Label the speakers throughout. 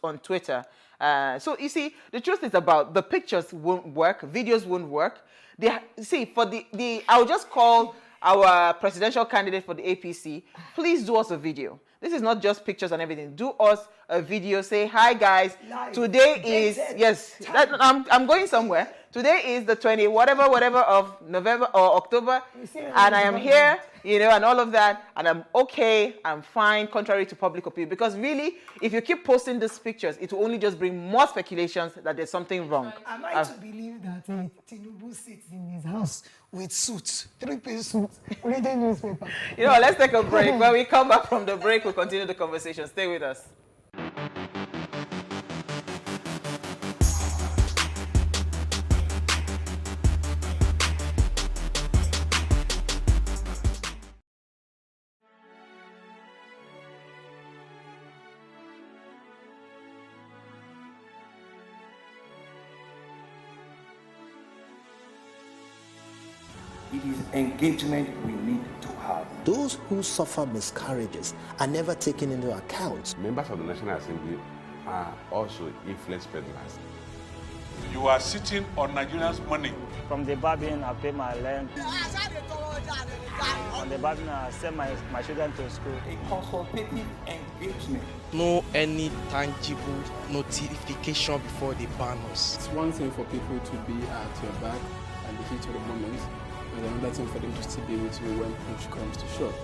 Speaker 1: on Twitter. So you see, the truth is about the pictures won't work, videos won't work. See, for I'll just call our presidential candidate for the APC, please do us a video. This is not just pictures and everything. Do us a video. Say, hi guys. Live. Today is, yes, I'm going somewhere. Today is the 20 whatever of November or October. And I am here, you know, and all of that. And I'm okay. I'm fine, contrary to public opinion. Because really, if you keep posting these pictures, it will only just bring more speculations that there's something wrong.
Speaker 2: Am I to believe that Tinubu sits in his house with suits, 3-piece suits, reading newspaper?
Speaker 1: You know, let's take a break. When we come back from the break, we'll continue the conversation. Stay with us.
Speaker 3: It is engagement we need to have.
Speaker 4: Those who suffer miscarriages are never taken into account.
Speaker 5: Members of the National Assembly are also influence peddlers.
Speaker 6: You are sitting on Nigerians' money.
Speaker 7: From the barbing, I pay my rent. On the barbing, I send my children to school.
Speaker 3: A consultative engagement.
Speaker 8: No any tangible notification before they ban us.
Speaker 9: It's one thing for people to be at your back and the heat of the moment, and another thing for them to still be with you when push comes to shove.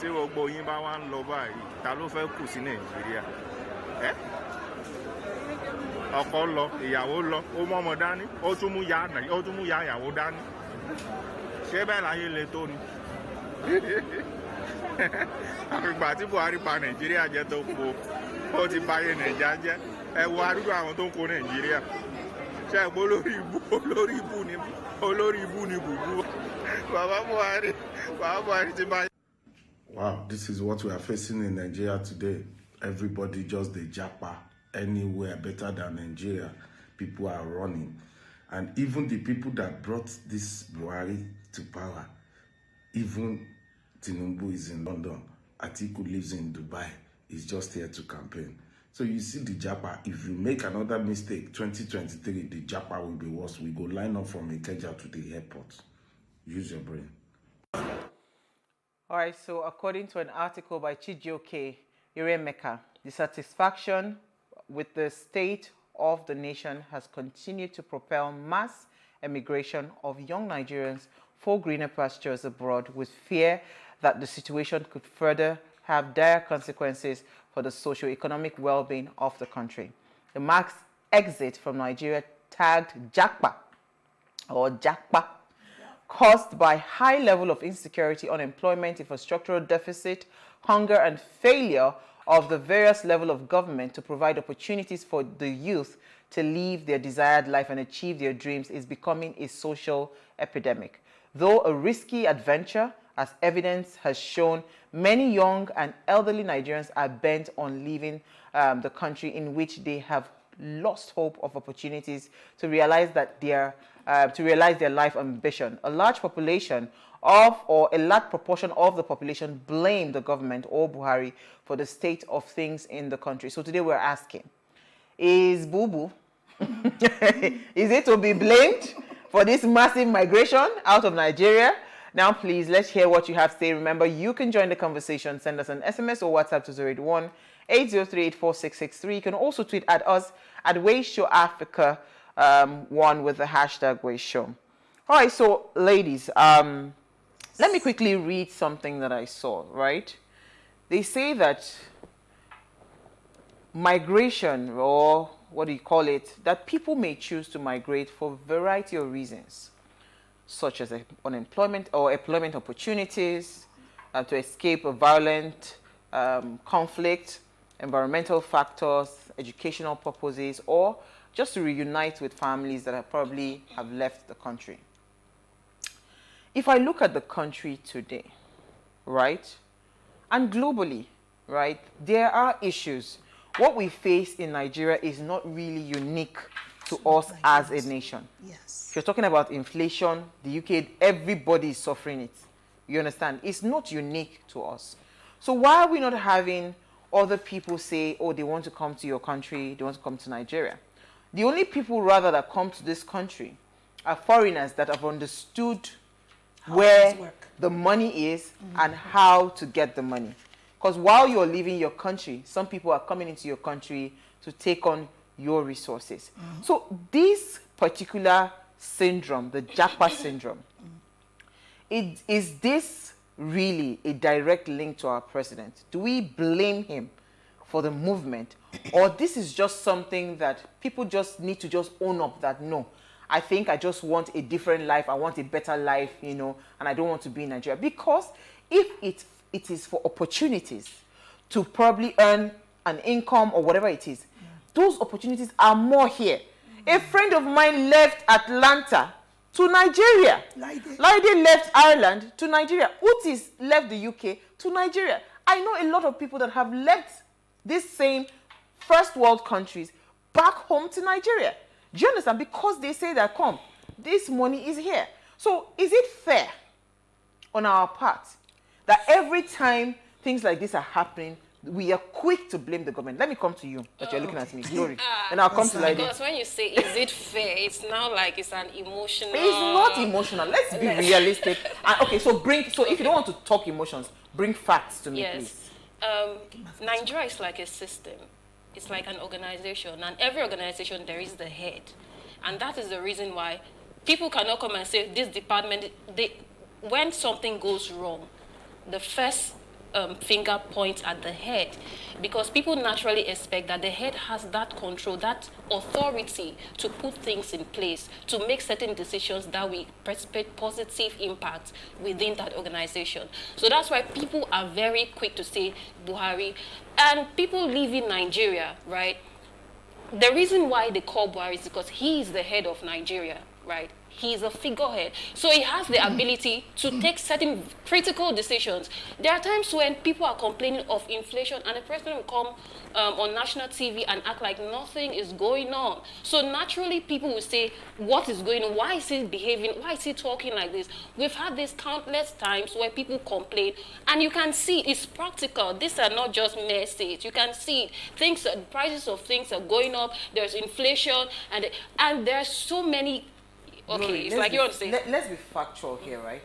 Speaker 10: tí gbogbo yín bá wá ń lọ báyìí ta ló fẹ́ kù sí Nàìjíríà ọkọ lọ ìyàwó lọ ó mọ́mọ dání ó tún mú ya ìyàwó dání ṣé bẹ́ẹ̀ láyé le tó ni àgbà tí Buhari pa Nàìjíríà jẹ́ tó po ó ti báyé Nàìjíríà jẹ́ ẹ wo àdúgbò àwọn tó ń kó Nàìjíríà ṣe é pé olórí ibú ni bùbú bàbá Buhari ti báyé.
Speaker 11: Wow, this is what we are facing in Nigeria today. Everybody just the japa anywhere better than Nigeria. People are running. And even the people that brought this Buhari to power, even Tinubu is in London, Atiku lives in Dubai, he's just here to campaign. So you see the japa, if you make another mistake, 2023, the japa will be worse. We go line up from Ikeja to the airport. Use your brain.
Speaker 1: All right, so according to an article by Chijioke Iremeka, dissatisfaction with the state of the nation has continued to propel mass emigration of young Nigerians for greener pastures abroad, with fear that the situation could further have dire consequences for the socio-economic well-being of the country. The mass exit from Nigeria, tagged Japa or Jakpa, caused by high level of insecurity, unemployment, infrastructural deficit, hunger, and failure of the various level of government to provide opportunities for the youth to live their desired life and achieve their dreams, is becoming a social epidemic. Though a risky adventure, as evidence has shown, many young and elderly Nigerians are bent on leaving the country, in which they have lost hope of opportunities to realize their life ambition. A large proportion of the population blame the government or Buhari for the state of things in the country. So today we're asking, is Bubu, is it to be blamed for this massive migration out of Nigeria? Now, please, let's hear what you have to say. Remember, you can join the conversation. Send us an SMS or WhatsApp to 081-803-84663. You can also tweet at us at Wayshow Africa 1 with the hashtag Wayshow. All right, so ladies, let me quickly read something that I saw, right? They say that migration, or what do you call it, that people may choose to migrate for a variety of reasons, such as unemployment or employment opportunities, to escape a violent conflict, environmental factors, educational purposes, or just to reunite with families that have probably left the country. If I look at the country today, right, and globally, right? There are issues. What we face in Nigeria is not really unique to us as a nation.
Speaker 2: Yes.
Speaker 1: If you're talking about inflation, the UK, everybody is suffering it. You understand? It's not unique to us. So why are we not having other people say, oh, they want to come to your country, they want to come to Nigeria? The only people rather that come to this country are foreigners that have understood where the money is and how to get the money. Because while you're leaving your country, some people are coming into your country to take on your resources. So this particular syndrome, the Japa syndrome, is this really a direct link to our president? Do we blame him for the movement? Or this is just something that people just need to just own up that, no, I think I just want a different life, I want a better life, you know, and I don't want to be in Nigeria. Because if it is for opportunities to probably earn an income or whatever it is, those opportunities are more here. A friend of mine left Atlanta to Nigeria. Laide left Ireland to Nigeria. Utis left the UK to Nigeria. I know a lot of people that have left these same first world countries back home to Nigeria. Do you understand? Because they say that, come, this money is here. So is it fair on our part that every time things like this are happening, we are quick to blame the government? Let me come to you, that you're looking at me, Glory. And I'll come to Lady.
Speaker 12: Because when you say, is it fair, it's now like it's an emotional...
Speaker 1: It's not emotional. Let's be realistic. Okay, so if you don't want to talk emotions, bring facts to me, please.
Speaker 12: Nigeria is like a system. It's like an organization, and every organization, there is the head. And that is the reason why people cannot come and say, this department, when something goes wrong, the first finger points at the head, because people naturally expect that the head has that control, that authority to put things in place, to make certain decisions that will precipitate positive impact within that organization. So that's why people are very quick to say Buhari. And people live in Nigeria, right? The reason why they call Buhari is because he is the head of Nigeria, right? He is a figurehead. So he has the ability to take certain critical decisions. There are times when people are complaining of inflation and the president will come on national TV and act like nothing is going on. So naturally people will say, what is going on? Why is he behaving? Why is he talking like this? We've had this countless times where people complain, and you can see it's practical. These are not just mere states. You can see things, prices of things are going up. There's inflation, and there's so many. Okay,
Speaker 1: Glory,
Speaker 12: it's like you want to say.
Speaker 1: Let's be factual here, right?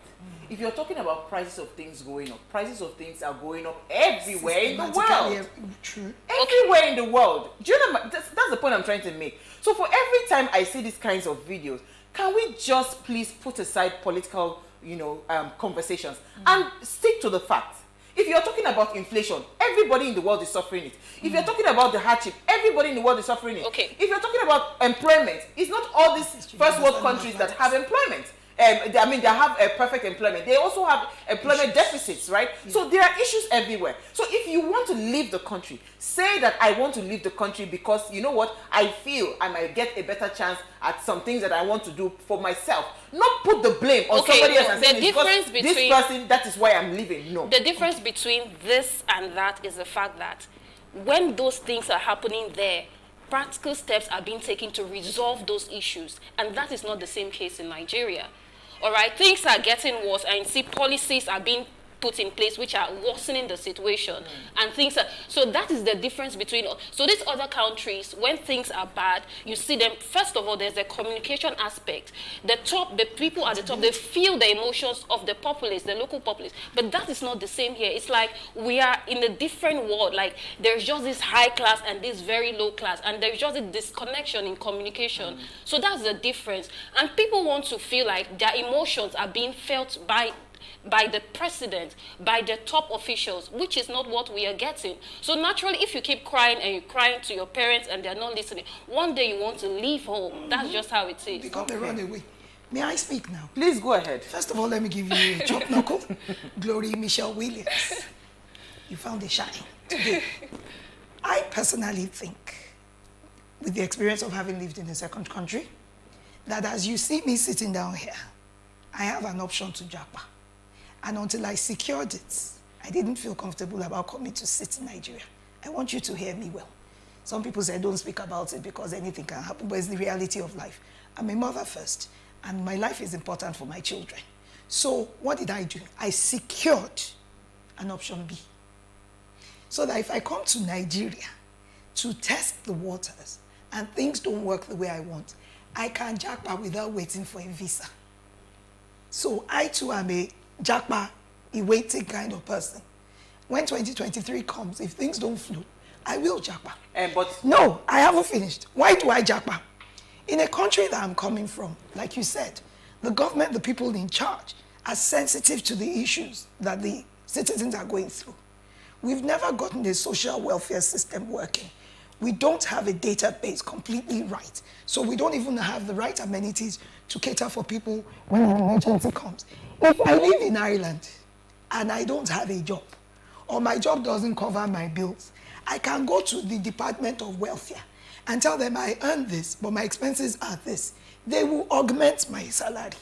Speaker 1: If you're talking about prices of things going up, prices of things are going up everywhere in the world.
Speaker 2: True.
Speaker 1: Everywhere in the world. Do you know? That's the point I'm trying to make. So for every time I see these kinds of videos, can we just please put aside political, conversations and stick to the facts? If you're talking about inflation, everybody in the world is suffering it. If you're talking about the hardship, everybody in the world is suffering it.
Speaker 12: Okay.
Speaker 1: If you're talking about employment, it's not all these first world countries that have employment. They have a perfect employment. They also have employment deficits, right? Yeah. So there are issues everywhere. So if you want to leave the country, say that I want to leave the country because, you know what, I feel I might get a better chance at some things that I want to do for myself. Not put the blame on somebody else and say, because this person, that is why I'm leaving. No.
Speaker 12: The difference between this and that is the fact that when those things are happening there, practical steps are being taken to resolve those issues. And that is not the same case in Nigeria. All right, things are getting worse, and see policies are being put in place which are worsening the situation, and things are, so that is the difference between, so these other countries, when things are bad, you see them, first of all, there's a communication aspect. The people at the top, they feel the emotions of the populace, the local populace, but that is not the same here. It's like we are in a different world. Like there's just this high class and this very low class, and there's just a disconnection in communication. So that's the difference, and people want to feel like their emotions are being felt by the president, by the top officials, which is not what we are getting. So naturally, if you keep crying and you're crying to your parents and they're not listening, one day you want to leave home. That's just how it is.
Speaker 2: Become a runaway. May I speak now?
Speaker 1: Please go ahead.
Speaker 2: First of all, let me give you a chop knuckle. Glory Michelle Williams. You found a shine today. I personally think, with the experience of having lived in a second country, that as you see me sitting down here, I have an option to Japa. And until I secured it, I didn't feel comfortable about coming to sit in Nigeria. I want you to hear me well. Some people say don't speak about it because anything can happen, but it's the reality of life. I'm a mother first, and my life is important for my children. So what did I do? I secured an option B. So that if I come to Nigeria to test the waters and things don't work the way I want, I can jackpot without waiting for a visa. So I too am a jackpot, a waiting kind of person. When 2023 comes, if things don't flow, I will jackpot.
Speaker 1: But
Speaker 2: no, I haven't finished. Why do I jackpot? In a country that I'm coming from, like you said, the government, the people in charge, are sensitive to the issues that the citizens are going through. We've never gotten a social welfare system working. We don't have a database completely right. So we don't even have the right amenities to cater for people when an emergency comes. If I live in Ireland and I don't have a job, or my job doesn't cover my bills, I can go to the Department of Welfare and tell them I earn this, but my expenses are this. They will augment my salary.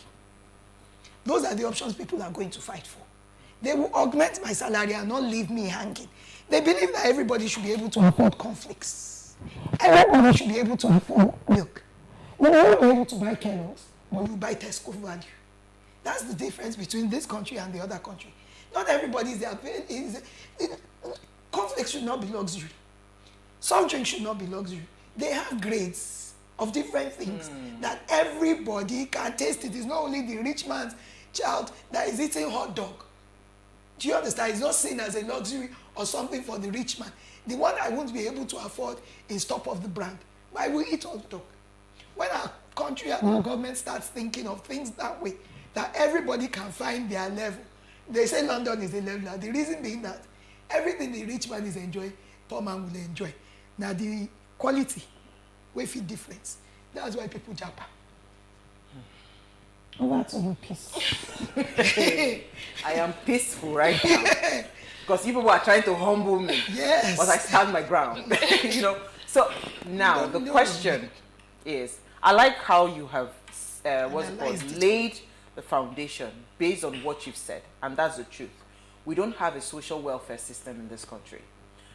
Speaker 2: Those are the options people are going to fight for. They will augment my salary and not leave me hanging. They believe that everybody should be able to afford conflicts. Everybody should be able to afford milk. You will not be able to buy Kellogg's, but you buy Tesco value. That's the difference between this country and the other country. Not everybody is there. Conflict should not be luxury. Soft drink should not be luxury. They have grades of different things that everybody can taste it. It's not only the rich man's child that is eating hot dog. Do you understand? It's not seen as a luxury or something for the rich man. The one I won't be able to afford is top of the brand. But I will eat hot dog. When our country and our government starts thinking of things that way, that everybody can find their level. They say London is a leveler. The reason being that everything the rich man is enjoying, poor man will enjoy. Now the quality, we feel difference. That's why people jump. Over to you, peace.
Speaker 1: I am peaceful right now because people are trying to humble me.
Speaker 2: Yes.
Speaker 1: But I stand my ground. You know. So now the question is: I like how you have laid the foundation based on what you've said, and that's the truth. We don't have a social welfare system in this country.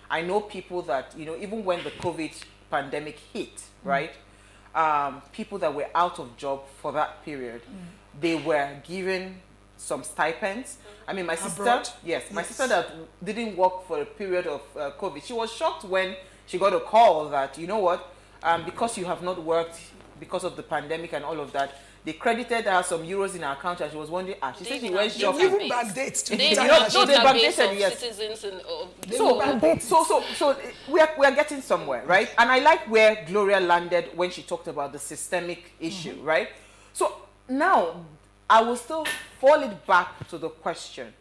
Speaker 1: I know people that, you know, even when the COVID pandemic hit, right? People that were out of job for that period, they were given some stipends. I mean, my sister, my sister that didn't work for a period of COVID, she was shocked when she got a call that, you know what, because you have not worked because of the pandemic and all of that, they credited her some euros in her account, and she was wondering, she said she went shopping.
Speaker 2: Even backdates to
Speaker 12: they
Speaker 1: backdated, yes.
Speaker 12: Citizens and
Speaker 1: So we are getting somewhere, right? And I like where Gloria landed when she talked about the systemic issue, right? So now I will still fall it back to the question: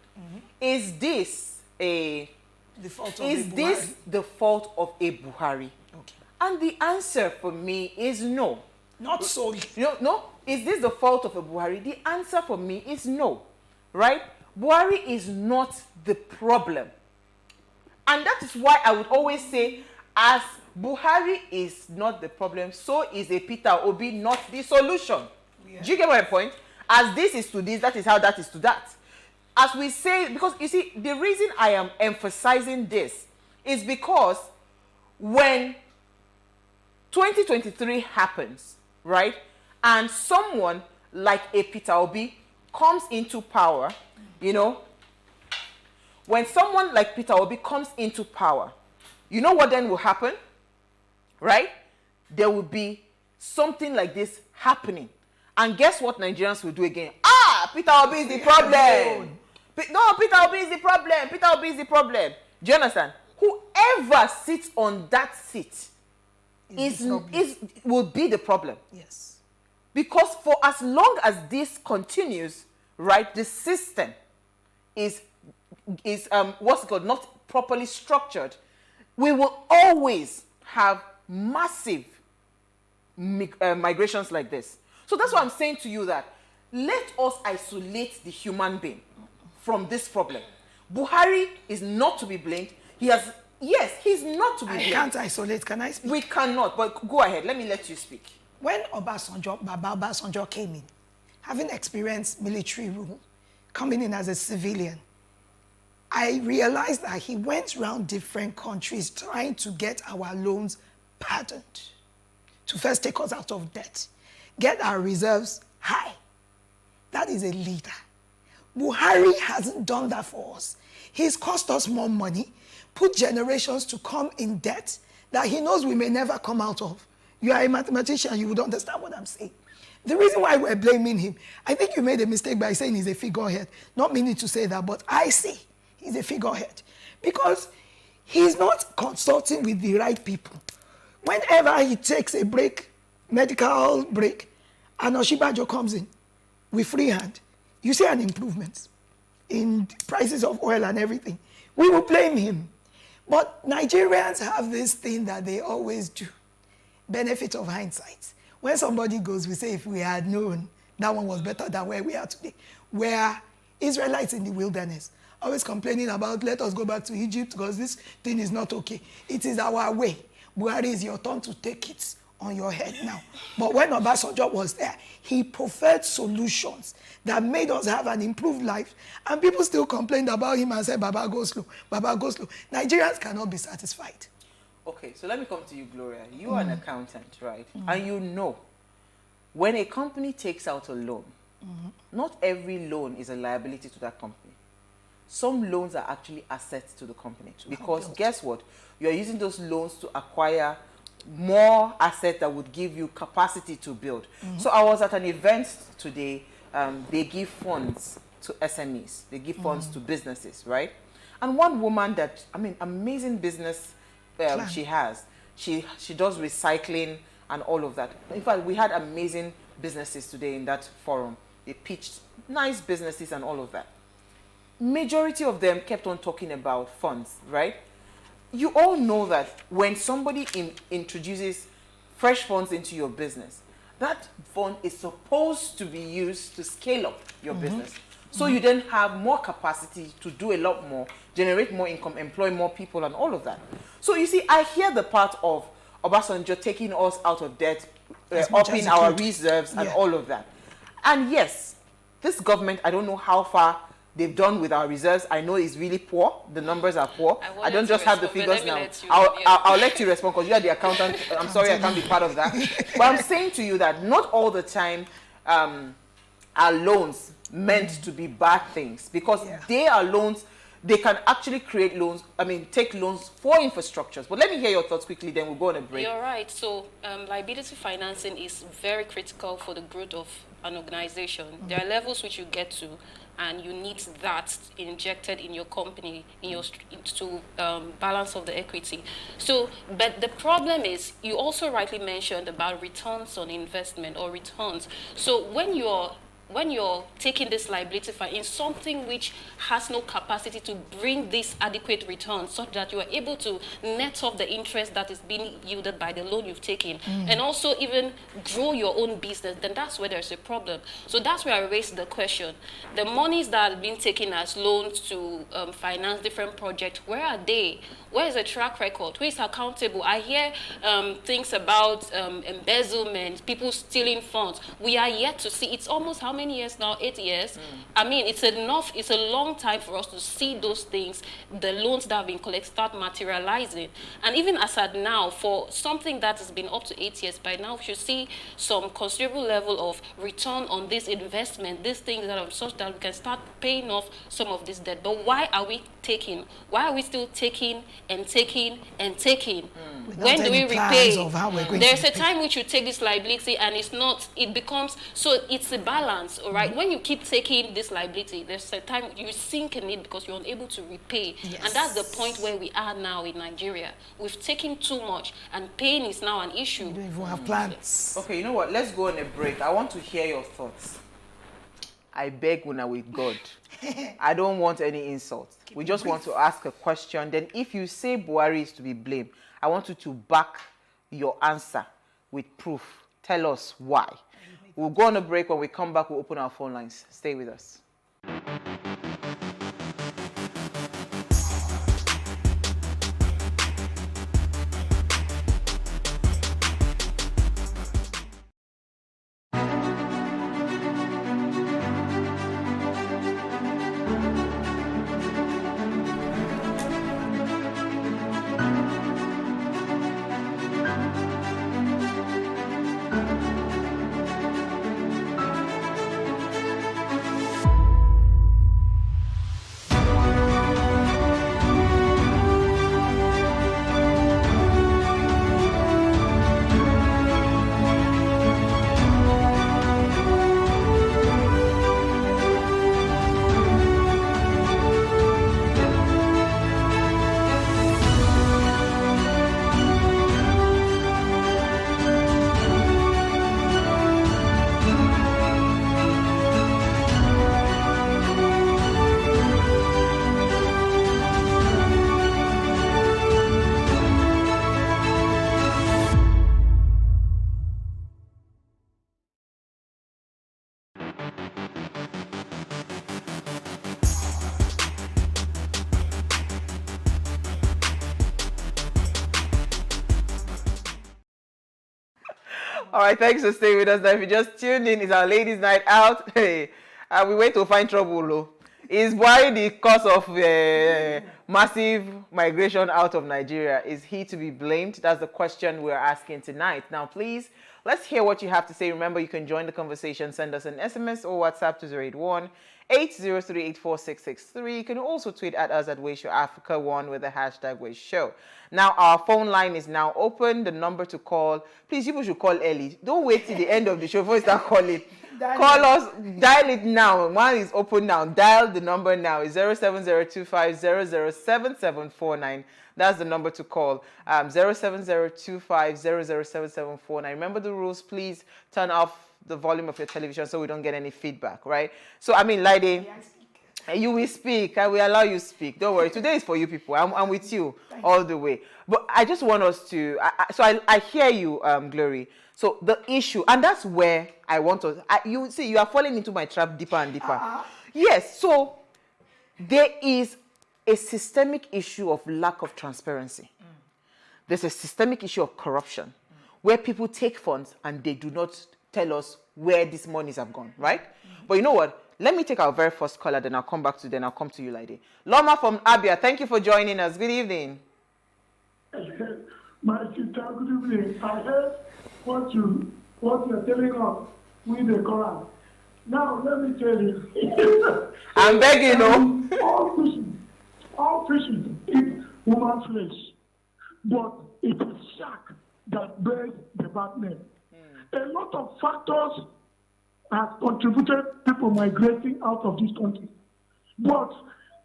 Speaker 1: is this the fault of a Buhari?
Speaker 2: Okay.
Speaker 1: And the answer for me is no.
Speaker 2: Not solely.
Speaker 1: No. Is this the fault of a Buhari? The answer for me is no, right? Buhari is not the problem. And that is why I would always say, as Buhari is not the problem, so is a Peter Obi not the solution. Yeah. Do you get my point? As this is to this, that is how that is to that. As we say, because you see, the reason I am emphasizing this is because when 2023 happens, right, and someone like a Peter Obi comes into power, you know, when someone like Peter Obi comes into power, you know what then will happen, right? There will be something like this happening. And guess what Nigerians will do again? Peter Obi is the problem. No, Peter Obi is the problem. Peter Obi is the problem. Do you understand? Whoever sits on that seat will be the problem.
Speaker 2: Yes.
Speaker 1: Because for as long as this continues, right, the system is not properly structured, we will always have massive migrations like this. So that's why I'm saying to you that let us isolate the human being from this problem. Buhari is not to be blamed. He's not to be blamed.
Speaker 2: I can't isolate. Can I speak?
Speaker 1: We cannot, but go ahead. Let me let you speak.
Speaker 2: When Baba Obasanjo came in, having experienced military rule, coming in as a civilian, I realized that he went around different countries trying to get our loans pardoned, to first take us out of debt, get our reserves high. That is a leader. Buhari hasn't done that for us. He's cost us more money, put generations to come in debt that he knows we may never come out of. You are a mathematician, you would understand what I'm saying. The reason why we're blaming him, I think you made a mistake by saying he's a figurehead. Not meaning to say that, but I say he's a figurehead. Because he's not consulting with the right people. Whenever he takes a break, medical break, and Oshibajo comes in with free hand, you see an improvement in prices of oil and everything. We will blame him. But Nigerians have this thing that they always do, benefit of hindsight. When somebody goes, we say, if we had known, that one was better than where we are today. Where Israelites in the wilderness, always complaining about, let us go back to Egypt because this thing is not okay. It is our way. Buhari, is your turn to take it on your head now. But when Obasanjo was there, he preferred solutions that made us have an improved life. And people still complained about him and said, Baba, go slow, Baba, go slow. Nigerians cannot be satisfied.
Speaker 1: Okay, so let me come to you, Gloria. You are an accountant, right? And you know, when a company takes out a loan, not every loan is a liability to that company. Some loans are actually assets to the company. Because guess what? You are using those loans to acquire more assets that would give you capacity to build. So I was at an event today. They give funds to SMEs. They give funds to businesses, right? And one woman that, I mean, amazing business she has. She does recycling and all of that. In fact, we had amazing businesses today in that forum. They pitched nice businesses and all of that. Majority of them kept on talking about funds, right? You all know that when somebody introduces fresh funds into your business, that fund is supposed to be used to scale up your business. So you then have more capacity to do a lot more, generate more income, employ more people and all of that. So you see, I hear the part of Obasanjo taking us out of debt, upping our reserves and all of that. And yes, this government, I don't know how far they've done with our reserves. I know it's really poor. The numbers are poor. I don't just have the figures now. I'll let you respond because you are the accountant. I'm sorry I can't be part of that. But I'm saying to you that not all the time are loans meant to be bad things, because they are loans. They can actually create loans, I mean, take loans for infrastructures. But let me hear your thoughts quickly, then we'll go on a break.
Speaker 12: You're right. So liability financing is very critical for the growth of an organization. There are levels which you get to, and you need that injected in your company to balance of the equity. So, but the problem is, you also rightly mentioned about returns on investment or returns. So when you're taking this liability in something which has no capacity to bring this adequate return such that you are able to net off the interest that is being yielded by the loan you've taken and also even grow your own business, then that's where there's a problem. So that's where I raised the question. The monies that are being taken as loans to finance different projects, where are they? Where is the track record? Who is accountable? I hear things about embezzlement, people stealing funds. We are yet to see. It's almost how many years now? 8 years. I mean, it's enough. It's a long time for us to see those things, the loans that have been collected, start materializing. And even as at now, for something that has been up to 8 years, by now we should see some considerable level of return on this investment, these things that are such that we can start paying off some of this debt. But why are we taking? Why are we still taking and taking and taking? When do we repay? There's a time which you take this liability and it's not, it becomes, so it's a balance, all right? When you keep taking this liability, there's a time you sink in it because you're unable to repay. And that's the point where we are now in Nigeria. We've taken too much and paying is now an issue.
Speaker 2: We don't even have plans.
Speaker 1: Okay, you know what? Let's go on a break. I want to hear your thoughts. I beg Una with God. I don't want any insults. We just want to ask a question. Then if you say Buhari is to be blamed, I want you to back your answer with proof. Tell us why. We'll go on a break. When we come back, we'll open our phone lines. Stay with us. All right, thanks for staying with us. Now, if you just tuned in, it's our ladies' night out. Hey, we went to find trouble. Though. Is Buhari the cause of massive migration out of Nigeria? Is he to be blamed? That's the question we're asking tonight. Now, please, let's hear what you have to say. Remember, you can join the conversation. Send us an SMS or WhatsApp to 081-803-84663. You can also tweet at us at WaysHowAfrica1 with the hashtag WaysShow. Now, our phone line is now open. The number to call, please, people should call early. Don't wait till the end of the show before you start calling. Call us, dial it now. One is open now. Dial the number now. It's 07025007749. That's the number to call. 07025007749. Remember the rules. Please turn off the volume of your television so we don't get any feedback, right? So, I mean, Lady, you will speak. I will allow you to speak. Don't worry. Today is for you people. I'm with you all the way. But I just want us to, I hear you, Glory. So the issue, and that's where I want to, you see, you are falling into my trap deeper and deeper. Yes, so there is a systemic issue of lack of transparency. There's a systemic issue of corruption where people take funds and they do not tell us where these monies have gone, right? But you know what? Let me take our very first caller, then I'll come back to, then I'll come to you, Lady. Loma from Abia, thank you for joining us. Good evening.
Speaker 13: My sister, good evening. I heard what you're telling us with the Quran. Now, let me tell you.
Speaker 1: I'm begging, no?
Speaker 13: All fishing is human flesh. But it is shark that bears the bad name. A lot of factors have contributed people migrating out of this country. But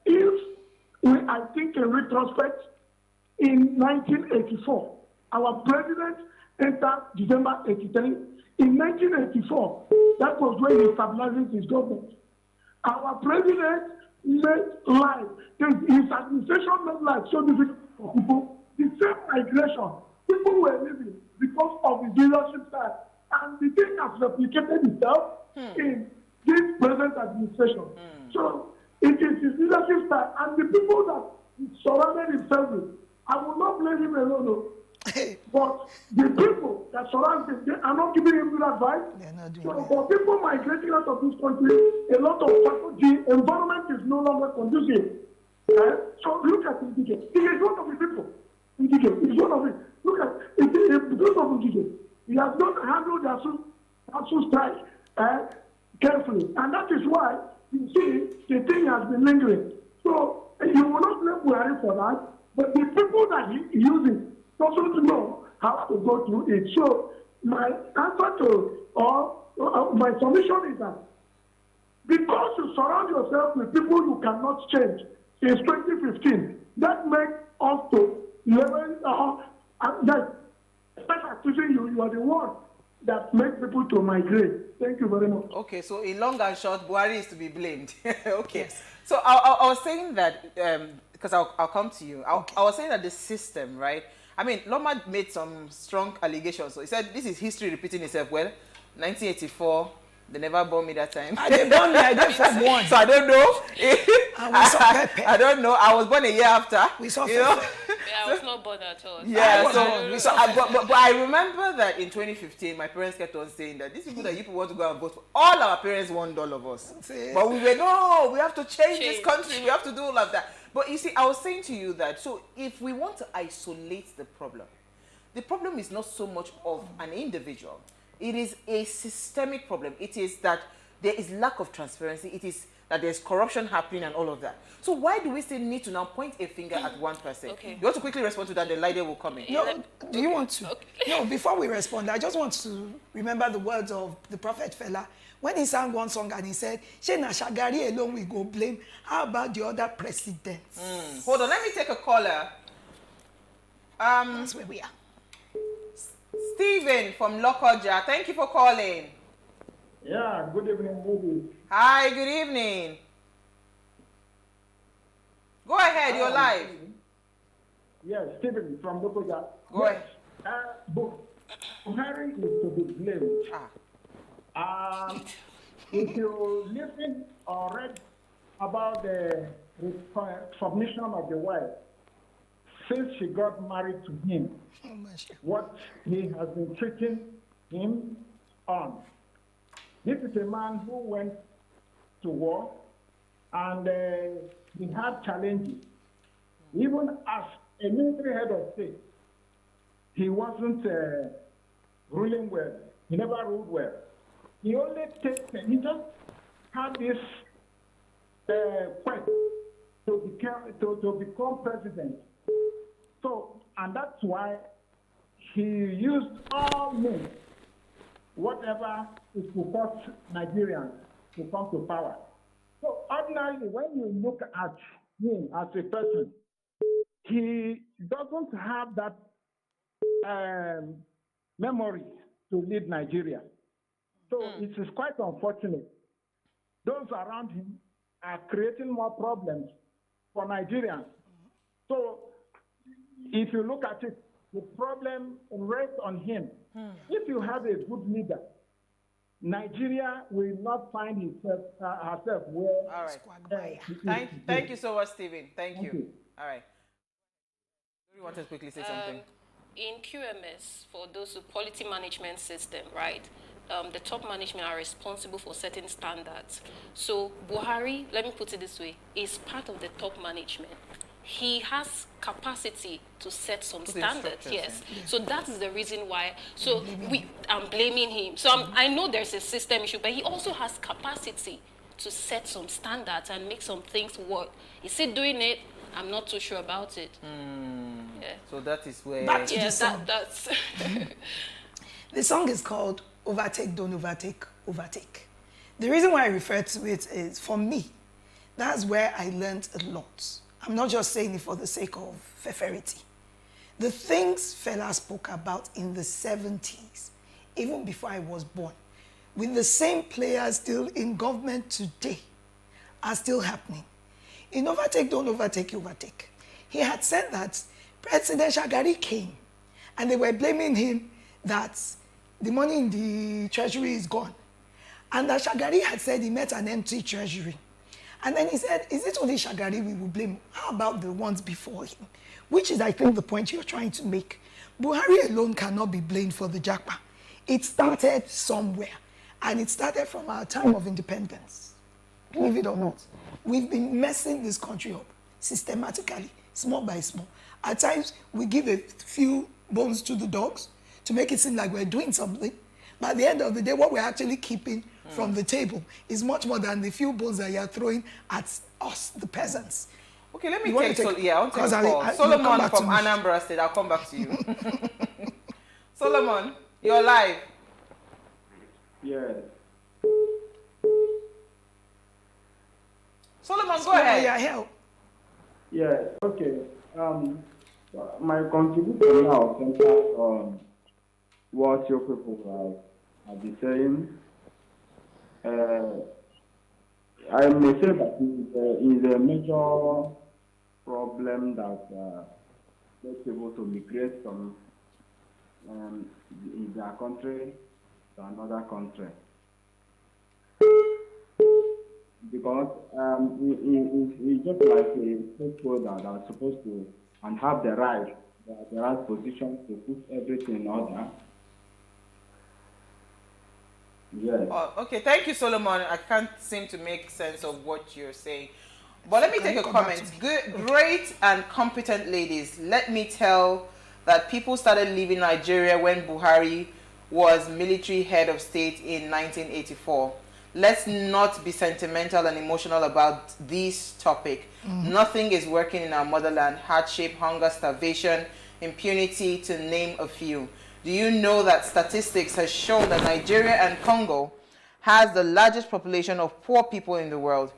Speaker 13: if I think in retrospect, in 1984, our president entered December 83. In 1984, that was when he stabilized his government. Our president made life, his administration made life so difficult for people. The same migration, people were living because of his leadership style. And the thing has replicated itself in this present administration. So it is his leadership style and the people that he surrounded himself with. I will not blame him alone, no. But the people that surround him, they are not giving him good advice. So for people migrating out of this country, a lot of the environment is no longer conducive. So look at Ndike. He is one of the people. Ndike is one of it. Look at because of Ndike. He has not handled the ASU strike carefully. And that is why you see the thing has been lingering. So you will not blame Buhari for that. But the people that he uses doesn't know how to go through it. So my answer to, my submission is that because you surround yourself with people you cannot change since 2015, that makes us to level that accusing you are the one that makes people to migrate. Thank you very much.
Speaker 1: Okay, so in long and short, Buhari is to be blamed. Okay. Yes. So I was saying that, because I'll come to you. I was saying that the system, right? I mean, Loma made some strong allegations. So he said, this is history repeating itself. Well, 1984, they never bought me that time.
Speaker 2: They bought me, I did from one.
Speaker 1: So I don't know.
Speaker 2: I
Speaker 1: don't know. I was born a year after.
Speaker 2: We saw
Speaker 12: Yeah, I was not born at all.
Speaker 1: Yeah, but I remember that in 2015, my parents kept on saying that these people that you people want to go and vote for, all our parents want all of us. But we were, no, we have to change this country. We have to do all of that. But you see, I was saying to you that, so if we want to isolate the problem is not so much of an individual. It is a systemic problem. It is that there is lack of transparency. It is that there's corruption happening and all of that. So why do we still need to now point a finger at one person? Okay. You want to quickly respond to that, the Lady will come in.
Speaker 2: No, do you want to? Okay. No, before we respond, I just want to remember the words of the Prophet Fela when he sang one song and he said, Shena Shagari alone we go blame. How about the other presidents?
Speaker 1: Hold on, let me take a caller.
Speaker 2: That's where we are.
Speaker 1: Stephen from Lokoja, thank you for calling.
Speaker 13: Yeah, good evening, ladies.
Speaker 1: Hi, good evening. Go ahead, you're live.
Speaker 13: Yes, Stephen from Lokoja.
Speaker 1: Go ahead.
Speaker 13: Buhari is to be blamed. If you listen or read about the submission of the wife, since she got married to him, what he has been treating him on. This is a man who went to war and he had challenges. Even as a military head of state, he wasn't ruling well. He never ruled well. He just had this quest to become president. So, and that's why he used all means, whatever it would cost Nigerians to come to power. So ordinarily, when you look at him as a person, he doesn't have that memory to lead Nigeria. So it is quite unfortunate. Those around him are creating more problems for Nigerians. So if you look at it, the problem rests on him. If you have a good leader, Nigeria will not find herself where.
Speaker 1: All right. Thank you so much, Stephen. Thank you. All right. You want to quickly say something?
Speaker 12: In QMS, for those who quality management system, right? The top management are responsible for setting standards. So Buhari, let me put it this way, is part of the top management. He has capacity to set some standards, yes. So that is the reason why. So I'm blaming him. So I know there's a system issue, but he also has capacity to set some standards and make some things work. Is he doing it? I'm not too sure about it. Yeah.
Speaker 1: So that is where.
Speaker 2: Back to the song.
Speaker 12: That's
Speaker 2: The song is called Overtake, Don't Overtake, Overtake. The reason why I refer to it is, for me, that's where I learned a lot. I'm not just saying it for the sake of feferity. The things Fela spoke about in the 70s, even before I was born, with the same players still in government today, are still happening. In Overtake, Don't Overtake, Overtake, he had said that President Shagari came and they were blaming him that the money in the treasury is gone. And that Shagari had said he met an empty treasury. And then he said, is it only Shagari we will blame? How about the ones before him? Which is, I think, the point you're trying to make. Buhari alone cannot be blamed for the Japa. It started somewhere. And it started from our time of independence. Believe it or not. We've been messing this country up systematically, small by small. At times, we give a few bones to the dogs to make it seem like we're doing something. But at the end of the day, what we're actually keeping from the table is much more than the few bones that you're throwing at us, the peasants.
Speaker 1: Okay, let me take I want to take a call. Solomon from Anambra State, I'll come back to you. Solomon, you're live.
Speaker 10: Yeah.
Speaker 1: Solomon, go ahead.
Speaker 2: Help.
Speaker 10: Yeah, okay. My contribution now centers on what your people have been saying. I may say that is a major problem that makes people to migrate from in their country to another country. Because it's just like a stakeholder that is supposed to and have the right position to put everything in order. Yes.
Speaker 1: Oh, okay, thank you, Solomon. I can't seem to make sense of what you're saying. But let me take a comment. Great and competent ladies, let me tell that people started leaving Nigeria when Buhari was military head of state in 1984. Let's not be sentimental and emotional about this topic. Nothing is working in our motherland. Hardship, hunger, starvation, impunity, to name a few. Do you know that statistics has shown that Nigeria and Congo has the largest population of poor people in the world?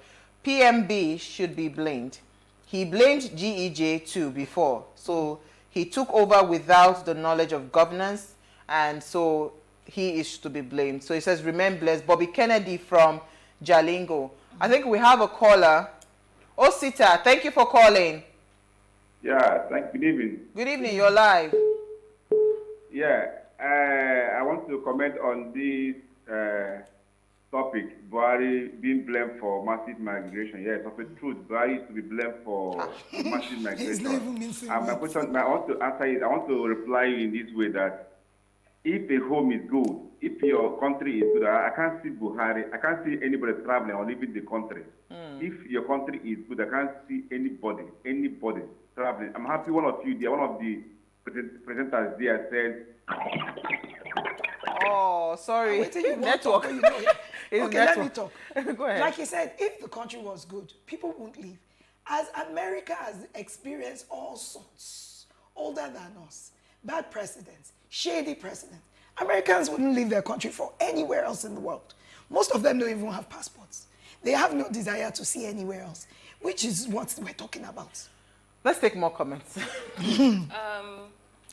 Speaker 1: PMB should be blamed. He blamed GEJ too before. So he took over without the knowledge of governance, and so he is to be blamed. So he says, remain blessed. Bobby Kennedy from Jalingo. I think we have a caller. Osita, thank you for calling.
Speaker 10: Yeah, good evening.
Speaker 1: Good evening, you're live.
Speaker 10: Yeah, I want to comment on this topic, Buhari being blamed for massive migration. Yes, of the truth, Buhari is to be blamed for massive migration.
Speaker 2: He's not even missing
Speaker 10: my question, I want to answer it. I want to reply in this way that if a home is good, if your country is good, I can't see Buhari, I can't see anybody traveling or leaving the country. If your country is good, I can't see anybody traveling. I'm happy one of the presenters there said,
Speaker 1: oh, sorry.
Speaker 2: Network. Okay,
Speaker 1: network.
Speaker 2: let me talk.
Speaker 1: Go ahead.
Speaker 2: Like he said, if the country was good, people won't leave. As America has experienced all sorts, older than us, bad presidents, shady presidents, Americans wouldn't leave their country for anywhere else in the world. Most of them don't even have passports. They have no desire to see anywhere else, which is what we're talking about.
Speaker 1: Let's take more comments.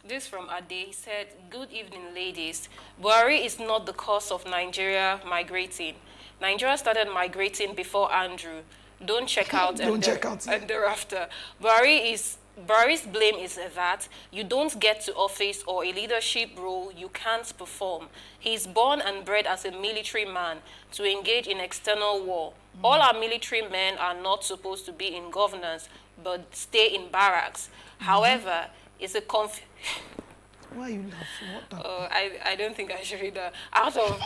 Speaker 12: This from Ade. He said, good evening, ladies. Buhari is not the cause of Nigeria migrating. Nigeria started migrating before Andrew. Don't check out.
Speaker 2: Don't check out.
Speaker 12: And thereafter. Buhari's blame is that you don't get to office or a leadership role you can't perform. He's born and bred as a military man to engage in external war. All our military men are not supposed to be in governance, but stay in barracks. However, it's a
Speaker 2: Why are you laughing?
Speaker 12: I don't think I should read that out of.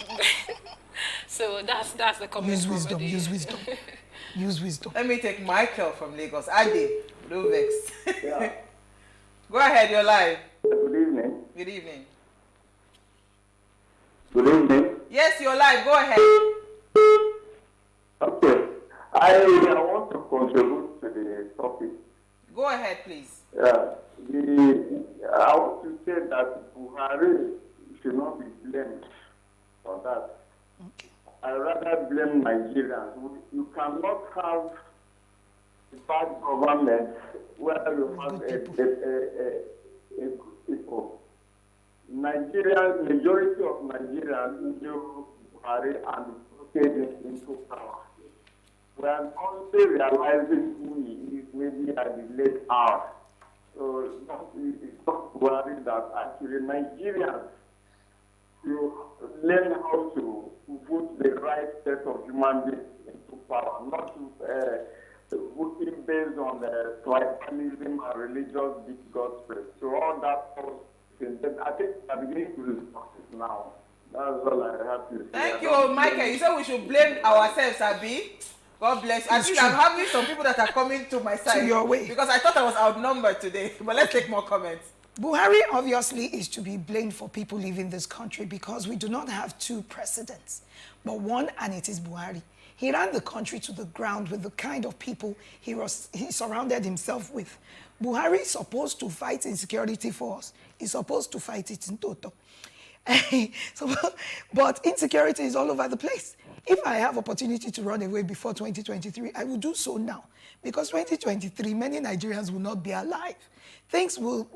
Speaker 12: So that's the comment.
Speaker 2: Use wisdom. Use wisdom. Use wisdom.
Speaker 1: Let me take Michael from Lagos. Ade, no vex. Yeah. Go ahead, you're live.
Speaker 10: Good evening.
Speaker 1: Good evening.
Speaker 10: Good evening.
Speaker 1: Yes, you're live. Go ahead.
Speaker 10: Okay. I want to contribute to the topic.
Speaker 1: Go ahead, please.
Speaker 10: Yeah. I want to say that Buhari should not be blamed for that.
Speaker 2: Okay.
Speaker 10: I rather blame Nigerians. You cannot have a bad government where you have a good people. Nigerians, majority of Nigerians knew Buhari and rotated into power. We are only realizing who he is maybe at the late hour. So it's not worried that actually Nigerians to learn how to put the right set of human beings into power, not to voting based on tribalism and religious bigotry. So all that I think I'm beginning to discuss it now. That's all I have to say.
Speaker 1: Thank you, Michael. You said we should blame ourselves, Abi. God bless you. I think I'm having some people that are coming to my side.
Speaker 2: To your way.
Speaker 1: Because I thought I was outnumbered today. But let's take more comments.
Speaker 2: Buhari obviously is to be blamed for people leaving this country because we do not have two presidents, but one, and it is Buhari. He ran the country to the ground with the kind of people he surrounded himself with. Buhari is supposed to fight insecurity for us. He's supposed to fight it in total. But insecurity is all over the place. If I have opportunity to run away before 2023, I will do so now. Because 2023, many Nigerians will not be alive. Things will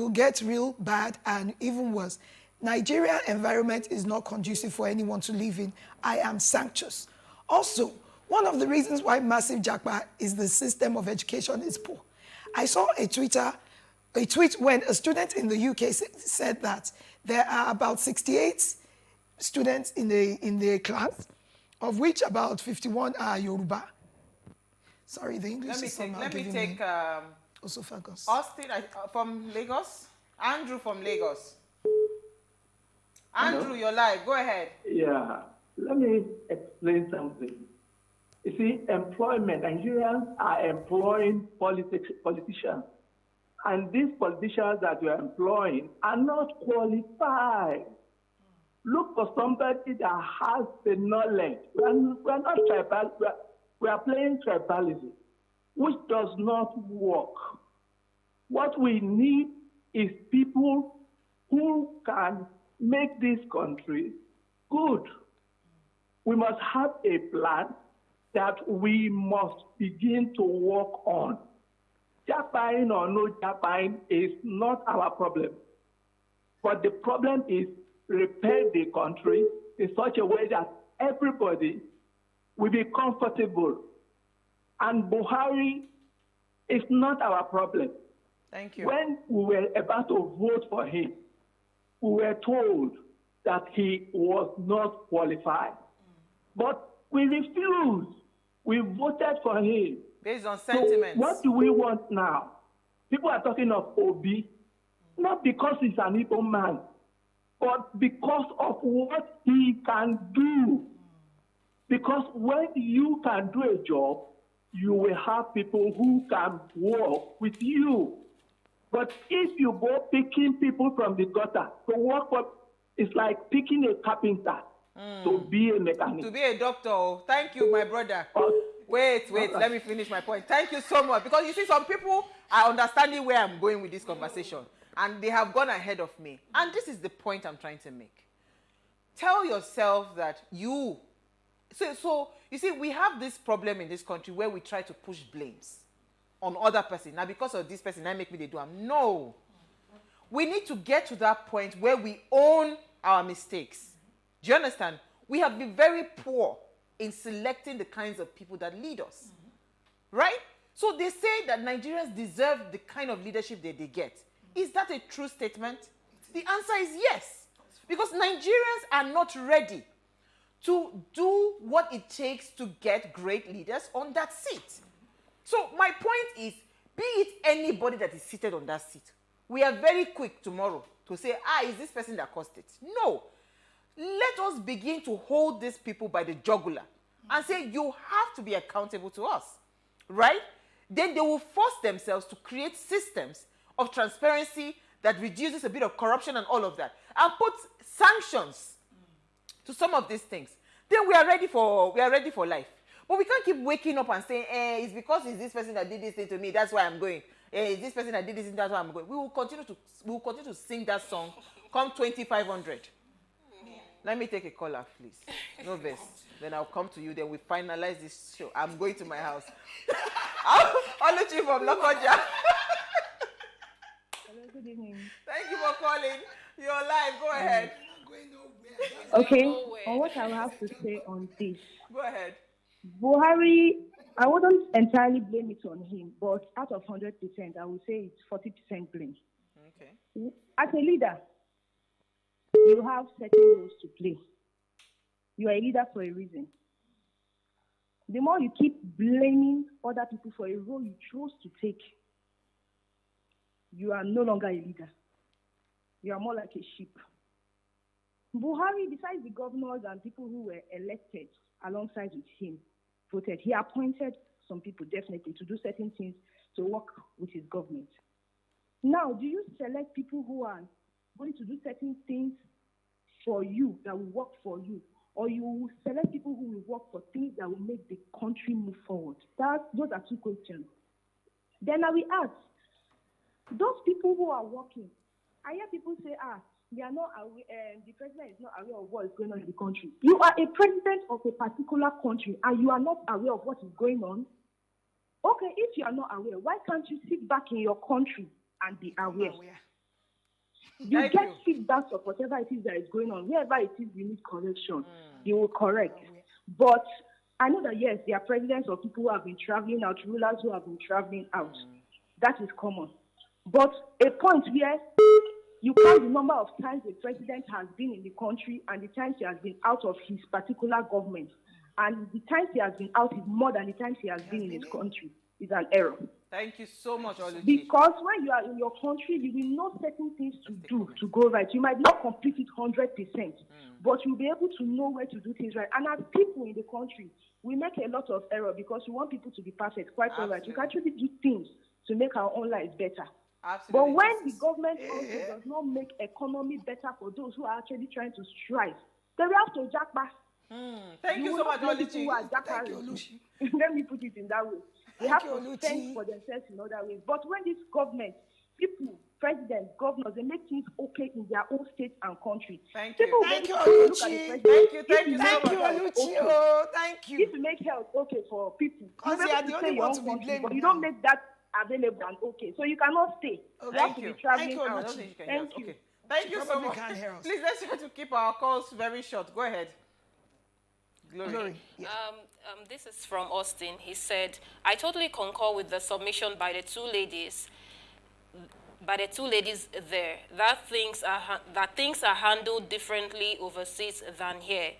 Speaker 2: get real bad and even worse. Nigeria environment is not conducive for anyone to live in. I am sanctious. Also, one of the reasons why massive japa is the system of education is poor. I saw a tweet when a student in the UK said that there are about 68 students in the class, of which about 51 are Yoruba. Sorry, the English is somehow giving me esophagus.
Speaker 1: Austin from Lagos. Andrew from Lagos. Andrew, you're live. Go ahead.
Speaker 13: Yeah, let me explain something. You see, employment, Nigerians are employing politicians. And these politicians that we are employing are not qualified. Look for somebody that has the knowledge. We are not tribal. We are playing tribalism, which does not work. What we need is people who can make this country good. We must have a plan that we must begin to work on. Japaing or no japaing is not our problem. But the problem is repair the country in such a way that everybody will be comfortable. And Buhari is not our problem.
Speaker 1: Thank you.
Speaker 13: When we were about to vote for him, we were told that he was not qualified. But we refused. We voted for him.
Speaker 1: Based on sentiments.
Speaker 13: So what do we want now? People are talking of Obi. not because he's an evil man, but because of what he can do. Because when you can do a job, you will have people who can work with you. But if you go picking people from the gutter to work for, it's like picking a carpenter to be a mechanic.
Speaker 1: To be a doctor. Oh. Thank you, my brother. Wait, let me finish my point. Thank you so much. Because you see, some people are understanding where I'm going with this conversation. And they have gone ahead of me. And this is the point I'm trying to make. Tell yourself that you... So you see, we have this problem in this country where we try to push blames on other person. Now, because of this person, I make me they do. No. We need to get to that point where we own our mistakes. Do you understand? We have been very poor in selecting the kinds of people that lead us. Right? So they say that Nigerians deserve the kind of leadership that they get. Is that a true statement? The answer is yes. Because Nigerians are not ready to do what it takes to get great leaders on that seat. So my point is, be it anybody that is seated on that seat, we are very quick tomorrow to say, is this person that caused it? No. Let us begin to hold these people by the jugular and say, you have to be accountable to us, right? Then they will force themselves to create systems of transparency that reduces a bit of corruption and all of that, and put sanctions to some of these things. Then we are ready for life. But we can't keep waking up and saying, it's because it's this person that did this thing to me, that's why I'm going. It's this person that did this thing, that's why I'm going. We will continue to sing that song come 2500. Let me take a caller, please. No verse. Then I'll come to you. Then we finalize this show. I'm going to my house. I'll let you from Lokoja.
Speaker 14: Hello, good evening.
Speaker 1: Thank you for calling. You're live. Go ahead.
Speaker 14: Okay, on what I will have to say on this.
Speaker 1: Go ahead.
Speaker 14: Buhari, I wouldn't entirely blame it on him, but out of 100%, I would say it's 40% blame.
Speaker 1: Okay.
Speaker 14: As a leader, you have certain roles to play. You are a leader for a reason. The more you keep blaming other people for a role you chose to take, you are no longer a leader. You are more like a sheep. Buhari, besides the governors and people who were elected alongside with him, voted, he appointed some people definitely to do certain things to work with his government. Now, do you select people who are going to do certain things for you, that will work for you, or you will select people who will work for things that will make the country move forward? Those are two questions. Then I will ask, those people who are working, I hear people say, they are not aware, the president is not aware of what is going on in the country. You are a president of a particular country and you are not aware of what is going on. Okay, if you are not aware, why can't you sit back in your country and be aware? You get feedback of whatever it is that is going on. Wherever it is you need correction, you will correct. But I know that, yes, there are presidents or people who have been traveling out, rulers who have been traveling out. That is common. But a point where you count the number of times the president has been in the country and the times he has been out of his particular government. And the times he has been out is more than the times he has been in his country. It's an error.
Speaker 1: Thank you so much, Oluchi.
Speaker 14: Because when you are in your country, you will know certain things to do to go right. You might not complete it 100%, but you'll be able to know where to do things right. And as people in the country, we make a lot of error because we want people to be perfect. Quite all right. You can actually do things to make our own lives better.
Speaker 1: Absolutely.
Speaker 14: But when the government also does not make economy better for those who are actually trying to strive, then we have to jackpot.
Speaker 1: Thank you so much, Oluchi.
Speaker 14: Let me put it in that way. They have to fend for themselves in other ways. But when this government, people, presidents, governors, they make things okay in their own state and country.
Speaker 1: Thank
Speaker 14: you.
Speaker 1: Thank you, Oluchi. Thank you so much.
Speaker 2: Oluchi. Oh, thank you.
Speaker 14: If you make health okay for people,
Speaker 2: because you are the only one to be blamed.
Speaker 14: But you don't make that available and okay. So you cannot stay.
Speaker 1: Okay.
Speaker 14: You have to be traveling out.
Speaker 1: Thank you. Okay. Thank you so much. Please, let's try to keep our calls very short. Go ahead. Glory.
Speaker 2: Yeah.
Speaker 12: This is from Austin. He said, I totally concur with the submission by the two ladies there, that things are handled differently overseas than here.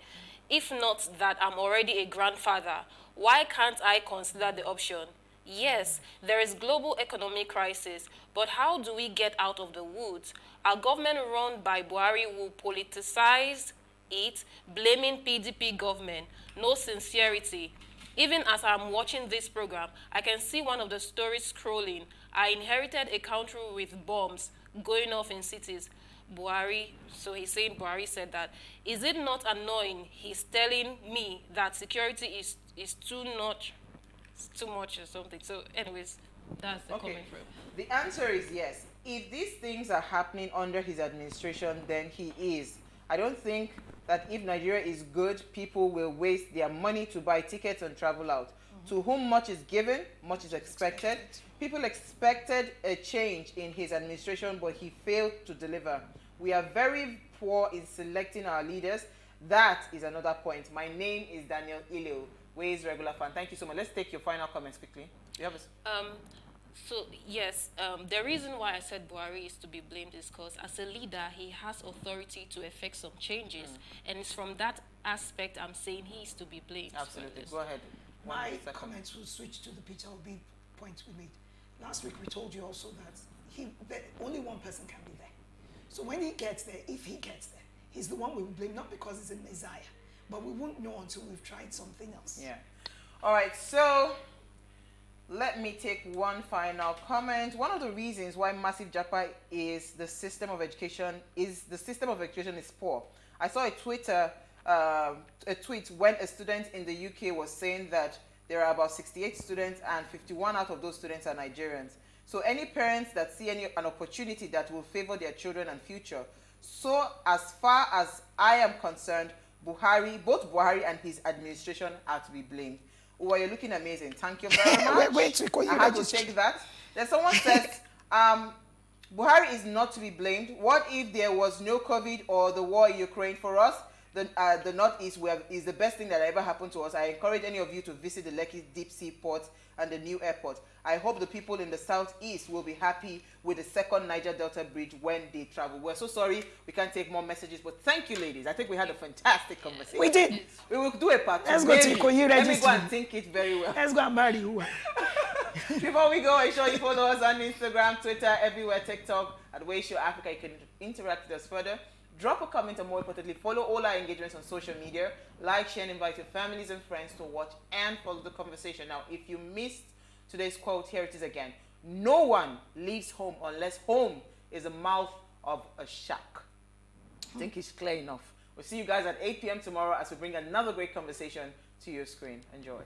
Speaker 12: If not that I'm already a grandfather, why can't I consider the option? Yes, there is global economic crisis, but how do we get out of the woods? Our government run by Buhari will politicize it, blaming PDP government. No sincerity. Even as I'm watching this program, I can see one of the stories scrolling. I inherited a country with bombs going off in cities. Buhari, so he's saying Buhari said that. Is it not annoying? He's telling me that security is too much or something. So anyways, that's the comment from.
Speaker 1: The answer is yes. If these things are happening under his administration, then he is. I don't think that if Nigeria is good, people will waste their money to buy tickets and travel out. To whom much is given, much is expected. People expected a change in his administration, but he failed to deliver. We are very poor in selecting our leaders. That is another point. My name is Daniel Ileo, Ways regular fan. Thank you so much. Let's take your final comments quickly. You have
Speaker 12: So yes, the reason why I said Buhari is to be blamed is because as a leader, he has authority to effect some changes. And it's from that aspect I'm saying he is to be blamed.
Speaker 1: Absolutely. Go ahead.
Speaker 2: My comments will switch to the Peter Obi point we made. Last week we told you also that only one person can be there. So when he gets there, if he gets there, he's the one we will blame, not because he's a messiah, but we won't know until we've tried something else.
Speaker 1: Yeah. All right, so let me take one final comment. One of the reasons why massive japa is the system of education is poor. I saw a tweet when a student in the UK was saying that there are about 68 students and 51 out of those students are Nigerians. So any parents that see an opportunity that will favor their children and future. So as far as I am concerned, both Buhari and his administration are to be blamed. Oh, you're looking amazing. Thank you very much. I have to take that. Then someone says, Buhari is not to be blamed. What if there was no COVID or the war in Ukraine for us? The Northeast is the best thing that ever happened to us. I encourage any of you to visit the Lekki Deep Sea Port and the new airport. I hope the people in the Southeast will be happy with the second Niger Delta Bridge when they travel. We're so sorry we can't take more messages, but thank you, ladies. I think we had a fantastic conversation.
Speaker 2: We did.
Speaker 1: We will do a part two.
Speaker 2: Let's go to Ikoyi
Speaker 1: Let me go and think it very well.
Speaker 2: Let's go and marry you.
Speaker 1: Before we go, ensure you follow us on Instagram, Twitter, everywhere, TikTok, at Wayshow Africa. You can interact with us further. Drop a comment, and more importantly, follow all our engagements on social media. Like, share, and invite your families and friends to watch and follow the conversation. Now, if you missed today's quote, here it is again. No one leaves home unless home is the mouth of a shark. I think it's clear enough. We'll see you guys at 8 p.m. tomorrow as we bring another great conversation to your screen. Enjoy.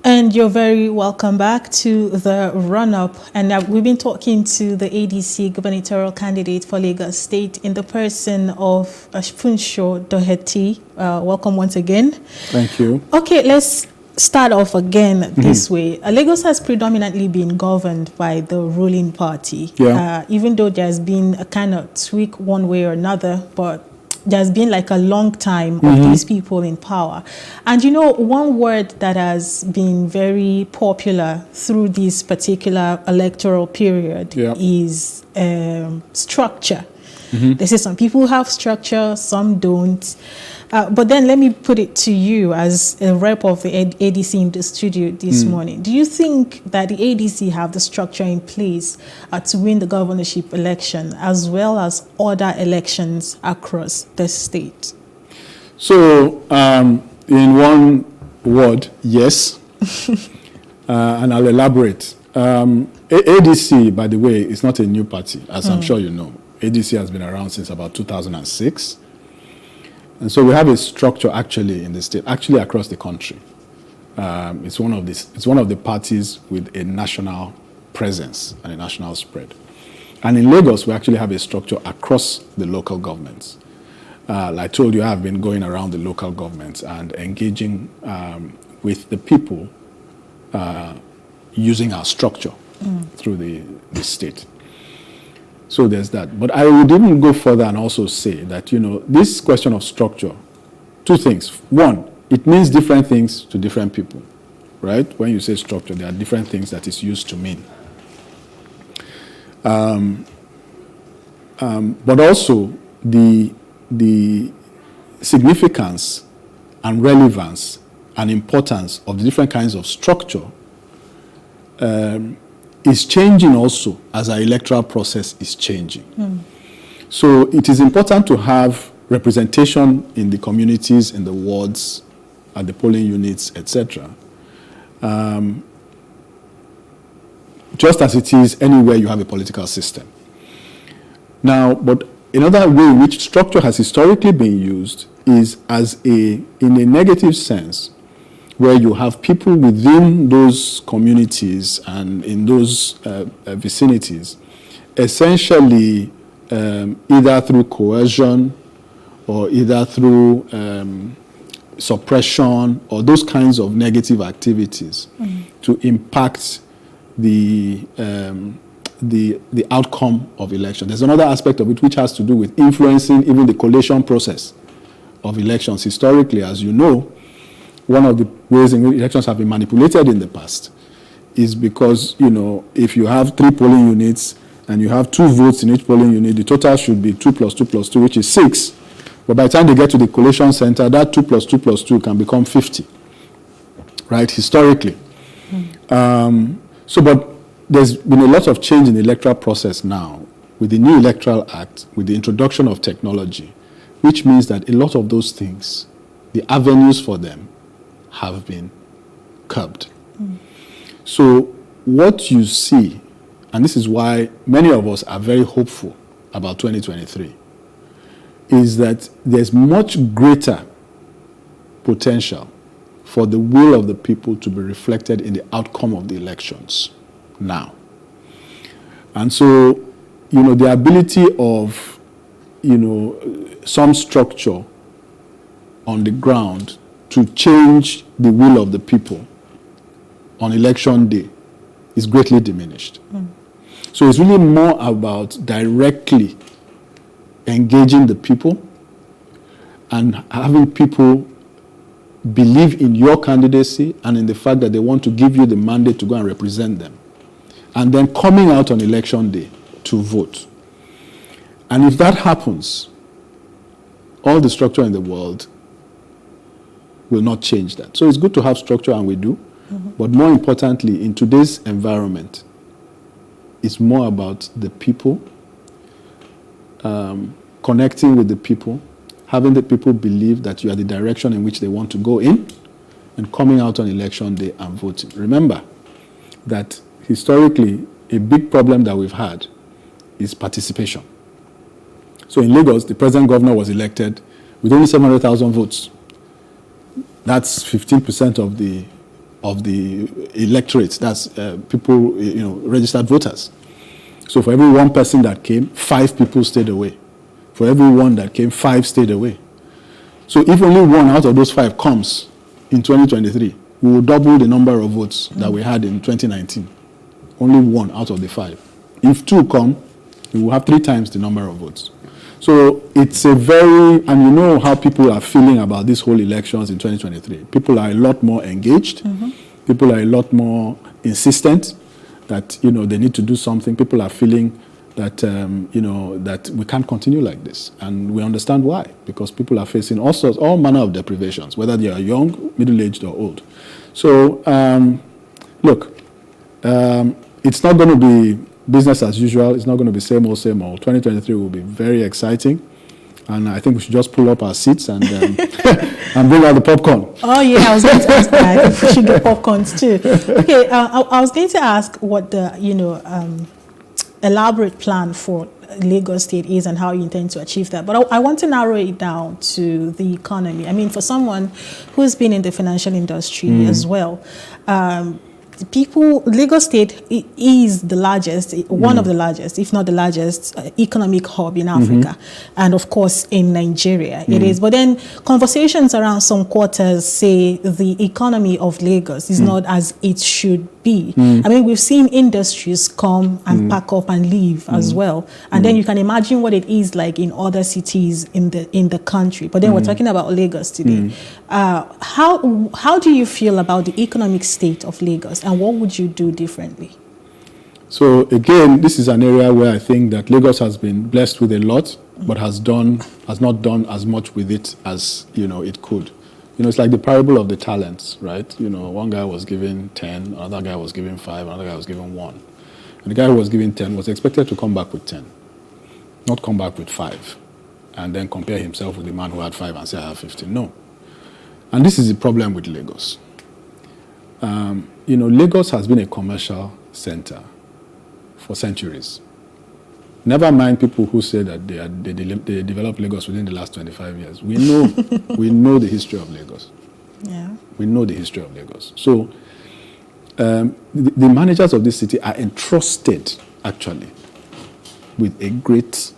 Speaker 15: And you're very welcome back to the run-up. And we've been talking to the ADC gubernatorial candidate for Lagos State in the person of Funsho Doherty. Welcome once again.
Speaker 16: Thank you.
Speaker 15: Okay, let's start off again this way. Lagos has predominantly been governed by the ruling party.
Speaker 16: Yeah.
Speaker 15: Even though there's been a kind of tweak one way or another, but there's been like a long time of these people in power. And you know, one word that has been very popular through this particular electoral period is structure. They say some people have structure, some don't. But then let me put it to you as a rep of the ADC in the studio this morning. Do you think that the ADC have the structure in place to win the governorship election as well as other elections across the state?
Speaker 16: So In one word, yes. And I'll elaborate. ADC, by the way, is not a new party, as I'm sure you know. ADC has been around since about 2006. And so we have a structure actually in the state, actually across the country. It's one of the parties with a national presence and a national spread. And in Lagos, we actually have a structure across the local governments. Like I told you, I've been going around the local governments and engaging with the people using our structure through the state. So there's that. But I would even go further and also say that, you know, this question of structure, two things. One, it means different things to different people, right? When you say structure, there are different things that it's used to mean. But also the significance and relevance and importance of the different kinds of structure is changing also as our electoral process is changing. So it is important to have representation in the communities, in the wards, at the polling units, etc. Just as it is anywhere you have a political system. Now, but another way in which structure has historically been used is in a negative sense, where you have people within those communities and in those vicinities, essentially either through coercion or either through suppression or those kinds of negative activities to impact the outcome of election. There's another aspect of it which has to do with influencing even the collation process of elections. Historically, as you know, one of the ways in which elections have been manipulated in the past is because, you know, if you have 3 polling units and you have 2 votes in each polling unit, the total should be 2 + 2 + 2, which is 6. But by the time they get to the collation center, that 2 + 2 + 2 can become 50, right, historically. But there's been a lot of change in the electoral process now with the new Electoral Act, with the introduction of technology, which means that a lot of those things, the avenues for them, have been curbed. So what you see, and this is why many of us are very hopeful about 2023, is that there's much greater potential for the will of the people to be reflected in the outcome of the elections now. And so, you know, the ability of, you know, some structure on the ground to change the will of the people on election day is greatly diminished. So it's really more about directly engaging the people and having people believe in your candidacy and in the fact that they want to give you the mandate to go and represent them. And then coming out on election day to vote. And if that happens, all the structure in the world will not change that. So it's good to have structure, and we do. But more importantly, in today's environment, it's more about the people, connecting with the people, having the people believe that you are the direction in which they want to go in, and coming out on election day and voting. Remember that historically, a big problem that we've had is participation. So in Lagos, the present governor was elected with only 700,000 votes. That's 15% of the electorate. That's people, you know, registered voters. So for every one person that came, 5 people stayed away. For every one that came, 5 stayed away. So if only 1 out of those 5 comes in 2023, we will double the number of votes that we had in 2019. Only 1 out of the 5. If 2 come, we will have 3 times the number of votes. So it's a very, and you know how people are feeling about these whole elections in 2023. People are a lot more engaged. People are a lot more insistent that, you know, they need to do something. People are feeling that, you know, that we can't continue like this. And we understand why, because people are facing all manner of deprivations, whether they are young, middle-aged, or old. So, look, it's not going to be business as usual. It's not going to be same old, same old. 2023 will be very exciting. And I think we should just pull up our seats and and bring out the popcorn.
Speaker 15: Oh yeah, I was going to ask that. I think we should get popcorns too. Okay, I was going to ask what the elaborate plan for Lagos State is and how you intend to achieve that. But I want to narrow it down to the economy. I mean, for someone who's been in the financial industry as well, Lagos State is the largest, one of the largest, if not the largest, economic hub in Africa, and of course in Nigeria it is. But then conversations around some quarters say the economy of Lagos is not as it should be. I mean, we've seen industries come and pack up and leave as well, and then you can imagine what it is like in other cities in the country. But then we're talking about Lagos today. How do you feel about the economic state of Lagos, and what would you do differently?
Speaker 16: So again, this is an area where I think that Lagos has been blessed with a lot, but has not done as much with it as it could. It's like the parable of the talents, right? One guy was given 10, another guy was given 5, another guy was given 1. And the guy who was given 10 was expected to come back with 10, not come back with 5, and then compare himself with the man who had 5 and say, I have 15. No. And this is the problem with Lagos. Lagos has been a commercial center for centuries. Never mind people who say that they developed Lagos within the last 25 years. We know the history of Lagos.
Speaker 15: Yeah.
Speaker 16: We know the history of Lagos. So the managers of this city are entrusted, actually, with a great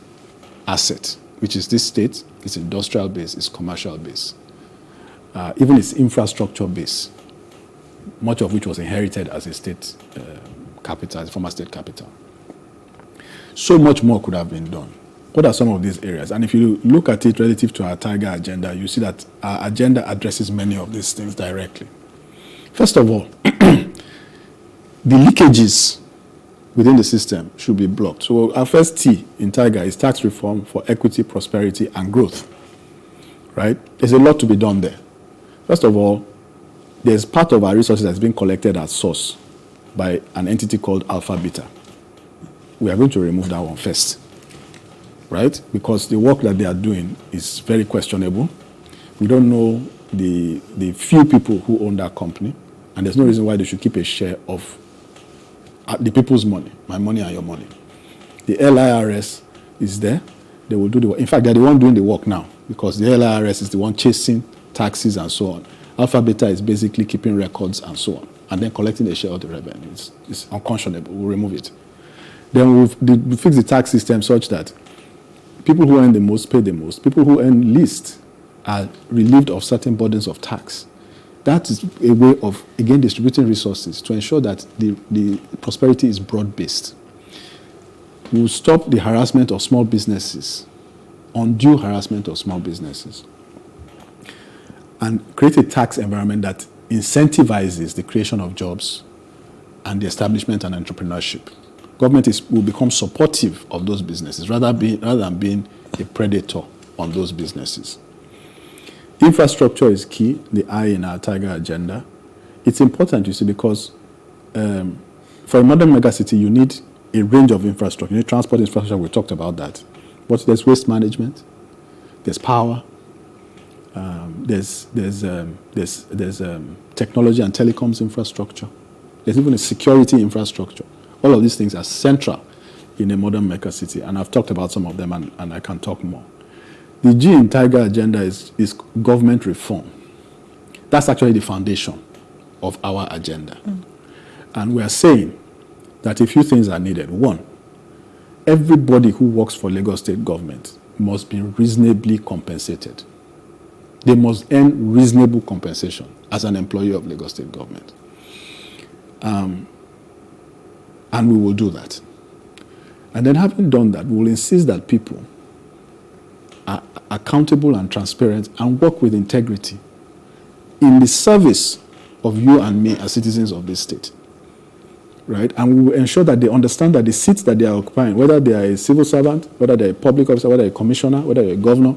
Speaker 16: asset, which is this state, its industrial base, its commercial base, even its infrastructure base, much of which was inherited as a state capital, as a former state capital. So much more could have been done. What are some of these areas? And if you look at it relative to our Tiger agenda, you see that our agenda addresses many of these things directly. First of all, the leakages within the system should be blocked. So our first T in Tiger is tax reform for equity, prosperity, and growth. Right? There's a lot to be done there. First of all, there's part of our resources that's been collected at source by an entity called Alpha Beta. We are going to remove that one first, right? Because the work that they are doing is very questionable. We don't know the few people who own that company, and there's no reason why they should keep a share of the people's money, my money and your money. The LIRS is there. They will do the work. In fact, they're the one doing the work now, because the LIRS is the one chasing taxes and so on. Alpha Beta is basically keeping records and so on, and then collecting a share of the revenue. It's unconscionable. We'll remove it. Then we'll fix the tax system such that people who earn the most pay the most. People who earn least are relieved of certain burdens of tax. That is a way of, again, distributing resources to ensure that the prosperity is broad-based. We will stop the harassment of small businesses, undue harassment of small businesses, and create a tax environment that incentivizes the creation of jobs and the establishment and entrepreneurship. Government will become supportive of those businesses rather than being a predator on those businesses. Infrastructure is key, the I in our Tiger agenda. It's important, you see, because for a modern megacity, you need a range of infrastructure. You need transport infrastructure, we talked about that. But there's waste management, there's power, there's technology and telecoms infrastructure. There's even a security infrastructure. All of these things are central in a modern megacity, and I've talked about some of them, and I can talk more. The G in Tiger agenda is government reform. That's actually the foundation of our agenda. And we are saying that a few things are needed. One, everybody who works for Lagos State government must be reasonably compensated. They must earn reasonable compensation as an employee of Lagos State government. And we will do that. And then having done that, we will insist that people are accountable and transparent and work with integrity in the service of you and me as citizens of this state. Right? And we will ensure that they understand that the seats that they are occupying, whether they are a civil servant, whether they're a public officer, whether they're a commissioner, whether you're a governor,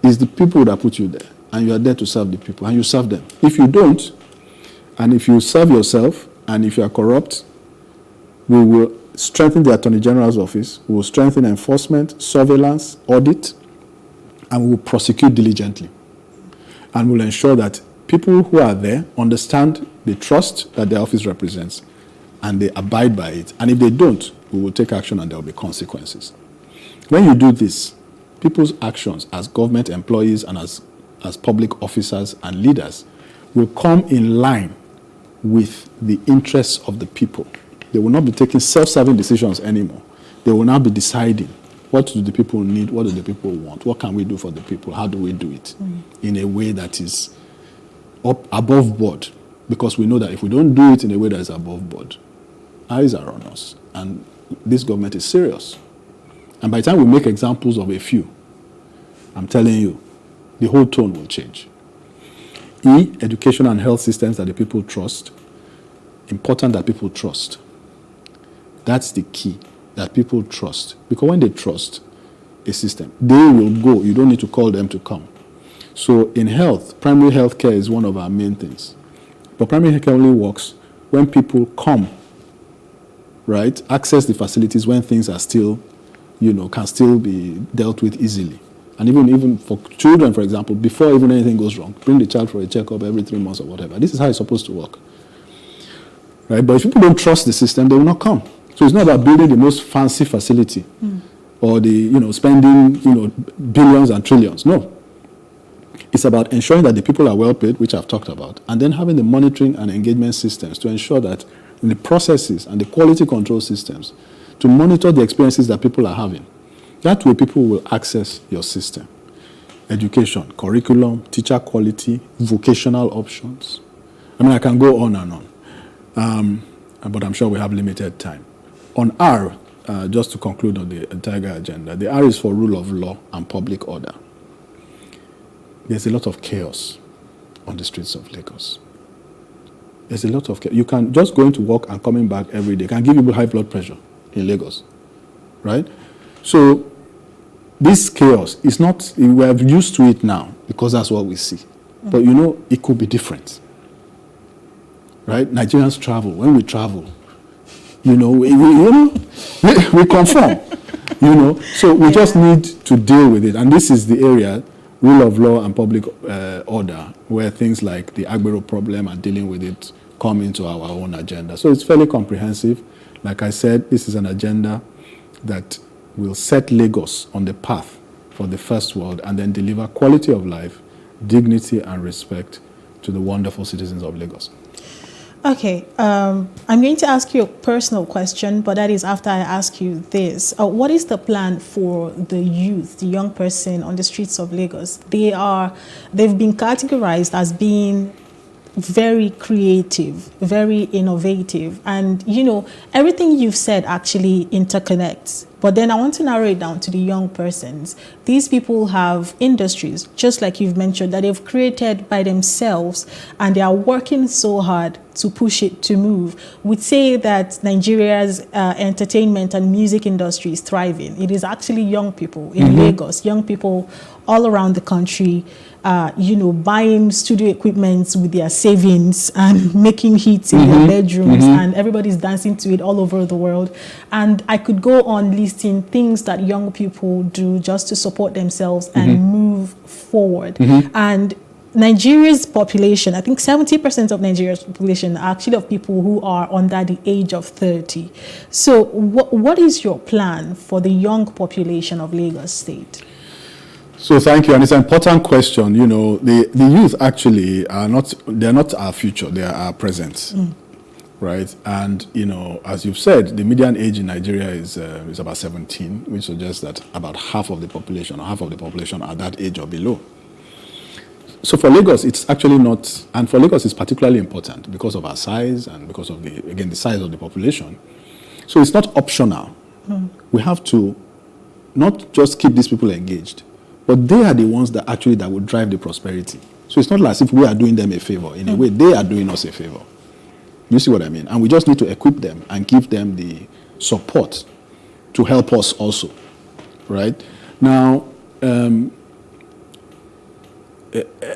Speaker 16: is the people that put you there. And you are there to serve the people, and you serve them. If you don't, and if you serve yourself, and if you are corrupt, we will strengthen the Attorney General's office. We will strengthen enforcement, surveillance, audit, and we will prosecute diligently. And we'll ensure that people who are there understand the trust that their office represents and they abide by it. And if they don't, we will take action and there will be consequences. When you do this, people's actions as government employees and as public officers and leaders will come in line with the interests of the people. They will not be taking self-serving decisions anymore. They will now be deciding, what do the people need? What do the people want? What can we do for the people? How do we do it in a way that is above board? Because we know that if we don't do it in a way that is above board, eyes are on us. And this government is serious. And by the time we make examples of a few, I'm telling you, the whole tone will change. Education and health systems that the people trust. Important that people trust. That's the key, that people trust. Because when they trust a system, they will go. You don't need to call them to come. So in health, primary health care is one of our main things. But primary health care only works when people come, right? Access the facilities when things are still, can still be dealt with easily. And even for children, for example, before even anything goes wrong, bring the child for a checkup every 3 months or whatever. This is how it's supposed to work. Right? But if people don't trust the system, they will not come. So it's not about building the most fancy facility or spending, billions and trillions. No. It's about ensuring that the people are well paid, which I've talked about, and then having the monitoring and engagement systems to ensure that in the processes and the quality control systems to monitor the experiences that people are having. That way people will access your system. Education, curriculum, teacher quality, vocational options. I can go on and on. But I'm sure we have limited time. On R, just to conclude on the Tiger agenda, the R is for rule of law and public order. There's a lot of chaos on the streets of Lagos. There's a lot of chaos. You can just going to work and coming back every day can give people high blood pressure in Lagos, right? So this chaos is not, we are used to it now because that's what we see. But it could be different, right? Nigerians travel. When we travel, we conform, So we just need to deal with it. And this is the area, rule of law and public order, where things like the Agbero problem and dealing with it come into our own agenda. So it's fairly comprehensive. Like I said, this is an agenda that will set Lagos on the path for the first world and then deliver quality of life, dignity and respect to the wonderful citizens of Lagos.
Speaker 15: Okay, I'm going to ask you a personal question, but that is after I ask you this. What is the plan for the youth, the young person on the streets of Lagos? They've been categorized as being very creative, very innovative. And, everything you've said actually interconnects. But then I want to narrow it down to the young persons. These people have industries, just like you've mentioned, that they've created by themselves, and they are working so hard to push it to move. We'd say that Nigeria's entertainment and music industry is thriving. It is actually young people in Lagos, young people all around the country, buying studio equipment with their savings and making hits in their bedrooms, and everybody's dancing to it all over the world. And I could go on listing things that young people do just to support themselves and move forward. And Nigeria's population, I think 70% of Nigeria's population are actually of people who are under the age of 30. So what is your plan for the young population of Lagos State?
Speaker 16: So thank you, and it's an important question. The youth actually they're not our future, they are our present, right? And, as you've said, the median age in Nigeria is about 17, which suggests that about half of the population are that age or below. So for Lagos, it's actually not, and for Lagos it's particularly important because of our size and because of the size of the population. So it's not optional. We have to not just keep these people engaged, but they are the ones that will drive the prosperity. So it's not as if we are doing them a favor. In a way, they are doing us a favor. You see what I mean? And we just need to equip them and give them the support to help us also, right? Now,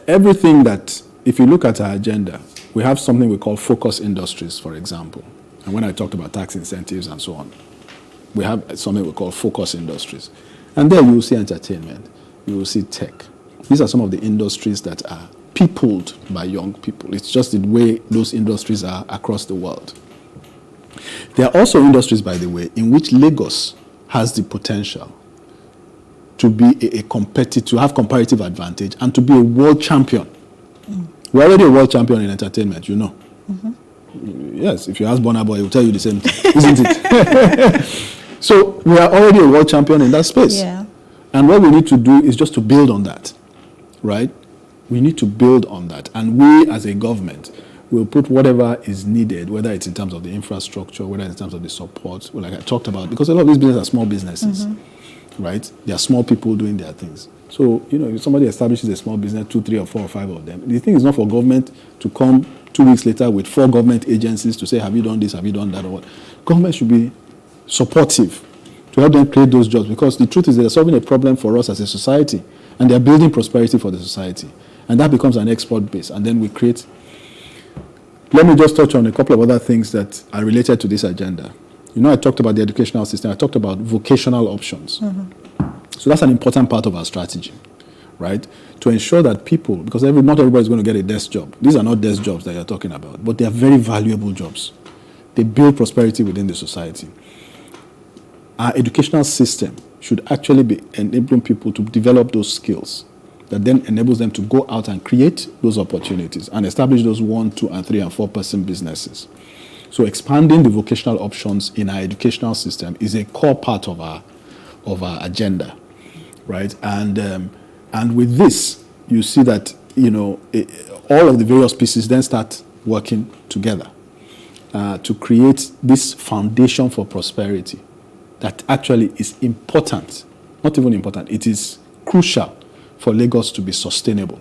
Speaker 16: everything that, if you look at our agenda, we have something we call focus industries, for example. And when I talked about tax incentives and so on, we have something we call focus industries. And there you will see entertainment, you will see tech. These are some of the industries that are peopled by young people. It's just the way those industries are across the world. There are also industries, by the way, in which Lagos has the potential to be to have comparative advantage and to be a world champion. We're already a world champion in entertainment, you know. Yes, if you ask Burna Boy, he will tell you the same thing, isn't it? So we are already a world champion in that space.
Speaker 15: Yeah.
Speaker 16: And what we need to do is just to build on that, right? We need to build on that. And we, as a government, will put whatever is needed, whether it's in terms of the infrastructure, whether it's in terms of the support, like I talked about, because a lot of these businesses are small businesses, right? They are small people doing their things. So, you know, if somebody establishes a small business, 2, 3, or 4, or 5 of them, the thing is not for government to come 2 weeks later with 4 government agencies to say, have you done this, have you done that, or what? Government should be supportive to help them create those jobs, because the truth is they're solving a problem for us as a society, and they're building prosperity for the society. And that becomes an export base, and then we create. Let me just touch on a couple of other things that are related to this agenda. You know, I talked about the educational system. I talked about vocational options. So that's an important part of our strategy, right? To ensure that people, because not everybody is going to get a desk job. These are not desk jobs that you're talking about, but they are very valuable jobs. They build prosperity within the society. Our educational system should actually be enabling people to develop those skills that then enables them to go out and create those opportunities and establish those 1, 2, and 3, and 4 person businesses. So expanding the vocational options in our educational system is a core part of our agenda, right? And with this, you see that, you know, all of the various pieces then start working together to create this foundation for prosperity that actually is important, not even important, it is crucial for Lagos to be sustainable.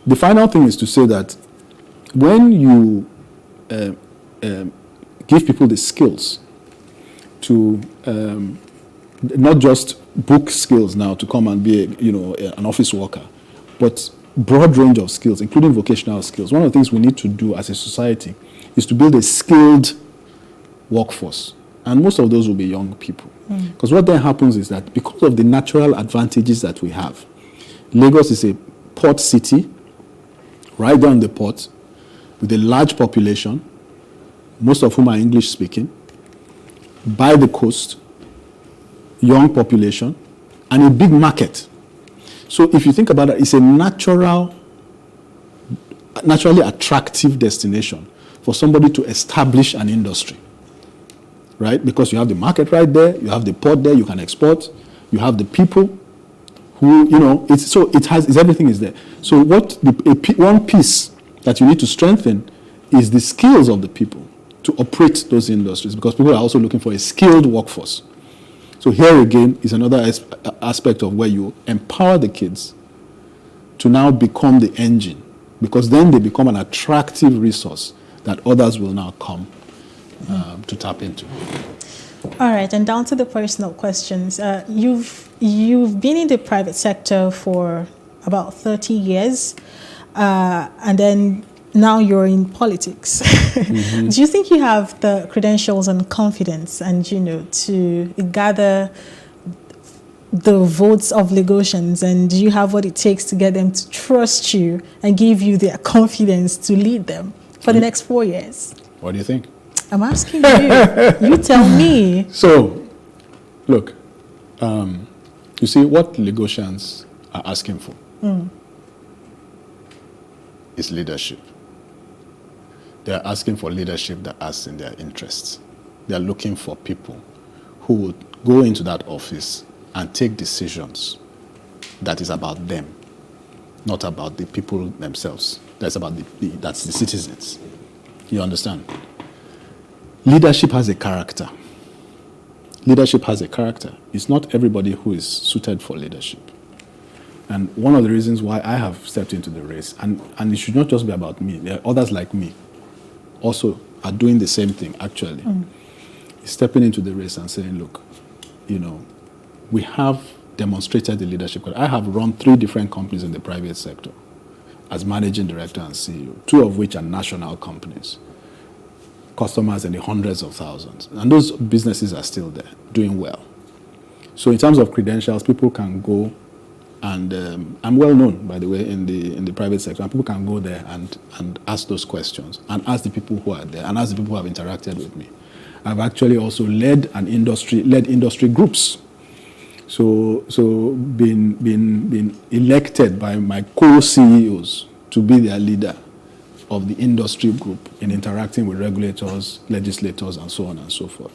Speaker 16: The final thing is to say that when you give people the skills to not just book skills now to come and be an office worker, but broad range of skills, including vocational skills. One of the things we need to do as a society is to build a skilled workforce. And most of those will be young people. Because what then happens is that because of the natural advantages that we have, Lagos is a port city, right down the port, with a large population, most of whom are English speaking, by the coast, young population, and a big market. So if you think about it, it's a naturally attractive destination for somebody to establish an industry. Right? Because you have the market right there, you have the port there, you can export, you have the people who, you know, everything is there. So one piece that you need to strengthen is the skills of the people to operate those industries, because people are also looking for a skilled workforce. So here again is another aspect of where you empower the kids to now become the engine, because then they become an attractive resource that others will now come to tap into.
Speaker 15: All right, and down to the personal questions. You've been in the private sector for about 30 years, and then now you're in politics. Do you think you have the credentials and confidence and, you know, to gather the votes of Lagosians, and do you have what it takes to get them to trust you and give you their confidence to lead them for the next 4 years?
Speaker 16: What do you think?
Speaker 15: I'm asking you. You tell me.
Speaker 16: So, look, you see, what Lagosians are asking for is leadership. They are asking for leadership that acts in their interests. They are looking for people who will go into that office and take decisions that is about them, not about the people themselves. That's about that's the citizens. You understand? Leadership has a character. Leadership has a character. It's not everybody who is suited for leadership. And one of the reasons why I have stepped into the race, and it should not just be about me, there are others like me also are doing the same thing, actually. Stepping into the race and saying, look, you know, we have demonstrated the leadership. I have run 3 different companies in the private sector as managing director and CEO, 2 of which are national companies. Customers in the hundreds of thousands. And those businesses are still there, doing well. So in terms of credentials, people can go, and I'm well known, by the way, in the private sector. And people can go there and ask those questions, and ask the people who are there, and ask the people who have interacted with me. I've actually also led industry groups. So been elected by my co-CEOs to be their leader of the industry group in interacting with regulators, legislators, and so on and so forth.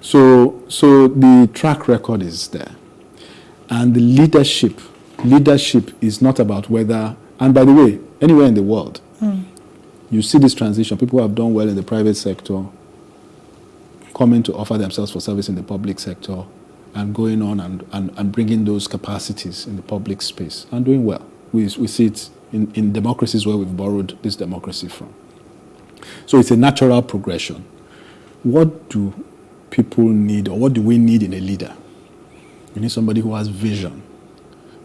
Speaker 16: So the track record is there. And the leadership is not about whether, and by the way, anywhere in the world, you see this transition. People who have done well in the private sector coming to offer themselves for service in the public sector and going on and bringing those capacities in the public space and doing well. We see it in democracies where we've borrowed this democracy from. So it's a natural progression. What do people need, or what do we need in a leader? You need somebody who has vision.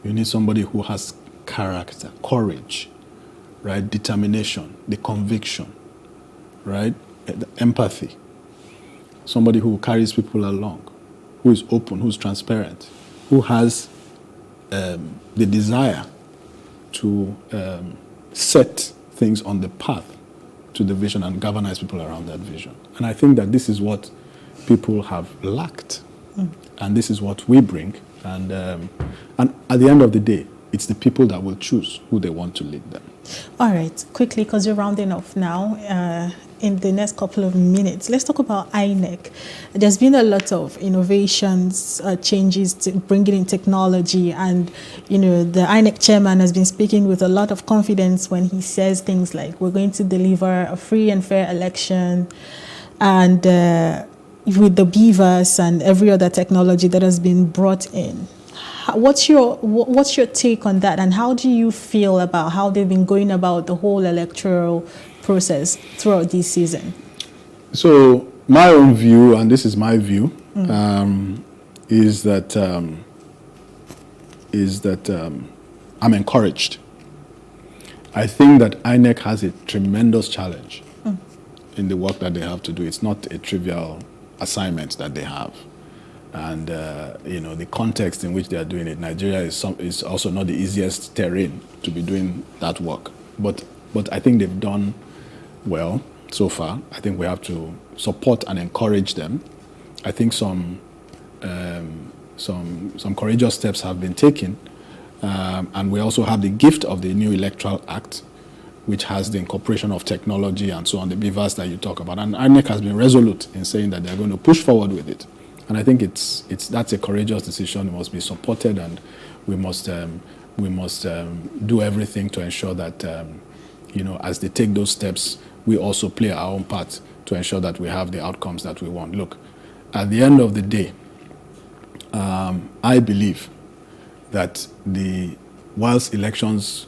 Speaker 16: You need somebody who has character, courage, right? Determination, the conviction, right? The empathy. Somebody who carries people along, who is open, who's transparent, who has the desire to set things on the path to the vision and galvanize people around that vision. And I think that this is what people have lacked. And this is what we bring. And at the end of the day, it's the people that will choose who they want to lead them.
Speaker 15: All right, quickly, because you're rounding off now, in the next couple of minutes, let's talk about INEC. There's been a lot of innovations, changes to bringing in technology, and the INEC chairman has been speaking with a lot of confidence when he says things like, we're going to deliver a free and fair election, and with the BVAS and every other technology that has been brought in. What's your take on that, and how do you feel about how they've been going about the whole electoral process throughout this season?
Speaker 16: So my own view, and this is my view, is that I'm encouraged. I think that INEC has a tremendous challenge in the work that they have to do. It's not a trivial assignment that they have. And the context in which they are doing it, Nigeria is also not the easiest terrain to be doing that work. But I think they've done well so far. I think we have to support and encourage them. I think some courageous steps have been taken, and we also have the gift of the new Electoral Act, which has the incorporation of technology and so on, the BVAS that you talk about. And INEC has been resolute in saying that they're going to push forward with it. And I think that's a courageous decision. It must be supported, and we must do everything to ensure that as they take those steps, we also play our own part to ensure that we have the outcomes that we want. Look, at the end of the day, I believe that whilst elections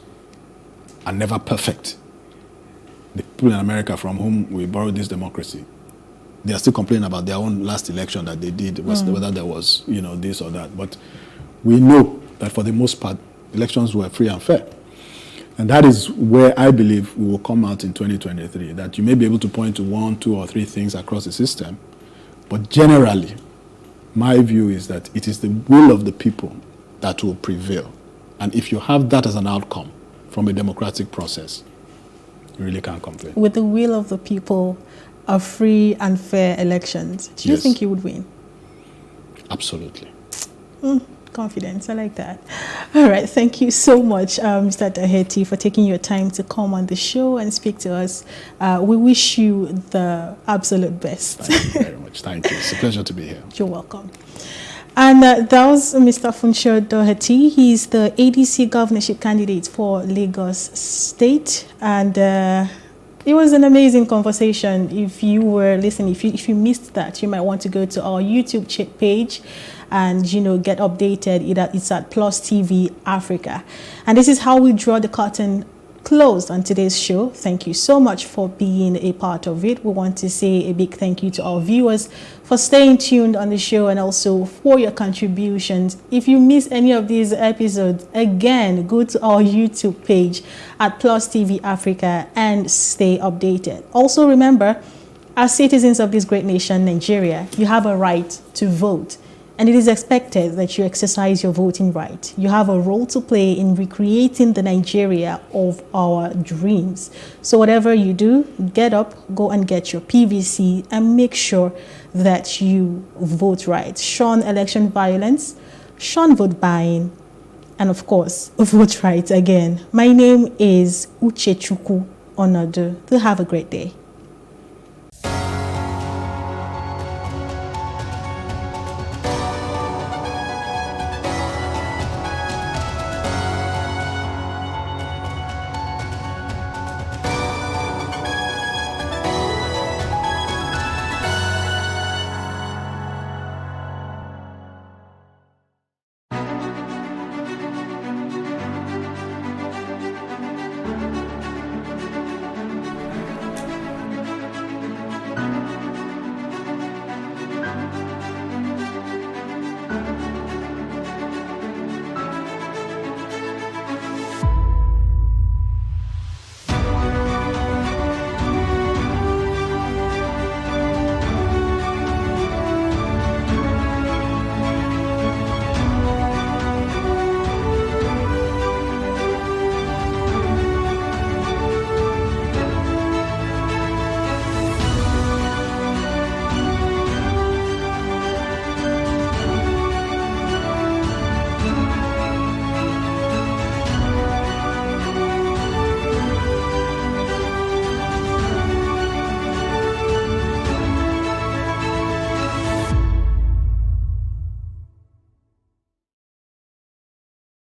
Speaker 16: are never perfect, the people in America from whom we borrowed this democracy, they are still complaining about their own last election that they did, whether there was, this or that. But we know that for the most part, elections were free and fair. And that is where I believe we will come out in 2023, that you may be able to point to 1, 2, or 3 things across the system. But generally, my view is that it is the will of the people that will prevail. And if you have that as an outcome from a democratic process, you really can't complain.
Speaker 15: With the will of the people, of free and fair elections, do you think you would win?
Speaker 16: Absolutely.
Speaker 15: Confidence, I like that. All right, thank you so much, Mr. Dahetti, for taking your time to come on the show and speak to us. We wish you the absolute best.
Speaker 16: Thank you very much. Thank you. It's a pleasure to be here.
Speaker 15: You're welcome. And that was Mr. Funsho Dahetti. He's the ADC governorship candidate for Lagos State, and it was an amazing conversation. If you were listening, if you missed that, you might want to go to our YouTube page and get updated. It's at Plus TV Africa. And this is how we draw the curtain closed on today's show. Thank you so much for being a part of it. We want to say a big thank you to our viewers for staying tuned on the show and also for your contributions. If you miss any of these episodes, again, go to our YouTube page at Plus TV Africa and stay updated. Also remember, as citizens of this great nation, Nigeria, you have a right to vote. And it is expected that you exercise your voting right. You have a role to play in recreating the Nigeria of our dreams. So whatever you do, get up, go and get your PVC and make sure that you vote right. Shun election violence, shun vote buying, and of course, vote right again. My name is Uchechukwu Onodu. Do have a great day.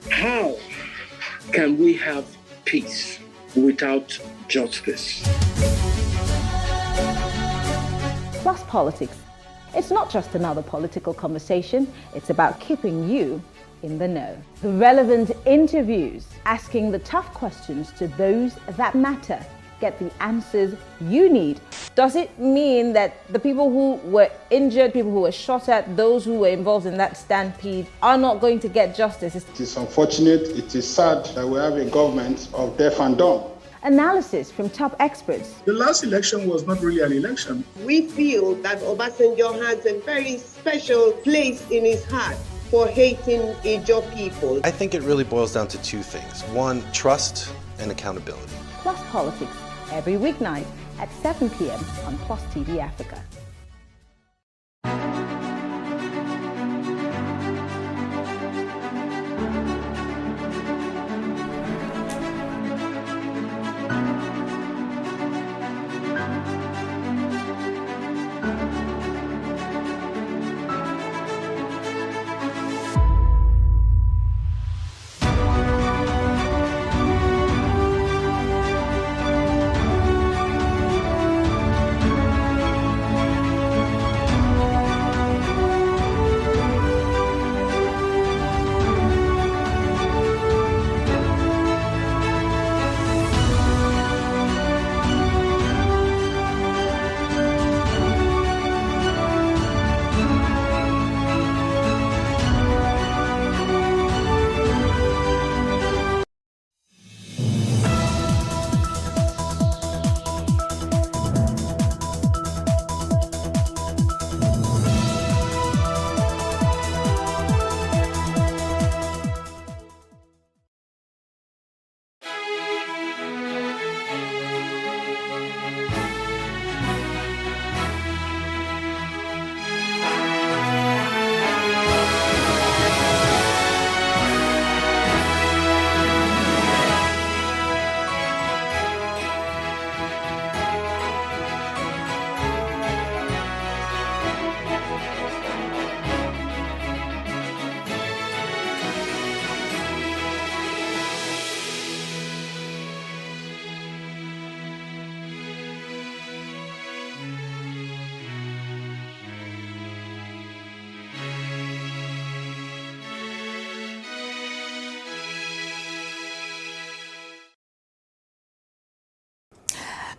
Speaker 17: How can we have peace without justice?
Speaker 18: Plus Politics. It's not just another political conversation, it's about keeping you in the know. Relevant interviews, asking the tough questions to those that matter. Get the answers you need. Does it mean that the people who were injured, people who were shot at, those who were involved in that stampede are not going to get justice?
Speaker 19: It is unfortunate, it is sad that we have a government of deaf and dumb.
Speaker 18: Analysis from top experts.
Speaker 20: The last election was not really an election.
Speaker 21: We feel that Obasanjo has a very special place in his heart for hating Ijaw people.
Speaker 22: I think it really boils down to two things. One, trust and accountability.
Speaker 18: Plus Politics, every weeknight at 7 p.m. on Plus TV Africa.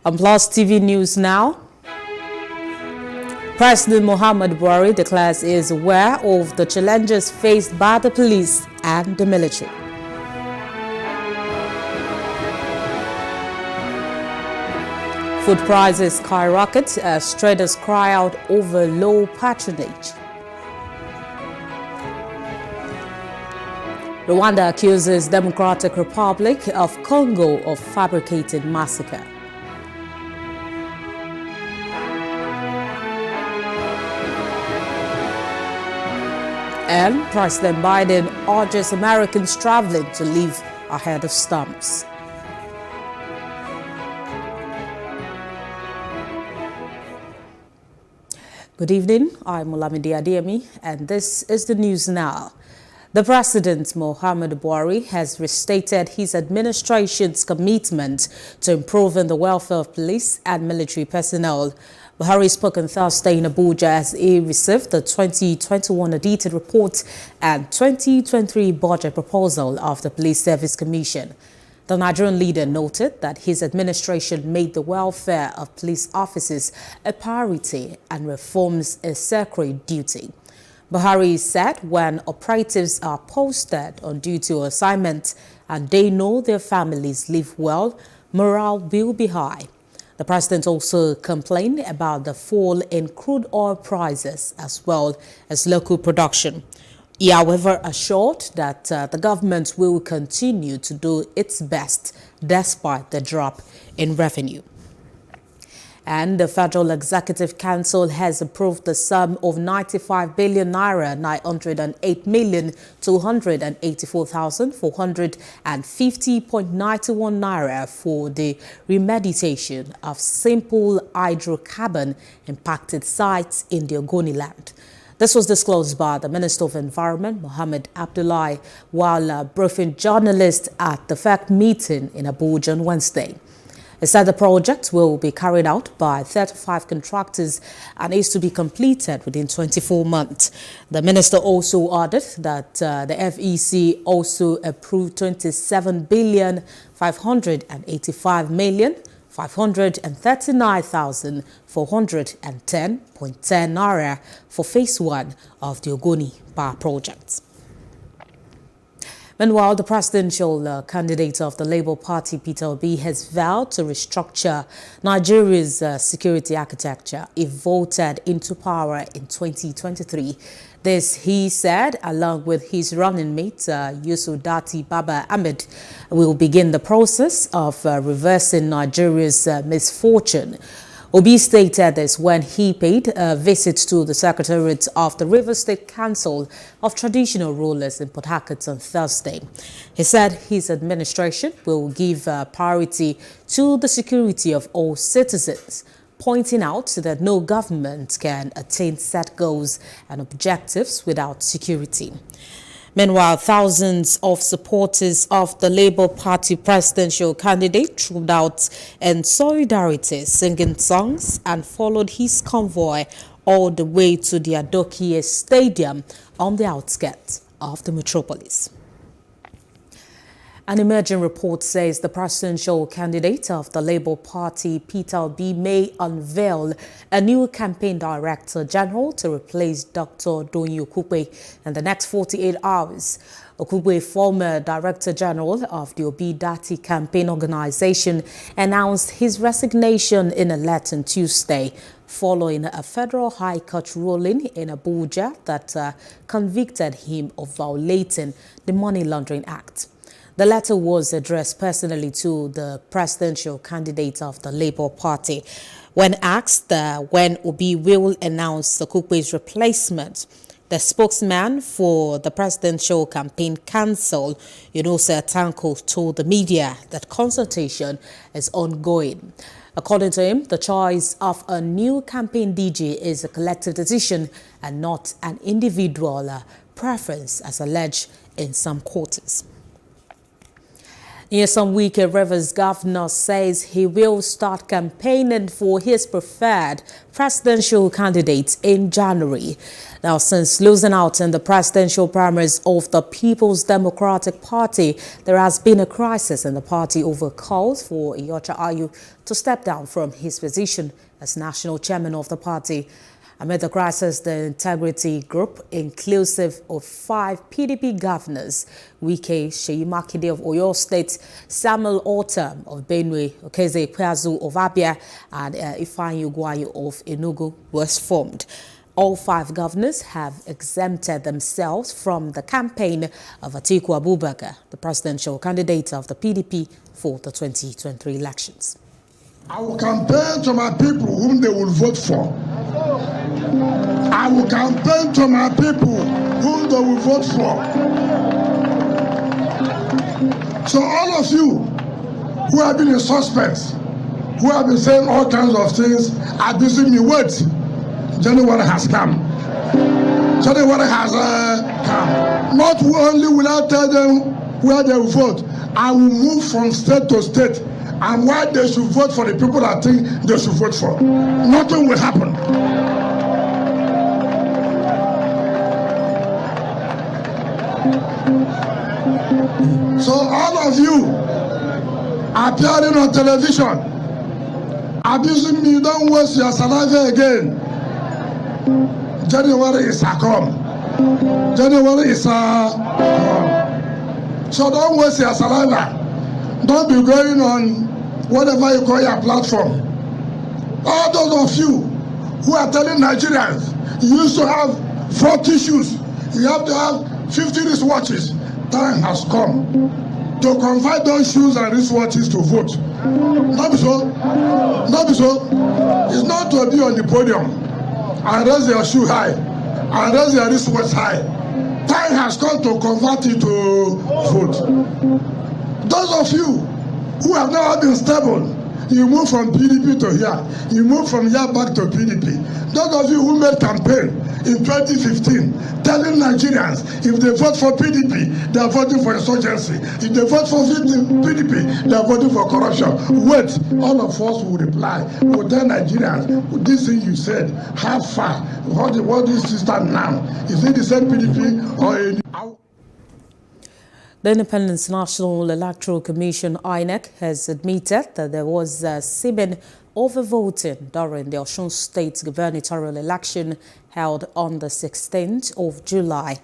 Speaker 23: On Plus TV News now, President Muhammad Buhari declares he is aware of the challenges faced by the police and the military. Food prices skyrocket as traders cry out over low patronage. Rwanda accuses Democratic Republic of Congo of fabricated massacre. And President Biden urges Americans traveling to leave ahead of storms. Good evening, I'm Olamide Adeyemi, and this is the news now. The President, Muhammadu Buhari, has restated his administration's commitment to improving the welfare of police and military personnel. Buhari spoke on Thursday in Abuja as he received the 2021 audited report and 2023 budget proposal of the Police Service Commission. The Nigerian leader noted that his administration made the welfare of police officers a priority and reforms a sacred duty. Buhari said when operatives are posted on duty or assignment and they know their families live well, morale will be high. The president also complained about the fall in crude oil prices as well as local production. He, however, assured that the government will continue to do its best despite the drop in revenue. And the Federal Executive Council has approved the sum of 95 billion naira, 908,284,450.91 naira for the remediation of simple hydrocarbon impacted sites in the Ogoni land. This was disclosed by the Minister of Environment, Mohammed Abdullahi, while briefing journalists at the FAC meeting in Abuja on Wednesday. He said the project will be carried out by 35 contractors and is to be completed within 24 months. The minister also added that the FEC also approved 27,585,539,410.10 naira for phase 1 of the Ogoni Power Project. Meanwhile, the presidential candidate of the Labour Party, Peter Obi, has vowed to restructure Nigeria's security architecture if voted into power in 2023. This, he said, along with his running mate, Yusuf Dati Baba Ahmed, will begin the process of reversing Nigeria's misfortune. Obi stated this when he paid a visit to the Secretariat of the Rivers State Council of Traditional Rulers in Port Harcourt on Thursday. He said his administration will give priority to the security of all citizens, pointing out that no government can attain set goals and objectives without security. Meanwhile, thousands of supporters of the Labour Party presidential candidate trooped out in solidarity, singing songs, and followed his convoy all the way to the Adokie Stadium on the outskirts of the metropolis. An emerging report says the presidential candidate of the Labour Party, Peter Obi, may unveil a new campaign director general to replace Dr. Doyin Okupe in the next 48 hours. Okupe, former director general of the Obi Dati campaign organization, announced his resignation in a letter on Tuesday, following a federal high court ruling in Abuja that convicted him of violating the Money Laundering Act. The letter was addressed personally to the presidential candidate of the Labour Party. When asked when Obi will announce Okupe's replacement, the spokesman for the Presidential Campaign Council, Yunusa Tanko, told the media that consultation is ongoing. According to him, the choice of a new campaign DG is a collective decision and not an individual preference, as alleged in some quarters. In some week, Rivers governor says he will start campaigning for his preferred presidential candidate in January. Now, since losing out in the presidential primaries of the People's Democratic Party, there has been a crisis in the party over calls for Iyorchia Ayu to step down from his position as national chairman of the party. Amid the crisis, the Integrity Group, inclusive of 5 PDP governors, Wike, Seyi Makinde of Oyo State, Samuel Ortom of Benue, Okeze Ikpeazu of Abia, and Ifeanyi Ugwoyi of Enugu, was formed. All 5 governors have exempted themselves from the campaign of Atiku Abubakar, the presidential candidate of the PDP for the 2023 elections.
Speaker 4: I will campaign to my people whom they will vote for. I will campaign to my people whom they will vote for. So all of you who have been in suspects, who have been saying all kinds of things, abusing me, wait. January has come. January has come. Not only will I tell them where they will vote, I will move from state to state and why they should vote for the people I think they should vote for. Nothing will happen. So all of you appearing on television, abusing me, don't waste your saliva again. January is a come. January is a come. So don't waste your saliva. Don't be going on whatever you call your platform. All those of you who are telling Nigerians you used to have 40 shoes, you have to have 50 wristwatches. Time has come to convert those shoes and wristwatches to vote. Not so. Not so. It's not to be on the podium and raise your shoe high and raise your wristwatch high. Time has come to convert it to vote. Those of you who have never been stable, you move from PDP to here, you move from here back to PDP. Those of you who made campaign in 2015 telling Nigerians if they vote for PDP, they are voting for insurgency. If they vote for PDP, they are voting for corruption. Wait, all of us will reply. We'll tell Nigerians, this thing you said, how far? What is this stand now? Is it the same PDP or a...
Speaker 23: The Independent National Electoral Commission, INEC, has admitted that there was seeming overvoting during the Osun State gubernatorial election held on the 16th of July.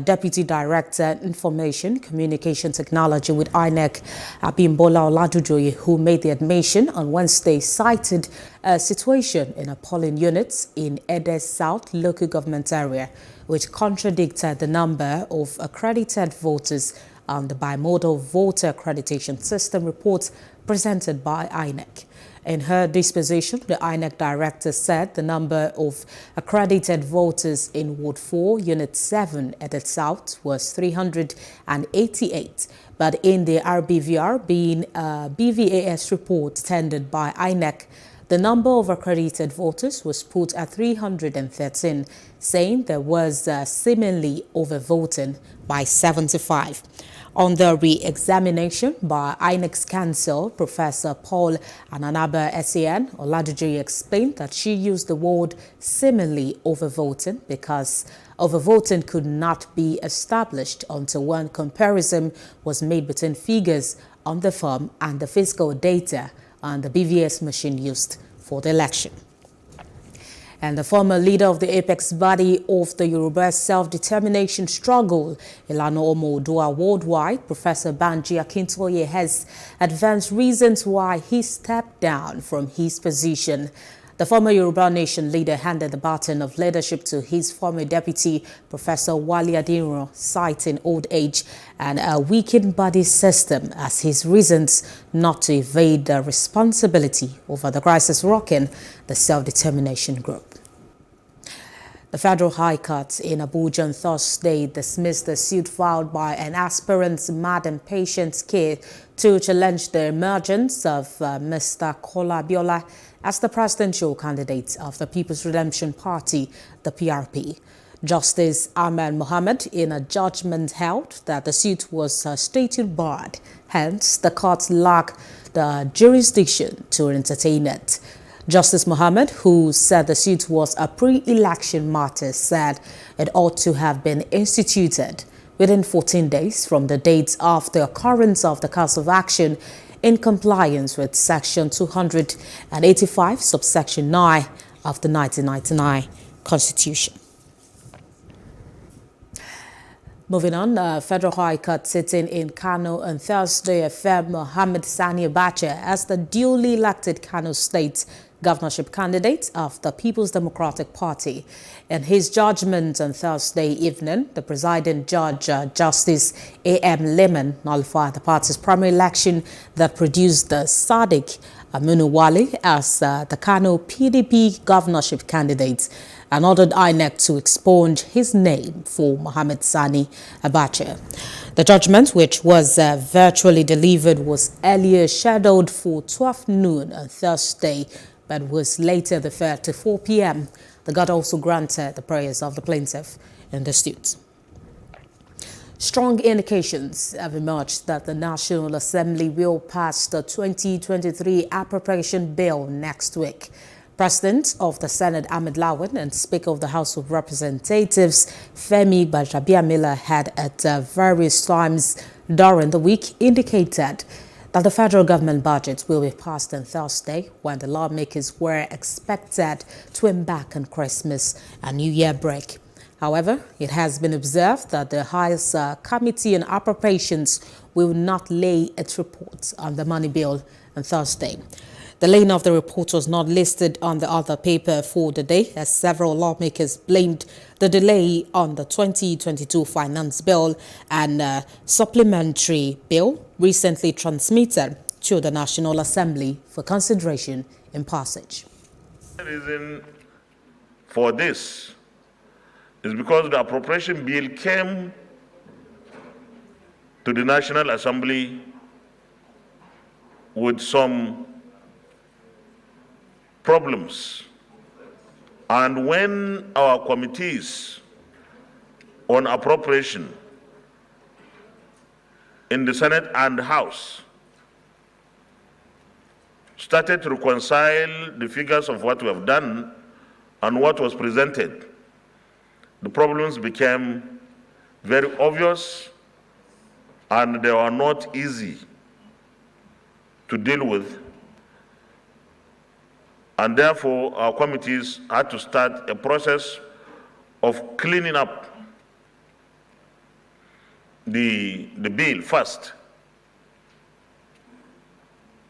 Speaker 23: Deputy Director, Information Communication Technology with INEC, Abimbola Olajujoye, who made the admission on Wednesday, cited a situation in a polling unit in Ede South local government area, which contradicted the number of accredited voters on the bimodal voter accreditation system report presented by INEC. In her disposition, the INEC director said the number of accredited voters in Ward 4, Unit 7 at the South was 388, but in the RBVR, being a BVAS report tendered by INEC, the number of accredited voters was put at 313, saying there was seemingly overvoting by 75. On the re-examination by INEC's counsel, Professor Paul Ananaba SAN, Olajujoye explained that she used the word seemingly overvoting because overvoting could not be established until one comparison was made between figures on the form and the physical data on the BVS machine used for the election. And the former leader of the apex body of the Yoruba self-determination struggle, Ilana Omo Oodua Worldwide, Professor Banji Akintoye, has advanced reasons why he stepped down from his position. The former Yoruba Nation leader handed the baton of leadership to his former deputy, Professor Wale Aderounmu, citing old age and a weakened body system as his reasons not to evade the responsibility over the crisis rocking the self-determination group. The Federal High Court in Abuja on Thursday dismissed the suit filed by an aspirant's Madam Patience Care to challenge the emergence of Mr. Kola Abiola as the presidential candidate of the People's Redemption Party, the PRP. Justice Ahmed Mohammed, in a judgment, held that the suit was stated barred. Hence, the court lacked the jurisdiction to entertain it. Justice Mohammed, who said the suit was a pre-election matter, said it ought to have been instituted within 14 days from the date of the occurrence of the cause of action in compliance with Section 285, subsection 9 of the 1999 Constitution. Moving on, Federal High Court sitting in Kano on Thursday affirmed Mohammed Sani Abacha as the duly elected Kano State governorship candidate of the People's Democratic Party. In his judgment on Thursday evening, the presiding judge, Justice A.M. Lemon, nullified the party's primary election that produced Sadiq Aminuwale as the Kano PDP governorship candidate and ordered INEC to expunge his name for Mohammed Sani Abacha. The judgment, which was virtually delivered, was earlier scheduled for 12 noon on Thursday, but was later deferred to 4 p.m. The court also granted the prayers of the plaintiff in the suit. Strong indications have emerged that the National Assembly will pass the 2023 appropriation bill next week. President of the Senate, Ahmed Lawan, and Speaker of the House of Representatives, Femi Gbajabiamila, had at various times during the week indicated that the federal government budget will be passed on Thursday, when the lawmakers were expected to embark on Christmas and New Year break. However, it has been observed that the highest committee on appropriations will not lay its report on the money bill on Thursday. The laying of the report was not listed on the other paper for the day, as several lawmakers blamed the delay on the 2022 finance bill and supplementary bill recently transmitted to the National Assembly for consideration in passage.
Speaker 5: The reason for this is because the appropriation bill came to the National Assembly with some problems. And when our committees on appropriation in the Senate and House started to reconcile the figures of what we have done and what was presented, the problems became very obvious and they were not easy to deal with. And therefore, our committees had to start a process of cleaning up the bill first.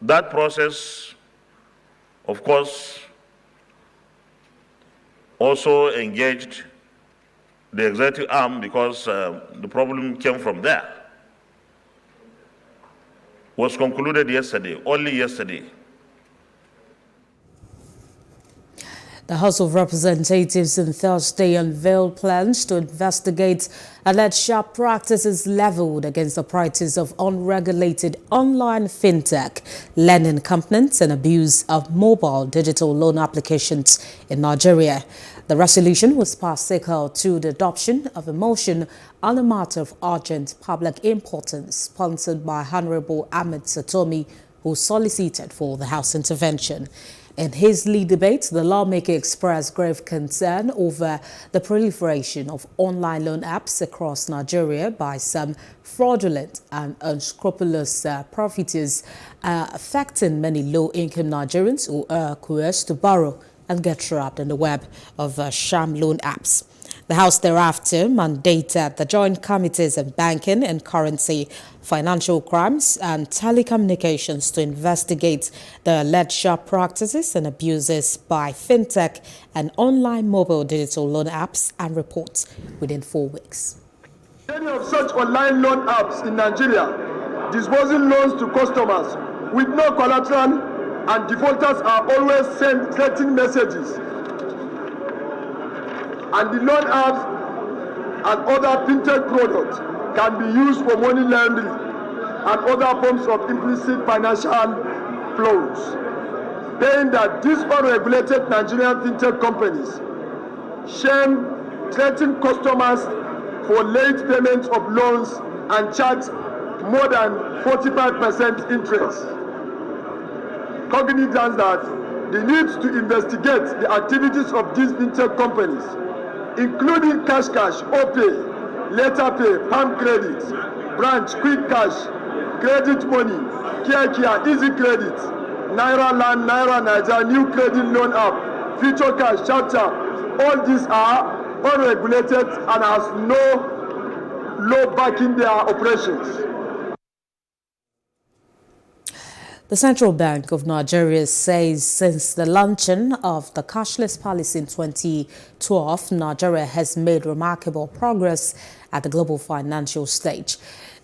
Speaker 5: That process, of course, also engaged the executive arm because the problem came from there. Was concluded yesterday, only yesterday.
Speaker 23: The House of Representatives on Thursday unveiled plans to investigate alleged sharp practices leveled against operators of unregulated online fintech lending companies and abuse of mobile digital loan applications in Nigeria. The resolution was passed sequel to the adoption of a motion on a matter of urgent public importance sponsored by Honorable Ahmed Satomi, who solicited for the House intervention. In his lead debate, the lawmaker expressed grave concern over the proliferation of online loan apps across Nigeria by some fraudulent and unscrupulous profiteers, affecting many low-income Nigerians who are coerced to borrow and get trapped in the web of sham loan apps. The House thereafter mandated the Joint Committees on Banking and Currency, Financial Crimes and Telecommunications to investigate the alleged sharp practices and abuses by fintech and online mobile digital loan apps and reports within 4 weeks.
Speaker 6: Many of such online loan apps in Nigeria disbursing loans to customers with no collateral, and defaulters are always sent threatening messages. And the loan apps and other fintech products can be used for money laundering and other forms of implicit financial flows, saying that these unregulated Nigerian fintech companies threaten customers for late payments of loans and charge more than 45% interest. Cognizant that the need to investigate the activities of these fintech companies, including Cash, OPay, Letter Pay, Palm Credit, Branch, Quick Cash, Credit Money, Kia, Easy Credit, Naira Land, Naira Niger, New Credit Loan App, Future Cash, Chapter. All these are unregulated and has no law backing their operations.
Speaker 23: The Central Bank of Nigeria says since the launching of the cashless policy in 2012, Nigeria has made remarkable progress at the global financial stage.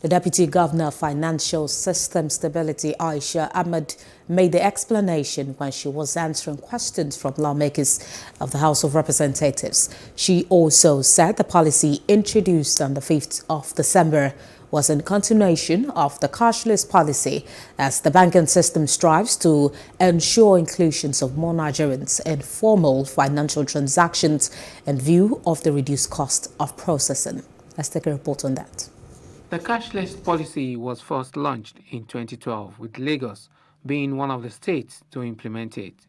Speaker 23: The Deputy Governor of Financial System Stability, Aisha Ahmed, made the explanation when she was answering questions from lawmakers of the House of Representatives. She also said the policy introduced on the 5th of December was in continuation of the cashless policy as the banking system strives to ensure inclusions of more Nigerians in formal financial transactions in view of the reduced cost of processing. Let's take a report on that.
Speaker 3: The cashless policy was first launched in 2012, with Lagos being one of the states to implement it.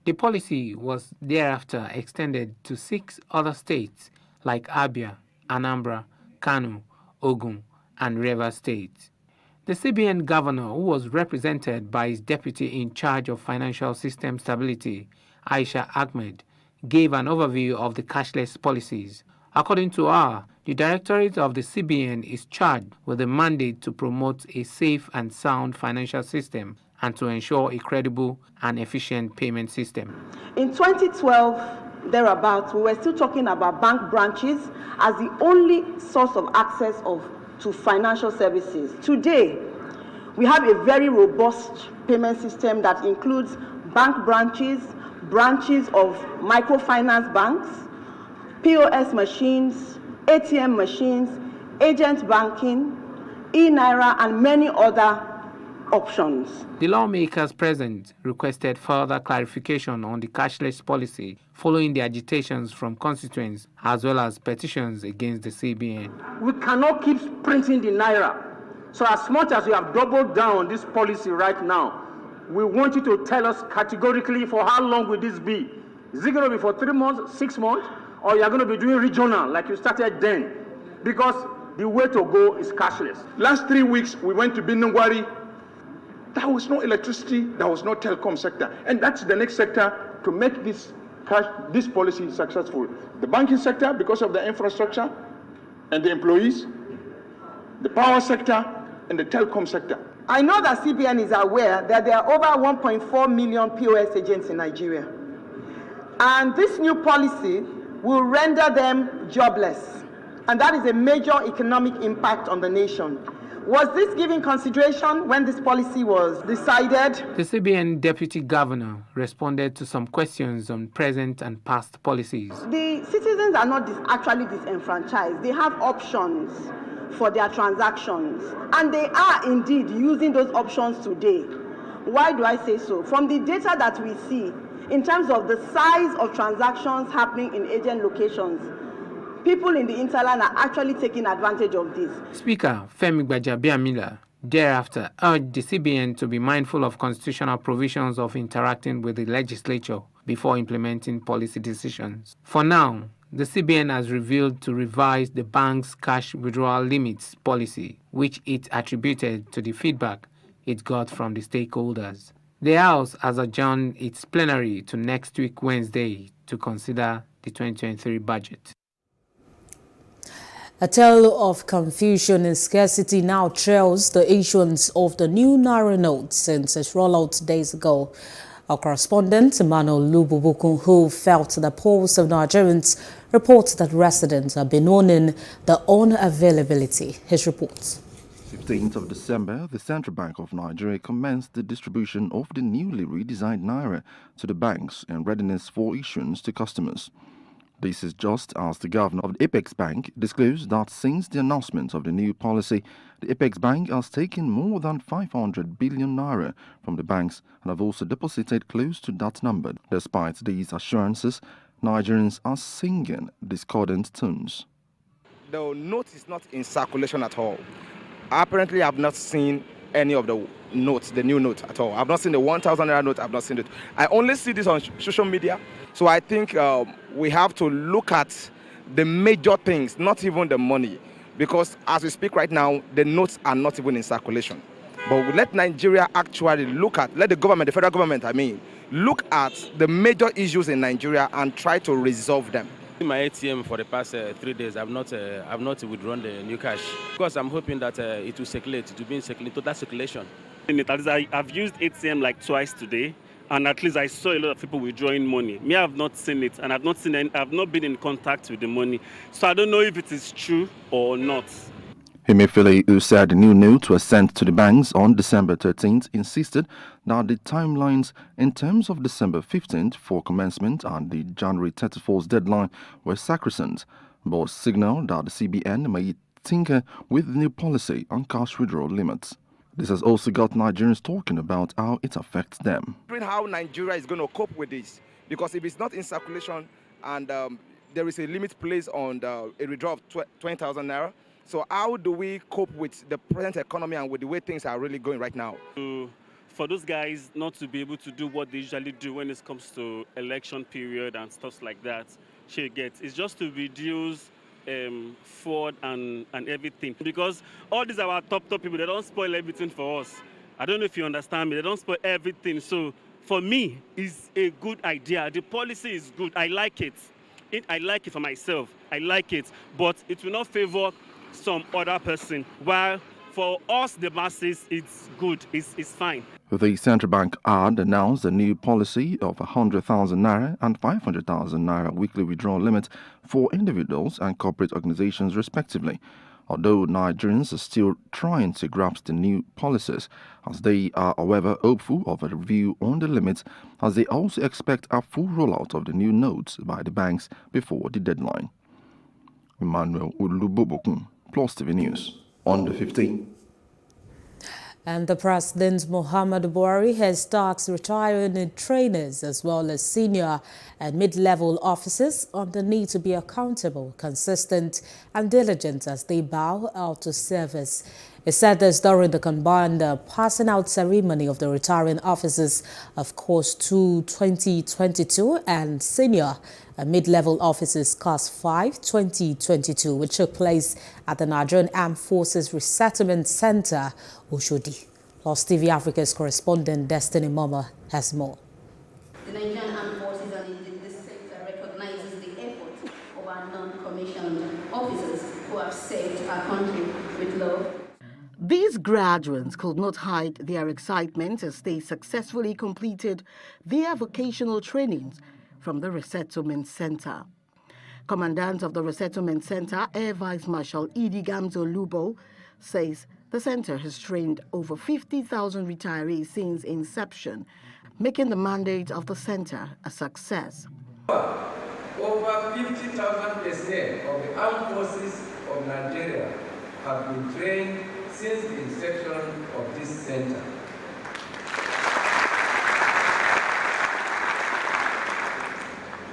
Speaker 3: The policy was thereafter extended to 6 other states like Abia, Anambra, Kano, Ogun, and Rivers State. The CBN governor, who was represented by his deputy in charge of financial system stability, Aisha Ahmed, gave an overview of the cashless policies. According to her, the Directorate of the CBN is charged with the mandate to promote a safe and sound financial system and to ensure a credible and efficient payment system.
Speaker 7: In 2012, thereabouts, we were still talking about bank branches as the only source of access to financial services. Today, we have a very robust payment system that includes bank branches, branches of microfinance banks, POS machines, ATM machines, agent banking, e-Naira, and many other options.
Speaker 3: The lawmakers present requested further clarification on the cashless policy following the agitations from constituents as well as petitions against the CBN.
Speaker 8: We cannot keep printing the Naira. So as much as we have doubled down on this policy right now, we want you to tell us categorically for how long will this be? Is it going to be for 3 months, 6 months, or you are going to be doing regional like you started then? Because the way to go is cashless.
Speaker 20: Last 3 weeks, we went to Binungwari. There was no electricity, there was no telecom sector. And that's the next sector to make this policy successful. The banking sector, because of the infrastructure and the employees, the power sector, and the telecom sector.
Speaker 7: I know that CBN is aware that there are over 1.4 million POS agents in Nigeria. And this new policy will render them jobless. And that is a major economic impact on the nation. Was this given consideration when this policy was decided?
Speaker 3: The CBN Deputy Governor responded to some questions on present and past policies.
Speaker 7: The citizens are not actually disenfranchised. They have options for their transactions. And they are indeed using those options today. Why do I say so? From the data that we see, in terms of the size of transactions happening in agent locations, people in the hinterland are actually taking advantage of this.
Speaker 3: Speaker Femi Gbajabiamila thereafter urged the CBN to be mindful of constitutional provisions of interacting with the legislature before implementing policy decisions. For now, the CBN has revealed to revise the bank's cash withdrawal limits policy, which it attributed to the feedback it got from the stakeholders. The House has adjourned its plenary to next week, Wednesday, to consider the 2023 budget.
Speaker 23: A tale of confusion and scarcity now trails the issuance of the new Naira note since its rollout days ago. Our correspondent, Emmanuel Lububukun, who felt the pulse of Nigerians, reports that residents have been owning the unavailability. His report.
Speaker 24: 15th of December, the Central Bank of Nigeria commenced the distribution of the newly redesigned Naira to the banks in readiness for issuance to customers. This is just as the governor of the Apex Bank disclosed that since the announcement of the new policy, the Apex Bank has taken more than 500 billion naira from the banks and have also deposited close to that number. Despite these assurances, Nigerians are singing discordant tunes.
Speaker 25: The note is not in circulation at all. Apparently, I have not seen any of the notes, the new note at all. I've not seen the 1,000 naira note. I've not seen it. I only see this on social media. So I think we have to look at the major things, not even the money. Because as we speak right now, the notes are not even in circulation. But let Nigeria actually let the government, the federal government, look at the major issues in Nigeria and try to resolve them.
Speaker 26: In my ATM for the past 3 days, I've not withdrawn the new cash because I'm hoping that it will circulate, to be in total circulation.
Speaker 9: At least I've used ATM like twice today, and at least I saw a lot of people withdrawing money. Me, I have not seen it, and I've not been in contact with the money, so I don't know if it is true or not.
Speaker 24: Emefiele, who said the new notes were sent to the banks on December 13th, insisted that the timelines in terms of December 15th for commencement and the January 34th deadline were sacrosanct, but signaled that the CBN may tinker with the new policy on cash withdrawal limits. This has also got Nigerians talking about how it affects them.
Speaker 25: How Nigeria is going to cope with this, because if it's not in circulation and there is a limit placed on a withdrawal of 20,000 naira, so how do we cope with the present economy and with the way things are really going right now?
Speaker 9: For those guys not to be able to do what they usually do when it comes to election period and stuff like that, it's just to reduce fraud and everything. Because all these are our top people, they don't spoil everything for us. I don't know if you understand me, they don't spoil everything. So for me, it's a good idea. The policy is good, I like it. I like it for myself, I like it, but it will not favor some other person, while for us the masses it's good, it's fine.
Speaker 24: The central bank had announced a new policy of 100,000 naira and 500,000 naira weekly withdrawal limit for individuals and corporate organizations respectively, although Nigerians are still trying to grasp the new policies, as they are however hopeful of a review on the limits, as they also expect a full rollout of the new notes by the banks before the deadline. Emmanuel Ulubobokun, Plus TV News, on the 15th.
Speaker 23: And the President Muhammadu Buhari has tasked retiring trainers as well as senior and mid-level officers on the need to be accountable, consistent and diligent as they bow out to service. He said this during the combined passing out ceremony of the retiring officers of Course 2 2022 and senior and mid-level officers Course 5 2022, which took place at the Nigerian Armed Forces Resettlement Center, Oshodi. Plus TV Africa's correspondent Destiny Mama has more.
Speaker 10: The Nigerian Armed Forces and this sector recognizes the effort of our non-commissioned officers who have saved our country with love.
Speaker 11: These graduates could not hide their excitement as they successfully completed their vocational trainings from the Resettlement Center. Commandant of the Resettlement Center, Air Vice Marshal Idi Gamzo Lubo, says the center has trained over 50,000 retirees since inception, making the mandate of the center a success.
Speaker 12: Over 50,000 personnel of the Armed Forces of Nigeria have been trained since the inception of this center.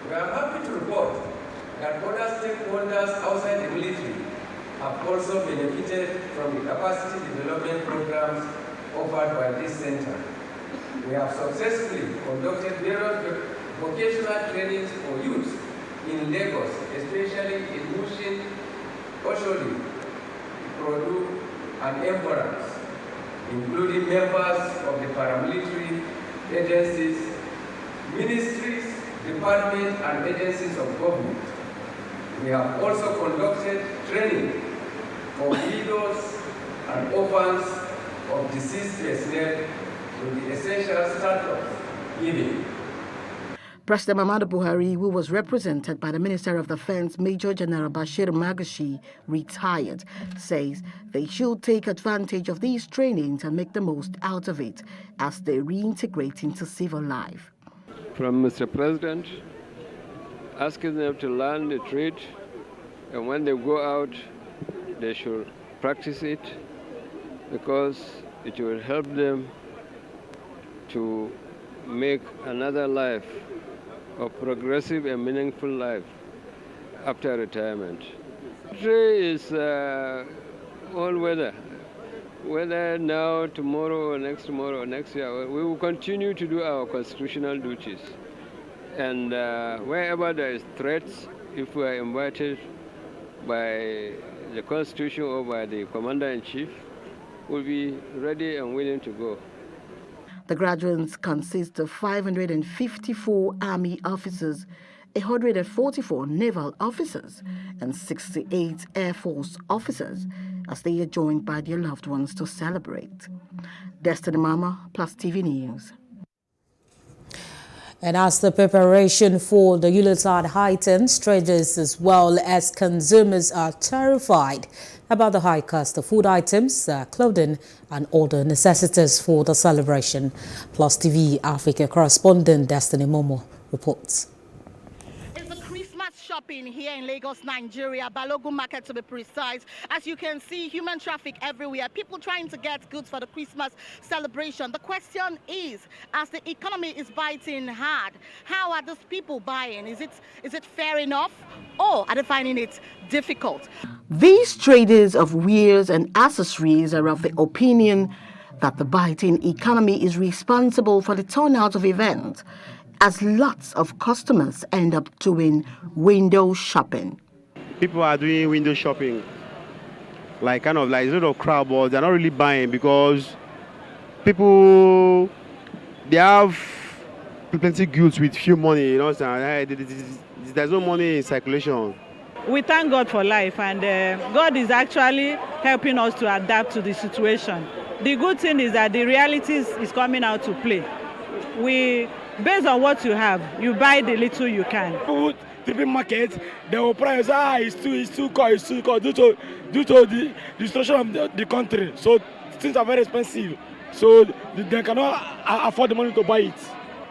Speaker 12: We are happy to report that other stakeholders outside the military have also benefited from the capacity development programs offered by this center. We have successfully conducted various vocational trainings for youth in Lagos, especially in Mushin, Oshodi, Ikorodu, and Emperors, including members of the paramilitary agencies, ministries, departments, and agencies of government. We have also conducted training for widows and orphans of deceased personnel with the essential status given.
Speaker 11: President Muhammadu Buhari, who was represented by the Minister of Defense, Major General Bashir Magashi, retired, says they should take advantage of these trainings and make the most out of it as they reintegrate into civil life.
Speaker 13: From Mr. President, asking them to learn the trade, and when they go out, they should practice it because it will help them to make another life, a progressive and meaningful life after retirement. Trade is all weather. Whether now, tomorrow, or next tomorrow, or next year, we will continue to do our constitutional duties. And wherever there is threats, if we are invited by the Constitution or by the Commander-in-Chief, we'll be ready and willing to go.
Speaker 11: The graduates consist of 554 Army officers, 144 naval officers, and 68 Air Force officers. as they are joined by their loved ones to celebrate. Destiny Mama, Plus TV News.
Speaker 23: And as the preparation for the Yuletide heightens, traders as well as consumers are terrified about the high cost of food items, clothing and other necessities for the celebration. Plus TV Africa correspondent Destiny Momo reports.
Speaker 1: Shopping here in Lagos, Nigeria, Balogun Market to be precise. As you can see, human traffic everywhere, people trying to get goods for the Christmas celebration. The question is, as the economy is biting hard, how are those people buying? Is it fair enough, or are they finding it difficult?
Speaker 11: These traders of wares and accessories are of the opinion that the biting economy is responsible for the turnout of events, as lots of customers end up doing window shopping.
Speaker 2: People are doing window shopping, like a lot of crowd, but they're not really buying because people, they have plenty goods with few money, you know, there's no money in circulation.
Speaker 14: We thank God for life, and God is actually helping us to adapt to the situation. The good thing is that the reality is coming out to play. Based on what you have, you buy the little you can.
Speaker 15: The market, they will price it's too cost due to the situation of the country. So things are very expensive. So they cannot afford the money to buy it.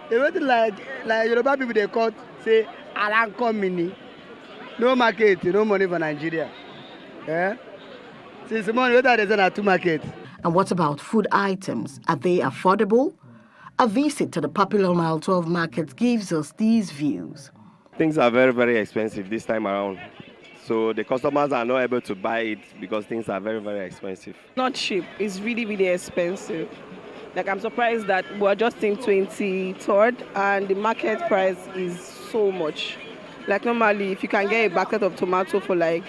Speaker 16: They wait like Yoruba people they call say Alanko Mini. No market, no money for Nigeria. Since the money there's a two market.
Speaker 11: And what about food items? Are they affordable? A visit to the popular Mile 12 market gives us these views.
Speaker 17: Things are very, very expensive this time around. So the customers are not able to buy it because things are very, very expensive.
Speaker 27: Not cheap. It's really, really expensive. Like, I'm surprised that we're just in 23rd and the market price is so much. Like, normally, if you can get a basket of tomato for like,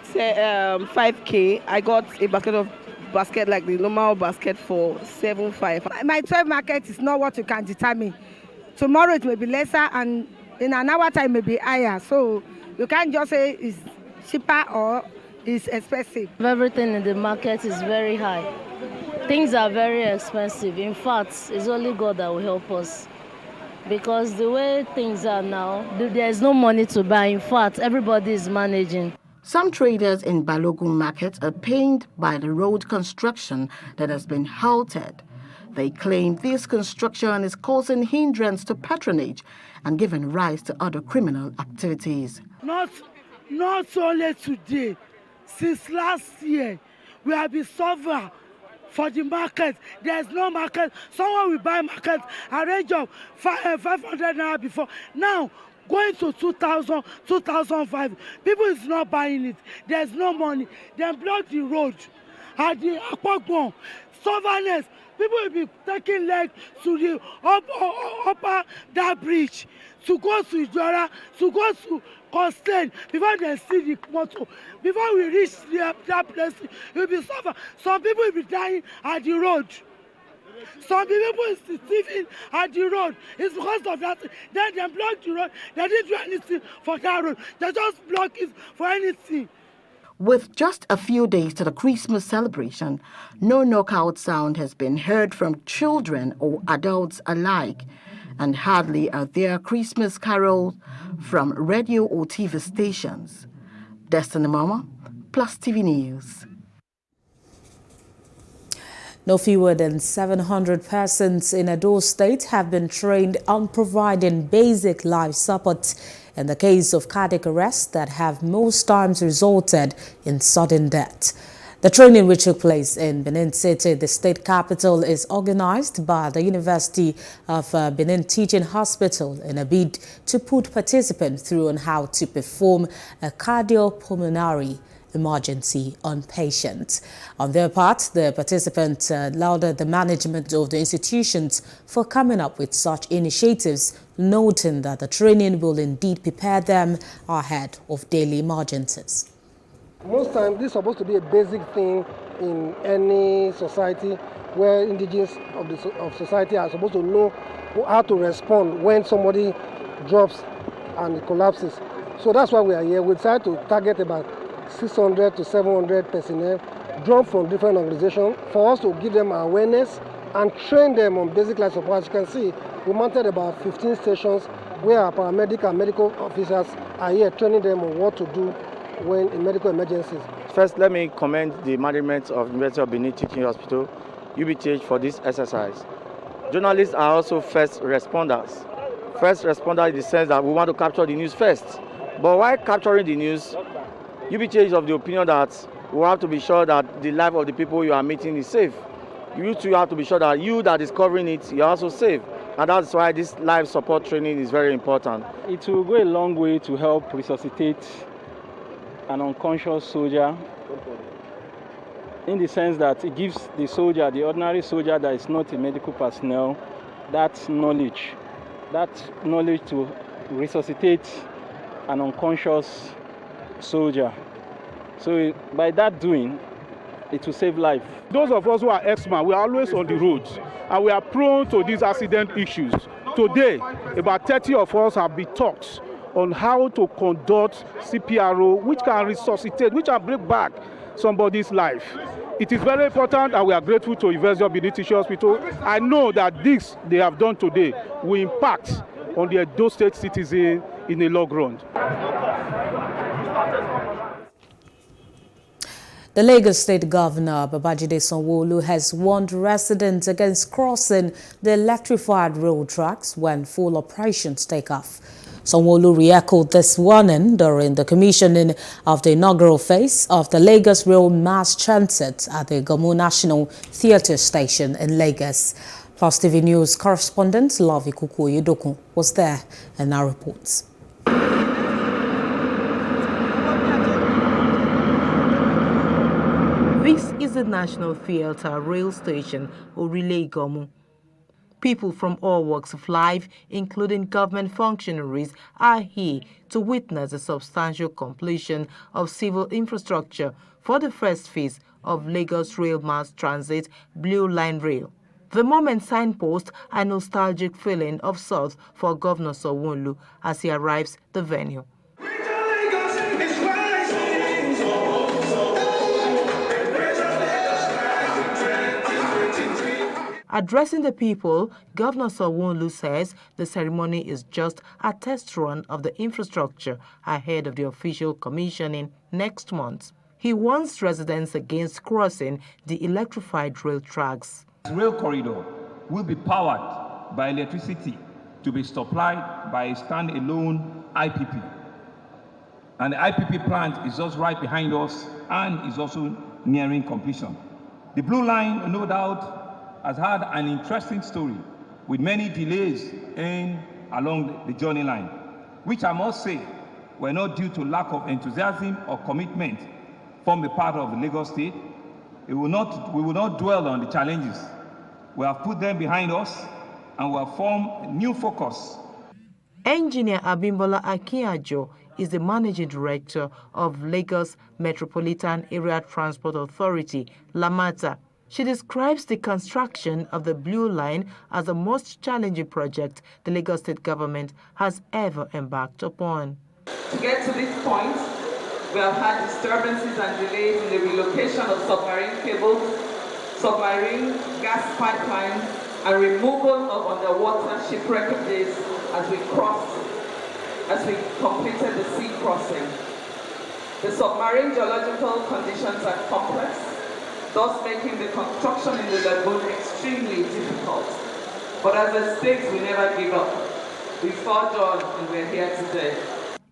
Speaker 27: say, 5K, I got a basket like the normal basket for 7.5.
Speaker 28: My 12 market is not what you can determine. Tomorrow it may be lesser and in an hour time may be higher. So you can't just say it's cheaper or it's expensive.
Speaker 29: Everything in the market is very high. Things are very expensive. In fact, it's only God that will help us. Because the way things are now, there's no money to buy. In fact, everybody is managing.
Speaker 11: Some traders in Balogun Market are pained by the road construction that has been halted. They claim this construction is causing hindrance to patronage and giving rise to other criminal activities.
Speaker 28: Not only today, since last year, we have been suffering for the market. There's no market. Someone will buy market a range of 500 naira before. Now, going to 2,000, 2,005. People is not buying it. There's no money. They block the road. At the Akpokbon, surveillance, people will be taking legs to the upper that bridge, to go to Ijora, to go to Constant, before they see the motor. Before we reach that place, it will be suffer. Some people will be dying at the road. Some people is sleeping at the road. It's because of that. Then they block the road. They didn't do anything for that road. They just block it for anything.
Speaker 11: With just a few days to the Christmas celebration, no knockout sound has been heard from children or adults alike, and hardly are there Christmas carols from radio or TV stations. Destiny Mama, Plus TV News.
Speaker 23: No fewer than 700 persons in Edo State have been trained on providing basic life support in the case of cardiac arrests that have most times resulted in sudden death. The training, which took place in Benin City, the state capital, is organized by the University of Benin Teaching Hospital in a bid to put participants through on how to perform a cardiopulmonary emergency on patients. On their part, the participants lauded the management of the institutions for coming up with such initiatives, noting that the training will indeed prepare them ahead of daily emergencies.
Speaker 30: Most times, this is supposed to be a basic thing in any society where indigenous of society are supposed to know how to respond when somebody drops and collapses. So that's why we are here. We try to target about 600 to 700 personnel drawn from different organizations for us to give them awareness and train them on basic life support. As you can see, we mounted about 15 stations where our paramedic and medical officers are here training them on what to do when in medical emergencies.
Speaker 4: First, let me commend the management of University of Benin Teaching Hospital, UBTH, for this exercise. Journalists are also first responders. First responder in the sense that we want to capture the news first. But while capturing the news, UBTH is of the opinion that we have to be sure that the life of the people you are meeting is safe. You too have to be sure that you that is covering it, you're also safe. And that's why this life support training is very important.
Speaker 5: It will go a long way to help resuscitate an unconscious soldier, in the sense that it gives the soldier, the ordinary soldier that is not a medical personnel, that knowledge to resuscitate an unconscious soldier. So by that doing, it will save life.
Speaker 6: Those of us who are ex-men, we are always on the road, and we are prone to these accident issues. Today, about 30 of us have been taught on how to conduct CPRO, which can resuscitate, which can bring back somebody's life. It is very important, and we are grateful to University of Benin Teaching Hospital. I know that this they have done today will impact on the Edo State citizen in the long run.
Speaker 23: The Lagos State Governor, Babajide Sanwo-Olu, has warned residents against crossing the electrified road tracks when full operations take off. Sanwo-Olu re-echoed this warning during the commissioning of the inaugural phase of the Lagos Rail Mass Transit at the Gomu National Theatre Station in Lagos. Plus TV News correspondent Lovey Kuku-Yedokun was there and now reports.
Speaker 7: This is the National Theatre Rail Station, Orile Gomu. People from all walks of life, including government functionaries, are here to witness the substantial completion of civil infrastructure for the first phase of Lagos Rail Mass Transit Blue Line Rail. The moment signpost a nostalgic feeling of sorts for Governor Sanwo-Olu as he arrives the venue. Addressing the people, Governor Sanwo-Olu says the ceremony is just a test run of the infrastructure ahead of the official commissioning next month. He warns residents against crossing the electrified rail tracks.
Speaker 8: The rail corridor will be powered by electricity to be supplied by a standalone IPP. And the IPP plant is just right behind us and is also nearing completion. The Blue Line, no doubt, has had an interesting story with many delays along the journey line, which I must say were not due to lack of enthusiasm or commitment from the part of the Lagos State. We will not dwell on the challenges. We have put them behind us and we have formed a new focus.
Speaker 7: Engineer Abimbola Akinyajo is the managing director of Lagos Metropolitan Area Transport Authority, LAMATA. She describes the construction of the Blue Line as the most challenging project the Lagos State government has ever embarked upon.
Speaker 18: To get to this point, we have had disturbances and delays in the relocation of submarine cables, submarine gas pipelines, and removal of underwater shipwreckages as we completed the sea crossing. The submarine geological conditions are complex, thus making the construction in the lagoon extremely difficult. But as a state, we never give up. We fought on and we're here today.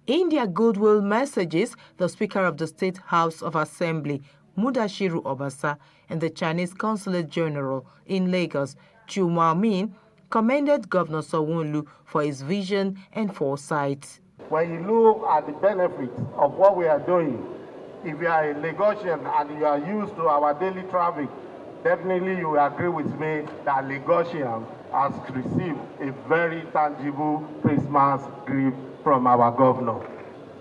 Speaker 7: In their goodwill messages, the Speaker of the State House of Assembly, Mudashiru Obasa, and the Chinese Consulate General in Lagos, Chu Maomin, commended Governor Sanwo-Olu for his vision and foresight.
Speaker 19: When you look at the benefits of what we are doing, if you are a Lagosian and you are used to our daily traffic, definitely you will agree with me that Lagosian has received a very tangible Christmas gift from our governor.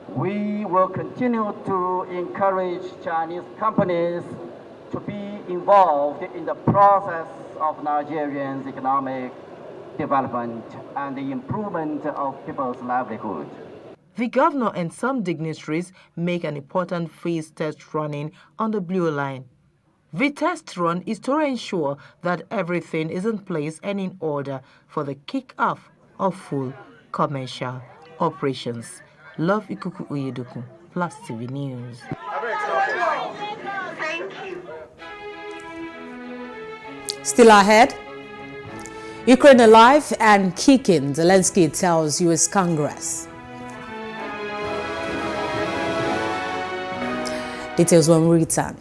Speaker 20: We will continue to encourage Chinese companies to be involved in the process of Nigerians' economic development and the improvement of people's livelihood.
Speaker 7: The governor and some dignitaries make an important phase test running on the Blue Line. The test run is to ensure that everything is in place and in order for the kick-off of full commercial operations. Love Ikuku Uyedoku, Plus TV News.
Speaker 23: Still ahead, Ukraine alive and kicking, Zelensky tells U.S. Congress. Details when we return.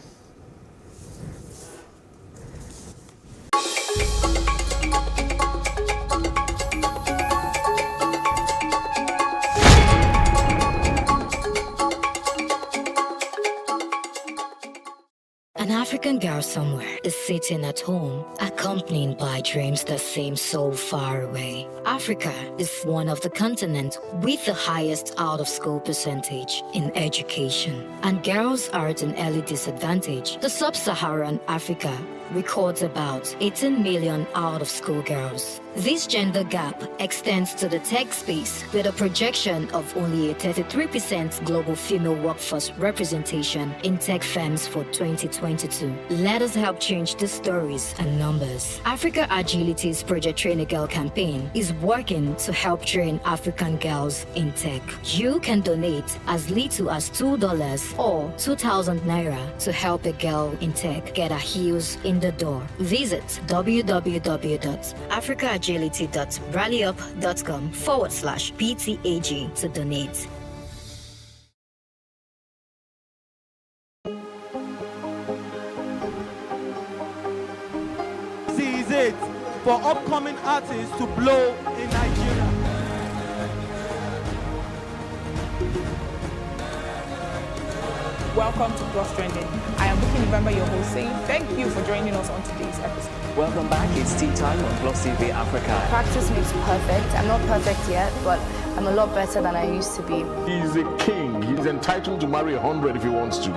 Speaker 3: An African girl somewhere is sitting at home, accompanied by dreams that seem so far away. Africa is one of the continents with the highest out-of-school percentage in education, and girls are at an early disadvantage. The sub-Saharan Africa records about 18 million out-of-school girls. This gender gap extends to the tech space with a projection of only a 33% global female workforce representation in tech firms for 2022. Let us help change the stories and numbers. Africa Agility's Project Train a Girl campaign is working to help train African girls in tech. You can donate as little as $2 or 2,000 naira to help a girl in tech get her heels in the door. Visit www.africaagility.rallyup.com/PTAG to donate.
Speaker 9: This is it for upcoming artists to blow in Nigeria.
Speaker 10: Welcome to Plus Trending. I am Bookie November, your host, saying thank you for joining us on today's episode.
Speaker 12: Welcome back. It's tea time on Plus TV Africa.
Speaker 13: Practice makes perfect. I'm not perfect yet, but I'm a lot better than I used to be.
Speaker 21: He's a king. He's entitled to marry 100 if he wants to.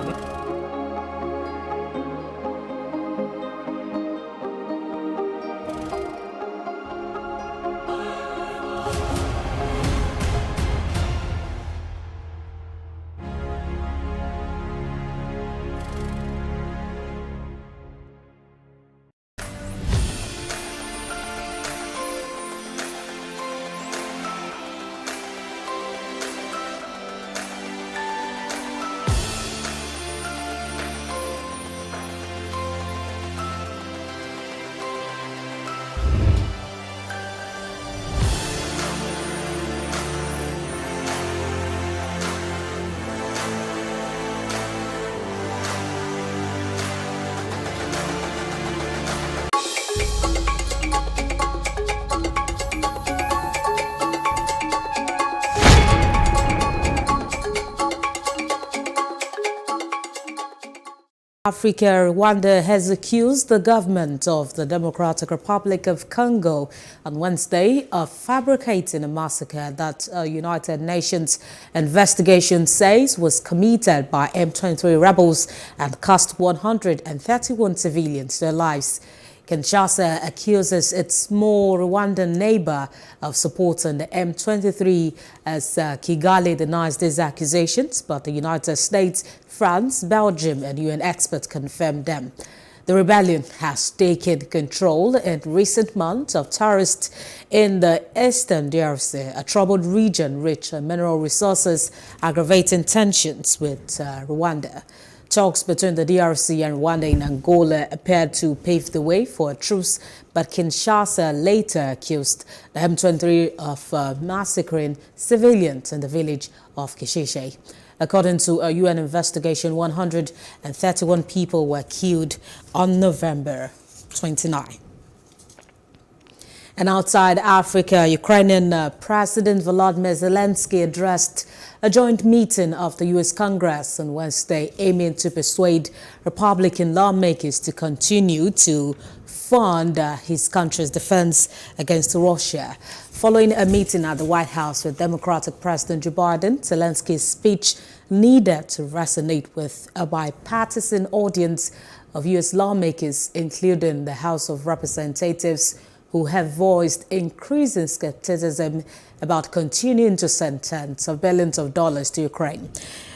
Speaker 23: Africa, Rwanda has accused the government of the Democratic Republic of Congo on Wednesday of fabricating a massacre that a United Nations investigation says was committed by M23 rebels and cost 131 civilians their lives. Kinshasa accuses its small Rwandan neighbor of supporting the M23 as Kigali denies these accusations, but the United States, France, Belgium and UN experts confirmed them. The rebellion has taken control in recent months of terrorists in the eastern DRC, a troubled region rich in mineral resources, aggravating tensions with Rwanda. Talks between the DRC and Rwanda in Angola appeared to pave the way for a truce, but Kinshasa later accused the M23 of massacring civilians in the village of Kishishe. According to a UN investigation, 131 people were killed on November 29. And outside Africa, Ukrainian President Volodymyr Zelensky addressed a joint meeting of the U.S. Congress on Wednesday, aiming to persuade Republican lawmakers to continue to fund his country's defense against Russia. Following a meeting at the White House with Democratic President Joe Biden, Zelensky's speech needed to resonate with a bipartisan audience of U.S. lawmakers, including the House of Representatives, who have voiced increasing skepticism about continuing to send tens of billions of dollars to Ukraine.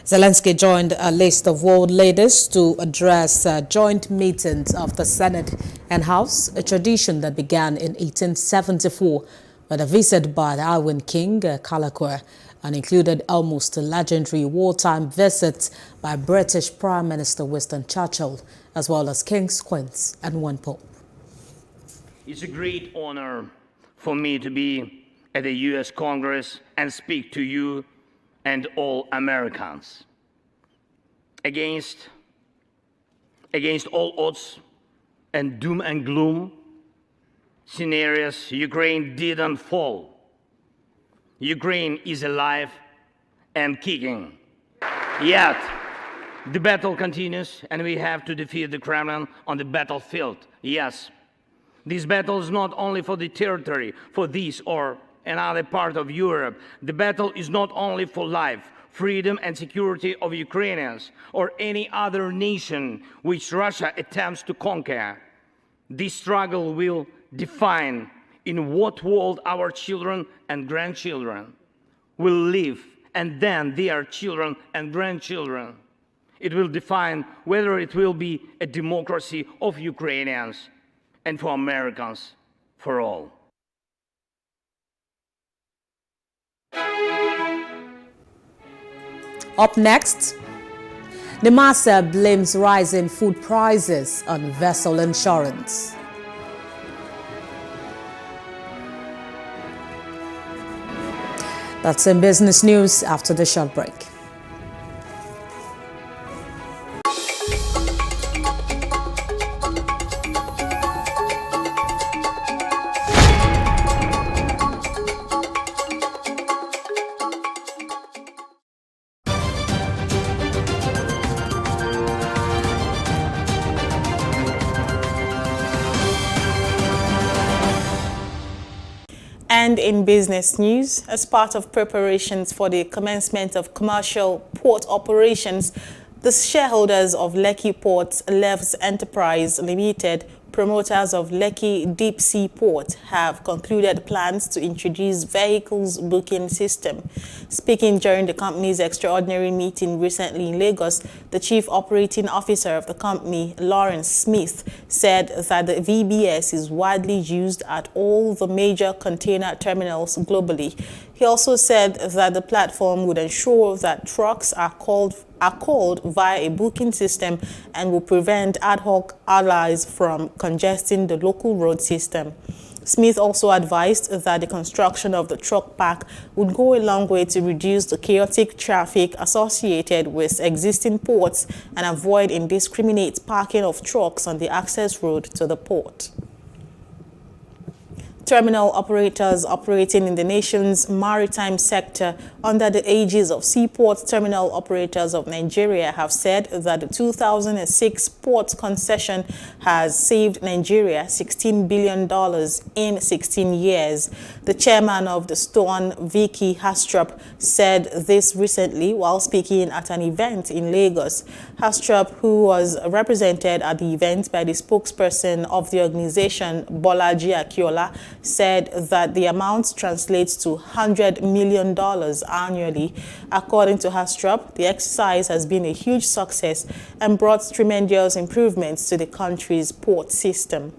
Speaker 23: Zelensky joined a list of world leaders to address joint meetings of the Senate and House, a tradition that began in 1874 with a visit by the Iron King, Kalakwa, and included almost a legendary wartime visit by British Prime Minister Winston Churchill, as well as kings, queens, and one pope.
Speaker 1: It's a great honor for me to be at the U.S. Congress and speak to you and all Americans. Against all odds and doom and gloom scenarios, Ukraine didn't fall. Ukraine is alive and kicking. Yet, the battle continues and we have to defeat the Kremlin on the battlefield. Yes, this battle is not only for the territory, for this or another part of Europe. The battle is not only for life, freedom and security of Ukrainians or any other nation which Russia attempts to conquer. This struggle will define in what world our children and grandchildren will live, and then their children and grandchildren. It will define whether it will be a democracy of Ukrainians and for Americans for all.
Speaker 23: Up next, NIMASA blames rising food prices on vessel insurance. That's in business news after the short break.
Speaker 2: And in business news, as part of preparations for the commencement of commercial port operations, the shareholders of Lekki Ports Levs Enterprise Limited, promoters of Lekki Deep Sea Port, have concluded plans to introduce vehicles booking system. Speaking during the company's extraordinary meeting recently in Lagos, the chief operating officer of the company, Lawrence Smith, said that the VBS is widely used at all the major container terminals globally. He also said that the platform would ensure that trucks are called via a booking system and will prevent ad hoc allies from congesting the local road system. Smith also advised that the construction of the truck park would go a long way to reduce the chaotic traffic associated with existing ports and avoid indiscriminate parking of trucks on the access road to the port. Terminal operators operating in the nation's maritime sector under the aegis of Seaport Terminal Operators of Nigeria have said that the 2006 port concession has saved Nigeria $16 billion in 16 years. The chairman of the STOAN, Vicky Hastrup, said this recently while speaking at an event in Lagos. Hastrup, who was represented at the event by the spokesperson of the organization, Bolaji Akiola, said that the amount translates to $100 million annually. According to Hastrup, the exercise has been a huge success and brought tremendous improvements to the country's port system.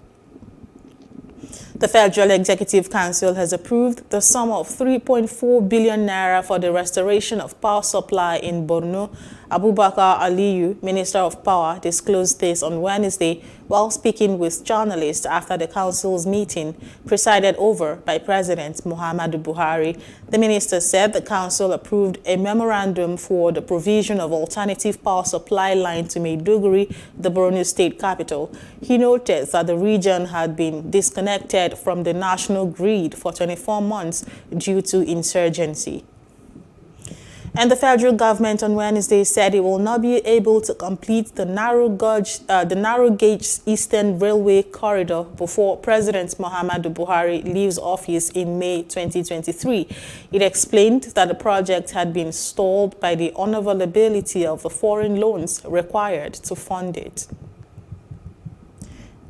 Speaker 2: The Federal Executive Council has approved the sum of 3.4 billion naira for the restoration of power supply in Borno. Abubakar Aliyu, Minister of Power, disclosed this on Wednesday while speaking with journalists after the council's meeting, presided over by President Muhammadu Buhari. The minister said the council approved a memorandum for the provision of alternative power supply line to Maiduguri, the Borno state capital. He noted that the region had been disconnected from the national grid for 24 months due to insurgency. And the federal government on Wednesday said it will not be able to complete the narrow gauge Eastern Railway corridor before President Muhammadu Buhari leaves office in May 2023. It explained that the project had been stalled by the unavailability of the foreign loans required to fund it.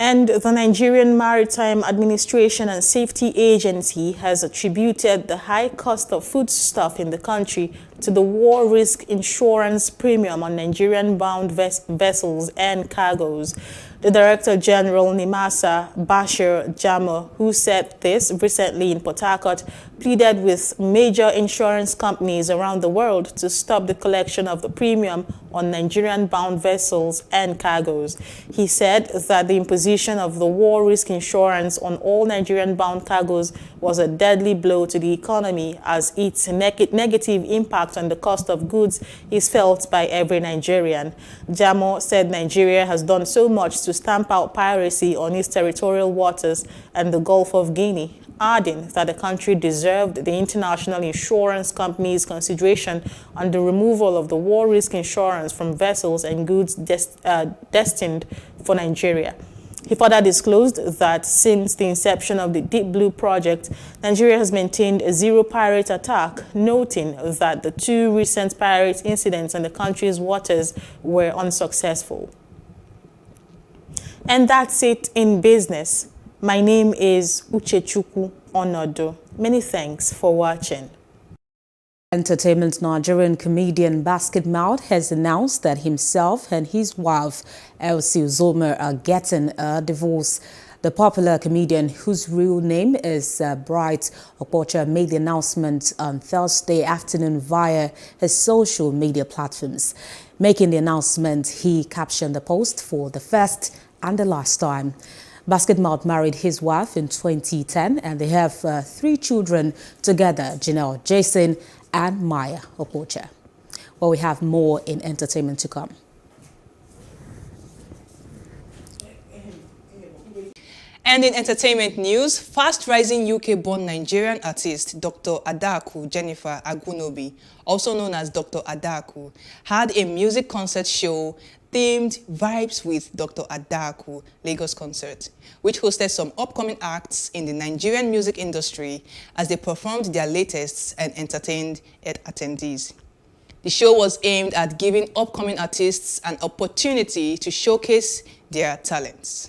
Speaker 2: And the Nigerian Maritime Administration and Safety Agency has attributed the high cost of foodstuff in the country to the war risk insurance premium on Nigerian-bound vessels and cargoes. The Director General Nimasa Bashir Jamo, who said this recently in Port Harcourt, pleaded with major insurance companies around the world to stop the collection of the premium on Nigerian-bound vessels and cargoes. He said that the imposition of the war risk insurance on all Nigerian-bound cargoes was a deadly blow to the economy, as its negative impact on the cost of goods is felt by every Nigerian. Jamo said Nigeria has done so much to stamp out piracy on its territorial waters and the Gulf of Guinea, adding that the country deserved the international insurance company's consideration on the removal of the war risk insurance from vessels and goods destined for Nigeria. He further disclosed that since the inception of the Deep Blue project, Nigeria has maintained a zero pirate attack, noting that the 2 recent pirate incidents in the country's waters were unsuccessful. And that's it in business. My name is Uchechukwu Onodo. Many thanks for watching.
Speaker 23: Entertainment Nigerian comedian Basket Mouth has announced that himself and his wife, Elsie Uzoma, are getting a divorce. The popular comedian, whose real name is Bright Okpocha, made the announcement on Thursday afternoon via his social media platforms. Making the announcement, he captioned the post for the first and the last time. Basket Mouth married his wife in 2010 and they have 3 children together, Janelle, Jason and Maya Okpocha. Well, we have more in entertainment to come.
Speaker 14: And in entertainment news, fast-rising UK-born Nigerian artist Dr. Adaku Jennifer Agunobi, also known as Dr. Adaku, had a music concert show themed Vibes with Dr. Adaku Lagos concert, which hosted some upcoming acts in the Nigerian music industry as they performed their latest and entertained attendees. The show was aimed at giving upcoming artists an opportunity to showcase their talents.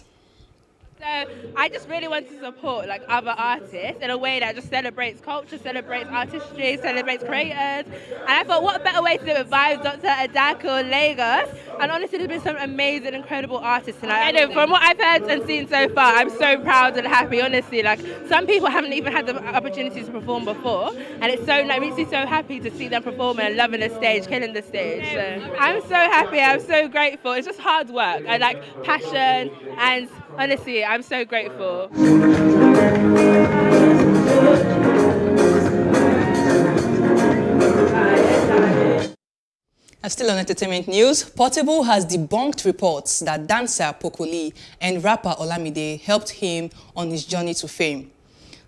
Speaker 15: So I just really want to support like other artists in a way that just celebrates culture, celebrates artistry, celebrates creators. And I thought, what better way to do it with Vibes Dr. Adaku Lagos? And honestly, there's been some amazing, incredible artists tonight. I know, from what I've heard and seen so far, I'm so proud and happy, honestly. Like, some people haven't even had the opportunity to perform before. And it's so, it makes me so happy to see them performing and loving the stage, killing the stage. So I'm so happy, I'm so grateful. It's just hard work and like passion, and honestly, I'm so grateful.
Speaker 14: And still on entertainment news, Portable has debunked reports that dancer Pokoli and rapper Olamide helped him on his journey to fame.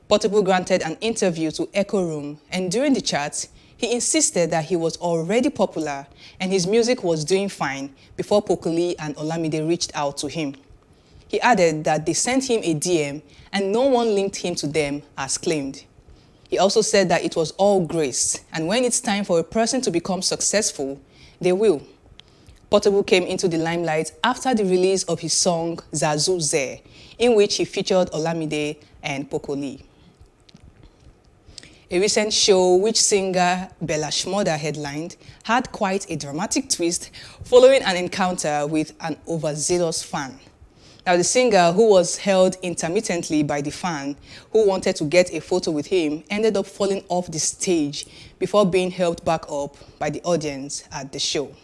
Speaker 14: Portable granted an interview to Echo Room, and during the chat, he insisted that he was already popular and his music was doing fine before Pokoli and Olamide reached out to him. He added that they sent him a DM and no one linked him to them as claimed. He also said that it was all grace, and when it's time for a person to become successful, they will. Portable came into the limelight after the release of his song Zazu Ze, in which he featured Olamide and Pokoli. A recent show which singer Bella Shmurda headlined had quite a dramatic twist following an encounter with an overzealous fan. Now, the singer, who was held intermittently by the fan who wanted to get a photo with him, ended up falling off the stage before being helped back up by the audience at the show.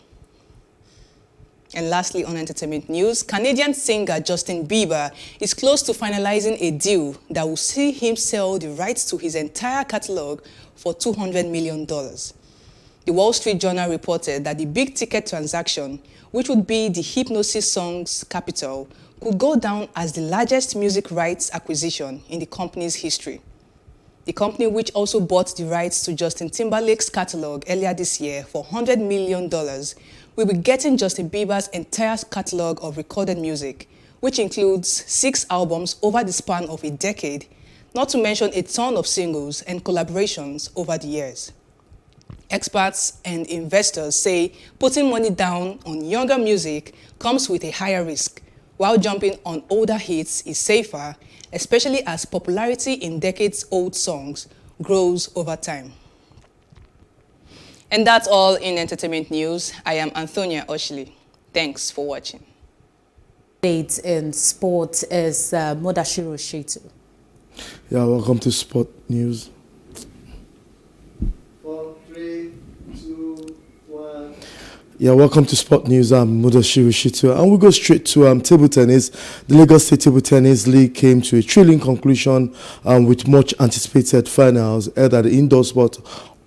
Speaker 14: And lastly, on entertainment news, Canadian singer Justin Bieber is close to finalizing a deal that will see him sell the rights to his entire catalog for $200 million. The Wall Street Journal reported that the big-ticket transaction, which would be the Hypnosis song's capital, could go down as the largest music rights acquisition in the company's history. The company, which also bought the rights to Justin Timberlake's catalog earlier this year for $100 million, will be getting Justin Bieber's entire catalog of recorded music, which includes 6 albums over the span of a decade, not to mention a ton of singles and collaborations over the years. Experts and investors say putting money down on younger music comes with a higher risk, while jumping on older hits is safer, especially as popularity in decades-old songs grows over time. And that's all in entertainment news. I am Antonia Oshley. Thanks for watching.
Speaker 23: Update in sport is Mudashiru Shitu.
Speaker 11: Yeah, welcome to Sport News.
Speaker 16: 4, 3, 2, 1.
Speaker 11: Yeah, welcome to Sport News. I'm Mudashiru Shitu, and we go straight to table tennis. The Lagos State Table Tennis League came to a thrilling conclusion with much anticipated finals held at the indoor sport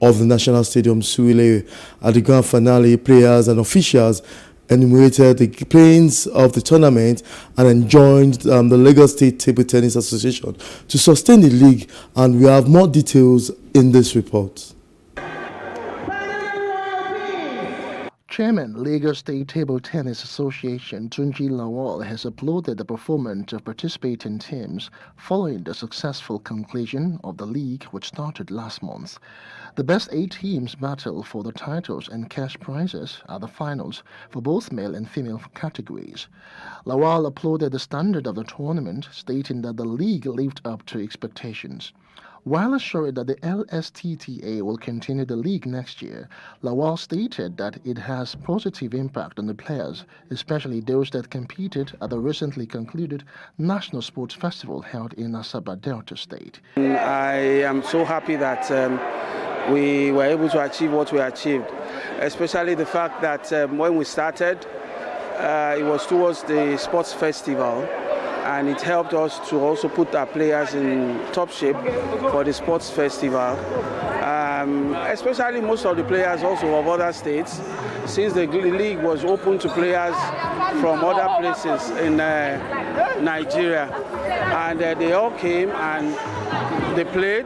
Speaker 11: of the National Stadium, Surulere. At the grand finale, players and officials enumerated the plans of the tournament and enjoined the Lagos State Table Tennis Association to sustain the league, and we have more details in this report.
Speaker 30: Chairman, Lagos State Table Tennis Association Tunji Lawal has applauded the performance of participating teams following the successful conclusion of the league, which started last month. The best 8 teams battle for the titles and cash prizes at the finals for both male and female categories. Lawal applauded the standard of the tournament, stating that the league lived up to expectations. While assured that the LSTTA will continue the league next year, Lawal stated that it has positive impact on the players, especially those that competed at the recently concluded National Sports Festival held in Asaba Delta State.
Speaker 17: I am so happy that we were able to achieve what we achieved, especially the fact that when we started, it was towards the sports festival, and it helped us to also put our players in top shape for the sports festival. Especially most of the players also of other states, since the league was open to players from other places in Nigeria. And they all came and they played.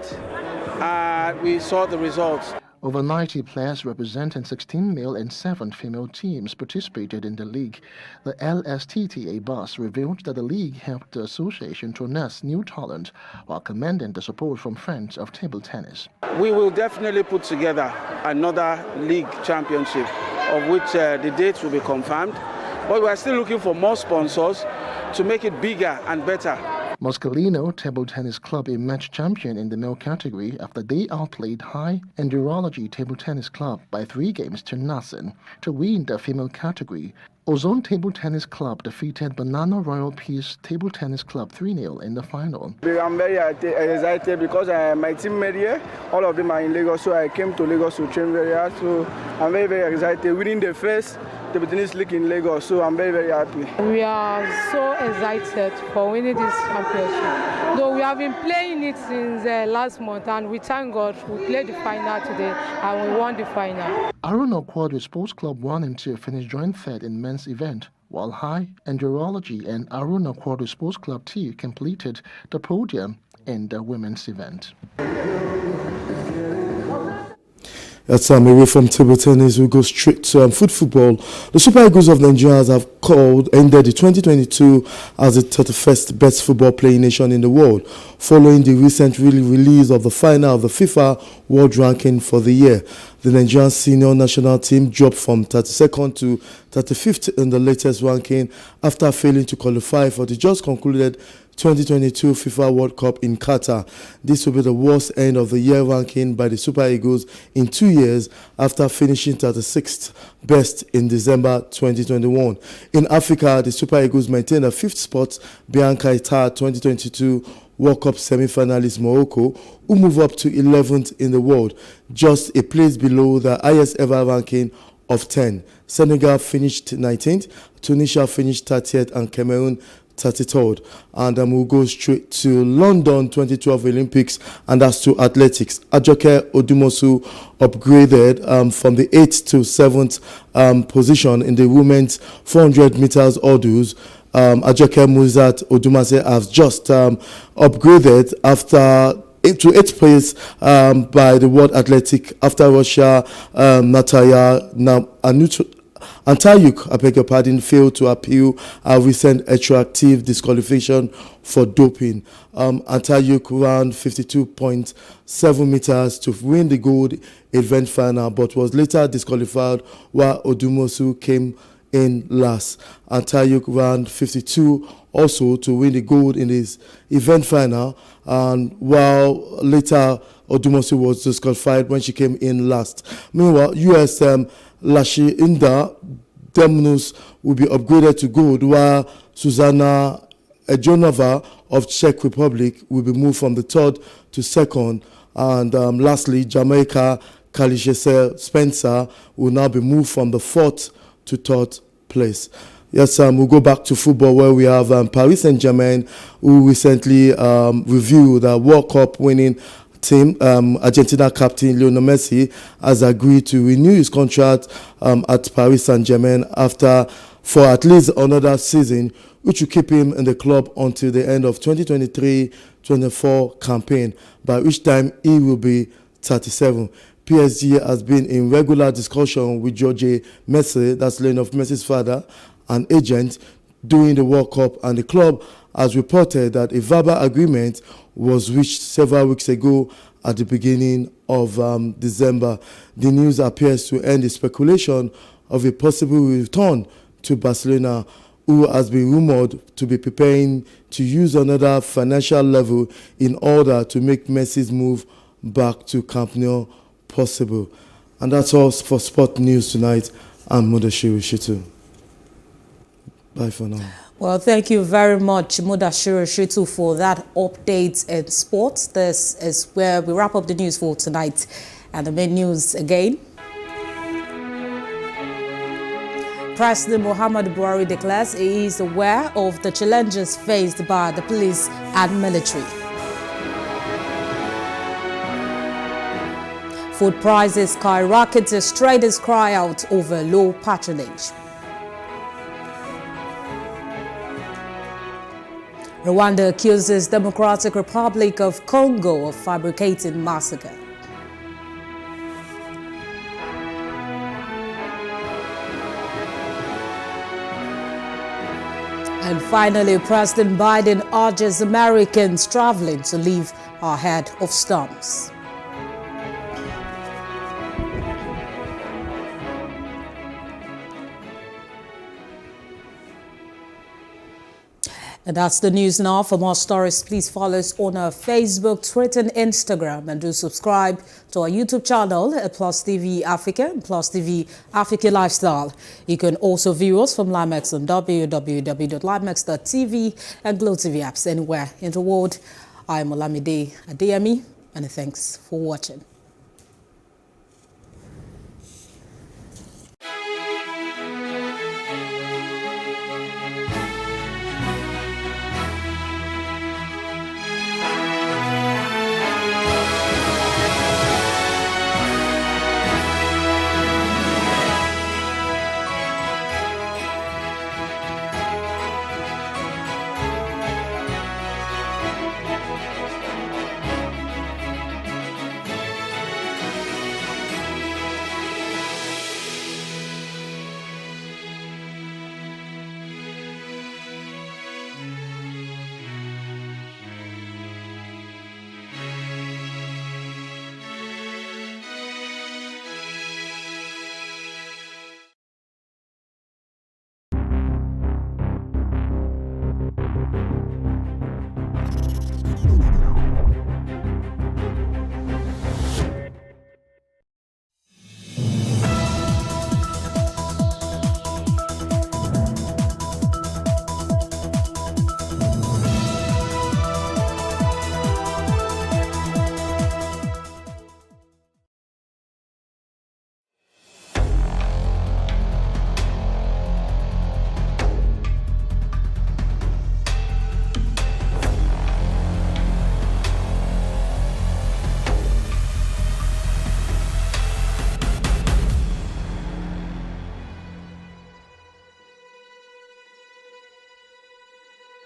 Speaker 17: We saw the results.
Speaker 30: Over 90 players representing 16 male and 7 female teams participated in the league. The LSTTA boss revealed that the league helped the association to nurse new talent while commending the support from friends of table tennis.
Speaker 17: We will definitely put together another league championship, of which the dates will be confirmed. But we are still looking for more sponsors to make it bigger and better.
Speaker 30: Moscalino Table Tennis Club emerged champion in the male category after they outplayed High Endurology Table Tennis Club by 3 games to nothing to win the female category. Ozone Table Tennis Club defeated Banana Royal Peace Table Tennis Club 3-0 in the final.
Speaker 22: I'm very excited because my team made here. All of them are in Lagos, so I came to Lagos to train very hard. So I'm very, very excited. Winning the first table tennis league in Lagos, so I'm very, very happy.
Speaker 24: We are so excited for winning this championship. Though we have been playing it since last month, and we thank God we played the final today and we won the final.
Speaker 30: Aruna Quadri Sports Club 1 and 2 finished joint third in men's event, while High Endurology and Aruna Quadri Sports Club 2 completed the podium in the women's event.
Speaker 11: That's away from table tennis. We go straight to football. The Super Eagles of Nigeria have ended the 2022 as the 31st best football playing nation in the world, following the recent release of the final of the FIFA World Ranking for the year. The Nigerian senior national team dropped from 32nd to 35th in the latest ranking after failing to qualify for the just concluded 2022 FIFA World Cup in Qatar. This will be the worst end of the year ranking by the Super Eagles in 2 years after finishing 36th best in December 2021. In Africa, the Super Eagles maintain a 5th spot behind Qatar 2022 World Cup semi-finalist Morocco, who move up to 11th in the world, just a place below the highest ever ranking of 10. Senegal finished 19th, Tunisia finished 30th, and Cameroon 33rd. And we'll go straight to London 2012 Olympics, and that's to athletics. Ajoke Odumosu upgraded from the 8th to 7th position in the women's 400 meters hurdles. Ajoke Muzat Odumase has just upgraded after to 8th place by the World Athletic after Russia Natalia Antayuk, I beg your pardon, failed to appeal a recent retroactive disqualification for doping. Antayuk ran 52.7 meters to win the gold event final, but was later disqualified, while Odumosu came in last. And Tayuk ran 52 also to win the gold in his event final, and while later Odumosu was disqualified when she came in last. Meanwhile, US Lashi Inda Demnus will be upgraded to gold, while Susanna Ejonova of Czech Republic will be moved from the third to second. And lastly, Jamaica Kalishese Spencer will now be moved from the fourth to third place. Yes, we'll go back to football, where we have Paris Saint-Germain, who recently reviewed the World Cup winning team. Argentina captain Lionel Messi has agreed to renew his contract at Paris Saint-Germain for at least another season, which will keep him in the club until the end of 2023-24 campaign, by which time he will be 37. PSG has been in regular discussion with Jorge Messi, that's Lionel Messi's father, an agent, during the World Cup, and the club has reported that a verbal agreement was reached several weeks ago at the beginning of December. The news appears to end the speculation of a possible return to Barcelona, who has been rumored to be preparing to use another financial level in order to make Messi's move back to Camp Nou possible. And that's all for Sport News tonight. I'm Mudashiru Shitu. Bye for now.
Speaker 23: Well, thank you very much, Mudashiru Shitu, for that update in sports. This is where we wrap up the news for tonight. And the main news again. President Muhammadu Buhari declares he is aware of the challenges faced by the police and military. Food prices skyrocket as traders cry out over low patronage. Rwanda accuses Democratic Republic of Congo of fabricating massacre. And finally, President Biden urges Americans traveling to leave ahead of storms. And that's the news now. For more stories, please follow us on our Facebook, Twitter, and Instagram. And do subscribe to our YouTube channel at Plus TV Africa and Plus TV Africa Lifestyle. You can also view us from Limex on www.limex.tv and Glow TV apps anywhere in the world. I'm Olamide Adeyemi, and thanks for watching.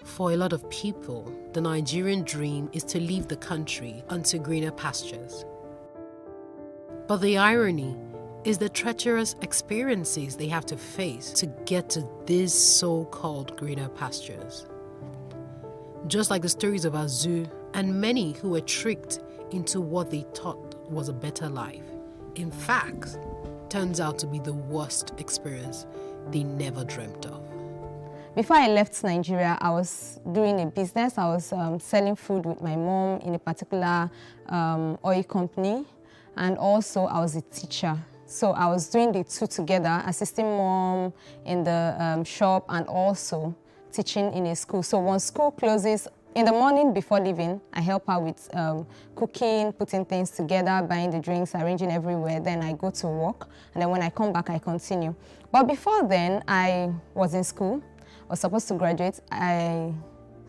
Speaker 4: For a lot of people, the Nigerian dream is to leave the country onto greener pastures. But the irony is the treacherous experiences they have to face to get to these so-called greener pastures. Just like the stories of Azu and many who were tricked into what they thought was a better life. In fact, turns out to be the worst experience they never dreamt of.
Speaker 5: Before I left Nigeria, I was doing a business. I was selling food with my mom in a particular oil company, and also I was a teacher. So I was doing the two together, assisting mom in the shop and also teaching in a school. So once school closes, in the morning before leaving, I help her with cooking, putting things together, buying the drinks, arranging everywhere. Then I go to work, and then when I come back, I continue. But before then, I was in school. I was supposed to graduate. I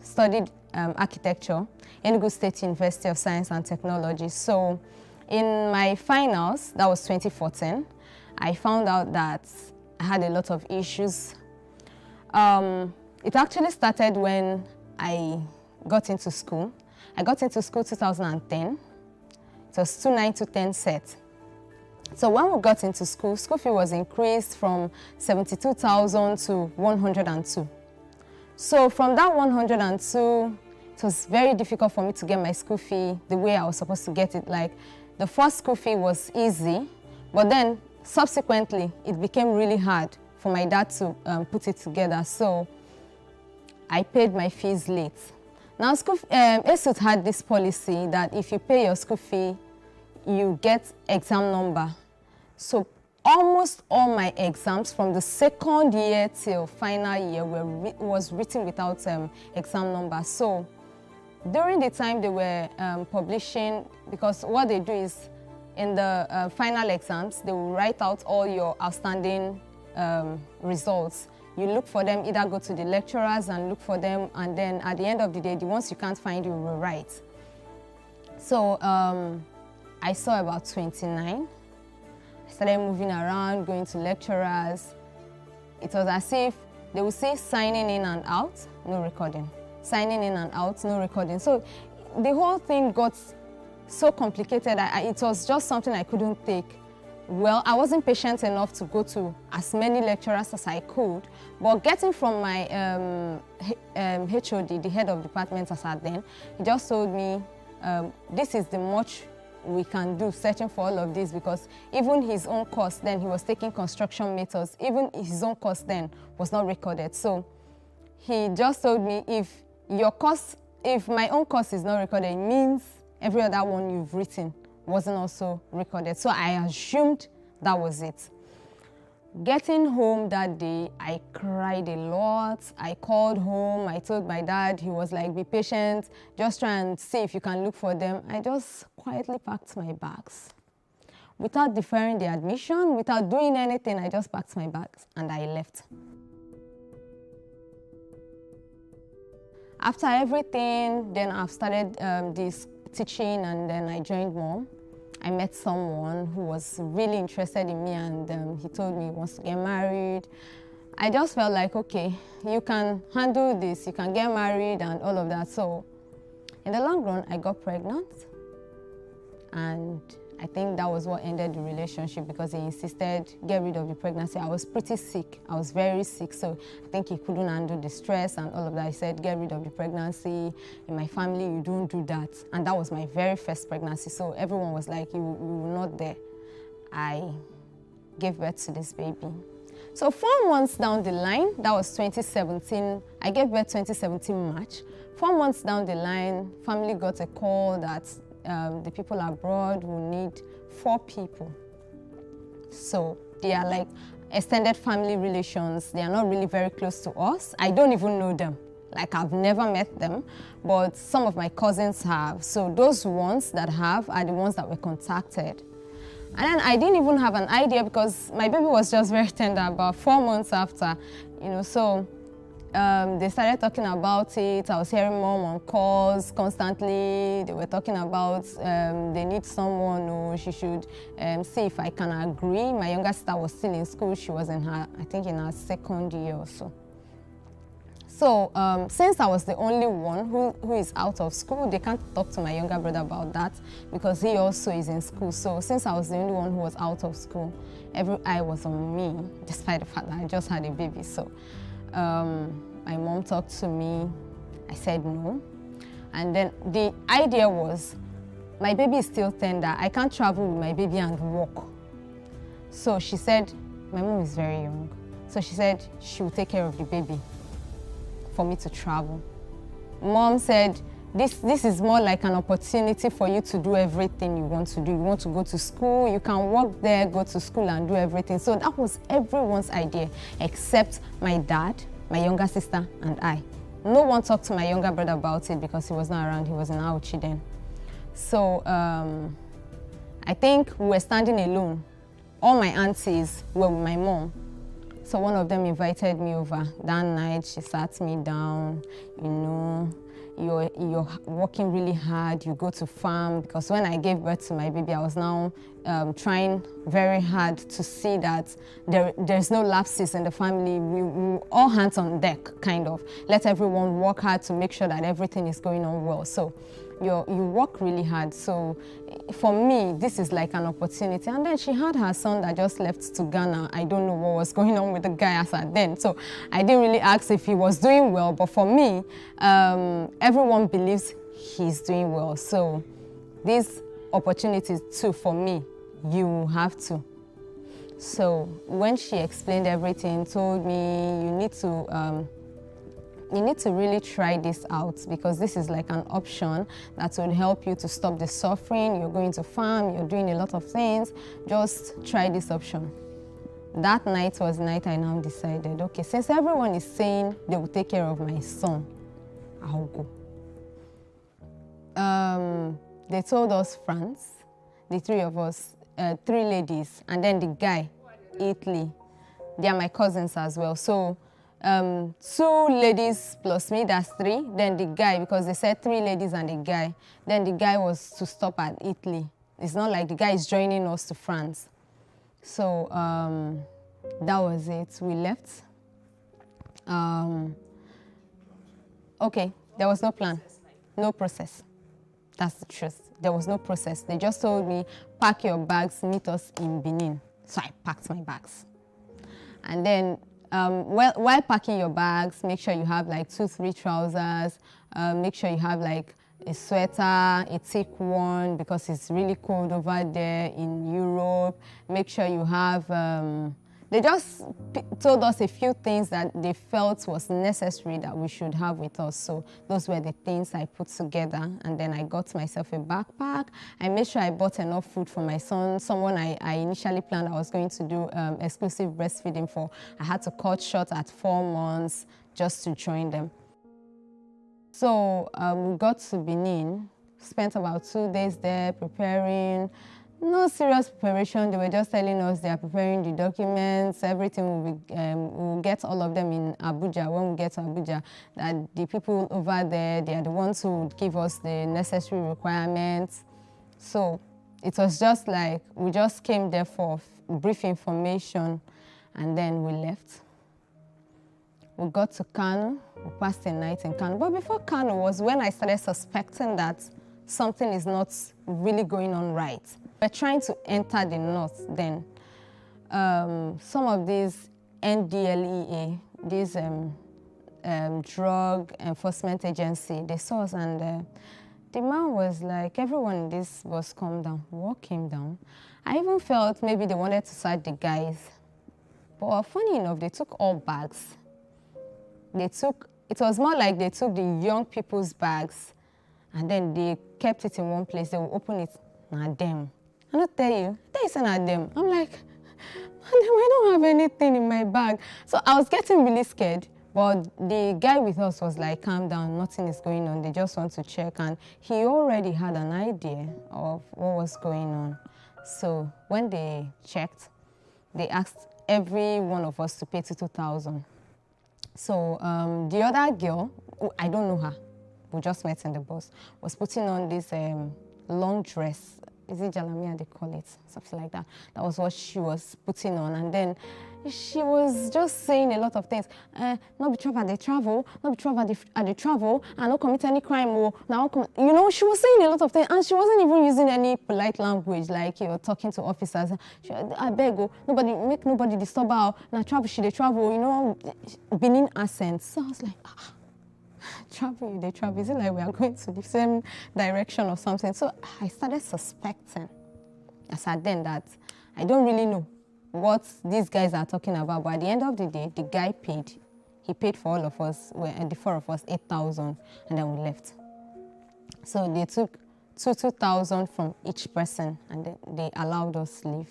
Speaker 5: studied architecture in Enugu State University of Science and Technology. So in my finals, that was 2014, I found out that I had a lot of issues. It actually started when I got into school. I got into school 2010. It was 29-10 set. So when we got into school, school fee was increased from 72,000 to 102. So from that 102, it was very difficult for me to get my school fee the way I was supposed to get it. Like, the first school fee was easy, but then subsequently, it became really hard for my dad to put it together. So I paid my fees late. Now, ESUT had this policy that if you pay your school fee, you get exam number. So almost all my exams from the second year till final year was written without exam number. So during the time they were publishing, because what they do is in the final exams, they will write out all your outstanding results. You look for them, either go to the lecturers and look for them, and then at the end of the day, the ones you can't find, you will write. So I saw about 29. I started moving around, going to lecturers. It was as if they would say signing in and out, no recording. Signing in and out, no recording. So the whole thing got so complicated. It was just something I couldn't take. Well, I wasn't patient enough to go to as many lecturers as I could, but getting from my HOD, the head of department as at then, he just told me, this is the much we can do searching for all of this, because even his own course then, he was taking construction methods, even his own course then was not recorded. So he just told me, if my own course is not recorded, it means every other one you've written wasn't also recorded. So I assumed that was it. Getting home that day, I cried a lot. I called home. I told my dad. He was like, be patient. Just try and see if you can look for them. I just quietly packed my bags. Without deferring the admission, without doing anything, I just packed my bags and I left. After everything, then I've started this teaching, and then I joined mom. I met someone who was really interested in me, and he told me he wants to get married. I just felt like, okay, you can handle this, you can get married and all of that. So in the long run, I got pregnant, and I think that was what ended the relationship, because he insisted, get rid of the pregnancy. I was pretty sick. I was very sick, so I think he couldn't handle the stress and all of that. He said, get rid of the pregnancy. In my family, you don't do that. And that was my very first pregnancy, so everyone was like, you were not there. I gave birth to this baby. So 4 months down the line, that was 2017, I gave birth 2017 March. 4 months down the line, family got a call that the people abroad will need 4 people. So they are like extended family relations. They are not really very close to us. I don't even know them. Like, I've never met them, but some of my cousins have. So those ones that have are the ones that were contacted. And then I didn't even have an idea, because my baby was just very tender about 4 months after, so they started talking about it. I was hearing mom on calls constantly. They were talking about they need someone, or she should see if I can agree. My younger sister was still in school. She was in her, I think, in her 2nd year or so. So since I was the only one who is out of school, they can't talk to my younger brother about that, because he also is in school. So since I was the only one who was out of school, every eye was on me, despite the fact that I just had a baby. So my mom talked to me. I said no. And then the idea was, my baby is still tender. I can't travel with my baby and walk. So she said, my mom is very young. So she said she will take care of the baby for me to travel. Mom said, this is more like an opportunity for you to do everything you want to do. You want to go to school, you can work there, go to school and do everything. So that was everyone's idea, except my dad, my younger sister, and I. No one talked to my younger brother about it because he was not around, he was in Auchi then. So I think we were standing alone. All my aunties were with my mom. So one of them invited me over. That night, she sat me down, you know, you're working really hard, you go to farm, because when I gave birth to my baby, I was now trying very hard to see that there's no lapses in the family. We all hands on deck, kind of. Let everyone work hard to make sure that everything is going on well. So you work really hard. So for me, this is like an opportunity. And then she had her son that just left to Ghana. I don't know what was going on with the guy as at then. So I didn't really ask if he was doing well. But for me, everyone believes he's doing well. So these opportunities too, for me, you have to. So when she explained everything, told me, you need to really try this out, because this is like an option that will help you to stop the suffering. You're going to farm, you're doing a lot of things. Just try this option. That night was the night I now decided, okay, since everyone is saying they will take care of my son, I'll go. They told us France, the three of us, 3 ladies, and then the guy, Italy. They are my cousins as well. So 2 ladies plus me, that's 3. Then the guy, because they said 3 ladies and a guy. Then the guy was to stop at Italy. It's not like the guy is joining us to France. So that was it. We left. Okay, there was no plan, no process. That's the truth. There was no process. They just told me, pack your bags, meet us in Benin. So I packed my bags. And then while packing your bags, make sure you have like 2-3 trousers. Make sure you have like a sweater, a thick one, because it's really cold over there in Europe. Make sure you have, they just told us a few things that they felt was necessary that we should have with us. So those were the things I put together. And then I got myself a backpack. I made sure I bought enough food for my son. Someone I initially planned I was going to do exclusive breastfeeding for. I had to cut short at 4 months just to join them. So we got to Benin, spent about 2 days there preparing. No serious preparation. They were just telling us they are preparing the documents, everything will be, we'll get all of them in Abuja. When we get to Abuja, that the people over there, they are the ones who would give us the necessary requirements. So it was just like, we just came there for brief information and then we left. We got to Kano, we passed a night in Kano. But before Kano was when I started suspecting that something is not really going on right. We're trying to enter the north then. Some of these NDLEA, these drug enforcement agency, they saw us and the man was like, everyone in this bus calm down. What came down? I even felt maybe they wanted to search the guys. But funny enough, they took all bags. It was more like they took the young people's bags and then they kept it in one place. They would open it, not them. I don't tell you, it's not them. I'm like, I don't have anything in my bag. So I was getting really scared. But the guy with us was like, calm down, nothing is going on. They just want to check. And he already had an idea of what was going on. So when they checked, they asked every one of us to pay 2,000. So the other girl, I don't know her, we just met in the bus, was putting on this long dress. Is it Jalamia they call it? Something like that. That was what she was putting on. And then she was just saying a lot of things. Not be travel, they travel. Not be travel, they travel. And not commit any crime. Or now, you know, she was saying a lot of things. And she wasn't even using any polite language, like you're talking to officers. I beg you, make nobody disturb her. Now travel, they travel, you know, Benin accent. So I was like, travel, they travel. Is it like we are going to the same direction or something? So I started suspecting, as at then, that I don't really know what these guys are talking about, but at the end of the day, the guy paid. He paid for all of us, the 4 of us, 8,000, and then we left. So they took 2,000 from each person, and then they allowed us to leave.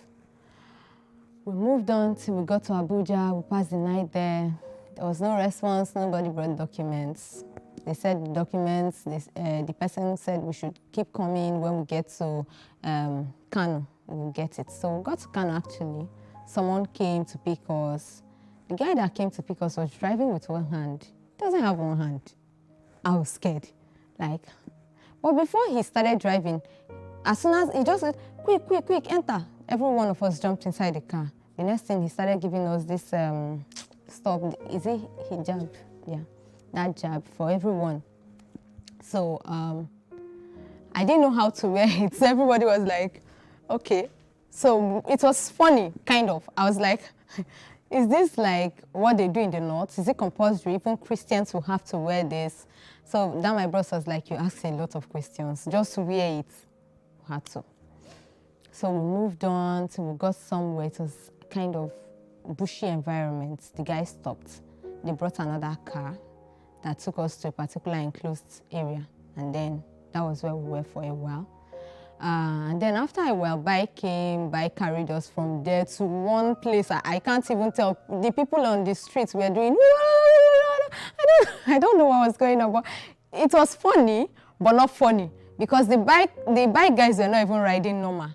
Speaker 5: We moved on till we got to Abuja. We passed the night there. There was no response. Nobody brought documents. They said the documents, the person said we should keep coming. When we get to Kano, we'll get it. So we got to Kano, actually. Someone came to pick us. The guy that came to pick us was driving with one hand. He doesn't have one hand. I was scared. But before he started driving, as soon as he just said, quick, quick, quick, enter. Every one of us jumped inside the car. The next thing, he started giving us this stuff. Is it hijab? Yeah, that jab for everyone. So I didn't know how to wear it. So everybody was like, okay. So it was funny, kind of. I was like, is this like what they do in the North? Is it compulsory? Even Christians will have to wear this. So then my boss was like, you asked a lot of questions. Just wear it. We had to. So we moved on till we got somewhere. It was kind of bushy environment. The guy stopped. They brought another car that took us to a particular enclosed area. And then that was where we were for a while. And then after a while, bike carried us from there to one place. I can't even tell. The people on the streets were doing, I don't know what was going on, but it was funny, but not funny. Because the bike guys were not even riding normal.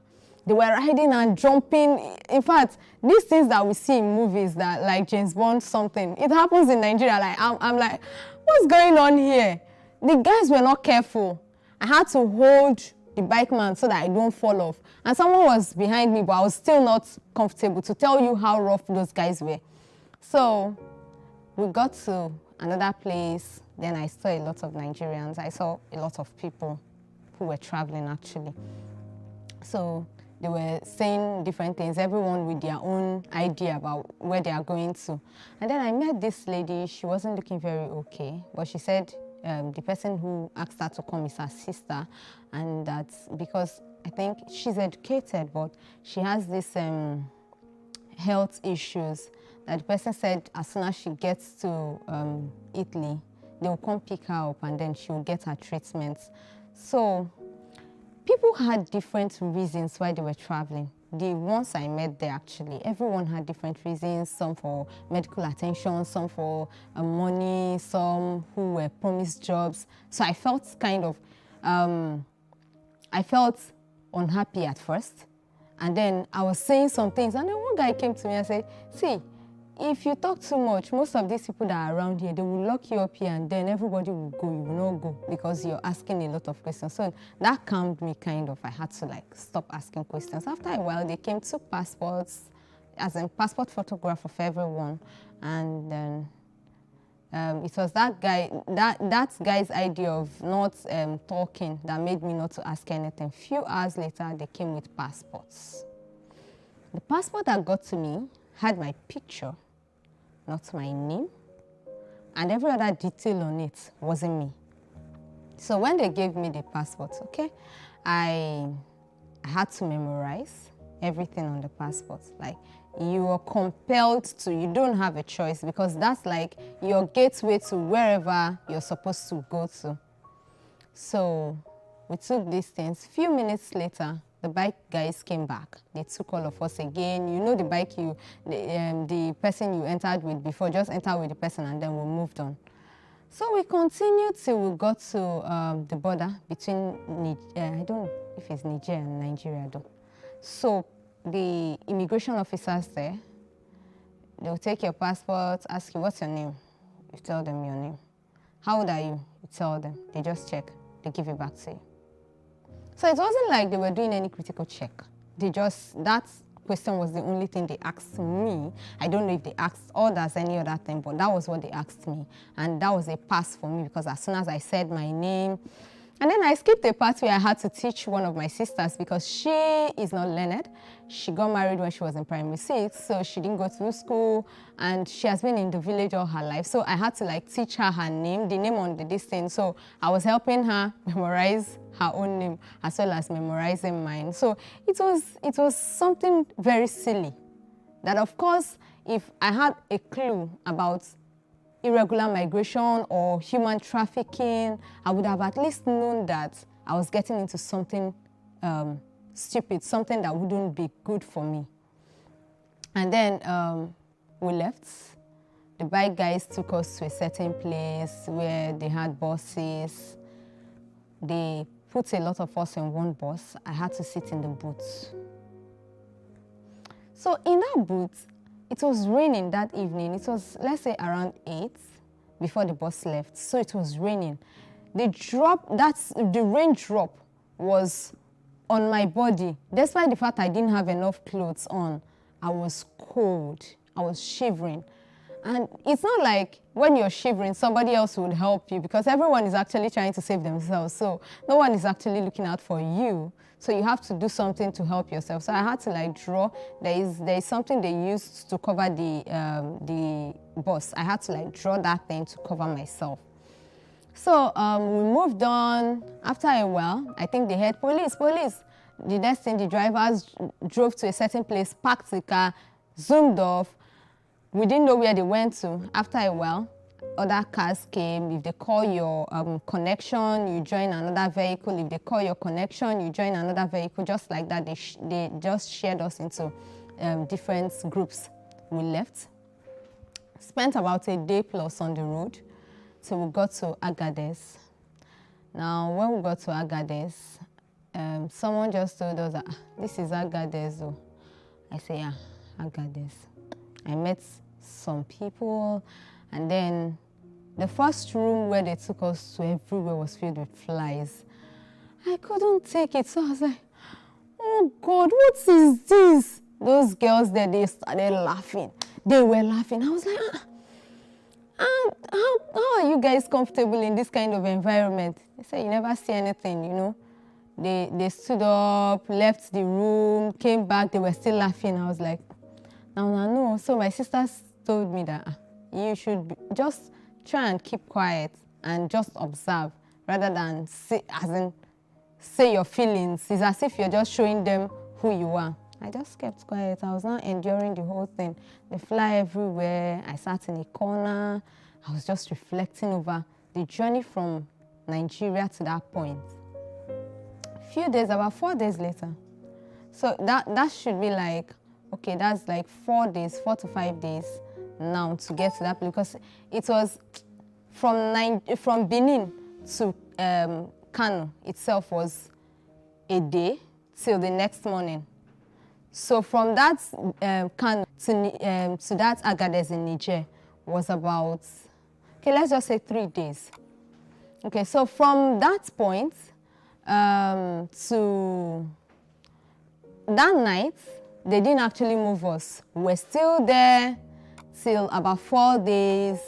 Speaker 5: They were riding and jumping. In fact, these things that we see in movies, that like James Bond something, it happens in Nigeria. Like I'm like, what's going on here? The guys were not careful. I had to hold the bike man so that I don't fall off. And someone was behind me, but I was still not comfortable to tell you how rough those guys were. So we got to another place. Then I saw a lot of Nigerians. I saw a lot of people who were traveling, actually. So they were saying different things, everyone with their own idea about where they are going to. And then I met this lady. She wasn't looking very okay, but she said the person who asked her to come is her sister, and that's because I think she's educated, but she has this health issues that the person said as soon as she gets to Italy, they will come pick her up and then she will get her treatments. So people had different reasons why they were traveling. The ones I met there, actually, everyone had different reasons, some for medical attention, some for money, some who were promised jobs. So I felt kind of, I felt unhappy at first. And then I was saying some things, and then one guy came to me and said, see, if you talk too much, most of these people that are around here, they will lock you up here and then everybody will go, you will not go because you're asking a lot of questions. So that calmed me kind of. I had to like stop asking questions. After a while, they came, took passports, as a passport photograph of everyone. And then it was that guy, that guy's idea of not talking that made me not to ask anything. Few hours later, they came with passports. The passport that got to me had my picture, not my name, and every other detail on it wasn't me. So when they gave me the passport, okay, I had to memorize everything on the passport. Like, you are compelled to, you don't have a choice because that's like your gateway to wherever you're supposed to go to. So we took these things. Few minutes later, the bike guys came back. They took all of us again. You know the bike the person you entered with before, just enter with the person and then we moved on. So we continued till we got to the border between, I don't know if it's Niger and Nigeria though. So the immigration officers there, they'll take your passport, ask you, what's your name? You tell them your name. How old are you? You tell them. They just check. They give it back to you. So it wasn't like they were doing any critical check. They just, that question was the only thing they asked me. I don't know if they asked others any other thing, but that was what they asked me. And that was a pass for me because as soon as I said my name, and then I skipped a part where I had to teach one of my sisters because she is not learned. She got married when she was in primary 6, so she didn't go to school, and she has been in the village all her life. So I had to like teach her her name, the name on the distance. So I was helping her memorize her own name as well as memorizing mine. So it was something very silly. that, of course, if I had a clue about irregular migration or human trafficking, I would have at least known that I was getting into something stupid, something that wouldn't be good for me. And then we left. The bike guys took us to a certain place where they had buses. They put a lot of us in one bus. I had to sit in the booth. So in that booth, it was raining that evening. It was, let's say, around 8 before the bus left. So it was raining. The raindrop was on my body. Despite the fact I didn't have enough clothes on, I was cold. I was shivering. And it's not like when you're shivering, somebody else would help you because everyone is actually trying to save themselves. So no one is actually looking out for you. So you have to do something to help yourself. So I had to like draw. There is something they used to cover the bus. I had to like draw that thing to cover myself. So we moved on. After a while, I think they heard police. The next thing, the drivers drove to a certain place, parked the car, zoomed off. We didn't know where they went to. After a while, other cars came. If they call your connection, you join another vehicle. If they call your connection, you join another vehicle. Just like that, they just shared us into different groups. We left. Spent about a day plus on the road till we got to Agadez. Now, when we got to Agadez, someone just told us that this is Agadez. Oh. I say, yeah, Agadez. I met some people, and then the first room where they took us to everywhere was filled with flies. I couldn't take it, so I was like, oh God, what is this? Those girls there, they started laughing. They were laughing. I was like, how are you guys comfortable in this kind of environment? They said, you never see anything, you know. They stood up, left the room, came back, they were still laughing. I was like, no. So my sisters told me that you should just try and keep quiet and just observe rather than say your feelings. It's as if you're just showing them who you are. I just kept quiet. I was not enduring the whole thing. They fly everywhere. I sat in a corner. I was just reflecting over the journey from Nigeria to that point. A few days, about 4 days later. So that should be like, okay, that's like 4 to 5 days now to get to that place, because it was from Benin to Kano itself was a day till the next morning. So from that Kano to that Agadez in Niger was about, okay, let's just say 3 days. Okay, so from that point to that night, they didn't actually move us. We're still there till about 4 days.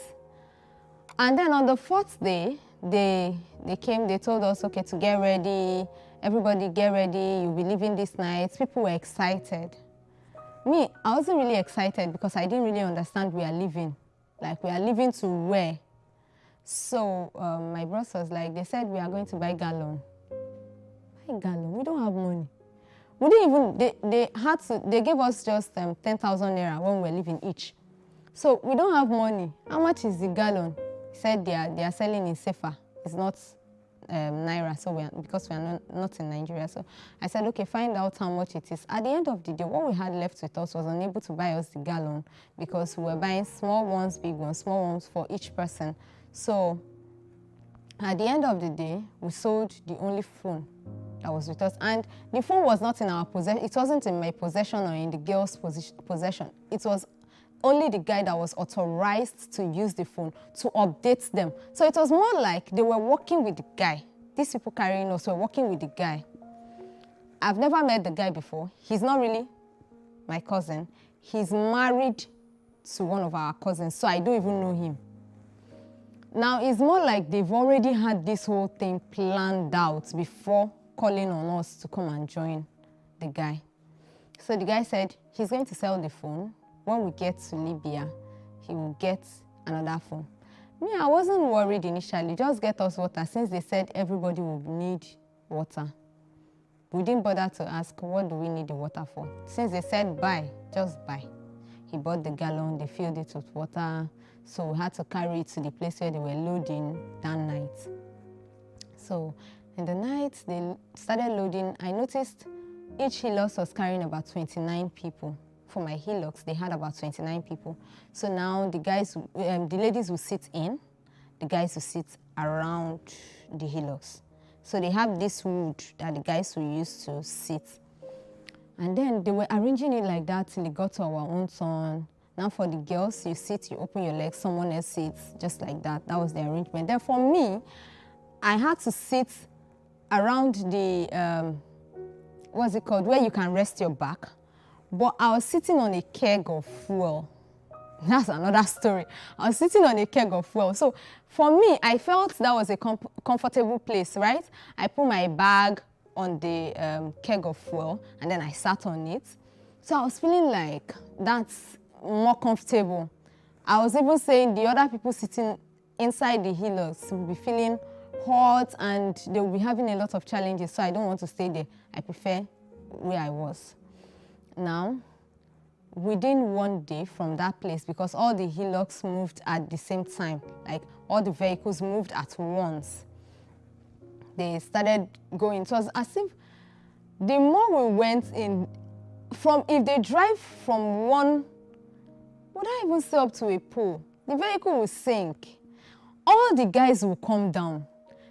Speaker 5: And then on the 4th day, they came, they told us, okay, to get ready. Everybody get ready, you'll be leaving this night. People were excited. Me, I wasn't really excited because I didn't really understand we are leaving. Like, we are leaving to where? So my bros was like, they said we are going to buy gallon. Buy gallon? We don't have money. We didn't even, they gave us just 10,000 naira when we were leaving each. So we don't have money. How much is the gallon? He said they are selling in Sefa. It's not naira, so because we are not in Nigeria. So I said, okay, find out how much it is. At the end of the day, what we had left with us was unable to buy us the gallon because we were buying small ones, big ones, small ones for each person. So at the end of the day, we sold the only phone that was with us. And the phone was not in our possession. It wasn't in my possession or in the girl's possession. It was only the guy that was authorized to use the phone to update them. So it was more like they were working with the guy. These people carrying us were working with the guy. I've never met the guy before. He's not really my cousin. He's married to one of our cousins, so I don't even know him. Now, it's more like they've already had this whole thing planned out before calling on us to come and join the guy. So the guy said he's going to sell the phone. When we get to Libya, he will get another phone. Me, I wasn't worried initially. Just get us water, since they said everybody would need water. We didn't bother to ask, what do we need the water for? Since they said buy, just buy. He bought the gallon, they filled it with water, so we had to carry it to the place where they were loading that night. So in the night, they started loading. I noticed each Hilux was carrying about 29 people. For my Hilux, they had about 29 people. So now the guys, the ladies will sit in, the guys will sit around the Hilux. So they have this wood that the guys will use to sit. And then they were arranging it like that till it got to our own turn. Now for the girls, you sit, you open your legs, someone else sits, just like that. That was the arrangement. Then for me, I had to sit around the, what's it called, where you can rest your back. But I was sitting on a keg of fuel. That's another story. I was sitting on a keg of fuel. So for me, I felt that was a comfortable place, right? I put my bag on the keg of fuel and then I sat on it. So I was feeling like that's more comfortable. I was even saying the other people sitting inside the Hilux will be feeling hot and they will be having a lot of challenges. So I don't want to stay there. I prefer where I was. Now, within one day from that place, because all the Hilux moved at the same time, like all the vehicles moved at once, they started going. It was as if the more we went in, if they drive from one, would I even say up to a pole, the vehicle will sink. All the guys will come down.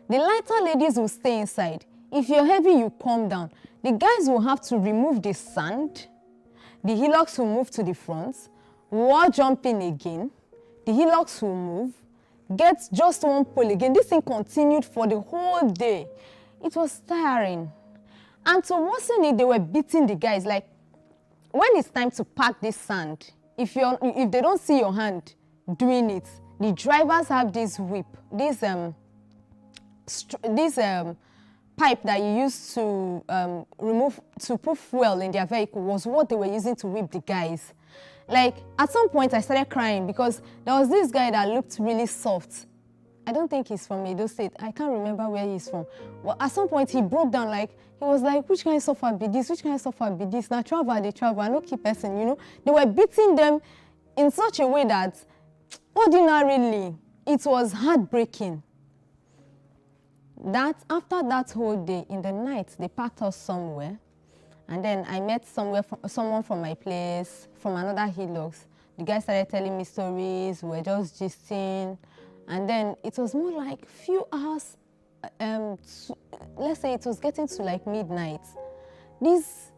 Speaker 5: The lighter ladies will stay inside. If you're heavy, you come down. The guys will have to remove the sand. The Hilux will move to the front. We'll jump in again. The Hilux will move. Get just one pole again. This thing continued for the whole day. It was tiring. And to worsen it, they were beating the guys. Like, when it's time to pack this sand, if they don't see your hand doing it, the drivers have this whip, this pipe that you use to to put fuel in their vehicle was what they were using to whip the guys. Like, at some point I started crying because there was this guy that looked really soft. I don't think he's from Edo State. I can't remember where he's from. But at some point he broke down, like, he was like, which kind of suffer be this? Which kind of suffer be this? Now travel, they travel, no key person, you know. They were beating them in such a way that ordinarily it was heartbreaking. After that whole day, in the night, they packed us somewhere. And then I met someone from my place, from another Hilux. The guy started telling me stories, we were just gisting. And then it was more like few hours, let's say it was getting to like midnight. This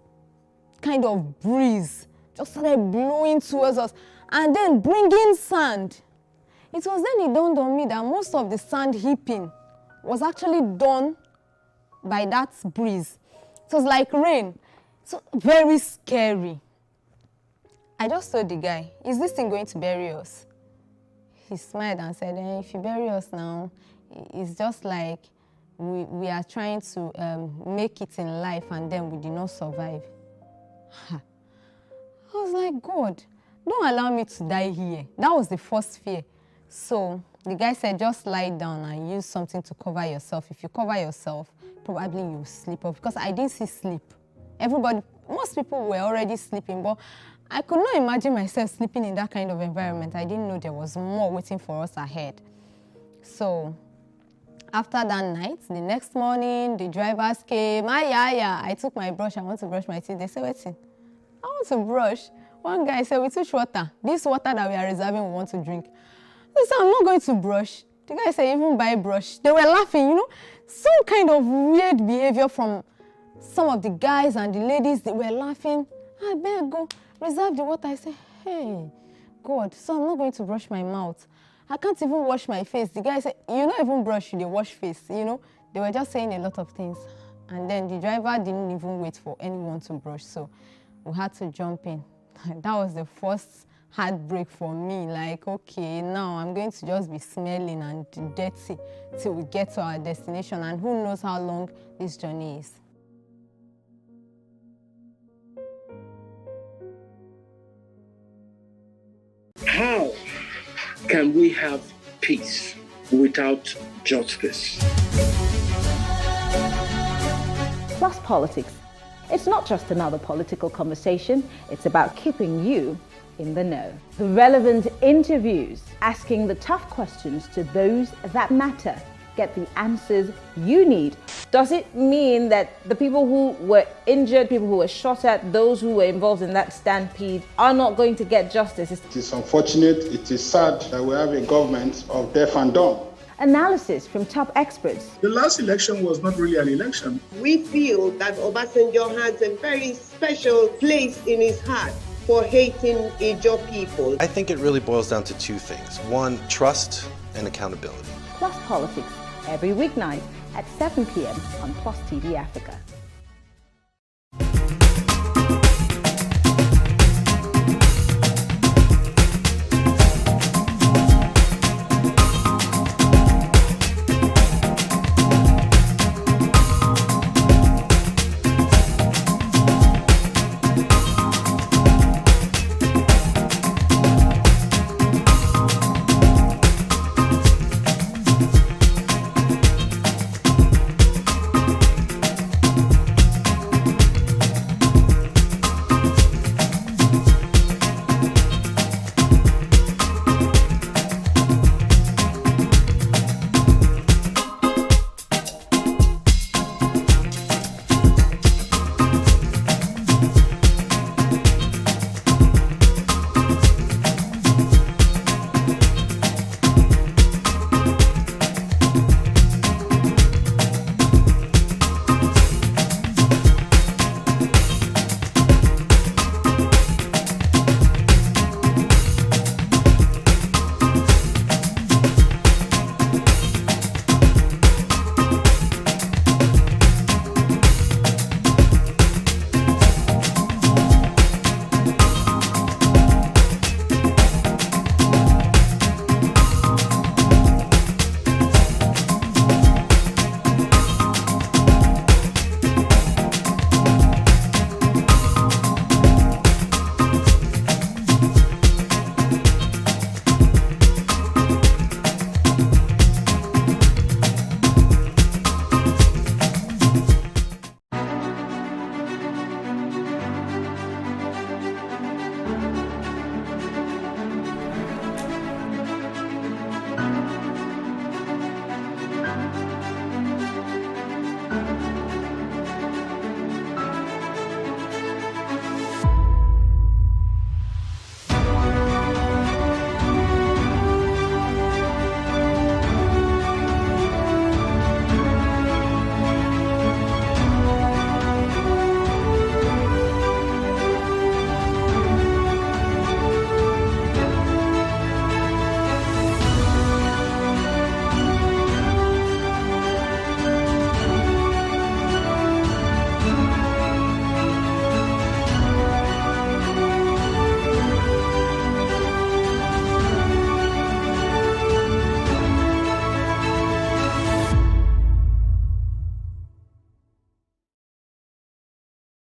Speaker 5: kind of breeze just started blowing towards us and then bringing sand. It was then it dawned on me that most of the sand heaping was actually done by that breeze. It was like rain. So very scary. I just told the guy, is this thing going to bury us? He smiled and said, if you bury us now, it's just like we are trying to make it in life and then we did not survive. I was like, God, don't allow me to die here. That was the first fear. So the guy said, just lie down and use something to cover yourself. If you cover yourself, probably you'll sleep off. Because I didn't see sleep. Most people were already sleeping, but I could not imagine myself sleeping in that kind of environment. I didn't know there was more waiting for us ahead. So after that night, the next morning, the drivers came. I took my brush. I want to brush my teeth. They said, wait, I want to brush. One guy said, with which water? This water that we are reserving, we want to drink. I said, I'm not going to brush. The guy said, even buy brush. They were laughing, you know. Some kind of weird behavior from some of the guys and the ladies. They were laughing. I better go reserve the water. I said, hey, God, so I'm not going to brush my mouth. I can't even wash my face. The guy said, you don't even brush, you wash face, you know. They were just saying a lot of things. And then the driver didn't even wait for anyone to brush, so we had to jump in. That was the first heartbreak for me. Like, okay, now I'm going to just be smelling and dirty till we get to our destination, and who knows how long this journey is.
Speaker 6: How can we have peace without justice?
Speaker 8: Plus politics. It's not just another political conversation. It's about keeping you
Speaker 7: in the know. The relevant interviews, asking the tough questions to those that matter. Get the answers you need. Does it mean that the people who were injured, people who were shot at, those who were involved in that stampede are not going to get justice?
Speaker 8: It is unfortunate, it is sad that we have a government of deaf and dumb.
Speaker 7: Analysis from top experts.
Speaker 8: The last election was not really an election.
Speaker 18: We feel that Obasanjo has a very special place in his heart for hating Ijaw people.
Speaker 19: I think it really boils down to two things. One, trust and accountability.
Speaker 7: Plus Politics, every weeknight at 7 p.m. on Plus TV Africa.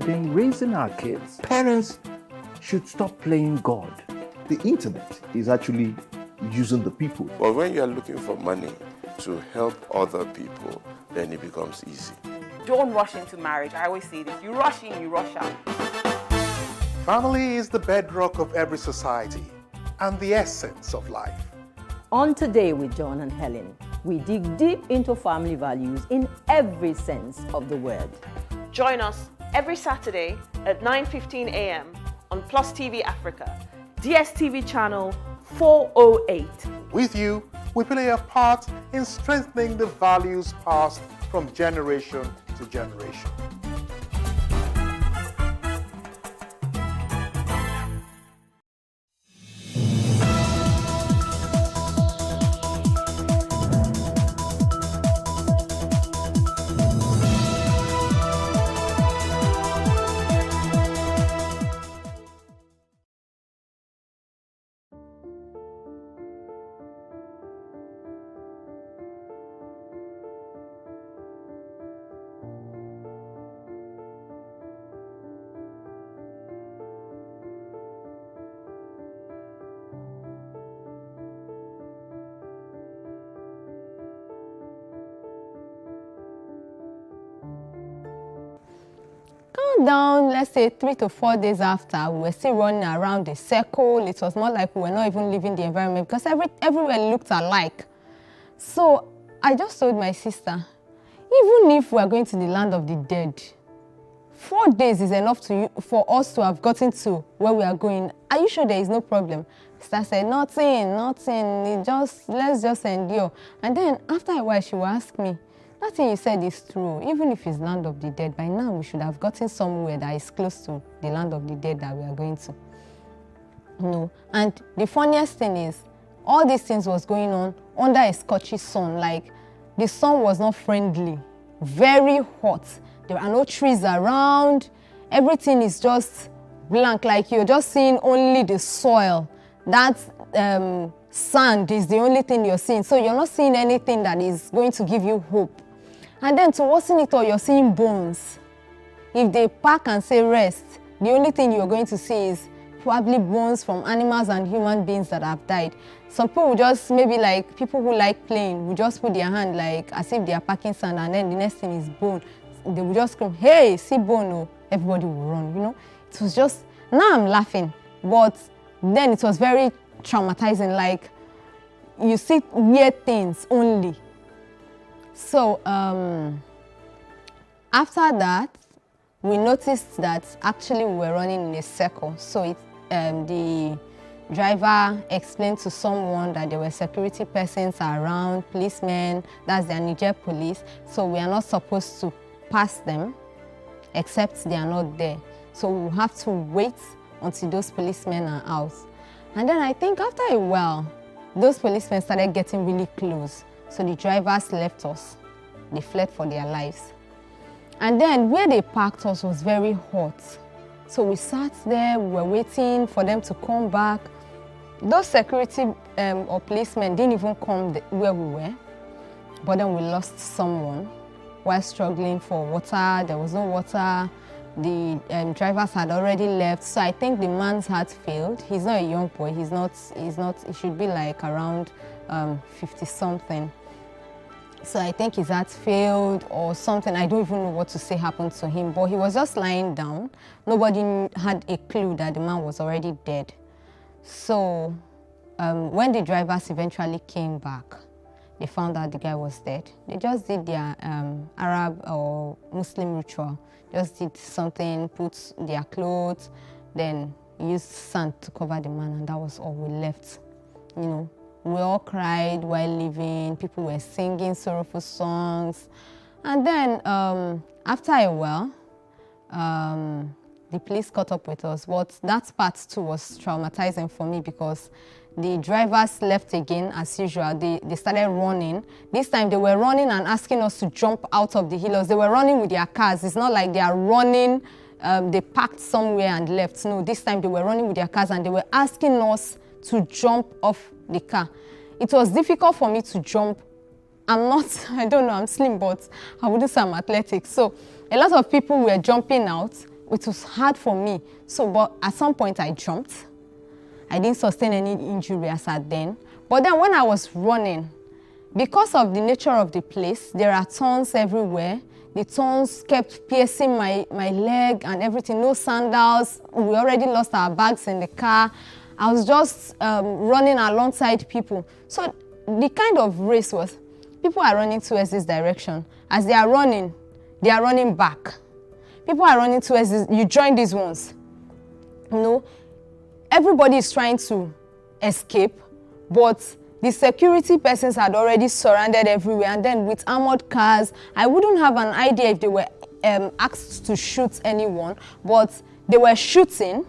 Speaker 20: In raising our kids, parents should stop playing God.
Speaker 21: The internet is actually using the people.
Speaker 25: But when you are looking for money to help other people, then it becomes easy.
Speaker 10: Don't rush into marriage. I always say this. You rush in, you rush out.
Speaker 26: Family is the bedrock of every society and the essence of life.
Speaker 27: On Today with John and Helen, we dig deep into family values in every sense of the word.
Speaker 28: Join us every Saturday at 9:15 a.m. on Plus TV Africa, DSTV channel 408.
Speaker 26: With you, we play a part in strengthening the values passed from generation to generation.
Speaker 5: came down, let's say 3 to 4 days after, we were still running around the circle. It was more like we were not even leaving the environment because everywhere looked alike. So I just told my sister, even if we are going to the land of the dead, 4 days is enough for us to have gotten to where we are going. Are you sure there is no problem? Sister said, nothing. Let's just endure. And then after a while, she will ask me, that thing you said is true. Even if it's land of the dead, by now we should have gotten somewhere that is close to the land of the dead that we are going to. No. And the funniest thing is, all these things was going on under a scorchy sun. Like, the sun was not friendly, very hot. There are no trees around. Everything is just blank, like you're just seeing only the soil. That sand is the only thing you're seeing. So you're not seeing anything that is going to give you hope. And then to worsen it all, you're seeing bones. If they pack and say rest, the only thing you're going to see is probably bones from animals and human beings that have died. Some people just, maybe like people who like playing, will just put their hand like as if they are packing sand, and then the next thing is bone. They will just scream, hey, see bone, oh. Everybody will run, you know. It was just, now I'm laughing, but then it was very traumatizing, like you see weird things only. So after that, we noticed that actually we were running in a circle. So the driver explained to someone that there were security persons around, policemen, that's the Niger police. So we are not supposed to pass them except they are not there. So we have to wait until those policemen are out. And then I think after a while, those policemen started getting really close. So the drivers left us. They fled for their lives. And then where they parked us was very hot. So we sat there, we were waiting for them to come back. Those security or policemen didn't even come where we were. But then we lost someone while struggling for water. There was no water. The drivers had already left. So I think the man's heart failed. He's not a young boy. He should be like around 50 something. So I think his heart failed or something. I don't even know what to say happened to him, but he was just lying down. Nobody had a clue that the man was already dead. So when the drivers eventually came back, they found out the guy was dead. They just did their Arab or Muslim ritual. Just did something, put their clothes, then used sand to cover the man, and that was all. We left, you know. We all cried while leaving. People were singing sorrowful songs. And then after a while, the police caught up with us. But that part too was traumatizing for me because the drivers left again as usual. They started running. This time they were running and asking us to jump out of the hills. They were running with their cars. It's not like they are running, they parked somewhere and left. No, this time they were running with their cars and they were asking us to jump off the car. It was difficult for me to jump. I don't know, I'm slim, but I wouldn't say I'm athletic. So a lot of people were jumping out. It was hard for me. So, but at some point I jumped. I didn't sustain any injury as at then. But then when I was running, because of the nature of the place, there are thorns everywhere. The thorns kept piercing my leg and everything. No sandals. We already lost our bags in the car. I was just running alongside people. So the kind of race was, people are running towards this direction. As they are running back. People are running towards this, you join these ones. You know, everybody is trying to escape, but the security persons had already surrounded everywhere, and then with armored cars, I wouldn't have an idea if they were asked to shoot anyone, but they were shooting,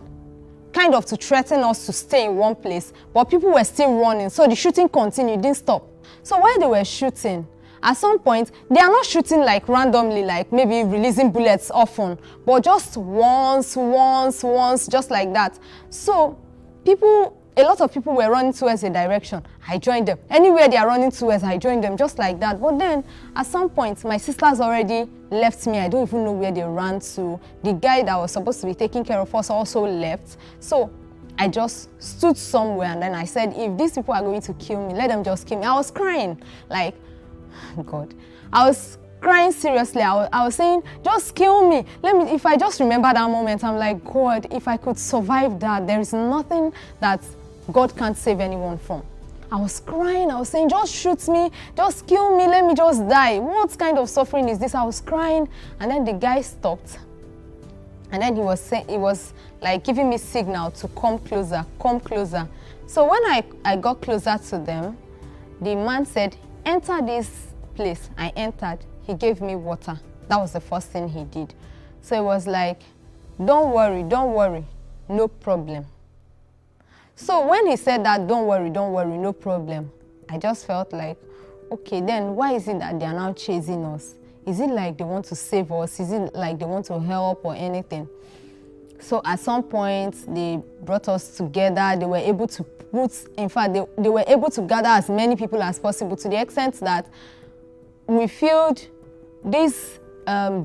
Speaker 5: kind of to threaten us to stay in one place, but people were still running, so the shooting continued, didn't stop. So while they were shooting, at some point, they are not shooting like randomly, like maybe releasing bullets often, but just once, just like that. So a lot of people were running towards a direction. I joined them. Anywhere they are running towards, I joined them, just like that. But then, at some point, my sisters already left me. I don't even know where they ran to. The guy that was supposed to be taking care of us also left. So I just stood somewhere, and then I said, if these people are going to kill me, let them just kill me. I was crying, like, God. I was crying seriously. I was saying, just kill me. If I just remember that moment, I'm like, God, if I could survive that, there is nothing that God can't save anyone from. I was crying, I was saying, just shoot me, just kill me, let me just die. What kind of suffering is this? I was crying, and then the guy stopped. And then he was like giving me signal to come closer, come closer. So when I got closer to them, the man said, enter this place. I entered, he gave me water. That was the first thing he did. So it was like, don't worry, no problem. So when he said that, don't worry, no problem, I just felt like, okay, then why is it that they are now chasing us? Is it like they want to save us? Is it like they want to help or anything? So at some point, they brought us together. They were able to they were able to gather as many people as possible, to the extent that we filled this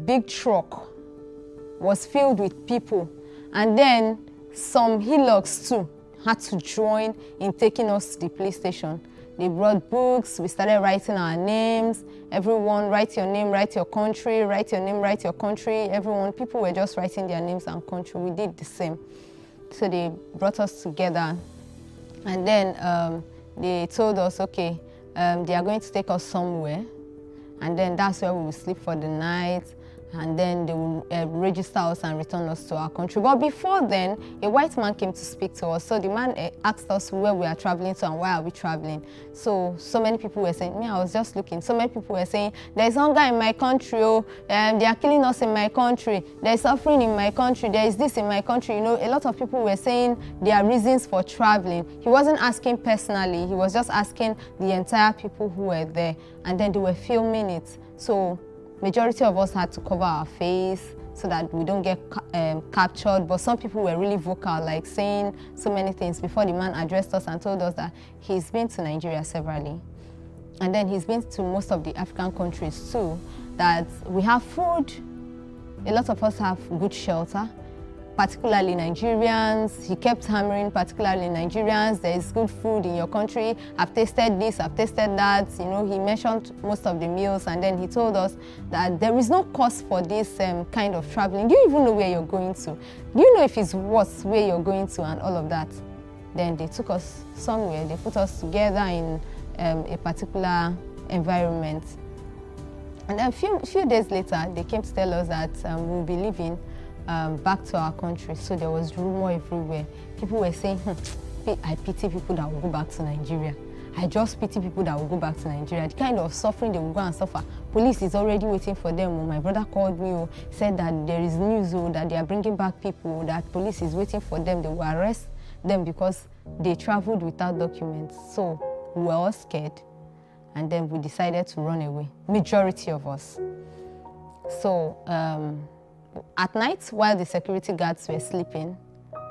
Speaker 5: big truck was filled with people. And then some hillocks too had to join in taking us to the police station. They brought books, we started writing our names. Everyone, write your name, write your country, write your name, write your country. Everyone, people were just writing their names and country. We did the same. So they brought us together. And then they told us, okay, they are going to take us somewhere. And then that's where we will sleep for the night. And then they will register us and return us to our country. But before then, a white man came to speak to us. So the man asked us where we are traveling to and why are we traveling. So many people were saying, I was just looking. So many people were saying, there's hunger in my country, they are killing us in my country. There's suffering in my country. There is this in my country. You know, a lot of people were saying their reasons for traveling. He wasn't asking personally. He was just asking the entire people who were there. And then they were filming it. So majority of us had to cover our face so that we don't get captured, but some people were really vocal, like saying so many things before the man addressed us and told us that he's been to Nigeria severally. And then he's been to most of the African countries too, that we have food, a lot of us have good shelter, particularly Nigerians. He kept hammering, particularly Nigerians, there is good food in your country. I've tasted this, I've tasted that. You know, he mentioned most of the meals, and then he told us that there is no cost for this kind of traveling. Do you even know where you're going to? Do you know if it's worth where you're going to and all of that? Then they took us somewhere. They put us together in a particular environment. And then a few days later, they came to tell us that we'll be leaving back to our country. So there was rumor everywhere. People were saying, I pity people that will go back to Nigeria. I just pity people that will go back to Nigeria. The kind of suffering they will go and suffer. Police is already waiting for them. My brother called me, said that there is news that they are bringing back people, that police is waiting for them. They will arrest them because they traveled without documents. So we were all scared. And then we decided to run away, majority of us. So at night, while the security guards were sleeping,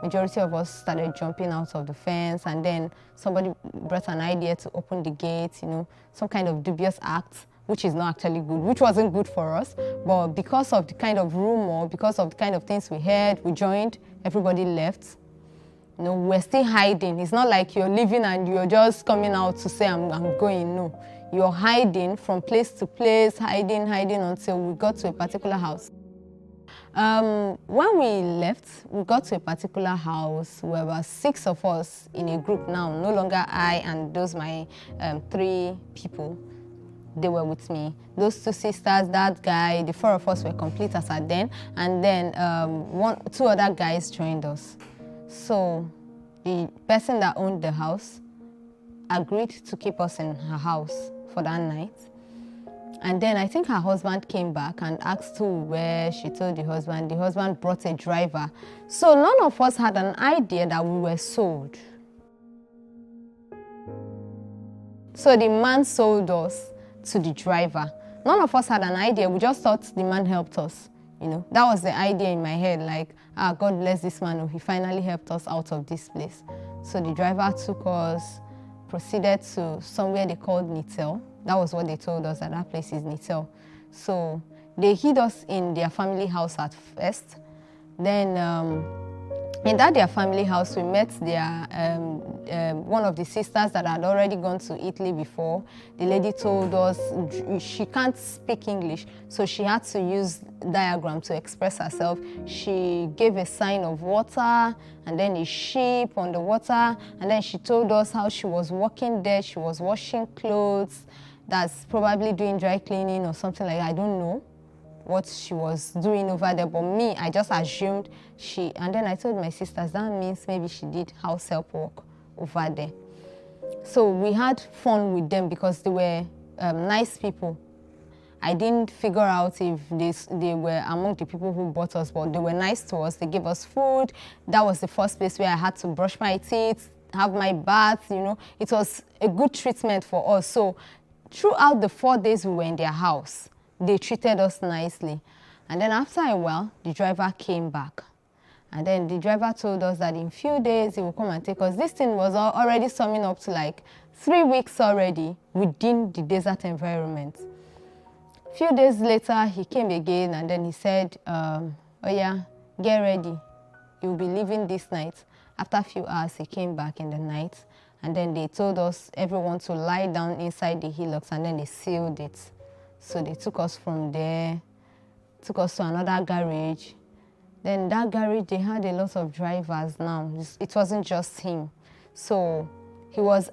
Speaker 5: majority of us started jumping out of the fence, and then somebody brought an idea to open the gate, you know, some kind of dubious act, which is not actually good, which wasn't good for us. But because of the kind of rumor, because of the kind of things we heard, we joined, everybody left. You know, we're still hiding. It's not like you're leaving and you're just coming out to say, I'm going, no. You're hiding from place to place, hiding until we got to a particular house. When we left, we got to a particular house where there were 6 of us in a group now, no longer I and those my 3 people. They were with me. Those 2 sisters, that guy, the 4 of us were complete as at then, and then 2 other guys joined us. So the person that owned the house agreed to keep us in her house for that night. And then I think her husband came back and asked who where. She told the husband brought a driver. So none of us had an idea that we were sold. So the man sold us to the driver. None of us had an idea. We just thought the man helped us. You know, that was the idea in my head, like, God bless this man, oh, he finally helped us out of this place. So the driver took us, proceeded to somewhere they called Nitel. That was what they told us, that place is Nitel. So they hid us in their family house at first. Then in their family house, we met their one of the sisters that had already gone to Italy before. The lady told us she can't speak English, so she had to use diagram to express herself. She gave a sign of water and then a ship on the water, and then she told us how she was working there. She was washing clothes, that's probably doing dry cleaning or something like that. I don't know what she was doing over there, but me, I just assumed and then I told my sisters that means maybe she did house help work over there. So we had fun with them because they were nice people. I didn't figure out if they were among the people who bought us, but they were nice to us. They gave us food. That was the first place where I had to brush my teeth, have my bath, you know. It was a good treatment for us. So throughout the 4 days we were in their house, they treated us nicely. And then after a while, the driver came back. And then the driver told us that in a few days he will come and take us. This thing was already summing up to like 3 weeks already within the desert environment. A few days later, he came again and then he said, oh yeah, get ready. You'll be leaving this night. After a few hours, he came back in the night. And then they told us everyone to lie down inside the hillocks, and then they sealed it. So they took us from there, took us to another garage. Then that garage, they had a lot of drivers now. It wasn't just him. So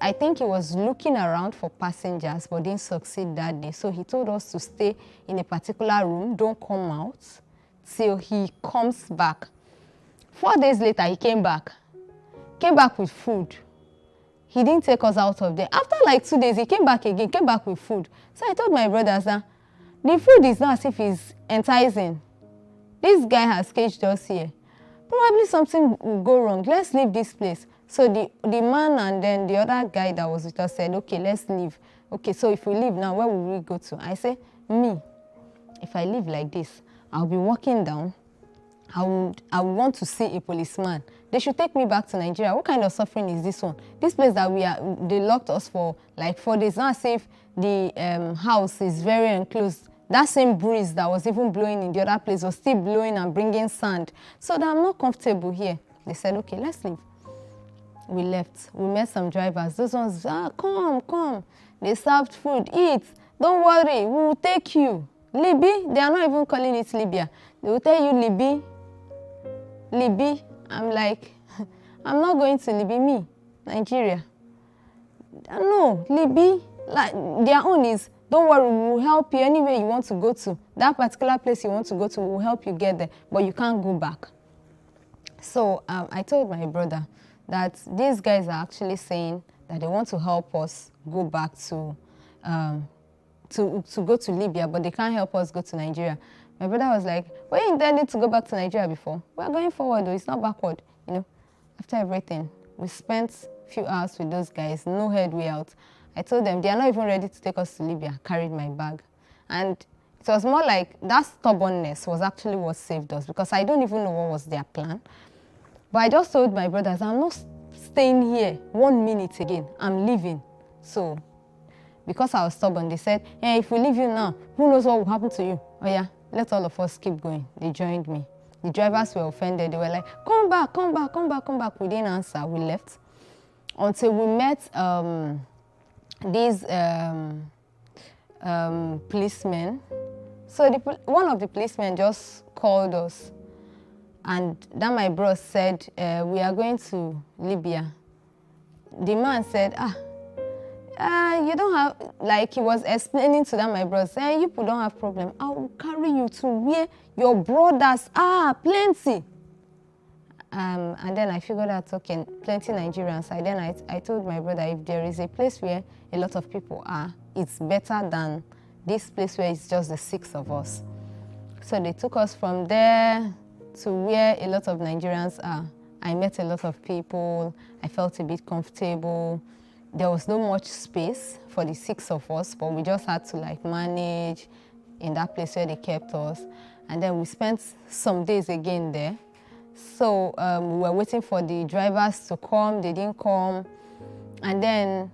Speaker 5: I think he was looking around for passengers, but didn't succeed that day. So he told us to stay in a particular room, don't come out till he comes back. 4 days later, he came back with food. He didn't take us out of there. After like 2 days, he came back again, came back with food. So I told my brothers that the food is not as if it's enticing. This guy has caged us here. Probably something will go wrong. Let's leave this place. So the man and then the other guy that was with us said, okay, let's leave. Okay, so if we leave now, where will we go to? I said, me, if I live like this, I'll be walking down. I would want to see a policeman. They should take me back to Nigeria. What kind of suffering is this one? This place that they locked us for like 4 days. Not as if the house is very enclosed. That same breeze that was even blowing in the other place was still blowing and bringing sand. So that I'm not comfortable here. They said, okay, let's leave. We left. We met some drivers. Those ones, come. They served food, eat. Don't worry, we will take you. Libya, they are not even calling it Libya. They will tell you Libya. I'm like, I'm not going to Libya, me, Nigeria. No, Libya, like their own is, don't worry, we will help you anywhere you want to go to. That particular place you want to go to, we will help you get there, but you can't go back. So I told my brother that these guys are actually saying that they want to help us go back to go to Libya, but they can't help us go to Nigeria. My brother was like, were you intending to go back to Nigeria before? We're going forward, though. It's not backward, you know. After everything, we spent a few hours with those guys, no headway out. I told them they are not even ready to take us to Libya. I carried my bag. And it was more like that stubbornness was actually what saved us, because I don't even know what was their plan. But I just told my brothers, I'm not staying here 1 minute again. I'm leaving. So, because I was stubborn, they said, hey, if we leave you now, who knows what will happen to you? Oh yeah, let all of us keep going. They joined me. The drivers were offended. They were like, come back. We didn't answer. We left. Until we met these policemen. So one of the policemen just called us. And then my bro said, we are going to Libya. The man said, you don't have, like he was explaining to them, my bro, saying, you people don't have problem. I will carry you to where your brothers are, plenty. And then I figured out, okay, plenty Nigerians. And then I told my brother, if there is a place where a lot of people are, it's better than this place where it's just the 6 of us. So they took us from there to where a lot of Nigerians are. I met a lot of people. I felt a bit comfortable. There was not much space for the 6 of us, but we just had to like manage in that place where they kept us. And then we spent some days again there. So we were waiting for the drivers to come. They didn't come. And then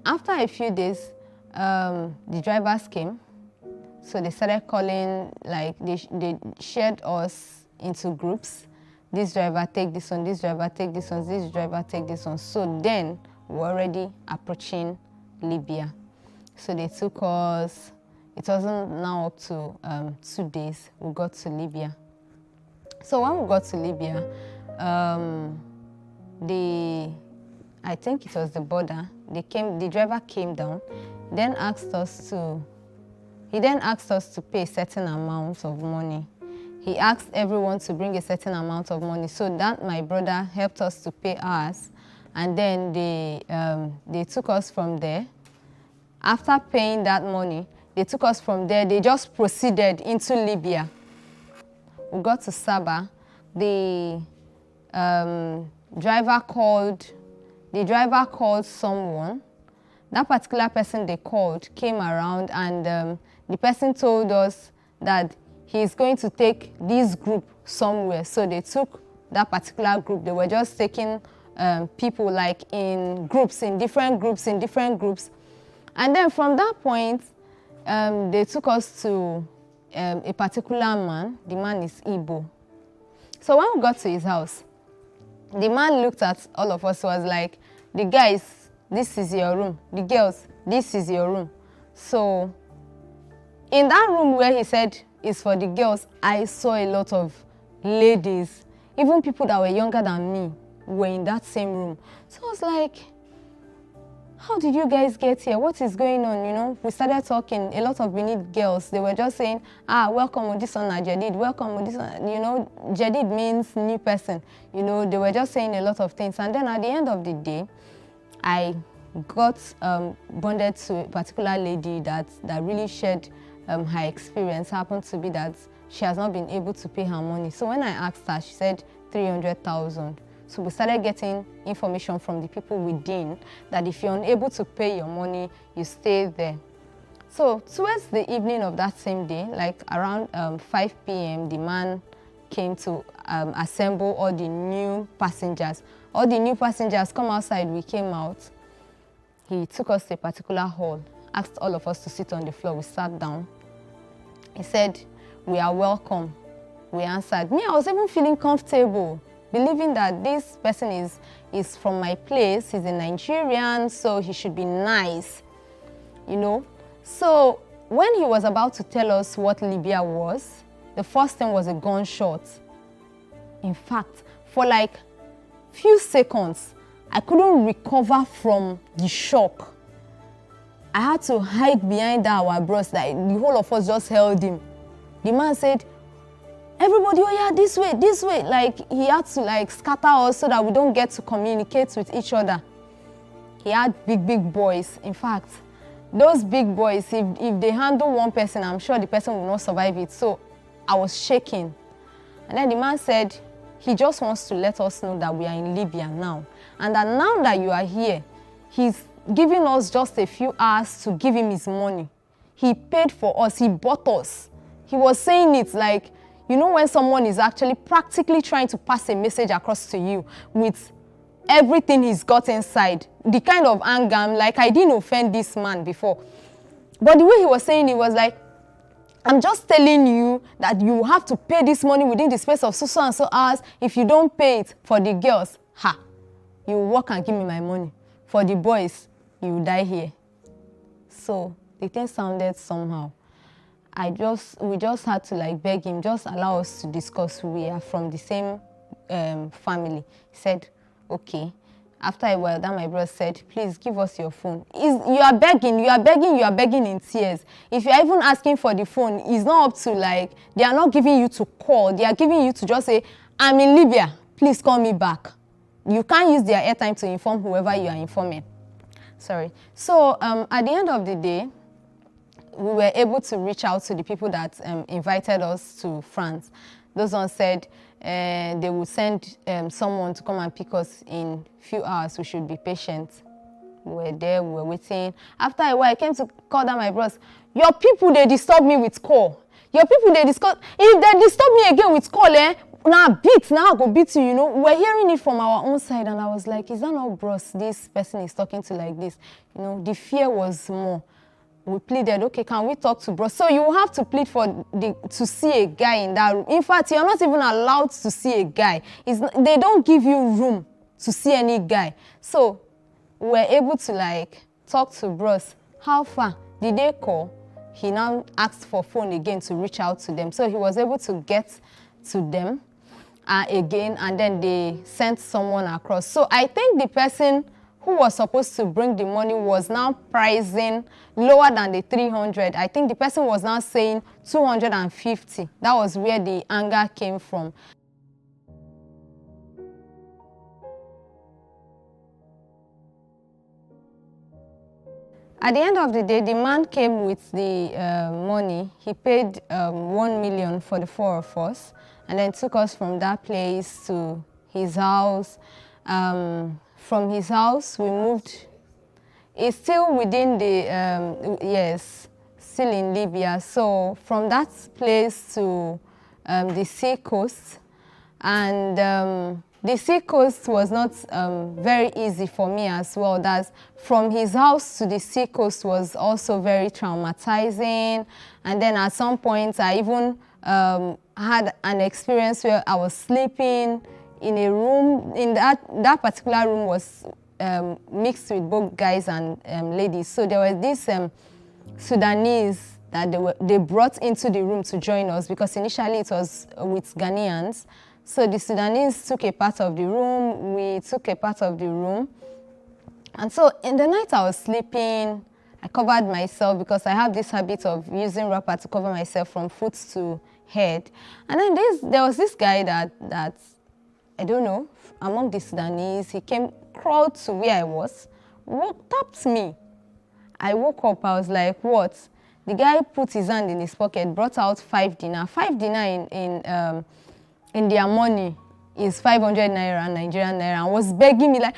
Speaker 5: after a few days, the drivers came. So they started calling, like they shared us into groups. this driver take this one, this driver take this one, this driver take this one. So then we're already approaching Libya. So they took us, it wasn't now up to 2 days, we got to Libya. So when we got to Libya, I think it was the border, the driver came down, he then asked us to pay a certain amount of money. He asked everyone to bring a certain amount of money, so that my brother helped us to pay ours, and then they took us from there. After paying that money, they took us from there, they just proceeded into Libya. We got to Saba. The driver called someone. That particular person they called came around, and the person told us that he's going to take this group somewhere. So they took that particular group. They were just taking people like in groups, in different groups. And then from that point, they took us to a particular man. The man is Igbo. So when we got to his house, the man looked at all of us, was like, the guys, this is your room. The girls, this is your room. So in that room where he said is for the girls, I saw a lot of ladies, even people that were younger than me were in that same room. So I was like, how did you guys get here? What is going on, you know? We started talking, a lot of Benin girls, they were just saying, welcome with this one, Jadid, welcome with this one. You know, Jadid means new person. You know, they were just saying a lot of things. And then at the end of the day, I got bonded to a particular lady that really shared her experience. Happened to be that she has not been able to pay her money. So when I asked her, she said 300,000. So we started getting information from the people within that if you're unable to pay your money, you stay there. So towards the evening of that same day, like around 5 p.m., the man came to assemble all the new passengers. All the new passengers come outside, we came out. He took us to a particular hall, asked all of us to sit on the floor. We sat down. He said, we are welcome. We answered. Me, I was even feeling comfortable, believing that this person is from my place, he's a Nigerian, so he should be nice, you know. So when he was about to tell us what Libya was, the first thing was a gunshot. In fact, for like few seconds, I couldn't recover from the shock. I had to hide behind our bros, like the whole of us just held him. The man said, everybody, oh yeah, this way. Like he had to like scatter us so that we don't get to communicate with each other. He had big boys. In fact, those big boys, if they handle one person, I'm sure the person will not survive it. So I was shaking. And then the man said, he just wants to let us know that we are in Libya now. And that now that you are here, he's giving us just a few hours to give him his money. He paid for us, he bought us. He was saying it like, you know, when someone is actually practically trying to pass a message across to you with everything he's got inside, the kind of anger, like I didn't offend this man before. But the way he was saying it was like, I'm just telling you that you have to pay this money within the space of so and so hours. If you don't pay it for the girls, you work and give me my money. For the boys, you die here. So the thing sounded somehow. We just had to like beg him, just allow us to discuss. We are from the same family. He said, okay. After a while, then my brother said, please give us your phone. You are begging in tears. If you're even asking for the phone, it's not up to like, they are not giving you to call. They are giving you to just say, I'm in Libya, please call me back. You can't use their airtime to inform whoever you are informing. Sorry. So at the end of the day, we were able to reach out to the people that invited us to France. Those ones said they would send someone to come and pick us in a few hours. We should be patient. We were there, we were waiting. After a while, I came to call down my bros. Your people, they disturb me with call. Your people, they disturb. If they disturb me again with call, now I go beat you, you know. We're hearing it from our own side, and I was like, is that not bros this person is talking to like this? You know, the fear was more. we pleaded, okay, can we talk to bros? So you have to plead to see a guy in that room. In fact, you're not even allowed to see a guy. They don't give you room to see any guy. So we're able to like talk to bros. How far? Did they call? He now asked for phone again to reach out to them. So he was able to get to them again, and then they sent someone across. So I think the person who was supposed to bring the money was now pricing lower than the 300. I think the person was now saying 250. That was where the anger came from. At the end of the day, the man came with the money. He paid 1 million for the 4 of us, and then took us from that place to his house. From his house, we moved. It's still within the, yes, still in Libya. So from that place to the sea coast, and the sea coast was not very easy for me as well. That from his house to the sea coast was also very traumatizing. And then at some point, I even had an experience where I was sleeping in a room. In that particular room was mixed with both guys and ladies. So there was this Sudanese that they brought into the room to join us, because initially it was with Ghanaians. So the Sudanese took a part of the room, we took a part of the room. And so in the night I was sleeping, I covered myself because I have this habit of using wrapper to cover myself from foot to head. And then there was this guy that I don't know, among the Sudanese, he crawled to where I was, tapped me. I woke up, I was like, what? The guy put his hand in his pocket, brought out 5 dinar. 5 dinar in their money is 500 naira, Nigerian naira, and was begging me like,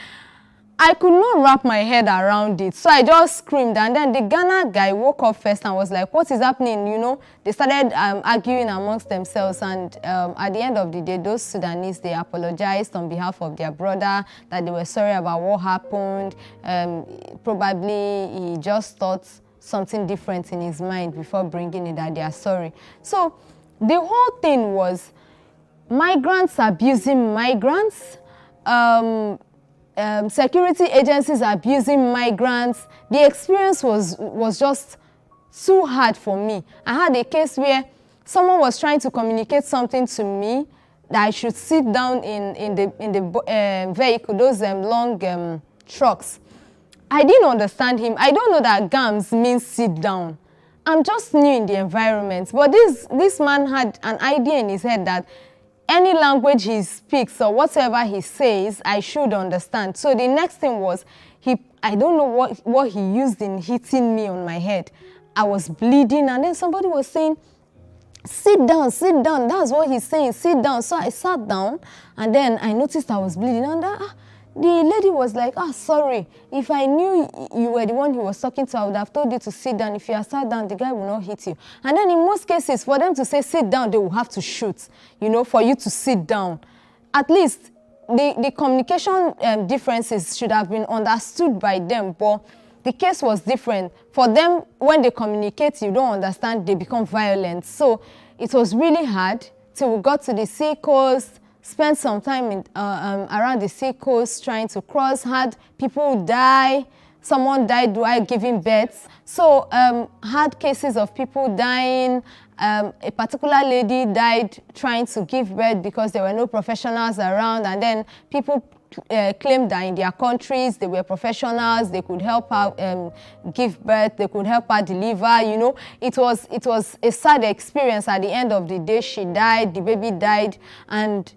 Speaker 5: I could not wrap my head around it. So I just screamed, and then the Ghana guy woke up first and was like, what is happening? You know, they started arguing amongst themselves, and at the end of the day, those Sudanese, they apologized on behalf of their brother, that they were sorry about what happened. Probably he just thought something different in his mind before bringing it, that they are sorry. So the whole thing was migrants abusing migrants, security agencies abusing migrants. The experience was just too hard for me. I had a case where someone was trying to communicate something to me that I should sit down in the vehicle, those long trucks. I didn't understand him. I don't know that GAMS means sit down. I'm just new in the environment. But this man had an idea in his head that any language he speaks or whatever he says, I should understand. So the next thing was, I don't know what he used in hitting me on my head. I was bleeding, and then somebody was saying, sit down, sit down. That's what he's saying, sit down. So I sat down, and then I noticed I was bleeding. And the lady was like, sorry, if I knew you were the one he was talking to, I would have told you to sit down. If you had sat down, the guy will not hit you. And then in most cases, for them to say sit down, they will have to shoot, you know, for you to sit down. At least the communication differences should have been understood by them, but the case was different. For them, when they communicate, you don't understand, they become violent. So it was really hard till we got to the sea coast. Spent some time around the sea coast trying to cross, had people die. Someone died while giving birth. So had cases of people dying. A particular lady died trying to give birth because there were no professionals around, and then people claimed that in their countries they were professionals, they could help her give birth, they could help her deliver, you know. It was a sad experience. At the end of the day, she died, the baby died, and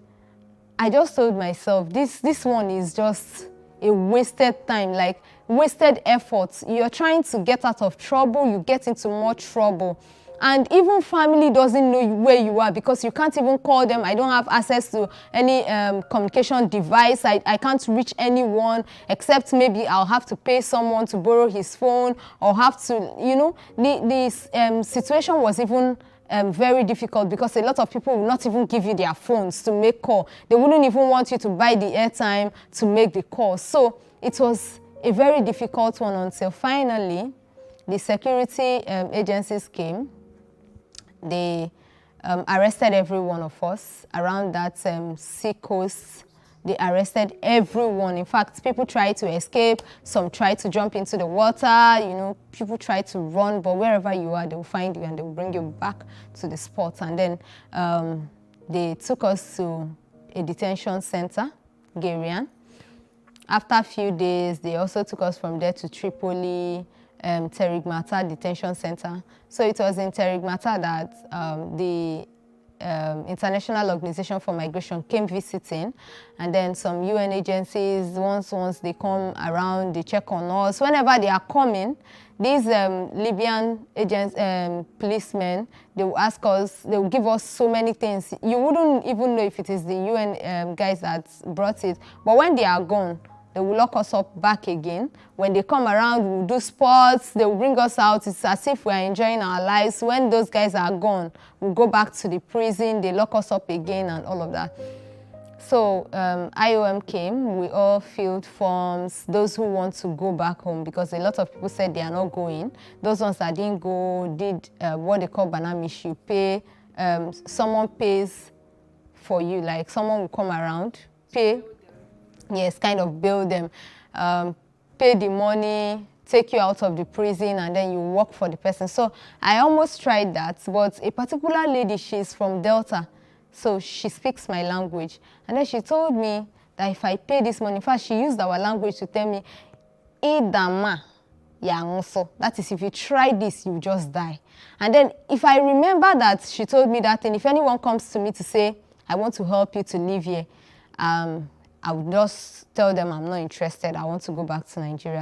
Speaker 5: I just told myself, this one is just a wasted time, like wasted efforts. You're trying to get out of trouble, you get into more trouble. And even family doesn't know where you are because you can't even call them. I don't have access to any communication device. I can't reach anyone except maybe I'll have to pay someone to borrow his phone or have to, you know, the situation was even very difficult because a lot of people will not even give you their phones to make call. They wouldn't even want you to buy the airtime to make the call. So it was a very difficult one until finally the security agencies came. They arrested every one of us around that sea coast. They arrested everyone. In fact, people tried to escape. Some tried to jump into the water. You know, people tried to run, but wherever you are, they will find you and they will bring you back to the spot. And then they took us to a detention center, Garian. After a few days, they also took us from there to Tripoli, Terigmata Detention Center. So it was in Terigmata that the International Organization for Migration came visiting, and then some UN agencies, once they come around, they check on us. Whenever they are coming, these Libyan agents, policemen, they will ask us, they will give us so many things. You wouldn't even know if it is the UN guys that brought it, but when they are gone, they will lock us up back again. When they come around, we'll do sports, they will bring us out. It's as if we are enjoying our lives. When those guys are gone, we'll go back to the prison, they lock us up again and all of that. So IOM came, we all filled forms, those who want to go back home, because a lot of people said they are not going. Those ones that didn't go did what they call banamish. You pay, someone pays for you, like someone will come around, pay, yes, kind of bill them, pay the money, take you out of the prison, and then you work for the person. So I almost tried that, but a particular lady, she's from Delta, so she speaks my language. And then she told me that if I pay this money, in fact, she used our language to tell me, Idama Yangoso. That is, if you try this, you just die. And then if I remember that she told me that, and if anyone comes to me to say, I want to help you to live here, I would just tell them I'm not interested. I want to go back to Nigeria.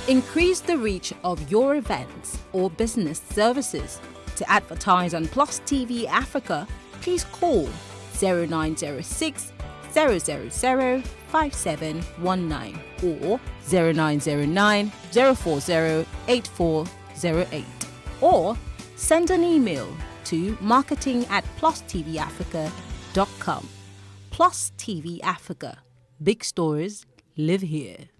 Speaker 1: Increase the reach of your events or business services. To advertise on Plus TV Africa, please call 0906 000 5719 or 0909 040 8408, or send an email to marketing@plustvafrica.com. Plus TV Africa. Big stories live here.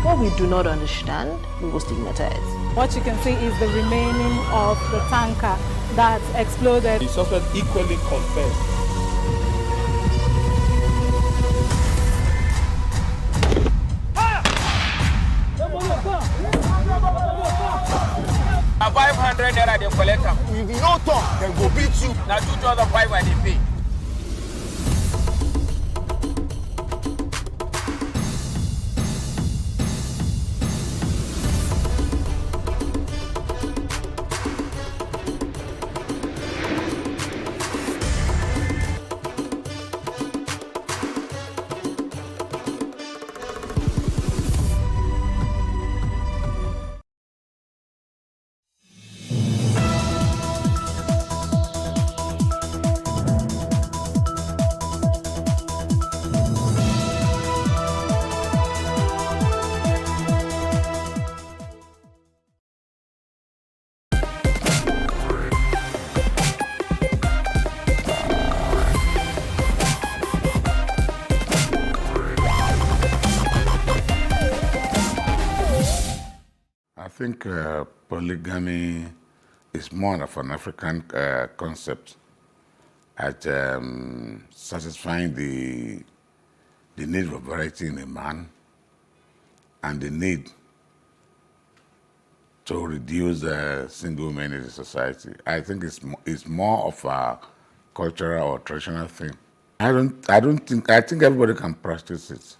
Speaker 28: What we do not understand, we will stigmatize.
Speaker 24: What you can see is the remaining of the tanker that exploded.
Speaker 21: The suspect equally confessed.
Speaker 2: A 500 naira they collect them. If you no talk, they go beat you. Now 2,500 they pay.
Speaker 3: I think polygamy is more of an African concept at satisfying the need for variety in a man and the need to reduce single men in the society. I think it's more of a cultural or traditional thing. I think everybody can practice it.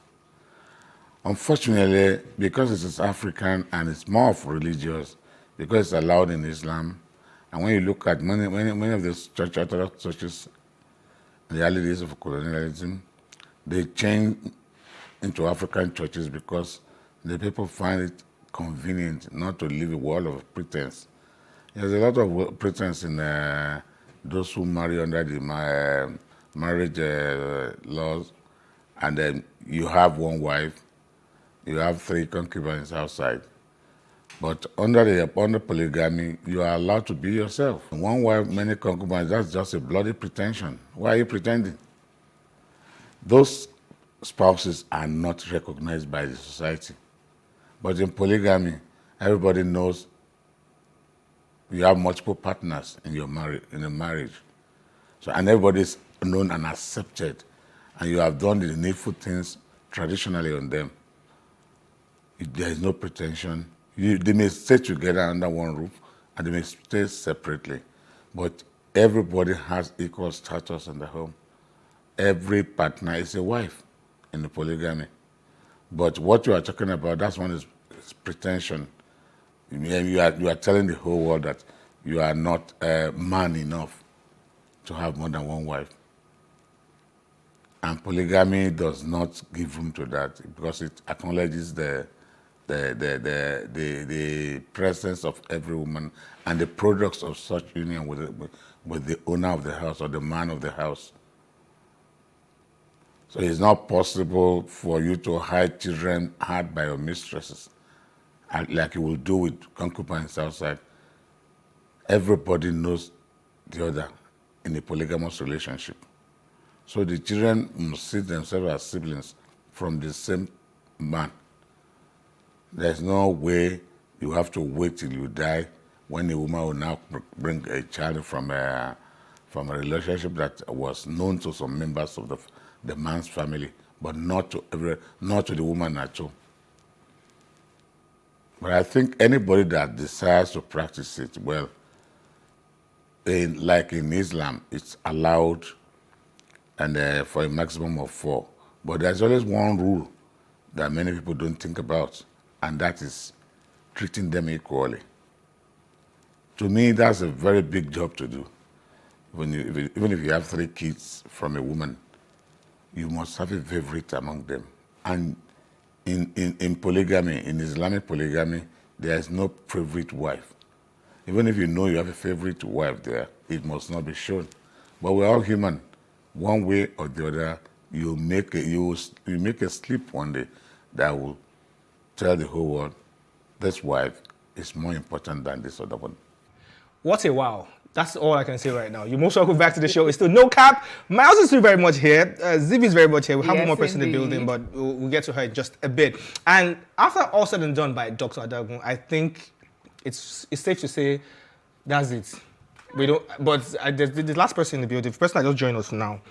Speaker 3: Unfortunately, because it is African and it's more of religious, because it's allowed in Islam, and when you look at many of these Orthodox churches in the early days of colonialism, they changed into African churches because the people find it convenient not to live a world of pretense. There's a lot of pretense in those who marry under the marriage laws, and then you have one wife, you have 3 concubines outside. But under polygamy, you are allowed to be yourself. One wife, many concubines, that's just a bloody pretension. Why are you pretending? Those spouses are not recognized by the society. But in polygamy, everybody knows you have multiple partners in your marriage. So, and everybody is known and accepted, and you have done the needful things traditionally on them. There is no pretension. They may stay together under one roof, and they may stay separately, but everybody has equal status in the home. Every partner is a wife in the polygamy. But what you are talking about, that's one is pretension. You are telling the whole world that you are not man enough to have more than one wife. And polygamy does not give room to that because it acknowledges the presence of every woman and the products of such union with the owner of the house or the man of the house. So it's not possible for you to hide children had by your mistresses, like you will do with concubines outside. Everybody knows the other in a polygamous relationship. So the children must see themselves as siblings from the same man. There's no way you have to wait till you die when a woman will now bring a child from a relationship that was known to some members of the man's family, but not to the woman at all. But I think anybody that desires to practice it, well, like in Islam, it's allowed and for a maximum of 4. But there's always one rule that many people don't think about, and that is treating them equally. To me, that's a very big job to do. Even if you have 3 kids from a woman, you must have a favorite among them. And in polygamy, in Islamic polygamy, there is no favorite wife. Even if you know you have a favorite wife there, it must not be shown. But we're all human. One way or the other, you make a slip one day that will tell the whole world, this wife is more important than this other one.
Speaker 9: What a wow. That's all I can say right now. You're most welcome back to the show. It's still No Cap. Miles is still very much here. Zibi is very much here. We have one more person in the building, but we'll get to her in just a bit. And after all said and done by Dr. Adagun, I think it's safe to say that's it. We don't. But the last person in the building, the person that just joined us now,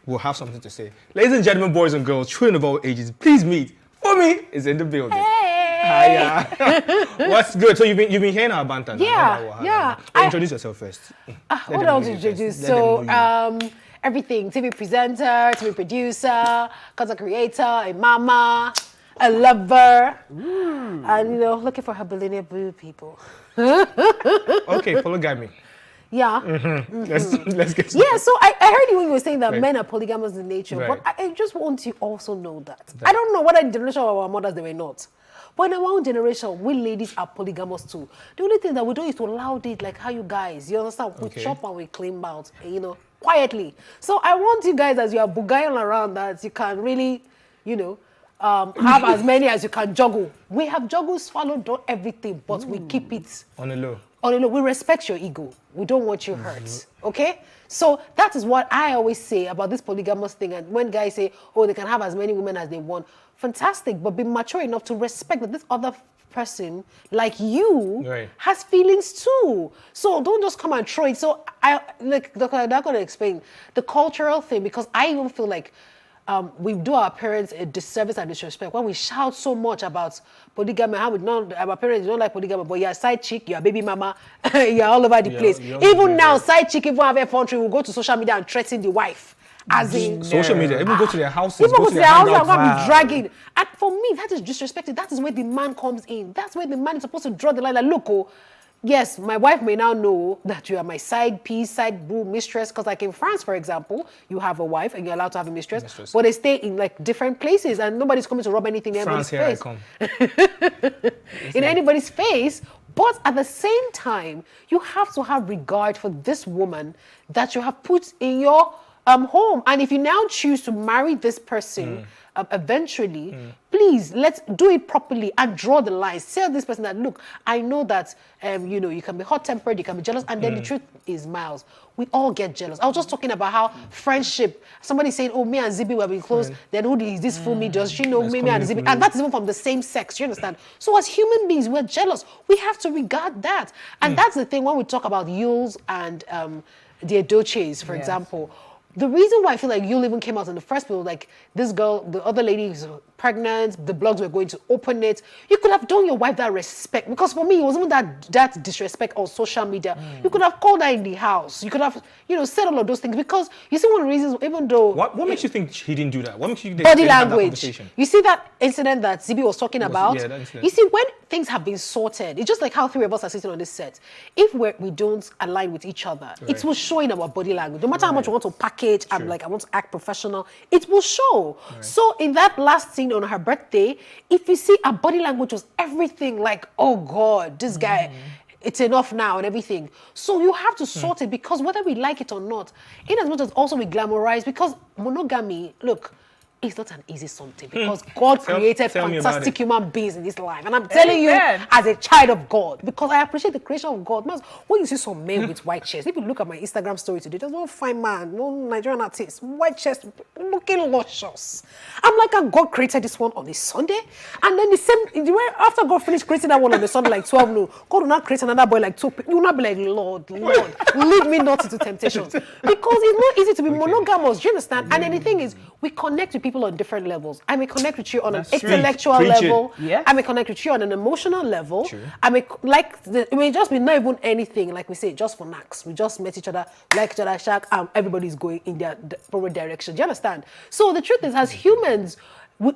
Speaker 9: will have something to say. Ladies and gentlemen, boys and girls, children of all ages, please meet Fumi is in the building. Hiya. What's good? So you've been hearing our banter now.
Speaker 12: Yeah.
Speaker 9: Introduce yourself first.
Speaker 12: What else to introduce? So everything: TV presenter, TV producer, content creator, a mama, a lover, and looking for her billionaire blue people.
Speaker 9: Okay, polygamy.
Speaker 12: Yeah.
Speaker 9: Let's get to
Speaker 12: so I heard you when you were saying that men are polygamous in nature, but I just want you also know that. I don't know whether in the generation of our mothers they were not. But in our own generation, we ladies are polygamous too. The only thing that we do is to allow it like how you guys, you understand? We chop and we clean out, quietly. So I want you guys, as you are bugaing around, that you can really, have as many as you can juggle. We have juggle, swallow, do everything, but we keep it
Speaker 9: on the low.
Speaker 12: We respect your ego. We don't want you hurt. Okay? So that is what I always say about this polygamous thing. And when guys say, they can have as many women as they want, fantastic, but be mature enough to respect that this other person like you has feelings too. So don't just come and throw it. So I like I'm not gonna explain the cultural thing, because I even feel like we do our parents a disservice and disrespect when we shout so much about polygamy. How we know our parents don't like polygamy, but you're a side chick, you're a baby mama, you're all over the place. Even now, side chick, even have a country, will go to social media and threaten the wife. As in
Speaker 9: social media, even go to their houses,
Speaker 12: even
Speaker 9: go to their
Speaker 12: houses and
Speaker 9: hangouts.
Speaker 12: be dragging. And for me, that is disrespected. That is where the man comes in. That's where the man is supposed to draw the line. Like, look, oh, yes, my wife may now know that you are my side piece, side boo, mistress. Because like in France, for example, you have a wife and you're allowed to have a mistress. But they stay in like different places and nobody's coming to rub anything in anybody's face. In anybody's face. But at the same time, you have to have regard for this woman that you have put in your home. And if you now choose to marry this person eventually, please, let's do it properly and draw the lines. Tell this person that, look, I know that, you know, you can be hot-tempered, you can be jealous, and then the truth is, Miles, we all get jealous. I was just talking about how friendship, somebody saying, oh, me and Zibi were being close, then who is this fool me? Does she know me and Zibi? And that's even from the same sex, you understand? So as human beings, we're jealous. We have to regard that. And that's the thing when we talk about Yules and the Edoches, for example. The reason why I feel like Yul even came out in the first place, like this girl, the other lady is pregnant, the blogs were going to open it. You could have done your wife that respect, because for me, it wasn't that disrespect on social media. You could have called her in the house. You could have, you know, said all of those things, because you see one of the reasons, even though...
Speaker 9: What makes you think he didn't do that? What makes you think
Speaker 12: body language. You see that incident that Zibi was talking about?
Speaker 9: Yeah, that incident.
Speaker 12: You see, when things have been sorted, it's just like how three of us are sitting on this set. If we don't align with each other, it will show in our body language. No matter how much we want to package, I'm like, I want to act professional, it will show. So in that last scene on her birthday, if you see her body language was everything like, oh God, this guy, it's enough now and everything. So you have to sort it, because whether we like it or not, in as much as also we glamorize, because monogamy, look, it's not an easy something, because God created fantastic human beings in this life. And I'm telling you, as a child of God, because I appreciate the creation of God. When you see some men with white chests, if you look at my Instagram story today, there's one fine man, no Nigerian artist, white chest, looking luscious. I'm like, God created this one on a Sunday, and then after God finished creating that one on a Sunday, like 12 noon, God will not create another boy like 2. You will not be like, Lord, lead me not into temptation. Because it's not easy to be monogamous, do you understand? And then the thing is, we connect with people on different levels. I may connect with you on an intellectual level. I may connect with you on an emotional level. I may it may just be not even anything, like we say, just for knacks. We just met each other, like each other, shack, and everybody's going in their proper direction. Do you understand? So the truth is, as humans,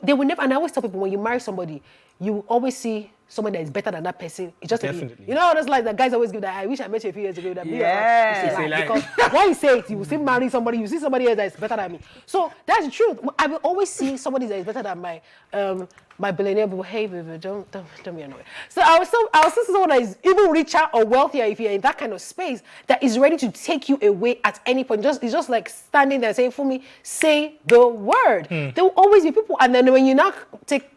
Speaker 12: they will never, and I always tell people, when you marry somebody, you will always see someone that is better than that person. It's just you know, it's like the guys always give that, I wish I met you a few years ago. That because when you say it, you will still marry somebody, you see somebody else that is better than me. So that's the truth. I will always see somebody that is better than my billionaire, but hey, baby, don't be annoyed. So I was see someone that is even richer or wealthier, if you're in that kind of space, that is ready to take you away at any point. It's just like standing there saying, for me, say the word. There will always be people, and then when you now take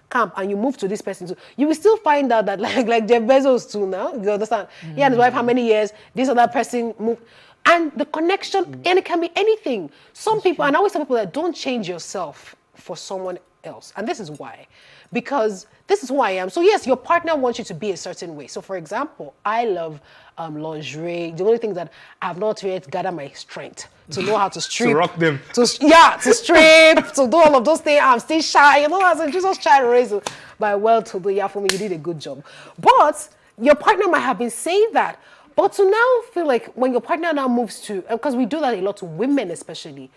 Speaker 12: camp and you move to this person too, you will still find out that like Jeff Bezos too now, you understand? He and his wife, how many years, this other person moved. And the connection, and it can be anything. Some people, and I always tell people that don't change yourself for someone else. And this is why. Because this is who I am. So yes, your partner wants you to be a certain way. So for example, I love lingerie. The only thing that I have not yet gathered my strength to know how to strip.
Speaker 9: To rock them.
Speaker 12: To strip, to do all of those things. I'm still shy. You know, as a Jesus child raised by well-to-do, yeah, for me, you did a good job. But your partner might have been saying that. But to now feel like when your partner now moves to, because we do that a lot to women especially,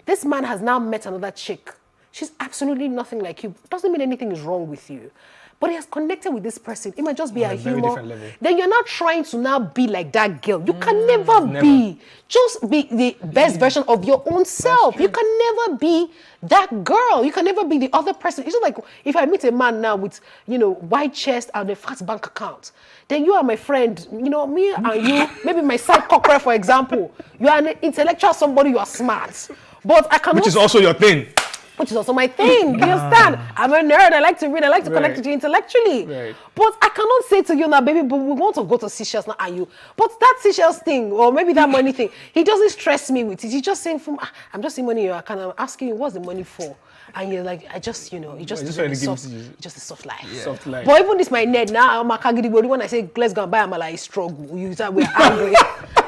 Speaker 12: this man has now met another chick. She's absolutely nothing like you. Doesn't mean anything is wrong with you. But he has connected with this person. It might just be a humor. Then you're not trying to now be like that girl. You can never be. Just be the best version of your own self. You can never be that girl. You can never be the other person. It's just like if I meet a man now with, you know, white chest and a fat bank account, then you are my friend. You know, me and you, maybe my side cockerel, for example. You are an intellectual somebody, you are smart. But I cannot...
Speaker 9: Which is also your thing.
Speaker 12: Which is also my thing. You understand? I'm a nerd. I like to read. I like to connect with you intellectually. But I cannot say to you now, baby, but we want to go to Seychelles now, and you. But that Seychelles thing, or maybe that money thing, he doesn't stress me with it. He's just saying, I'm just seeing money in your account. I'm asking you, what's the money for? and you're like, I just, you know, you just,
Speaker 9: just
Speaker 12: just a soft life.
Speaker 9: Yeah. Soft life.
Speaker 12: But even this my net now, I'm a kagidi body. When I say let's go and buy, I'm like struggle. You say we're angry.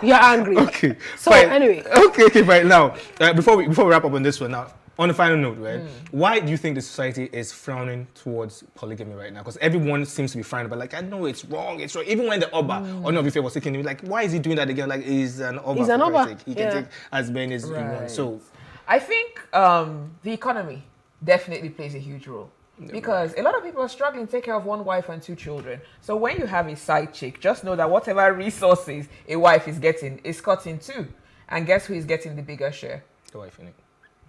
Speaker 12: You're angry.
Speaker 9: Okay.
Speaker 12: So
Speaker 9: fine.
Speaker 12: anyway.
Speaker 9: Okay. Right now, before we wrap up on this one now. On the final note, right? Why do you think the society is frowning towards polygamy right now? Because everyone seems to be frowning, but like, I know it's wrong. Even when the Oba, or not if was taking, like, why is he doing that again? Like, he's an Oba.
Speaker 12: He's an Oba.
Speaker 9: He can take as many as he wants. So,
Speaker 10: I think the economy definitely plays a huge role. Because a lot of people are struggling to take care of one wife and 2 children. So when you have a side chick, just know that whatever resources a wife is getting is cut in 2. And guess who is getting the bigger share?
Speaker 9: The wife, innit?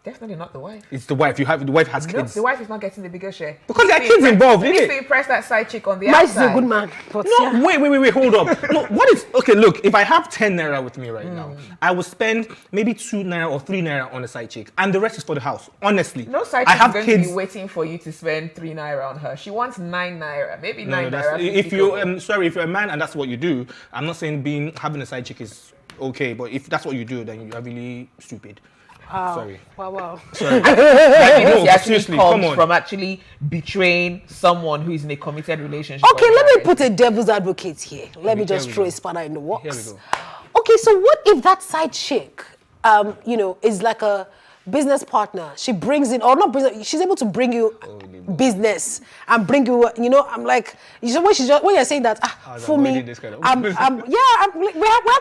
Speaker 10: Definitely not the wife.
Speaker 9: It's the wife. The wife has
Speaker 10: No,
Speaker 9: kids.
Speaker 10: the wife is not getting the bigger share.
Speaker 9: Because there are kids involved,
Speaker 10: You need
Speaker 9: innit?
Speaker 10: to impress that side chick on the
Speaker 12: Mike
Speaker 10: outside.
Speaker 12: is a good man. But
Speaker 9: No, wait, hold up. No, what is, okay, look, if I have 10 naira with me right now, I will spend maybe 2 naira or 3 naira on a side chick, and the rest is for the house, honestly.
Speaker 10: No side chick is going to be waiting for you to spend 3 naira on her. She wants 9 naira, maybe 9 naira.
Speaker 9: If you're a man and that's what you do, I'm not saying having a side chick is okay, but if that's what you do, then you're really stupid. Sorry.
Speaker 12: Wow.
Speaker 9: Sorry.
Speaker 10: Seriously, comes from actually betraying someone who is in a committed relationship.
Speaker 12: Okay, let me put a devil's advocate here. Let me just throw a spanner in the works.
Speaker 9: Here we go.
Speaker 12: Okay, so what if that side chick, you know, is like a business partner? She brings in, or not brings, she's able to bring you business and bring you, you know, I'm like, when you're saying that, for me, we have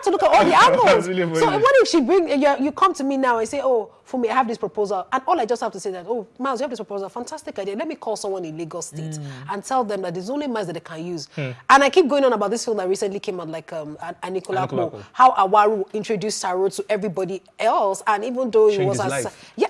Speaker 12: to look at all the angles. Really so what if she you come to me now and say, oh, for me, I have this proposal, and all I just have to say that, oh, Miles, you have this proposal, fantastic idea. Let me call someone in Lagos State and tell them that there's only Miles that they can use. And I keep going on about this film that recently came out, like Anikulapo, how Awaru introduced Saro to everybody else, and even though he was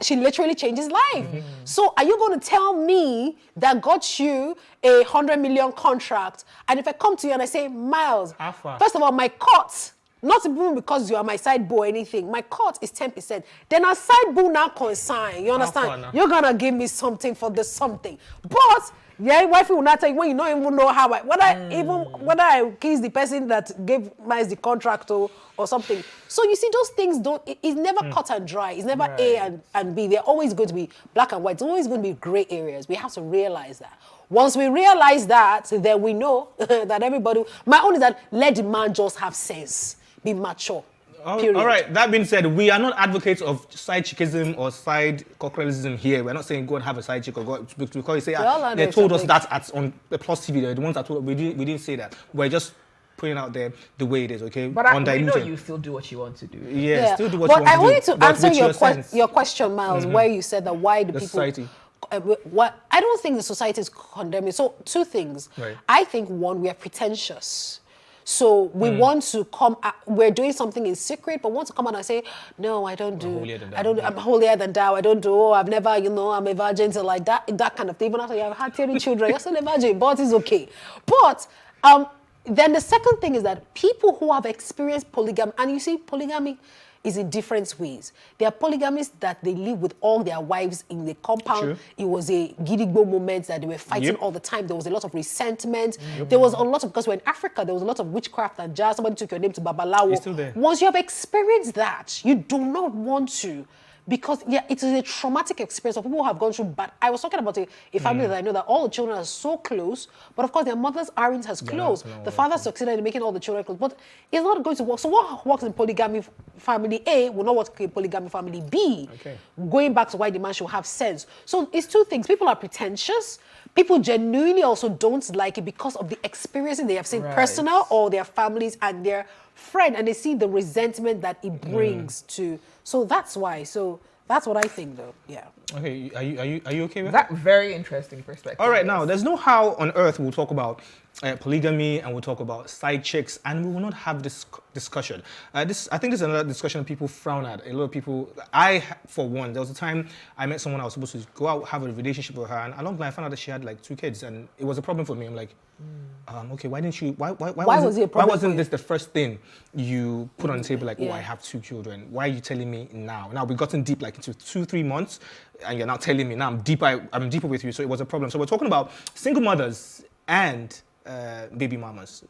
Speaker 12: she literally changed his life. So are you going to tell me that got you a 100 million contract, and if I come to you and I say, Miles, first of all, my cut, not even because you are my side boo or anything, my cut is 10%. Then a side boo now consign, you understand? You're going to give me something for the something. But yeah, wifey will not tell you when you don't even know how whether I kiss the person that gave Miles the contract or something. So you see, those things it's never cut and dry. It's never A and B. They're always going to be black and white. It's always going to be gray areas. We have to realize that. Once we realize that, then we know that everybody, my own is that let the man just have sense, be mature. Period.
Speaker 9: All right, that being said, we are not advocates of side chickism or side cockerellism here. We're not saying go and have a side chick or go, because you say, they told us that on the Plus TV, they're the ones that told us, we didn't say that. We're just putting out there the way it is, okay?
Speaker 10: But I know you still do what you want to do.
Speaker 9: Yeah, still do what you want to do.
Speaker 12: But I wanted to answer your question, Miles, where you said that why the people...
Speaker 9: society.
Speaker 12: I don't think the society is condemning. So 2 things. Right. I think 1, we are pretentious. So we want to we're doing something in secret, but want to come out and say, no, I don't do, I'm holier than thou, I don't do, I've never, I'm a virgin, so like that kind of thing. Even after you have had 3 children, you're still a virgin, but it's okay. But then the second thing is that people who have experienced polygamy, and you see polygamy is in different ways. There are polygamists that they live with all their wives in the compound. True. It was a gidigbo moment that they were fighting all the time. There was a lot of resentment. There was a lot of, because we're in Africa, there was a lot of witchcraft and jazz. Somebody took your name to Babalawo.
Speaker 9: It's still there.
Speaker 12: Once you have experienced that, you do not want to. Because, it is a traumatic experience of people who have gone through bad. I was talking about a family that I know that all the children are so close, but of course their mothers aren't as close. The father succeeded in making all the children close, but it's not going to work. So what works in polygamy family A will not work in polygamy family B. Okay. Going back to why the man should have sense. So it's 2 things. People are pretentious. People genuinely also don't like it because of the experiences they have seen personal or their families and their friend, and they see the resentment that it brings to. So that's why. So that's what I think, though. Yeah.
Speaker 9: Okay. Are you okay with
Speaker 10: that? Very interesting perspective.
Speaker 9: All right. Now, there's no how on earth we'll talk about polygamy and we'll talk about side chicks, and we will not have this discussion. I think this is another discussion people frown at. A lot of people. For one, there was a time I met someone I was supposed to go out have a relationship with her, and along the line I found out that she had like 2 kids, and it was a problem for me. I'm like, okay, why didn't you? Why wasn't this the first thing you put on the table? Like, oh, I have 2 children. Why are you telling me now? Now we've gotten deep, like into 2-3 months, and you're now telling me now I'm deeper with you. So it was a problem. So we're talking about single mothers and baby mamas.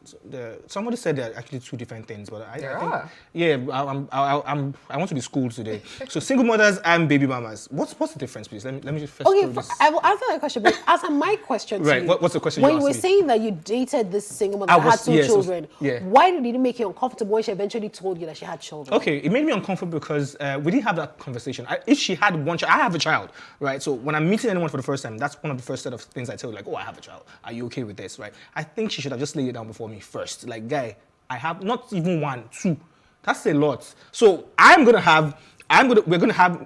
Speaker 9: Somebody said they're actually two different things, but I think, I want to be schooled today. So single mothers and baby mamas. What's the difference, please? Let me just first.
Speaker 12: Okay, I will answer that question, but answer my question to you.
Speaker 9: What's the question?
Speaker 12: When you were saying that you dated this single mother that had two children, why did it make you uncomfortable when she eventually told you that she had children?
Speaker 9: Okay, it made me uncomfortable because we didn't have that conversation. If she had one child, I have a child, right? So when I'm meeting anyone for the first time, that's one of the first set of things I tell you, like, oh, I have a child. Are you okay with this, right? I think she should have just laid it down before me first. Like, guy, I have not even one, two. That's a lot. So we're gonna have,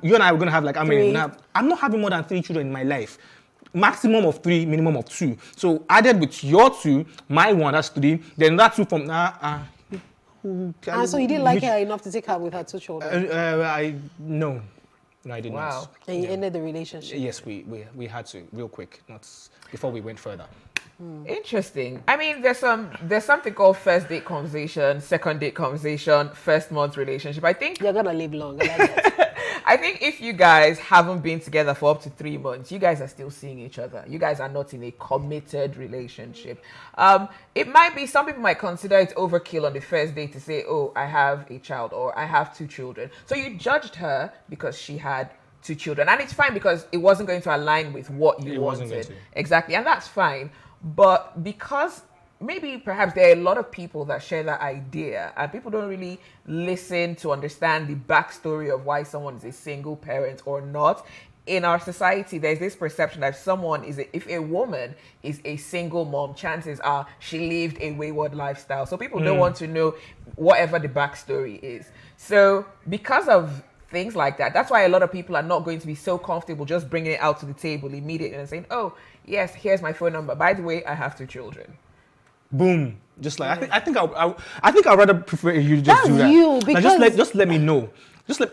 Speaker 9: you and I are gonna have like, I'm not having more than 3 children in my life. Maximum of 3, minimum of 2. So added with your 2, my 1, that's 3. Then that 2 from
Speaker 12: so you didn't like her enough to take her with her 2 children?
Speaker 9: No, I did not.
Speaker 12: Wow. And you ended the relationship?
Speaker 9: Yes, we had to, real quick, not before we went further.
Speaker 10: Interesting. I mean, there's something called first date conversation, second date conversation, first month relationship. I think
Speaker 12: you're gonna live long. I like that.
Speaker 10: I think if you guys haven't been together for up to 3 months, you guys are still seeing each other. You guys are not in a committed relationship. It might be, some people might consider it overkill on the first date to say, oh, I have a child or I have 2 children. So you judged her because she had 2 children. And it's fine because it wasn't going to align with what you wanted. Exactly. And that's fine. But because maybe perhaps there are a lot of people that share that idea and people don't really listen to understand the backstory of why someone is a single parent or not. In our society, there's this perception that if a woman is a single mom, chances are she lived a wayward lifestyle. So people don't want to know whatever the backstory is. So because of things like that, that's why a lot of people are not going to be so comfortable just bringing it out to the table immediately and saying, oh, yes, here's my phone number. By the way, I have 2 children.
Speaker 9: Boom. Just like I think I'd rather prefer you just do that.
Speaker 12: That's you, because
Speaker 9: now just let me know.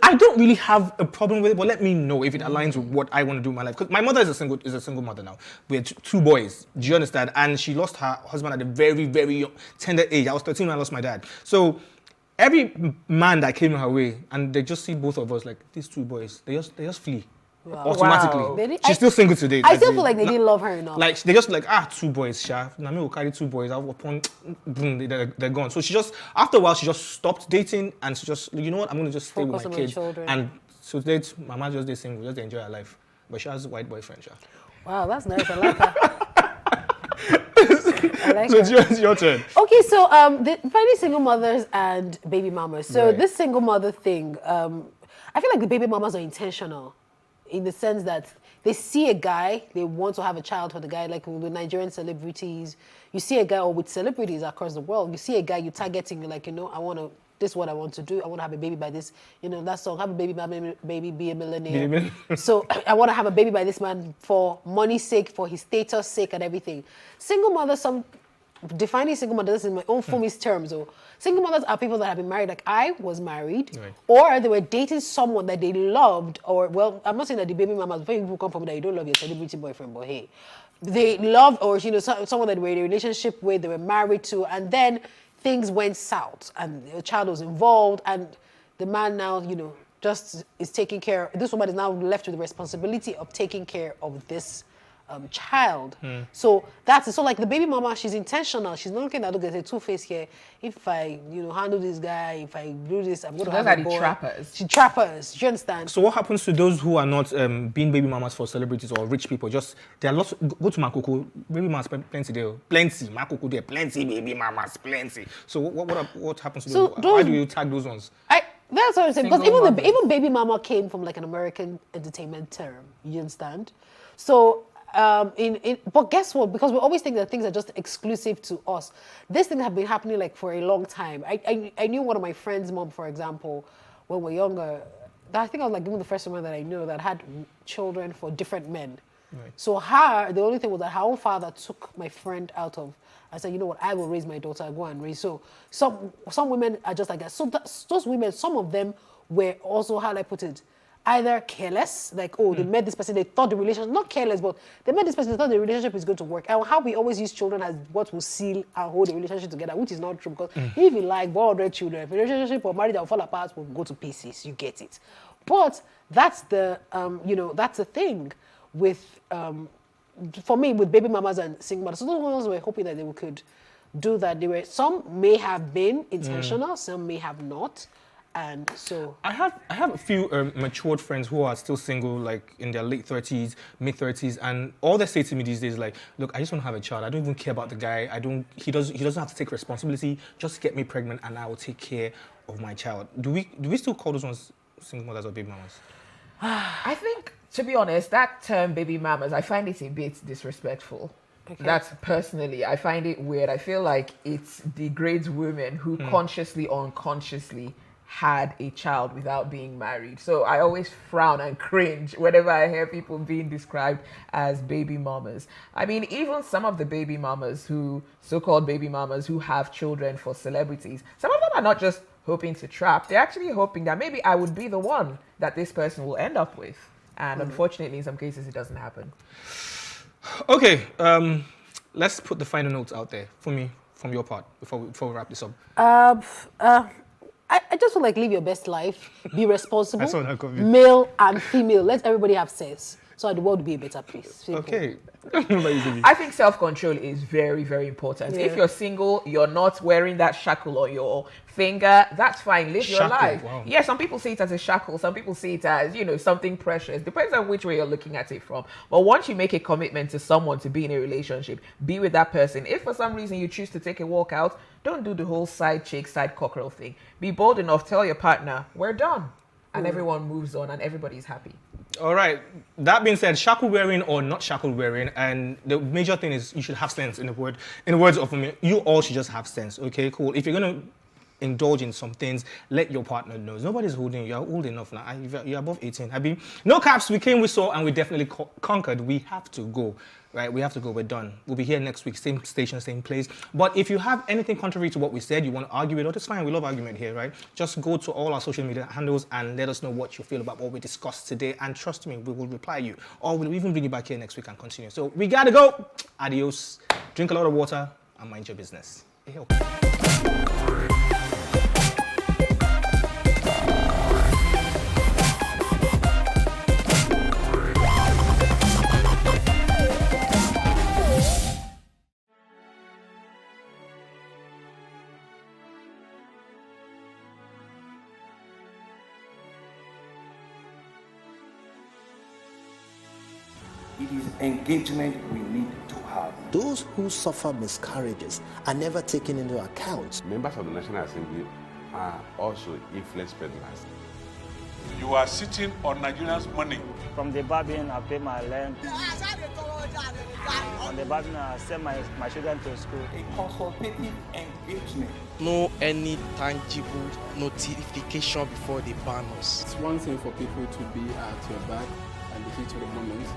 Speaker 9: I don't really have a problem with it, but let me know if it aligns with what I want to do in my life. Because my mother is a single mother now. We had 2 boys. Do you understand? And she lost her husband at a very, very young, tender age. I was 13 when I lost my dad. So every man that came her way, and they just see both of us like these 2 boys, they just flee. Automatically.
Speaker 12: Wow.
Speaker 9: She's still single today.
Speaker 12: I still feel like they didn't love her enough.
Speaker 9: Like they just like 2 boys, Sha. Nami will carry 2 boys. Upon boom, they're gone. So she just after a while she just stopped dating and she just, you know what, I'm gonna just stay with my kids. And so date Mama just stay single, just enjoy her life. But she has a white boyfriend, Sha.
Speaker 12: Wow, that's nice. I like that.
Speaker 9: So it's your turn.
Speaker 12: Okay, so finding single mothers and baby mamas. So this single mother thing, I feel like the baby mamas are intentional. In the sense that they see a guy, they want to have a child for the guy, like with Nigerian celebrities. You see a guy, or with celebrities across the world, you see a guy, you're targeting, you're like, this is what I want to do. I want to have a baby by this, that song, have a baby, be a millionaire. So I want to have a baby by this man for money's sake, for his status sake and everything. Single mothers, defining single mothers in my own Fumi's terms, single mothers are people that have been married, like I was married, or they were dating someone that they loved, or, well, I'm not saying that the baby mamas, before people come from that you don't love your celebrity boyfriend, but hey, they loved, or, someone that they were in a relationship with, they were married to, and then things went south, and the child was involved, and the man now, just is taking care, this woman is now left with the responsibility of taking care of this child. So that's it. So like the baby mama, she's intentional. She's not looking at, there's a two-face here. If I, handle this guy, if I do this, I'm going to have a boy.
Speaker 10: Those are the trappers.
Speaker 12: She trappers. Do you understand?
Speaker 9: So what happens to those who are not being baby mamas for celebrities or rich people? Just, there are lots, go to Makoko, baby mamas plenty there. Plenty. Makoko there, plenty baby mamas, plenty. So what happens to those? Why do you tag those ones?
Speaker 12: That's what I'm saying. Because even baby mama came from like an American entertainment term. You understand? So but guess what? Because we always think that things are just exclusive to us. These things have been happening like for a long time. I knew one of my friend's mom, for example, when we were younger. I think I was like even the first woman that I knew that had children for different men. Right. So the only thing was that her own father took my friend out of. I said, you know what? I will raise my daughter. I'll go and raise. So some women are just like that. So those women, some of them were also, how do I put it, either careless, like, they met this person, they thought the relationship, not careless, but they met this person, they thought the relationship is going to work. And how we always use children as what will seal and hold the relationship together, which is not true, because if you like 100 children, if a relationship or marriage that will fall apart will go to pieces, you get it. But that's the, that's the thing with for me, with baby mamas and single mothers, so those ones were hoping that they could do that. Some may have been intentional, some may have not. And so
Speaker 9: I have a few matured friends who are still single, like in their late 30s, mid 30s, and all they say to me these days, like, look, I just want to have a child. I don't even care about the guy. He doesn't have to take responsibility. Just get me pregnant, and I will take care of my child. Do we still call those ones single mothers or baby mamas?
Speaker 10: I think, to be honest, that term baby mamas, I find it a bit disrespectful. Okay. That's personally, I find it weird. I feel like it degrades women who consciously or unconsciously had a child without being married. So I always frown and cringe whenever I hear people being described as baby mamas. I mean, even some of the baby mamas so-called baby mamas who have children for celebrities, some of them are not just hoping to trap, they're actually hoping that maybe I would be the one that this person will end up with. And unfortunately, in some cases, it doesn't happen.
Speaker 9: Okay, let's put the final notes out there for me, from your part, before we wrap this up.
Speaker 12: I just feel like live your best life, be responsible, male and female. Let everybody have sex, so the world will be a better place. Simple.
Speaker 9: Okay.
Speaker 10: I think self-control is very, very important. Yeah. If you're single, you're not wearing that shackle on your finger, that's fine. Live your life. Wow. Yeah, some people see it as a shackle. Some people see it as, something precious. Depends on which way you're looking at it from. But once you make a commitment to someone to be in a relationship, be with that person. If for some reason you choose to take a walk out, don't do the whole side chick, side cockerel thing. Be bold enough, tell your partner, we're done. And everyone moves on and everybody's happy.
Speaker 9: All right. That being said, shackle wearing or not shackle wearing, and the major thing is you should have sense. In the words of me, you all should just have sense. Okay, cool. If you're gonna indulge in some things, let your partner know. Nobody's holding you. You're old enough now. You're above 18. Happy? No caps. We came, we saw, and we definitely conquered. We have to go. Right, we have to go. We're done. We'll be here next week, same station, same place. But if you have anything contrary to what we said, you want to argue it, it's fine. We love argument here, right? Just go to all our social media handles and let us know what you feel about what we discussed today. And trust me, we will reply you. Or we'll even bring you back here next week and continue. So we gotta go. Adios. Drink a lot of water and mind your business. Ew.
Speaker 20: It is engagement we need to have.
Speaker 11: Those who suffer miscarriages are never taken into account.
Speaker 25: Members of the National Assembly are also influence peddlers.
Speaker 13: You are sitting on Nigerians' money.
Speaker 14: From the barbing, I pay my rent. From the barbing, I send my children to school.
Speaker 20: A consultative engagement.
Speaker 15: No any tangible notification before they ban us.
Speaker 16: It's one thing for people to be at your back at the heat of the moment,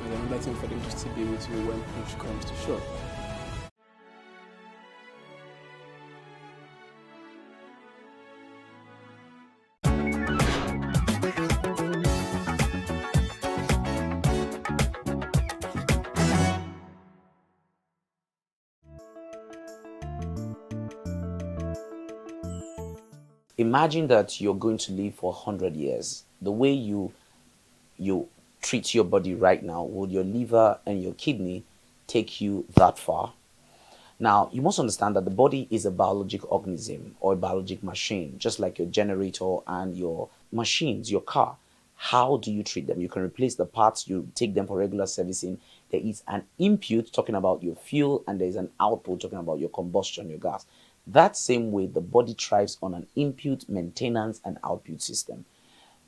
Speaker 16: and another thing for them to still be with you when push comes to shove.
Speaker 17: Imagine that you're going to live for 100 years. The way you treat your body right now, will your liver and your kidney take you that far? Now, you must understand that the body is a biologic organism or a biologic machine, just like your generator and your machines, your car. How do you treat them? You can replace the parts, you take them for regular servicing. There is an input talking about your fuel, and there is an output talking about your combustion, your gas. That same way, the body thrives on an input, maintenance, and output system.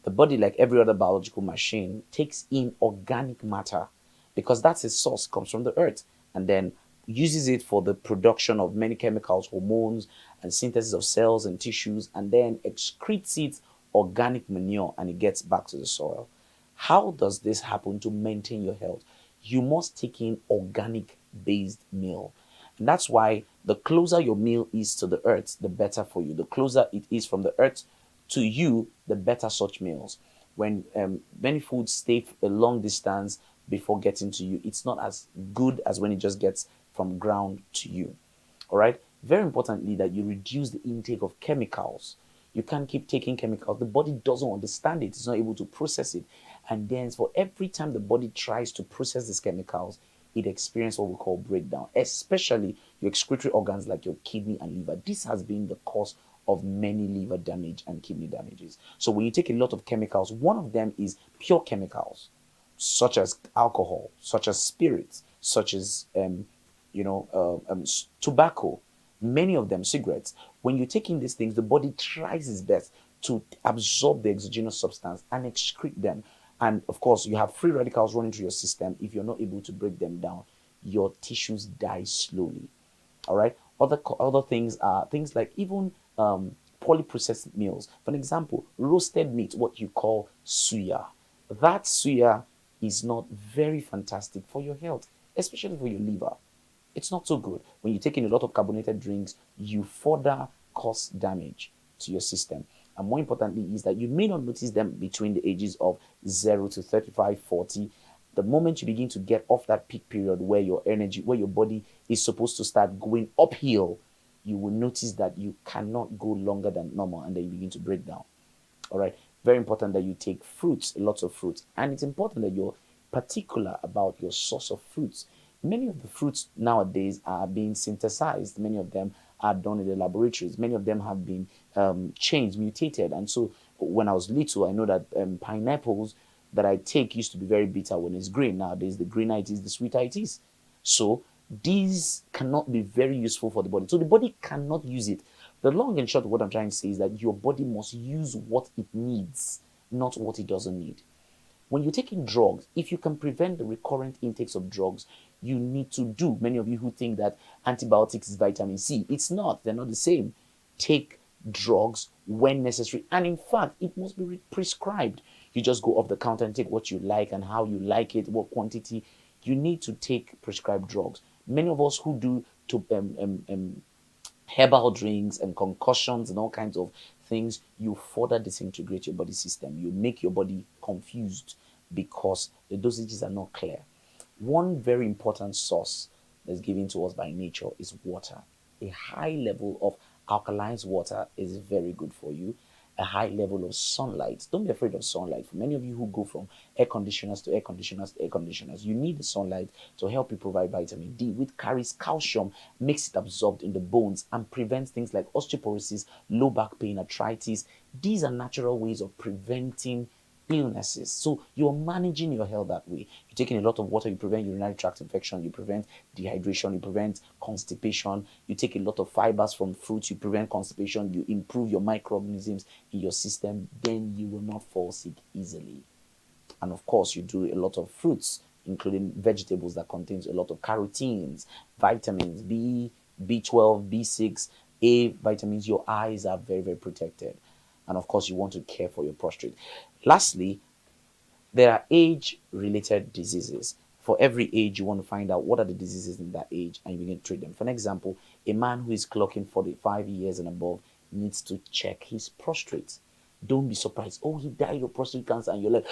Speaker 17: The body, like every other biological machine, takes in organic matter because that's its source, comes from the earth, and then uses it for the production of many chemicals, hormones, and synthesis of cells and tissues, and then excretes it organic manure, and it gets back to the soil. How does this happen to maintain your health? You must take in organic-based meal. And that's why the closer your meal is to the earth, the better for you. The closer it is from the earth to you, the better such meals. When many foods stay a long distance before getting to you, it's not as good as when it just gets from ground to you. All right? Very importantly, that you reduce the intake of chemicals. You can't keep taking chemicals. The body doesn't understand it. It's not able to process it. And then for every time the body tries to process these chemicals, it experiences what we call breakdown, especially your excretory organs like your kidney and liver. This has been the cause of many liver damage and kidney damages. So when you take a lot of chemicals, one of them is pure chemicals, such as alcohol, such as spirits, such as tobacco, many of them cigarettes. When you're taking these things, the body tries its best to absorb the exogenous substance and excrete them. And of course, you have free radicals running through your system. If you're not able to break them down, your tissues die slowly. All right. Other things are things like even polyprocessed meals. For example, roasted meat, what you call suya. That suya is not very fantastic for your health, especially for your liver. It's not so good. When you take in a lot of carbonated drinks, you further cause damage to your system. And more importantly is that you may not notice them between the ages of 0 to 35, 40. The moment you begin to get off that peak period where your energy, where your body is supposed to start going uphill, you will notice that you cannot go longer than normal, and then you begin to break down. All right. Very important that you take fruits, lots of fruits. And it's important that you're particular about your source of fruits. Many of the fruits nowadays are being synthesized. Many of them are done in the laboratories. Many of them have been changed, mutated. And so when I was little, I know that pineapples that I take used to be very bitter when it's green. Nowadays, the greener it is, the sweeter it is. So these cannot be very useful for the body. So the body cannot use it. The long and short of what I'm trying to say is that your body must use what it needs, not what it doesn't need. When you're taking drugs, if you can prevent the recurrent intakes of drugs, you need to do. Many of you who think that antibiotics is vitamin C, it's not. They're not the same. Take drugs when necessary. And in fact, it must be prescribed. You just go off the counter and take what you like and how you like it, what quantity. You need to take prescribed drugs. Many of us who do herbal drinks and concussions and all kinds of things, you further disintegrate your body system. You make your body confused because the dosages are not clear. One very important source that's given to us by nature is water. A high level of alkaline water is very good for you. A high level of sunlight. Don't be afraid of sunlight. For many of you who go from air conditioners to air conditioners to air conditioners, you need the sunlight to help you provide vitamin D, which carries calcium, makes it absorbed in the bones, and prevents things like osteoporosis, low back pain, arthritis. These are natural ways of preventing illnesses. So you're managing your health that way. You're taking a lot of water, you prevent urinary tract infection, you prevent dehydration, you prevent constipation, you take a lot of fibers from fruits, you prevent constipation, you improve your microorganisms in your system, then you will not fall sick easily. And of course, you do a lot of fruits, including vegetables that contains a lot of carotenes, vitamins B, B12, B6, A vitamins. Your eyes are very, very protected. And of course, you want to care for your prostate. Lastly, there are age-related diseases. For every age, you want to find out what are the diseases in that age, and you begin to treat them. For an example, a man who is clocking 45 years and above needs to check his prostate. Don't be surprised. Oh, he died of prostate cancer, and you're like,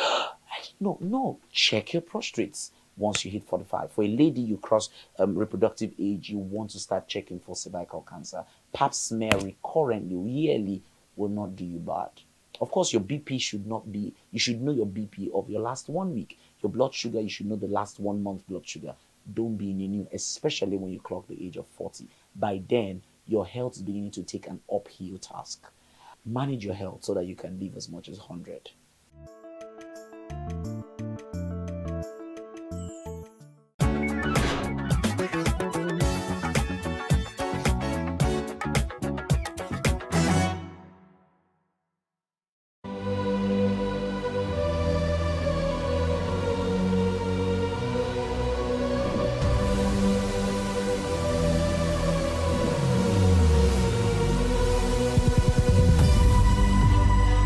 Speaker 17: no. Check your prostates once you hit 45. For a lady, you cross reproductive age, you want to start checking for cervical cancer. Pap smear recurrently, yearly, will not do you bad. Of course, your BP should not be, you should know your BP of your last 1 week. Your blood sugar, you should know the last 1 month blood sugar. Don't be in a new, especially when you clock the age of 40. By then, your health is beginning to take an uphill task. Manage your health so that you can live as much as 100.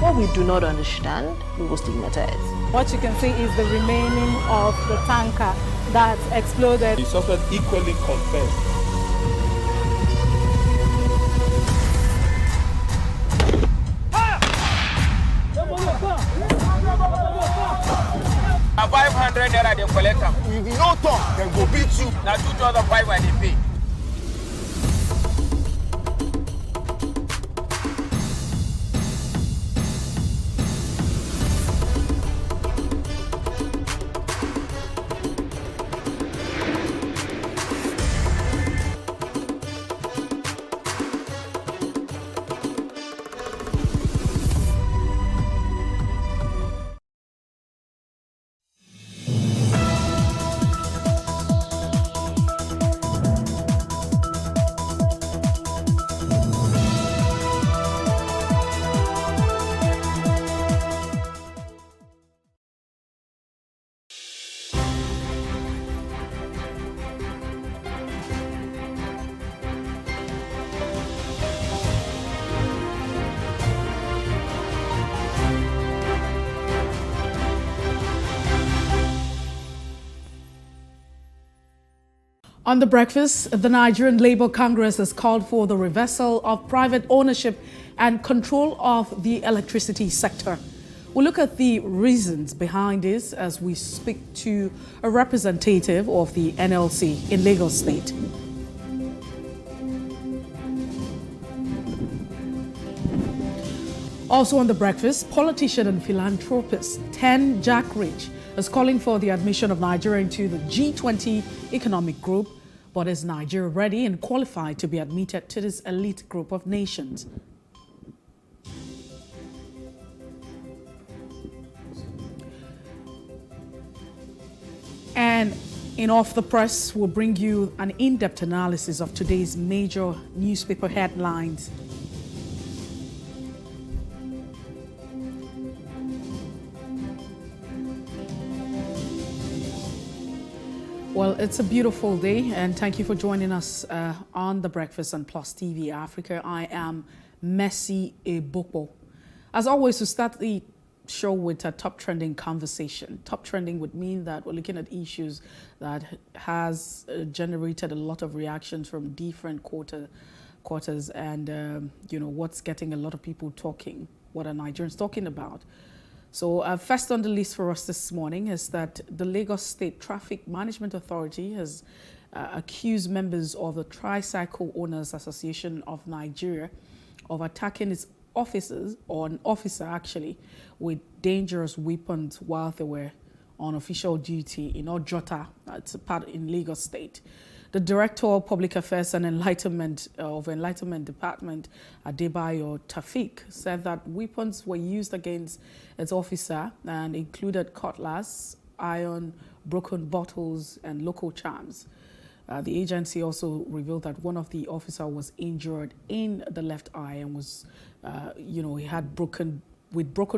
Speaker 28: What we do not understand, we will stigmatize.
Speaker 24: What you can see is the remaining of the tanker that exploded.
Speaker 13: The suspect equally confessed.
Speaker 2: A 500 naira they collect am. If you no talk, dem go beat you. Na 2,500 they pay.
Speaker 4: On the breakfast, the Nigerian Labour Congress has called for the reversal of private ownership and control of the electricity sector. We'll look at the reasons behind this as we speak to a representative of the NLC in Lagos State. Also on the breakfast, politician and philanthropist Ten Jack Rich is calling for the admission of Nigeria into the G20 economic group, but is Nigeria ready and qualified to be admitted to this elite group of nations? And in Off the Press, we'll bring you an in-depth analysis of today's major newspaper headlines. Well, it's a beautiful day, and thank you for joining us on The Breakfast on Plus TV Africa. I am Messi Ebokpo. As always, we start the show with a top trending conversation. Top trending would mean that we're looking at issues that has generated a lot of reactions from different quarters, and what's getting a lot of people talking. What are Nigerians talking about? So first on the list for us this morning is that the Lagos State Traffic Management Authority has accused members of the Tricycle Owners Association of Nigeria of attacking its officers, or an officer actually, with dangerous weapons while they were on official duty in Ojota, it's a part in Lagos State. The Director of Public Affairs and Enlightenment Department, Adebayo Tafik, said that weapons were used against its officer and included cutlass, iron, broken bottles, and local charms. The agency also revealed that one of the officers was injured in the left eye and was, he had broken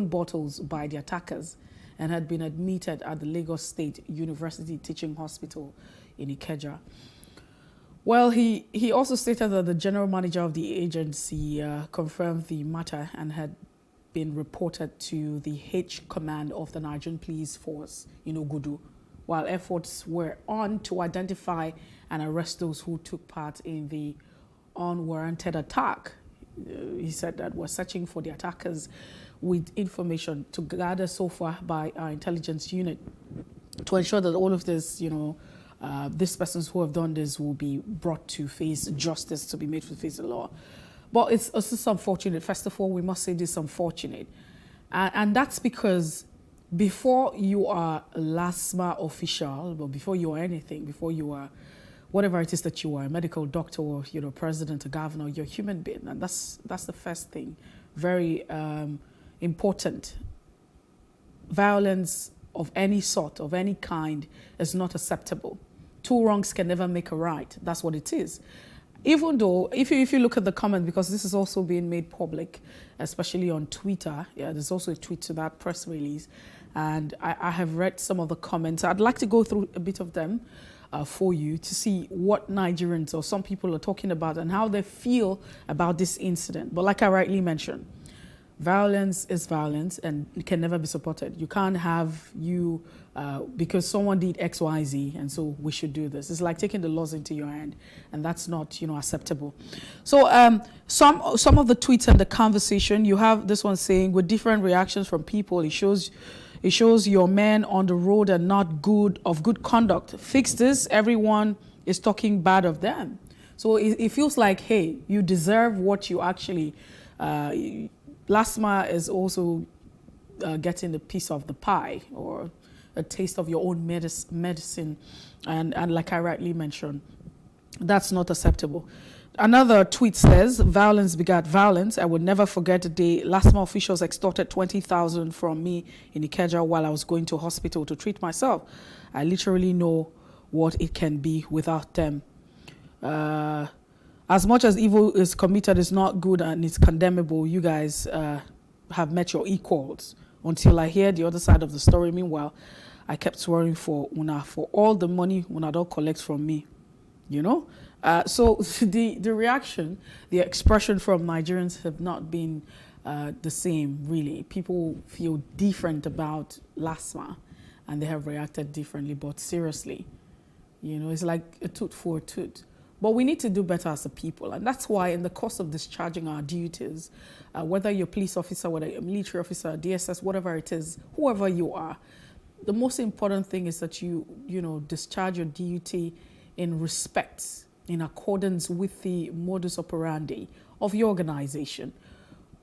Speaker 4: bottles by the attackers and had been admitted at the Lagos State University Teaching Hospital in Ikeja. Well, he also stated that the general manager of the agency confirmed the matter and had been reported to the H Command of the Nigerian Police Force in Ogudu, while efforts were on to identify and arrest those who took part in the unwarranted attack. He said that we're searching for the attackers with information to gather so far by our intelligence unit to ensure that all of this, these persons who have done this will be brought to face justice, to be made to face the law. But it's also unfortunate. First of all, we must say this is unfortunate. And that's because before you are a LASMA official, but before you are anything, before you are whatever it is that you are, a medical doctor or president, a governor, you're a human being. And that's the first thing. Very important. Violence of any sort, of any kind, is not acceptable. Two wrongs can never make a right. That's what it is. Even though, if you look at the comment, because this is also being made public, especially on Twitter, there's also a tweet to that press release, and I have read some of the comments. I'd like to go through a bit of them for you to see what Nigerians or some people are talking about and how they feel about this incident. But like I rightly mentioned, violence is violence and it can never be supported. You can't have because someone did X, Y, Z, and so we should do this. It's like taking the laws into your hand, and that's not, acceptable. So some of the tweets and the conversation, you have this one saying, with different reactions from people, it shows your men on the road are not of good conduct. Fix this. Everyone is talking bad of them. So it feels like, hey, you deserve what you actually. LASMA is also getting a piece of the pie or a taste of your own medicine. And like I rightly mentioned, that's not acceptable. Another tweet says, violence begat violence. I would never forget the day LASMA officials extorted 20,000 from me in Ikeja while I was going to hospital to treat myself. I literally know what it can be without them. As much as evil is committed, is not good and it's condemnable, you guys have met your equals. Until I hear the other side of the story. Meanwhile, I kept swearing for all the money Una don't collect from me. So the reaction, the expression from Nigerians have not been the same, really. People feel different about LASMA and they have reacted differently. But seriously, You know, it's like a tooth for a tooth. But we need to do better as a people. And that's why in the course of discharging our duties, whether you're a police officer, whether you're a military officer, DSS, whatever it is, whoever you are, the most important thing is that you discharge your duty in respect, in accordance with the modus operandi of your organization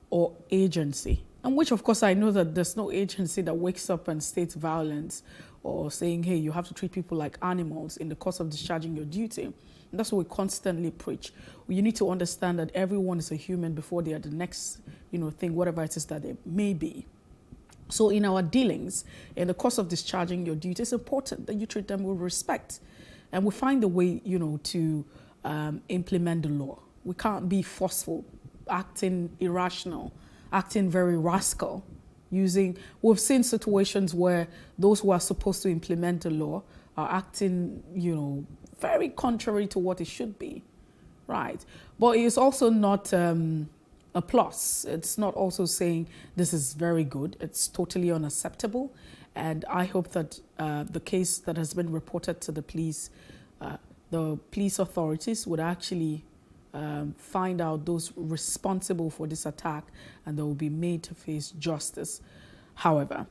Speaker 4: or agency. And which, of course, I know that there's no agency that wakes up and states violence or saying, hey, you have to treat people like animals in the course of discharging your duty. And that's what we constantly preach. You need to understand that everyone is a human before they are the next, thing, whatever it is that they may be. So in our dealings, in the course of discharging your duty, it's important that you treat them with respect. And we find a way, to implement the law. We can't be forceful, acting irrational, acting very rascal. We've seen situations where those who are supposed to implement the law are acting, very contrary to what it should be, right? But it's also not a plus. It's not also saying this is very good. It's totally unacceptable. And I hope that the case that has been reported to the police authorities would actually find out those responsible for this attack, and they will be made to face justice. However,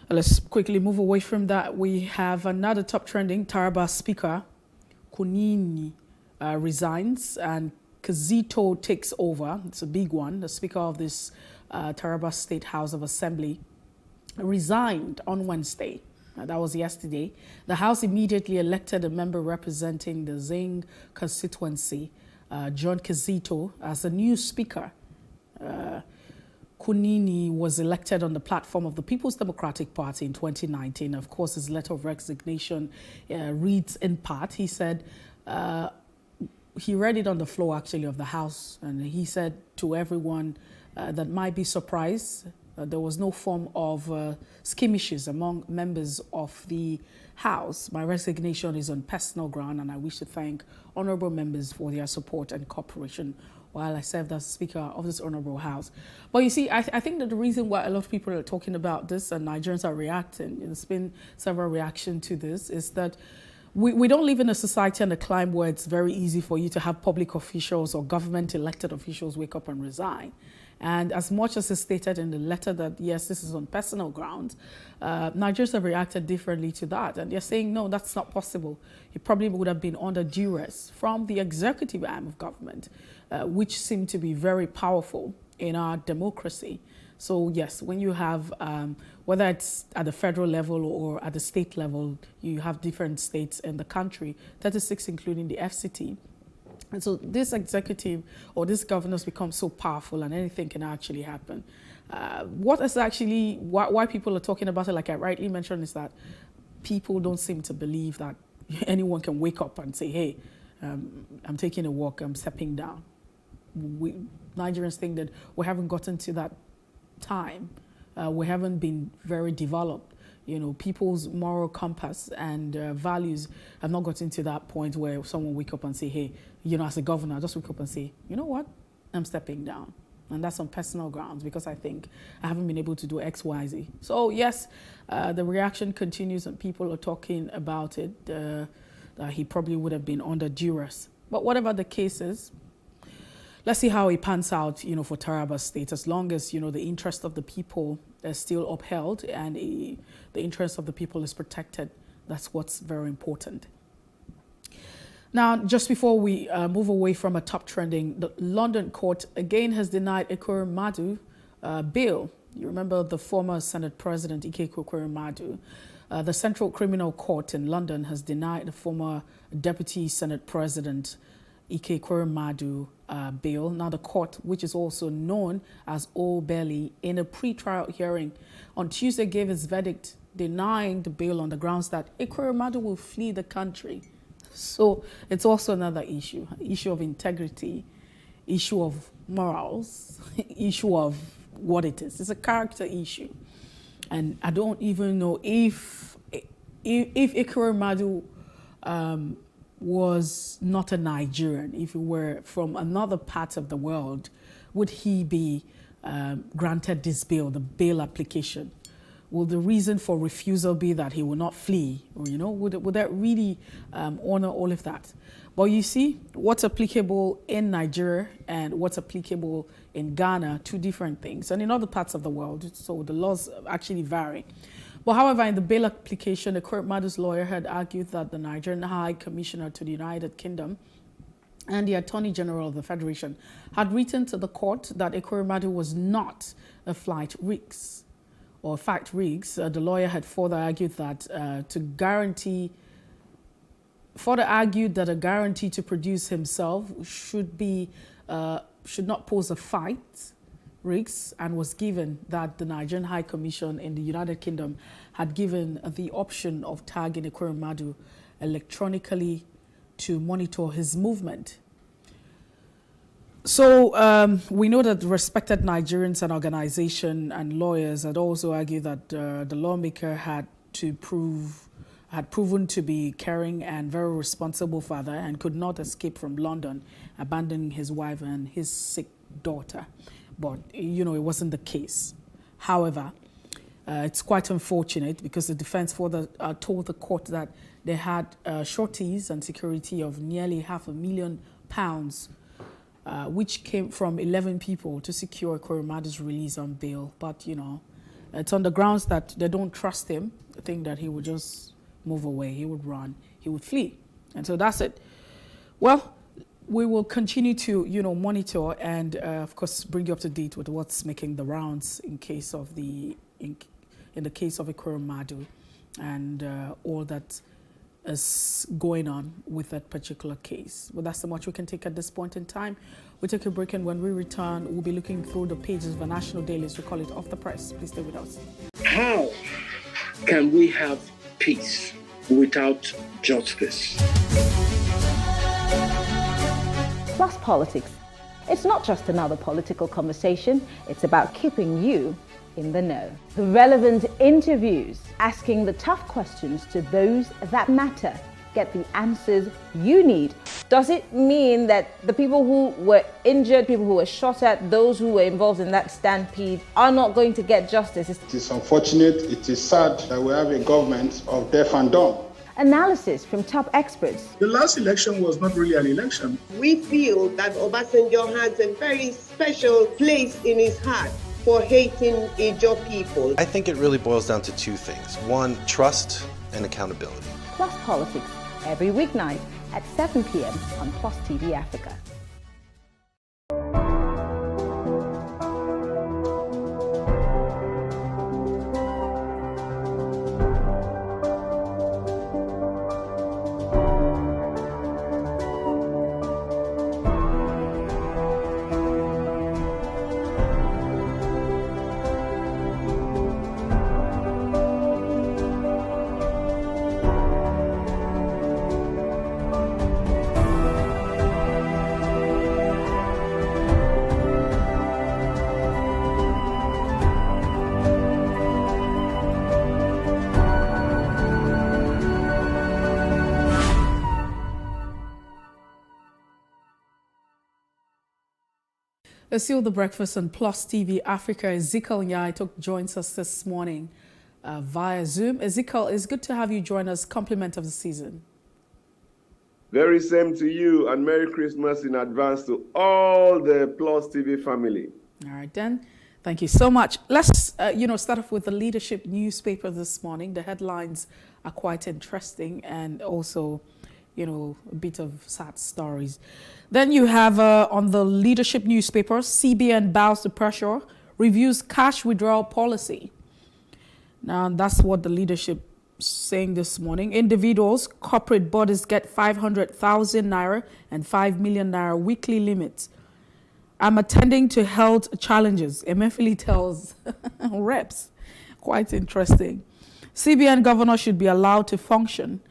Speaker 4: let's quickly move away from that. We have another top trending. Taraba Speaker Kunini resigns and Kizito takes over. It's a big one. The Speaker of this Taraba State House of Assembly resigned on Wednesday. That was yesterday. The House immediately elected a member representing the Zing constituency, John Kizito, as the new Speaker. Kunini was elected on the platform of the People's Democratic Party in 2019. Of course, his letter of resignation reads in part, he said, he read it on the floor actually of the House, and he said to everyone that might be surprised, there was no form of skirmishes among members of the House. My resignation is on personal ground, and I wish to thank honorable members for their support and cooperation while I served as Speaker of this honorable House. But you see, I think that the reason why a lot of people are talking about this and Nigerians are reacting, there's been several reactions to this, is that we don't live in a society and a climate where it's very easy for you to have public officials or government elected officials wake up and resign. And as much as is stated in the letter that, yes, this is on personal grounds, Nigerians have reacted differently to that. And they're saying, no, that's not possible. He probably would have been under duress from the executive arm of government, which seem to be very powerful in our democracy. So yes, when you have, whether it's at the federal level or at the state level, you have different states in the country, 36 including the FCT. And so this executive or this governors become so powerful and anything can actually happen. What is actually, why people are talking about it, like I rightly mentioned, is that people don't seem to believe that anyone can wake up and say, hey, I'm taking a walk, I'm stepping down. Nigerians think that we haven't gotten to that time. We haven't been very developed. People's moral compass and values have not gotten to that point where someone wake up and say, hey, as a governor, I just wake up and say, you know what, I'm stepping down. And that's on personal grounds because I think I haven't been able to do X, Y, Z. So yes, the reaction continues and people are talking about it. That he probably would have been under duress. But whatever the case is, let's see how it pans out, for Taraba State. As long as, the interest of the people is still upheld and the interest of the people is protected, that's what's very important. Now, just before we move away from a top trending, the London court again has denied Ekweremadu bail. You remember the former Senate President Ike Ekweremadu. The Central Criminal Court in London has denied the former Deputy Senate President Ike Ekweremadu bail. Now, the court, which is also known as Old Bailey, in a pre-trial hearing on Tuesday gave its verdict denying the bail on the grounds that Ekweremadu will flee the country. So it's also another issue of integrity, issue of morals, issue of what it is. It's a character issue. And I don't even know if Ekweremadu was not a Nigerian, if he were from another part of the world, would he be granted this bail, the bail application? will the reason for refusal be that he will not flee? Or, would that really honor all of that? But you see, what's applicable in Nigeria and what's applicable in Ghana, two different things, and in other parts of the world, so the laws actually vary. But however, in the bail application, Ekweremadu's lawyer had argued that the Nigerian High Commissioner to the United Kingdom and the Attorney General of the Federation had written to the court that Ekweremadu was not a flight risk or fact risk. The lawyer had further argued that a guarantee to produce himself should not pose a fight risk, and was given that the Nigerian High Commission in the United Kingdom had given the option of tagging Ekweremadu electronically to monitor his movement. So we know that respected Nigerians and organization and lawyers had also argued that the lawmaker had proven to be caring and very responsible father and could not escape from London, abandoning his wife and his sick daughter. But, it wasn't the case. However, it's quite unfortunate because the defense further told the court that they had sureties and security of nearly £500,000, which came from 11 people to secure Ekweremadu's release on bail. But, it's on the grounds that they don't trust him. They think that he would just move away, he would run, he would flee. And so that's it. Well, we will continue to, monitor and, of course, bring you up to date with what's making the rounds in case of in the case of Ekweremadu and all that is going on with that particular case. Well, that's so much we can take at this point in time. We'll take a break, and when we return, we'll be looking through the pages of the national dailies. We call it Off the Press. Please stay with us.
Speaker 20: How can we have peace without justice?
Speaker 6: Plus Politics. It's not just another political conversation, it's about keeping you in the know. The relevant interviews, asking the tough questions to those that matter. Get the answers you need. Does it mean that the people who were injured, people who were shot at, those who were involved in that stampede are not going to get justice?
Speaker 7: It is unfortunate, it is sad that we have a government of deaf and dumb.
Speaker 6: Analysis from top experts.
Speaker 7: The last election was not really an election.
Speaker 8: We feel that Obasanjo has a very special place in his heart for hating Ijaw people.
Speaker 18: I think it really boils down to two things. One, trust and accountability.
Speaker 6: Plus Politics, every weeknight at 7 p.m. on Plus TV Africa.
Speaker 4: Still the breakfast on Plus TV Africa. Ezekiel Nyaitok joins us this morning via Zoom. Ezekiel, it's good to have you join us. Compliment of the season.
Speaker 19: Very same to you, and Merry Christmas in advance to all the Plus TV family.
Speaker 4: All right, then. Thank you so much. Let's, start off with the leadership newspaper this morning. The headlines are quite interesting and also, a bit of sad stories. Then you have on the leadership newspaper, CBN bows to pressure, reviews cash withdrawal policy. Now, that's what the leadership is saying this morning. Individuals, corporate bodies get 500,000 naira and 5 million naira weekly limits. I'm attending to health challenges, Emefiele tells reps. Quite interesting. CBN governor should be allowed to function.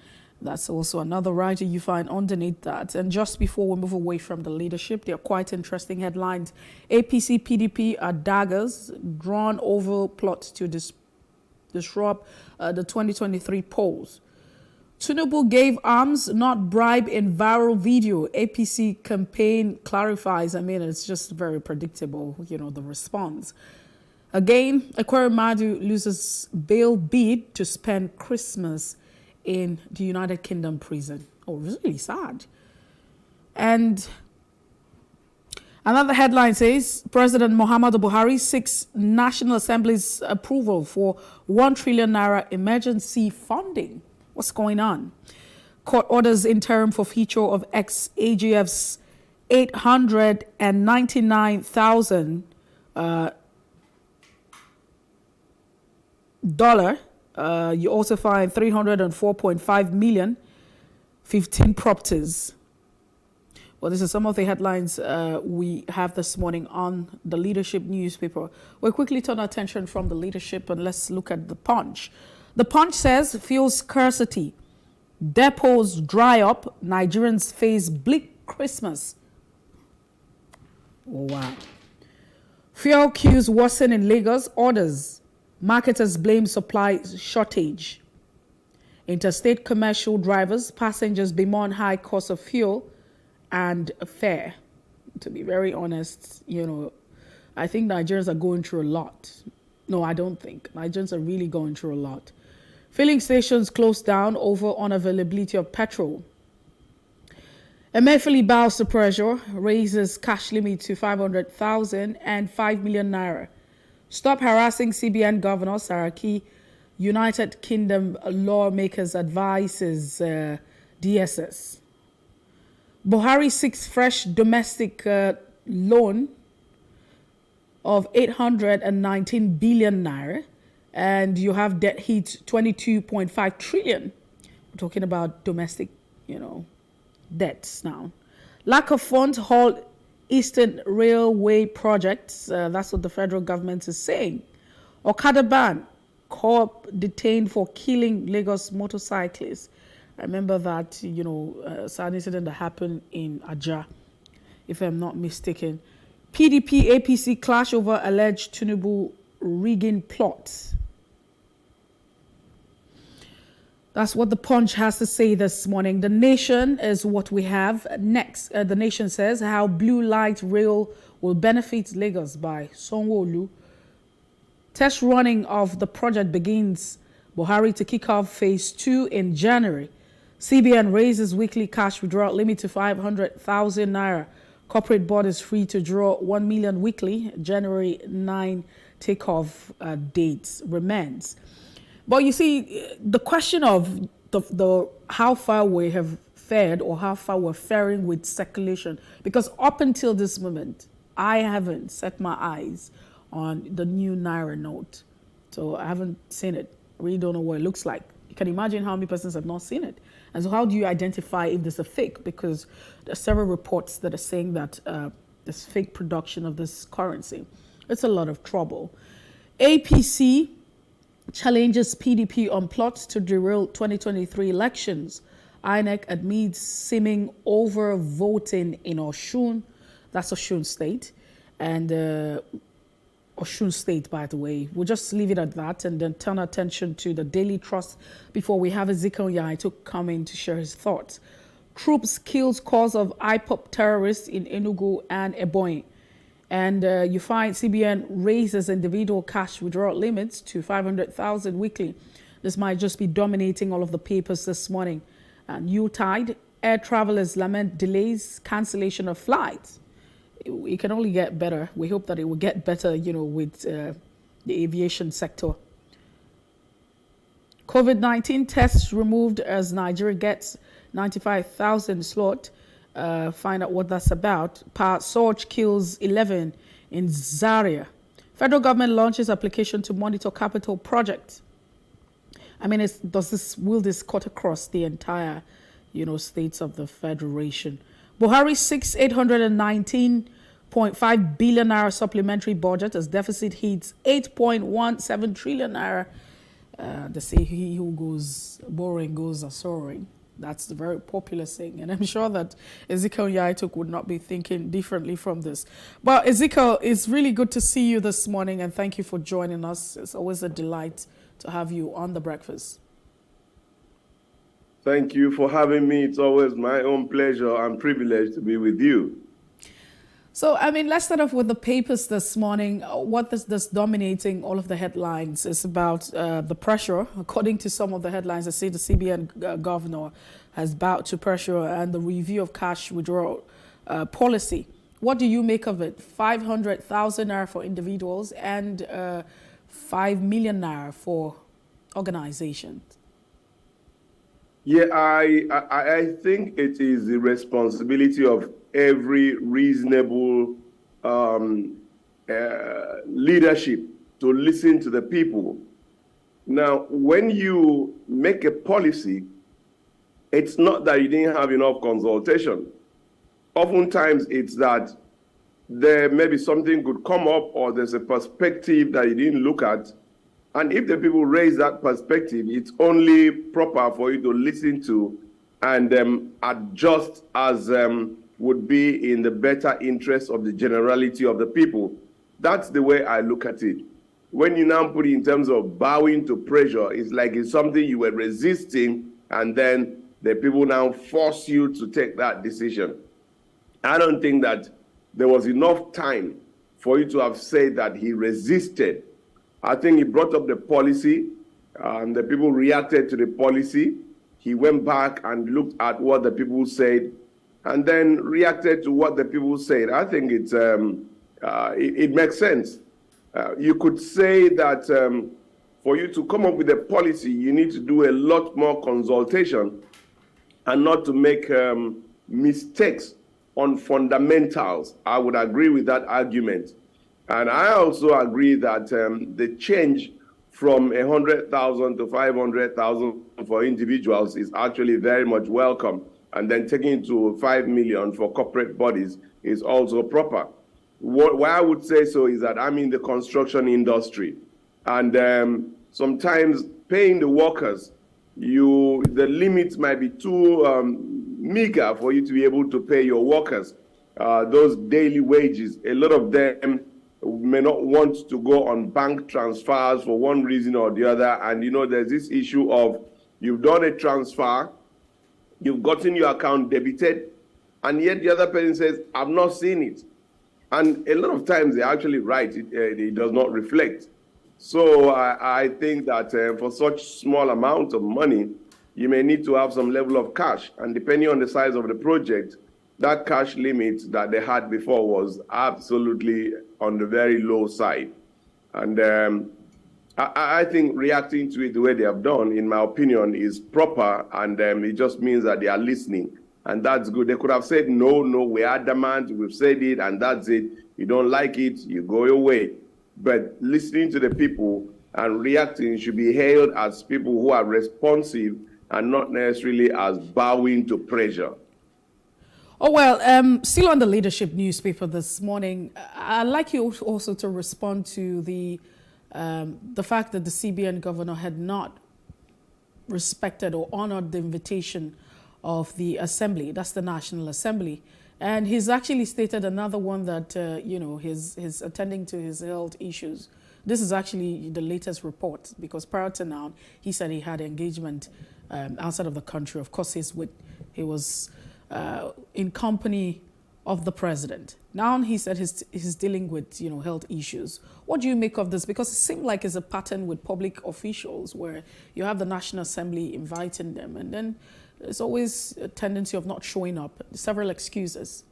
Speaker 4: That's also another writer you find underneath that. And just before we move away from the leadership, there are quite interesting headlines. APC, PDP are daggers drawn over plot to disrupt the 2023 polls. Tinubu gave arms, not bribe in viral video. APC campaign clarifies. I mean, it's just very predictable, the response. Again, Ekweremadu loses bail bid to spend Christmas in the United Kingdom prison. Oh, really sad. And another headline says, President Muhammadu Buhari seeks National Assembly's approval for 1 trillion naira emergency funding. What's going on? Court orders interim forfeiture of ex-AGF's $899,000 you also find 304.5 million, 15 properties. Well, this is some of the headlines we have this morning on the Leadership newspaper. We'll quickly turn our attention from the Leadership and let's look at the Punch. The Punch says, fuel scarcity, depots dry up, Nigerians face bleak Christmas. Oh, wow. Fuel queues worsen in Lagos, orders. Marketers blame supply shortage. Interstate commercial drivers, passengers bemoan high cost of fuel and fare. To be very honest, I think Nigerians are going through a lot. No, I don't think. Nigerians are really going through a lot. Filling stations closed down over unavailability of petrol. Emefiele bows to pressure, raises cash limit to 500,000 and 5 million naira. Stop harassing CBN Governor Saraki. United Kingdom lawmakers advises DSS. Buhari seeks fresh domestic loan of 819 billion naira. And you have debt hit 22.5 trillion. We're talking about domestic, debts now. Lack of funds halt Eastern Railway projects. That's what the federal government is saying. Okada ban. Corp detained for killing Lagos motorcyclists. I remember that, sad incident that happened in Ajah, if I'm not mistaken. PDP APC clash over alleged Tinubu rigging plot. That's what the Punch has to say this morning. The Nation is what we have next. The Nation says how Blue Light Rail will benefit Lagos by Sanwo-Olu. Test running of the project begins. Buhari to kick off phase 2 in January. CBN raises weekly cash withdrawal limit to 500,000 naira. Corporate board is free to draw 1 million weekly. January 9 takeoff dates remains. But you see, the question of the how far we have fared or how far we're faring with circulation, because up until this moment, I haven't set my eyes on the new Naira note. So I haven't seen it. I really don't know what it looks like. You can imagine how many persons have not seen it. And so how do you identify if there's a fake? Because there are several reports that are saying that there's fake production of this currency. It's a lot of trouble. APC challenges PDP on plots to derail 2023 elections. INEC admits seeming over-voting in Osun. That's Osun State. And Osun State, by the way. We'll just leave it at that and then turn attention to the Daily Trust before we have Ezekiel Yaito come in to share his thoughts. Troops kills cause of IPOP terrorists in Enugu and Ebonyi. And you find CBN raises individual cash withdrawal limits to 500,000 weekly. This might just be dominating all of the papers this morning. New tide, air travelers lament delays, cancellation of flights. It can only get better. We hope that it will get better, with the aviation sector. COVID-19 tests removed as Nigeria gets 95,000 slot. Find out what that's about. Power surge kills 11 in Zaria. Federal government launches application to monitor capital projects. I mean, will this cut across the entire, states of the federation? Buhari seeks 819.5 billion naira supplementary budget as deficit hits 8.17 trillion naira. They say he who goes boring goes a-soaring. That's the very popular saying. And I'm sure that Ezekiel Yaito would not be thinking differently from this. Well, Ezekiel, it's really good to see you this morning, and thank you for joining us. It's always a delight to have you on The Breakfast.
Speaker 19: Thank you for having me. It's always my own pleasure and privilege to be with you.
Speaker 4: So, I mean, let's start off with the papers this morning. What is this dominating all of the headlines is about the pressure. According to some of the headlines, I say the CBN governor has bowed to pressure and the review of cash withdrawal policy. What do you make of it? 500,000 naira for individuals and 5 million naira for organizations.
Speaker 19: Yeah, I think it is the responsibility of every reasonable leadership to listen to the people. Now, when you make a policy, it's not that you didn't have enough consultation. Oftentimes, it's that there may be something could come up or there's a perspective that you didn't look at. And if the people raise that perspective, it's only proper for you to listen to and adjust as would be in the better interest of the generality of the people. That's the way I look at it. When you now put it in terms of bowing to pressure, it's like it's something you were resisting and then the people now force you to take that decision. I don't think that there was enough time for you to have said that he resisted. I think he brought up the policy, and the people reacted to the policy. He went back and looked at what the people said, and then reacted to what the people said. I think it makes sense. You could say that for you to come up with a policy, you need to do a lot more consultation and not to make mistakes on fundamentals. I would agree with that argument. And I also agree that the change from 100,000 to 500,000 for individuals is actually very much welcome. And then taking it to 5 million for corporate bodies is also proper. Why I would say so is that I'm in the construction industry. And sometimes paying the workers, the limits might be too meager for you to be able to pay your workers. Those daily wages, a lot of them may not want to go on bank transfers for one reason or the other. And, there's this issue of you've done a transfer, you've gotten your account debited, and yet the other person says, I've not seen it. And a lot of times they're actually right. It does not reflect. So I think that for such small amount of money, you may need to have some level of cash. And depending on the size of the project, that cash limit that they had before was absolutely on the very low side. And I think reacting to it the way they have done, in my opinion, is proper. And it just means that they are listening. And that's good. They could have said, no, we're adamant, we've said it, and that's it. You don't like it, you go your way. But listening to the people and reacting should be hailed as people who are responsive and not necessarily as bowing to pressure.
Speaker 4: Oh, well, still on the leadership newspaper this morning, I'd like you also to respond to the fact that the CBN governor had not respected or honored the invitation of the Assembly, that's the National Assembly. And he's actually stated another one that, he's attending to his health issues. This is actually the latest report, because prior to now, he said he had engagement outside of the country. Of course, he was in company of the president. Now he said he's dealing with health issues. What do you make of this? Because it seemed like it's a pattern with public officials where you have the National Assembly inviting them, and then there's always a tendency of not showing up. Several excuses.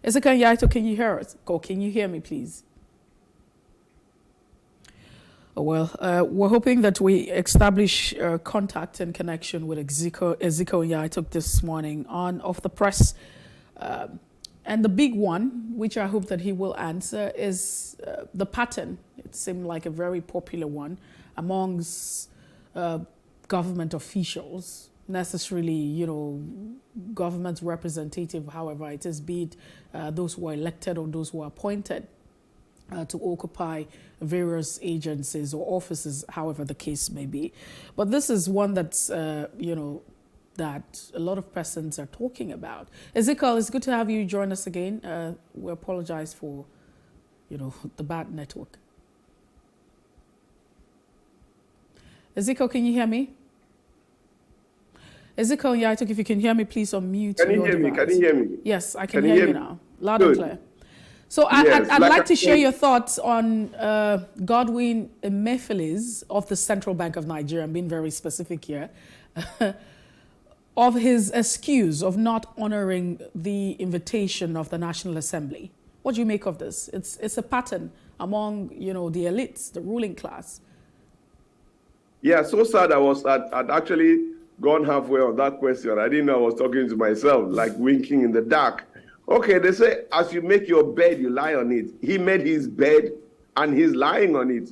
Speaker 4: Ezekiel Yaito, can you hear us? Or can you hear me, please? Well, we're hoping that we establish contact and connection with Ezekiel Yaito this morning on Off the Press. And the big one, which I hope that he will answer, is the pattern. It seemed like a very popular one amongst government officials, necessarily, government representative, however it is, be it those who are elected or those who are appointed to occupy various agencies or offices, however the case may be. But this is one that's, that a lot of persons are talking about. Ezekiel, it's good to have you join us again. We apologize for, the bad network. Ezekiel, can you hear me? Ezekiel Yaituk, if you can hear me, please unmute.
Speaker 19: Can you hear me? Can you hear me?
Speaker 4: Yes, I can hear you now. Loud
Speaker 19: Good.
Speaker 4: and clear. So
Speaker 19: Yes,
Speaker 4: I'd
Speaker 19: like
Speaker 4: like
Speaker 19: I
Speaker 4: to share
Speaker 19: said-
Speaker 4: your thoughts on Godwin Emefiele of the Central Bank of Nigeria. I'm being very specific here. Of his excuse of not honoring the invitation of the National Assembly. What do you make of this? It's a pattern among, you know, the elites, the ruling class.
Speaker 19: Yeah, so sad I'd actually gone halfway on that question. I didn't know I was talking to myself, like winking in the dark. Okay, they say, as you make your bed, you lie on it. He made his bed and he's lying on it.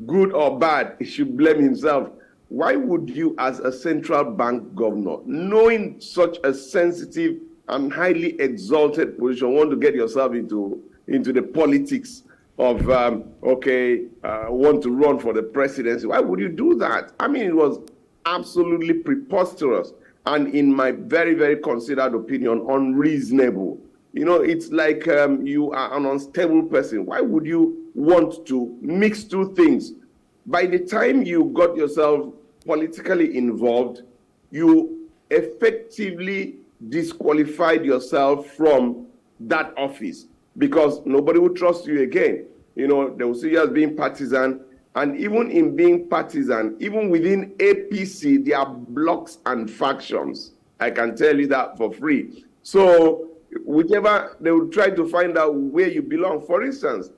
Speaker 19: Good or bad, he should blame himself. Why would you, as a central bank governor, knowing such a sensitive and highly exalted position, want to get yourself into the politics of, want to run for the presidency? Why would you do that? I mean, it was absolutely preposterous and, in my very, very considered opinion, unreasonable. You know, it's like you are an unstable person. Why would you want to mix two things? By the time you got yourself politically involved, you effectively disqualified yourself from that office because nobody would trust you again. You know, they will see you as being partisan. And even in being partisan, even within APC, there are blocks and factions. I can tell you that for free. So whichever, they will try to find out where you belong. For instance,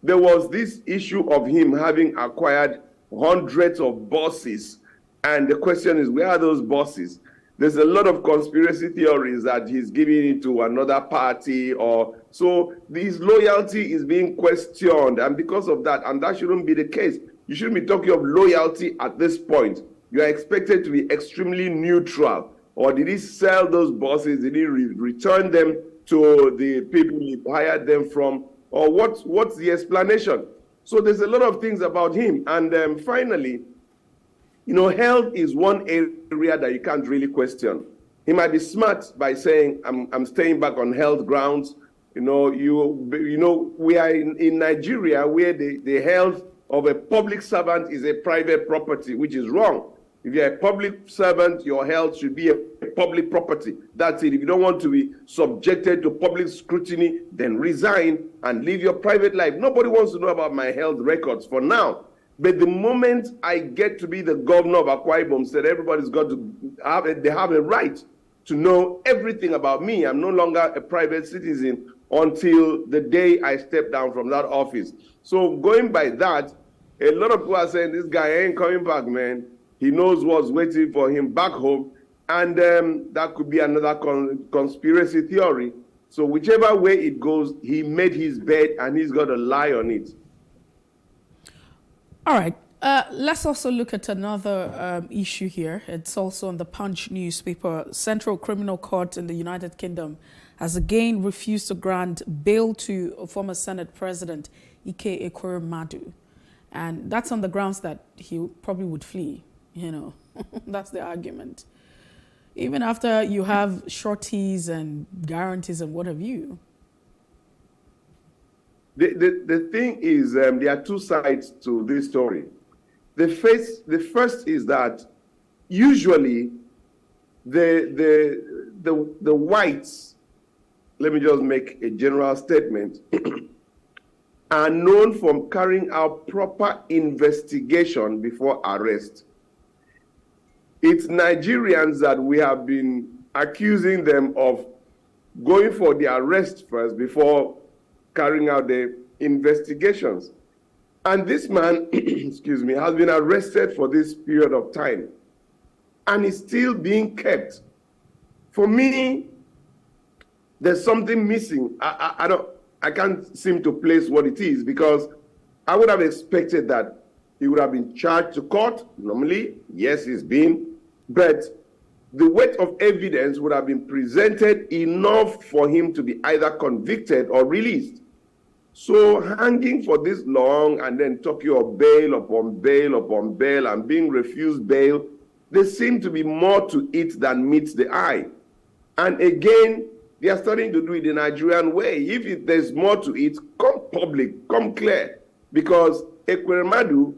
Speaker 19: there was this issue of him having acquired hundreds of buses. And the question is, where are those buses? There's a lot of conspiracy theories that he's giving it to another party, or so his loyalty is being questioned. And because of that, and that shouldn't be the case. You shouldn't be talking of loyalty at this point. You are expected to be extremely neutral. Or did he sell those buses? Did he return them to the people he hired them from? Or what's the explanation? So there's a lot of things about him. And finally, you know, health is one area that you can't really question. He might be smart by saying, I'm staying back on health grounds. You know, we are in Nigeria where the health of a public servant is a private property, which is wrong. If you're a public servant, your health should be a public property. That's it. If you don't want to be subjected to public scrutiny, then resign and live your private life. Nobody wants to know about my health records for now. But the moment I get to be the governor of Akwa Ibom State, everybody's got to they have a right to know everything about me. I'm no longer a private citizen until the day I step down from that office. So going by that, a lot of people are saying this guy ain't coming back, man. He knows what's waiting for him back home. And that could be another conspiracy theory. So whichever way it goes, he made his bed and he's got to lie on it.
Speaker 4: All right. Let's also look at another issue here. It's also on the Punch newspaper. Central Criminal Court in the United Kingdom has again refused to grant bail to former Senate President Ike Ekweremadu. And that's on the grounds that he probably would flee, you know. That's the argument. Even after you have shorties and guarantees and what have you.
Speaker 19: The thing is, there are two sides to this story. The first is that usually the whites, let me just make a general statement, are known for carrying out proper investigation before arrest. It's Nigerians that we have been accusing them of going for the arrest first before carrying out the investigations. And this man, excuse me, has been arrested for this period of time and is still being kept. For me, there's something missing. I can't seem to place what it is, because I would have expected that he would have been charged to court. Normally, yes, he's been, but the weight of evidence would have been presented enough for him to be either convicted or released. So hanging for this long and then talking of bail upon bail upon bail and being refused bail, there seems to be more to it than meets the eye. And again, they are starting to do it the Nigerian way. If there's more to it, come public, come clear. Because Ekweremadu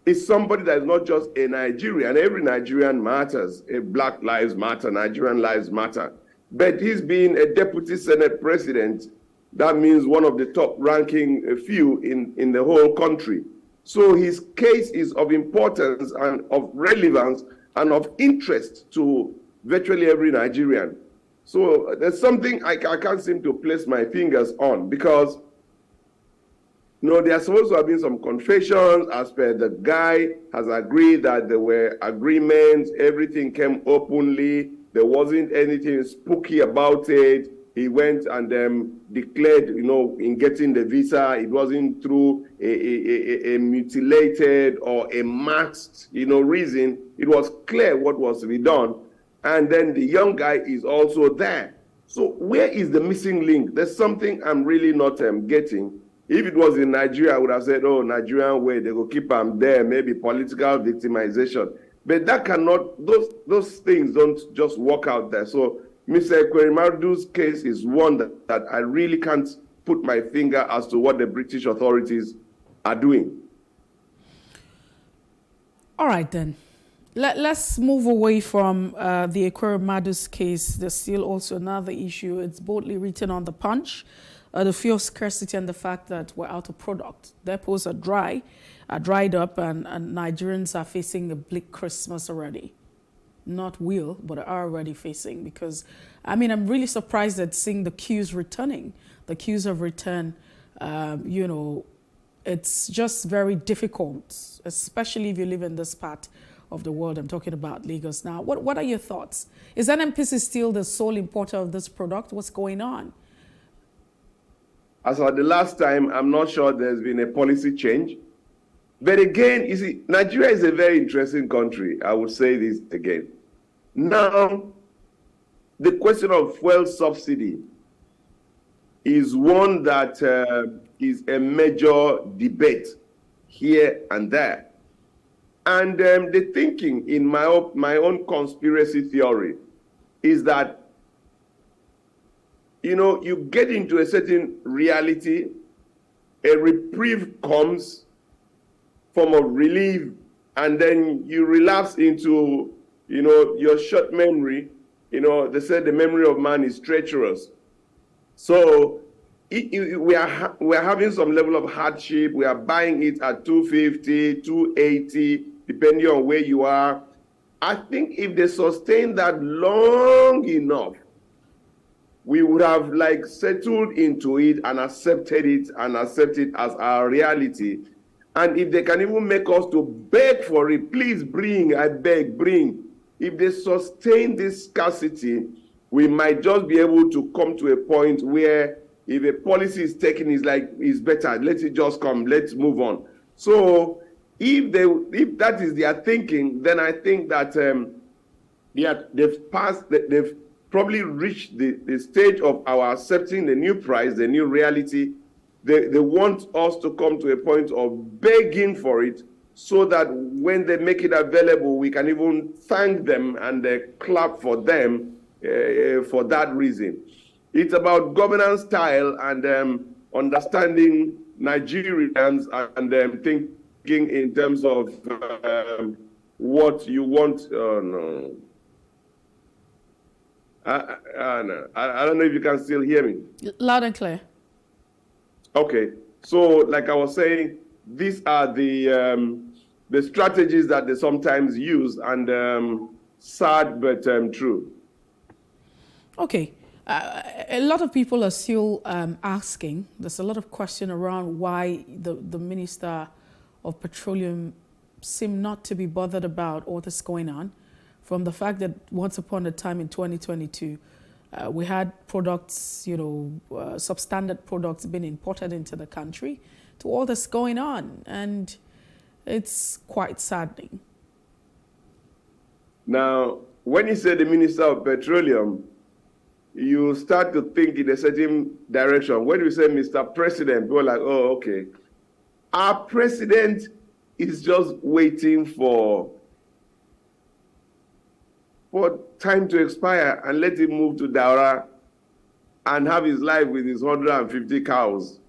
Speaker 19: is somebody that is not just a Nigerian. Every Nigerian matters. Black lives matter, Nigerian lives matter. But he's been a deputy Senate president. That means one of the top-ranking few in the whole country. So his case is of importance and of relevance and of interest to virtually every Nigerian. So there's something I can't seem to place my fingers on, because there are supposed to have been some confessions as per the guy has agreed that there were agreements, everything came openly, there wasn't anything spooky about it. He went and declared, in getting the visa, it wasn't through a mutilated or a masked, reason. It was clear what was to be done. And then the young guy is also there. So where is the missing link? There's something I'm really not getting. If it was in Nigeria, I would have said, oh, Nigerian way, they will keep them there, maybe political victimization. But that cannot, those things don't just work out there. So Mr. Ekweremadu's case is one that I really can't put my finger as to what the British authorities are doing.
Speaker 4: All right, then. Let's move away from the Ekweremadu's case. There's still also another issue. It's boldly written on the Punch. The fuel scarcity and the fact that we're out of product. Depots are dried up, and Nigerians are facing a bleak Christmas already. Not will, but are already facing, because, I'm really surprised at seeing the queues returning. The queues have returned, it's just very difficult, especially if you live in this part of the world. I'm talking about Lagos now. What are your thoughts? Is NNPC still the sole importer of this product? What's going on?
Speaker 19: As of the last time, I'm not sure there's been a policy change. But again, you see, Nigeria is a very interesting country. I will say this again. Now, the question of fuel subsidy is one that is a major debate here and there. And the thinking in my own conspiracy theory is that, you get into a certain reality, a reprieve comes, form of relief, and then you relapse into, your short memory. They said the memory of man is treacherous. So we are having some level of hardship. We are buying it at 250, 280, depending on where you are. I think if they sustain that long enough, we would have settled into it and accepted it as our reality. And if they can even make us to beg for it, please bring, I beg, bring. If they sustain this scarcity, we might just be able to come to a point where if a policy is taken, it's better, let it just come, let's move on. So if that is their thinking, then I think that they've probably reached the stage of our accepting the new price, the new reality. They want us to come to a point of begging for it, so that when they make it available, we can even thank them and clap for them for that reason. It's about governance style and understanding Nigerians and thinking in terms of what you want. No. I don't know if you can still hear me.
Speaker 4: Loud and clear.
Speaker 19: Okay. So, like I was saying, these are the strategies that they sometimes use, and sad but true.
Speaker 4: Okay. A lot of people are still asking, there's a lot of question around why the Minister of Petroleum seem not to be bothered about all this going on, from the fact that once upon a time in 2022, we had products, substandard products being imported into the country, to all this going on, and it's quite saddening.
Speaker 19: Now, when you say the Minister of Petroleum, you start to think in a certain direction. When you say Mr. President, people are like, oh, okay. Our president is just waiting for time to expire and let him move to Daura and have his life with his 150 cows,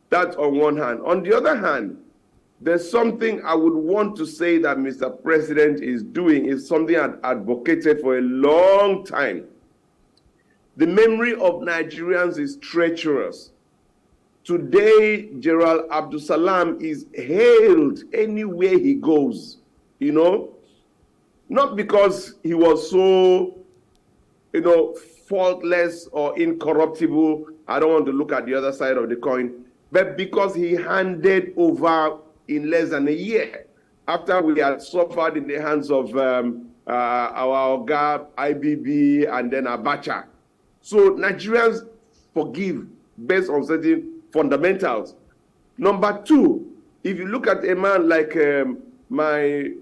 Speaker 19: That's on one hand. On the other hand, there's something I would want to say that Mr. President is doing, is something I've advocated for a long time. The memory of Nigerians is treacherous. Today, General Abdul Salam is hailed anywhere he goes, you know, not because he was so, you know, faultless or incorruptible. I don't want to look at the other side of the coin, but because he handed over in less than a year after we had suffered in the hands of our Oga, IBB, and then Abacha. So Nigerians forgive based on certain fundamentals. Number two, if you look at a man like my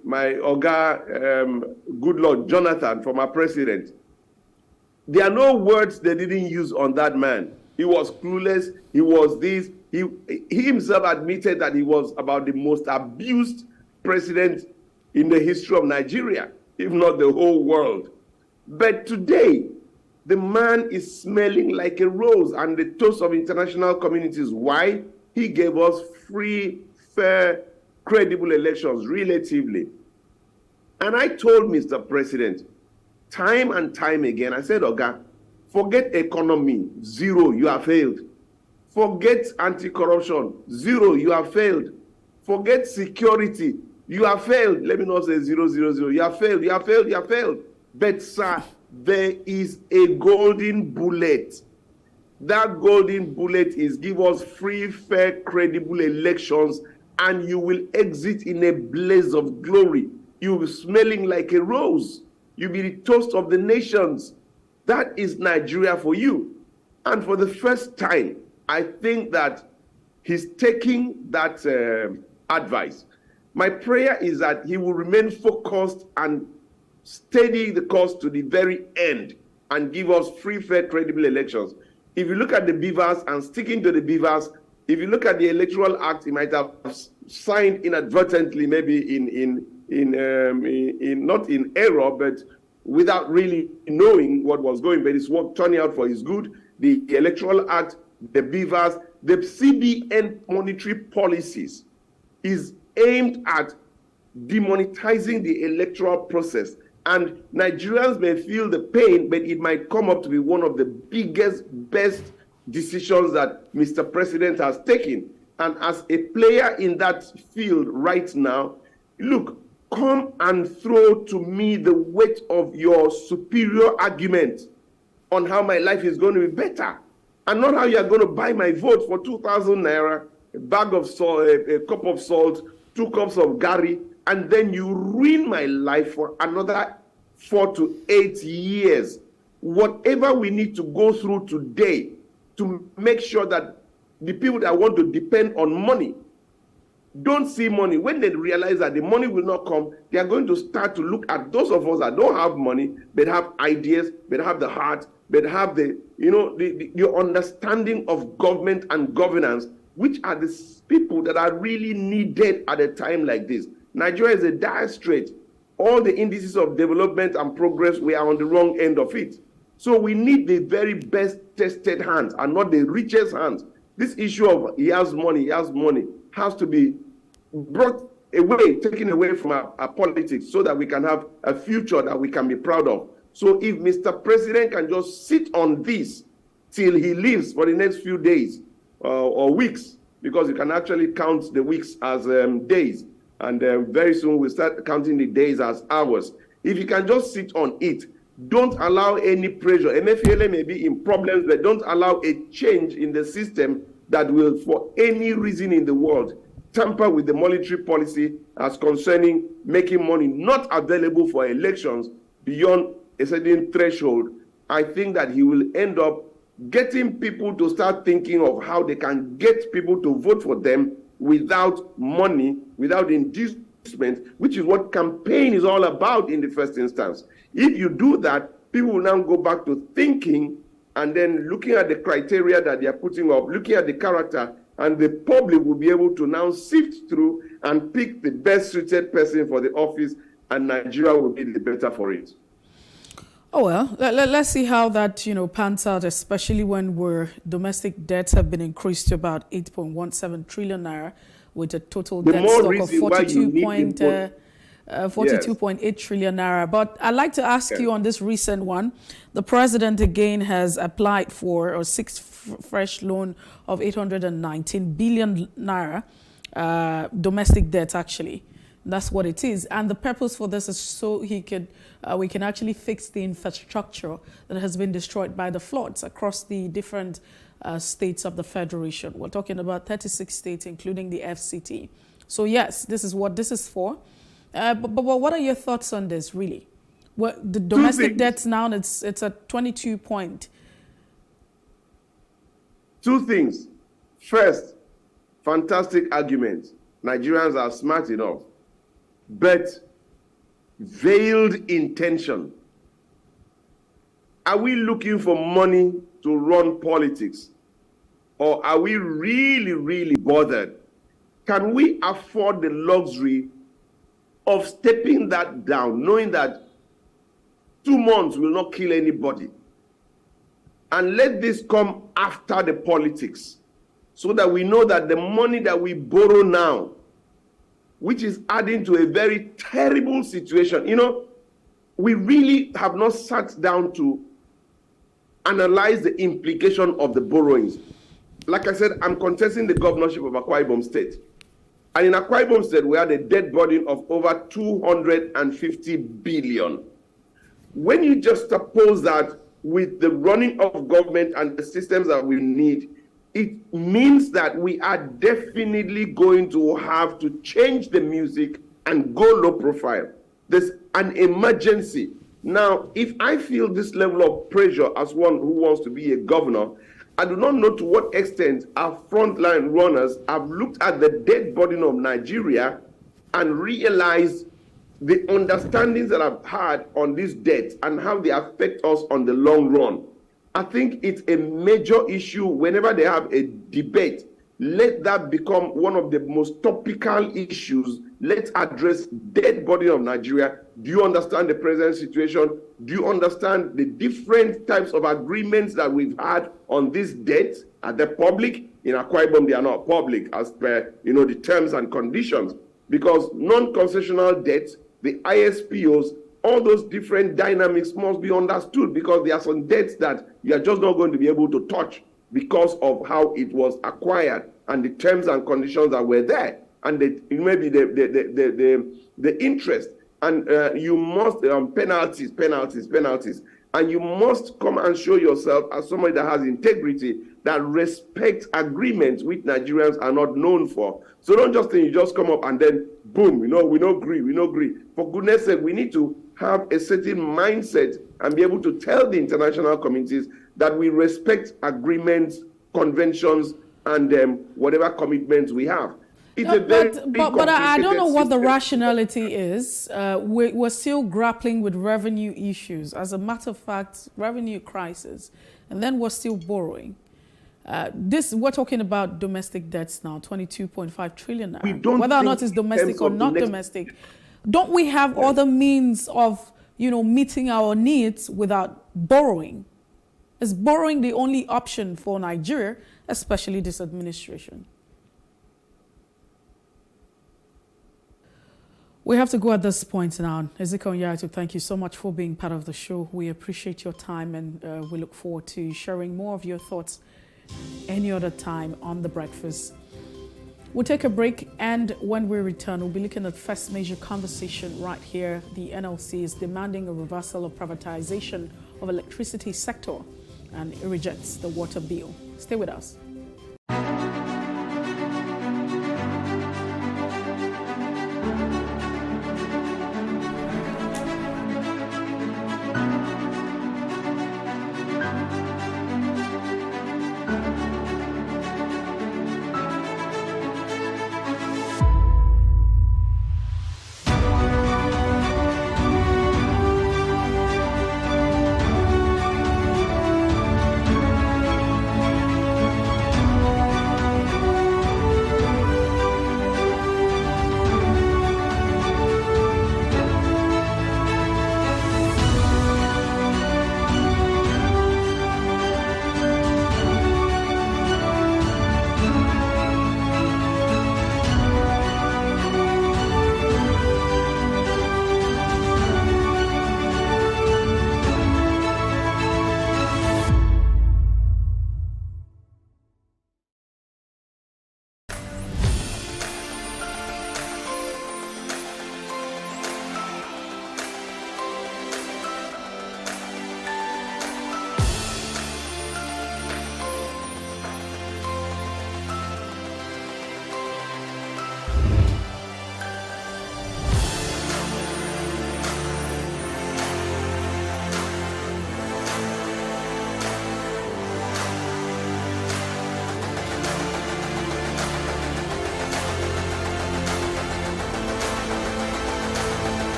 Speaker 19: Oga, good Lord Jonathan, former president, there are no words they didn't use on that man. He was clueless. He was this. He himself admitted that he was about the most abused president in the history of Nigeria, if not the whole world. But today, the man is smelling like a rose and the toast of international communities. Why? He gave us free, fair, credible elections, relatively. And I told Mr. President, time and time again, I said, Oga, forget economy, zero, you have failed. Forget anti-corruption, zero, you have failed. Forget security, you have failed. Let me not say 0, 0, 0. You have failed, you have failed, you have failed. But sir, there is a golden bullet. That golden bullet is give us free, fair, credible elections, and you will exit in a blaze of glory. You'll be smelling like a rose. You'll be the toast of the nations. That is Nigeria for you. And for the first time, I think that he's taking that advice. My prayer is that he will remain focused and steady the course to the very end and give us free, fair, credible elections. If you look at the beavers and sticking to the beavers, if you look at the Electoral Act, he might have signed inadvertently, maybe not in error, but without really knowing what was going, but it's turning out for his good. The Electoral Act, the beavers, the CBN monetary policies is aimed at demonetizing the electoral process. And Nigerians may feel the pain, but it might come up to be one of the biggest, best decisions that Mr. President has taken. And as a player in that field right now, look, come and throw to me the weight of your superior argument on how my life is going to be better, and not how you are going to buy my vote for 2,000 naira, a bag of salt, a cup of salt, 2 cups of gari, and then you ruin my life for another 4 to 8 years. Whatever we need to go through today to make sure that the people that want to depend on money don't see money. When they realize that the money will not come, they are going to start to look at those of us that don't have money, but have ideas, but have the heart, but have the, you know, the understanding of government and governance, which are the people that are really needed at a time like this. Nigeria is a dire strait. All the indices of development and progress, we are on the wrong end of it. So we need the very best tested hands and not the richest hands. This issue of he has money has to be brought away, taken away from our politics so that we can have a future that we can be proud of. So if Mr. President can just sit on this till he leaves for the next few days or weeks, because you can actually count the weeks as days, and very soon we'll start counting the days as hours. If you can just sit on it, don't allow any pressure. MFLA may be in problems, but don't allow a change in the system that will, for any reason in the world, tamper with the monetary policy as concerning making money not available for elections beyond a certain threshold. I think that he will end up getting people to start thinking of how they can get people to vote for them without money, without inducement, which is what campaign is all about in the first instance. If you do that, people will now go back to thinking and then looking at the criteria that they are putting up, looking at the character, and the public will be able to now sift through and pick the best suited person for the office, and Nigeria will be the better for it.
Speaker 4: Oh, well, let's see how that, pans out, especially when domestic debts have been increased to about 8.17 trillion naira, with a total
Speaker 19: The
Speaker 4: debt
Speaker 19: more
Speaker 4: stock of
Speaker 19: reason why you need
Speaker 4: 42.8 trillion naira. But I'd like to ask you on this recent one. The president again has applied for a fresh loan of 819 billion naira, domestic debt actually. That's what it is. And the purpose for this is so we can actually fix the infrastructure that has been destroyed by the floods across the different states of the Federation. We're talking about 36 states, including the FCT. So yes, this is what this is for. But what are your thoughts on this, really? What the domestic debts now, it's at 22 point.
Speaker 19: Two things. First, fantastic argument. Nigerians are smart enough. But veiled intention. Are we looking for money to run politics? Or are we really, really bothered? Can we afford the luxury of stepping that down, knowing that 2 months will not kill anybody? And let this come after the politics, so that we know that the money that we borrow now, which is adding to a very terrible situation. You know, we really have not sat down to analyze the implication of the borrowings. Like I said, I'm contesting the governorship of Akwa Ibom State. And in Akwa Ibom State, we had a debt burden of over 250 billion. When you just suppose that with the running of government and the systems that we need, it means that we are definitely going to have to change the music and go low profile. There's an emergency. Now, if I feel this level of pressure as one who wants to be a governor, I do not know to what extent our frontline runners have looked at the debt burden of Nigeria and realized the understandings that I've had on this debt and how they affect us on the long run. I think it's a major issue whenever they have a debate. Let that become one of the most topical issues. Let's address debt burden of Nigeria. Do you understand the present situation? Do you understand the different types of agreements that we've had on this debt? Are they public? In Akwa Ibom, they are not public as per the terms and conditions. Because non-concessional debt, the ISPOs, all those different dynamics must be understood, because there are some debts that you are just not going to be able to touch because of how it was acquired and the terms and conditions that were there, and maybe the interest, and you must penalties, and you must come and show yourself as somebody that has integrity, that respects agreements which Nigerians are not known for. So don't just think you just come up and then boom, we don't agree. For goodness sake, we need to have a certain mindset and be able to tell the international communities that we respect agreements, conventions, and whatever commitments we have. It's
Speaker 4: but I don't know what the rationality is. We're still grappling with revenue issues. As a matter of fact, revenue crisis, and then we're still borrowing. We're talking about domestic debts now, 22.5 trillion. Whether or not it's domestic or not domestic, don't we have other means of meeting our needs without borrowing? Is borrowing the only option for Nigeria, especially this administration? We have to go at this point now. Ezekiel Yaito, thank you so much for being part of the show. We appreciate your time, and we look forward to sharing more of your thoughts any other time on The Breakfast. We'll take a break, and when we return, we'll be looking at the first major conversation right here. The NLC is demanding a reversal of privatization of electricity sector, and it rejects the water bill. Stay with us.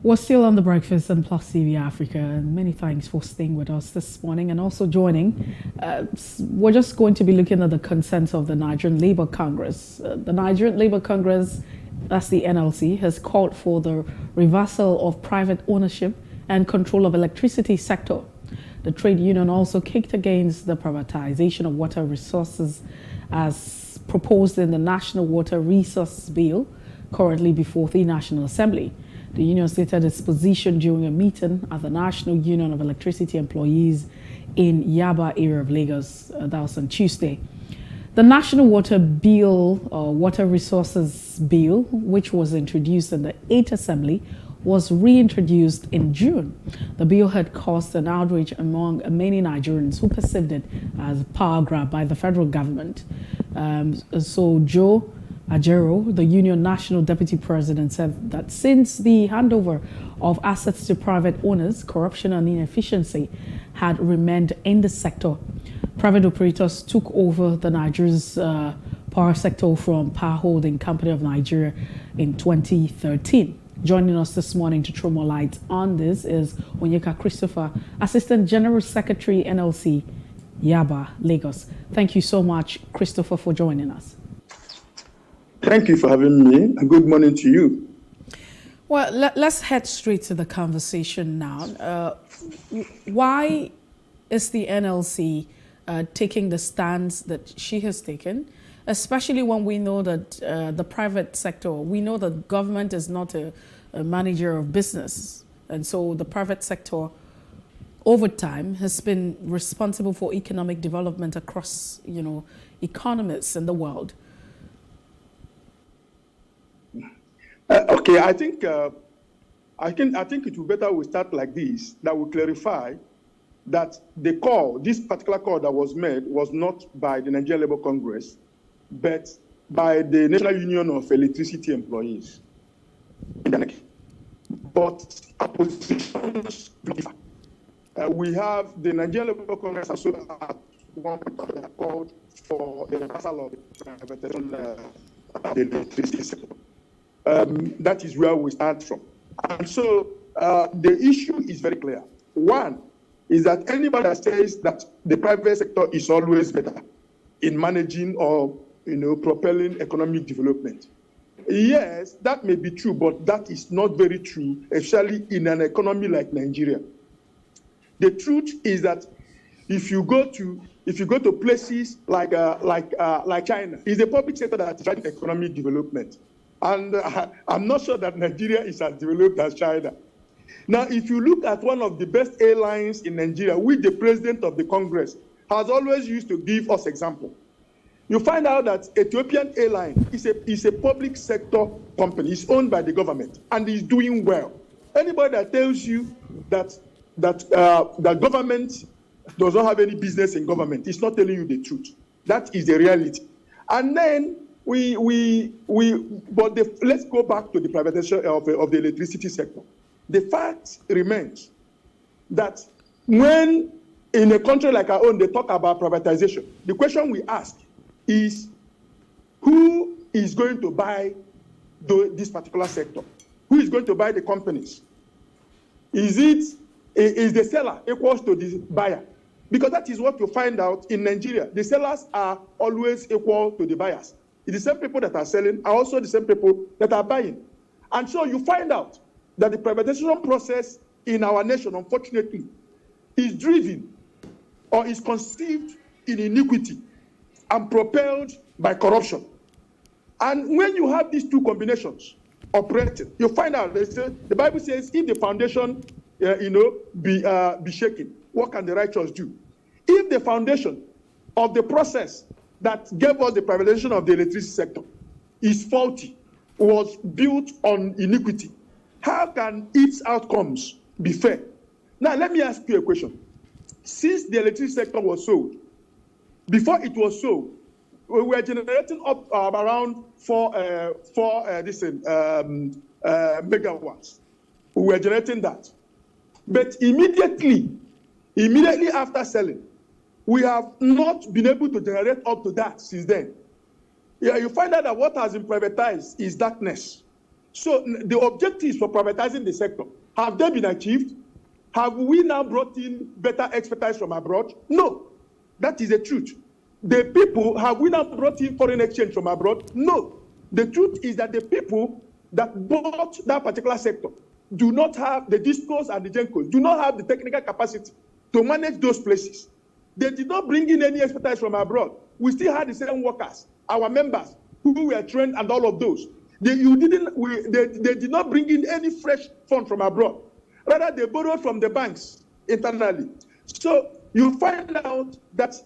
Speaker 4: We're still on The Breakfast on Plus TV Africa, and many thanks for staying with us this morning and also joining. We're just going to be looking at the consent of the Nigerian Labour Congress. The Nigerian Labour Congress, that's the NLC, has called for the reversal of private ownership and control of electricity sector. The trade union also kicked against the privatization of water resources as proposed in the National Water Resources Bill, currently before the National Assembly. The union stated its position during a meeting at the National Union of Electricity Employees in Yaba area of Lagos. That was on Tuesday. The National Water Resources Bill, which was introduced in the 8th Assembly, was reintroduced in June. The bill had caused an outrage among many Nigerians who perceived it as a power grab by the federal government. So Joe Ajero, the union national deputy president, said that since the handover of assets to private owners, corruption and inefficiency had remained in the sector. Private operators took over the Nigeria's power sector from Power Holding Company of Nigeria in 2013. Joining us this morning to throw more light on this is Onyeka Christopher, Assistant General Secretary, NLC, Yaba, Lagos. Thank you so much, Christopher, for joining us.
Speaker 7: Thank you for having me, and good morning to you.
Speaker 4: Well, let's head straight to the conversation now. Why is the NLC taking the stance that she has taken, especially when we know that the private sector, we know that government is not a manager of business, and so the private sector over time has been responsible for economic development across, economies in the world.
Speaker 7: Okay, I think it will be better we start like this, that we clarify that this particular call that was made was not by the Nigerian Labour Congress, but by the National Union of Electricity Employees. But oppositions differ. We have the Nigerian Labour Congress also at one point called for the reversal of the privatization of the electricity sector. That is where we start from. And so the issue is very clear. One is that anybody that says that the private sector is always better in managing or propelling economic development. Yes, that may be true, but that is not very true, especially in an economy like Nigeria. The truth is that if you go to places like China, it's the public sector that is driving economic development. And I'm not sure that Nigeria is as developed as China. Now, if you look at one of the best airlines in Nigeria, which the president of the Congress has always used to give us example, you find out that Ethiopian Airline is a public sector company. It's owned by the government and is doing well. Anybody that tells you that government does not have any business in government is not telling you the truth. That is the reality. And then let's go back to the privatization of the electricity sector. The fact remains that when in a country like our own, they talk about privatization, the question we ask is, who is going to buy this particular sector? Who is going to buy the companies? Is the seller equals to the buyer? Because that is what you find out in Nigeria. The sellers are always equal to the buyers. The same people that are selling are also the same people that are buying. And so you find out that the privatization process in our nation, unfortunately, is driven or is conceived in iniquity and propelled by corruption. And when you have these two combinations operating, you find out, the Bible says, if the foundation be shaken, what can the righteous do? If the foundation of the process that gave us the privatization of the electricity sector is faulty, was built on iniquity, how can its outcomes be fair? Now, let me ask you a question. Since the electricity sector was sold, before it was sold, we were generating up around 4 megawatts. We were generating that. But immediately after selling, we have not been able to generate up to that since then. Yeah, you find out that what has been privatized is darkness. So the objectives for privatizing the sector, have they been achieved? Have we now brought in better expertise from abroad? No, that is the truth. The people, have we now brought in foreign exchange from abroad? No. The truth is that the people that bought that particular sector do not have, the DISCOs and the GENCOs, do not have the technical capacity to manage those places. They did not bring in any expertise from abroad. We still had the same workers, our members, who were trained and all of those. They did not bring in any fresh fund from abroad. Rather, they borrowed from the banks internally. So you find out that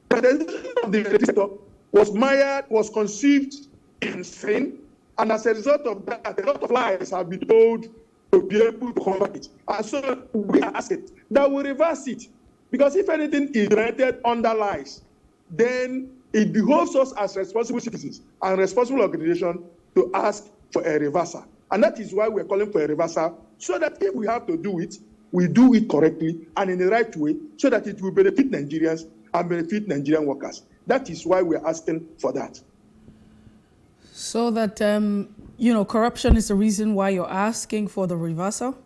Speaker 7: the sector was mired, was conceived in sin, and as a result of that, a lot of lies have been told to be able to combat it. And so we ask it that we reverse it. Because if anything is generated under lies, then it behoves us as responsible citizens and responsible organizations to ask for a reversal. And that is why we're calling for a reversal, so that if we have to do it, we do it correctly and in the right way, so that it will benefit Nigerians and benefit Nigerian workers. That is why we're asking for that.
Speaker 4: So that, corruption is the reason why you're asking for the reversal?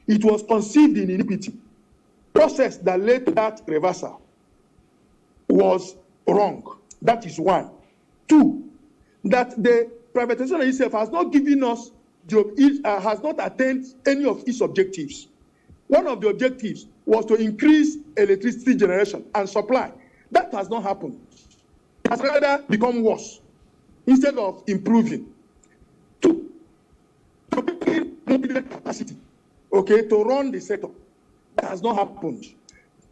Speaker 7: It was conceived in iniquity. Process that led to that reversal was wrong. That is one. Two, that the privatization itself has not given us, has not attained any of its objectives. One of the objectives was to increase electricity generation and supply. That has not happened. It has rather become worse instead of improving. Two, to build capacity, to run the sector. That has not happened.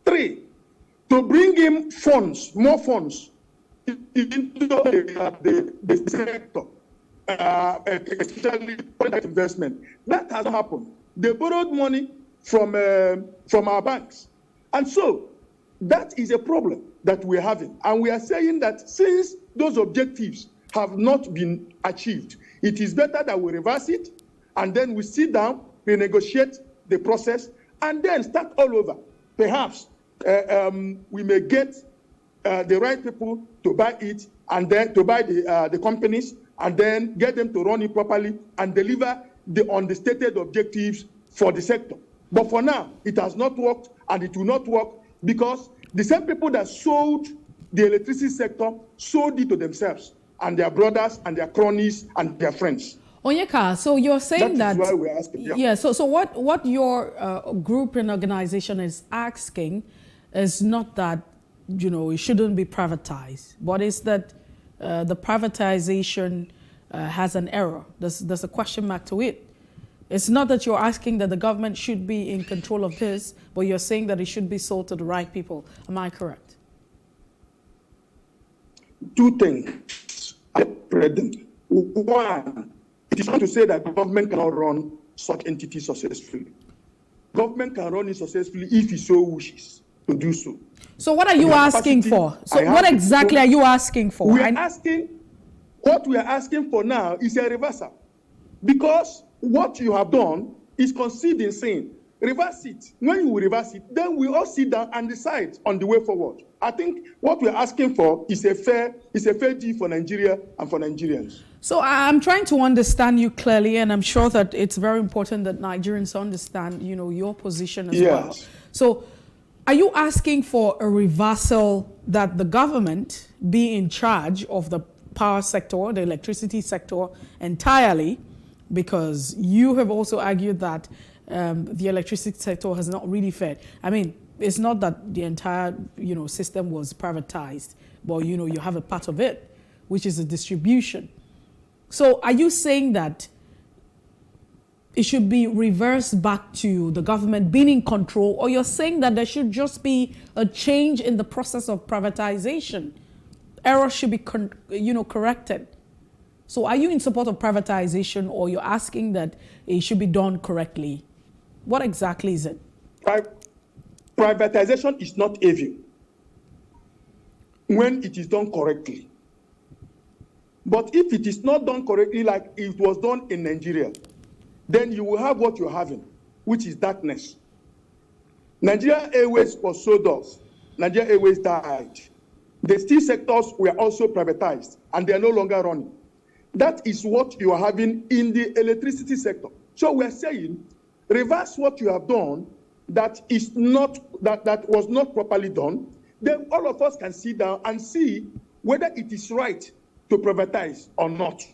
Speaker 7: Three, to bring in funds, more funds, into the sector, especially private investment. That has happened. They borrowed money from our banks. And so that is a problem that we're having. And we are saying that since those objectives have not been achieved, it is better that we reverse it and then we sit down, renegotiate the process, and then start all over. Perhaps we may get the right people to buy it, and then to buy the companies, and then get them to run it properly and deliver on the stated objectives for the sector. But for now, it has not worked, and it will not work because the same people that sold the electricity sector sold it to themselves and their brothers and their cronies and their friends.
Speaker 4: Onyeka, so you're saying that
Speaker 7: is why we're asking,
Speaker 4: yeah. So what your group and organization is asking is not that it shouldn't be privatized, but it's that the privatization has an error. There's a question mark to it. It's not that you're asking that the government should be in control of this, but you're saying that it should be sold to the right people. Am I correct?
Speaker 7: Two things. One, it is not to say that the government cannot run such entities successfully. Government can run it successfully if it so wishes to do so.
Speaker 4: So what are you asking for? So what exactly are you asking for?
Speaker 7: What we are asking for now is a reversal. Because what you have done is conceived in sin. Reverse it. When you reverse it, then we all sit down and decide on the way forward. I think what we are asking for is a fair deal for Nigeria and for Nigerians.
Speaker 4: So I'm trying to understand you clearly, and I'm sure that it's very important that Nigerians understand, your position as well. So are you asking for a reversal that the government be in charge of the power sector, the electricity sector entirely? Because you have also argued that the electricity sector has not really fared. I mean, it's not that the entire, system was privatized, but, you have a part of it, which is the distribution. So are you saying that it should be reversed back to the government being in control, or you're saying that there should just be a change in the process of privatization? Errors should be, corrected. So are you in support of privatization, or you're asking that it should be done correctly? What exactly is it?
Speaker 7: Privatization is not evil. when it is done correctly. But if it is not done correctly like it was done in Nigeria, then you will have what you're having, which is darkness. Nigeria Airways was sold off. Nigeria Airways died. The steel sectors were also privatized, and they are no longer running. That is what you are having in the electricity sector. So we are saying, reverse what you have done that is not that was not properly done. Then all of us can sit down and see whether it is right to privatize or not.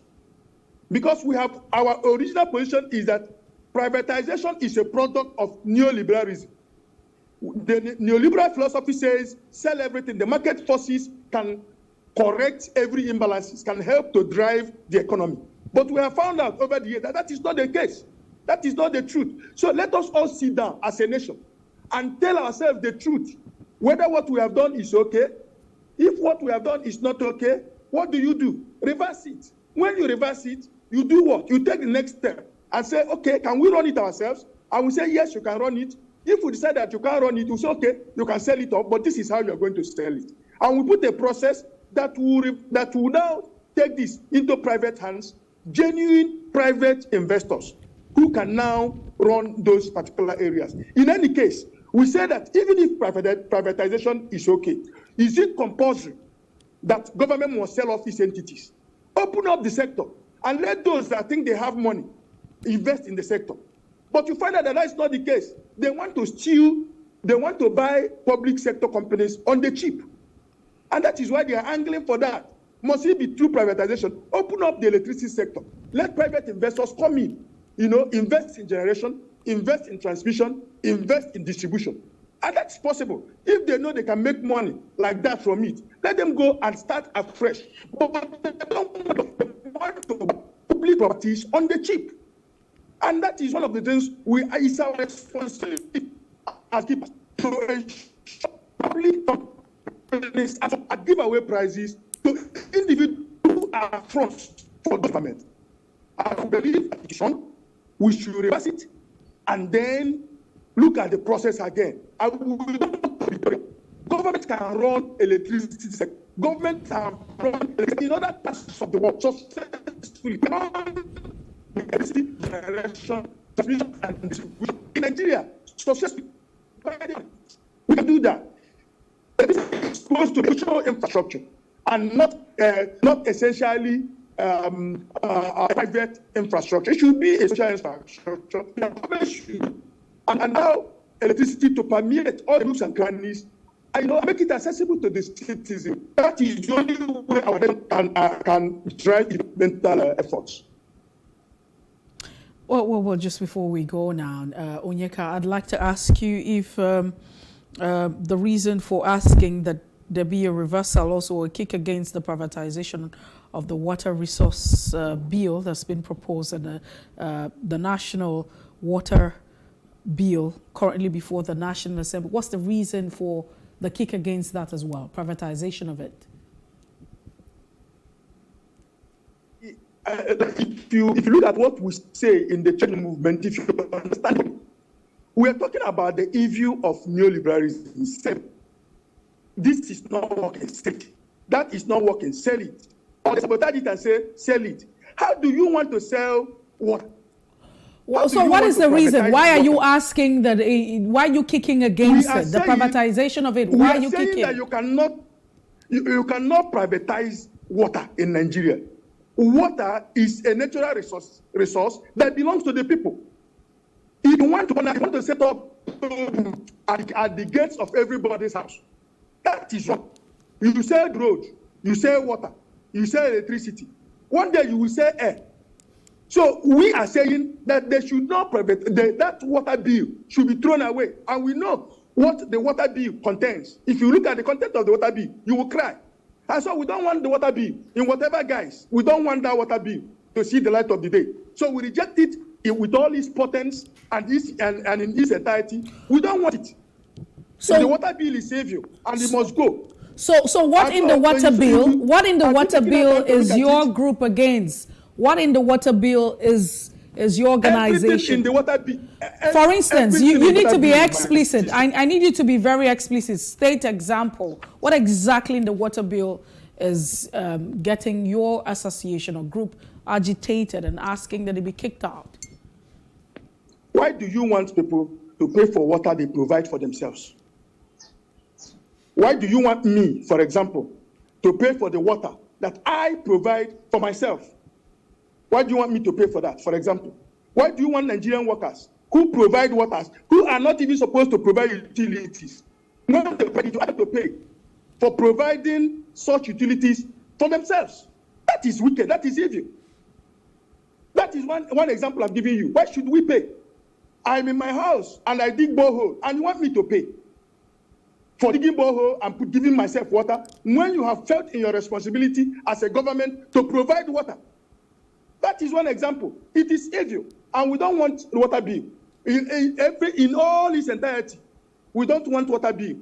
Speaker 7: Because we have our original position is that privatization is a product of neoliberalism. The neoliberal philosophy says sell everything. The market forces can correct every imbalances, can help to drive the economy. But we have found out over the years that that is not the case. That is not the truth. So let us all sit down as a nation and tell ourselves the truth, whether what we have done is okay. If what we have done is not okay, what do? Reverse it. When you reverse it, you do what? You take the next step and say, okay, can we run it ourselves? And we say, yes, you can run it. If we decide that you can't run it, we say, okay, you can sell it off, but this is how you're going to sell it. And we put a process that will now take this into private hands, genuine private investors who can now run those particular areas. In any case, we say that even if privatization is okay, is it compulsory that government must sell off these entities? Open up the sector and let those that think they have money invest in the sector. But you find out that is not the case. They want to steal, they want to buy public sector companies on the cheap. And that is why they are angling for that. Must it be through privatization? Open up the electricity sector. Let private investors come in, invest in generation, invest in transmission, invest in distribution. And that's possible. If they know they can make money like that from it, let them go and start afresh. But they don't want to public properties on the cheap. And that is one of the things it's our responsibility as keepers to ensure public companies at giveaway prices to individuals who are fronts for government. I believe we should reverse it and then look at the process again. Government can run electricity sector. Government can run electricity in other parts of the world successfully. Electricity generation, transmission, and distribution. In Nigeria, successfully. We can do that. It is exposed to natural infrastructure and not essentially private infrastructure. It should be a social infrastructure. And allow electricity to permeate all the nooks and crannies and make it accessible to the citizen. That is the only way our can drive developmental efforts.
Speaker 4: Well, just before we go now, Onyeka, I'd like to ask you if the reason for asking that there be a reversal, also a kick against the privatization of the water resource bill that's been proposed and the national water bill currently before the National Assembly. What's the reason for the kick against that as well, privatization of it?
Speaker 7: If you look at what we say in the change movement, if you understand it, we are talking about the evil of neoliberalism. This is not working. That is not working. Sell it. Or sabotage it and say, sell it. How do you want to sell what?
Speaker 4: Well, so what is the reason? Why are you asking that? Why are you kicking against it? The privatization of it. Why are you kicking?
Speaker 7: That you cannot privatize water in Nigeria. Water is a natural resource that belongs to the people. If you want to set up at the gates of everybody's house, that is wrong. You sell road, you sell water, you sell electricity. One day you will sell air. So we are saying that they should not that water bill should be thrown away. And we know what the water bill contains. If you look at the content of the water bill, you will cry. And so we don't want the water bill in whatever guise. We don't want that water bill to see the light of the day. So we reject it with all its potence and in its entirety. We don't want it. So the water bill is savior and it must go.
Speaker 4: So what in the water bill? What in the water bill is your group against? What in the water bill is is your organization.
Speaker 7: Everything in the water bill.
Speaker 4: For instance, you need to be explicit. I need you to be very explicit. State example. What exactly in the water bill is getting your association or group agitated and asking that they be kicked out?
Speaker 7: Why do you want people to pay for water they provide for themselves? Why do you want me, for example, to pay for the water that I provide for myself? Why do you want me to pay for that, for example? Why do you want Nigerian workers who provide waters, who are not even supposed to provide utilities, not to have to pay for providing such utilities for themselves? That is wicked. That is evil. That is one example I'm giving you. Why should we pay? I'm in my house and I dig borehole, and you want me to pay for digging borehole and giving myself water when you have felt in your responsibility as a government to provide water? That is one example. It is evil, and we don't want water bill. In all its entirety, we don't want water bill.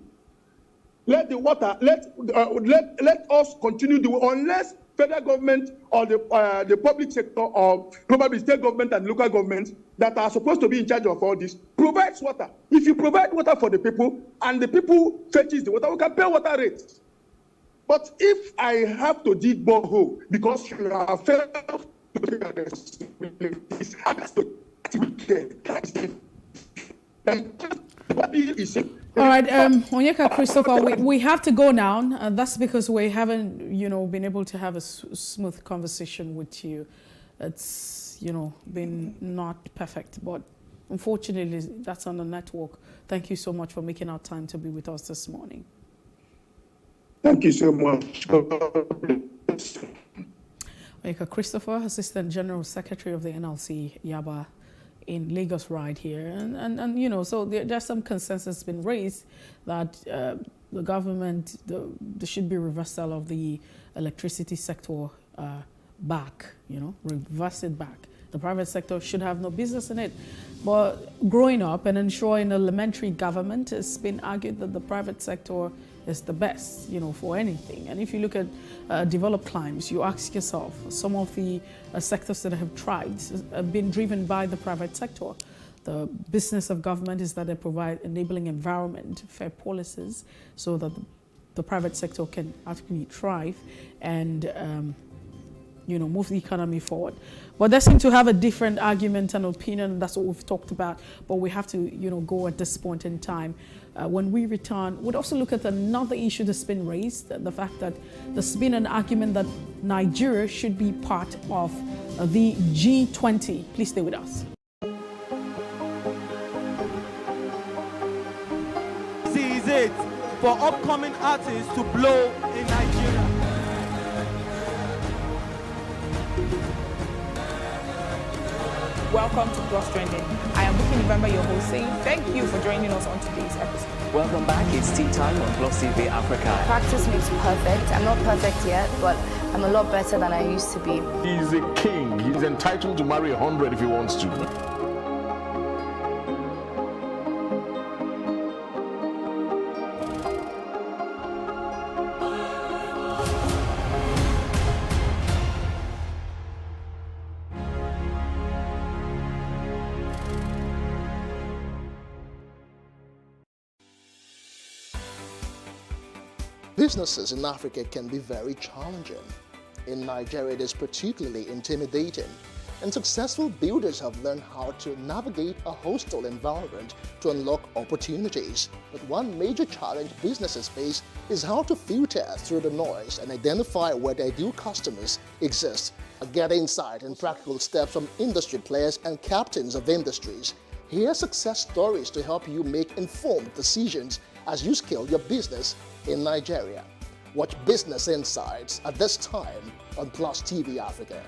Speaker 7: Let the water, let us continue unless federal government or the public sector or probably state government and local governments that are supposed to be in charge of all this provides water. If you provide water for the people and the people fetches the water, we can pay water rates. But if I have to dig borehole because you have failed to take a responsibility,
Speaker 4: all right, Onyeka Christopher, we have to go now. That's because we haven't, been able to have a smooth conversation with you. It's, been not perfect, but unfortunately, that's on the network. Thank you so much for making our time to be with us this morning.
Speaker 7: Thank you so much.
Speaker 4: Onyeka Christopher, Assistant General Secretary of the NLC, Yaba, in Lagos right here, and so there's some consensus been raised that the government there should be reversal of the electricity sector back, reverse it back. The private sector should have no business in it. But growing up and ensuring elementary government, it's been argued that the private sector is the best, for anything. And if you look at developed climes, you ask yourself, some of the sectors that have thrived have been driven by the private sector. The business of government is that they provide enabling environment, fair policies, so that the private sector can actually thrive and move the economy forward. But they seem to have a different argument and opinion. That's what we've talked about. But we have to, go at this point in time. When we return, we'd also look at another issue that's been raised, the fact that there's been an argument that Nigeria should be part of the G20. Please stay with us.
Speaker 13: This is it for upcoming artists to blow in Nigeria.
Speaker 10: Welcome to Plus Trending. I am Buki November, your host, saying thank you for joining us on today's episode.
Speaker 1: Welcome back. It's tea time on Plus TV Africa.
Speaker 3: Practice makes perfect. I'm not perfect yet, but I'm a lot better than I used to be.
Speaker 5: He's a king. He's entitled to marry 100 if he wants to.
Speaker 21: Businesses in Africa can be very challenging. In Nigeria, it is particularly intimidating, and successful builders have learned how to navigate a hostile environment to unlock opportunities. But one major challenge businesses face is how to filter through the noise and identify where their ideal customers exist. Get insight and practical steps from industry players and captains of industries. Hear success stories to help you make informed decisions as you scale your business in Nigeria. Watch Business Insights at this time on Plus TV Africa.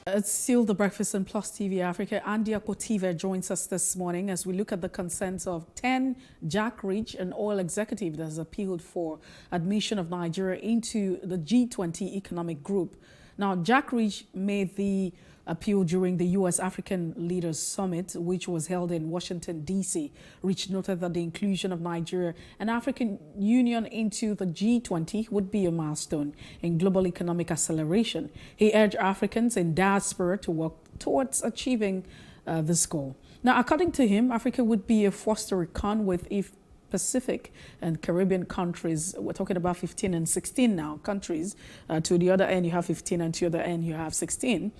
Speaker 4: It's still the breakfast on Plus TV Africa. Andy Akotiva joins us this morning as we look at the consents of 10 Jack Ridge, an oil executive that has appealed for admission of Nigeria into the G20 economic group. Now, Jack Ridge made the appeal during the U.S. African Leaders Summit, which was held in Washington, D.C. Rich noted that the inclusion of Nigeria and African Union into the G20 would be a milestone in global economic acceleration. He urged Africans in diaspora to work towards achieving this goal. Now, according to him, Africa would be a force to reckon with if Pacific and Caribbean countries, we're talking about 15 and 16 now, countries, to the other end you have 15 and to the other end you have 16,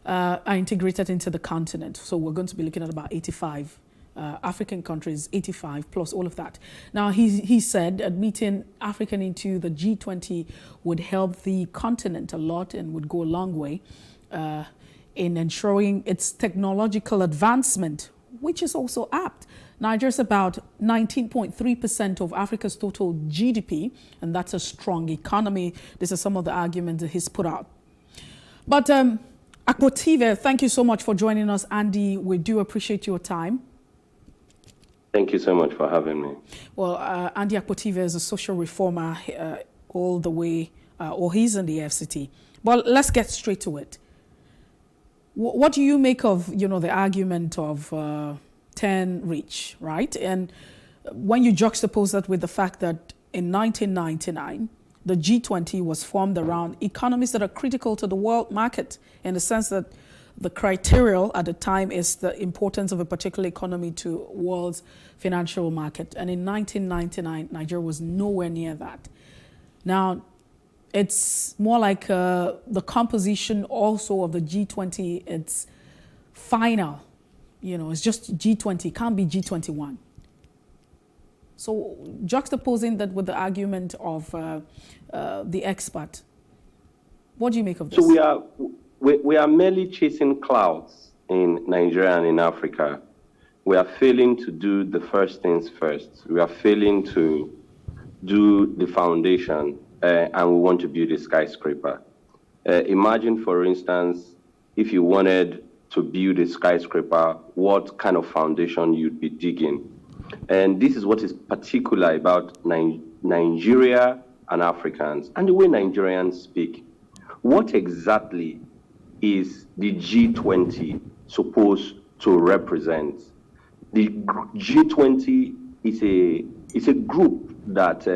Speaker 4: are integrated into the continent. So we're going to be looking at about 85 African countries, 85 plus all of that. Now, he said admitting Africa into the G20 would help the continent a lot and would go a long way in ensuring its technological advancement, which is also apt. Nigeria's about 19.3% of Africa's total GDP, and that's a strong economy. This is some of the arguments that he's put out. But Akpotive, thank you so much for joining us, Andy. We do appreciate your time.
Speaker 9: Thank you so much for having me.
Speaker 4: Well, Andy Akpotive is a social reformer all the way, or he's in the FCT. But let's get straight to it. What do you make of, the argument of 10 rich, right? And when you juxtapose that with the fact that in 1999, the G20 was formed around economies that are critical to the world market, in the sense that the criteria at the time is the importance of a particular economy to world's financial market. And in 1999, Nigeria was nowhere near that. Now, it's more like the composition also of the G20, it's final. It's just G20, it can't be G21. So juxtaposing that with the argument of the expert, what do you make of this?
Speaker 9: So we are merely chasing clouds in Nigeria and in Africa. We are failing to do the first things first. We are failing to do the foundation, and we want to build a skyscraper. Imagine, for instance, if you wanted to build a skyscraper, what kind of foundation you'd be digging. And this is what is particular about Nigeria and Africans and the way Nigerians speak. What exactly is the G20 supposed to represent? The G20 is a group that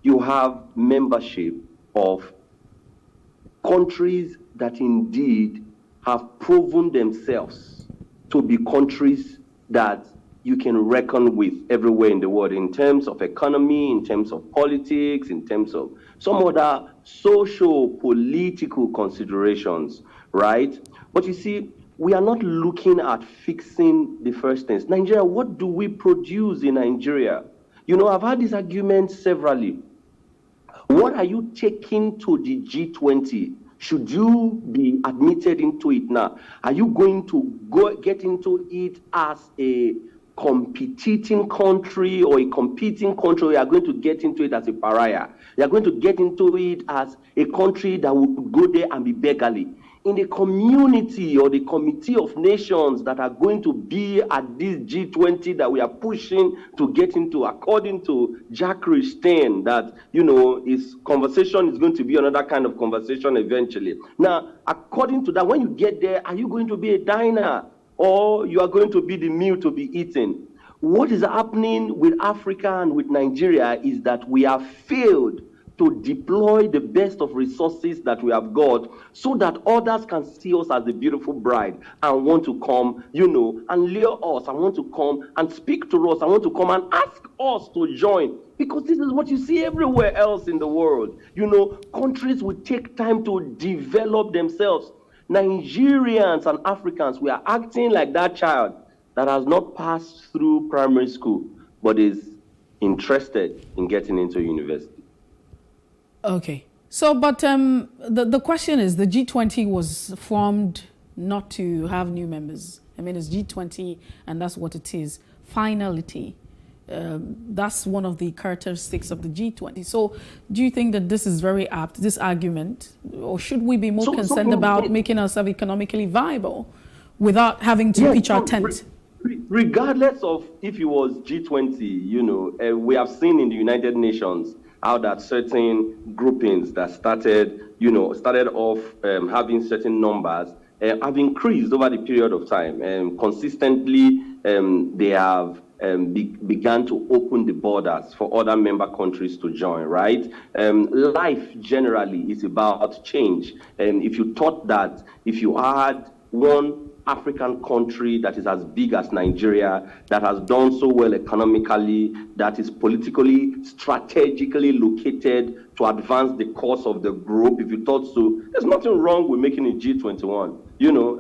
Speaker 9: you have membership of countries that indeed have proven themselves to be countries that you can reckon with everywhere in the world in terms of economy, in terms of politics, in terms of some other social, political considerations, right? But you see, we are not looking at fixing the first things. Nigeria, what do we produce in Nigeria? I've had this argument severally. What are you taking to the G20? Should you be admitted into it now? Are you going to get into it as a competing country or a competing country? You are going to get into it as a pariah. You are going to get into it as a country that would go there and be beggarly. In the community or the committee of nations that are going to be at this G20 that we are pushing to get into, according to Jack Richtain, that, his conversation is going to be another kind of conversation eventually. Now, according to that, when you get there, are you going to be a diner or you are going to be the meal to be eaten? What is happening with Africa and with Nigeria is that we have failed to deploy the best of resources that we have got so that others can see us as a beautiful bride and want to come, and lure us, and want to come and speak to us, and want to come and ask us to join. Because this is what you see everywhere else in the world. Countries will take time to develop themselves. Nigerians and Africans, we are acting like that child that has not passed through primary school, but is interested in getting into university.
Speaker 4: Okay. So, but the question is, the G20 was formed not to have new members. I mean, it's G20 and that's what it is. Finality. That's one of the characteristics of the G20. So do you think that this is very apt, this argument, or should we be more concerned about making ourselves economically viable without having to pitch our tent?
Speaker 9: Regardless of if it was G20, we have seen in the United Nations how that certain groupings that started off having certain numbers have increased over the period of time. Consistently, they have began to open the borders for other member countries to join, right? Life generally is about change. If you thought that if you had one African country that is as big as Nigeria, that has done so well economically, that is politically, strategically located to advance the cause of the group, if you thought so, there's nothing wrong with making it G21. You know,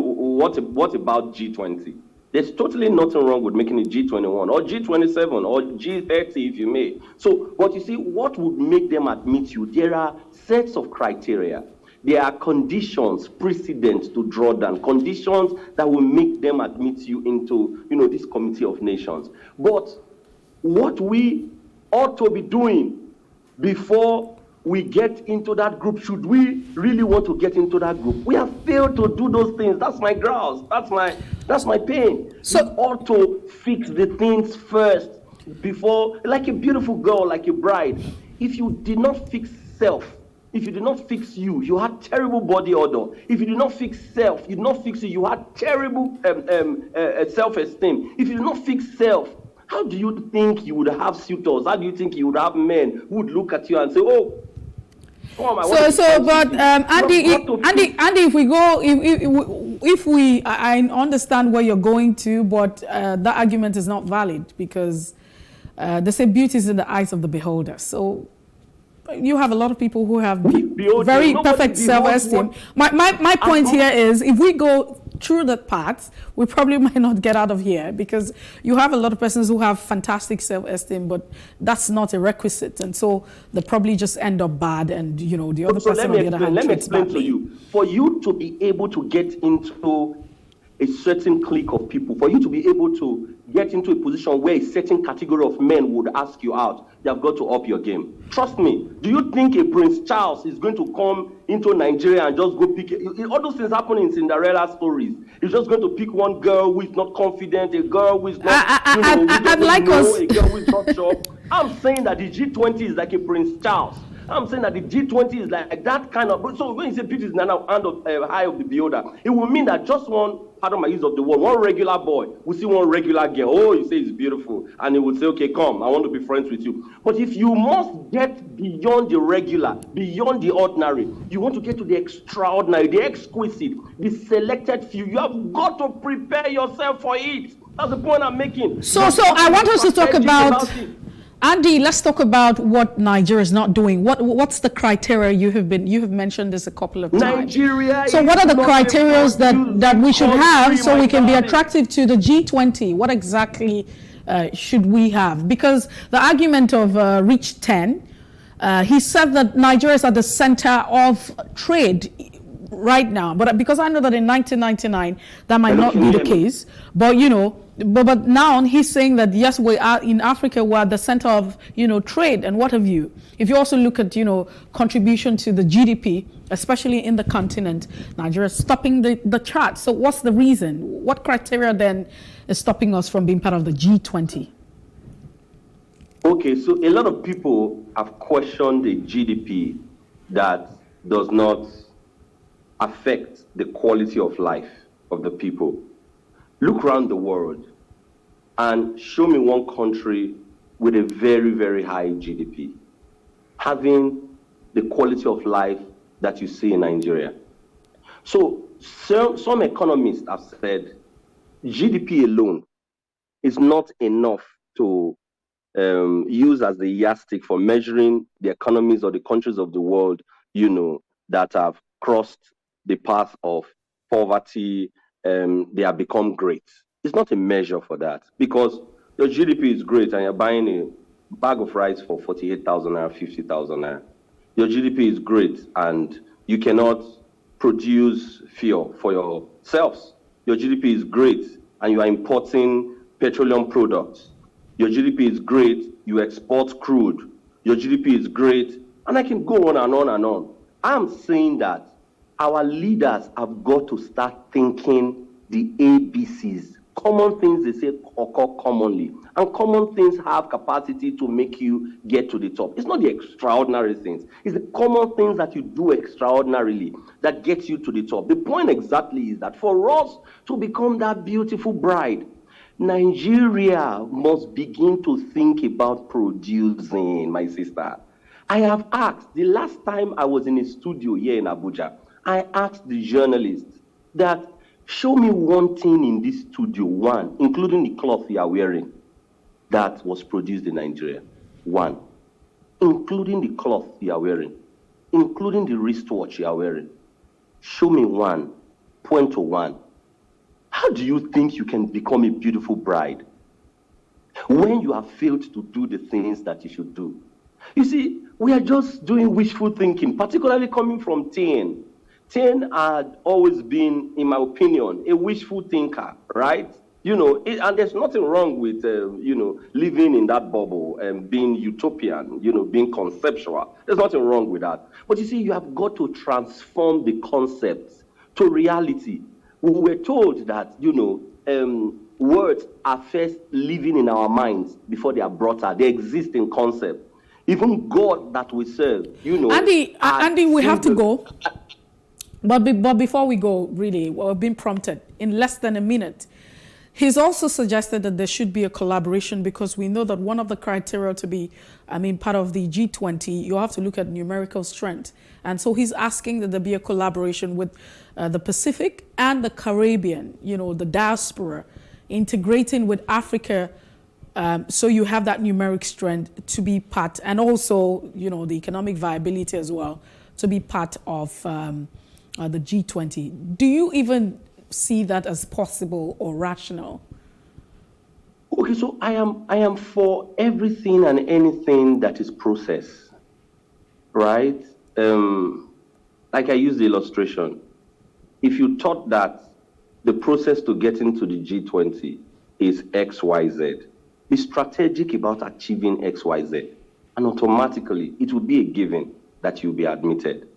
Speaker 9: what about G20? There's totally nothing wrong with making it G21 or G27 or G30, if you may. So, but you see, what would make them admit you? There are sets of criteria. There are conditions, precedents to draw down, conditions that will make them admit you into, you know, this Committee of Nations. But what we ought to be doing before we get into that group, should we really want to get into that group? We have failed to do those things. That's my grouse. That's my pain. So we ought to fix the things first before, like a beautiful girl, like a bride. If you did not fix self, if you did not fix you, you had terrible body odor. If you did not fix self, you did not fix you had terrible self-esteem. If you did not fix self, how do you think you would have suitors? How do you think you would have men who would look at you and say, "Oh,
Speaker 4: Andy, if we go, if we, I understand where you're going to, but that argument is not valid because they say beauty is in the eyes of the beholder. So you have a lot of people who have very perfect self-esteem. My point here is, if we go through that path, we probably might not get out of here because you have a lot of persons who have fantastic self-esteem, but that's not a requisite, and so they probably just end up bad, and you know the other person on the other hand.
Speaker 9: Let me explain to you. For you to be able to get into a certain clique of people, for you to be able to get into a position where a certain category of men would ask you out, you have got to up your game. Trust me. Do you think a Prince Charles is going to come into Nigeria and just go pick all those things happen in Cinderella stories? He's just going to pick one girl who is not confident, a girl who is not, a girl who is not sure. I'm saying that the G20 is like a Prince Charles. I'm saying that the G20 is like that kind of. So when you say beauty is in the hand of eye of the beholder, it will mean that just one, pardon my use of the word, one regular boy will see one regular girl. Oh, you say it's beautiful, and he will say, "Okay, come, I want to be friends with you." But if you must get beyond the regular, beyond the ordinary, you want to get to the extraordinary, the exquisite, the selected few, you have got to prepare yourself for it. That's the point I'm making.
Speaker 4: So I want us to talk about. Andy, let's talk about what Nigeria is not doing. What's the criteria you have mentioned this a couple of times?
Speaker 9: Nigeria.
Speaker 4: So what are the criteria that we should have so we can be attractive to the G20? What exactly should we have? Because the argument of Reach 10, he said that Nigeria is at the center of trade right now, but because I know that in 1999 that might not be the case, but you know, but now he's saying that yes, we are in Africa, we're at the center of, you know, trade and what have you. If you also look at, you know, contribution to the GDP, especially in the continent, Nigeria is topping the chart. So what's the reason? What criteria then is stopping us from being part of the G20?
Speaker 9: Okay, so a lot of people have questioned the GDP that does not affect the quality of life of the people. Look around the world and show me one country with a very, very high GDP, having the quality of life that you see in Nigeria. So some economists have said GDP alone is not enough to use as the yardstick for measuring the economies or the countries of the world, you know, that have crossed the path of poverty, they have become great. It's not a measure for that, because your GDP is great and you're buying a bag of rice for 48,000 naira, 50,000 naira. Your GDP is great and you cannot produce fuel for yourselves. Your GDP is great and you are importing petroleum products. Your GDP is great, you export crude. Your GDP is great, and I can go on and on and on. I'm saying that our leaders have got to start thinking the ABCs Common things, they say, occur commonly. And common things have capacity to make you get to the top. It's not the extraordinary things. It's the common things that you do extraordinarily that gets you to the top. The point exactly is that for us to become that beautiful bride, Nigeria must begin to think about producing, my sister. I have asked, the last time I was in a studio here in Abuja, I asked the journalists that, show me one thing in this studio, one, including the cloth you are wearing, that was produced in Nigeria. One. Including the cloth you are wearing, including the wristwatch you are wearing. Show me one. Point to one. How do you think you can become a beautiful bride when you have failed to do the things that you should do? You see, we are just doing wishful thinking, particularly coming from Tien. Tien had always been, in my opinion, a wishful thinker, right? You know, and there's nothing wrong with, living in that bubble and being utopian, being conceptual. There's nothing wrong with that. But you see, you have got to transform the concepts to reality. We were told that, words are first living in our minds before they are brought out. They exist in concept. Even God that we serve,
Speaker 4: Andy, we have to go. But before we go, really, we're being prompted in less than a minute. He's also suggested that there should be a collaboration because we know that one of the criteria to be, part of the G20, you have to look at numerical strength. And so he's asking that there be a collaboration with the Pacific and the Caribbean, the diaspora, integrating with Africa. So you have that numeric strength to be part, and also, the economic viability as well, to be part of the G20. Do you even see that as possible or rational?
Speaker 9: Okay, so I am for everything and anything that is process, right? Like I used the illustration. If you thought that the process to get into the G20 is XYZ, be strategic about achieving XYZ, and automatically it will be a given that you'll be admitted.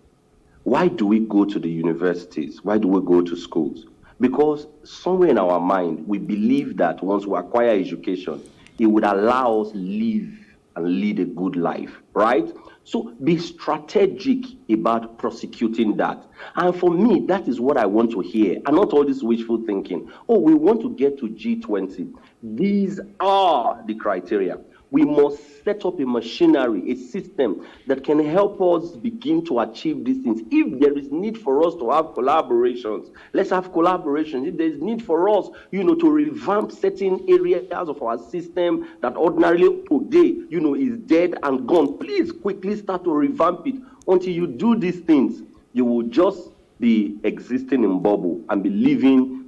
Speaker 9: Why do we go to the universities? Why do we go to schools? Because somewhere in our mind, we believe that once we acquire education, it would allow us live and lead a good life, right? So be strategic about prosecuting that. And for me, that is what I want to hear, and not all this wishful thinking. Oh, we want to get to G20. These are the criteria. We must set up a machinery, a system that can help us begin to achieve these things. If there is need for us to have collaborations, let's have collaborations. If there is need for us, to revamp certain areas of our system that ordinarily today, is dead and gone, please quickly start to revamp it. Until you do these things, you will just be existing in bubble and be living,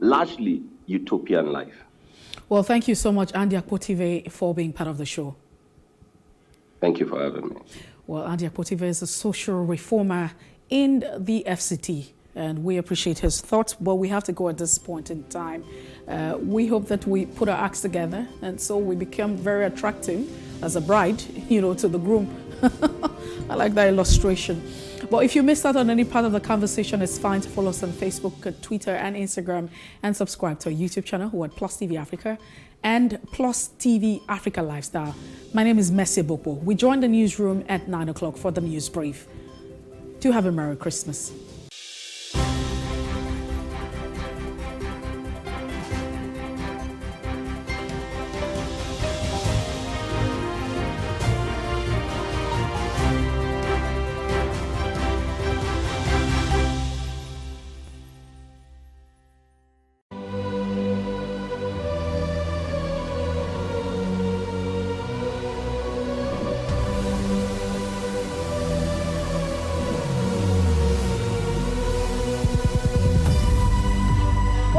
Speaker 9: largely utopian life.
Speaker 4: Well, thank you so much, Andy Akpotive, for being part of the show.
Speaker 9: Thank you for having me.
Speaker 4: Well, Andy Akpotive is a social reformer in the FCT, and we appreciate his thoughts, but we have to go at this point in time. We hope that we put our acts together, and so we become very attractive as a bride, to the groom. I like that illustration. But if you missed out on any part of the conversation, it's fine to follow us on Facebook, Twitter, and Instagram, and subscribe to our YouTube channel, who are Plus TV Africa and Plus TV Africa Lifestyle. My name is Mercy Ebokpo. We join the newsroom at 9 o'clock for the news brief. Do have a Merry Christmas.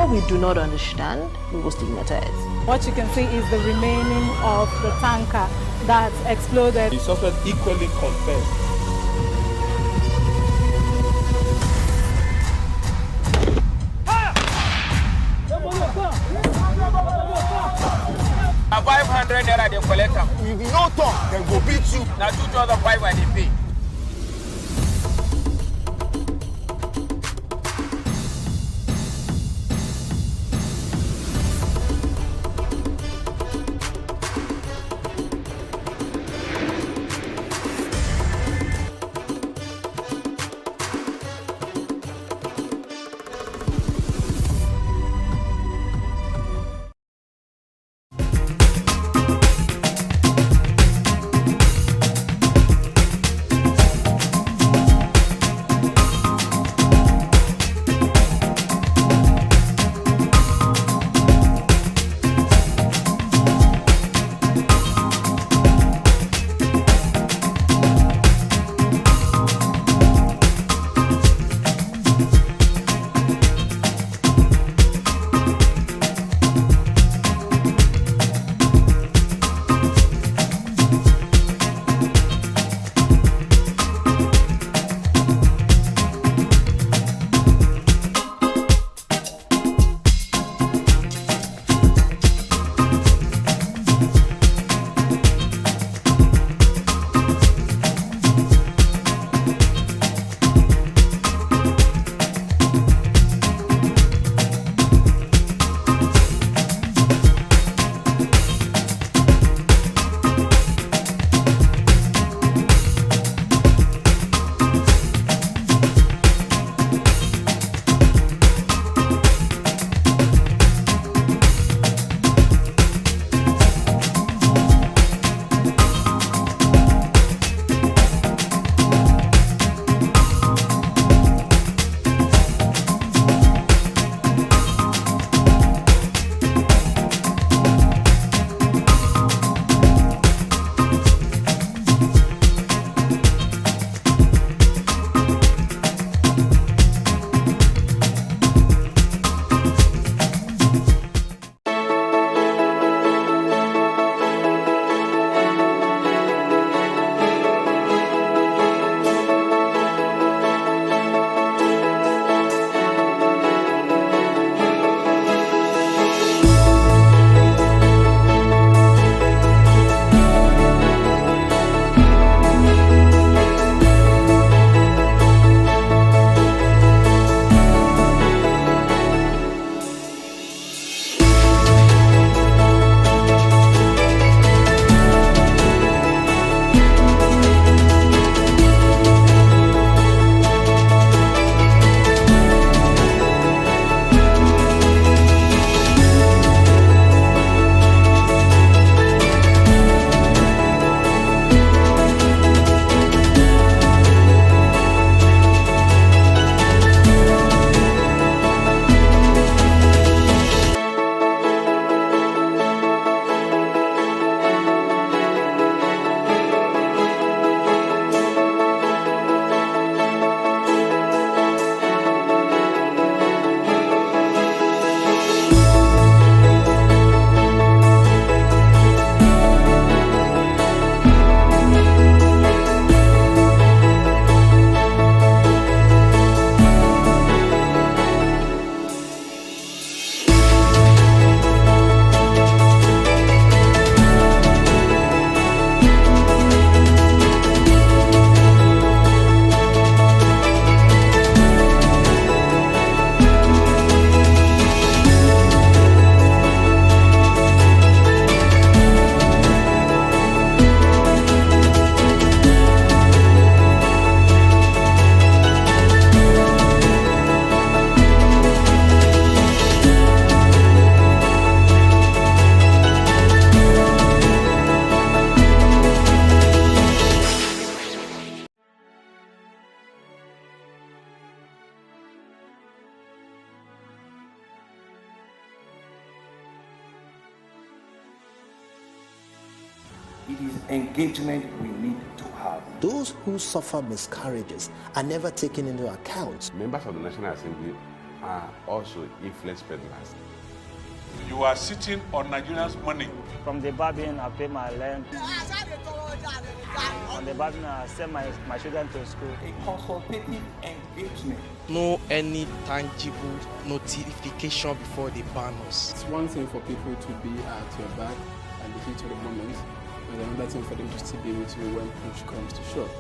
Speaker 28: We do not understand, we will stigmatize.
Speaker 24: What you can see is the remaining of the tanker that exploded.
Speaker 13: The suspect equally confessed.
Speaker 2: Now 500 naira they collect them. If you no talk, they go beat you. Now 2,500 they pay.
Speaker 20: It is engagement we need to have.
Speaker 21: Those who suffer miscarriages are never taken into account.
Speaker 5: Members of the National Assembly are also influence peddlers.
Speaker 11: You are sitting on Nigerians' money.
Speaker 12: From the barbing, I pay my rent. On the barbing, I send my children to school.
Speaker 20: A consultative engagement.
Speaker 15: No any tangible notification before they ban us.
Speaker 16: It's one thing for people to be at your back and the heat of the moment, and another thing for them to still be with you when push comes to shove.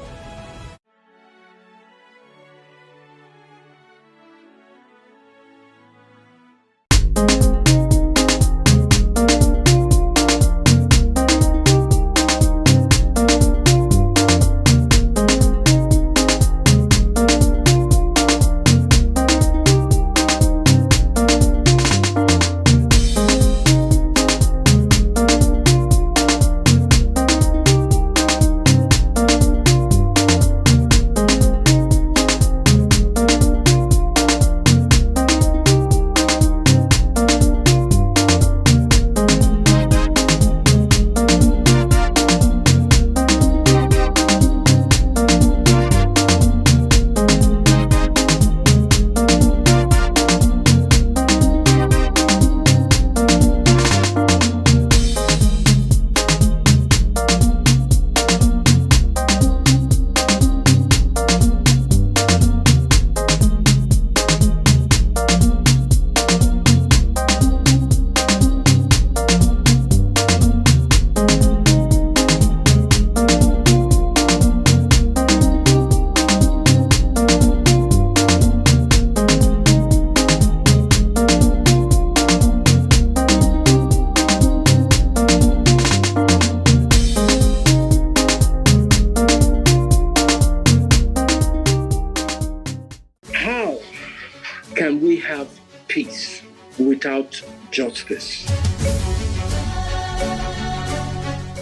Speaker 20: Can we have peace without justice?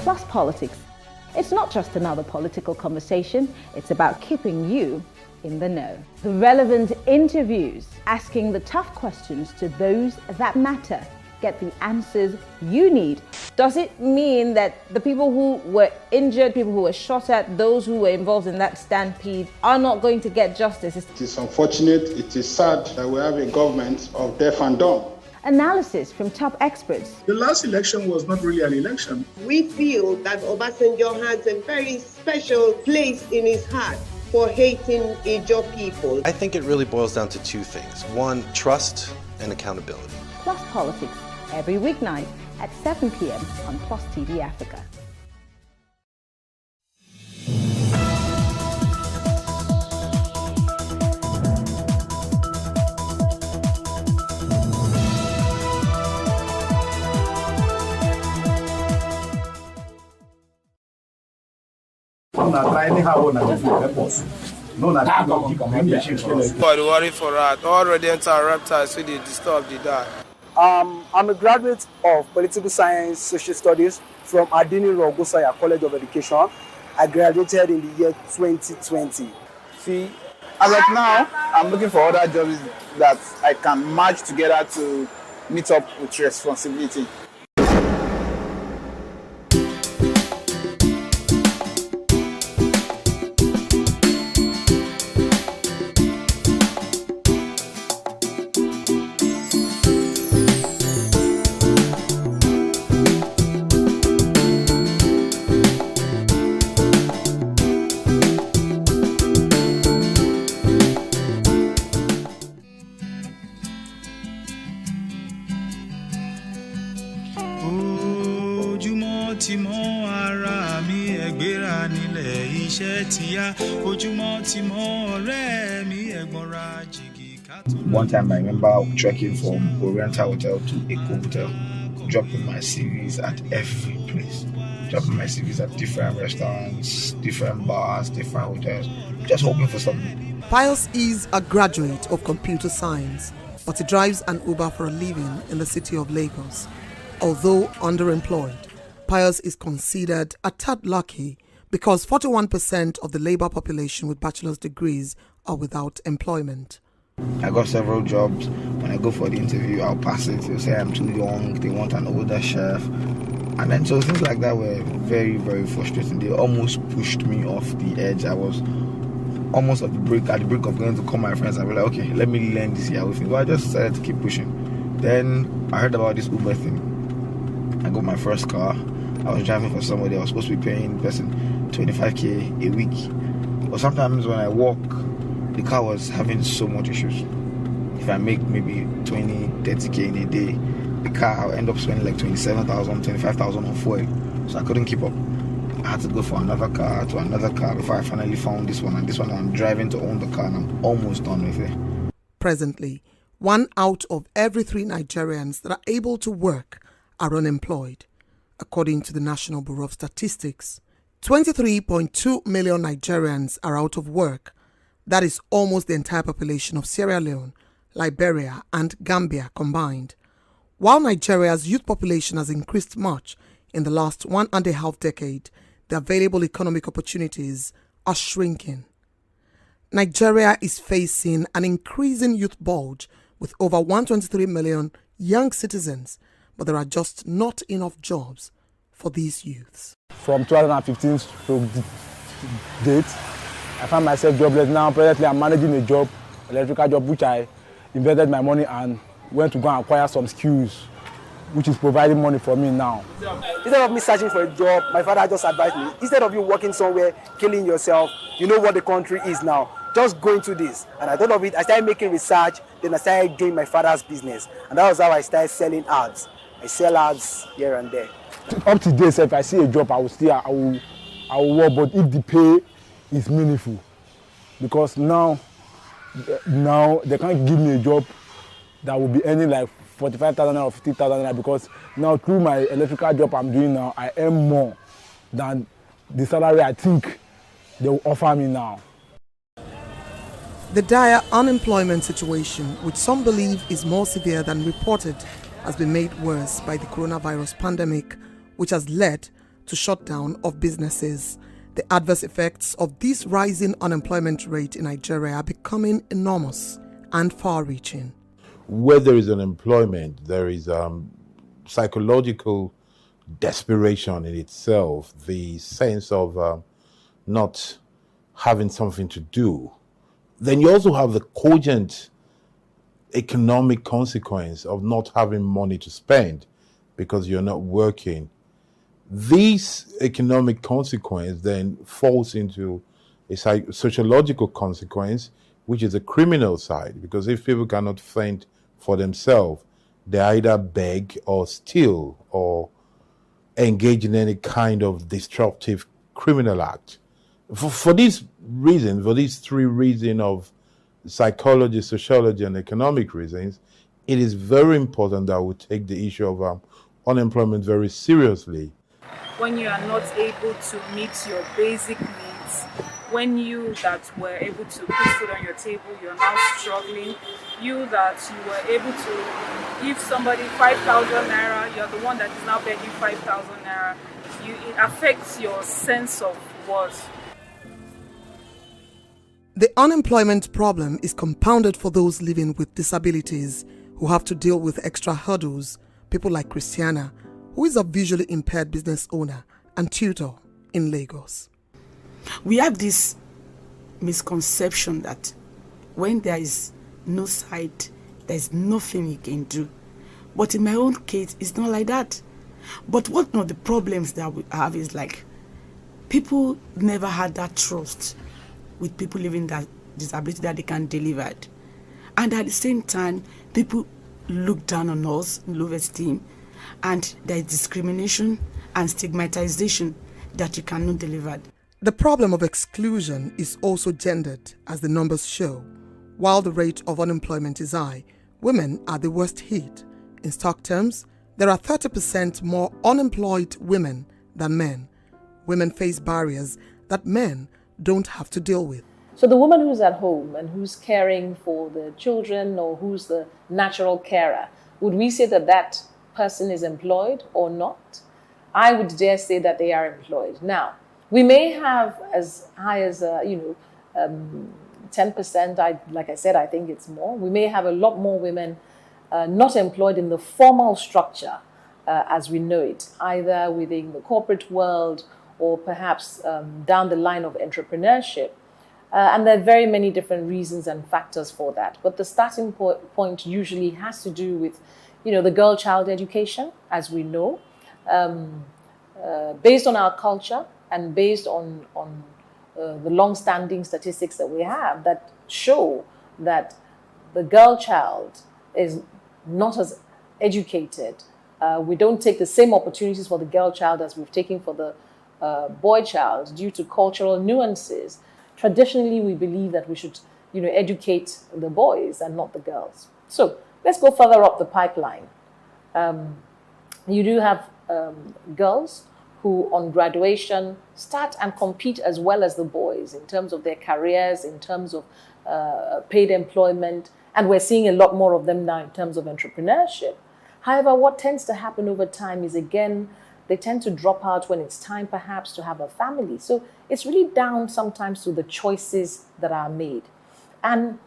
Speaker 6: Plus Politics. It's not just another political conversation, it's about keeping you in the know. The relevant interviews, asking the tough questions to those that matter. Get the answers you need. Does it mean that the people who were injured, people who were shot at, those who were involved in that stampede are not going to get justice?
Speaker 7: It is unfortunate, it is sad that we have a government of deaf and dumb.
Speaker 6: Analysis from top experts.
Speaker 7: The last election was not really an election.
Speaker 8: We feel that Obasanjo has a very special place in his heart for hating Ijaw people.
Speaker 18: I think it really boils down to two things. One, trust and accountability.
Speaker 6: Plus Politics, every weeknight at 7 p.m. on Plus TV Africa.
Speaker 14: But worry for that. All Redenta reptiles who they disturb the die.
Speaker 12: I'm a graduate of Political Science Social Studies from Adini Rogosaya College of Education. I graduated in the year 2020.
Speaker 22: See, as of now, I'm looking for other jobs that I can match together to meet up with responsibility. One time I remember trekking from Oriental Hotel to Eco Hotel, dropping my CVs at every place, dropping my CVs at different restaurants, different bars, different hotels, just hoping for something.
Speaker 23: Pius is a graduate of computer science, but he drives an Uber for a living in the city of Lagos. Although underemployed, Pius is considered a tad lucky because 41% of the labor population with bachelor's degrees are without employment.
Speaker 22: I got several jobs. When I go for the interview, I'll pass it. They'll say I'm too young, they want an older chef. And then so things like that were very, very frustrating. They almost pushed me off the edge. I was almost at the brink of going to call my friends and be like, okay, let me learn this Yahoo thing. But I just decided to keep pushing. Then I heard about this Uber thing. I got my first car. I was driving for somebody. I was supposed to be paying the person 25k a week. But sometimes when I walk, the car was having so much issues. If I make maybe 20, 30k in a day, the car, I'll end up spending like 27,000, 25,000 on fuel. So I couldn't keep up. I had to go for another car to another car before I finally found this one. And this one I'm driving to own the car and I'm almost done with it.
Speaker 23: Presently, 1 out of every 3 Nigerians that are able to work are unemployed. According to the National Bureau of Statistics, 23.2 million Nigerians are out of work. That is almost the entire population of Sierra Leone, Liberia and Gambia combined. While Nigeria's youth population has increased much in the last 1.5 decades, the available economic opportunities are shrinking. Nigeria is facing an increasing youth bulge with over 123 million young citizens, but there are just not enough jobs for these youths.
Speaker 12: From 2015 to date, I found myself jobless. Now presently I'm managing a job, electrical job, which I invested my money and went to go and acquire some skills, which is providing money for me now.
Speaker 1: Instead of me searching for a job, my father just advised me, instead of you working somewhere, killing yourself, you know what the country is now, just go into this. And I thought of it, I started making research, then I started doing my father's business. And that was how I started selling ads. I sell ads here and there.
Speaker 12: Up to date, if I see a job, I will work, but if the pay is meaningful, because now they can't give me a job that will be earning like 45,000 or 50,000, because now through my electrical job I'm doing now, I earn more than the salary I think they will offer me now.
Speaker 23: The dire unemployment situation, which some believe is more severe than reported, has been made worse by the coronavirus pandemic, which has led to shutdown of businesses. The adverse effects of this rising unemployment rate in Nigeria are becoming enormous and far-reaching.
Speaker 3: Where there is unemployment, there is psychological desperation in itself, the sense of not having something to do. Then you also have the cogent economic consequence of not having money to spend because you're not working. This economic consequence then falls into a sociological consequence, which is a criminal side, because if people cannot fend for themselves, they either beg or steal or engage in any kind of disruptive criminal act. For these reasons, for these 3 reasons of psychology, sociology, and economic reasons, it is very important that we take the issue of unemployment very seriously.
Speaker 10: When you are not able to meet your basic needs, when you that were able to put food on your table, you're now struggling, you that you were able to give somebody 5,000 naira, you're the one that is now begging 5,000 naira, it affects your sense of worth.
Speaker 23: The unemployment problem is compounded for those living with disabilities who have to deal with extra hurdles, people like Christiana, who is a visually impaired business owner and tutor in Lagos.
Speaker 17: We have this misconception that when there is no sight, there is nothing you can do. But in my own case, it's not like that. But one of the problems that we have is like people never had that trust with people living that disability that they can deliver it. And at the same time, people look down on us, low esteem, and there is discrimination and stigmatization that you cannot deliver.
Speaker 23: The problem of exclusion is also gendered, as the numbers show. While the rate of unemployment is high, women are the worst hit. In stock terms, there are 30% more unemployed women than men. Women face barriers that men don't have to deal with.
Speaker 6: So the woman who's at home and who's caring for the children, or who's the natural carer, would we say that that person is employed or not? I would dare say that they are employed. Now, we may have as high as 10%. Like I said, I think it's more. We may have a lot more women not employed in the formal structure
Speaker 4: as we know it, either within the corporate world or perhaps down the line of entrepreneurship. And there are very many different reasons and factors for that. But the starting point usually has to do with, the girl-child education, as we know, based on our culture and based on the long-standing statistics that we have that show that the girl child is not as educated. We don't take the same opportunities for the girl child as we've taken for the boy child due to cultural nuances. Traditionally, we believe that we should, educate the boys and not the girls. So let's go further up the pipeline. You do have girls who on graduation start and compete as well as the boys in terms of their careers, in terms of paid employment, and we're seeing a lot more of them now in terms of entrepreneurship. However, what tends to happen over time is, again, they tend to drop out when it's time perhaps to have a family. So it's really down sometimes to the choices that are made. And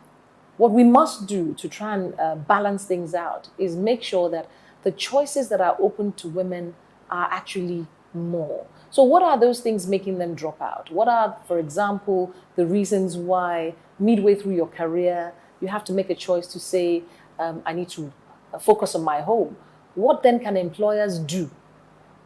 Speaker 4: what we must do to try and balance things out is make sure that the choices that are open to women are actually more. So what are those things making them drop out? What are, for example, the reasons why midway through your career, you have to make a choice to say, I need to focus on my home? What then can employers do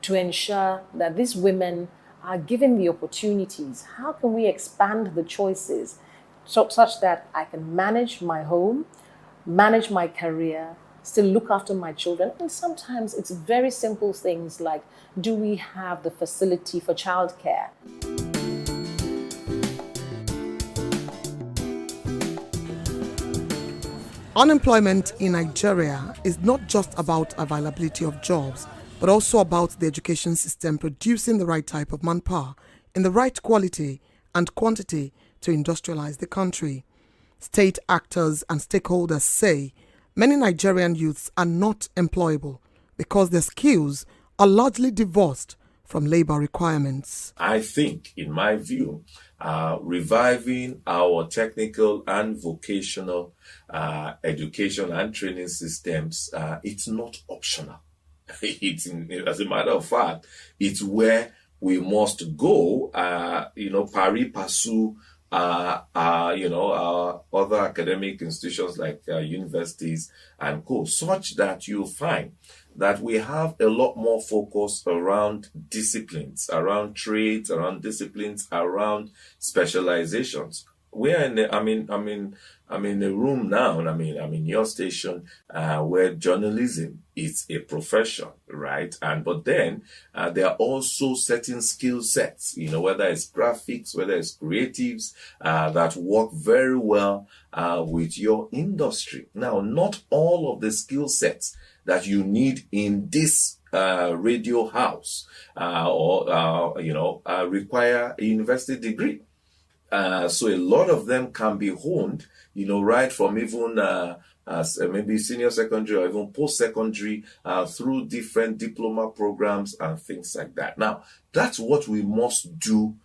Speaker 4: to ensure that these women are given the opportunities? How can we expand the choices such that I can manage my home, manage my career, still look after my children? And sometimes it's very simple things like, do we have the facility for childcare?
Speaker 23: Unemployment in Nigeria is not just about availability of jobs, but also about the education system producing the right type of manpower in the right quality and quantity to industrialize the country. State actors and stakeholders say many Nigerian youths are not employable because their skills are largely divorced from labor requirements.
Speaker 9: I think, in my view, reviving our technical and vocational education and training systems, it's not optional. As a matter of fact, it's where we must go, pari passu, our other academic institutions like universities and co, such that you'll find that we have a lot more focus around disciplines, around trades, around disciplines, around specializations. We're in I'm in a room now, I'm in your station, where journalism is a profession, right? But then there are also certain skill sets, whether it's graphics, whether it's creatives, that work very well with your industry. Now, not all of the skill sets that you need in this radio house require a university degree. So a lot of them can be honed, right from even as maybe senior secondary or even post-secondary through different diploma programs and things like that. Now, that's what we must do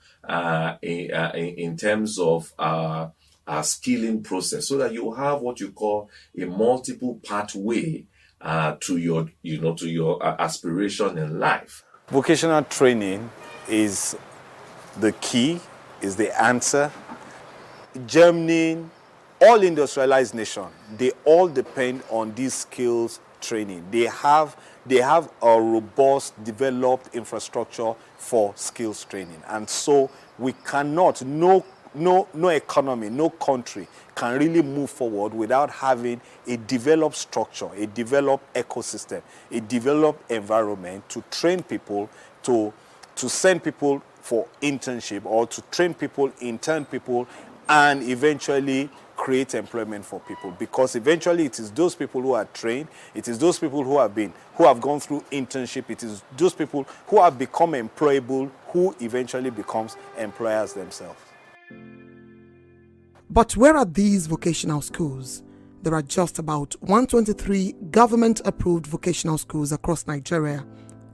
Speaker 9: in terms of our skilling process, so that you have what you call a multiple pathway to your aspiration in life.
Speaker 19: Vocational training is the key, is the answer. Germany, all industrialized nations, they all depend on these skills training. They have a robust, developed infrastructure for skills training. And so we cannot, no economy, no country can really move forward without having a developed structure, a developed ecosystem, a developed environment to train people, to send people for internship, or to train people, intern people, and eventually create employment for people. Because eventually it is those people who are trained, it is those people who have gone through internship, it is those people who have become employable who eventually becomes employers themselves.
Speaker 23: But where are these vocational schools? There are just about 123 government-approved vocational schools across Nigeria.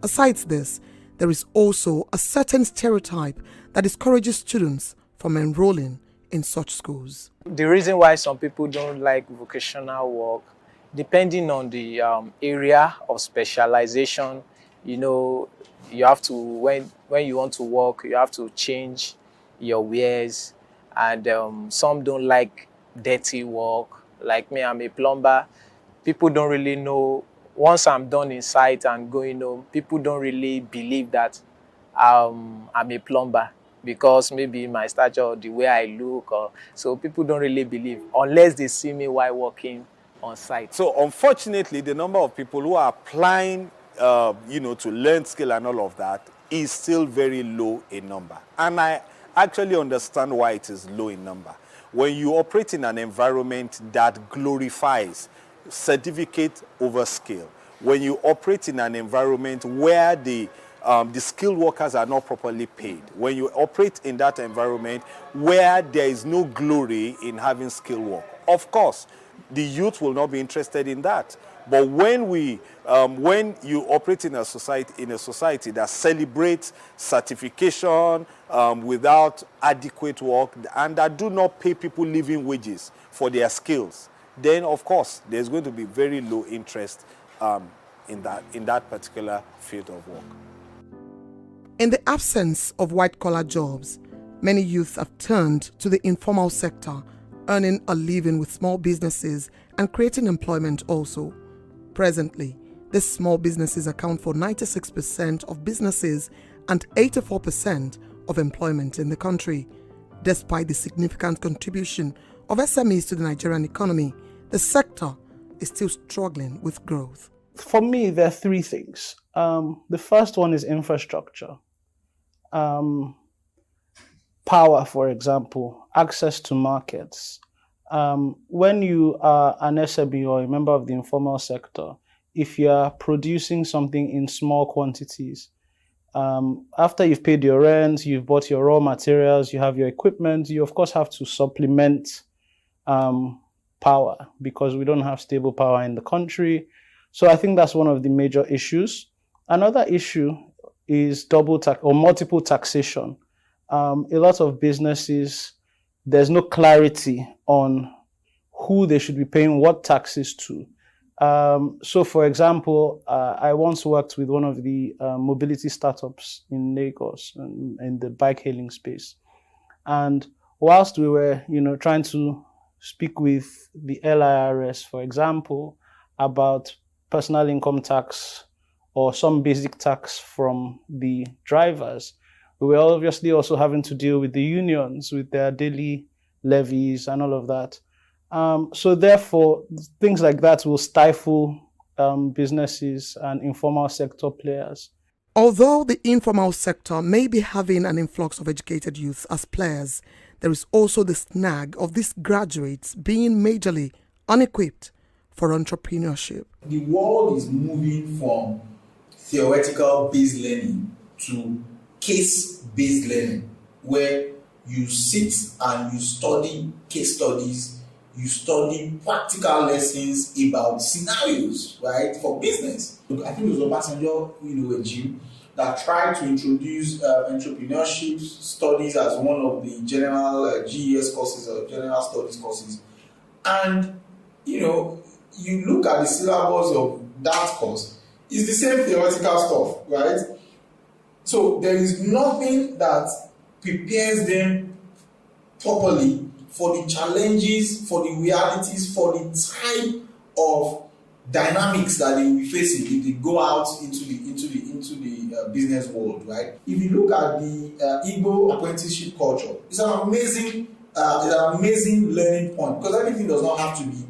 Speaker 23: Aside this, there is also a certain stereotype that discourages students from enrolling in such schools.
Speaker 24: The reason why some people don't like vocational work
Speaker 2: depending on the area of specialization, you have to, when you want to work, you have to change your wares. And some don't like dirty work. Like me, I'm a plumber. People don't really know. Once I'm done in site and going home, people don't really believe that I'm a plumber, because maybe my stature or the way I look, so people don't really believe unless they see me while working on site.
Speaker 19: So unfortunately, the number of people who are applying, to learn skill and all of that is still very low in number. And I actually understand why it is low in number. When you operate in an environment that glorifies certificate over skill, when you operate in an environment where the skilled workers are not properly paid, when you operate in that environment where there is no glory in having skilled work, of course, the youth will not be interested in that. But when you operate in a society that celebrates certification without adequate work, and that do not pay people living wages for their skills, then of course there's going to be very low interest in that particular field of work.
Speaker 23: In the absence of white-collar jobs, many youths have turned to the informal sector, earning a living with small businesses and creating employment also. Presently, these small businesses account for 96% of businesses and 84% of employment in the country. Despite the significant contribution of SMEs to the Nigerian economy, the sector is still struggling with growth.
Speaker 13: For me, there are three things. The first one is infrastructure. Power, for example, access to markets. When you are an SME or a member of the informal sector, if you are producing something in small quantities, after you've paid your rent, you've bought your raw materials, you have your equipment, you of course have to supplement power, because we don't have stable power in the country. So I think that's one of the major issues. Another issue is double tax or multiple taxation. A lot of businesses, there's no clarity on who they should be paying what taxes to. So for example, I once worked with one of the mobility startups in Lagos in the bike hailing space. And whilst we were, trying to speak with the LIRS, for example, about personal income tax or some basic tax from the drivers, we were obviously also having to deal with the unions, with their daily levies and all of that. So therefore, things like that will stifle businesses and informal sector players.
Speaker 23: Although the informal sector may be having an influx of educated youth as players, there is also the snag of these graduates being majorly unequipped for entrepreneurship.
Speaker 21: The world is moving from theoretical based learning to case-based learning, where you sit and you study case studies, you study practical lessons about scenarios, right, for business. I think it was Obasanjo, regime that tried to introduce entrepreneurship studies as one of the general GES courses or general studies courses. And, you look at the syllabus of that course, it's the same theoretical stuff, right? So there is nothing that prepares them properly for the challenges, for the realities, for the type of dynamics that they will be facing if they go out into the business world, right? If you look at the Igbo apprenticeship culture, it's an amazing learning point, because everything does not have to be.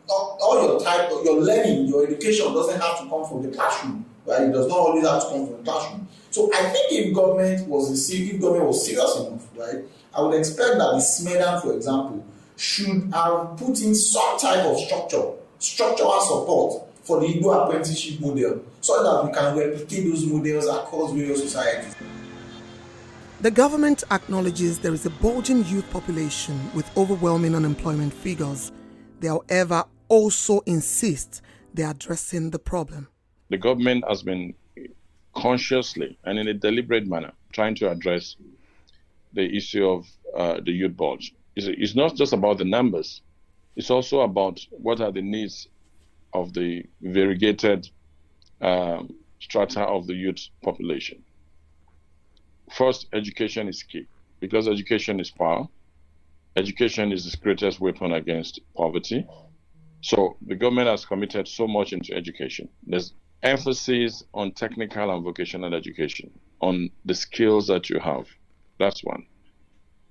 Speaker 21: All your learning, your education doesn't have to come from the classroom, right? It does not always have to come from the classroom. So I think if government was serious enough, right, I would expect that the SMEDAN, for example, should have put in some type of structural support for the Igbo apprenticeship model, so that we can replicate those models across various societies.
Speaker 23: The government acknowledges there is a bulging youth population with overwhelming unemployment figures. They, however, also insist they are addressing the problem.
Speaker 24: The government has been consciously and in a deliberate manner trying to address the issue of the youth bulge. It's not just about the numbers. It's also about what are the needs of the variegated strata of the youth population. First, education is key, because education is power. Education is the greatest weapon against poverty. So the government has committed so much into education. There's emphasis on technical and vocational education, on the skills that you have. That's one.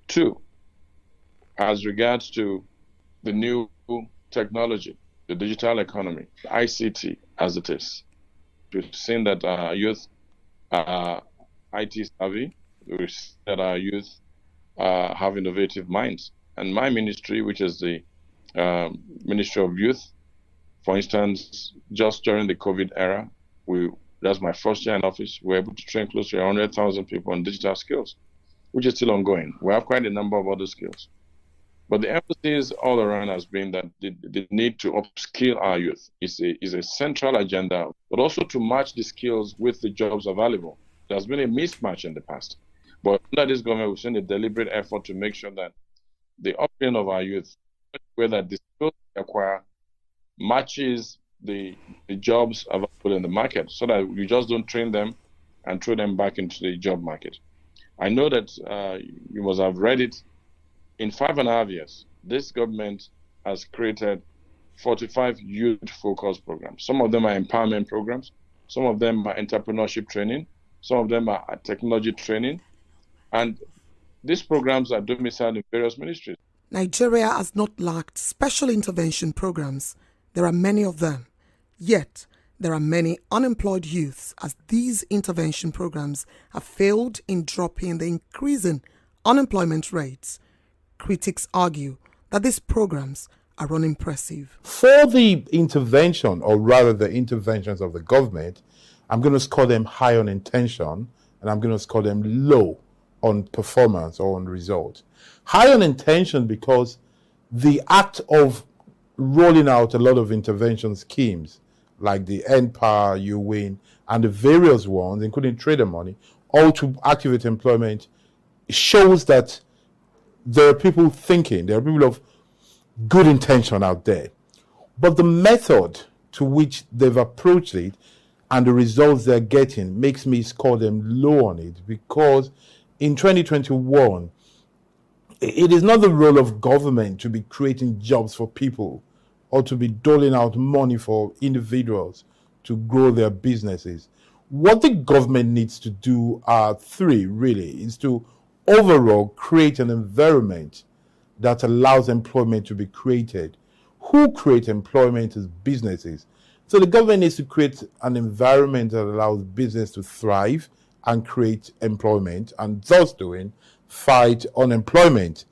Speaker 24: Two, as regards to the new technology, the digital economy, the ICT as it is, we've seen that our youth are IT savvy. We've seen that our youth have innovative minds. And my ministry, which is the Ministry of Youth, for instance, just during the COVID era, that's my first year in office, we were able to train close to 100,000 people on digital skills, which is still ongoing. We have quite a number of other skills. But the emphasis all around has been that the need to upskill our youth is a central agenda, but also to match the skills with the jobs available. There's been a mismatch in the past. But under this government, we've seen a deliberate effort to make sure that the upbringing of our youth, where that the skills they acquire matches the jobs available in the market, so that you just don't train them and throw them back into the job market. I know that you must have read it. In 5.5 years, this government has created 45 youth-focused programs. Some of them are empowerment programs. Some of them are entrepreneurship training. Some of them are technology training. And these programs are domiciled in various ministries.
Speaker 23: Nigeria has not lacked special intervention programs. There are many of them. Yet, there are many unemployed youths as these intervention programs have failed in dropping the increasing unemployment rates. Critics argue that these programs are unimpressive.
Speaker 3: For the intervention, or rather the interventions of the government, I'm going to score them high on intention and I'm going to score them low on performance or on result. High on intention because the act of rolling out a lot of intervention schemes like the NPower, You Win, and the various ones, including trader money, all to activate employment, shows that there are people thinking, there are people of good intention out there. But the method to which they've approached it and the results they're getting makes me score them low on it, because in 2021, it is not the role of government to be creating jobs for people or to be doling out money for individuals to grow their businesses. What the government needs to do are three, really, is to overall create an environment that allows employment to be created. Who create employment is businesses. So the government needs to create an environment that allows business to thrive and create employment, and thus doing, fight unemployment.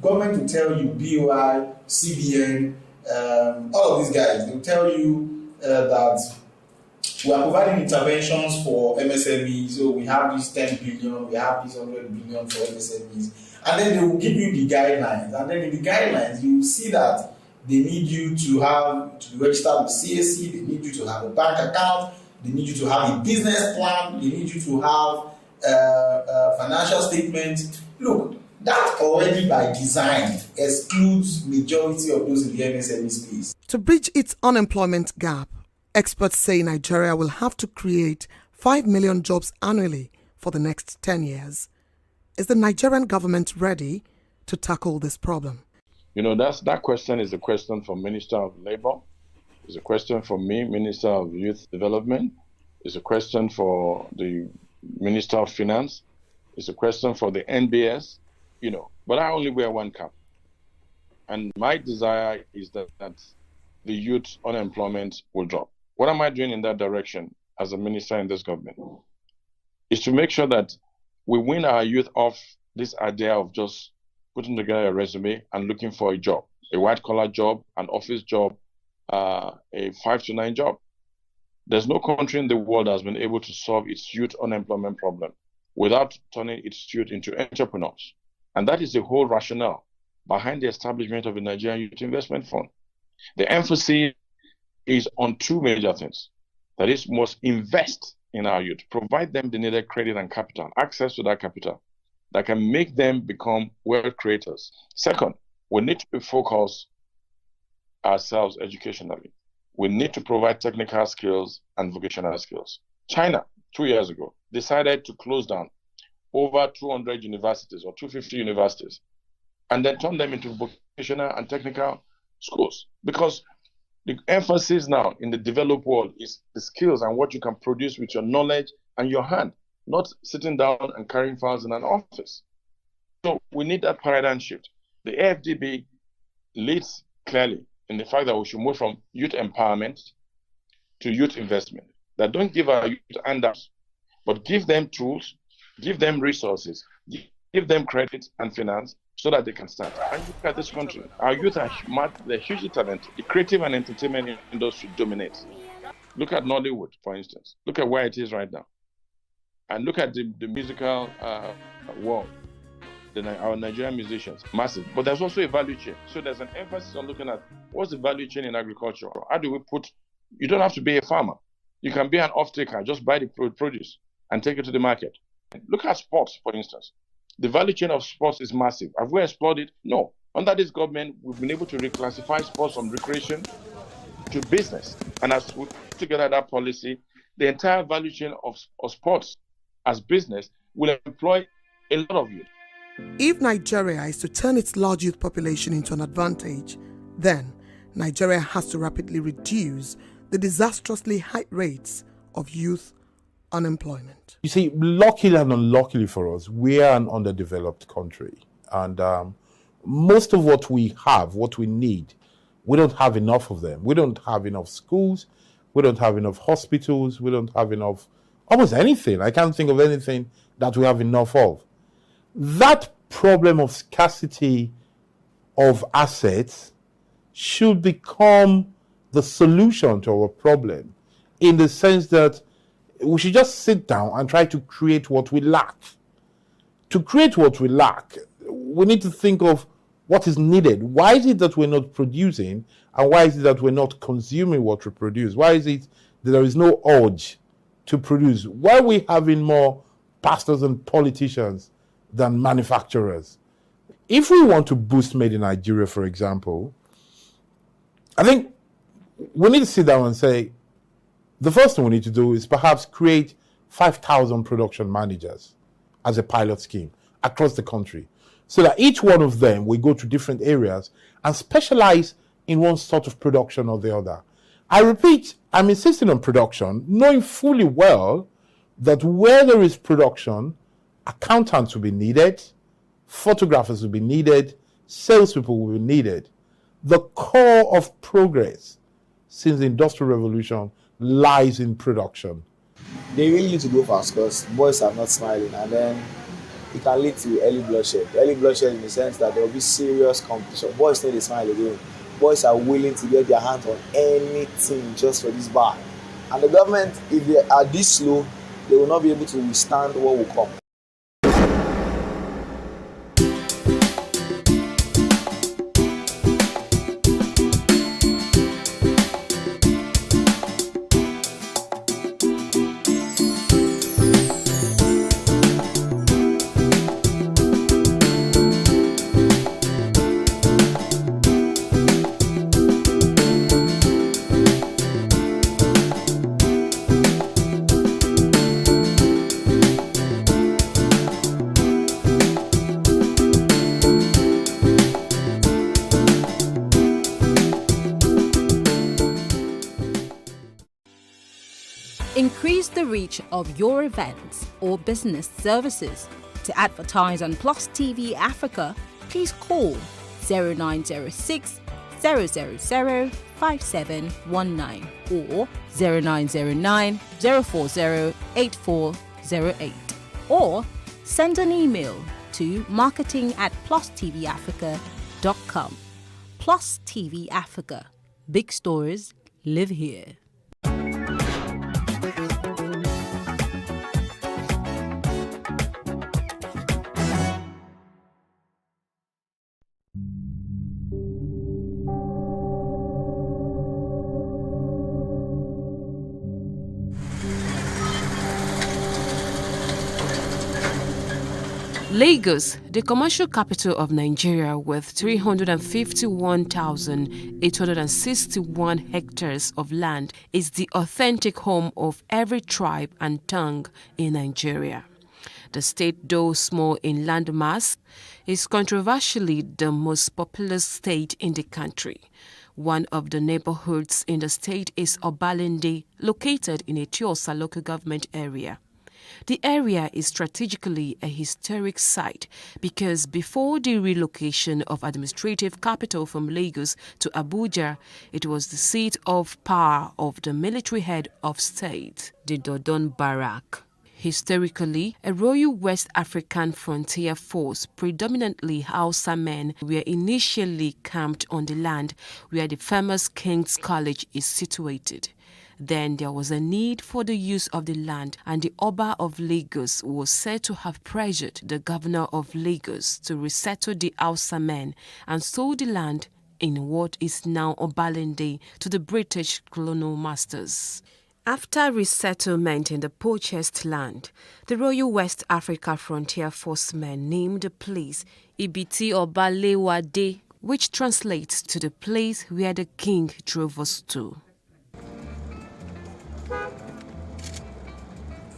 Speaker 21: Government will tell you, BOI, CBN, all of these guys, they'll tell you that we are providing interventions for MSMEs. So we have this 10 billion, we have this 100 billion for MSMEs. And then they will give you the guidelines. And then in the guidelines, you will see that they need you to be registered with CAC, they need you to have a bank account, they need you to have a business plan, they need you to have a financial statement. Look, that already by design excludes majority of those in the MSME space.
Speaker 23: To bridge its unemployment gap, experts say Nigeria will have to create 5 million jobs annually for the next 10 years. Is the Nigerian government ready to tackle this problem?
Speaker 24: You know, that question is a question for Minister of Labour. It's a question for me, Minister of Youth Development. It's a question for the Minister of Finance. It's a question for the NBS, you know. But I only wear one cap. And my desire is that the youth unemployment will drop. What am I doing in that direction as a minister in this government? Is to make sure that we win our youth off this idea of just putting together a resume and looking for a job, a white-collar job, an office job, a 5 to 9 job. There's no country in the world that has been able to solve its youth unemployment problem without turning its youth into entrepreneurs. And that is the whole rationale behind the establishment of the Nigerian Youth Investment Fund. The emphasis is on two major things. That is, we must invest in our youth, provide them the needed credit and capital, access to that capital that can make them become wealth creators. Second, we need to be focused ourselves educationally. We need to provide technical skills and vocational skills. China, 2 years ago, decided to close down over 200 universities or 250 universities and then turn them into vocational and technical schools, because the emphasis now in the developed world is the skills and what you can produce with your knowledge and your hand, not sitting down and carrying files in an office. So we need that paradigm shift. The AFDB leads clearly in the fact that we should move from youth empowerment to youth investment. That don't give our youth handouts, but give them tools, give them resources, give them credit and finance so that they can start. And look at this country. Our youth are they're hugely talented. The creative and entertainment industry dominates. Look at Nollywood, for instance. Look at where it is right now. And look at the musical world. Our Nigerian musicians, massive. But there's also a value chain. So there's an emphasis on looking at what's the value chain in agriculture. How do we put, you don't have to be a farmer. You can be an off-taker, just buy the produce and take it to the market. Look at sports, for instance. The value chain of sports is massive. Have we explored it? No. Under this government, we've been able to reclassify sports from recreation to business. And as we put together that policy, the entire value chain of sports as business will employ a lot of youth.
Speaker 23: If Nigeria is to turn its large youth population into an advantage, then Nigeria has to rapidly reduce the disastrously high rates of youth unemployment.
Speaker 3: You see, luckily and unluckily for us, we are an underdeveloped country. And most of what we have, what we need, we don't have enough of them. We don't have enough schools. We don't have enough hospitals. We don't have enough, almost anything. I can't think of anything that we have enough of. That problem of scarcity of assets should become the solution to our problem, in the sense that we should just sit down and try to create what we lack. To create what we lack, we need to think of what is needed. Why is it that we're not producing, and why is it that we're not consuming what we produce? Why is it that there is no urge to produce? Why are we having more pastors and politicians than manufacturers? If we want to boost Made in Nigeria, for example, I think we need to sit down and say, the first thing we need to do is perhaps create 5,000 production managers as a pilot scheme across the country, so that each one of them will go to different areas and specialize in one sort of production or the other. I repeat, I'm insisting on production, knowing fully well that where there is production, accountants will be needed, photographers will be needed, salespeople will be needed. The core of progress since the Industrial Revolution lies in production.
Speaker 22: They really need to go fast because boys are not smiling, and then it can lead to early bloodshed. Early bloodshed in the sense that there will be serious competition. Boys need to smile again. Boys are willing to get their hands on anything just for this bar. And the government, if they are this slow, they will not be able to withstand what will come.
Speaker 6: Increase the reach of your events or business services. To advertise on Plus TV Africa, please call 0906 000 5719 or 0909 040 8408, or send an email to marketing@plustvafrica.com. Plus TV Africa. Big stories live here.
Speaker 5: Lagos, the commercial capital of Nigeria with 351,861 hectares of land, is the authentic home of every tribe and tongue in Nigeria. The state, though small in landmass, is controversially the most populous state in the country. One of the neighborhoods in the state is Obalende, located in a Tiosa local government area. The area is strategically a historic site because before the relocation of administrative capital from Lagos to Abuja, it was the seat of power of the military head of state, the Dodon Barrack. Historically, a Royal West African Frontier Force, predominantly Hausa men, were initially camped on the land where the famous King's College is situated. Then there was a need for the use of the land, and the Oba of Lagos was said to have pressured the governor of Lagos to resettle the Hausa men and sold the land in what is now Obalende to the British colonial masters. After resettlement in the purchased land, the Royal West Africa Frontier Force men named the place Ibiti Obalewade, which translates to the place where the king drove us to.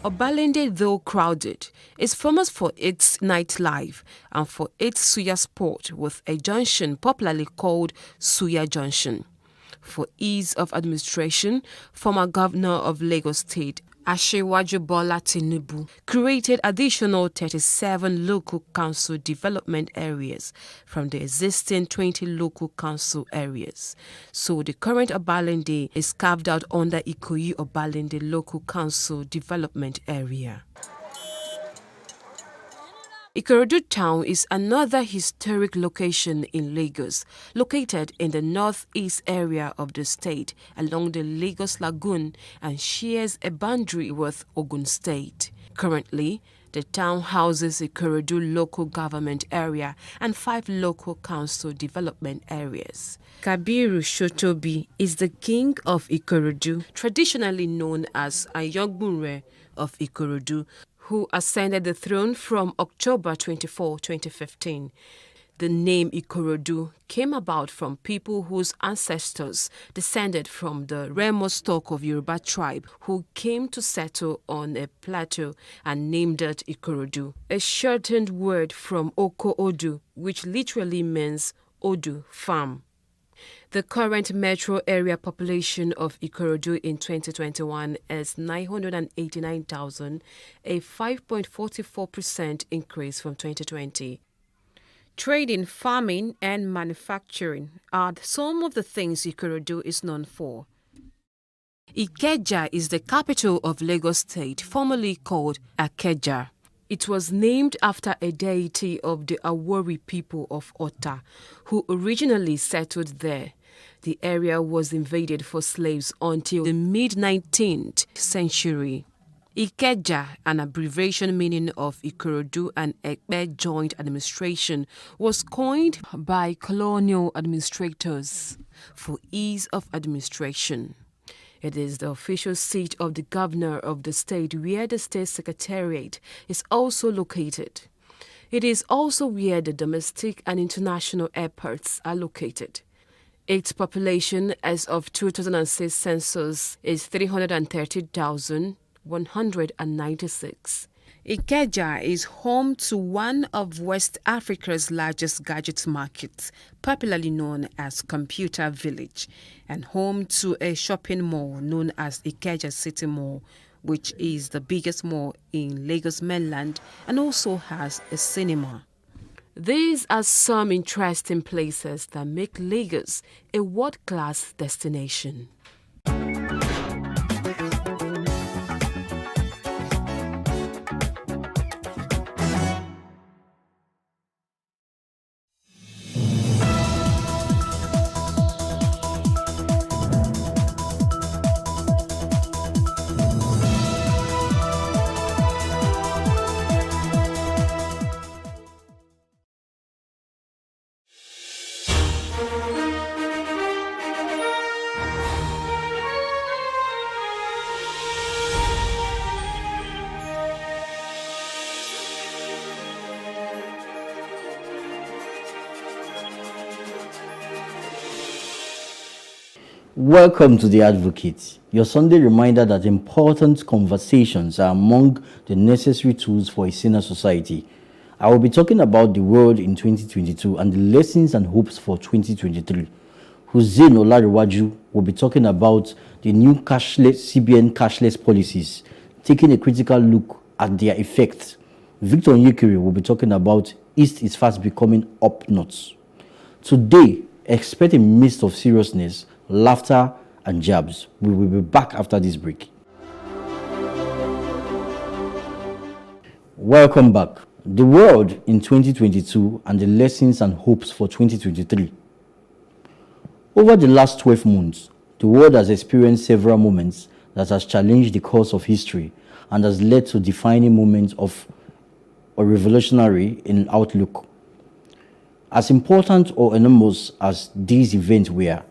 Speaker 5: Obalende, though crowded, is famous for its nightlife and for its suya sport, with a junction popularly called Suya Junction. For ease of administration, former governor of Lagos State, Asiwaju Bola Tinubu, created additional 37 local council development areas from the existing 20 local council areas. So the current Obalende is carved out under Ikoyi Obalende Local Council Development Area. Ikorodu town is another historic location in Lagos, located in the northeast area of the state along the Lagos Lagoon and shares a boundary with Ogun State. Currently, the town houses Ikorodu local government area and 5 local council development areas. Kabiru Shotobi is the king of Ikorodu, traditionally known as Ayogbunre of Ikorodu, who ascended the throne from October 24, 2015. The name Ikorodu came about from people whose ancestors descended from the Remo stock of Yoruba tribe who came to settle on a plateau and named it Ikorodu, a shortened word from Oko Odu, which literally means Odu, farm. The current metro area population of Ikorodu in 2021 is 989,000, a 5.44% increase from 2020. Trading, farming, and manufacturing are some of the things Ikorodu is known for. Ikeja is the capital of Lagos State, formerly called Akeja. It was named after a deity of the Awori people of Ota, who originally settled there. The area was invaded for slaves until the mid-19th century. Ikeja, an abbreviation meaning of Ikorodu and Ekpe joint administration, was coined by colonial administrators for ease of administration. It is the official seat of the governor of the state, where the state secretariat is also located. It is also where the domestic and international airports are located. Its population as of 2006 census is 330,196. Ikeja is home to one of West Africa's largest gadget markets, popularly known as Computer Village, and home to a shopping mall known as Ikeja City Mall, which is the biggest mall in Lagos mainland and also has a cinema. These are some interesting places that make Lagos a world-class destination.
Speaker 11: Welcome to The Advocate, your Sunday reminder that important conversations are among the necessary tools for a saner society. I will be talking about the world in 2022 and the lessons and hopes for 2023. Hussein Olariwaju will be talking about the new CBN cashless policies, taking a critical look at their effects. Victor Nyekiri will be talking about East is fast becoming up north. Today, expect a mist of seriousness, laughter, and jabs. We will be back after this break. Welcome back. The world in 2022 and the lessons and hopes for 2023. Over the last 12 months, the world has experienced several moments that has challenged the course of history and has led to defining moments of a revolutionary in outlook. As important or enormous as these events were,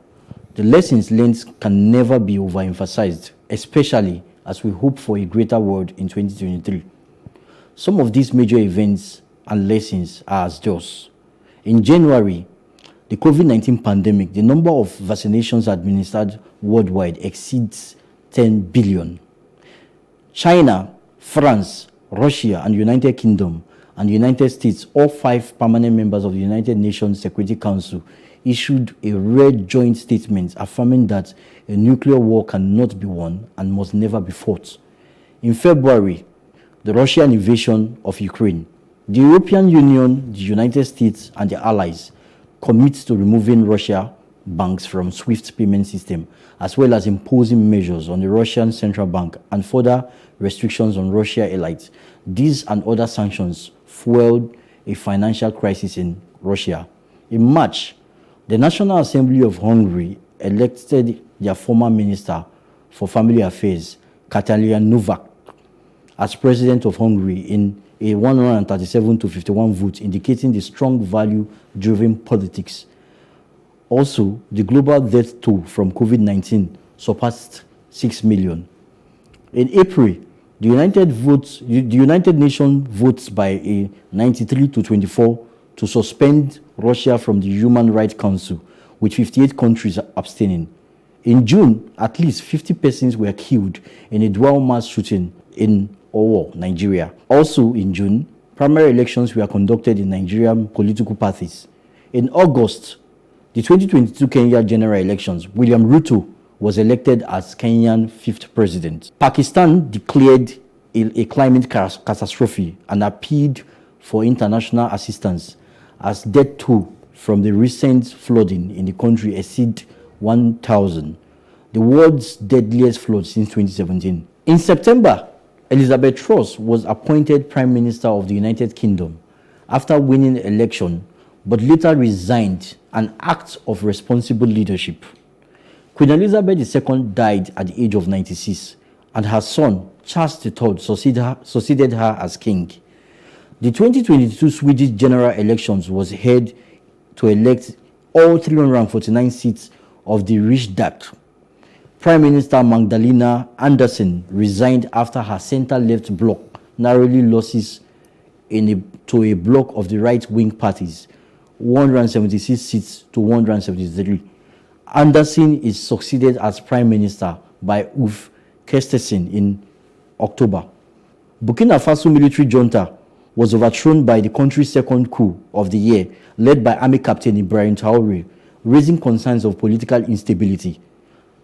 Speaker 11: the lessons learned can never be overemphasized, especially as we hope for a greater world in 2023. Some of these major events and lessons are as those. In January, the COVID-19 pandemic, the number of vaccinations administered worldwide exceeds 10 billion. China, France, Russia, and United Kingdom, and the United States, all 5 permanent members of the United Nations Security Council, issued a rare joint statement affirming that a nuclear war cannot be won and must never be fought. In February, the Russian invasion of Ukraine, the European Union, the United States, and the Allies commit to removing Russia banks from SWIFT payment system, as well as imposing measures on the Russian Central Bank and further restrictions on Russia elites. These and other sanctions fueled a financial crisis in Russia. In March, the National Assembly of Hungary elected their former Minister for Family Affairs, Katalin Novak, as President of Hungary in a 137-51 vote, indicating the strong value-driven politics. Also, the global death toll from COVID-19 surpassed 6 million. In April, the United Nations votes by a 93-24 to suspend Russia from the Human Rights Council, with 58 countries abstaining. In June, at least 50 persons were killed in a dual mass shooting in Owo, Nigeria. Also in June, primary elections were conducted in Nigerian political parties. In August, the 2022 Kenya general elections, William Ruto was elected as Kenyan 5th president. Pakistan declared a climate catastrophe and appealed for international assistance as death toll from the recent flooding in the country exceed 1,000, the world's deadliest flood since 2017. In September, Elizabeth Truss was appointed Prime Minister of the United Kingdom after winning the election, but later resigned, an act of responsible leadership. Queen Elizabeth II died at the age of 96, and her son, Charles III, succeeded her as king. The 2022 Swedish general elections was held to elect all 349 seats of the Riksdag. Prime Minister Magdalena Andersson resigned after her center-left bloc narrowly losses to a bloc of the right-wing parties, 176 seats to 173. Andersson is succeeded as Prime Minister by Ulf Kristersson in October. Burkina Faso military junta was overthrown by the country's second coup of the year, led by Army Captain Ibrahim Traoré, raising concerns of political instability.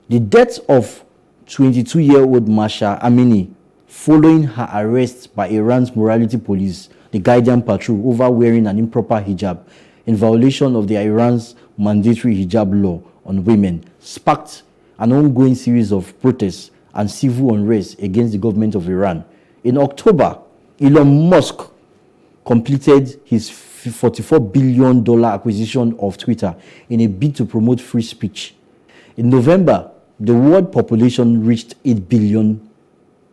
Speaker 11: The death of 22-year-old Masha Amini, following her arrest by Iran's morality police, the Guardian Patrol, over wearing an improper hijab in violation of Iran's mandatory hijab law on women, sparked an ongoing series of protests and civil unrest against the government of Iran. In October, Elon Musk completed his $44 billion acquisition of Twitter in a bid to promote free speech. In November, the world population reached 8 billion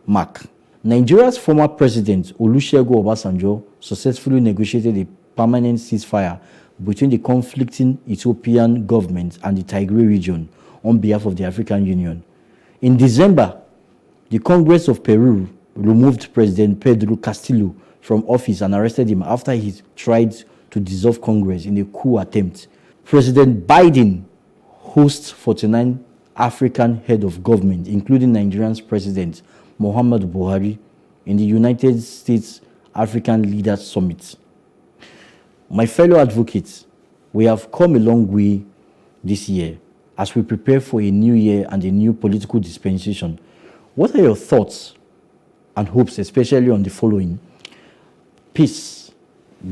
Speaker 11: mark. Nigeria's former president, Olusegun Obasanjo, successfully negotiated a permanent ceasefire between the conflicting Ethiopian government and the Tigray region on behalf of the African Union. In December, the Congress of Peru removed President Pedro Castillo from office and arrested him after he tried to dissolve Congress in a coup attempt. President Biden hosts 49 African head of government, including Nigeria's President Muhammadu Buhari, in the United States African Leaders Summit. My fellow advocates, we have come a long way this year as we prepare for a new year and a new political dispensation. What are your thoughts and hopes, especially on the following? Peace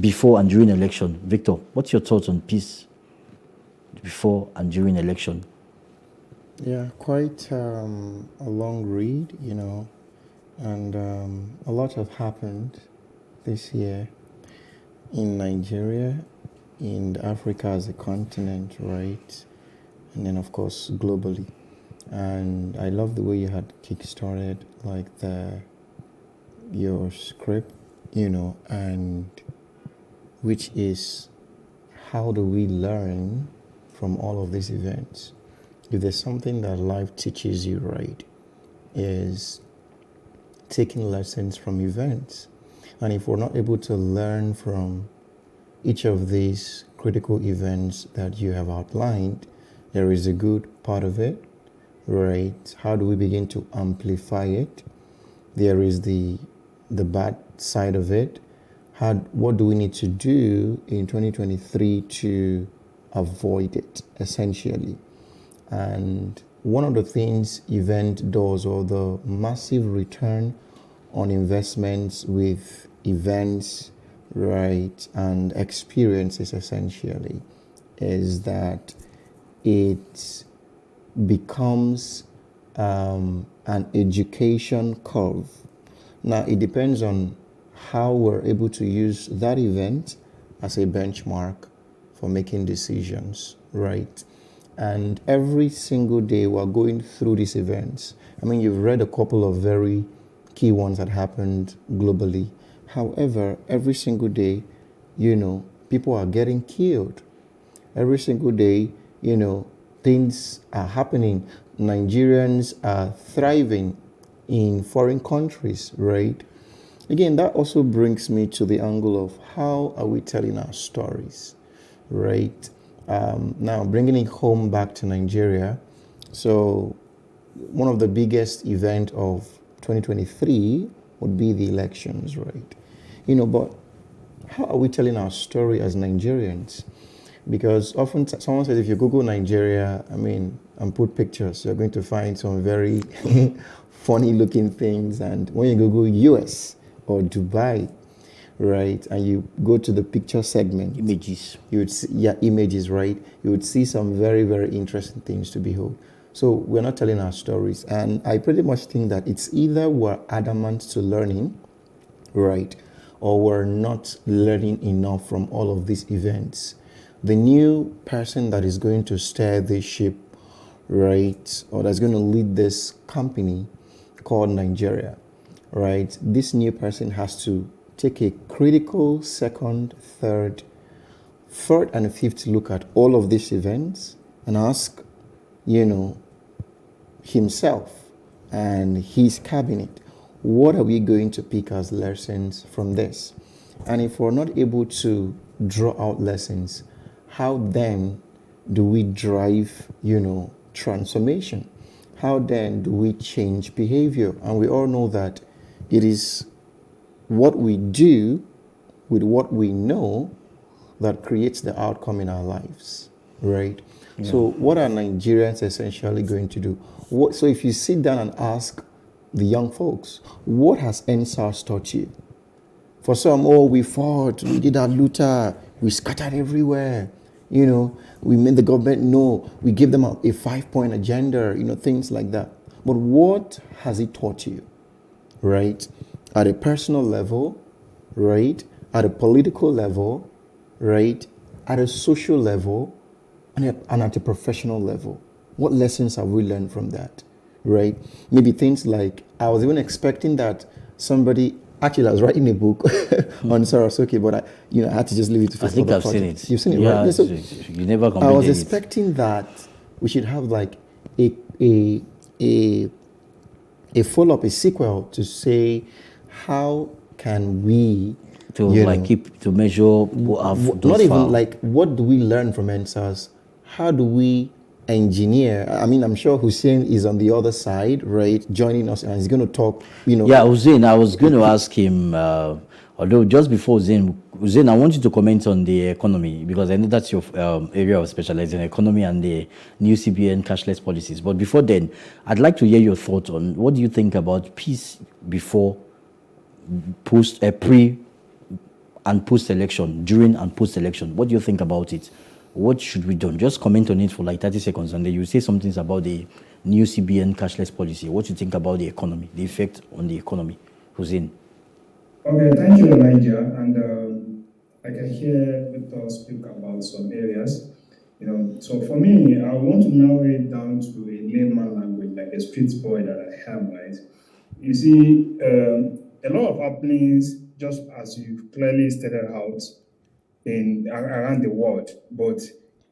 Speaker 11: before and during election. Victor, what's your thoughts on peace before and during election?
Speaker 7: Yeah, quite a long read, and a lot have happened this year in Nigeria, in Africa as a continent, right? And then, of course, globally. And I love the way you had kick-started, like your script, and which is how do we learn from all of these events? If there's something that life teaches you, right, is taking lessons from events. And if we're not able to learn from each of these critical events that you have outlined, there is a good part of it, right? How do we begin to amplify it? There is the bad side of it. What do we need to do in 2023 to avoid it, essentially? And one of the things event does, or the massive return on investments with events, right, and experiences, essentially, is that it becomes an education curve. Now, it depends on how we're able to use that event as a benchmark for making decisions, right? And every single day we're going through these events. I mean, you've read a couple of very key ones that happened globally. However, every single day, people are getting killed. Every single day, things are happening. Nigerians are thriving in foreign countries, right? Again, that also brings me to the angle of how are we telling our stories, right? Now, bringing it home back to Nigeria. So one of the biggest event of 2023 would be the elections, right? But how are we telling our story as Nigerians? Because often someone says, if you Google Nigeria, and put pictures, you're going to find some very funny looking things. And when you Google US or Dubai, right, and you go to the picture segment,
Speaker 11: images,
Speaker 7: you would see, images, right, you would see some very, very interesting things to behold. So we're not telling our stories. And I pretty much think that it's either we're adamant to learning, right, or we're not learning enough from all of these events. The new person that is going to steer this ship, right, or that's going to lead this company called Nigeria, right, this new person has to take a critical second, third, fourth, and fifth look at all of these events and ask, himself and his cabinet, what are we going to pick as lessons from this? And if we're not able to draw out lessons, how then do we drive, transformation? How then do we change behavior? And we all know that it is what we do with what we know that creates the outcome in our lives, right? Yeah. So what are Nigerians essentially going to do? So if you sit down and ask the young folks, what has NSAS taught you? For some, we fought, we did our looter, we scattered everywhere, we made the government know, we gave them a 5-point agenda, things like that. But what has it taught you, right? At a personal level, right? At a political level, right? At a social level, and at a professional level. What lessons have we learned from that, right? Maybe things like, I was even expecting that somebody, actually I was writing a book on Sarasoke, but I had to just leave it to
Speaker 11: I think I've seen it.
Speaker 7: You've seen it,
Speaker 11: yeah,
Speaker 7: right? So
Speaker 11: you never completed it.
Speaker 7: I was expecting that we should have like a follow-up, a sequel to say, how can we
Speaker 11: to measure
Speaker 7: not even like what do we learn from NSAS? How do we engineer. I mean, I'm sure Hussein is on the other side, right, joining us, and he's going to talk,
Speaker 11: Yeah, Hussein, I was going to ask him, although just before Hussein, I want you to comment on the economy, because I know that's your area of specialization, economy and the new CBN cashless policies. But before then, I'd like to hear your thoughts on what do you think about peace before, pre and post-election, during and post-election. What do you think about it? What should we do? Just comment on it for like 30 seconds, and then you say some things about the new CBN cashless policy. What do you think about the economy, the effect on the economy? Hussein.
Speaker 8: Okay, thank you, Elijah. And I can hear Victor speak about some areas. So for me, I want to narrow it down to a layman language, like a street boy that I am, right? You see, a lot of happenings, just as you clearly stated out, around the world, but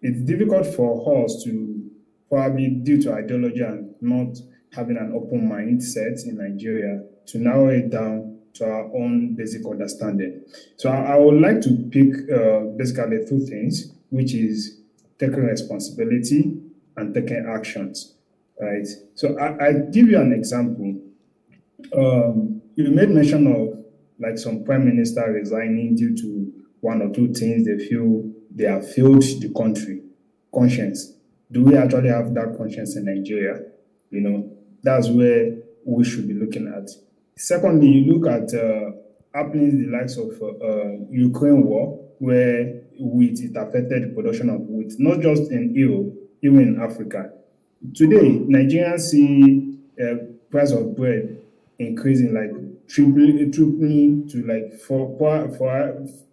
Speaker 8: it's difficult for us to, probably due to ideology and not having an open mindset in Nigeria, to narrow it down to our own basic understanding. So I would like to pick basically two things, which is taking responsibility and taking actions, right? So I give you an example. You made mention of like some prime minister resigning due to one or two things they feel they have failed the country. Conscience. Do we actually have that conscience in Nigeria? That's where we should be looking at. Secondly, you look at happenings the likes of Ukraine war, where wheat, it affected the production of wheat, not just in Europe, even in Africa. Today, Nigerians see price of bread increasing, like tripling to like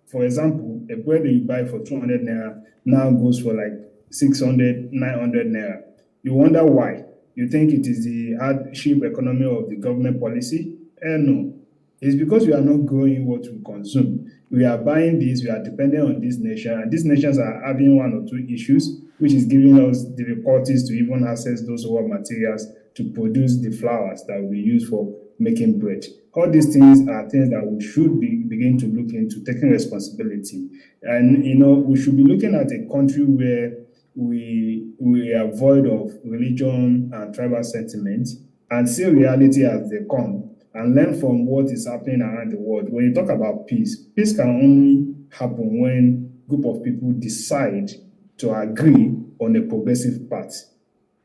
Speaker 8: for example, a bread that you buy for 200 naira now goes for like 600, 900 naira. You wonder why. You think it is the hardship economy of the government policy? No. It's because we are not growing what we consume. We are buying this, we are dependent on this nation, and these nations are having one or two issues, which is giving us difficulties to even access those raw materials to produce the flours that we use for making bread. All these things are things that we should begin to look into, taking responsibility. And, we should be looking at a country where we are void of religion and tribal sentiment and see reality as they come and learn from what is happening around the world. When you talk about peace, peace can only happen when a group of people decide to agree on a progressive path.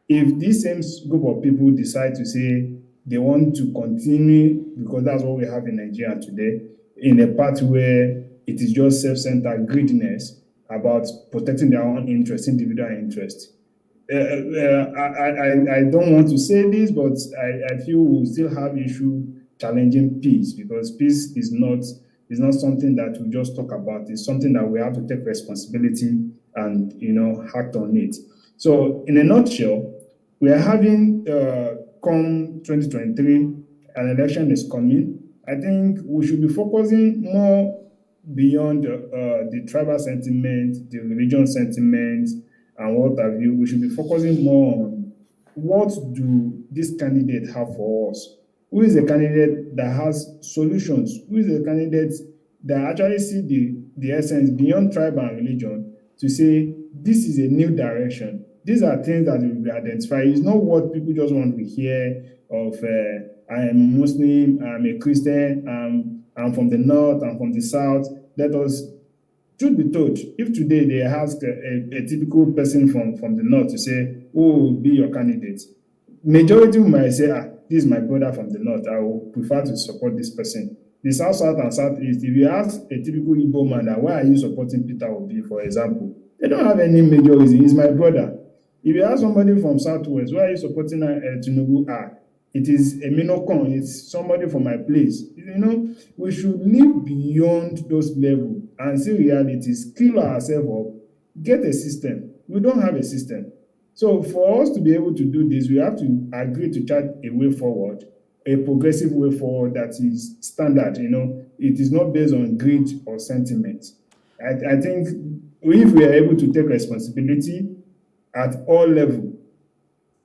Speaker 8: If this same group of people decide to say they want to continue, because that's what we have in Nigeria today, in a path where it is just self-centered greediness about protecting their own interests, individual interests. I don't want to say this, but I feel we still have issue challenging peace, because peace is not something that we just talk about. It's something that we have to take responsibility and act on it. So in a nutshell, we are having come 2023, an election is coming. I think we should be focusing more beyond the tribal sentiment, the religion sentiment, and what have you. We should be focusing more on what do this candidate have for us. Who is a candidate that has solutions? Who is a candidate that actually see the essence beyond tribe and religion to say, this is a new direction. These are things that will be identified. It's not what people just want to hear of, I am Muslim, I'm a Christian, I'm from the north, I'm from the south. Let us, truth be told, if today they ask a typical person from the north to say, who will be your candidate? Majority might say, this is my brother from the north, I will prefer to support this person. The south and southeast, if you ask a typical Igbo man that, why are you supporting Peter Obi, for example, they don't have any major reason. He's my brother. If you ask somebody from southwest, why are you supporting Tinubu? It is a Minokon, it's somebody from my place. We should live beyond those levels and see realities, skill ourselves up, get a system. We don't have a system. So for us to be able to do this, we have to agree to chart a way forward, a progressive way forward that is standard. It is not based on greed or sentiment. I think if we are able to take responsibility at all levels,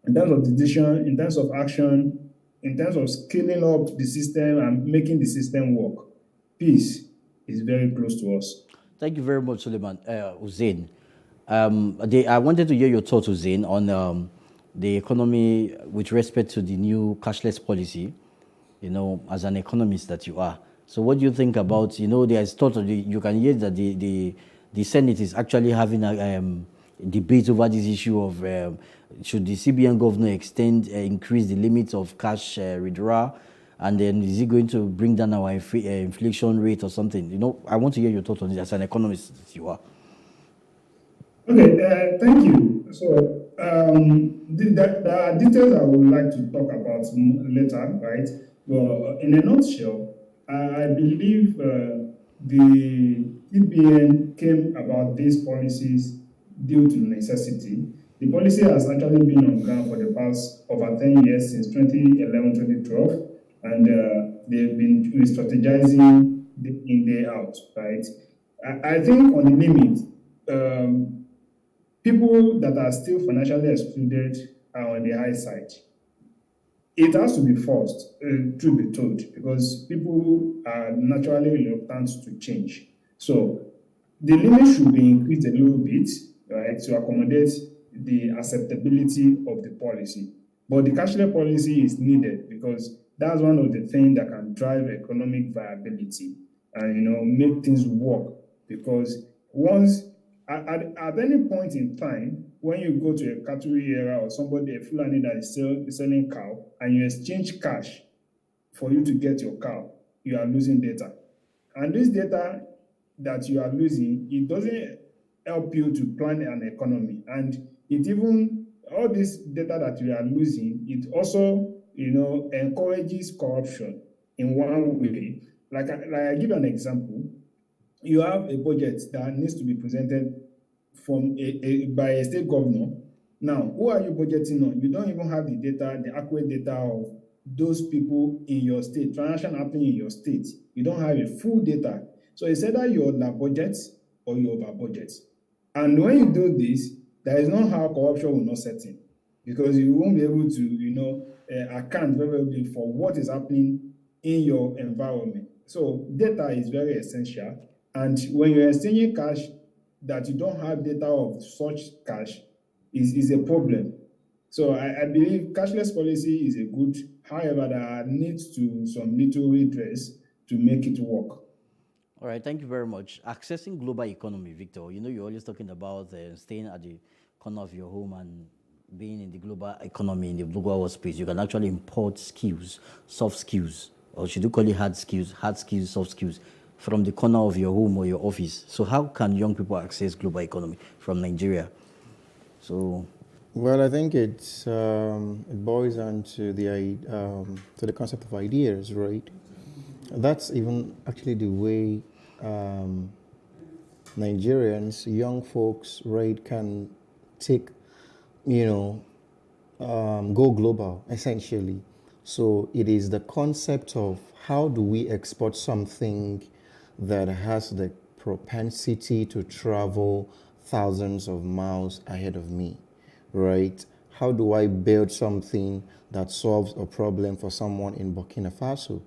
Speaker 8: in terms of decision, in terms of action, in terms of scaling up the system and making the system work, peace is very close to us.
Speaker 11: Thank you very much, Suleiman. Hussein, I wanted to hear your thoughts, Hussein, on the economy with respect to the new cashless policy, as an economist that you are. So what do you think about, there's thought of you can hear that the Senate is actually having a debate over this issue of should the CBN governor increase the limits of cash withdrawal, and then is he going to bring down our inflation rate or something? I want to hear your thoughts on it as an economist that you are.
Speaker 8: Okay, thank you. So there are details I would like to talk about later, right? Well, in a nutshell, I believe the CBN came about these policies due to necessity. The policy has actually been on ground for the past over 10 years, since 2011-2012, and they've been strategizing day in, day out, right? I think on the limit, people that are still financially excluded are on the high side. It has to be forced, truth be told, because people are naturally reluctant to change. So the limit should be increased a little bit, right, to accommodate the acceptability of the policy. But the cashless policy is needed because that's one of the things that can drive economic viability and make things work. Because once at any point in time, when you go to a cattle area or somebody, a Fulani that is selling cow, and you exchange cash for you to get your cow, you are losing data. And this data that you are losing, it doesn't help you to plan an economy. And it even, all this data that you are losing, it also, encourages corruption in one way. Like I give an example. You have a budget that needs to be presented from by a state governor. Now, who are you budgeting on? You don't even have the data, the accurate data of those people in your state, transaction happening in your state. You don't have a full data. So it's either you under budget or you over budget. And when you do this, there is no how corruption will not set in, because you won't be able to, account very well for what is happening in your environment. So data is very essential. And when you're exchanging cash that you don't have data of such cash is a problem. So I believe cashless policy is a good, however, there needs to some little redress to make it work.
Speaker 11: All right, thank you very much. Accessing global economy, Victor, you're always talking about staying at the corner of your home and being in the global economy, in the global space. You can actually import skills, soft skills, or should you call it hard skills, soft skills, from the corner of your home or your office. So how can young people access global economy from Nigeria?
Speaker 7: Well, I think it boils down to the concept of ideas, right? That's even actually the way Nigerians, young folks, right, can take, go global, essentially. So it is the concept of how do we export something that has the propensity to travel thousands of miles ahead of me, right? How do I build something that solves a problem for someone in Burkina Faso?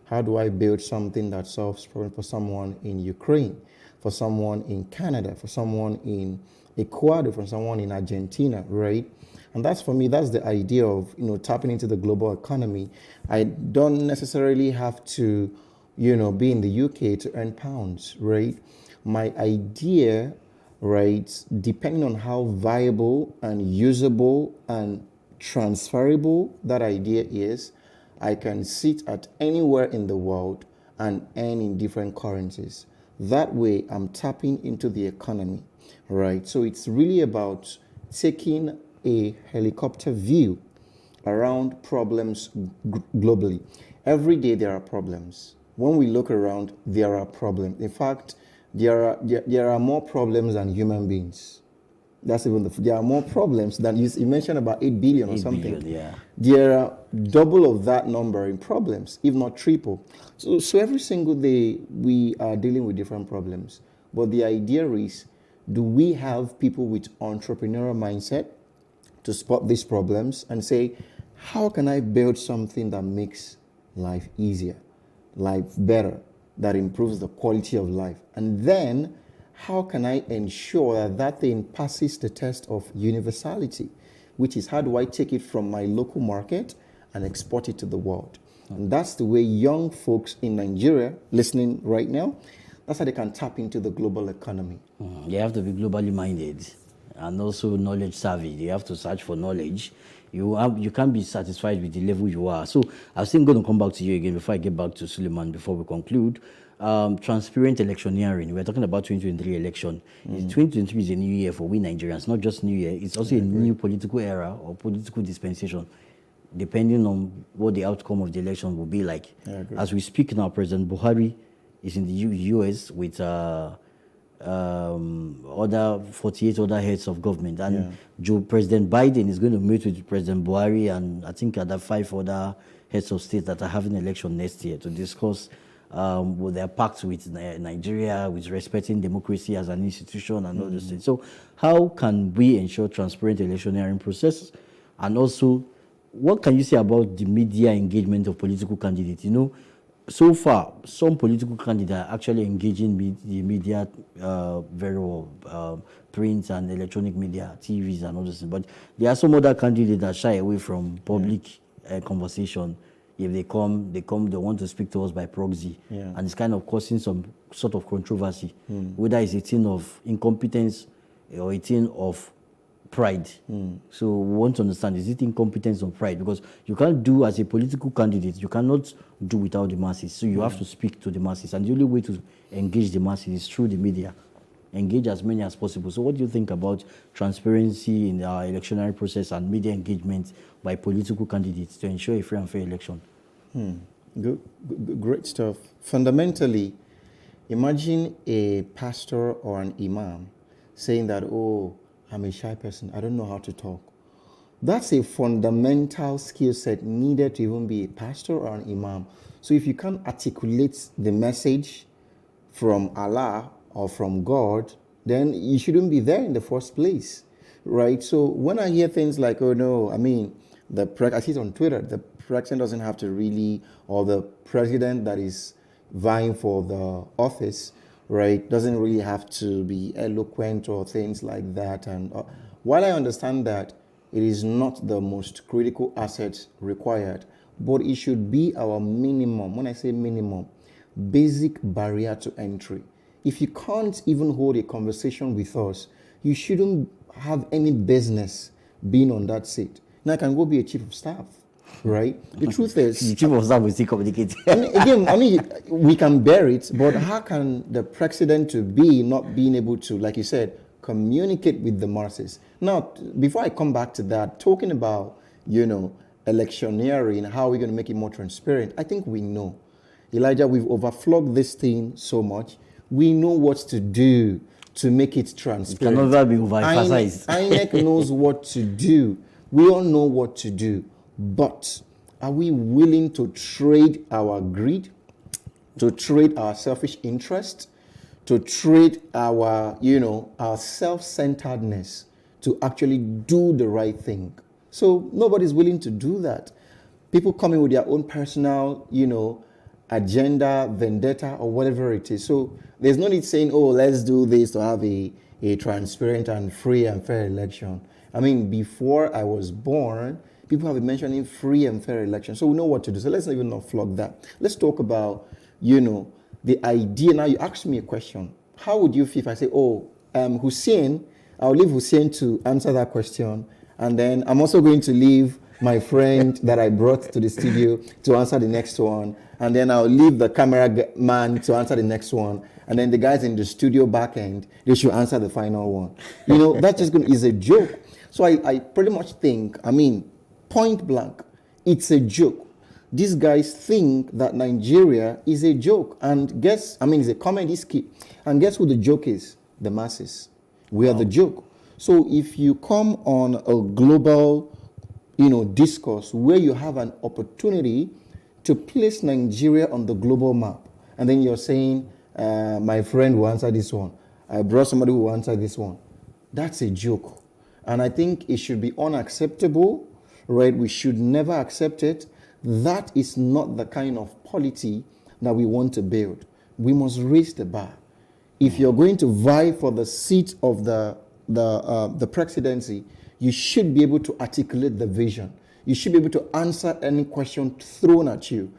Speaker 7: How do I build something that solves a problem for someone in Ukraine, for someone in Canada, for someone in Ecuador, for someone in Argentina, right? And that's, for me, that's the idea of, tapping into the global economy. I don't necessarily have to, be in the UK to earn pounds, right? My idea, right, depending on how viable and usable and transferable that idea is, I can sit at anywhere in the world and earn in different currencies. That way, I'm tapping into the economy, right? So it's really about taking a helicopter view around problems globally. Every day there are problems. When we look around, there are problems. In fact, there are more problems than human beings. That's even there are more problems than you mentioned about 8 billion or something.
Speaker 11: 8 billion, yeah.
Speaker 7: There are double of that number in problems, if not triple. So every single day we are dealing with different problems. But the idea is, do we have people with entrepreneurial mindset to spot these problems and say, how can I build something that makes life easier, life better, that improves the quality of life? And then, how can I ensure that that thing passes the test of universality, which is how do I take it from my local market and export it to the world? And that's the way young folks in Nigeria listening right now, that's how they can tap into the global economy.
Speaker 11: They have to be globally minded and also knowledge savvy. They have to search for knowledge. You can't be satisfied with the level you are. So I was going to come back to you again before I get back to Suleiman before we conclude. Transparent electioneering. We're talking about 2023 election. 2023 is a new year for we Nigerians, not just new year. It's also a new political era or political dispensation, depending on what the outcome of the election will be like. As we speak now, President Buhari is in the U.S. with other 48 other heads of government, and President Biden is going to meet with President Buhari and I think other 5 other heads of state that are having an election next year to discuss with their pact with Nigeria, with respecting democracy as an institution and all those things. So how can we ensure transparent electioneering process? And also, what can you say about the media engagement of political candidates? You know, so far, some political candidates are actually engaging the media very well, print and electronic media, TVs and all those things. But there are some other candidates that shy away from public conversation. If they come, they want to speak to us by proxy. And it's kind of causing some sort of controversy, whether it's a thing of incompetence or a thing of pride. So we want to understand, is it incompetence or pride? Because you can't do, as a political candidate, you cannot do without the masses. So you have to speak to the masses. And the only way to engage the masses is through the media. Engage as many as possible. So what do you think about transparency in our electionary process and media engagement by political candidates to ensure a free and fair election?
Speaker 7: Great stuff. Fundamentally, imagine a pastor or an imam saying that, oh, I'm a shy person, I don't know how to talk. That's a fundamental skill set needed to even be a pastor or an imam. So if you can't articulate the message from Allah or from God, then you shouldn't be there in the first place, right? So when I hear things like, oh no, I mean, I see it on Twitter, the president doesn't have to really, or the president that is vying for the office, right, doesn't really have to be eloquent or things like that. And while I understand that it is not the most critical asset required, but it should be our minimum, when I say minimum, basic barrier to entry. If you can't even hold a conversation with us, you shouldn't have any business being on that seat. Now I can go be a chief of staff, right? The truth is,
Speaker 11: the chief of staff will still communicate.
Speaker 7: We can bear it, but how can the president to be not being able to, like you said, communicate with the masses? Now, before I come back to that, talking about, electioneering, how are we going to make it more transparent? I think we know. Elijah, we've overflogged this thing so much. We know what to do to make it transparent.
Speaker 11: It can never be overemphasized.
Speaker 7: INEC knows what to do. We all know what to do. But are we willing to trade our greed, to trade our selfish interest, to trade our, our self-centeredness to actually do the right thing? So nobody's willing to do that. People coming with their own personal, agenda, vendetta, or whatever it is. So there's no need saying, oh, let's do this to have a transparent and free and fair election. I mean, before I was born, people have been mentioning free and fair election. So we know what to do. So let's not even not flog that. Let's talk about, the idea. Now you asked me a question. How would you feel if I say, oh, Hussein, I'll leave Hussein to answer that question. And then I'm also going to leave my friend that I brought to the studio to answer the next one. And then I'll leave the cameraman to answer the next one. And then the guys in the studio back end, they should answer the final one. That just is a joke. So I pretty much think, point blank, it's a joke. These guys think that Nigeria is a joke. And it's a comedy skit. And guess who the joke is? The masses. We are the joke. So if you come on a global, discourse where you have an opportunity to place Nigeria on the global map, and then you're saying, my friend will answer this one, I brought somebody who will answer this one, that's a joke. And I think it should be unacceptable, right? We should never accept it. That is not the kind of polity that we want to build. We must raise the bar. If you're going to vie for the seat of the presidency, you should be able to articulate the vision. You should be able to answer any question thrown at you.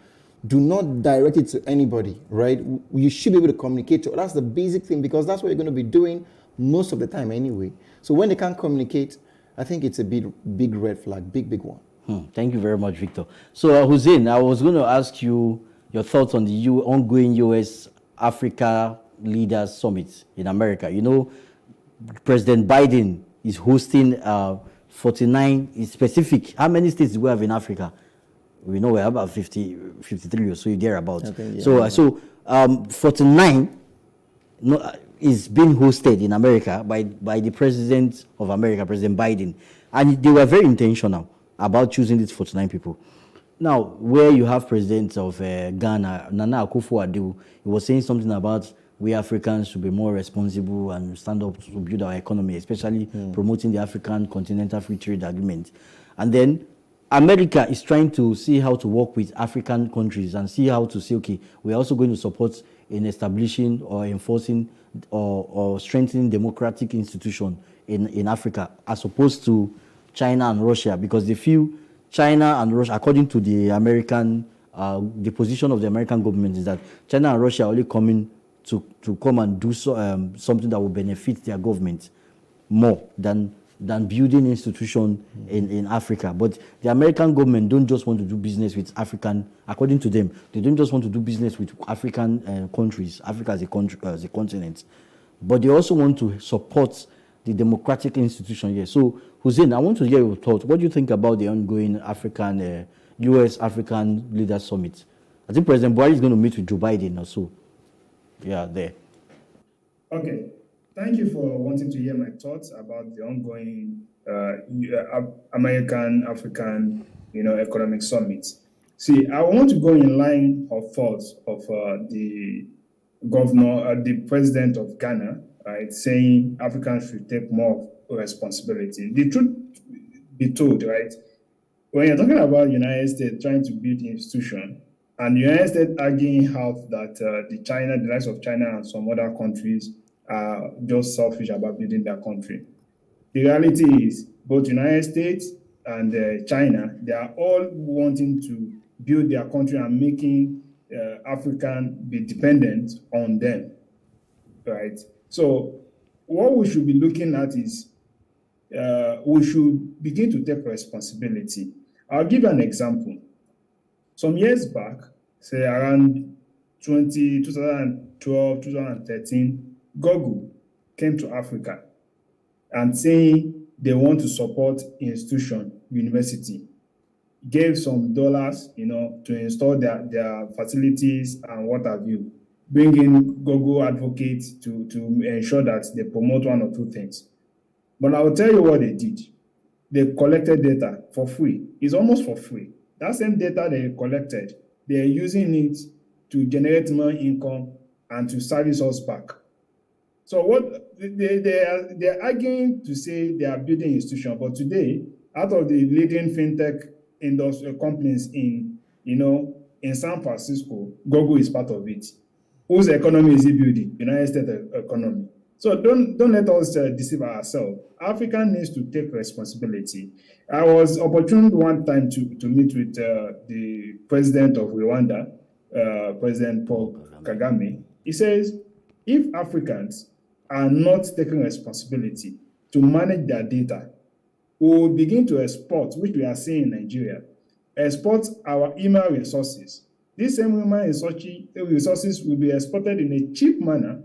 Speaker 7: Do not direct it to anybody, right? You should be able to communicate to. That's the basic thing, because that's what you're going to be doing most of the time anyway. So when they can't communicate, I think it's a big red flag, big one.
Speaker 11: Thank you very much, Victor. So, Hussein, I was going to ask you your thoughts on the ongoing U.S. Africa Leaders Summit in America. You know, President Biden is hosting 49 in specific. How many states do we have in Africa? We know we have about 53 or so thereabouts. Yeah, so 49 is being hosted in America by the President of America, President Biden. And they were very intentional about choosing these 49 people. Now, where you have President of Ghana, Nana Akufo-Addo, he was saying something about we Africans should be more responsible and stand up to build our economy, especially promoting the African Continental Free Trade Agreement. And then America is trying to see how to work with African countries and see how to say, okay, we're also going to support in establishing or enforcing or strengthening democratic institutions in Africa, as opposed to China and Russia, because they feel China and Russia, according to the American, the position of the American government is that China and Russia are only coming to come and do something that will benefit their government more than building institutions in Africa. But the American government don't just want to do business with African, according to them, they don't just want to do business with African countries, Africa as a continent, but they also want to support the democratic institution here. So, Hussein, I want to hear your thoughts. What do you think about the ongoing U.S. African Leaders Summit? I think President Buhari is going to meet with Joe Biden also. Yeah, there.
Speaker 8: Okay. Thank you for wanting to hear my thoughts about the ongoing American-African, economic summit. See, I want to go in line of thoughts of the governor, the president of Ghana, right, saying Africans should take more responsibility. The truth be told, right, when you're talking about United States trying to build institution, and the United States arguing how that the likes of China and some other countries are just selfish about building their country. The reality is both United States and China, they are all wanting to build their country and making African be dependent on them, right? So what we should be looking at is we should begin to take responsibility. I'll give you an example. Some years back, say around 2012, 2013, Google came to Africa and saying they want to support institution, university, gave some dollars, to install their facilities and what have you, bring in Google advocates to ensure that they promote one or two things. But I will tell you what they did. They collected data for free. It's almost for free. That same data they collected, they are using it to generate more income and to service us back. So what they are arguing to say they are building institution, but today, out of the leading fintech industry companies in San Francisco, Google is part of it. Whose economy is it building? United States economy. So don't let us deceive ourselves. Africa needs to take responsibility. I was opportune one time to meet with the president of Rwanda, President Paul Kagame. He says, if Africans are not taking responsibility to manage their data, we will begin to export, which we are seeing in Nigeria, export our email resources. These same email resources will be exported in a cheap manner,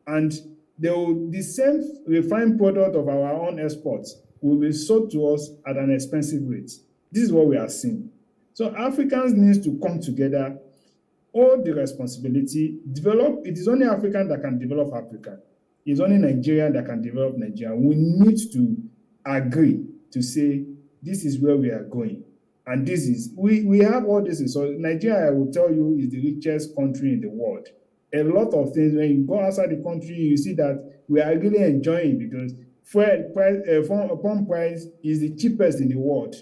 Speaker 8: and the same refined product of our own exports will be sold to us at an expensive rate. This is what we are seeing. So Africans need to come together, hold the responsibility, develop. It is only African that can develop Africa. It's only Nigeria that can develop Nigeria. We need to agree to say, this is where we are going. And this is, we have all this. So Nigeria, I will tell you, is the richest country in the world. A lot of things, when you go outside the country, you see that we are really enjoying, because pump price is the cheapest in the world,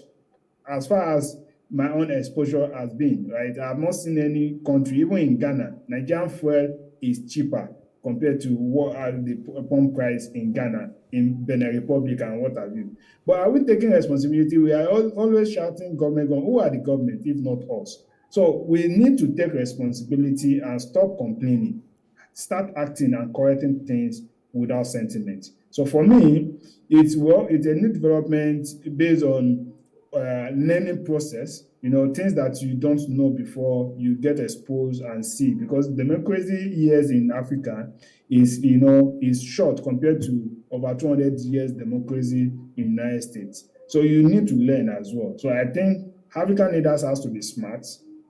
Speaker 8: as far as my own exposure has been, right? I have not seen any country, even in Ghana, Nigerian fuel is cheaper compared to what are the pump price in Ghana, in Benin Republic, and what have you. But are we taking responsibility? We are always shouting government, who are the government if not us? So we need to take responsibility and stop complaining, start acting and correcting things without sentiment. So for me, it's a new development based on learning process, things that you don't know before you get exposed and see, because democracy years in Africa is short compared to over 200 years democracy in the United States. So you need to learn as well. So I think African leaders has to be smart,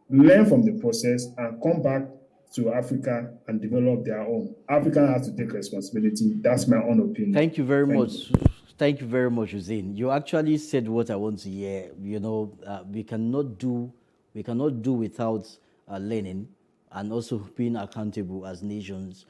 Speaker 8: learn from the process, and come back to Africa and develop their own. Africa has to take responsibility. That's my own opinion.
Speaker 11: Thank you very much. Thank you very much, Hussein. You actually said what I want to hear. We cannot do without learning and also being accountable as nations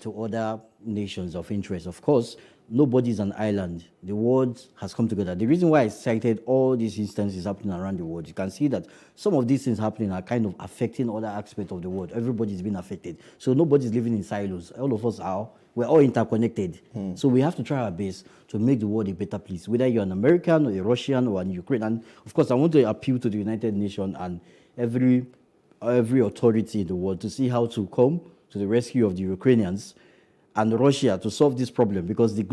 Speaker 11: to other nations of interest. Of course, nobody is an island. The world has come together. The reason why I cited all these instances happening around the world, you can see that some of these things happening are kind of affecting other aspects of the world. Everybody's been affected. So nobody's living in silos. All of us are. We're all interconnected. So we have to try our best to make the world a better place, whether you're an American or a Russian or an Ukrainian. And of course, I want to appeal to the United Nations and every authority in the world to see how to come to the rescue of the Ukrainians and Russia to solve this problem, because the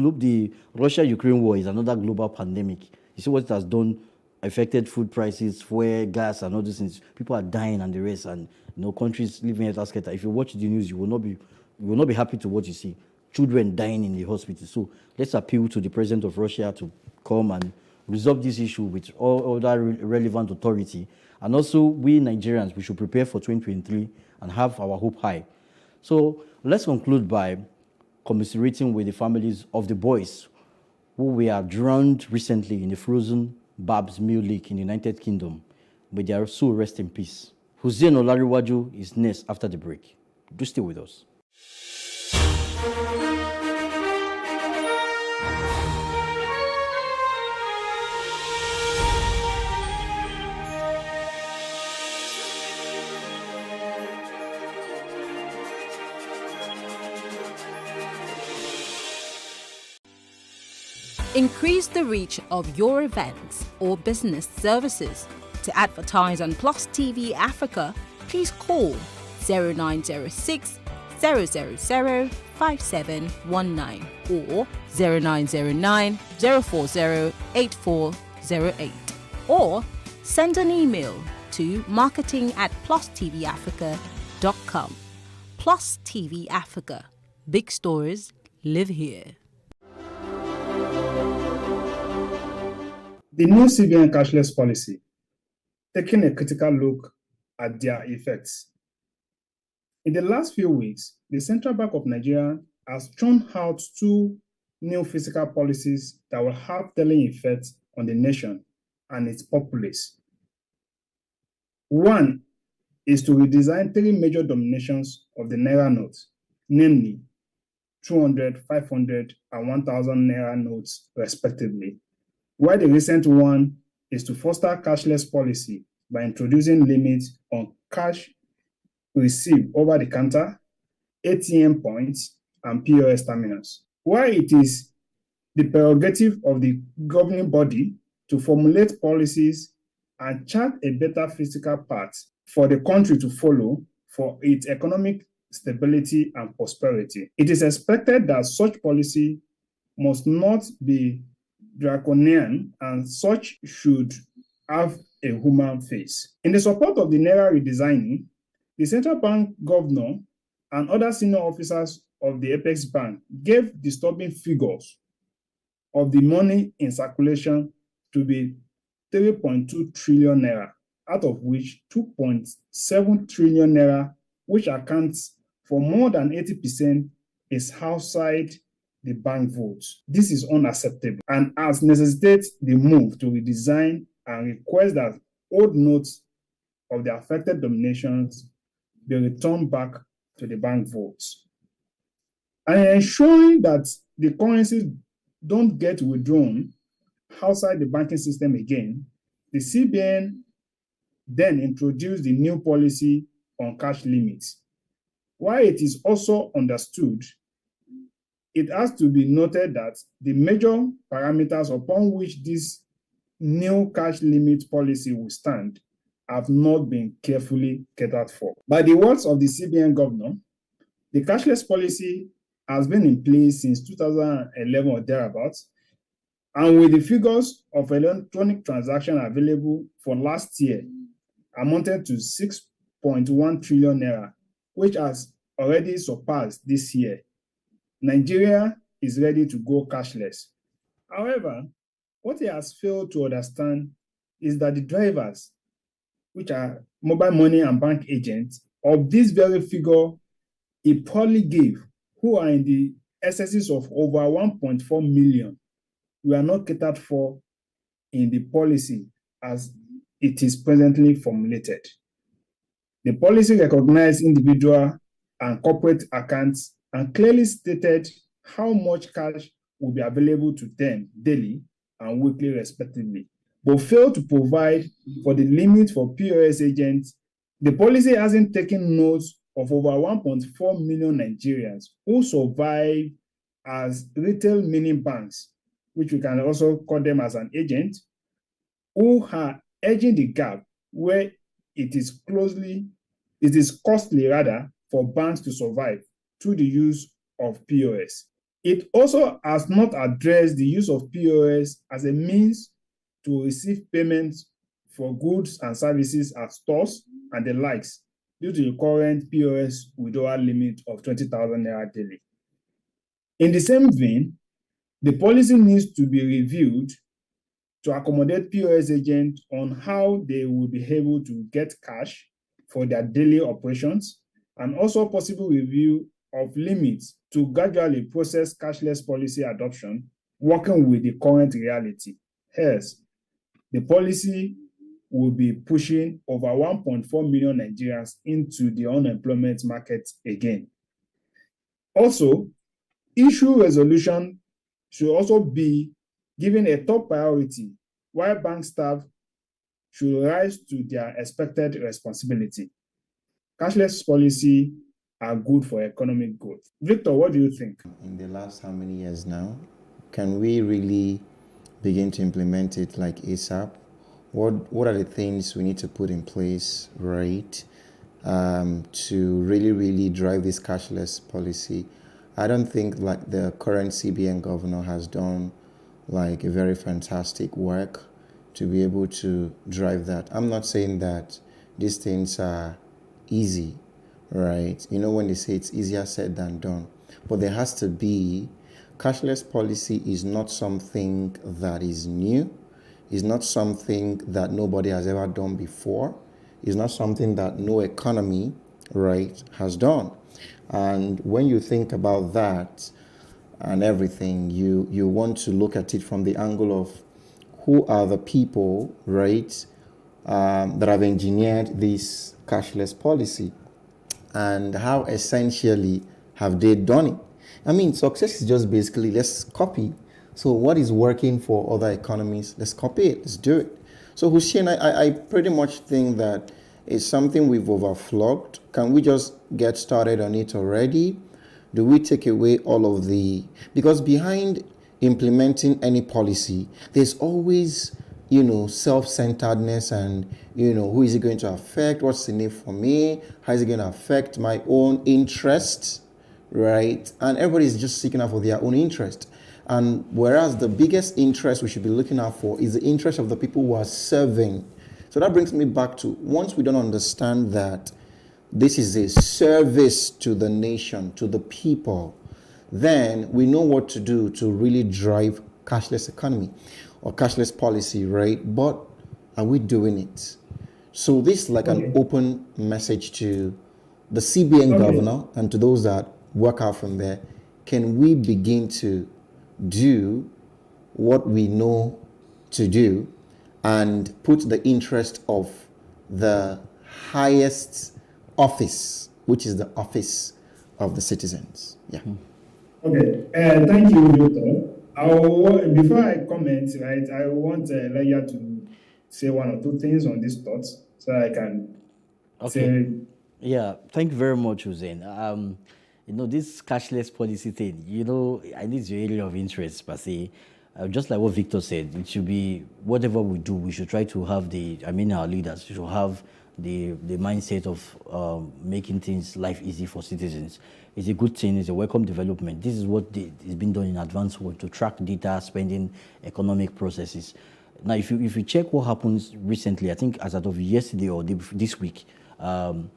Speaker 11: Russia-Ukraine war is another global pandemic. You see what it has done, affected food prices, fuel, gas, and all these things. People are dying and the rest, and countries living at scatter. If you watch the news, you will not be happy to what you see. Children dying in the hospital. So let's appeal to the president of Russia to come and resolve this issue with all other relevant authority. And also, we Nigerians, we should prepare for 2023 and have our hope high. So let's conclude by commiserating with the families of the boys who were drowned recently in the frozen Babs Mill Lake in the United Kingdom. May their soul rest in peace. Hussein Olariwaju is next after the break. Do stay with us.
Speaker 15: Increase the reach of your events or business services. To advertise on Plus TV Africa, please call 0906 000 5719 or 0909 040 8408, or send an email to marketing@plustvafrica.com. Plus TV Africa. Big stories live here.
Speaker 8: The new CBN cashless policy, taking a critical look at their effects. In the last few weeks, the Central Bank of Nigeria has thrown out two new fiscal policies that will have telling effects on the nation and its populace. One is to redesign three major denominations of the Naira note, namely 200, 500, and 1,000 Naira notes, respectively. While the recent one is to foster cashless policy by introducing limits on cash received over the counter, ATM points, and POS terminals. While it is the prerogative of the governing body to formulate policies and chart a better fiscal path for the country to follow for its economic stability and prosperity, it is expected that such policy must not be draconian, and such should have a human face. In the support of the Naira redesigning, the Central Bank Governor and other senior officers of the Apex Bank gave disturbing figures of the money in circulation to be 3.2 trillion Naira, out of which 2.7 trillion Naira, which accounts for more than 80%, is outside the bank votes. This is unacceptable and has necessitated the move to redesign and request that old notes of the affected denominations be returned back to the bank votes. And ensuring that the currencies don't get withdrawn outside the banking system again, the CBN then introduced the new policy on cash limits. While it is also understood, it has to be noted that the major parameters upon which this new cash limit policy will stand have not been carefully catered for. By the words of the CBN governor, the cashless policy has been in place since 2011 or thereabouts, and with the figures of electronic transaction available for last year amounted to 6.1 trillion naira, which has already surpassed this year. Nigeria is ready to go cashless. However, what he has failed to understand is that the drivers, which are mobile money and bank agents, of this very figure he probably gave, who are in the excesses of over 1.4 million, were not catered for in the policy as it is presently formulated. The policy recognized individual and corporate accounts and clearly stated how much cash will be available to them daily and weekly respectively, but failed to provide for the limit for POS agents. The policy hasn't taken note of over 1.4 million Nigerians who survive as retail mini banks, which we can also call them as an agent, who are edging the gap where it is costly rather for banks to survive through the use of POS. It also has not addressed the use of POS as a means to receive payments for goods and services at stores and the likes due to the current POS withdrawal limit of 20,000 naira daily. In the same vein, the policy needs to be reviewed to accommodate POS agents on how they will be able to get cash for their daily operations, and also possible review of limits to gradually process cashless policy adoption, working with the current reality. Hence, the policy will be pushing over 1.4 million Nigerians into the unemployment market again. Also, issue resolution should also be given a top priority, while bank staff should rise to their expected responsibility. Cashless policy are good for economic growth. Victor, what do you think?
Speaker 7: In the last how many years now, can we really begin to implement it like ASAP? What are the things we need to put in place, right, to really drive this cashless policy? I don't think like the current CBN governor has done like a very fantastic work to be able to drive that. I'm not saying that these things are easy, right? You know, when they say it's easier said than done, but there has to be, cashless policy is not something that is new. It's not something that nobody has ever done before. It's not something that no economy, right, has done. And when you think about that and everything, you want to look at it from the angle of who are the people, right, that have engineered this cashless policy and how essentially have they done it. I mean, success is just basically let's copy. So what is working for other economies, let's copy it, let's do it. So Hussein, I pretty much think that it's something we've overflogged. Can we just get started on it already? Do we take away all of the, because behind implementing any policy, there's always, you know, self-centeredness and, you know, who is it going to affect? What's in it for me? How is it going to affect my own interests, right? And everybody's just seeking out for their own interest. And whereas the biggest interest we should be looking out for is the interest of the people who are serving. So that brings me back to, once we don't understand that this is a service to the nation, to the people, then we know what to do to really drive cashless economy or cashless policy, right? But are we doing it? So this is like an open message to the CBN governor and to those that work out from there. Can we begin to do what we know to do and put the interest of the highest office, which is the office of the citizens? Yeah.
Speaker 8: Okay, thank you, Victor. Before I comment, right, I want Leia to say one or two things on these thoughts so I can say
Speaker 11: Yeah, thank you very much, Hussein. This cashless policy thing, I need your area of interest, per se. Just like what Victor said, it should be whatever we do, we should try to have our leaders should have the mindset of making things life easy for citizens. It's a good thing, it's a welcome development. This is what is being done in advance work to track data, spending, economic processes. Now, if you check what happens recently, I think as of yesterday or this week, some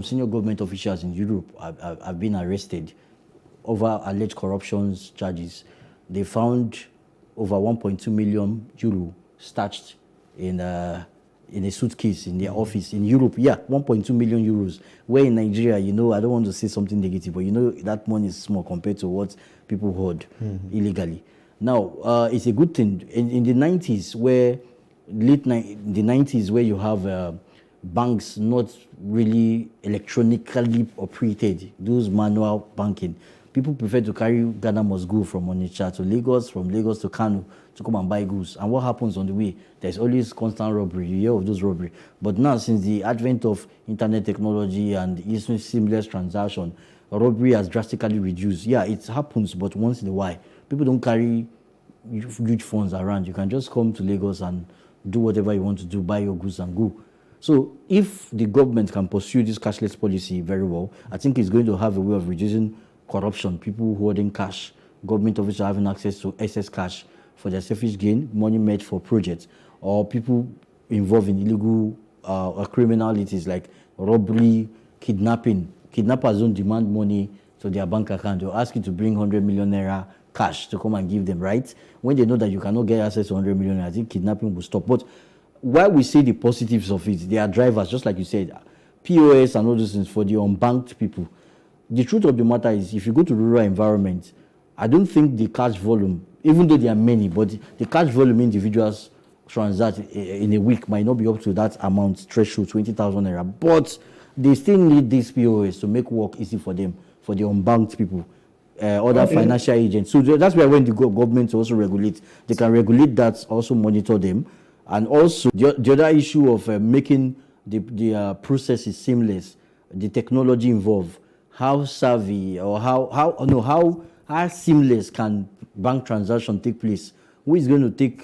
Speaker 11: senior government officials in Europe have been arrested over alleged corruption charges. They found over 1.2 million euro stashed in a suitcase in their office in Europe. Yeah, 1.2 million euros. Where in Nigeria, I don't want to say something negative, but that money is small compared to what people hoard illegally. Now, it's a good thing. In the 90s, where you have banks not really electronically operated, those manual banking, people prefer to carry Ghana must go from Onitsha to Lagos, from Lagos to Kano to come and buy goods. And what happens on the way? There's always constant robbery. You hear of those robbery. But now, since the advent of internet technology and seamless transaction, robbery has drastically reduced. Yeah, it happens, but once in a while. People don't carry huge funds around. You can just come to Lagos and do whatever you want to do, buy your goods and go. So if the government can pursue this cashless policy very well, I think it's going to have a way of reducing corruption, people hoarding cash, government officials having access to excess cash for their selfish gain, money made for projects, or people involved in illegal criminalities like robbery, kidnapping. Kidnappers don't demand money to their bank account. They'll ask you to bring 100 million naira cash to come and give them, right? When they know that you cannot get access to 100 million, I think kidnapping will stop. But while we see the positives of it, they are drivers, just like you said, POS and all those things for the unbanked people. The truth of the matter is, if you go to rural environments, I don't think the cash volume, even though there are many, but the cash volume individuals transact in a week might not be up to that amount threshold, 20,000 naira. But they still need this POS to make work easy for them, for the unbanked people. Other financial agents. So that's where when the government also regulate, they can regulate that, also monitor them. And also the other issue of making the processes seamless, the technology involved, how savvy or how seamless can bank transaction take place? Who is going to take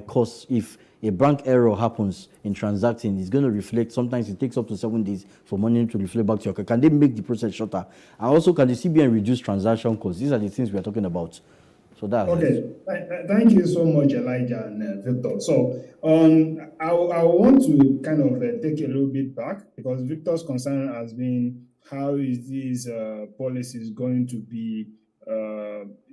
Speaker 11: costs if a bank error happens in transacting? It's going to reflect. Sometimes it takes up to 7 days for money to reflect back to your account. Can they make the process shorter? And also, can the CBN reduce transaction costs? These are the things we are talking about. So that's
Speaker 8: okay. Thank you so much, Elijah and Victor. So I want to kind of take a little bit back, because Victor's concern has been how is these policies going to be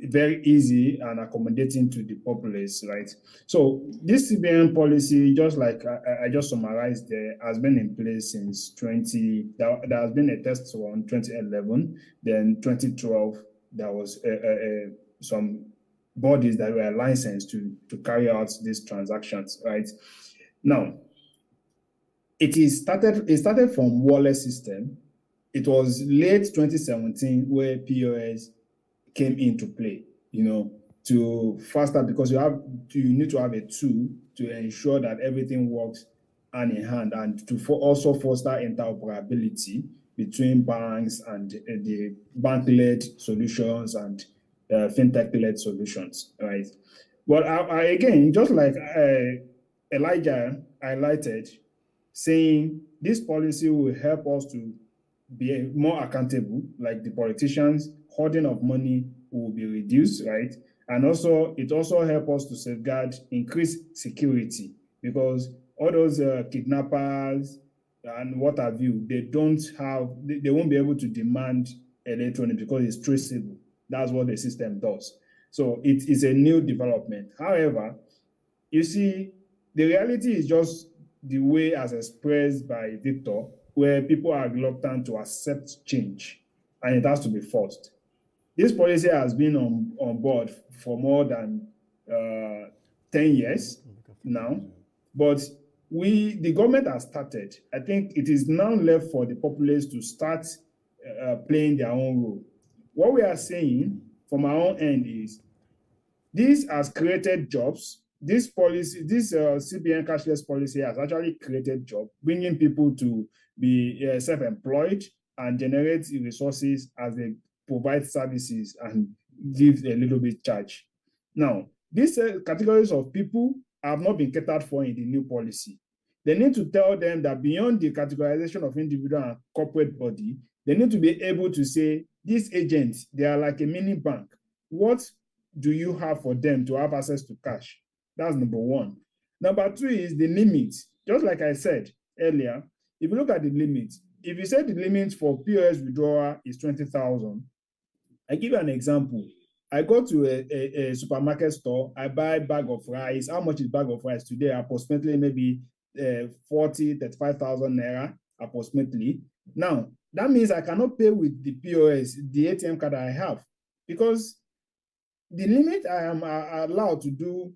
Speaker 8: very easy and accommodating to the populace, right? So this CBN policy, just like I just summarized there, has been in place since there has been a test on 2011, then 2012, there was some bodies that were licensed to carry out these transactions, right? Now, it started from wallet system. It was late 2017 where POS came into play, to faster, because you need to have a tool to ensure that everything works hand in hand, and to also foster interoperability between banks and the bank-led solutions and fintech-led solutions, right? But I again, just like Elijah highlighted, saying this policy will help us to be more accountable, like the politicians, hoarding of money will be reduced, right? And also, it also helps us to safeguard increased security, because all those kidnappers and what have you, they won't be able to demand electronic because it's traceable. That's what the system does. So it is a new development. However, you see, the reality is just the way as expressed by Victor, where people are reluctant to accept change, and it has to be forced. This policy has been on board for more than 10 years now, but the government has started. I think it is now left for the populace to start playing their own role. What we are saying from our own end is this has created jobs this policy, this CBN cashless policy has actually created jobs, bringing people to be self-employed and generate resources as they provide services and give a little bit charge. Now, these categories of people have not been catered for in the new policy. They need to tell them that beyond the categorization of individual and corporate body, they need to be able to say, these agents, they are like a mini bank. What do you have for them to have access to cash? That's number one. Number two is the limit. Just like I said earlier, if you look at the limit, if you say the limit for POS withdrawal is 20,000, I give you an example. I go to a supermarket store, I buy a bag of rice. How much is bag of rice today? Approximately maybe 35,000 naira, approximately. Now, that means I cannot pay with the POS, the ATM card I have, because the limit I am allowed to do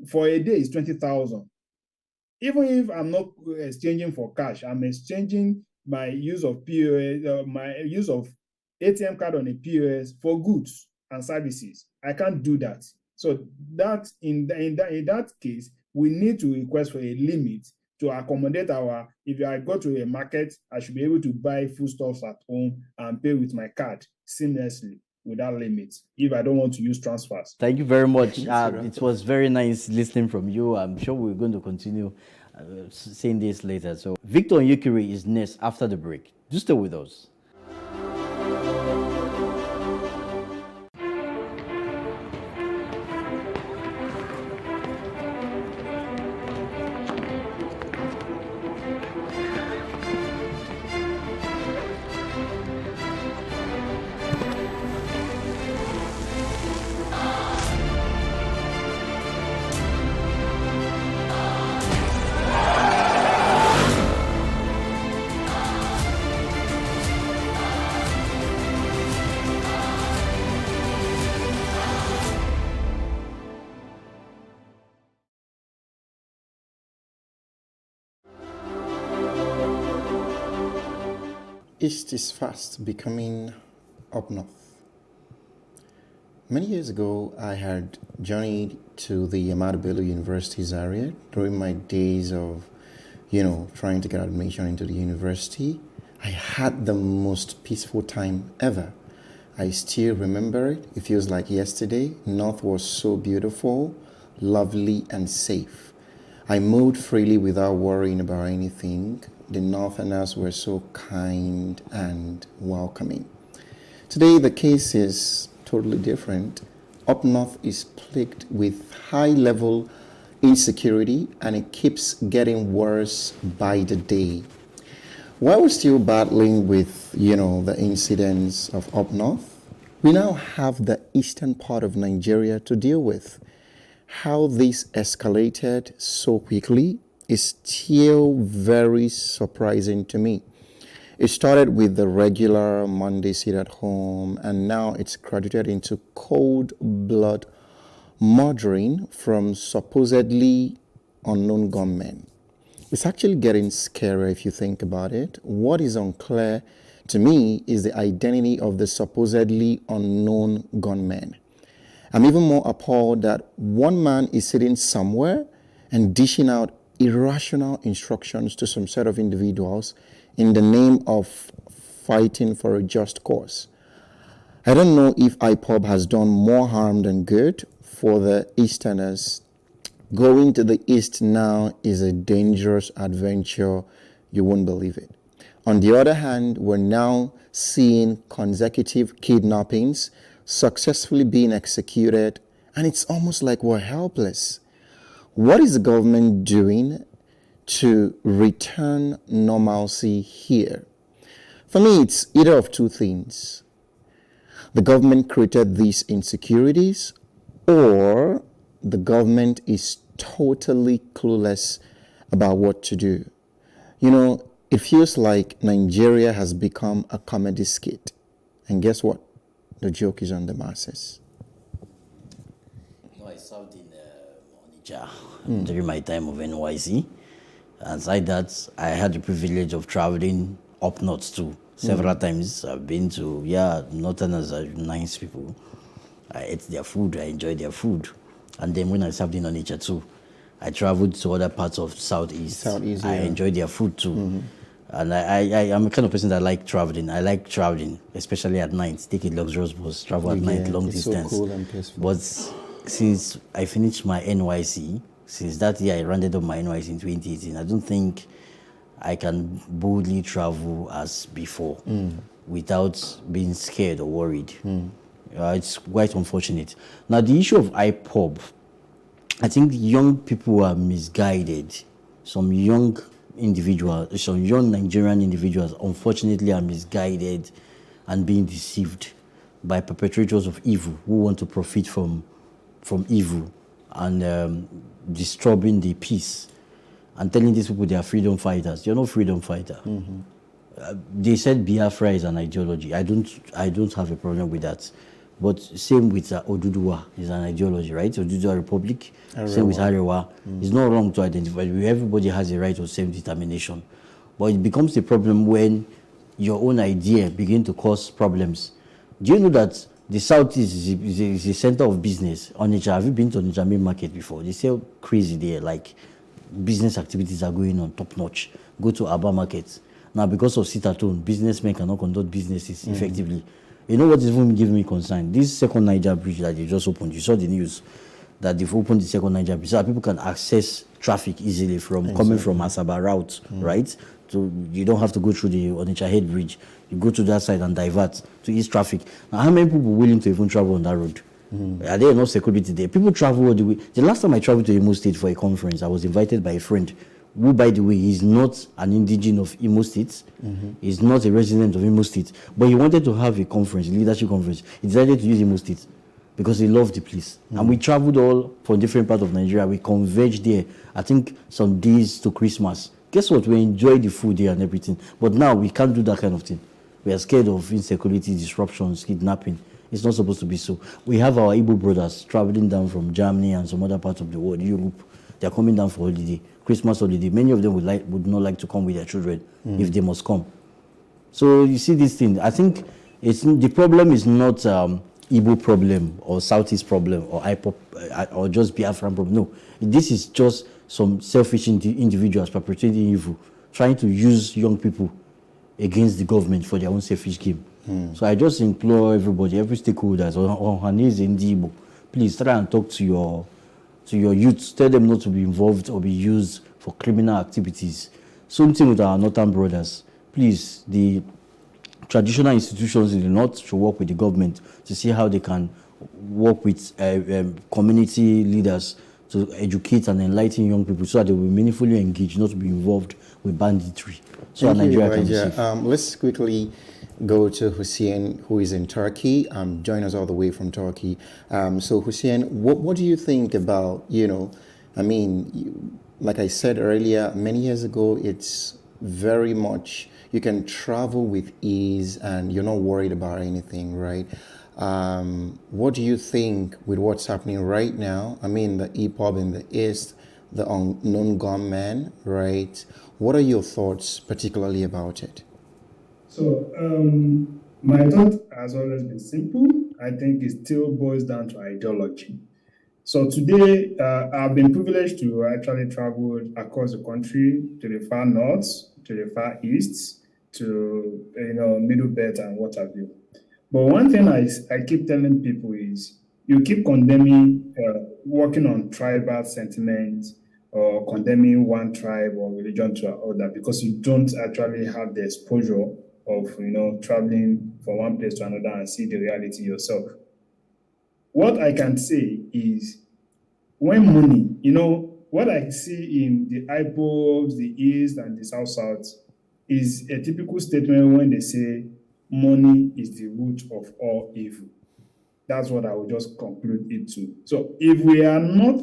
Speaker 8: for a day is 20,000. Even if I'm not exchanging for cash, I'm exchanging my use of POS, my use of ATM card on a POS for goods and services. I can't do that. So that in that case, we need to request for a limit to accommodate if I go to a market, I should be able to buy foodstuffs at home and pay with my card seamlessly without limits if I don't want to use transfers.
Speaker 11: Thank you very much. It was very nice listening from you. I'm sure we're going to continue saying this later. So Victor Onyekiri is next after the break. Do stay with us.
Speaker 7: East is fast becoming up north. Many years ago, I had journeyed to the Ahmadu Bello University Zaria during my days of, trying to get admission into the university. I had the most peaceful time ever. I still remember it. It feels like yesterday. North was so beautiful, lovely, and safe. I moved freely without worrying about anything. The Northerners were so kind and welcoming. Today, the case is totally different. Up north is plagued with high-level insecurity, and it keeps getting worse by the day. While we're still battling with, the incidents of up north, we now have the eastern part of Nigeria to deal with. How this escalated so quickly is still very surprising to me. It started with the regular Monday sit at home, and now it's graduated into cold-blood murdering from supposedly unknown gunmen. It's actually getting scarier if you think about it. What is unclear to me is the identity of the supposedly unknown gunmen. I'm even more appalled that one man is sitting somewhere and dishing out irrational instructions to some set of individuals in the name of fighting for a just cause. I don't know if IPOB has done more harm than good for the Easterners. Going to the East now is a dangerous adventure. You won't believe it. On the other hand, we're now seeing consecutive kidnappings successfully being executed, and it's almost like we're helpless. What is the government doing to return normalcy here? For me, it's either of two things. The government created these insecurities, or the government is totally clueless about what to do. It feels like Nigeria has become a comedy skit. And guess what? The joke is on the masses.
Speaker 11: I served in Onitsha during my time of NYC. Aside that, I had the privilege of traveling up north too. Several times I've been to, Northerners are nice people. I ate their food, I enjoyed their food. And then when I served in Onitsha too, I traveled to other parts of Southeast. I enjoyed their food too. And I'm a kind of person that like traveling. I like traveling, especially at night. Take a luxurious bus, travel at night, long distance.
Speaker 7: So cool and peaceful.
Speaker 11: But since I finished my NYC, since that year I rounded up my NYC in 2018, I don't think I can boldly travel as before without being scared or worried. It's quite unfortunate. Now, the issue of IPOB, I think young people are misguided. Some young individuals, some young Nigerian individuals, unfortunately, are misguided and being deceived by perpetrators of evil who want to profit from evil and disturbing the peace and telling these people they are freedom fighters. You're not freedom fighter. They said Biafra is an ideology. I don't have a problem with that. But same with Oduduwa is an ideology, right? Oduduwa Republic. Same with Arewa. It's not wrong to identify. Everybody has a right of self-determination. But it becomes a problem when your own idea begin to cause problems. Do you know that the Southeast is a center of business? Onitsha, have you been to Onitsha main market before? They sell crazy there, like business activities are going on top notch. Go to Aba markets. Now, because of sit-at-home, businessmen cannot conduct businesses effectively. You know what is even giving me concern? This second Niger bridge that they just opened, you saw the news that they've opened the second Niger bridge so that people can access traffic easily coming from Asaba route, right? So you don't have to go through the Onitsha Head Bridge. You go to that side and divert to ease traffic. Now, how many people are willing to even travel on that road? Are there enough security there? People travel all the way. The last time I traveled to Imo State for a conference, I was invited by a friend who, by the way, is not an indigenous of Imo State. He's not a resident of Imo State. But he wanted to have a conference, a leadership conference. He decided to use Imo State because he loved the place. And we traveled all from different parts of Nigeria. We converged there, I think, some days to Christmas. Guess what? We enjoyed the food there and everything. But now we can't do that kind of thing. We are scared of insecurity, disruptions, kidnapping. It's not supposed to be so. We have our Igbo brothers traveling down from Germany and some other parts of the world, Europe. They are coming down for holiday, Christmas holiday. Many of them would not like to come with their children if they must come. So you see this thing. I think the problem is not Igbo problem or Southeast problem or IPOP or just Biafran problem. No, this is just some selfish individuals perpetrating evil, trying to use young people against the government for their own selfish game. So I just implore everybody, every stakeholders, on Hanese in Igbo, please try and talk to your youth. Tell them not to be involved or be used for criminal activities. Same thing with our northern brothers. Please, the traditional institutions in the north should work with the government to see how they can work with community leaders to educate and enlighten young people so that they will meaningfully engage, not to be involved with banditry. So Nigeria can be safe.
Speaker 7: Let's quickly go to Hussein, who is in Turkey. Join us all the way from Turkey. So Hussein, what do you think about, like I said earlier, many years ago, it's very much, you can travel with ease and you're not worried about anything, right? What do you think with what's happening right now? The EPOB in the East, the unknown gunman, right? What are your thoughts particularly about it?
Speaker 8: So, my thought has always been simple. I think it still boils down to ideology. So today, I've been privileged to actually travel across the country to the far north, to the far east, to Middle Belt and what have you. But one thing I keep telling people is, you keep condemning, working on tribal sentiments, or condemning one tribe or religion to another because you don't actually have the exposure of traveling from one place to another and see the reality yourself. What I can say is, when money, what I see in the IPOBs, the East and the South is a typical statement when they say money is the root of all evil. That's what I will just conclude it to. So if we are not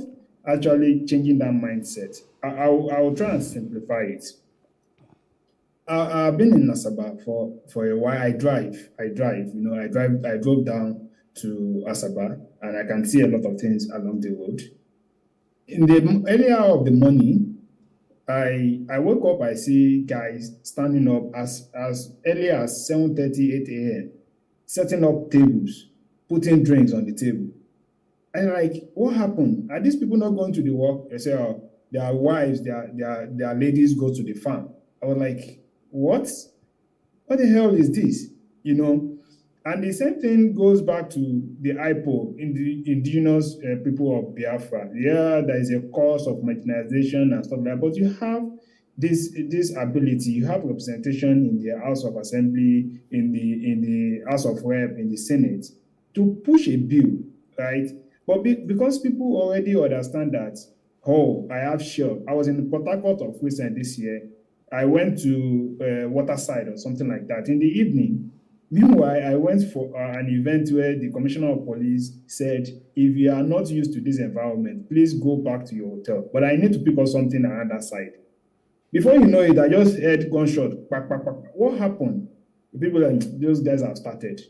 Speaker 8: actually changing that mindset, I will try and simplify it. I've been in Asaba for a while. I drive. I drove down to Asaba and I can see a lot of things along the road. In the early hour of the morning, I woke up, I see guys standing up as early as 7:30, 8 a.m., setting up tables, putting drinks on the table. And what happened? Are these people not going to the work? They say, their wives, their ladies go to the farm. I was like, what? What the hell is this? You know? And the same thing goes back to the IPO, in the indigenous people of Biafra. Yeah, there is a cause of marginalization and stuff like that, but you have this ability, you have representation in the House of Assembly, in the House of Rep, in the Senate, to push a bill, right? But because people already understand that, oh, I have Shell. I was in Port Harcourt of recent this year. I went to Waterside or something like that in the evening. Meanwhile, I went for an event where the Commissioner of Police said, if you are not used to this environment, please go back to your hotel. But I need to pick up something around that side. Before you know it, I just heard gunshot. What happened? The people like, those guys have started,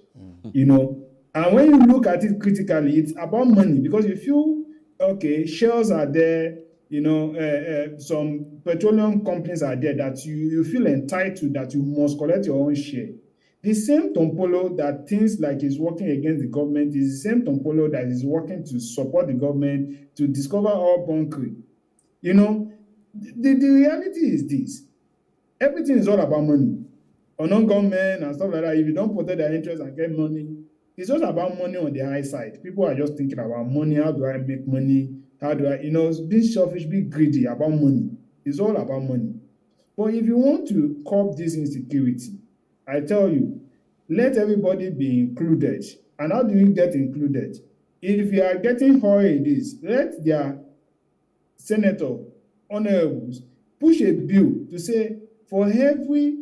Speaker 8: you know. And when you look at it critically, it's about money, because you feel, okay, shells are there, you know, some petroleum companies are there that you feel entitled, that you must collect your own share. The same Tompolo that thinks like he's working against the government is the same Tompolo that is working to support the government to discover all bunkering. You know, the reality is this. Everything is all about money. Unknown government and stuff like that, if you don't protect their interests and get money, it's just about money on the high side. People are just thinking about money. How do I make money? How do I, you know, being selfish, be greedy about money. It's all about money. But if you want to curb this insecurity, I tell you, let everybody be included. And how do you get included? If you are getting holidays, let their senator, honorables, push a bill to say for every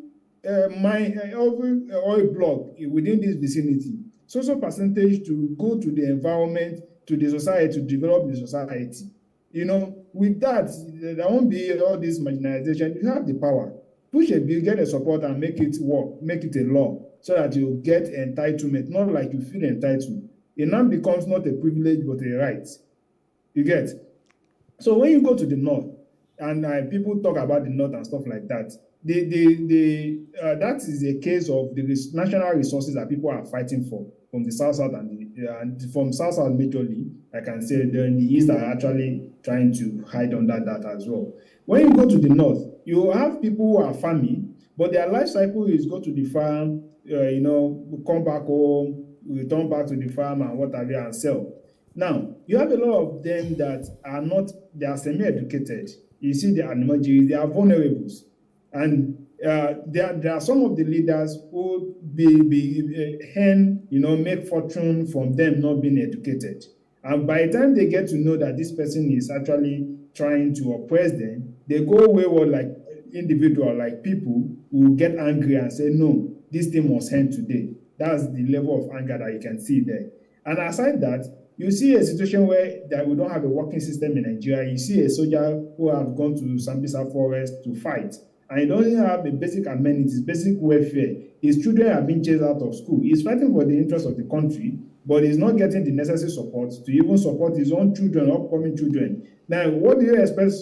Speaker 8: oil block within this vicinity, social percentage to go to the environment, to the society, to develop the society. You know, with that, there won't be all this marginalization. You have the power. Push a bill, get a support, and make it work, make it a law, so that you get entitlement, not like you feel entitled. It now becomes not a privilege, but a right. You get? So when you go to the north, and people talk about the north and stuff like that, that is a case of the national resources that people are fighting for from the south and from south majorly. I can say then the east are actually trying to hide under that as well. When you go to the north, you have people who are farming, but their life cycle is go to the farm, you know, come back home, return back to the farm and what have you, and sell. Now, you have a lot of them that are not, they are semi-educated. You see the animages, they are vulnerables. And there are some of the leaders who make fortune from them not being educated. And by the time they get to know that this person is actually trying to oppress them, they go wayward like individual, like people who get angry and say, no, this thing must end today. That's the level of anger that you can see there. And aside that, you see a situation where that we don't have a working system in Nigeria. You see a soldier who have gone to Sambisa Forest to fight, and he doesn't have the basic amenities, basic welfare. His children are being chased out of school. He's fighting for the interest of the country, but he's not getting the necessary support to even support his own children, upcoming children. Now, what do you expect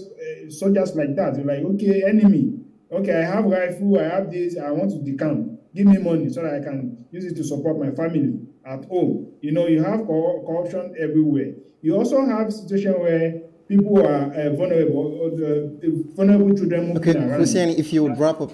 Speaker 8: soldiers like that? You're like, okay, enemy, okay, I have rifle, I have this, I want to decamp. Give me money so that I can use it to support my family at home. You know, you have corruption everywhere. You also have situation where people are vulnerable, vulnerable children moving around.
Speaker 7: Okay, Hussein, if you would wrap up,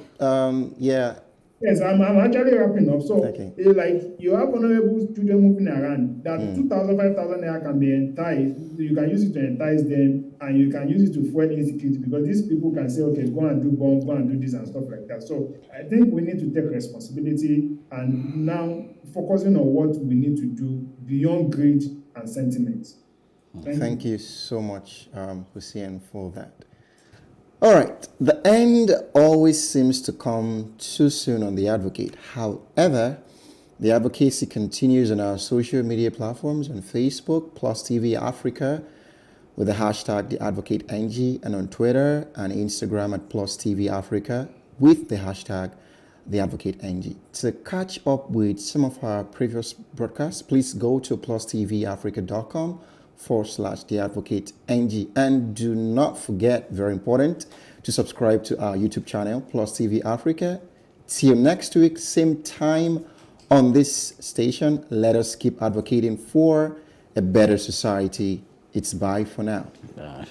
Speaker 7: yeah.
Speaker 8: Yes, I'm actually wrapping up. So, it's like you have vulnerable children moving around. That 2,000, 5,000 naira can be enticed. You can use it to entice them, and you can use it to fuel insecurity, because these people can say, okay, go and do bombs, go and do this and stuff like that. So, I think we need to take responsibility and now focusing on what we need to do beyond greed and sentiments.
Speaker 7: Thank you so much, Hussein, for that. All right, the end always seems to come too soon on The Advocate. However, the advocacy continues on our social media platforms on Facebook, Plus TV Africa, with the hashtag TheAdvocateNG, and on Twitter and Instagram at Plus TV Africa with the hashtag TheAdvocateNG. To catch up with some of our previous broadcasts, please go to plustvafrica.com /TheAdvocateNG. And do not forget, very important, to subscribe to our YouTube channel, Plus TV Africa. Till next week, same time on this station. Let us keep advocating for a better society. It's bye for now.
Speaker 11: Bye.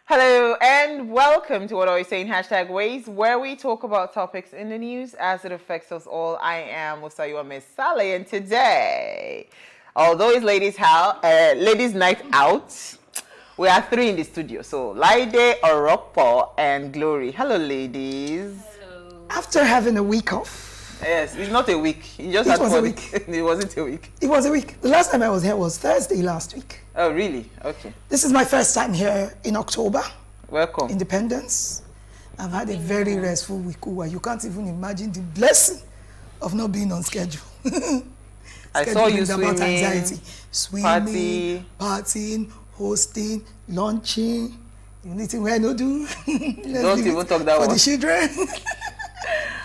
Speaker 14: Hello and welcome to What Are We Saying #Ways, where we talk about topics in the news as it affects us all. I am Musayua Mesale, and today, although it's ladies' night out, we are 3 in the studio. So Laide, Oropo, and Glory. Hello, ladies.
Speaker 16: Hello. After having a week off.
Speaker 14: Yes, it's not a week. You just
Speaker 16: It
Speaker 14: had
Speaker 16: was
Speaker 14: fun.
Speaker 16: a week.
Speaker 14: It wasn't a week.
Speaker 16: It was a week. The last time I was here was Thursday last week.
Speaker 14: Oh, really? Okay.
Speaker 16: This is my first time here in October.
Speaker 14: Welcome.
Speaker 16: Independence. I've had a very restful week. You can't even imagine the blessing of not being on schedule.
Speaker 14: I saw you
Speaker 16: about
Speaker 14: swimming,
Speaker 16: anxiety. Swimming, partying, hosting, launching. Anything we no do.
Speaker 14: Don't even talk that
Speaker 16: for
Speaker 14: one.
Speaker 16: the children.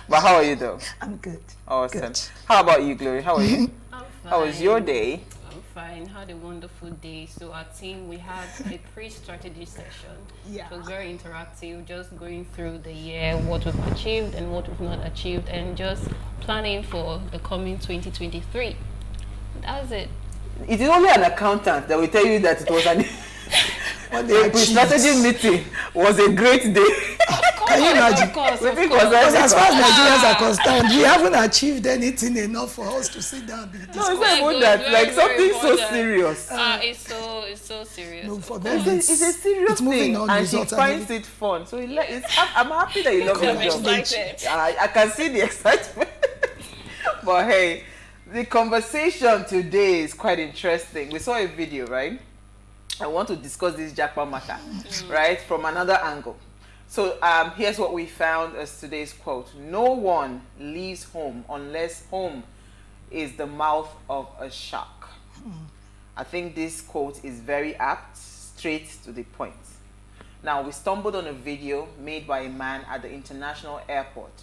Speaker 14: But how are you though?
Speaker 16: I'm good.
Speaker 14: Awesome.
Speaker 16: Good.
Speaker 14: How about you, Glory? How are you?
Speaker 18: I'm fine.
Speaker 14: How was your day?
Speaker 18: I'm fine. Had a wonderful day. So our team, we had a pre-strategy session.
Speaker 16: Yeah.
Speaker 18: It was very interactive, just going through the year, what we've achieved and what we've not achieved, and just planning for the coming 2023. That's it.
Speaker 14: It is only an accountant that will tell you that it was an a pre-strategy meeting was a great day.
Speaker 16: Can you imagine?
Speaker 18: Of course.
Speaker 16: Because as far as Nigerians are concerned, we haven't achieved anything enough for us to sit down and be discussing.
Speaker 14: No, it's not even that. Like something so serious.
Speaker 18: It's so serious.
Speaker 16: No, for them,
Speaker 14: It's a serious
Speaker 16: it's moving
Speaker 14: thing,
Speaker 16: on,
Speaker 14: and she
Speaker 16: results are
Speaker 14: finds
Speaker 16: moving.
Speaker 14: it fun. So I'm happy that you love your
Speaker 18: I'm
Speaker 14: job.
Speaker 18: excited.
Speaker 14: I can see the excitement. But hey, the conversation today is quite interesting. We saw a video, right? I want to discuss this Jackpot matter, right, from another angle. So here's what we found as today's quote. No one leaves home unless home is the mouth of a shark. I think this quote is very apt, straight to the point. Now, we stumbled on a video made by a man at the international airport.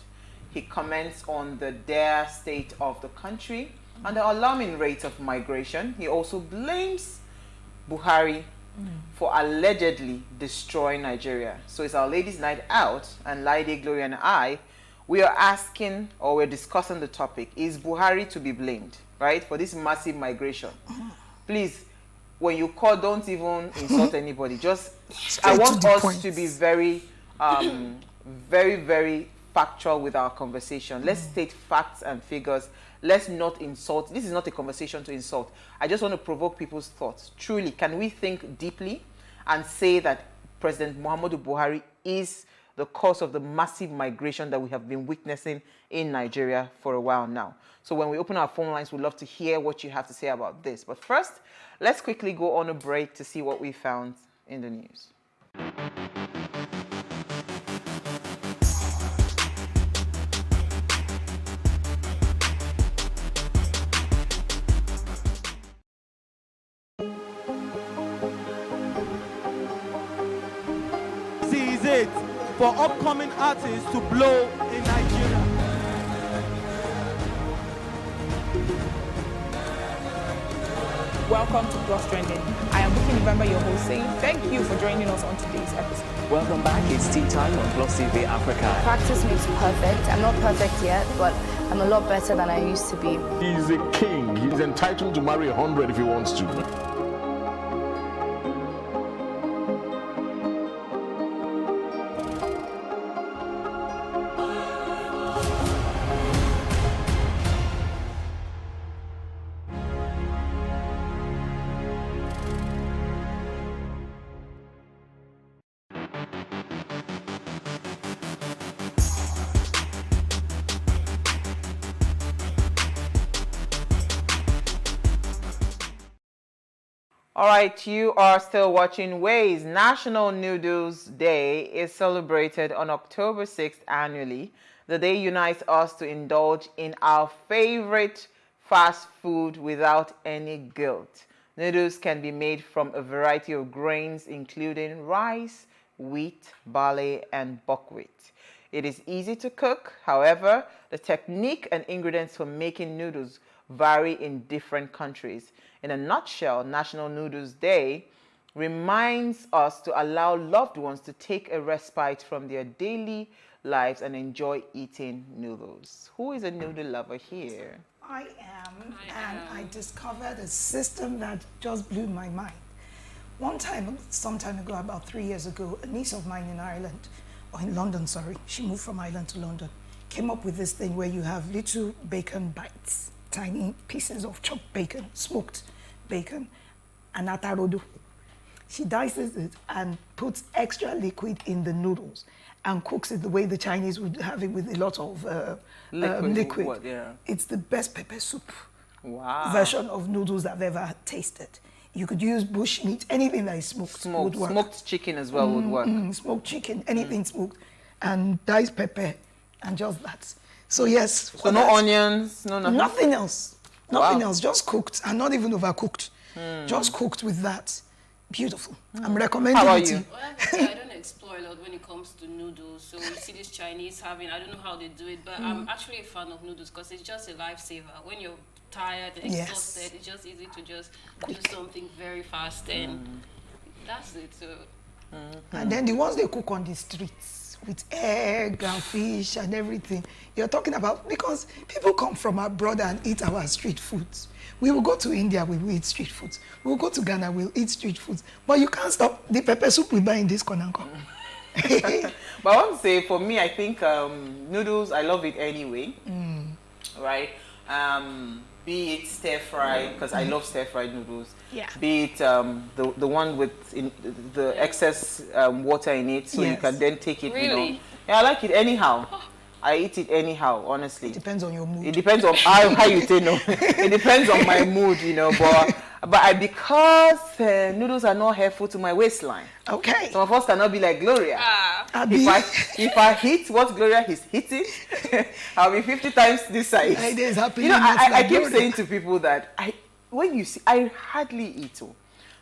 Speaker 14: He comments on the dire state of the country and the alarming rate of migration. He also blames Buhari for allegedly destroying Nigeria. So it's our ladies' night out, and Laide, Glory, and I, we are asking, or we're discussing the topic, is Buhari to be blamed, right, for this massive migration? Please, when you call, don't even insult anybody. Just, I want us to be very, very, very factual with our conversation. Let's state facts and figures. Let's not insult. This is not a conversation to insult. I just want to provoke people's thoughts. Truly, can we think deeply and say that President Muhammadu Buhari is the cause of the massive migration that we have been witnessing in Nigeria for a while now? So when we open our phone lines, we'd love to hear what you have to say about this. But first, let's quickly go on a break to see what we found in the news.
Speaker 20: This is it for upcoming artists to blow in Nigeria.
Speaker 25: Welcome to Plus Trending. I am Bookie November, your host, saying thank you for joining us on today's episode.
Speaker 26: Welcome back. It's tea time on Plus TV Africa.
Speaker 27: Practice makes perfect. I'm not perfect yet, but I'm a lot better than I used to be.
Speaker 28: He's a king. He's entitled to marry 100 if he wants to.
Speaker 14: All right, you are still watching Ways. National Noodles Day is celebrated on October 6th annually. The day unites us to indulge in our favorite fast food without any guilt. Noodles can be made from a variety of grains, including rice, wheat, barley, and buckwheat. It is easy to cook. However, the technique and ingredients for making noodles vary in different countries. In a nutshell, National Noodles Day reminds us to allow loved ones to take a respite from their daily lives and enjoy eating noodles. Who is a noodle lover here?
Speaker 16: I am, and I discovered a system that just blew my mind. One time, some time ago, about 3 years ago, a niece of mine in Ireland, or in London, sorry, she moved from Ireland to London, came up with this thing where you have little bacon bites, tiny pieces of chopped bacon, smoked bacon, and atarodo. She dices it and puts extra liquid in the noodles and cooks it the way the Chinese would have it, with a lot of liquid.
Speaker 14: What, yeah.
Speaker 16: It's the best pepper soup
Speaker 14: version
Speaker 16: of noodles I've ever tasted. You could use bush meat, anything that is smoked would work.
Speaker 14: Smoked chicken as well would work.
Speaker 16: Smoked chicken, anything smoked, and diced pepper, and just that. So yes.
Speaker 14: So no onions, no nothing?
Speaker 16: Nothing else. Nothing else, just cooked, and not even overcooked. Just cooked with that. Beautiful. I'm recommending
Speaker 14: How about
Speaker 16: it.
Speaker 14: you?
Speaker 18: Well, I don't explore a lot when it comes to noodles. So you see this Chinese having, I don't know how they do it, but I'm actually a fan of noodles because it's just a lifesaver. When you're tired and exhausted, it's just easy to just do something very fast, and that's it. So.
Speaker 16: And then the ones they cook on the streets with egg and fish and everything. You're talking about, because people come from abroad and eat our street foods. We will go to India, we will eat street foods. We will go to Ghana, we'll eat street foods. But you can't stop the pepper soup we buy in this Konanko.
Speaker 14: But I want to say, for me, I think noodles, I love it anyway, right? Be it stir fry, because I love stir fried noodles.
Speaker 16: Yeah.
Speaker 14: Be it the one with the excess water in it, so you can then take it.
Speaker 18: Really?
Speaker 14: You know. Yeah, I like it anyhow. I eat it anyhow, honestly. It
Speaker 16: depends on your mood.
Speaker 14: It depends on how you say no. It depends on my mood, you know. But because noodles are not helpful to my waistline.
Speaker 16: Okay.
Speaker 14: Some of us cannot be like Gloria. If I hit what Gloria is hitting, I'll be 50 times this size. You know, I keep saying to people that when you see, I hardly eat.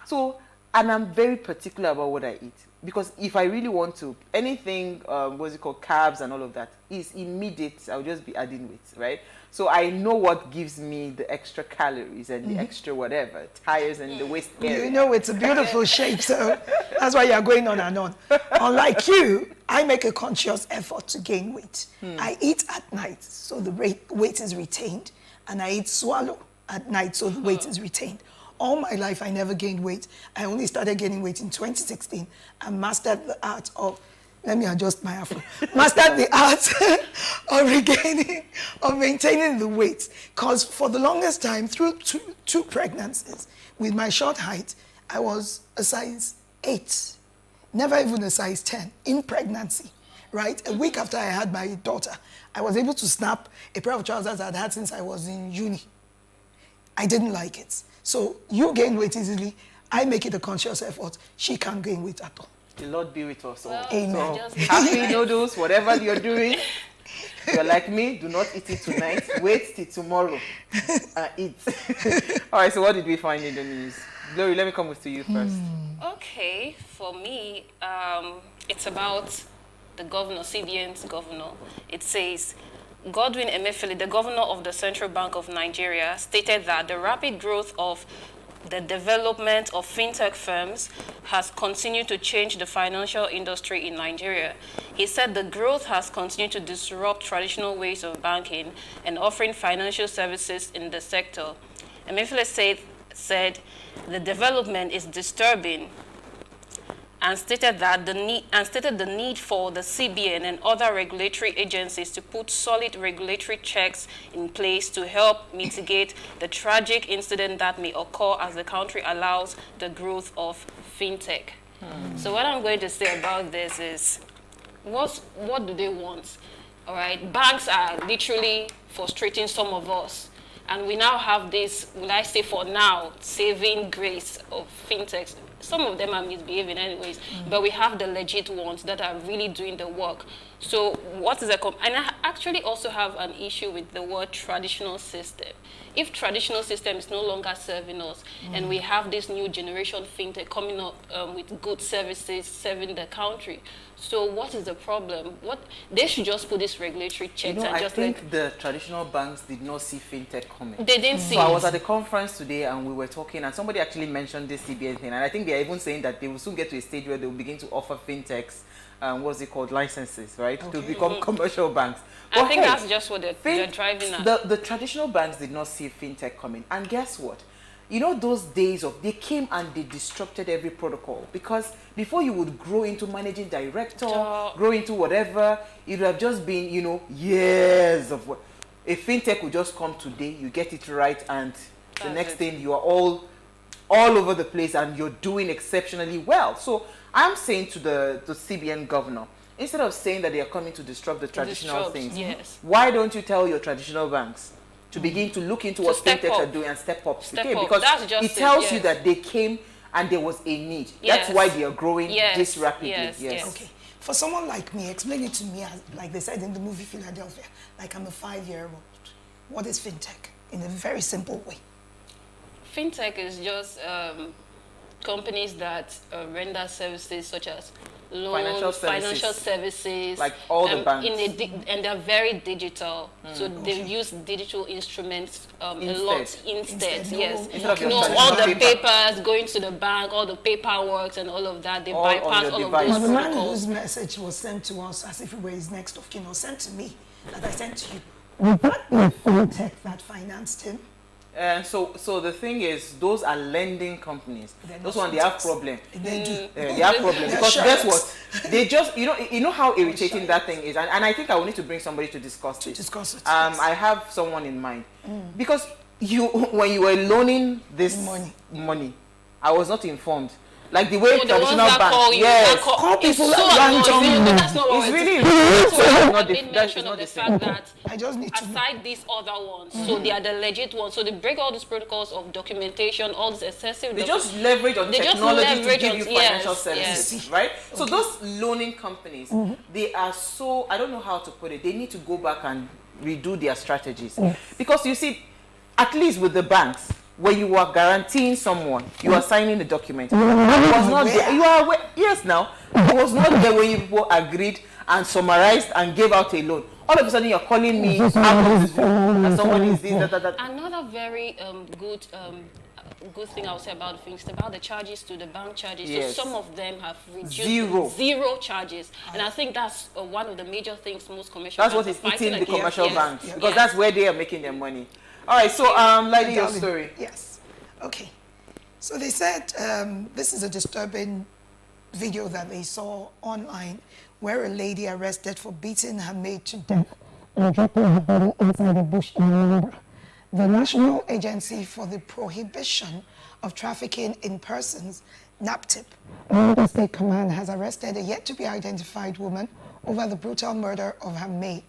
Speaker 14: So, and I'm very particular about what I eat. Because if I really want to, anything, what's it called, carbs and all of that, is immediate. I'll just be adding weight, right? So I know what gives me the extra calories and the extra whatever, tires and the waist area.
Speaker 16: You know, it's a beautiful shape, so that's why you're going on and on. Unlike you, I make a conscious effort to gain weight. I eat at night, so the weight is retained, and I eat swallow at night, so the weight is retained. All my life, I never gained weight. I only started gaining weight in 2016 and mastered the art of, let me adjust my afro, mastered the art of regaining, of maintaining the weight. Because for the longest time, through two pregnancies, with my short height, I was a size 8, never even a size 10 in pregnancy, right? A week after I had my daughter, I was able to snap a pair of trousers I'd had since I was in uni. I didn't like it. So you gain weight easily. I make it a conscious effort. She can't gain weight at all.
Speaker 14: The Lord be with us all.
Speaker 18: Well,
Speaker 16: Amen.
Speaker 14: So, happy noodles, whatever you're doing. You're like me, do not eat it tonight. Wait till tomorrow and eat. All right, so what did we find in the news? Glory, let me come with you first.
Speaker 18: Okay, for me, it's about the governor, CBN's governor. It says, Godwin Emefiele, the governor of the Central Bank of Nigeria, stated that the rapid growth of the development of fintech firms has continued to change the financial industry in Nigeria. He said the growth has continued to disrupt traditional ways of banking and offering financial services in the sector. Emefiele said the development is disturbing and stated that the need for the CBN and other regulatory agencies to put solid regulatory checks in place to help mitigate the tragic incident that may occur as the country allows the growth of fintech. So what I'm going to say about this is, what do they want? All right, banks are literally frustrating some of us. And we now have this, will I say for now, saving grace of fintechs. Some of them are misbehaving anyways, but we have the legit ones that are really doing the work. So what is and I actually also have an issue with the word traditional system. If traditional system is no longer serving us, and we have this new generation fintech coming up with good services serving the country, so what is the problem? They should just put this regulatory checks and
Speaker 14: I
Speaker 18: just
Speaker 14: think the traditional banks did not see fintech coming.
Speaker 18: They didn't see
Speaker 14: So I was
Speaker 18: it.
Speaker 14: at a conference today and we were talking and somebody actually mentioned this CBN thing, and I think they are even saying that they will soon get to a stage where they will begin to offer fintechs, what's it called, licenses, right, to become commercial banks.
Speaker 18: I think that's just what they're driving at.
Speaker 14: The traditional banks did not see fintech coming, and guess what? You know, those days of, they came and they disrupted every protocol, because before you would grow into managing director, grow into whatever, it would have just been, you know, years of what. A fintech would just come today, you get it right, and the next thing you are all over the place and you're doing exceptionally well. So I'm saying to the CBN governor, instead of saying that they are coming to disrupt the traditional things, why don't you tell your traditional banks to begin to look into what fintechs are doing and step up? Because it tells you that they came and there was a need. That's why they are growing this rapidly.
Speaker 16: Okay. For someone like me, explain it to me, as, like they said in the movie Philadelphia, like I'm a 5-year-old. What is fintech in a very simple way?
Speaker 18: Fintech is just companies that render services such as loans, financial services,
Speaker 14: like all the banks,
Speaker 18: and they're very digital. So they use digital instruments a lot instead. Yes, all the papers going to the bank, all the paperwork and all of that. They bypass all of those
Speaker 16: protocols. The man
Speaker 18: protocols.
Speaker 16: whose message was sent to us as if we were his next of kin, or sent to me, that I sent to you. Would that be a fintech that financed him?
Speaker 14: And so the thing is, those are lending companies. Those ones, they have problem. They have problem because guess what? They just, you know how irritating that thing is, and I think I will need to bring somebody to discuss this. I have someone in mind because when you were loaning this money, I was not informed. Like the way traditional banks,
Speaker 16: call people
Speaker 18: so that's not what
Speaker 14: it's really
Speaker 18: the fact that
Speaker 16: I just need to
Speaker 18: aside these other ones, so they are the legit ones. So they break all these protocols of documentation, all this excessive.
Speaker 14: They just leverage on technology to give you financial services, right? So those loaning companies, they are so, I don't know how to put it. They need to go back and redo their strategies, because you see, at least with the banks, when you are guaranteeing someone, you are signing the document. It was not there. You are aware. Yes, now it was not there when you people agreed and summarized and gave out a loan. All of a sudden, you're calling me and somebody is this, that.
Speaker 18: Another very good thing I'll say about things about the charges to the bank charges.
Speaker 14: Yes.
Speaker 18: So some of them have reduced
Speaker 14: zero
Speaker 18: charges, and I think that's one of the major things most commercial.
Speaker 14: That's what is eating the commercial banks, because that's where they are making their money. All right, so Lady, your story.
Speaker 16: Yes. Okay. So they said this is a disturbing video that they saw online, where a lady arrested for beating her maid to death and dropping her body inside a bush in Anambra. The National Agency for the Prohibition of Trafficking in Persons, NAPTIP, Anambra State Command, has arrested a yet-to-be-identified woman over the brutal murder of her maid.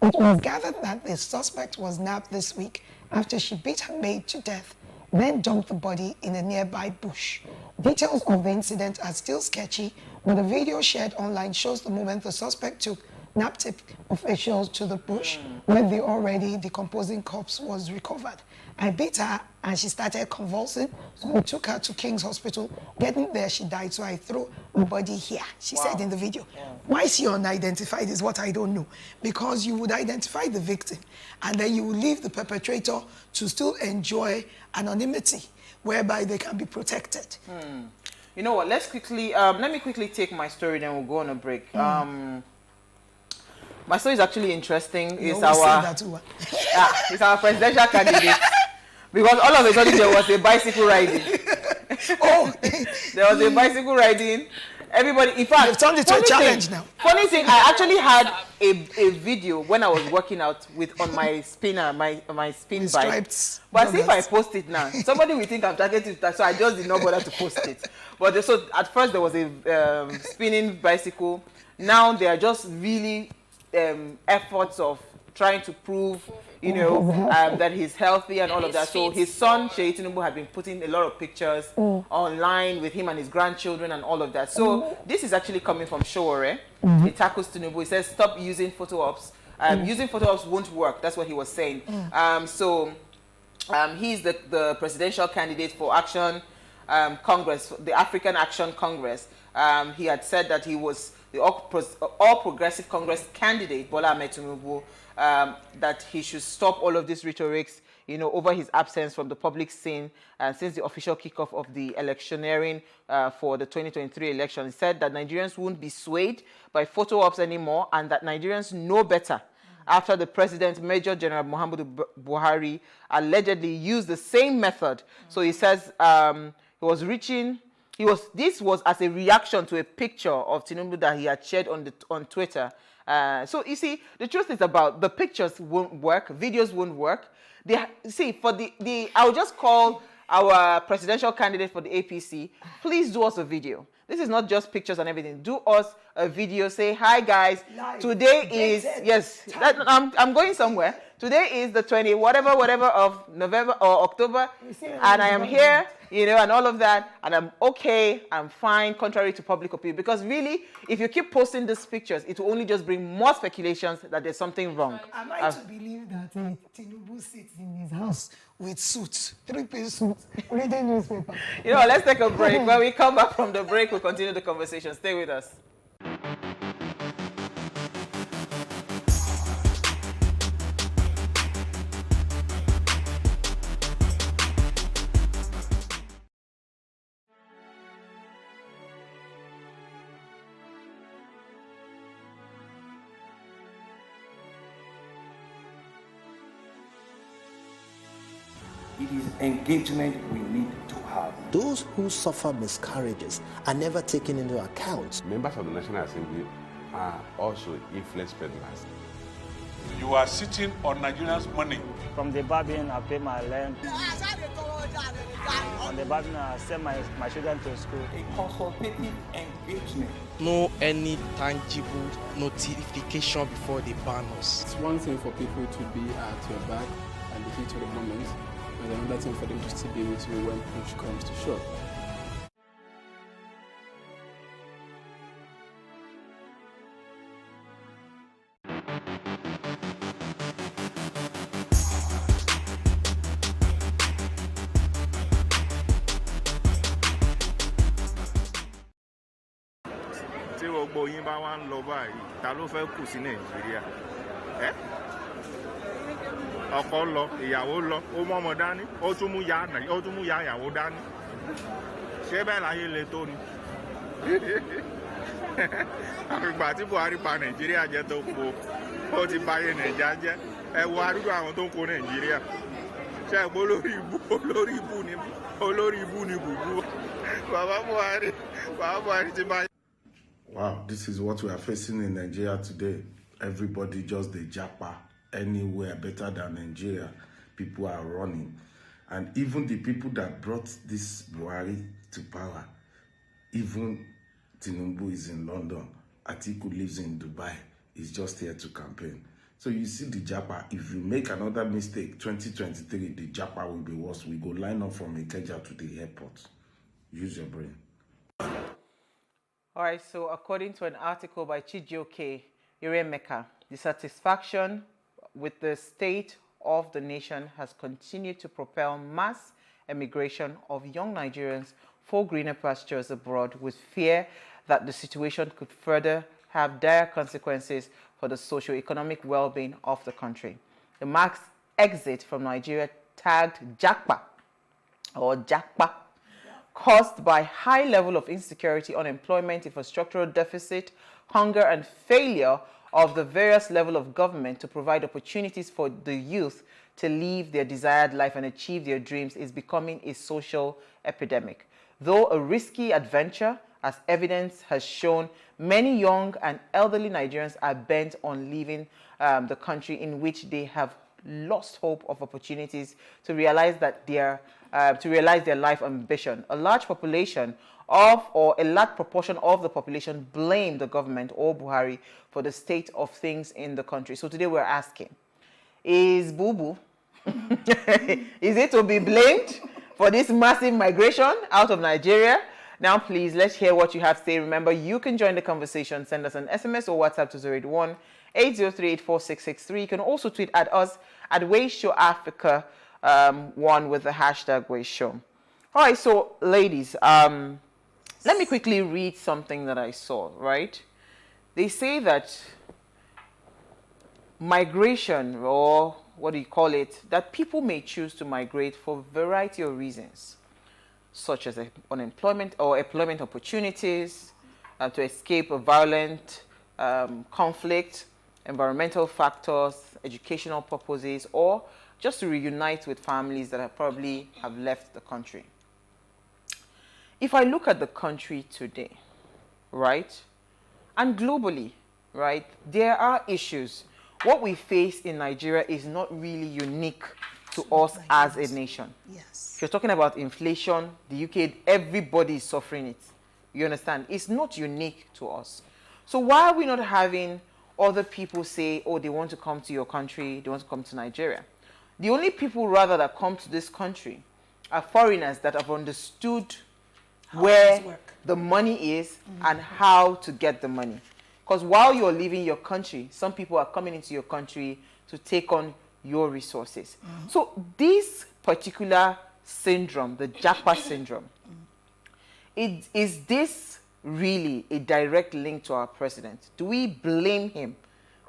Speaker 16: It was gathered that the suspect was nabbed this week after she beat her maid to death, then dumped the body in a nearby bush. Details of the incident are still sketchy, but a video shared online shows the moment the suspect took NAPTIP officials to the bush where the already decomposing corpse was recovered. I beat her and she started convulsing, so we took her to King's Hospital. Getting there, she died, so I threw my body here, she said in the video. Why is she unidentified is what I don't know. Because you would identify the victim and then you would leave the perpetrator to still enjoy anonymity whereby they can be protected.
Speaker 14: You know what, let's quickly, let me quickly take my story, then we'll go on a break. My story is actually interesing. It's our presidential candidate. Because all of a sudden there was a bicycle riding. There was a bicycle riding. Everybody, in fact,
Speaker 16: you've turned it to a challenge now.
Speaker 14: Funny thing, I actually had a video when I was working out on my spinner, my spin bike. But see if I post it now, somebody will think I'm targeting that, so I just did not bother to post it. But so at first there was a spinning bicycle. Now they are just really efforts of trying to prove you know, that he's healthy and all of that. So his son, Seyi Tinubu, had been putting a lot of pictures online with him and his grandchildren and all of that. So this is actually coming from Showore. He tackles Tinubu. He says, stop using photo ops. Using photo ops won't work. That's what he was saying. He's the presidential candidate for Action Congress, the African Action Congress. He had said that he was the All Progressive Congress candidate, Bola Ahmed Tinubu, that he should stop all of these rhetorics, you know, over his absence from the public scene since the official kickoff of the electioneering for the 2023 election. He said that Nigerians won't be swayed by photo ops anymore and that Nigerians know better after the president, Major General Muhammadu Buhari, allegedly used the same method. So he says this was as a reaction to a picture of Tinubu that he had shared on Twitter. So you see, the truth is about the pictures won't work, videos won't work. I'll just call our presidential candidate for the APC, please do us a video. This is not just pictures and everything. Do us a video. Say, hi guys. Live. Today is, yes, I'm going somewhere. Today is the 20, whatever of November or October. And I am here, you know, and all of that. And I'm okay. I'm fine, contrary to public opinion. Because really, if you keep posting these pictures, it will only just bring more speculations that there's something wrong.
Speaker 16: Am I to believe that Tinubu sits in his house with suits, 3-piece suits, reading newspaper?
Speaker 14: You know, let's take a break. When we come back from the break, we'll continue the conversation. Stay with us.
Speaker 1: It is engagement we need to have.
Speaker 2: Those who suffer miscarriages are never taken into account.
Speaker 28: Members of the National Assembly are also influence peddlers.
Speaker 4: You are sitting on Nigerians' money.
Speaker 9: From the barbing, I pay my rent. On the barbing, I send my children to school.
Speaker 1: A consultative engagement.
Speaker 10: No any tangible notification before they ban us.
Speaker 12: It's one thing for people to be at your back and the heat of the moment. There's another thing for them to still be with you when push comes to shove.
Speaker 22: tí gbogbo yín bá wá ń lọ báyìí ta ló fẹ́ kù sí Nàìjíríà ọkọ lọ ìyàwó lọ ó mọ́mọ dání ó tún mú ya ìyàwó dání ṣé bẹ́ẹ̀ láyé le tó ni àgbà tí Buhari pa Nàìjíríà jẹ́ tó po ó ti báyé Nàìjíríà jẹ́ ẹ wo àdúgbò àwọn tó ń kó Nàìjíríà ṣe é pé olórí ibú ni bùbú bàbá Buhari ti báyé. Wow, this is what we are facing in Nigeria today. Everybody just the japa anywhere better than Nigeria. People are running. And even the people that brought this Buhari to power, even Tinubu is in London, Atiku lives in Dubai, he's just here to campaign. So you see the japa, if you make another mistake, 2023, the japa will be worse. We go line up from Ikeja to the airport. Use your brain.
Speaker 14: All right, so according to an article by Chijioke Iremeka, dissatisfaction with the state of the nation has continued to propel mass emigration of young Nigerians for greener pastures abroad, with fear that the situation could further have dire consequences for the socio-economic well-being of the country. The mass exit from Nigeria, tagged Japa, caused by high level of insecurity, unemployment, infrastructural deficit, hunger, and failure of the various level of government to provide opportunities for the youth to live their desired life and achieve their dreams, is becoming a social epidemic. Though a risky adventure, as evidence has shown, many young and elderly Nigerians are bent on leaving the country, in which they have lost hope of opportunities to realize their life ambition. A large proportion of the population blame the government or Buhari for the state of things in the country. So today we're asking, Is Boo Boo? Is it to be blamed for this massive migration out of Nigeria? Now, please, let's hear what you have to say. Remember, you can join the conversation. Send us an SMS or WhatsApp to 081-803-84663. You can also tweet at us at Wayshow Africa 1 with the hashtag Wayshow. All right, so ladies, let me quickly read something that I saw, right? They say that migration, or what do you call it, that people may choose to migrate for a variety of reasons, such as unemployment or employment opportunities, to escape a violent conflict, environmental factors, educational purposes, or just to reunite with families that probably have left the country. If I look at the country today, right, and globally, right, there are issues. What we face in Nigeria is not really unique to us as a nation.
Speaker 16: Yes.
Speaker 14: If you're talking about inflation, the UK, everybody is suffering it. You understand? It's not unique to us. So why are we not having other people say, oh, they want to come to your country, they want to come to Nigeria? The only people rather that come to this country are foreigners that have understood where the money is and how to get the money. Because while you're leaving your country, some people are coming into your country to take on your resources. So this particular syndrome, the Japa syndrome, is this really a direct link to our president? Do we blame him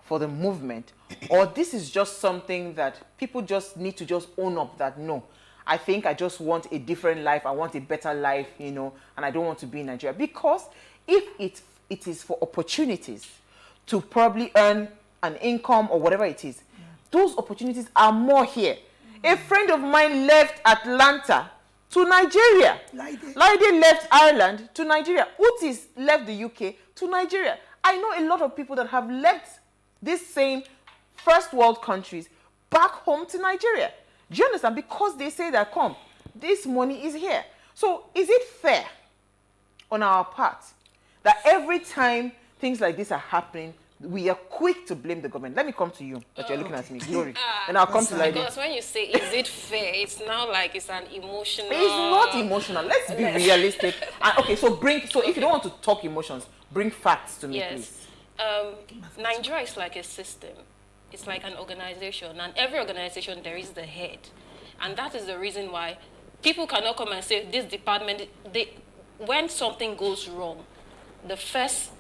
Speaker 14: for the movement? Or this is just something that people just need to just own up that, no, I think I just want a different life, I want a better life, you know, and I don't want to be in Nigeria. Because if it is for opportunities to probably earn an income or whatever it is, those opportunities are more here. A friend of mine left Atlanta to Nigeria. Laide left Ireland to Nigeria. Utis left the UK to Nigeria. I know a lot of people that have left these same first world countries back home to Nigeria. Do you understand? Because they say that, come, this money is here. So is it fair on our part that every time things like this are happening, we are quick to blame the government? Let me come to you, that you're looking at me, Glory. And I'll come to Lady.
Speaker 18: Because when you say, is it fair, it's now like it's an emotional...
Speaker 14: It's not emotional. Let's be realistic. Okay, so if you don't want to talk emotions, bring facts to me, please.
Speaker 18: Nigeria is like a system. It's like an organization. And every organization, there is the head. And that is the reason why people cannot come and say, this department... when something goes wrong, the first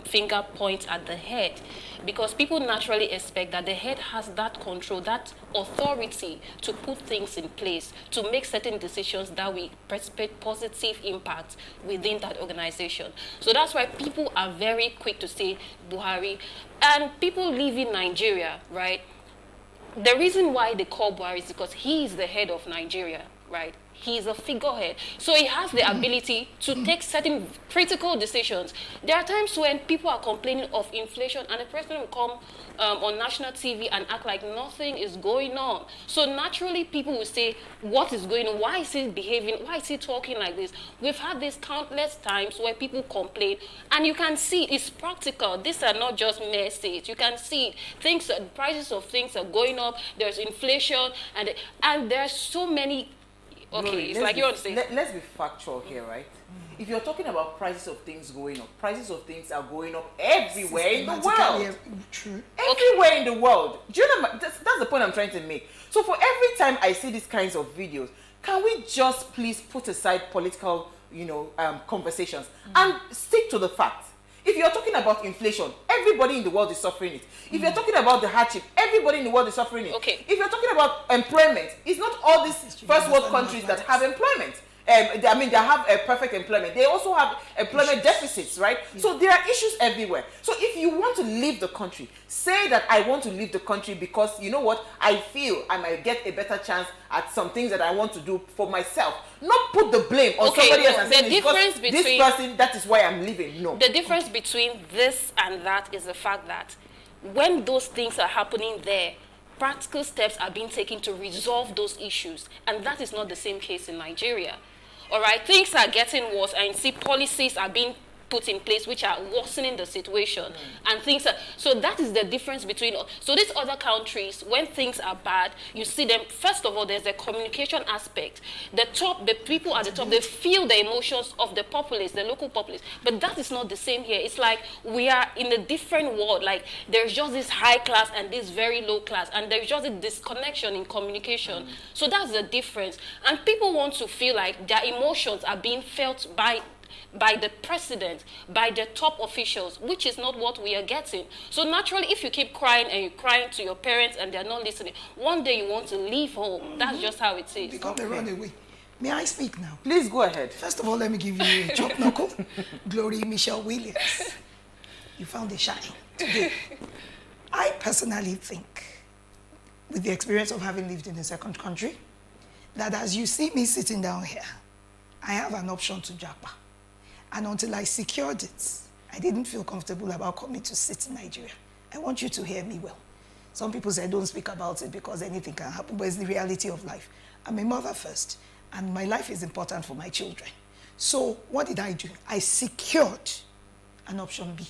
Speaker 18: finger points at the head, because people naturally expect that the head has that control, that authority to put things in place, to make certain decisions that will precipitate positive impact within that organization. So that's why people are very quick to say Buhari. And people live in Nigeria, right? The reason why they call Buhari is because he is the head of Nigeria, right? He is a figurehead. So he has the ability to take certain critical decisions. There are times when people are complaining of inflation and the president will come on national TV and act like nothing is going on. So naturally people will say, what is going on? Why is he behaving? Why is he talking like this? We've had this countless times where people complain, and you can see it's practical. These are not just messages. You can see things, prices of things are going up. There's inflation, and there's so many. Okay,
Speaker 14: Glory,
Speaker 18: it's like you want to say.
Speaker 14: Let's be factual here, right? If you're talking about prices of things going up, prices of things are going up everywhere in the world.
Speaker 16: True.
Speaker 14: Everywhere in the world. Do you know? That's the point I'm trying to make. So for every time I see these kinds of videos, can we just please put aside political, conversations and stick to the facts? If you're talking about inflation, everybody in the world is suffering it. If you're talking about the hardship, everybody in the world is suffering it.
Speaker 18: Okay.
Speaker 14: If you're talking about employment, it's not all these first world countries that have employment. They have a perfect employment. They also have employment deficits, right? Yeah. So there are issues everywhere. So if you want to leave the country, say that I want to leave the country because, you know what, I feel I might get a better chance at some things that I want to do for myself. Not put the blame on somebody else and say, this person, that is why I'm leaving. No.
Speaker 18: The difference between this and that is the fact that when those things are happening there, practical steps are being taken to resolve those issues. And that is not the same case in Nigeria. All right, things are getting worse, and see policies are being put in place which are worsening the situation and things are, so that is the difference between, so these other countries, when things are bad, you see them, first of all, there's a communication aspect. The people at the top, they feel the emotions of the populace, the local populace, but that is not the same here. It's like we are in a different world. Like there's just this high class and this very low class, and there's just a disconnection in communication. So that's the difference. And people want to feel like their emotions are being felt by the president, by the top officials, which is not what we are getting. So naturally, if you keep crying and you're crying to your parents and they're not listening, one day you want to leave home. That's just how it is.
Speaker 16: Become a runaway. May I speak now?
Speaker 14: Please go ahead.
Speaker 16: First of all, let me give you a chop knuckle. Glory Michelle Williams. You found a shine today. I personally think, with the experience of having lived in a second country, that as you see me sitting down here, I have an option to japa. And until I secured it, I didn't feel comfortable about coming to sit in Nigeria. I want you to hear me well. Some people say don't speak about it because anything can happen, but it's the reality of life. I'm a mother first, and my life is important for my children. So what did I do? I secured an option B.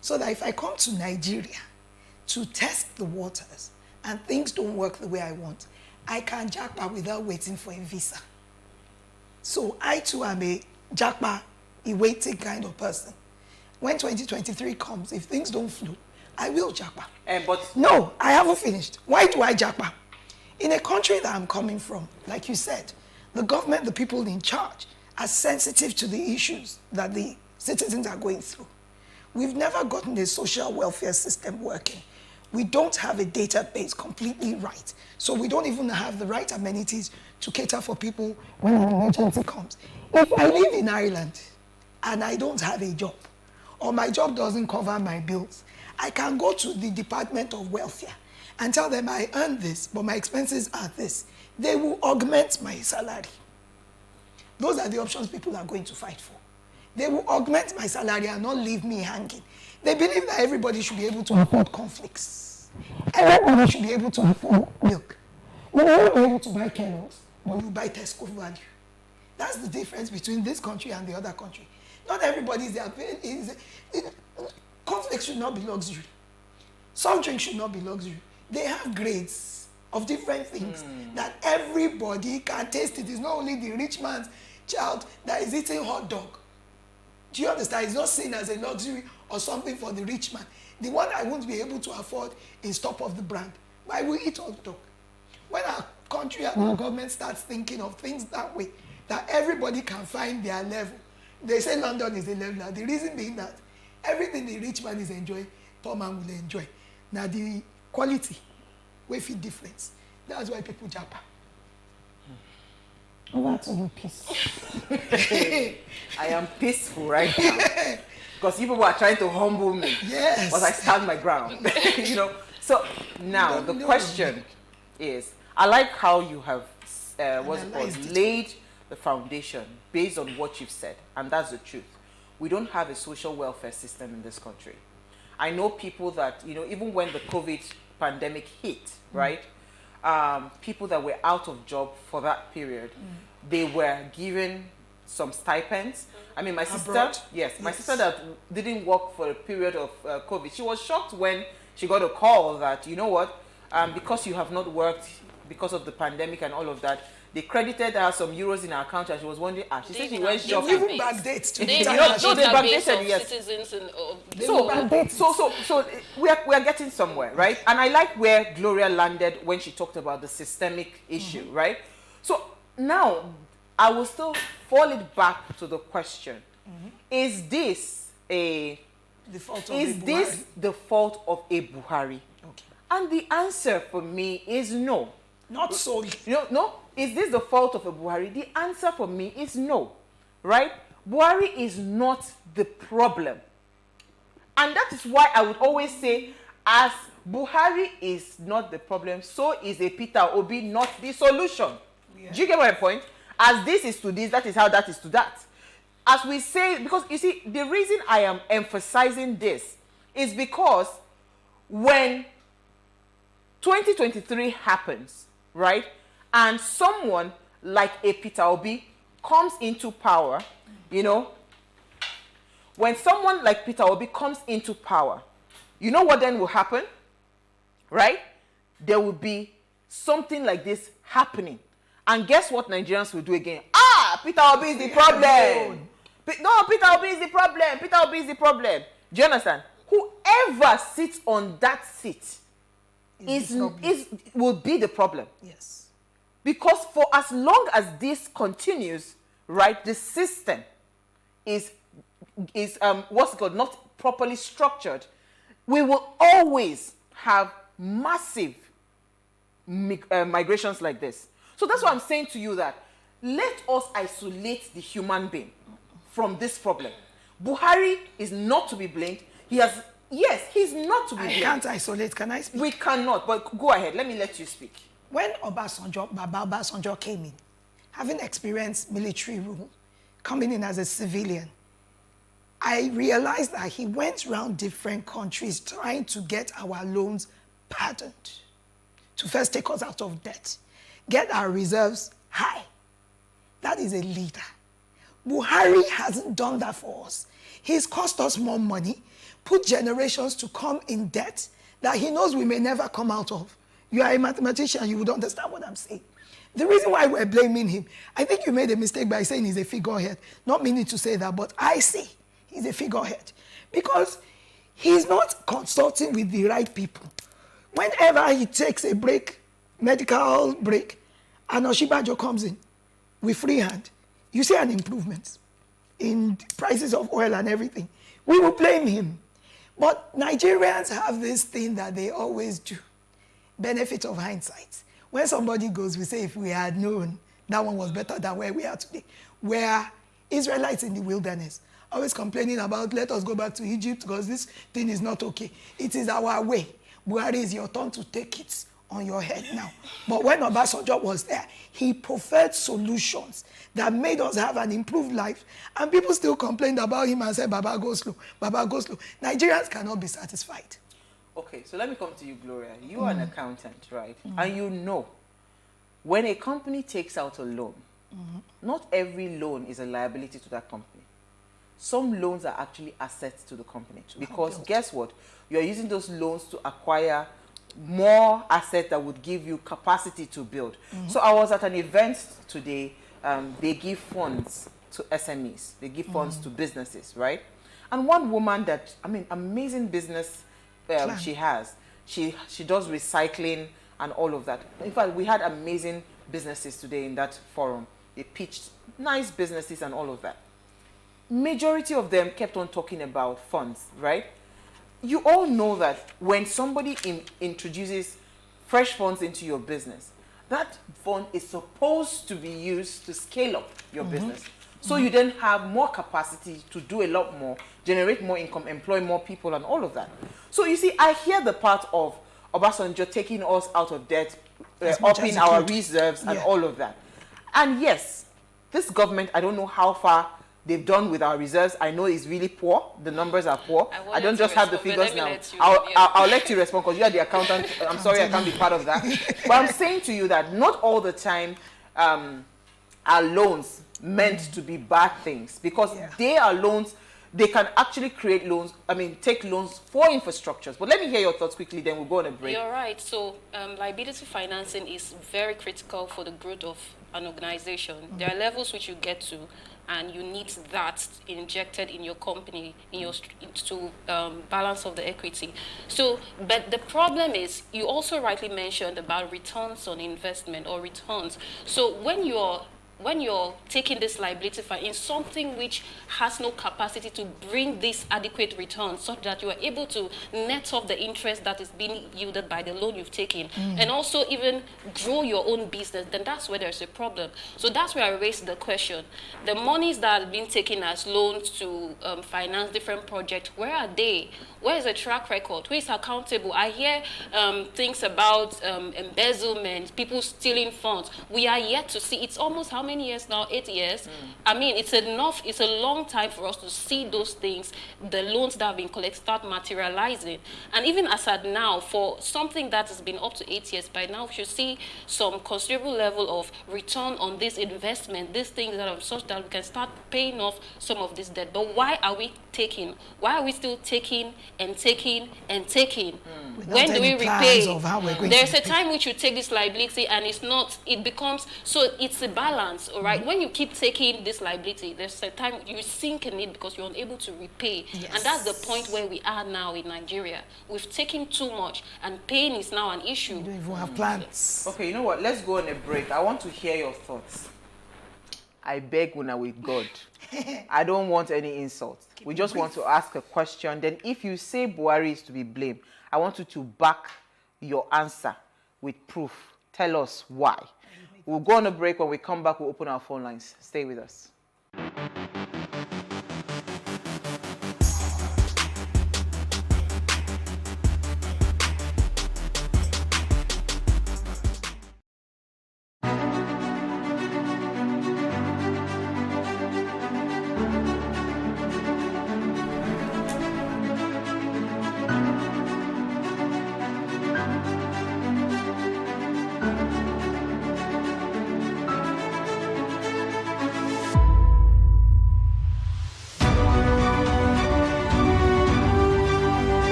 Speaker 16: So that if I come to Nigeria to test the waters and things don't work the way I want, I can japa without waiting for a visa. So I too am a japa, a waiting kind of person. When 2023 comes, if things don't flow, I will japa.
Speaker 14: But
Speaker 16: no, I haven't finished. Why do I japa? In a country that I'm coming from, like you said, the government, the people in charge, are sensitive to the issues that the citizens are going through. We've never gotten a social welfare system working. We don't have a database completely right. So we don't even have the right amenities to cater for people when an emergency comes. If I live in Ireland and I don't have a job, or my job doesn't cover my bills, I can go to the Department of Welfare and tell them I earn this, but my expenses are this. They will augment my salary. Those are the options people are going to fight for. They will augment my salary and not leave me hanging. They believe that everybody should be able to afford conflicts. Everybody should be able to afford milk. You will not be able to buy Kellogg's, but you buy Tesco value. That's the difference between this country and the other country. Not everybody is conflict should not be luxury. Soft drink should not be luxury. They have grades of different things that everybody can taste it. It's not only the rich man's child that is eating hot dog. Do you understand? It's not seen as a luxury or something for the rich man. The one I won't be able to afford is top of the brand. But I will eat hot dog. When our country and our government starts thinking of things that way, that everybody can find their level. They say London is a leveler. The reason being that everything the rich man is enjoying, poor man will enjoy. Now the quality, we feel difference. That's why people japa. Over to you, peace.
Speaker 14: I am peaceful right now because people are trying to humble me.
Speaker 16: Yes.
Speaker 14: But I stand my ground. You know. So now the question is: I like how you have laid the foundation based on what you've said, and that's the truth. We don't have a social welfare system in this country. I know people that, you know, even when the COVID pandemic hit, right? People that were out of job for that period, they were given some stipends. I mean, my sister, my sister that didn't work for a period of COVID, she was shocked when she got a call that, you know what, because you have not worked because of the pandemic and all of that, they credited her some euros in her account, and she was wondering, she said she went shopping.
Speaker 16: They even backdates to
Speaker 18: they
Speaker 16: the
Speaker 18: backdated, yes. Citizens and,
Speaker 14: so we are getting somewhere, right? And I like where Gloria landed when she talked about the systemic issue, right? So now I will still fall it back to the question: is this the fault of a Buhari?
Speaker 16: Okay.
Speaker 14: And the answer for me is no.
Speaker 16: Not solely.
Speaker 14: No. Is this the fault of a Buhari? The answer for me is no, right? Buhari is not the problem. And that is why I would always say, as Buhari is not the problem, so is a Peter Obi not the solution. Yeah. Do you get my point? As this is to this, that is how that is to that. As we say, because you see, the reason I am emphasizing this is because when 2023 happens, right, and someone like a Peter Obi comes into power, you know, when someone like Peter Obi comes into power, you know what then will happen? Right? There will be something like this happening. And guess what Nigerians will do again? Ah, Peter Obi is the problem. No, Peter Obi is the problem. Peter Obi is the problem. Do you understand? Whoever sits on that seat will be the problem.
Speaker 16: Yes.
Speaker 14: Because for as long as this continues, right, the system is what's it called, not properly structured, we will always have massive migrations like this. So that's why I'm saying to you that let us isolate the human being from this problem. Buhari is not to be blamed. He's not to be blamed.
Speaker 16: I can't isolate. Can I speak?
Speaker 14: We cannot, but go ahead. Let me let you speak.
Speaker 16: When Baba Obasanjo came in, having experienced military rule, coming in as a civilian, I realized that he went around different countries trying to get our loans pardoned, to first take us out of debt, get our reserves high. That is a leader. Buhari hasn't done that for us. He's cost us more money, put generations to come in debt that he knows we may never come out of. You are a mathematician, you would understand what I'm saying. The reason why we're blaming him, I think you made a mistake by saying he's a figurehead. Not meaning to say that, but I say he's a figurehead. Because he's not consulting with the right people. Whenever he takes a break, medical break, and Oshibajo comes in with free hand, you see an improvement in prices of oil and everything. We will blame him. But Nigerians have this thing that they always do. Benefit of hindsight. When somebody goes, we say, if we had known, that one was better than where we are today. Where Israelites in the wilderness, always complaining about, let us go back to Egypt because this thing is not okay. It is our way. Buhari, is your turn to take it on your head now. But when Obasanjo was there, he preferred solutions that made us have an improved life. And people still complained about him and said, Baba, go slow, Baba, go slow. Nigerians cannot be satisfied.
Speaker 14: Okay, so let me come to you, Gloria. You are an accountant, right? And you know, when a company takes out a loan, not every loan is a liability to that company. Some loans are actually assets to the company. Because guess what? You're using those loans to acquire more assets that would give you capacity to build. So I was at an event today. They give funds to SMEs. They give funds to businesses, right? And one woman that, I mean, amazing business she has. She does recycling and all of that. In fact, we had amazing businesses today in that forum. They pitched nice businesses and all of that. Majority of them kept on talking about funds, right? You all know that when somebody introduces fresh funds into your business, that fund is supposed to be used to scale up your business. So you then have more capacity to do a lot more, generate more income, employ more people and all of that. So you see, I hear the part of Obasanjo taking us out of debt, upping our reserves and all of that. And yes, this government, I don't know how far they've done with our reserves. I know it's really poor. The numbers are poor. I don't just have the figures now. I'll let you respond because you are the accountant. I'm sorry I can't be part of that. But I'm saying to you that not all the time are loans meant to be bad things, because they are loans. They can actually create loans, take loans for infrastructures. But let me hear your thoughts quickly, then we'll go on a break.
Speaker 18: You're right. So liability financing is very critical for the growth of an organization. There are levels which you get to, and you need that injected in your company to balance of the equity. So, but the problem is, you also rightly mentioned about returns on investment or returns. So when you're taking this liability in something which has no capacity to bring this adequate return, such that you are able to net off the interest that is being yielded by the loan you've taken, and also even grow your own business, then that's where there's a problem. So that's where I raised the question. The monies that are being taken as loans to finance different projects, where are they? Where is the track record? Who is accountable? I hear things about embezzlement, people stealing funds. We are yet to see. It's almost how many many years now? 8 years. I mean, it's enough. It's a long time for us to see those things, the loans that have been collected, start materializing. And even as at now, for something that has been up to 8 years, by now we should see some considerable level of return on this investment, these things that are such that we can start paying off some of this debt. But why are we taking? Why are we still taking and taking and taking? When do we repay? There's a time which you take this liability and it's not, it becomes, so it's a balance, all right? When you keep taking this liability, there's a time you sink in it because you're unable to repay. And that's the point where we are now in Nigeria. We've taken too much and paying is now an issue.
Speaker 16: We don't even have plans.
Speaker 14: Okay, you know what? Let's go on a break. I want to hear your thoughts. I beg Una with God. I don't want any insults. We just want to ask a question. Then if you say Buhari is to be blamed, I want you to back your answer with proof. Tell us why. We'll go on a break. When we come back, we'll open our phone lines. Stay with us.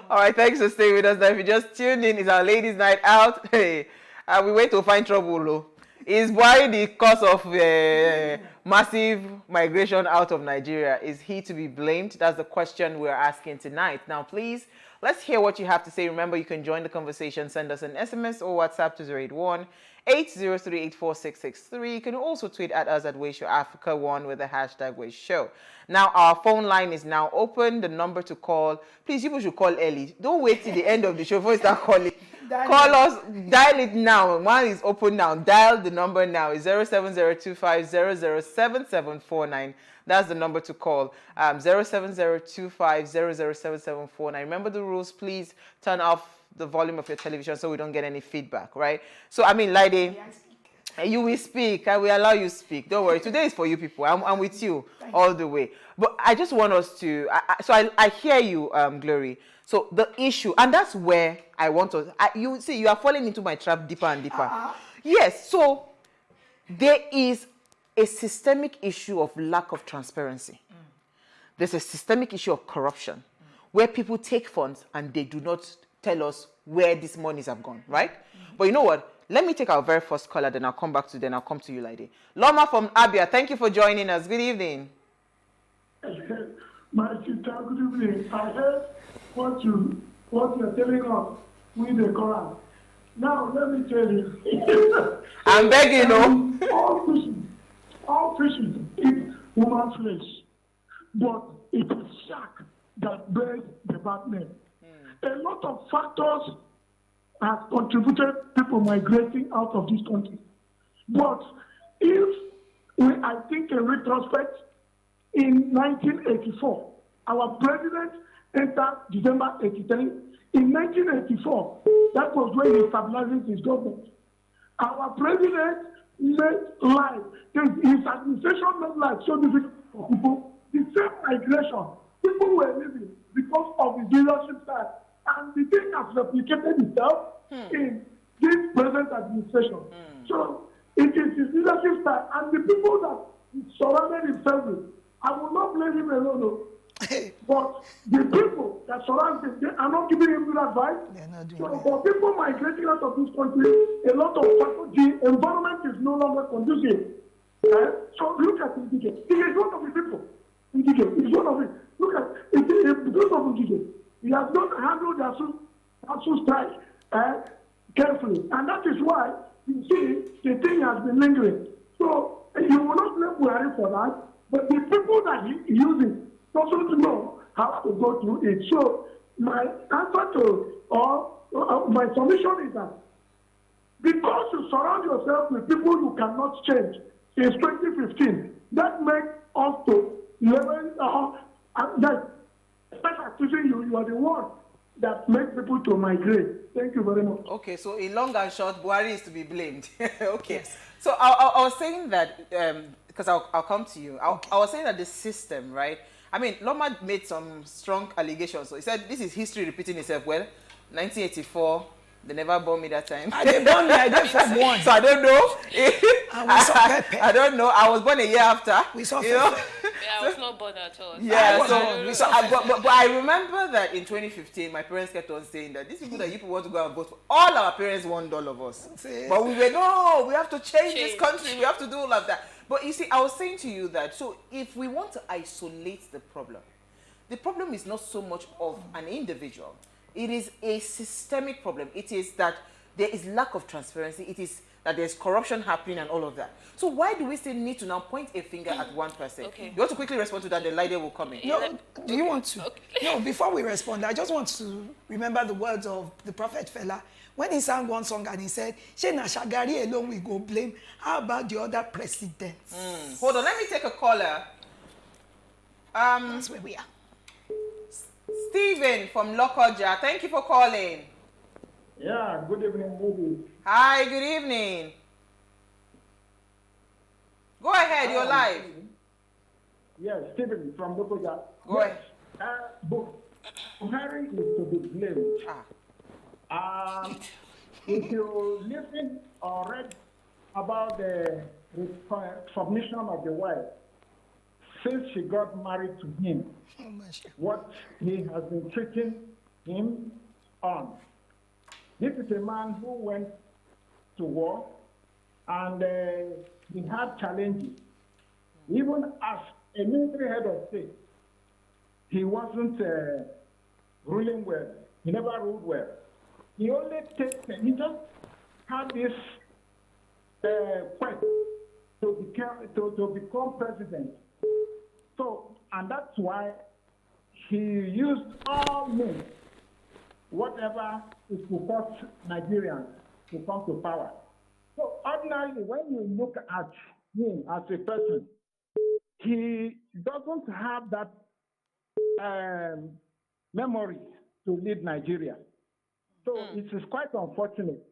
Speaker 14: All right, thanks for staying with us. Now, if you just tuned in, it's our ladies' night out. Hey, we wait to find trouble. Is Buhari the cause of massive migration out of Nigeria? Is he to be blamed? That's the question we're asking tonight. Now, please, let's hear what you have to say. Remember, you can join the conversation. Send us an SMS or WhatsApp to 081-803-84663. You can also tweet at us at WaysHowAfrica1 with the hashtag WaysShow. Now, our phone line is now open. The number to call, please, people should call early. Don't wait till the end of the show before you start calling. Call us, dial it now. One is open now. Dial the number now. It's 07025007749. That's the number to call. 07025007749. Remember the rules, please. Turn off the volume of your television so we don't get any feedback, right? So, I mean, Lady, you will speak. I will allow you to speak. Don't worry. Today is for you people. I'm with you all the way. But I just want us to, I hear you, Glory. So the issue, and that's where I want to, you see, you are falling into my trap deeper and deeper. Yes, so there is a systemic issue of lack of transparency. There's a systemic issue of corruption where people take funds and they do not tell us where these monies have gone, right? But you know what? Let me take our very first caller, then I'll come back to, then I'll come to you, Lady. Loma from Abia, thank you for joining us. Good evening.
Speaker 3: My sister, good evening. I heard what you're telling us with the Quran. Now, let me tell you.
Speaker 14: I'm begging, no?
Speaker 3: All fishing is human flesh. But it is shark that bears the bad name. A lot of factors have contributed people migrating out of this country. But if I think in retrospect, in 1984, our president entered December 83. In 1984, that was when he stabilized his government. Our president made life, his administration made life so difficult for people. The same migration, people were living because of his leadership style. And the thing has replicated itself in this present administration. So it is his leadership style and the people that he surrounded himself with. I will not blame him alone. But the people that surround him, they are not giving him good advice.
Speaker 16: They're not doing
Speaker 3: So for people migrating out of this country, a lot of the environment is no longer conducive. So look at Ndidi. He is one of the people. Ndidi is one of it. Look at because of Ndidi. He has not handled the ASU strike carefully. And that is why you see the thing has been lingering. So you will not blame Buhari for that, but the people that he uses doesn't know how to go through it. So my answer to my submission is that because you surround yourself with people you cannot change since 2015, that makes us to level that accusing you are the one that makes people to migrate. Thank you very much.
Speaker 14: Okay, so in long and short, Buhari is to be blamed. Okay. Yes. So I was saying that, because I'll come to you. I was saying that the system, right? I mean, Loma made some strong allegations. So he said this is history repeating itself. Well, 1984, they never born me that time.
Speaker 16: They born me, I did from one.
Speaker 14: So I don't know.
Speaker 16: I
Speaker 14: don't know. I was born a year after.
Speaker 16: We saw
Speaker 18: Yeah, I was not born at all.
Speaker 14: Yeah, but I remember that in 2015, my parents kept on saying that these people that you people want to go and vote for, all our parents want all of us. But we were, no, we have to change this country. We have to do all of that. But you see, I was saying to you that, so if we want to isolate the problem is not so much of an individual. It is a systemic problem. It is that there is lack of transparency. It is that there's corruption happening and all of that. So why do we still need to now point a finger at one person? Okay. You want to quickly respond to that, the Lydia will come in.
Speaker 16: No, do you want to? Okay. No, before we respond, I just want to remember the words of the Prophet Fela when he sang one song and he said, Shena Shagari alone we go blame. How about the other presidents?
Speaker 14: Hold on, let me take a caller.
Speaker 16: That's where we are.
Speaker 14: Stephen from Lokoja, thank you for calling.
Speaker 3: Yeah, good evening, ladies.
Speaker 14: Hi, good evening. Go ahead, you're live.
Speaker 3: Yes, Stephen from Lokoja.
Speaker 14: Go ahead.
Speaker 3: Buhari is to be blamed. If you listen or read about the submission of the wife, since she got married to him, what he has been treating him on. This is a man who went to war and he had challenges. Even as a military head of state, he wasn't ruling well. He never ruled well. He just had this quest to become president. So, and that's why he used all means, whatever is to force Nigerians to come to power. So ordinarily, when you look at him as a person, he doesn't have that memory to lead Nigeria. So it is quite unfortunate.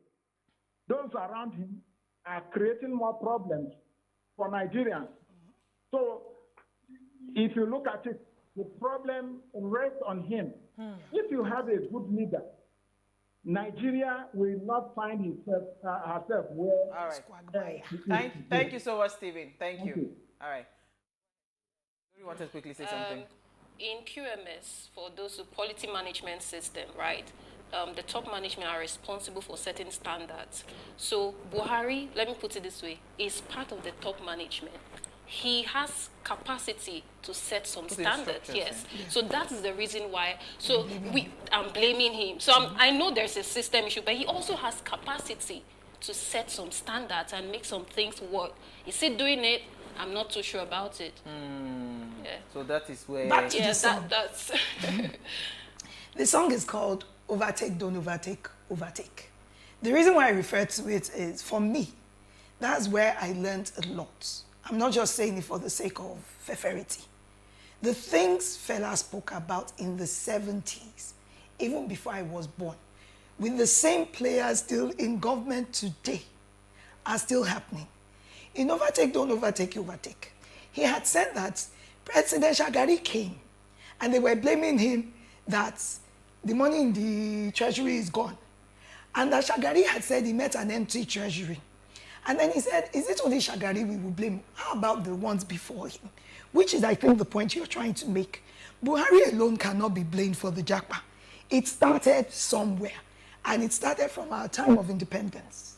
Speaker 3: Those around him are creating more problems for Nigerians. So if you look at it, the problem rests on him. If you have a good leader, Nigeria will not find herself where.
Speaker 14: All right. Thank you so much, Stephen. Thank you. All right. You wanted to quickly say something?
Speaker 18: In QMS, for those who quality management system, right? The top management are responsible for setting standards. So Buhari, let me put it this way, is part of the top management. He has capacity to set some standards, yes. So that is the reason why. So I'm blaming him. So I know there's a system issue, but he also has capacity to set some standards and make some things work. Is he doing it? I'm not too sure about it. Yeah.
Speaker 14: So that is where.
Speaker 16: Back to the song.
Speaker 18: That's
Speaker 16: The song is called Overtake, Don't Overtake, Overtake. The reason why I refer to it is, for me, that's where I learned a lot. I'm not just saying it for the sake of feferity. The things Fela spoke about in the 70s, even before I was born, with the same players still in government today, are still happening. In Overtake, Don't Overtake, Overtake, he had said that President Shagari came and they were blaming him that the money in the treasury is gone. And that Shagari had said he met an empty treasury. And then he said, is it only Shagari we will blame? How about the ones before him? Which is, I think, the point you're trying to make. Buhari alone cannot be blamed for the Japa. It started somewhere. And it started from our time of independence.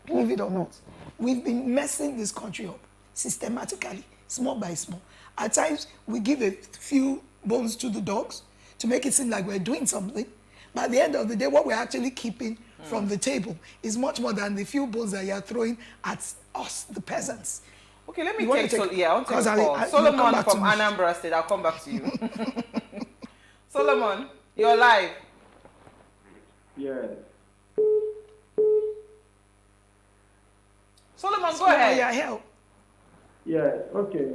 Speaker 16: Believe it or not. We've been messing this country up systematically, small by small. At times, we give a few bones to the dogs to make it seem like we're doing something. But at the end of the day, what we're actually keeping from the table is much more than the few bones that you're throwing at us, the peasants.
Speaker 14: Okay, let me take I want to take a call. Solomon from Anambra State, I'll come back to you. Solomon, you're live.
Speaker 5: Yeah.
Speaker 14: Solomon, go ahead.
Speaker 5: Yeah, okay.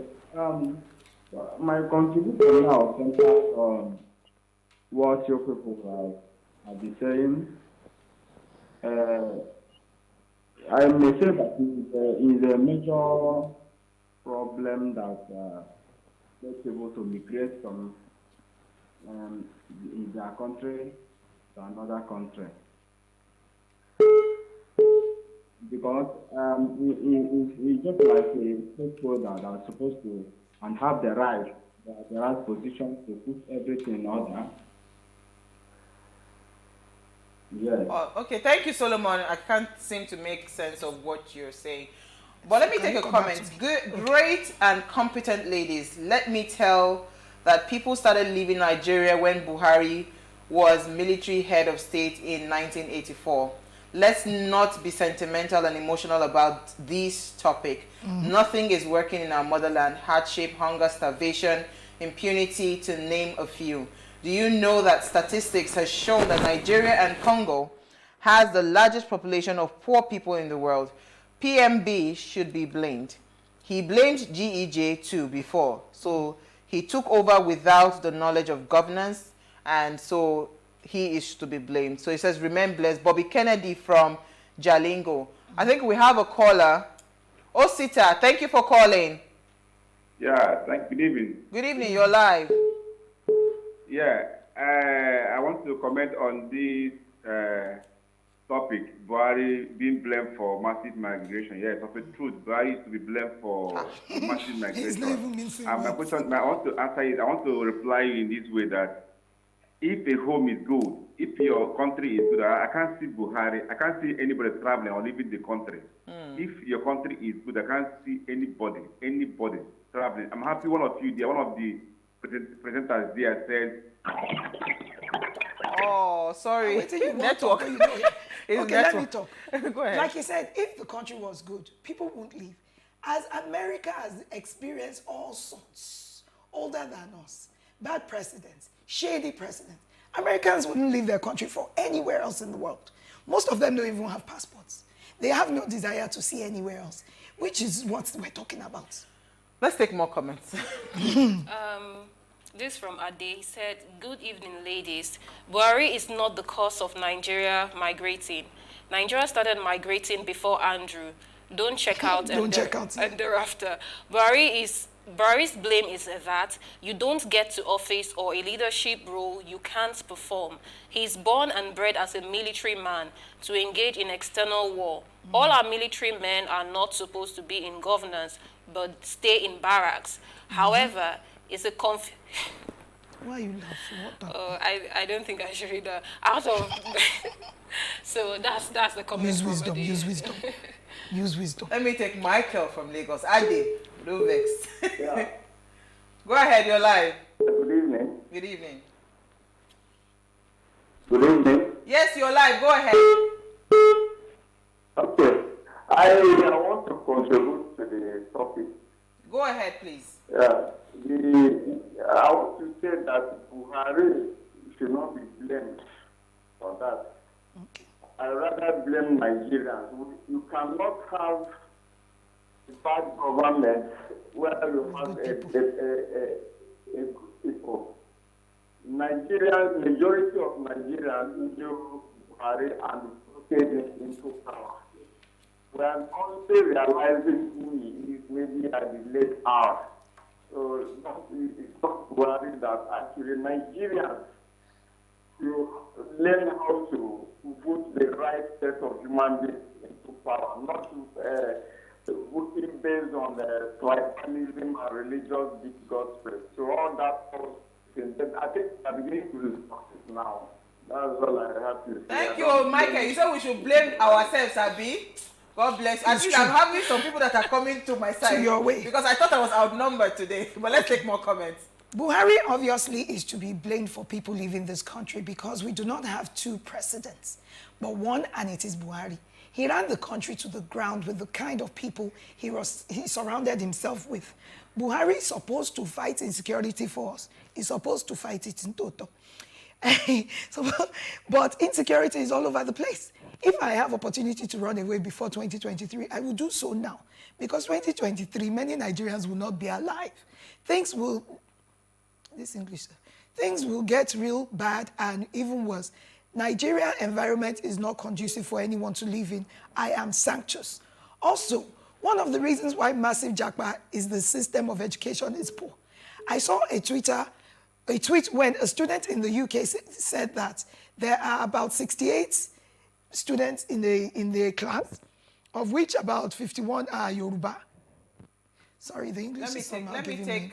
Speaker 5: My contribution now centers on what your people have been saying. I may say that it is a major problem that they're able to migrate from in their country to another country. Because it's just like a stakeholder that are supposed to and have the right position to put everything in order. Yes.
Speaker 14: Oh, okay, thank you, Solomon. I can't seem to make sense of what you're saying. But let me take a comment. Great and competent ladies, let me tell that people started leaving Nigeria when Buhari was military head of state in 1984. Let's not be sentimental and emotional about this topic. Nothing is working in our motherland. Hardship, hunger, starvation, impunity, to name a few. Do you know that statistics has shown that Nigeria and Congo has the largest population of poor people in the world? PMB should be blamed. He blamed GEJ too before. So he took over without the knowledge of governance, and so he is to be blamed. So he says, remain blessed. Bobby Kennedy from Jalingo. I think we have a caller. Osita, thank you for calling.
Speaker 5: Yeah, good evening.
Speaker 14: Good evening, you're live.
Speaker 5: Yeah, I want to comment on this topic, Buhari being blamed for massive migration. Yes, of the truth, Buhari is to be blamed for massive migration. My question, I want to answer it. I want to reply in this way that if a home is good, if your country is good, I can't see Buhari, I can't see anybody traveling or leaving the country. If your country is good, I can't see anybody traveling. I'm happy one of you there, one of the presenters there said.
Speaker 14: Oh, sorry.
Speaker 16: Network. Okay,
Speaker 14: network.
Speaker 16: Let me talk.
Speaker 14: Go ahead.
Speaker 16: Like you said, if the country was good, people won't leave. As America has experienced all sorts, older than us, bad presidents, shady presidents, Americans wouldn't leave their country for anywhere else in the world. Most of them don't even have passports. They have no desire to see anywhere else, which is what we're talking about.
Speaker 14: Let's take more comments.
Speaker 18: This from Ade. He said, good evening, ladies. Buhari is not the cause of Nigeria migrating. Nigeria started migrating before Andrew. Don't check out and thereafter. Buhari's blame is that you don't get to office or a leadership role you can't perform. He's born and bred as a military man to engage in external war. All our military men are not supposed to be in governance, but stay in barracks. However, it's a
Speaker 16: Why are you laughing?
Speaker 18: I don't think I should read that out of. So that's the comment.
Speaker 16: Use wisdom. Use wisdom.
Speaker 14: Let me take Michael from Lagos. Adi, Luvex. Yeah. Go ahead, you're live.
Speaker 5: Good evening.
Speaker 14: Good evening.
Speaker 5: Good evening.
Speaker 14: Yes, you're live. Go ahead.
Speaker 5: Okay. I want to contribute to the topic.
Speaker 14: Go ahead, please.
Speaker 5: Yeah. I want to say that Buhari should not be blamed for that.
Speaker 16: Okay.
Speaker 5: I rather blame Nigerians. You cannot have a bad government where you have a good people. Nigerians, majority of Nigerians knew Buhari and rotated him into power. We are only realizing who he is maybe at the late hour. So it's not worried that actually Nigerians
Speaker 6: you learn how to put the right set of human beings into power, not voting based on tribalism and religious discourse. So all that I think I'm beginning to discuss it now. That's all I have to say.
Speaker 14: Thank you, Michael. You said we should blame ourselves, Abi. God bless. I think I'm having some people that are coming to my side.
Speaker 16: To your way.
Speaker 14: Because I thought I was outnumbered today. But let's take more comments.
Speaker 16: Buhari obviously is to be blamed for people leaving this country because we do not have two presidents, but one, and it is Buhari. He ran the country to the ground with the kind of people he surrounded himself with. Buhari is supposed to fight insecurity for us. He's supposed to fight it in total. But insecurity is all over the place. If I have opportunity to run away before 2023, I will do so now. Because 2023, many Nigerians will not be alive. Things will get real bad and even worse. Nigeria environment is not conducive for anyone to live in. I am sanctious. Also, one of the reasons why massive japa is the system of education is poor. I saw a tweet when a student in the UK said that there are about 68 students in the class, of which about 51 are Yoruba. Sorry, the English is somehow giving me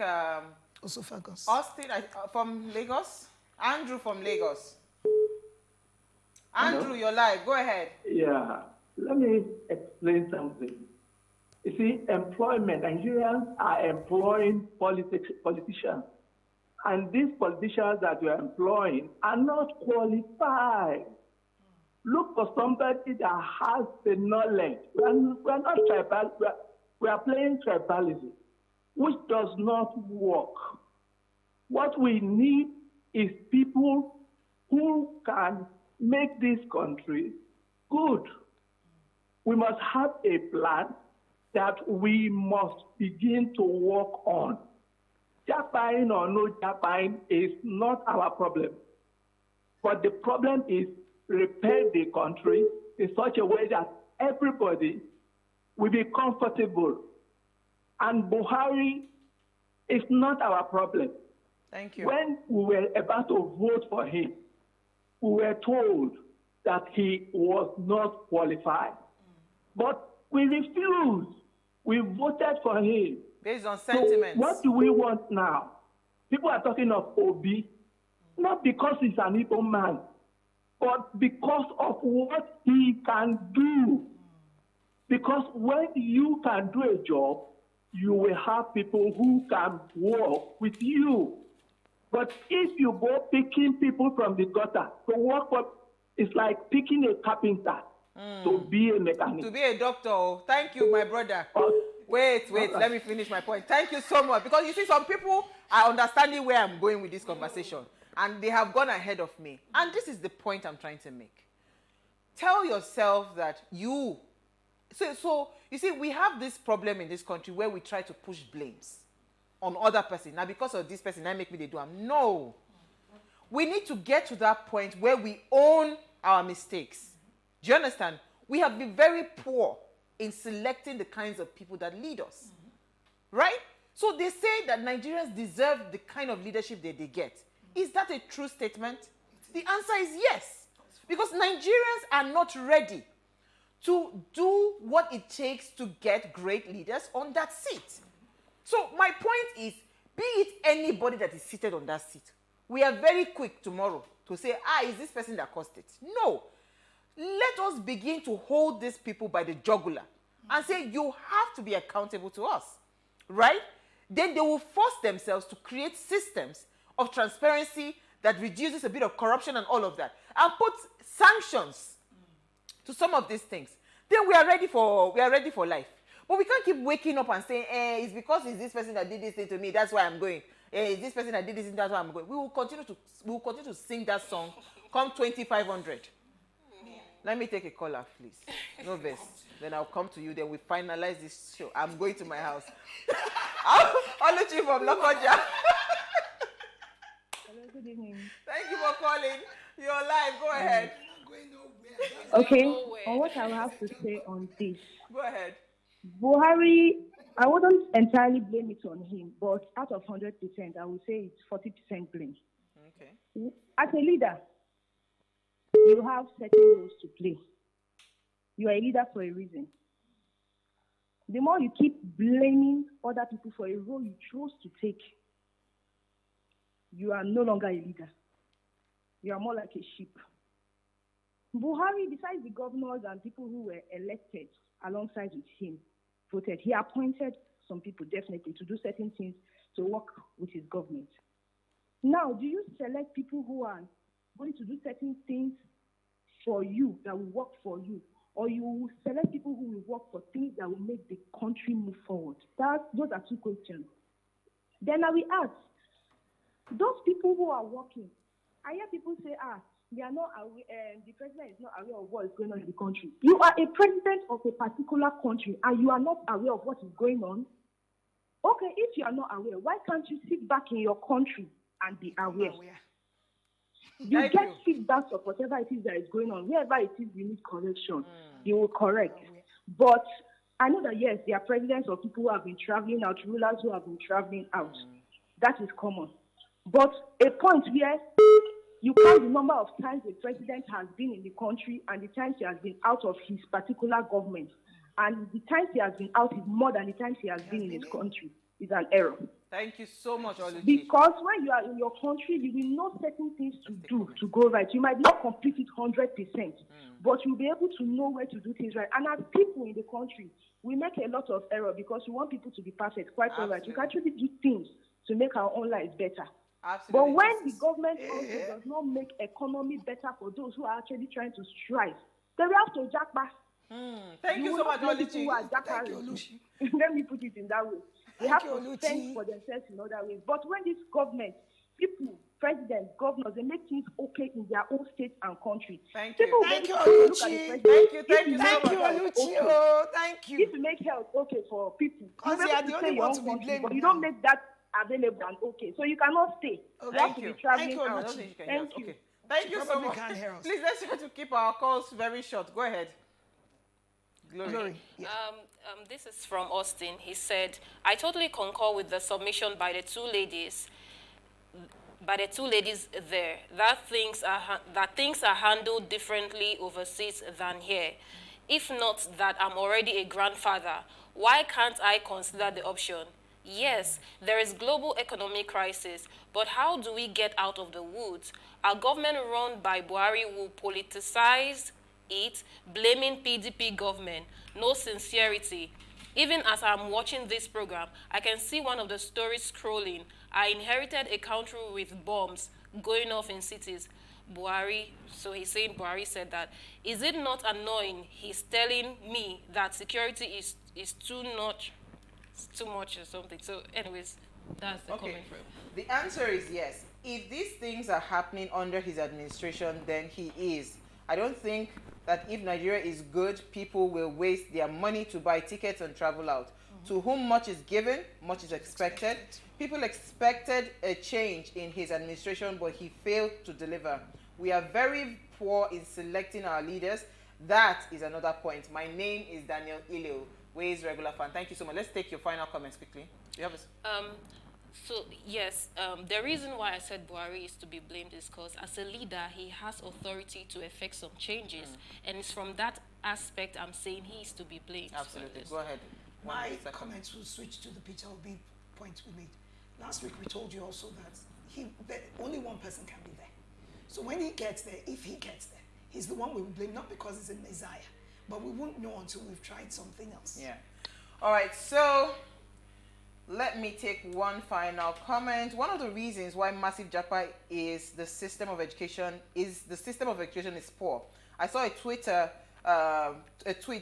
Speaker 16: esophagus.
Speaker 14: Austin from Lagos. Andrew from Lagos. Andrew, you're live. Go ahead.
Speaker 3: Yeah. Let me explain something. You see, employment, Nigerians are employing politicians. And these politicians that we are employing are not qualified. Look for somebody that has the knowledge. We are not tribal. We are playing tribalism, which does not work. What we need is people who can make this country good. We must have a plan that we must begin to work on. Japaing or no Japaing is not our problem. But the problem is repair the country in such a way that everybody will be comfortable. And Buhari is not our problem.
Speaker 14: Thank you.
Speaker 3: When we were about to vote for him, we were told that he was not qualified. But we refused. We voted for him.
Speaker 14: Based on sentiments.
Speaker 3: So what do we want now? People are talking of Obi, not because he's an Igbo man, but because of what he can do. Because when you can do a job, you will have people who can work with you. But if you go picking people from the gutter to work for, it's like picking a carpenter to be a mechanic.
Speaker 14: To be a doctor. Thank you, my brother. Wait, let me finish my point. Thank you so much. Because you see, some people are understanding where I'm going with this conversation. And they have gone ahead of me. And this is the point I'm trying to make. Tell yourself that you... So you see, we have this problem in this country where we try to push blames on other person. Now, because of this person, I make me they do. No. We need to get to that point where we own our mistakes. Do you understand? We have been very poor in selecting the kinds of people that lead us. Right? So they say that Nigerians deserve the kind of leadership that they get. Is that a true statement? The answer is yes. Because Nigerians are not ready to do what it takes to get great leaders on that seat. So my point is, be it anybody that is seated on that seat, we are very quick tomorrow to say, is this person that caused it? No. Let us begin to hold these people by the jugular and say, you have to be accountable to us, right? Then they will force themselves to create systems of transparency that reduces a bit of corruption and all of that, and put sanctions to some of these things. Then we are ready for life. But we can't keep waking up and saying, it's because it's this person that did this thing to me, that's why I'm going. It's this person that did this thing, that's why I'm going. We will continue to sing that song come 2500. Let me take a caller, please. No verse. Then I'll come to you. Then we finalize this show. I'm going to my house. Oluchi from Lokoja.
Speaker 13: Hello, good evening.
Speaker 14: Thank you for calling. You're live. Go ahead.
Speaker 13: Okay. On what I will have to say on this.
Speaker 14: Go ahead.
Speaker 13: Buhari, I wouldn't entirely blame it on him, but out of 100%, I would say it's 40% blame.
Speaker 14: Okay.
Speaker 13: As a leader, you have certain roles to play. You are a leader for a reason. The more you keep blaming other people for a role you chose to take, you are no longer a leader. You are more like a sheep. Buhari, besides the governors and people who were elected alongside with him, voted, he appointed some people definitely to do certain things to work with his government. Now, do you select people who are going to do certain things for you, that will work for you, or you will select people who will work for things that will make the country move forward? Those are two questions. Then I will ask, those people who are working, I hear people say, they are not aware, the president is not aware of what is going on in the country. You are a president of a particular country and you are not aware of what is going on. Okay, if you are not aware, why can't you sit back in your country and be aware? You get feedback of whatever it is that is going on. Wherever it is you need correction, you will correct. But I know that, yes, there are presidents or people who have been traveling out, rulers who have been traveling out. That is common. But a point where you count the number of times the president has been in the country and the times he has been out of his particular government, and the times he has been out is more than the times he has been in his country, is an error.
Speaker 14: Thank you so much, Oluchi.
Speaker 13: Because when you are in your country, you will know certain things to do to go right. You might not complete it 100%, but you'll be able to know where to do things right. And as people in the country, we make a lot of error because we want people to be perfect. Quite all right. You can actually do things to make our own lives better.
Speaker 14: Absolutely.
Speaker 13: But when the government also does not make economy better for those who are actually trying to strive, then we have to jack back.
Speaker 14: Thank you so much, Oluchi.
Speaker 13: Let me put it in that way. They have to fend for themselves in other ways. But when this government, people, presidents, governors, they make things okay in their own state and country.
Speaker 14: Thank you.
Speaker 13: Thank you,
Speaker 14: Oluchi. Thank you so much.
Speaker 13: Oluchi.
Speaker 16: Oh, thank you.
Speaker 13: If you make health okay for people,
Speaker 16: because they are the only ones to be blamed.
Speaker 13: But you don't make that available and okay. So you cannot stay.
Speaker 14: Oh,
Speaker 13: you have to be traveling out.
Speaker 14: Thank you. Okay. Thank you so much. Please, let's try to keep our calls very short. Go ahead. Glory.
Speaker 18: Yeah. This is from Austin. He said, I totally concur with the submission by the two ladies there, that things are handled differently overseas than here. If not that I'm already a grandfather, why can't I consider the option? Yes, there is global economic crisis, but how do we get out of the woods? Our government run by Buhari will politicize it, blaming PDP government, no sincerity. Even as I'm watching this program, I can see one of the stories scrolling. I inherited a country with bombs going off in cities. Buhari, so he's saying Buhari said that. Is it not annoying? He's telling me that security is too much or something. So anyways, that's the comment for him.
Speaker 14: The answer is yes. If these things are happening under his administration, then he is. I don't think that if Nigeria is good, people will waste their money to buy tickets and travel out. To whom much is given, much is expected. People expected a change in his administration, but he failed to deliver. We are very poor in selecting our leaders. That is another point. My name is Daniel Ileo, Ways regular fan. Thank you so much. Let's take your final comments quickly. You have
Speaker 18: So, yes, the reason why I said Buhari is to be blamed is because as a leader, he has authority to effect some changes. And it's from that aspect I'm saying he is to be blamed.
Speaker 14: Absolutely. Go ahead.
Speaker 16: My comments will switch to the Peter Obi point we made. Last week we told you also that only one person can be there. So when he gets there, if he gets there, he's the one we will blame, not because he's a messiah, but we won't know until we've tried something else.
Speaker 14: Yeah. All right, so let me take one final comment. One of the reasons why massive japa is the system of education is poor. I saw a tweet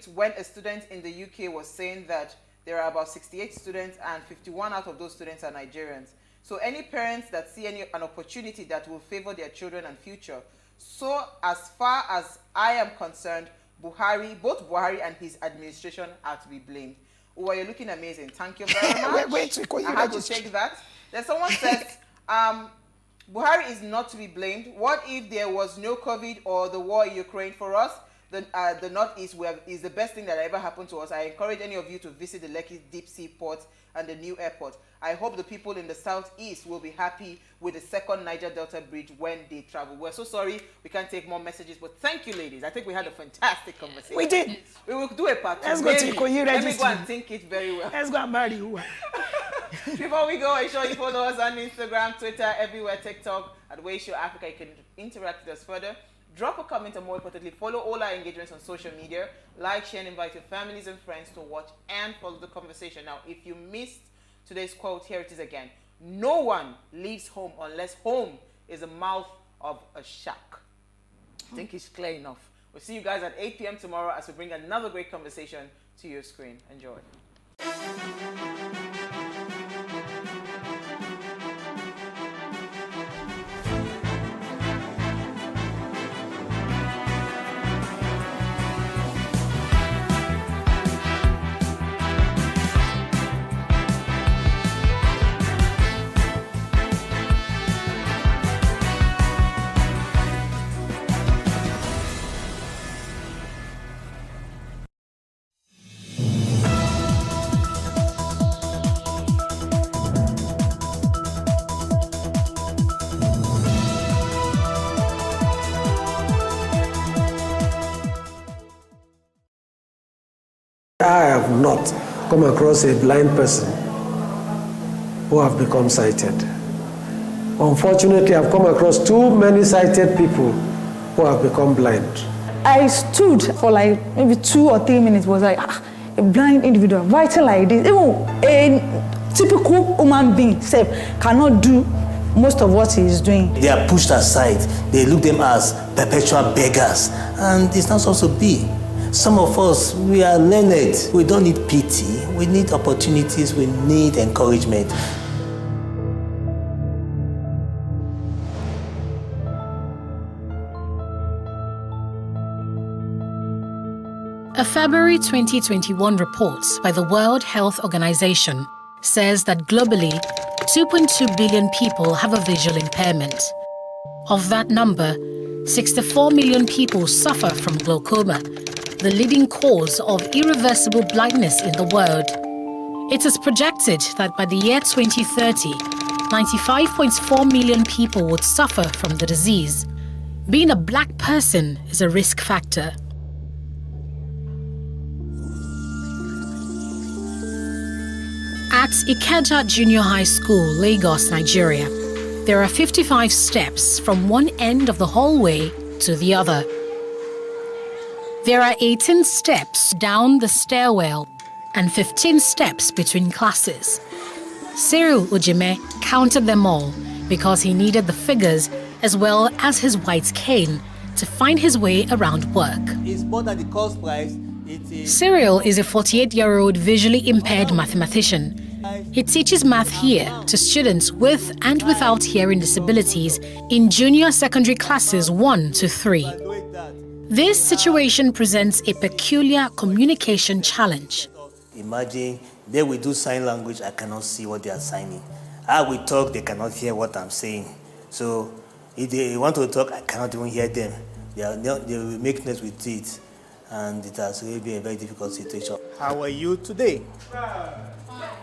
Speaker 14: when a student in the UK was saying that there are about 68 students and 51 out of those students are Nigerians. So any parents that see an opportunity that will favor their children and future. So as far as I am concerned, both Buhari and his administration are to be blamed. Oh, you're looking amazing. Thank you very much. I have to take that. Then someone says, Buhari is not to be blamed. What if there was no COVID or the war in Ukraine for us? the Northeast is the best thing that ever happened to us. I encourage any of you to visit the Lekki Deep Sea Port and the new airport. I hope the people in the Southeast will be happy with the second Niger Delta Bridge when they travel. We're so sorry we can't take more messages, but thank you, ladies. I think we had a fantastic conversation.
Speaker 16: We did.
Speaker 14: We will do a part 2.
Speaker 16: Let's go to Ikoyi
Speaker 14: Let me go
Speaker 16: registry.
Speaker 14: and think it very well.
Speaker 16: Let's go and marry who?
Speaker 14: Before we go, ensure you follow us on Instagram, Twitter, everywhere, TikTok, at Way Show Africa. You can interact with us further. Drop a comment, and more importantly, follow all our engagements on social media. Like, share, and invite your families and friends to watch and follow the conversation. Now, if you missed today's quote, here it is again. No one leaves home unless home is the mouth of a shark. I think it's clear enough. We'll see you guys at 8 p.m. tomorrow as we bring another great conversation to your screen. Enjoy.
Speaker 7: I have not come across a blind person who have become sighted. Unfortunately, I've come across too many sighted people who have become blind.
Speaker 8: I stood for like maybe 2 or 3 minutes, was like, a blind individual writing like this. Even a typical human being cannot do most of what he is doing.
Speaker 2: They are pushed aside. They look them as perpetual beggars. And it's not supposed to be. Some of us, we are learned. We don't need pity. We need opportunities. We need encouragement.
Speaker 15: A February 2021 report by the World Health Organization says that globally, 2.2 billion people have a visual impairment. Of that number, 64 million people suffer from glaucoma, the leading cause of irreversible blindness in the world. It is projected that by the year 2030, 95.4 million people would suffer from the disease. Being a black person is a risk factor. At Ikeja Junior High School, Lagos, Nigeria, there are 55 steps from one end of the hallway to the other. There are 18 steps down the stairwell and 15 steps between classes. Cyril Ujime counted them all because he needed the figures as well as his white cane to find his way around work.
Speaker 2: It's more than the cost price.
Speaker 15: Cyril is a 48-year-old visually impaired mathematician. He teaches math here to students with and without hearing disabilities in junior secondary classes 1 to 3. This situation presents a peculiar communication challenge.
Speaker 2: Imagine they will do sign language, I cannot see what they are signing. I will talk, they cannot hear what I'm saying. So if they want to talk, I cannot even hear them. They will make noise with it. And it has really been a very difficult situation.
Speaker 10: How are you today?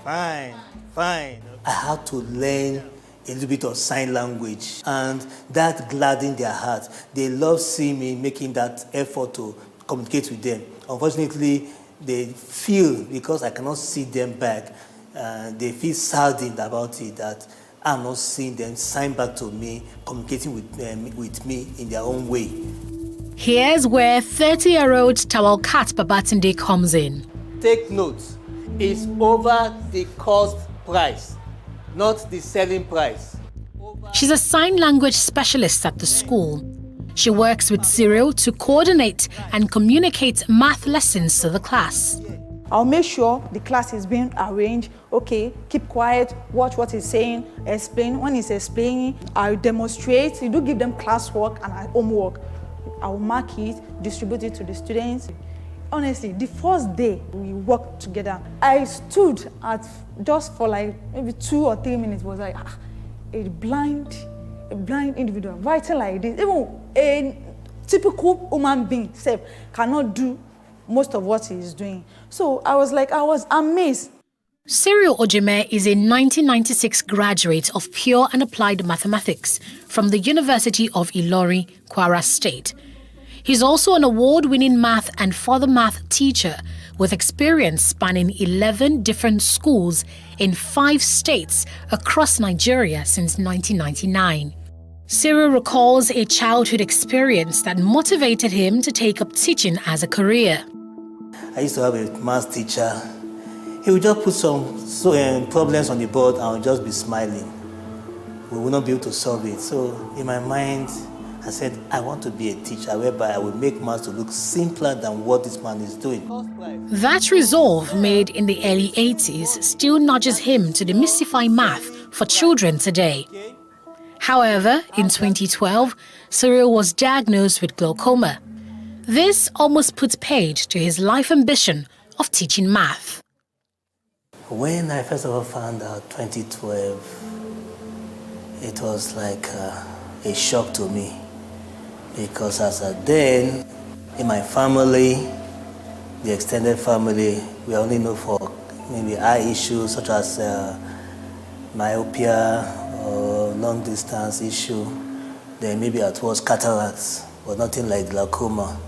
Speaker 10: Fine. I
Speaker 2: had to learn a little bit of sign language, and that gladdened their heart. They love seeing me making that effort to communicate with them. Unfortunately, they feel, because I cannot see them back, they feel saddened about it, that I'm not seeing them sign back to me, communicating with me in their own way.
Speaker 15: Here's where 30-year-old Tawalkat Babatunde comes in.
Speaker 2: Take note, it's over the cost price, not the selling price.
Speaker 15: She's a sign language specialist at the school. She works with Cyril to coordinate and communicate math lessons to the class.
Speaker 8: I'll make sure the class is being arranged. Okay, keep quiet, watch what he's saying, explain. When he's explaining, I'll demonstrate. You do give them classwork and homework. I'll mark it, distribute it to the students. Honestly, the first day we worked together, I stood at just for like maybe 2 or 3 minutes, was like, a blind individual writing like this. Even a typical human being self cannot do most of what he is doing. So I was amazed.
Speaker 15: Cyril Ojime is a 1996 graduate of Pure and Applied Mathematics from the University of Ilori, Kwara State. He's also an award-winning math and further math teacher with experience spanning 11 different schools in 5 states across Nigeria since 1999. Cyril recalls a childhood experience that motivated him to take up teaching as a career.
Speaker 2: I used to have a math teacher. He would just put some problems on the board and I would just be smiling. We would not be able to solve it. So in my mind, I said, I want to be a teacher whereby I will make math to look simpler than what this man is doing.
Speaker 15: That resolve made in the early 80s still nudges him to demystify math for children today. However, in 2012, Cyril was diagnosed with glaucoma. This almost put paid to his life ambition of teaching math.
Speaker 2: When I first of all found out 2012, it was like a shock to me. Because as at then, in my family, the extended family, we only know for maybe eye issues such as myopia or long distance issue. Then maybe at was cataracts, but nothing like glaucoma.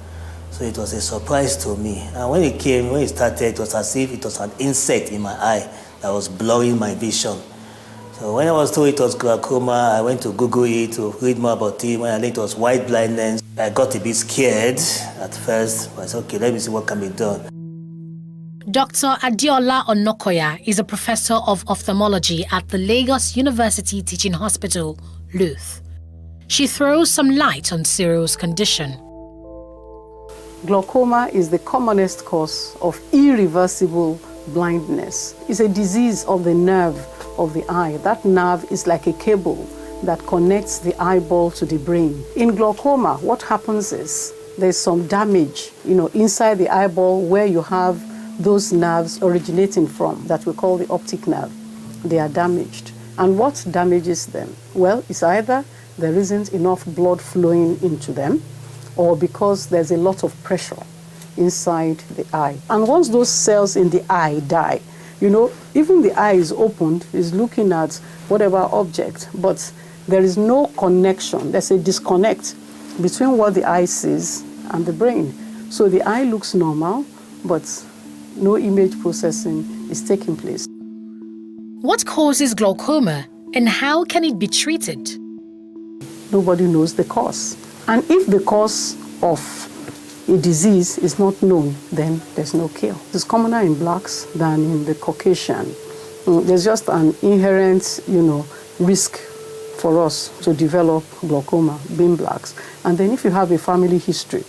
Speaker 2: So it was a surprise to me. And when it started, it was as if it was an insect in my eye that was blurring my vision. So when I was told it was glaucoma, I went to Google it to read more about it. When I learned it was white blindness, I got a bit scared at first. But I said, okay, let me see what can be done.
Speaker 15: Dr. Adiola Onokoya is a professor of ophthalmology at the Lagos University Teaching Hospital, LUTH. She throws some light on Cyril's condition.
Speaker 11: Glaucoma is the commonest cause of irreversible blindness. It's a disease of the nerve of the eye. That nerve is like a cable that connects the eyeball to the brain. In glaucoma, what happens is there's some damage, inside the eyeball where you have those nerves originating from that we call the optic nerve. They are damaged. And what damages them? Well, it's either there isn't enough blood flowing into them, or because there's a lot of pressure inside the eye. And once those cells in the eye die, even the eye is opened, is looking at whatever object, but there is no connection. There's a disconnect between what the eye sees and the brain. So the eye looks normal, but no image processing is taking place.
Speaker 15: What causes glaucoma and how can it be treated?
Speaker 11: Nobody knows the cause. And if the cause of a disease is not known, then there's no cure. It's commoner in blacks than in the Caucasian. There's just an inherent, risk for us to develop glaucoma, being blacks. And then if you have a family history,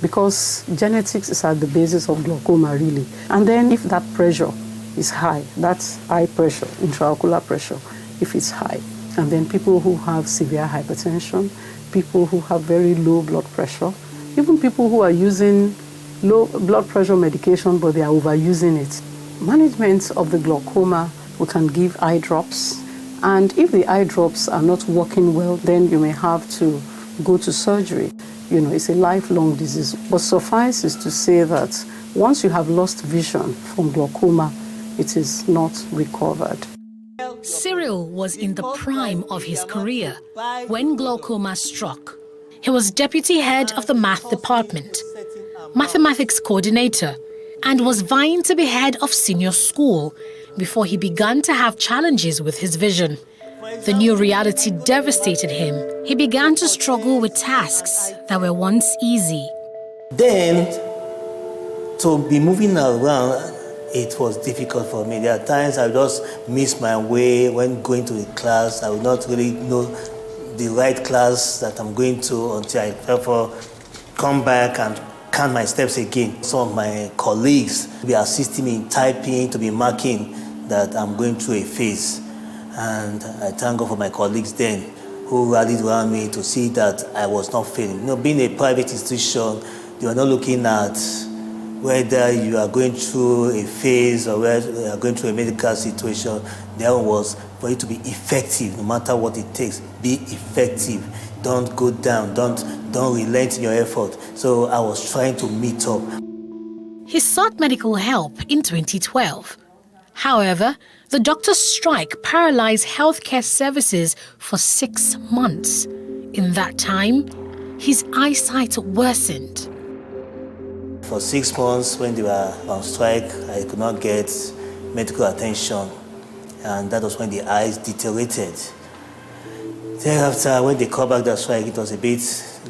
Speaker 11: because genetics is at the basis of glaucoma, really. And then if that pressure is high, that's eye pressure, intraocular pressure, if it's high. And then people who have severe hypertension, people who have very low blood pressure, even people who are using low blood pressure medication but they are overusing it. Management of the glaucoma, we can give eye drops. And if the eye drops are not working well, then you may have to go to surgery. It's a lifelong disease. But suffice is to say that once you have lost vision from glaucoma, it is not recovered.
Speaker 15: Cyril was in the prime of his career when glaucoma struck. He was deputy head of the math department, mathematics coordinator, and was vying to be head of senior school before he began to have challenges with his vision. The new reality devastated him. He began to struggle with tasks that were once easy.
Speaker 2: Then, to be moving around, it was difficult for me. There are times I would just miss my way when going to the class. I would not really know the right class that I'm going to until I therefore come back and count my steps again. Some of my colleagues will be assisting me in typing, to be marking that I'm going through a phase. And I thank God for my colleagues then who rallied around me to see that I was not failing. Being a private institution, they are not looking at whether you are going through a phase or whether you are going through a medical situation. There was for you to be effective, no matter what it takes. Be effective. don't go down, don't relent in your effort. So I was trying to meet up.
Speaker 15: He sought medical help in 2012. However, the doctor's strike paralyzed healthcare services for 6 months. In that time, his eyesight worsened.
Speaker 2: For 6 months, when they were on strike, I could not get medical attention, and that was when the eyes deteriorated. Thereafter, when they called back the strike, it was a bit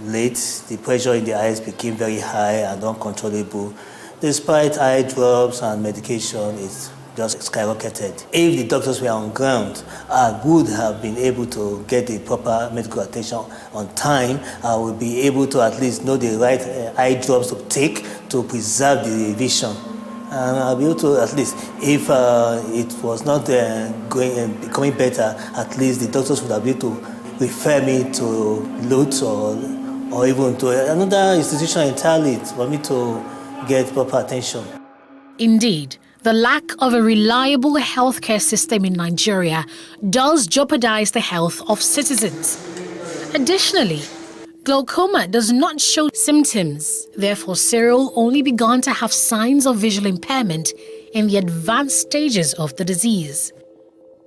Speaker 2: late. The pressure in the eyes became very high and uncontrollable. Despite eye drops and medication, it just skyrocketed. If the doctors were on ground, I would have been able to get the proper medical attention on time. I would be able to at least know the right eye drops to take to preserve the vision. And I'll be able to at least, if it was not becoming better, at least the doctors would have been able to refer me to Lutz or even to another institution entirely for me to get proper attention.
Speaker 15: Indeed, the lack of a reliable healthcare system in Nigeria does jeopardize the health of citizens. Additionally, glaucoma does not show symptoms. Therefore, Cyril only began to have signs of visual impairment in the advanced stages of the disease.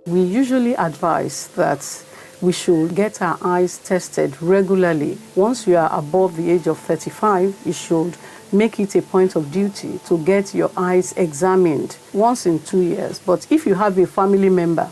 Speaker 11: We usually advise that we should get our eyes tested regularly. Once you are above the age of 35, you should make it a point of duty to get your eyes examined once in 2 years. But if you have a family member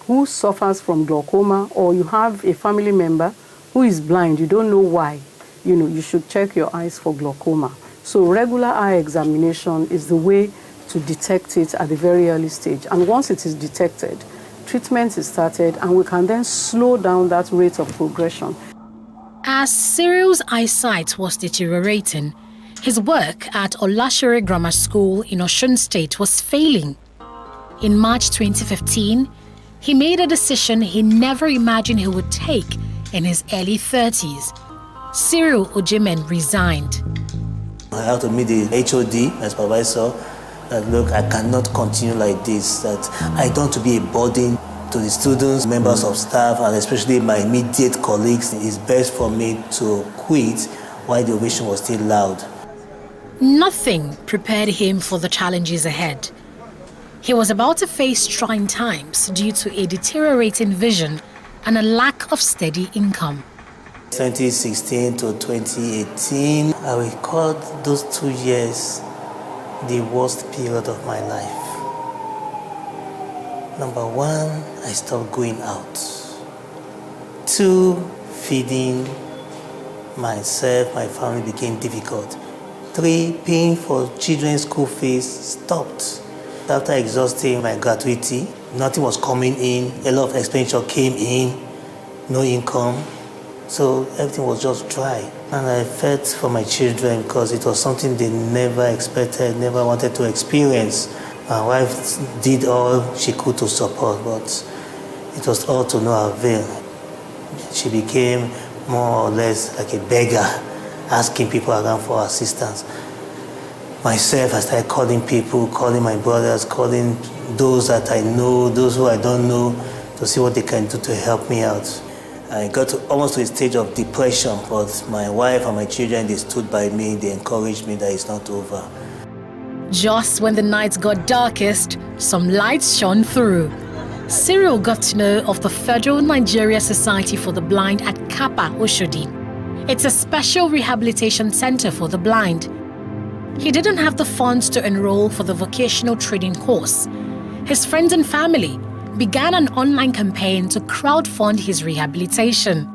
Speaker 11: who suffers from glaucoma, or you have a family member who is blind, you don't know why, you should check your eyes for glaucoma. So regular eye examination is the way to detect it at the very early stage. And once it is detected, treatment is started, and we can then slow down that rate of progression.
Speaker 15: As Cyril's eyesight was deteriorating, his work at Olashere Grammar School in Osun State was failing. In March 2015, he made a decision he never imagined he would take in his early 30s. Cyril Ojemen resigned.
Speaker 2: I had to meet the HOD, my supervisor, that look, I cannot continue like this, that I don't want to be a burden to the students, members of staff, and especially my immediate colleagues. It's best for me to quit while the ovation was still loud.
Speaker 15: Nothing prepared him for the challenges ahead. He was about to face trying times due to a deteriorating vision and a lack of steady income.
Speaker 2: 2016 to 2018, I will call those 2 years the worst period of my life. Number one, I stopped going out. 2, feeding myself, my family became difficult. 3, paying for children's school fees stopped. After exhausting my gratuity, nothing was coming in, a lot of expenditure came in, no income. So everything was just dry. And I felt for my children because it was something they never expected, never wanted to experience. My wife did all she could to support, but it was all to no avail. She became more or less like a beggar, asking people around for assistance. Myself, I started calling people, calling my brothers, calling those that I know, those who I don't know, to see what they can do to help me out. I got almost to a stage of depression, but my wife and my children, they stood by me, they encouraged me that it's not over.
Speaker 15: Just when the nights got darkest, some lights shone through. Cyril got to know of the Federal Nigeria Society for the Blind at Kappa, Oshodi. It's a special rehabilitation center for the blind. He didn't have the funds to enroll for the vocational training course. His friends and family began an online campaign to crowdfund his rehabilitation.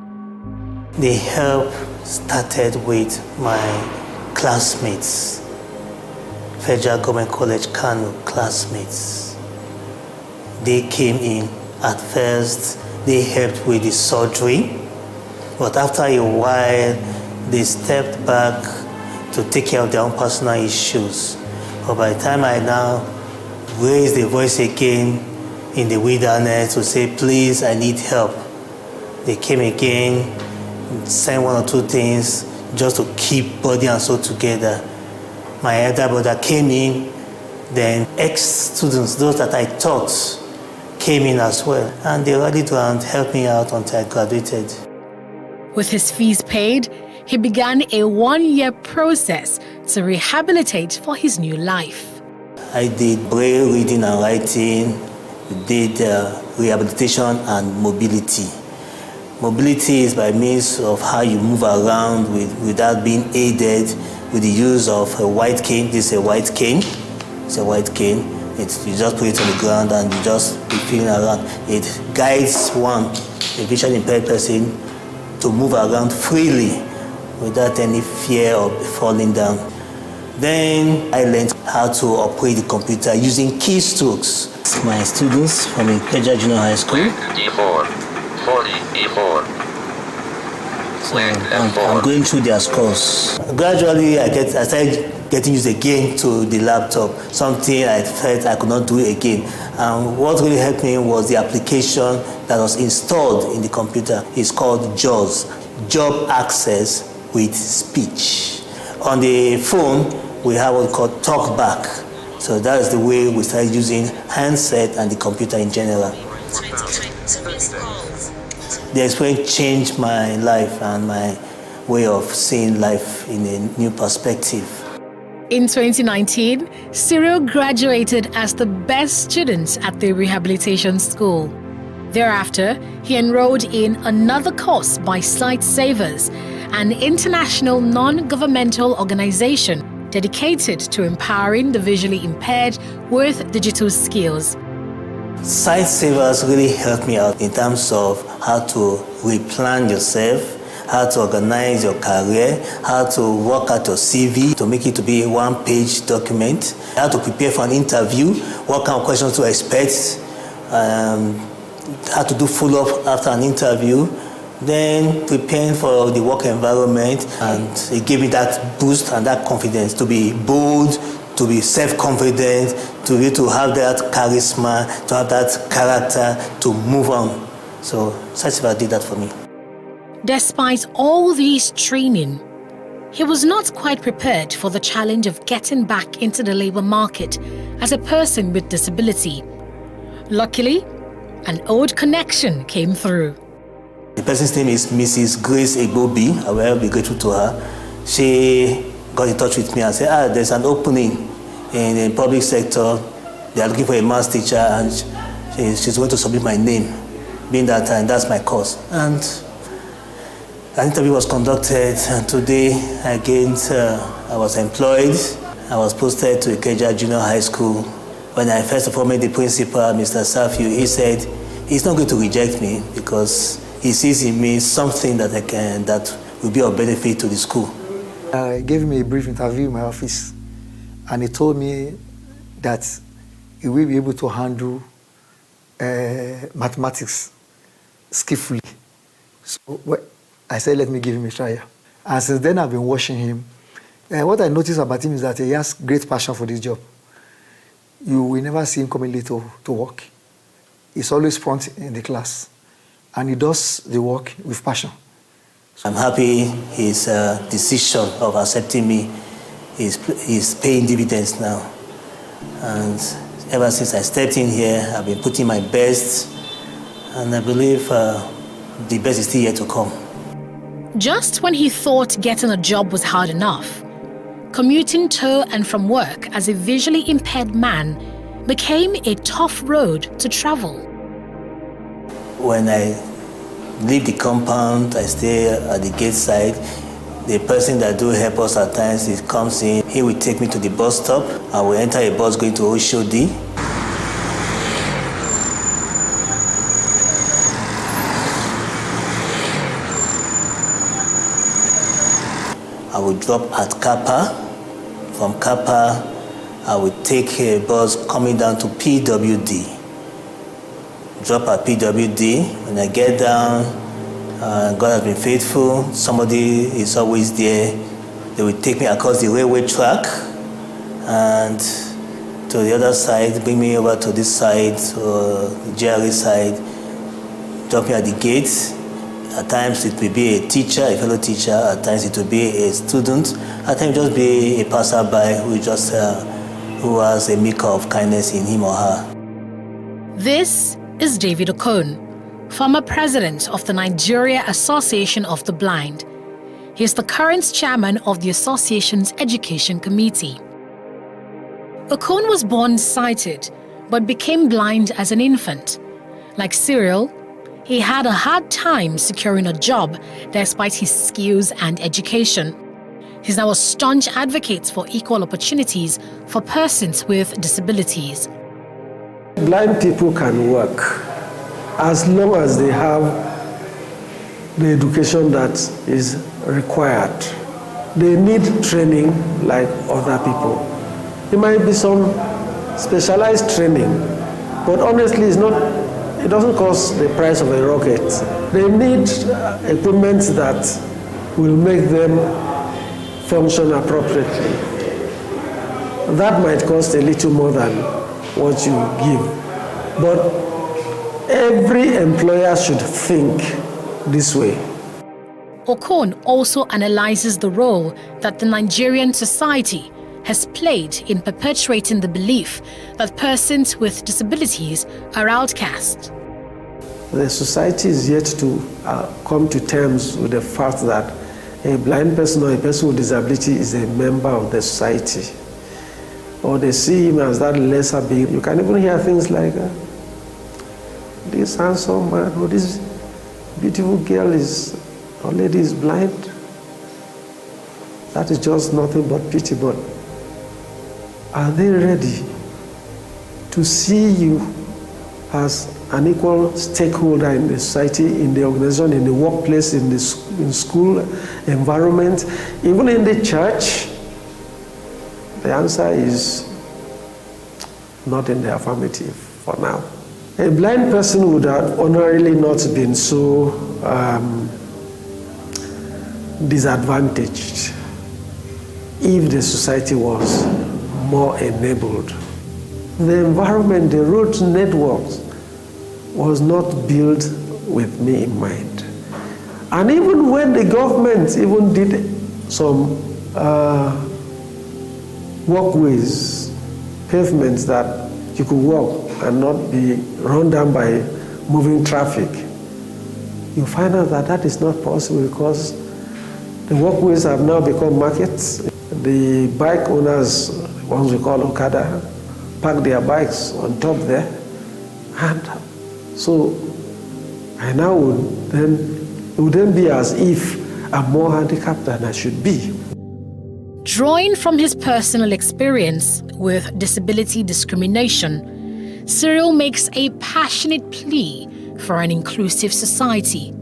Speaker 2: The help started with my classmates, Federal Government College Kano classmates. They came in. At first, they helped with the surgery, but after a while, they stepped back to take care of their own personal issues. But by the time I now raised the voice again in the wilderness to say, please, I need help, they came again, sent 1 or 2 things just to keep body and soul together. My elder brother came in, then ex-students, those that I taught, came in as well, and they rallied around, helped me out until I graduated.
Speaker 15: With his fees paid, he began a 1-year process to rehabilitate for his new life.
Speaker 2: I did braille reading and writing, did rehabilitation and mobility. Mobility is by means of how you move around without being aided with the use of a white cane. This is a white cane. It's a white cane. You just put it on the ground and you just be feeling around. It guides one, a visually impaired person, to move around freely without any fear of falling down. Then I learned how to operate the computer using keystrokes. My students from Ikeja Junior High School.
Speaker 17: E4, 40, E4.
Speaker 2: So I'm going through their scores. Gradually, I started getting used again to the laptop, something I felt I could not do again. And what really helped me was the application that was installed in the computer. It's called JAWS, Job Access with Speech. On the phone, we have what we call TalkBack. So that is the way we started using handset and the computer in general. The experience changed my life and my way of seeing life in a new perspective.
Speaker 15: In 2019, Cyril graduated as the best student at the rehabilitation school. Thereafter, he enrolled in another course by Sightsavers, an international non-governmental organization dedicated to empowering the visually impaired with digital skills.
Speaker 2: Sightsavers really helped me out in terms of how to replan yourself, how to organize your career, how to work out your CV to make it to be a one-page document, how to prepare for an interview, what kind of questions to expect, how to do follow-up after an interview, then preparing for the work environment, and it gave me that boost and that confidence to be bold, to be self-confident, to be able to have that charisma, to have that character, to move on. So Sightsavers did that for me.
Speaker 15: Despite all this training, he was not quite prepared for the challenge of getting back into the labor market as a person with disability. Luckily, an old connection came through.
Speaker 2: The person's name is Mrs. Grace Egbobi. I will be grateful to her. She got in touch with me and said, there's an opening in the public sector. They are looking for a maths teacher, and she's going to submit my name, being that that's my course. And an interview was conducted, and today I was employed. I was posted to Ikeja Junior High School. When I first of all met the principal, Mr. Safiu, he said he's not going to reject me because he sees in me something that will be of benefit to the school.
Speaker 19: He gave me a brief interview in my office, and he told me that he will be able to handle mathematics skillfully. So I said, let me give him a try. And since then, I've been watching him. And what I noticed about him is that he has great passion for this job. You will never see him coming late to work. He's always front in the class, and he does the work with passion.
Speaker 2: I'm happy his decision of accepting me is paying dividends now. And ever since I stepped in here, I've been putting my best, and I believe the best is still yet to come.
Speaker 15: Just when he thought getting a job was hard enough, commuting to and from work as a visually impaired man became a tough road to travel.
Speaker 2: When I leave the compound, I stay at the gate side. The person that do help us at times, he comes in, he will take me to the bus stop. I will enter a bus going to Oshodi. I will drop at Kappa. From Kappa, I will take a bus coming down to PWD. Drop at PWD. When I get down, God has been faithful. Somebody is always there. They will take me across the railway track and to the other side, bring me over to this side, to the GRA side, drop me at the gate. At times it will be a teacher, a fellow teacher. At times it will be a student. At times just be a passerby who has a measure of kindness in him or her.
Speaker 15: This is David Okon, former president of the Nigeria Association of the Blind. He is the current chairman of the association's education committee. Okon was born sighted, but became blind as an infant. Like Cyril, he had a hard time securing a job despite his skills and education. He's now a staunch advocate for equal opportunities for persons with disabilities.
Speaker 7: Blind people can work as long as they have the education that is required. They need training like other people. It might be some specialized training, but honestly it doesn't cost the price of a rocket. They need equipment that will make them function appropriately. That might cost a little more than what you give. But every employer should think this way.
Speaker 15: Okon also analyzes the role that the Nigerian society has played in perpetuating the belief that persons with disabilities are outcast.
Speaker 7: The society is yet to come to terms with the fact that a blind person or a person with disability is a member of the society. Or they see him as that lesser being. You can even hear things like, this handsome man or this beautiful girl or lady is blind. That is just nothing but pity. But are they ready to see you as an equal stakeholder in the society, in the organization, in the workplace, in school environment, even in the church? The answer is not in the affirmative for now. A blind person would have ordinarily not been so disadvantaged if the society was more enabled. The environment, the road networks was not built with me in mind. And even when the government even did some walkways, pavements that you could walk and not be run down by moving traffic, you find out that that is not possible because the walkways have now become markets. The bike owners, ones we call Okada, park their bikes on top there. And so I now it would then be as if I'm more handicapped than I should be.
Speaker 15: Drawing from his personal experience with disability discrimination, Cyril makes a passionate plea for an inclusive society.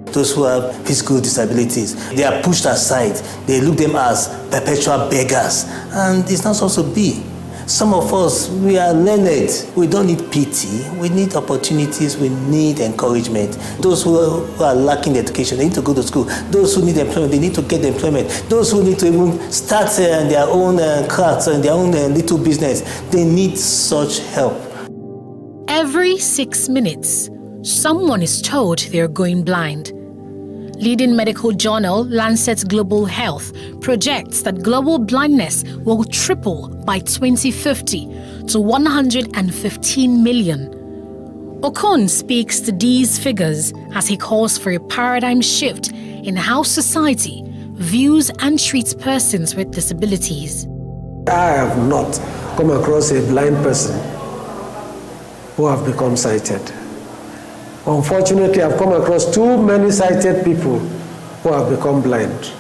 Speaker 2: Those who have physical disabilities, they are pushed aside. They look them as perpetual beggars. And it's not supposed to be. Some of us, we are learned. We don't need pity. We need opportunities. We need encouragement. Those who are lacking education, they need to go to school. Those who need employment, they need to get employment. Those who need to even start their own crafts and their own little business, they need such help.
Speaker 15: Every 6 minutes, someone is told they're going blind. Leading medical journal Lancet Global Health projects that global blindness will triple by 2050 to 115 million. Okon speaks to these figures as he calls for a paradigm shift in how society views and treats persons with disabilities.
Speaker 7: I have not come across a blind person who have become sighted. Unfortunately, I've come across too many sighted people who have become blind.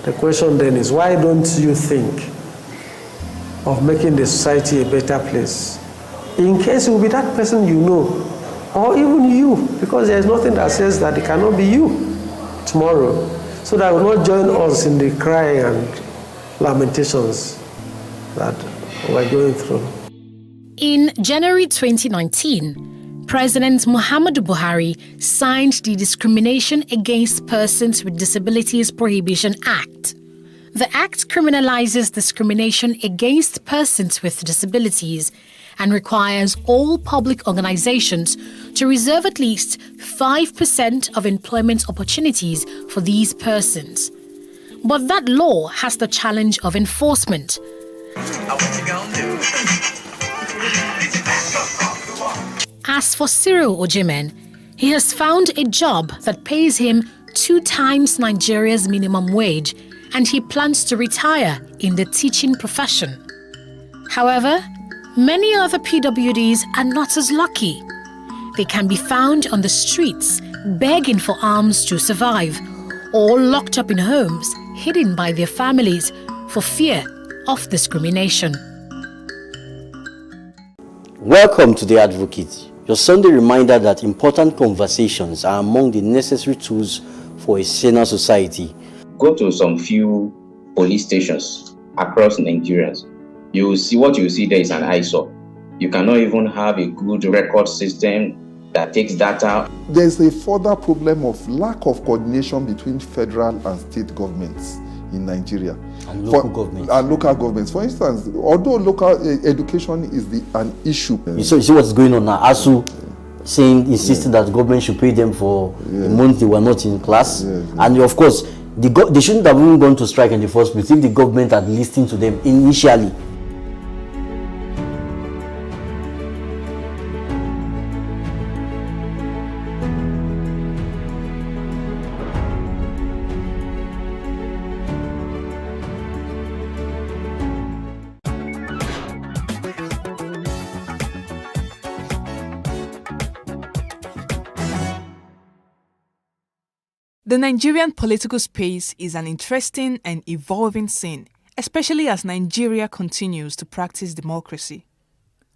Speaker 7: The question then is, why don't you think of making the society a better place? In case it will be that person you know, or even you, because there's nothing that says that it cannot be you tomorrow, so that will not join us in the cry and lamentations that we're going through.
Speaker 15: In January 2019, President Muhammadu Buhari signed the Discrimination Against Persons with Disabilities Prohibition Act. The act criminalizes discrimination against persons with disabilities and requires all public organizations to reserve at least 5% of employment opportunities for these persons. But that law has the challenge of enforcement. As for Cyril Ojimen, he has found a job that pays him 2 times Nigeria's minimum wage, and he plans to retire in the teaching profession. However, many other PWDs are not as lucky. They can be found on the streets, begging for alms to survive, or locked up in homes, hidden by their families for fear of discrimination.
Speaker 20: Welcome to The Advocate, your Sunday reminder that important conversations are among the necessary tools for a saner society.
Speaker 21: Go to some few police stations across Nigeria. You will see what you see there is an eyesore. You cannot even have a good record system that takes data.
Speaker 23: There's a further problem of lack of coordination between federal and state governments in Nigeria.
Speaker 20: And local governments.
Speaker 23: And local governments. For instance, although local education is an issue.
Speaker 20: You see what's going on now. ASU insisting that government should pay them for a month they were not in class. And of course, they shouldn't have even gone to strike in the first place if the government had listened to them initially.
Speaker 24: The Nigerian political space is an interesting and evolving scene, especially as Nigeria continues to practice democracy.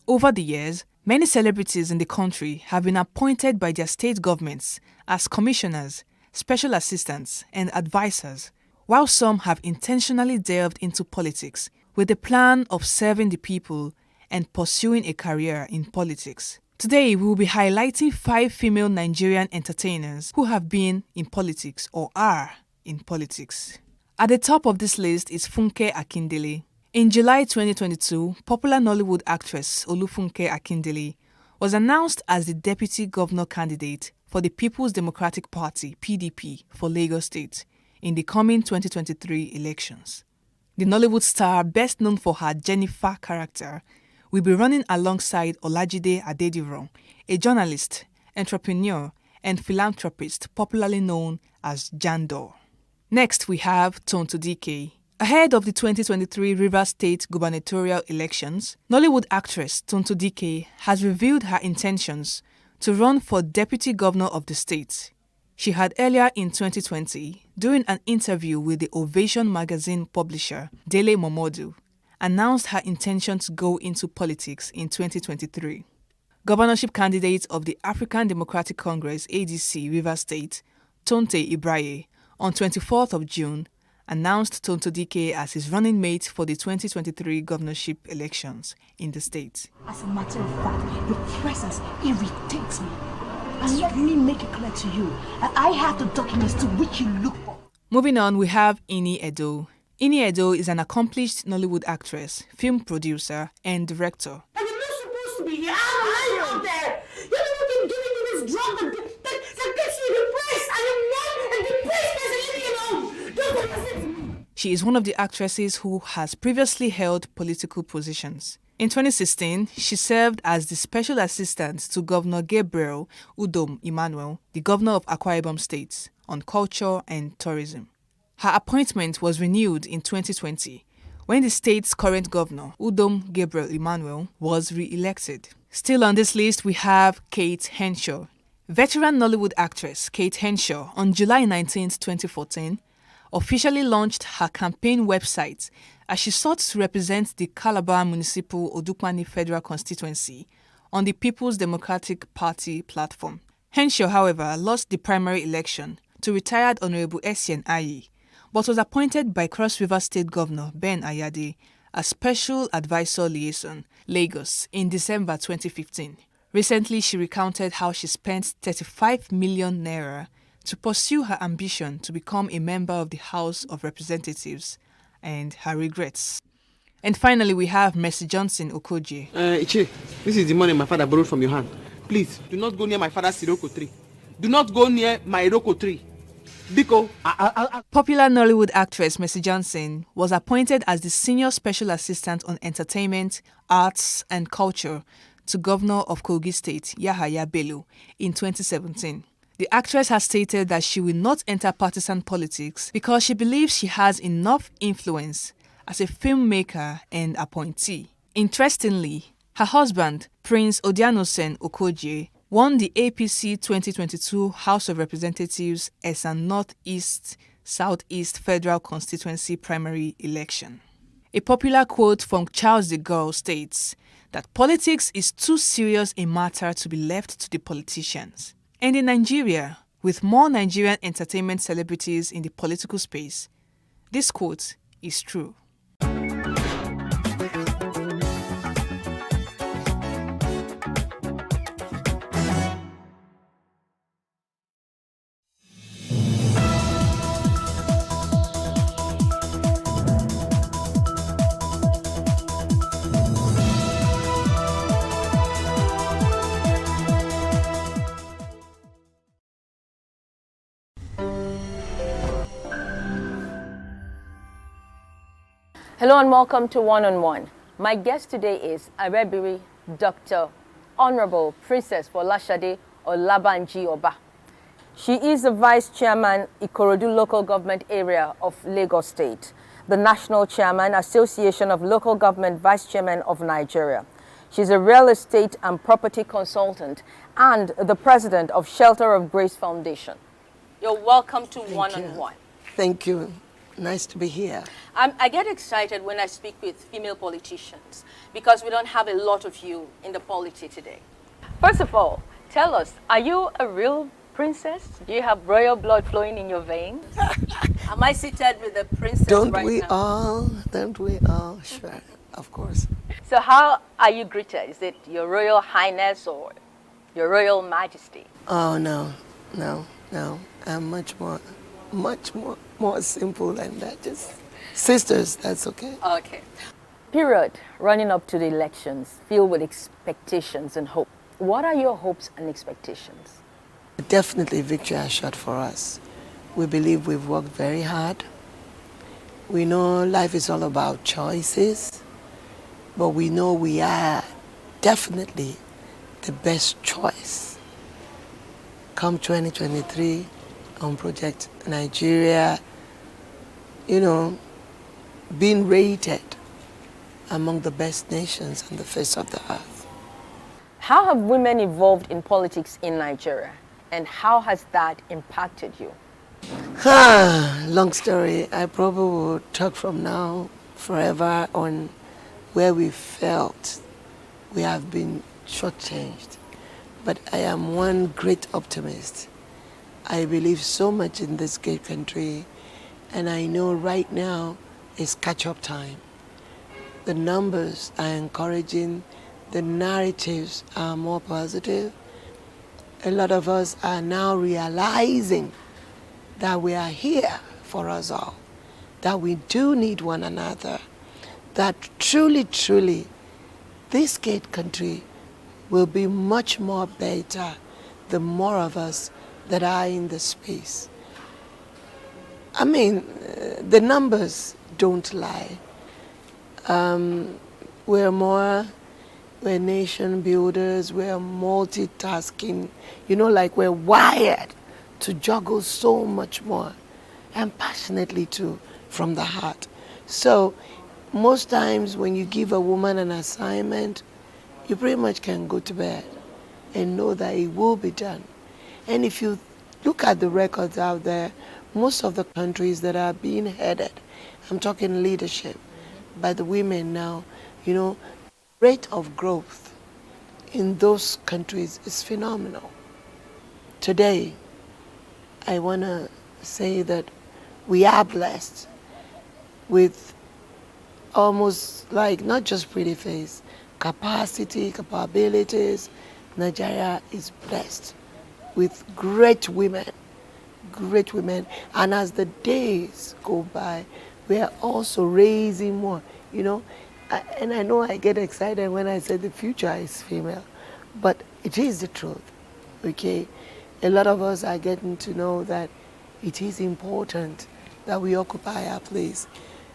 Speaker 24: Over the years, many celebrities in the country have been appointed by their state governments as commissioners, special assistants, and advisors, while some have intentionally delved into politics with the plan of serving the people and pursuing a career in politics. Today, we will be highlighting 5 female Nigerian entertainers who have been in politics or are in politics. At the top of this list is Funke Akindele. In July 2022, popular Nollywood actress Olufunke Akindele was announced as the deputy governor candidate for the People's Democratic Party (PDP) for Lagos State in the coming 2023 elections. The Nollywood star, best known for her Jennifer character, will be running alongside Olajide Adediran, a journalist, entrepreneur, and philanthropist popularly known as Jandor. Next, we have Tonto Dike. Ahead of the 2023 Rivers State gubernatorial elections, Nollywood actress Tonto Dike has revealed her intentions to run for deputy governor of the state. She had earlier in 2020, during an interview with the Ovation magazine publisher Dele Momodu, announced her intention to go into politics in 2023. Governorship candidate of the African Democratic Congress ADC Rivers State, Tonte Ibraye, on 24th of June, announced Tonto Dike as his running mate for the 2023 governorship elections in the state.
Speaker 25: As a matter of fact, your presence irritates me. And let me make it clear to you that I have the documents to which you look for.
Speaker 24: Moving on, we have Ini Edo. Ini Edo is an accomplished Nollywood actress, film producer, and director.
Speaker 25: And you're not supposed to be here. I'm out there. You're the one giving me this drug that gets you depressed. I am not a depressed person. Leave me alone. Don't listen to me.
Speaker 24: She is one of the actresses who has previously held political positions. In 2016, she served as the special assistant to Governor Gabriel Udom Emmanuel, the governor of Akwa Ibom State, on culture and tourism. Her appointment was renewed in 2020 when the state's current governor, Udom Gabriel Emmanuel, was re-elected. Still on this list, we have Kate Henshaw. Veteran Nollywood actress Kate Henshaw, on July 19, 2014, officially launched her campaign website as she sought to represent the Calabar Municipal Odukmani Federal Constituency on the People's Democratic Party platform. Henshaw, however, lost the primary election to retired Honorable Essien Ayi, but was appointed by Cross River State Governor Ben Ayade as Special Advisor Liaison, Lagos, in December 2015. Recently, she recounted how she spent 35 million naira to pursue her ambition to become a member of the House of Representatives and her regrets. And finally, we have Mercy Johnson Okoje.
Speaker 10: Iche, this is the money my father borrowed from your hand. Please, do not go near my father's Siroko tree. Do not go near my Iroko tree. Biko.
Speaker 24: Popular Nollywood actress Mercy Johnson was appointed as the Senior Special Assistant on Entertainment, Arts and Culture to Governor of Kogi State, Yahaya Bello, in 2017. The actress has stated that she will not enter partisan politics because she believes she has enough influence as a filmmaker and appointee. Interestingly, her husband, Prince Odianosen Okoje, won the APC 2022 House of Representatives Esan Northeast Southeast Federal Constituency primary election. A popular quote from Charles de Gaulle states that politics is too serious a matter to be left to the politicians. And in Nigeria, with more Nigerian entertainment celebrities in the political space, this quote is true.
Speaker 1: Hello and welcome to One on One. My guest today is Arebiri Dr. Honorable Princess Folashade Olabanji Oba. She is the Vice Chairman, Ikorodu Local Government Area of Lagos State, the National Chairman, Association of Local Government Vice Chairman of Nigeria. She's a real estate and property consultant and the President of Shelter of Grace Foundation. You're welcome to One on One.
Speaker 4: Thank you. Nice to be here.
Speaker 1: I get excited when I speak with female politicians because we don't have a lot of you in the polity today. First of all, tell us, are you a real princess? Do you have royal blood flowing in your veins? Am I seated with the princess
Speaker 4: Don't
Speaker 1: right
Speaker 4: we
Speaker 1: now?
Speaker 4: all? Don't we all? Sure, of course.
Speaker 1: So how are you greeted? Is it your Royal Highness or your Royal Majesty?
Speaker 4: Oh, no. I'm much more simple than that. Just sisters, that's okay.
Speaker 1: Okay. Period running up to the elections filled with expectations and hope. What are your hopes and expectations?
Speaker 4: Definitely victory assured for us. We believe we've worked very hard. We know life is all about choices, but we know we are definitely the best choice. Come 2023 on Project Nigeria, being rated among the best nations on the face of the earth.
Speaker 1: How have women evolved in politics in Nigeria, and how has that impacted you?
Speaker 4: Long story. I probably will talk from now forever on where we felt we have been shortchanged. But I am one great optimist. I believe so much in this great country, and I know right now is catch-up time. The numbers are encouraging, the narratives are more positive. A lot of us are now realizing that we are here for us all, that we do need one another, that truly, this great country will be much more better the more of us that are in the space. I mean, the numbers don't lie. We're nation builders, we're multitasking, we're wired to juggle so much more, and passionately too, from the heart. So most times when you give a woman an assignment, you pretty much can go to bed and know that it will be done. And if you look at the records out there, most of the countries that are being headed, I'm talking leadership, by the women now, rate of growth in those countries is phenomenal. Today, I want to say that we are blessed with almost not just pretty face, capacity, capabilities. Nigeria is blessed with great women. And as the days go by, we are also raising more, And I know I get excited when I say the future is female, but it is the truth, okay? A lot of us are getting to know that it is important that we occupy our place.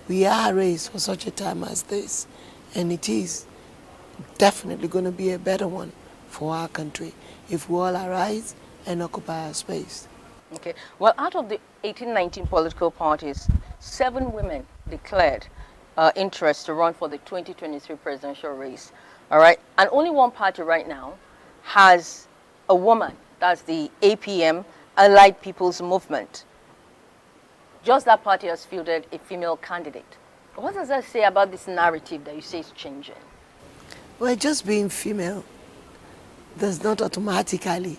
Speaker 4: We are raised for such a time as this, and it is definitely going to be a better one for our country if we all arise and occupy our space.
Speaker 1: Okay. Well, out of the 1819 political parties, 7 women declared interest to run for the 2023 presidential race. All right. And only one party right now has a woman. That's the APM, Allied People's Movement. Just that party has fielded a female candidate. What does that say about this narrative that you say is changing?
Speaker 4: Well, just being female does not automatically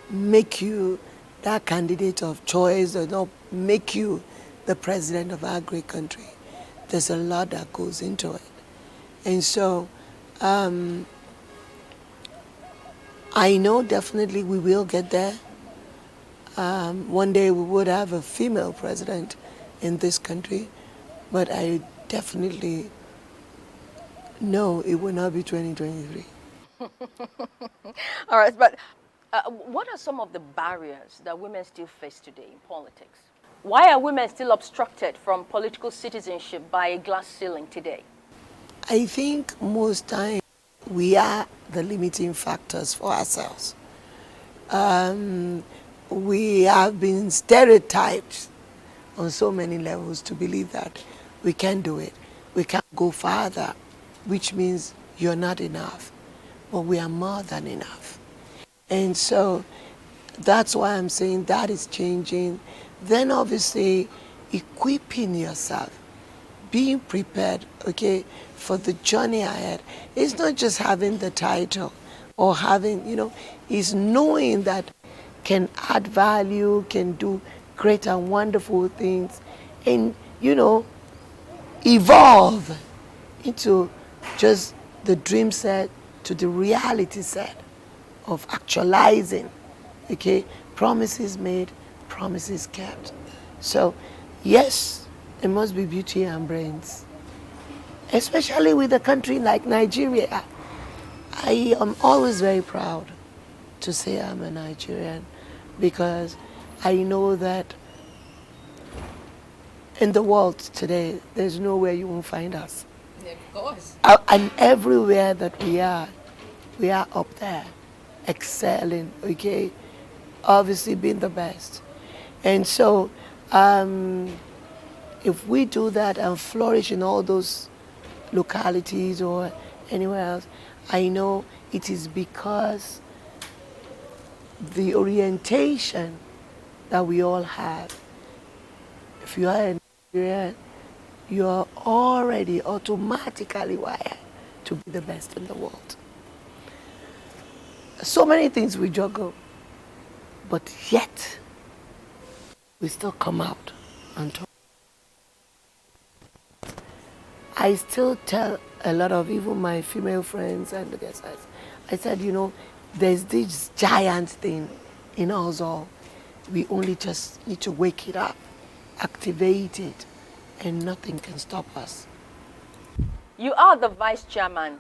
Speaker 4: make you that candidate of choice or not make you the president of our great country. There's a lot that goes into it. And so I know definitely we will get there. One day we would have a female president in this country, but I definitely know it will not be 2023.
Speaker 1: All right, but what are some of the barriers that women still face today in politics? Why are women still obstructed from political citizenship by a glass ceiling today?
Speaker 4: I think most times we are the limiting factors for ourselves. We have been stereotyped on so many levels to believe that we can't do it. We can't go farther, which means you're not enough. But we are more than enough. And so that's why I'm saying that is changing. Then obviously equipping yourself, being prepared, okay, for the journey ahead. It's not just having the title or having, it's knowing that can add value, can do great and wonderful things, and, evolve into just the dream set to the reality set of actualizing, okay, promises made, promises kept. So, yes, it must be beauty and brains. Especially with a country like Nigeria. I am always very proud to say I'm a Nigerian because I know that in the world today, there's nowhere you won't find us.
Speaker 1: Of course.
Speaker 4: And everywhere that we are up there, excelling, okay? Obviously being the best. And so, if we do that and flourish in all those localities or anywhere else, I know it is because the orientation that we all have. If you are a Nigerian, you are already automatically wired to be the best in the world. So many things we juggle, but yet we still come out on top. I still tell a lot of even my female friends and the guys, I said, there's this giant thing in us all. We only just need to wake it up, activate it, and nothing can stop us.
Speaker 1: You are the vice chairman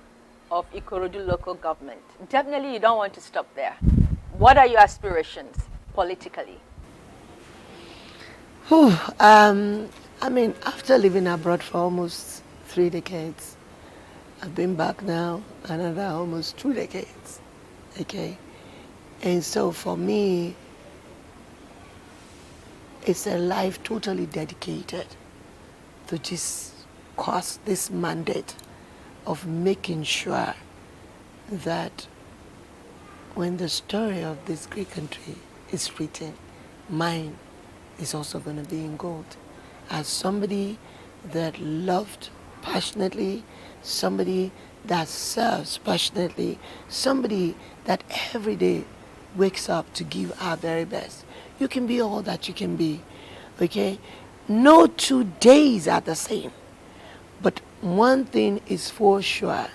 Speaker 1: of Ikorodu local government. Definitely you don't want to stop there. What are your aspirations politically?
Speaker 4: After living abroad for almost 3 decades, I've been back now another almost 2 decades, okay? And so for me, it's a life totally dedicated to just cause this mandate of making sure that when the story of this great country is written, mine is also going to be in gold. As somebody that loved passionately, somebody that serves passionately, somebody that every day wakes up to give our very best. You can be all that you can be, okay? No 2 days are the same. But one thing is for sure.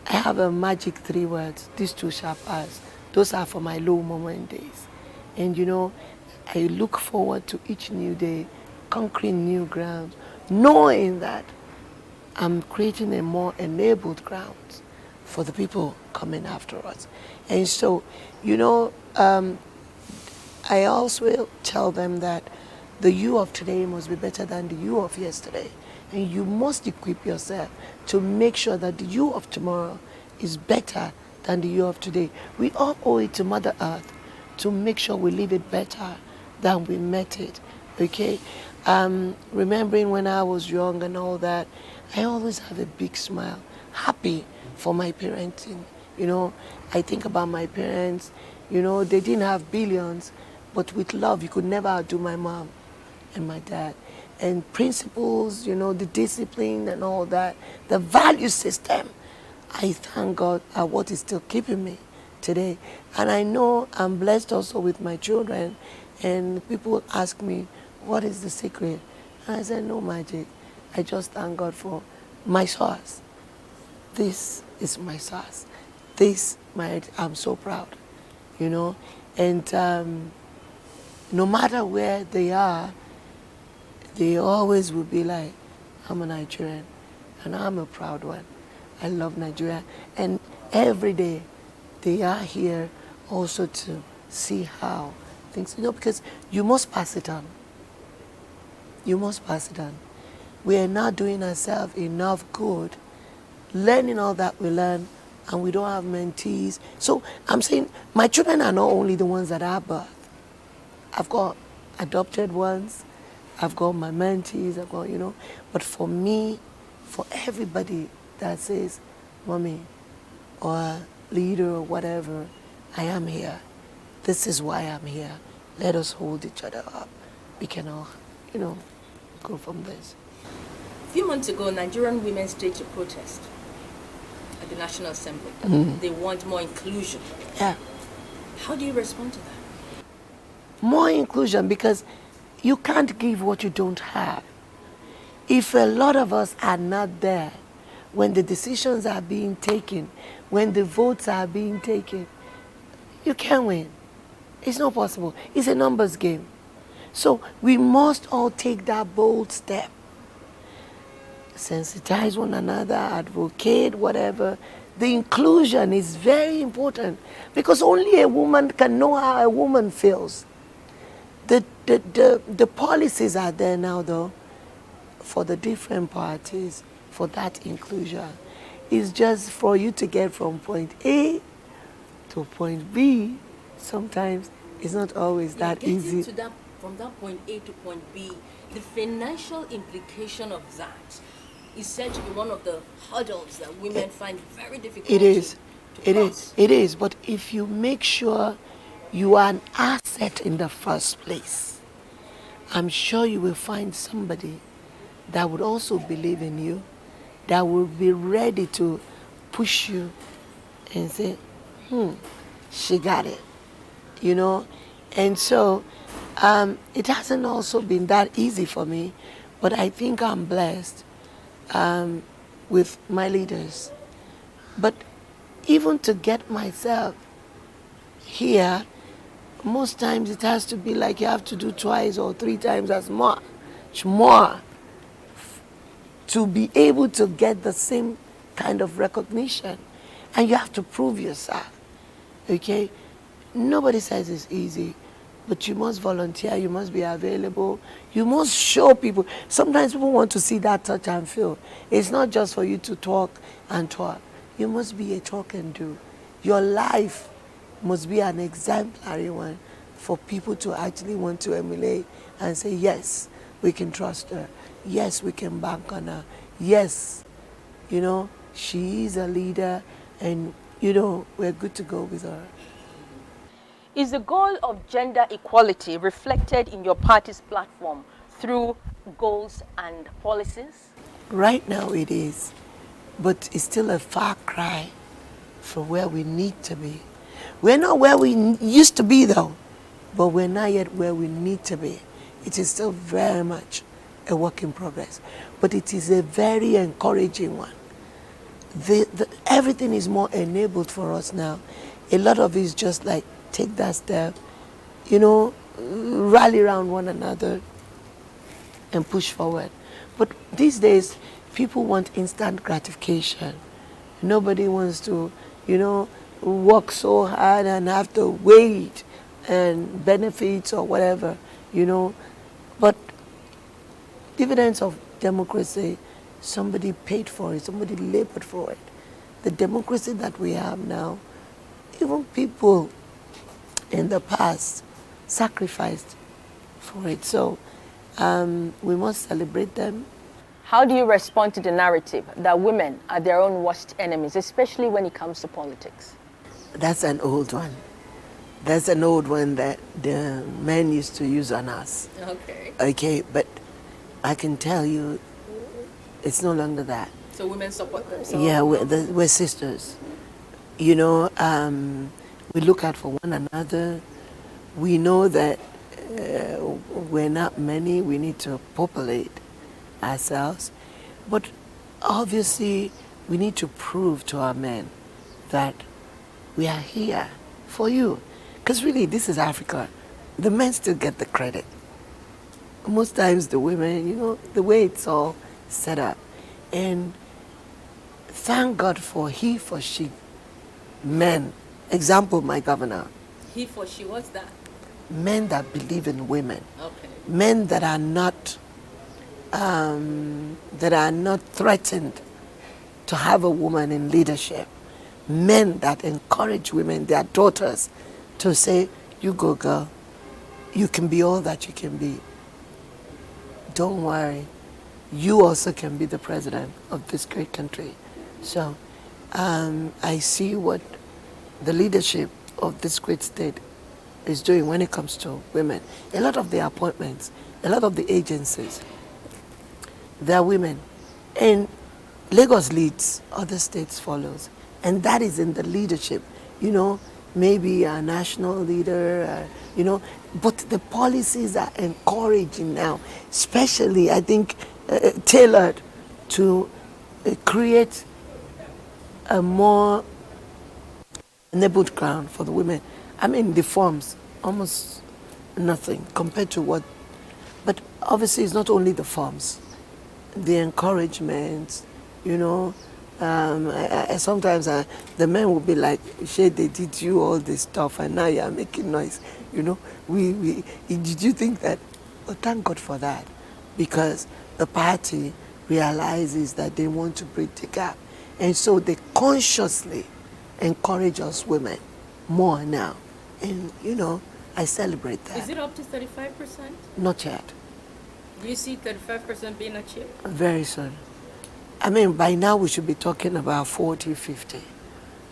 Speaker 4: I have a magic 3 words. These 2 shall pass. Those are for my low moment days. And I look forward to each new day, conquering new ground, knowing that I'm creating a more enabled ground for the people coming after us. And so, I also tell them that the you of today must be better than the you of yesterday. And you must equip yourself to make sure that the you of tomorrow is better than the you of today. We all owe it to Mother Earth to make sure we leave it better than we met it, okay? Remembering when I was young and all that, I always have a big smile, happy for my parenting. You know, I think about my parents, you know, they didn't have billions, but with love, you could never outdo my mom and my dad. And principles, you know, the discipline and all that, the value system, I thank God at what is still keeping me today. And I know I'm blessed also with my children, and people ask me, what is the secret? And I said, no magic. I just thank God for my source. This is my source. I'm so proud, you know. And no matter where they are, they always will be like, I'm a Nigerian, and I'm a proud one. I love Nigeria. And every day, they are here also to see how things, you know, because you must pass it on. You must pass it on. We are not doing ourselves enough good, learning all that we learn, and we don't have mentees. So I'm saying my children are not only the ones that I birthed. I've got adopted ones, I've got my mentees, I've got, you know. But for me, for everybody that says, Mommy, or leader or whatever, I am here. This is why I'm here. Let us hold each other up. We can all, you know, go from this.
Speaker 1: A few months ago, Nigerian women staged a protest at the National Assembly. They want more inclusion.
Speaker 4: Yeah.
Speaker 1: How do you respond to that?
Speaker 4: More inclusion, because you can't give what you don't have. If a lot of us are not there when the decisions are being taken, when the votes are being taken, you can't win. It's not possible. It's a numbers game. So we must all take that bold step. Sensitize one another, advocate, whatever. The inclusion is very important, because only a woman can know how a woman feels. The policies are there now, though, for the different parties, for that inclusion. It's just for you to get from point A to point B. Sometimes it's not always that easy.
Speaker 1: To that, from that point A to point B, the financial implication of that is said to be one of the hurdles that women find very difficult
Speaker 4: It is.
Speaker 1: to cross.
Speaker 4: It is. But if you make sure you are an asset in the first place, I'm sure you will find somebody that would also believe in you, that will be ready to push you and say, she got it, you know. And so it hasn't also been that easy for me, but I think I'm blessed with my leaders. But even to get myself here, most times it has to be like you have to do twice or three times as much more to be able to get the same kind of recognition. And you have to prove yourself, okay? Nobody says it's easy, but you must volunteer, you must be available, you must show people. Sometimes people want to see that touch and feel. It's not just for you to talk and talk. You must be a talk and do. Your life must be an exemplary one for people to actually want to emulate and say, yes, we can trust her. Yes, we can bank on her. Yes, you know, she is a leader, and, you know, we're good to go with her.
Speaker 1: Is the goal of gender equality reflected in your party's platform through goals and policies?
Speaker 4: Right now it is, but it's still a far cry from where we need to be. We're not where we used to be, though, but we're not yet where we need to be. It is still very much a work in progress, but it is a very encouraging one. Everything is more enabled for us now. A lot of it is just like, take that step, you know, rally around one another and push forward. But these days, people want instant gratification. Nobody wants to, you know, work so hard and have to wait and benefits or whatever, you know. But dividends of democracy, somebody paid for it, somebody labored for it. The democracy that we have now, even people in the past sacrificed for it. So we must celebrate them.
Speaker 1: How do you respond to the narrative that women are their own worst enemies, especially when it comes to politics?
Speaker 4: That's an old one. That's an old one that the men used to use on us.
Speaker 1: Okay.
Speaker 4: Okay, but I can tell you, it's no longer that.
Speaker 1: So women support themselves?
Speaker 4: Yeah, we're sisters. You know, we look out for one another. We know that we're not many. We need to populate ourselves. But obviously, we need to prove to our men that we are here for you. Because really, this is Africa. The men still get the credit. Most times the women, you know, the way it's all set up. And thank God for he, for she, men. Example, my governor.
Speaker 1: He for she, what's that?
Speaker 4: Men that believe in women.
Speaker 1: Okay.
Speaker 4: Men that are not threatened to have a woman in leadership. Men that encourage women, their daughters, to say, you go girl, you can be all that you can be. Don't worry, you also can be the president of this great country. So I see what the leadership of this great state is doing when it comes to women. A lot of the appointments, a lot of the agencies, they're women. And Lagos leads, other states follows. And that is in the leadership, you know, maybe a national leader, you know, but the policies are encouraging now, especially, I think, tailored to create a more enabled ground for the women. I mean, the forms, almost nothing compared to what, but obviously it's not only the forms, the encouragement, you know. Sometimes the men will be like, "Shey, they did you all this stuff and now you are making noise." You know, did you think that? Well, thank God for that, because the party realizes that they want to bridge the gap. And so they consciously encourage us women more now. And, you know, I celebrate that.
Speaker 1: Is it up to 35%?
Speaker 4: Not yet.
Speaker 1: Do you see 35% being achieved?
Speaker 4: Very soon. I mean, by now we should be talking about 40, 50.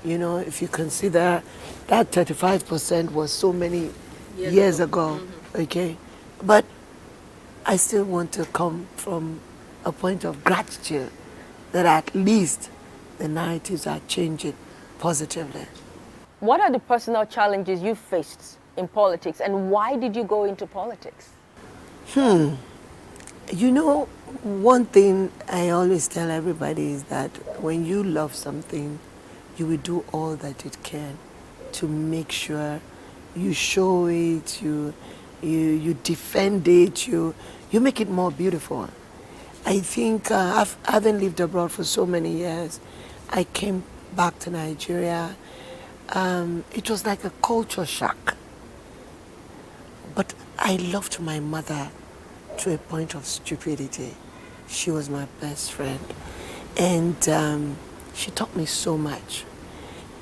Speaker 4: You know, if you consider that 35% was so many years ago, okay? But I still want to come from a point of gratitude that at least the narratives are changing positively.
Speaker 1: What are the personal challenges you faced in politics, and why did you go into politics?
Speaker 4: You know, one thing I always tell everybody is that when you love something, you will do all that it can to make sure you show it, you defend it, you make it more beautiful. I think having lived abroad for so many years, I came back to Nigeria. It was like a culture shock. But I loved my mother to a point of stupidity. She was my best friend. And she taught me so much.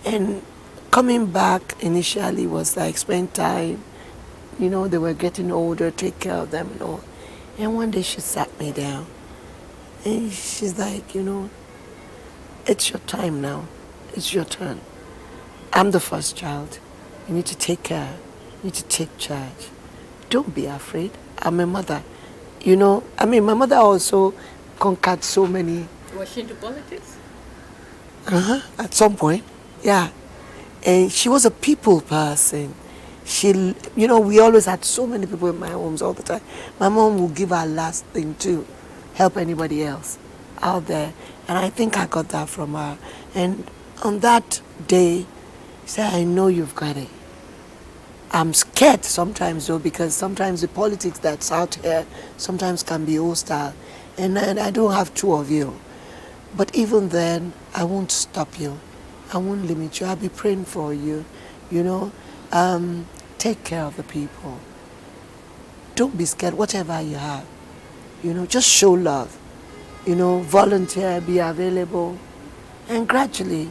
Speaker 4: And coming back initially was like spend time, you know, they were getting older, take care of them and all. And one day she sat me down and she's like, you know, it's your time now. It's your turn. I'm the first child. You need to take care. You need to take charge. Don't be afraid. I'm a mother. You know, I mean, my mother also conquered so many.
Speaker 1: Was she into politics?
Speaker 4: At some point, yeah. And she was a people person. She, you know, we always had so many people in my homes all the time. My mom would give her last thing to help anybody else out there. And I think I got that from her. And on that day, she said, I know you've got it. I'm scared sometimes though, because sometimes the politics that's out here sometimes can be hostile. And I don't have two of you. But even then, I won't stop you. I won't limit you. I'll be praying for you, you know. Take care of the people. Don't be scared, whatever you have. You know, just show love. volunteer, be available. And gradually,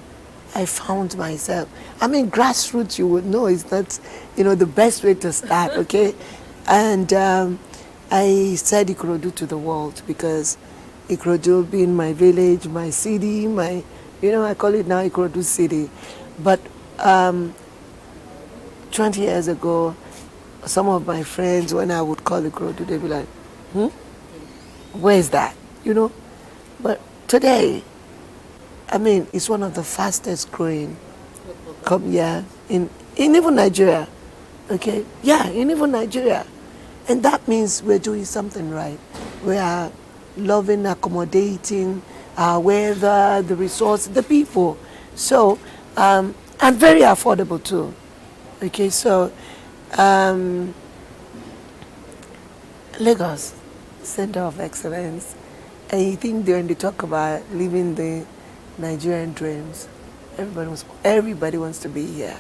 Speaker 4: I found myself. I mean, grassroots, you would know, is not, the best way to start, okay? And I said Ikorodu to the world because Ikorodu being my village, my city, I call it now Ikorodu City. But 20 years ago, some of my friends, when I would call Ikorodu, they'd be like, where's that? But today, I mean, it's one of the fastest growing, in even Nigeria, okay? Yeah, in even Nigeria. And that means we're doing something right. We are loving, accommodating our weather, the resources, the people. So, and very affordable too. Okay, so, Lagos, Center of Excellence. And you think when they talk about living the Nigerian dreams, everybody wants to be here.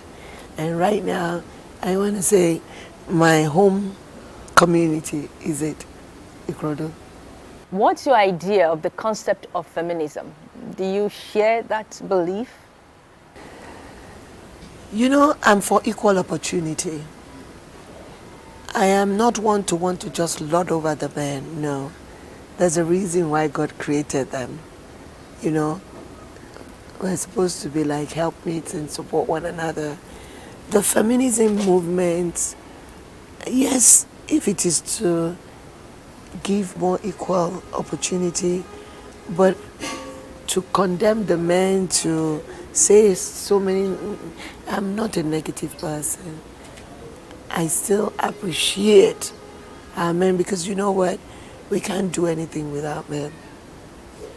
Speaker 4: And right now, I want to say my home community is it, Ikorodu.
Speaker 1: What's your idea of the concept of feminism? Do you share that belief?
Speaker 4: I'm for equal opportunity. I am not one to want to just lord over the men, no. There's a reason why God created them. We're supposed to be like helpmates and support one another. The feminism movement, yes, if it is to give more equal opportunity, but to condemn the men, to say so many, I'm not a negative person. I still appreciate our men because you know what? We can't do anything without men.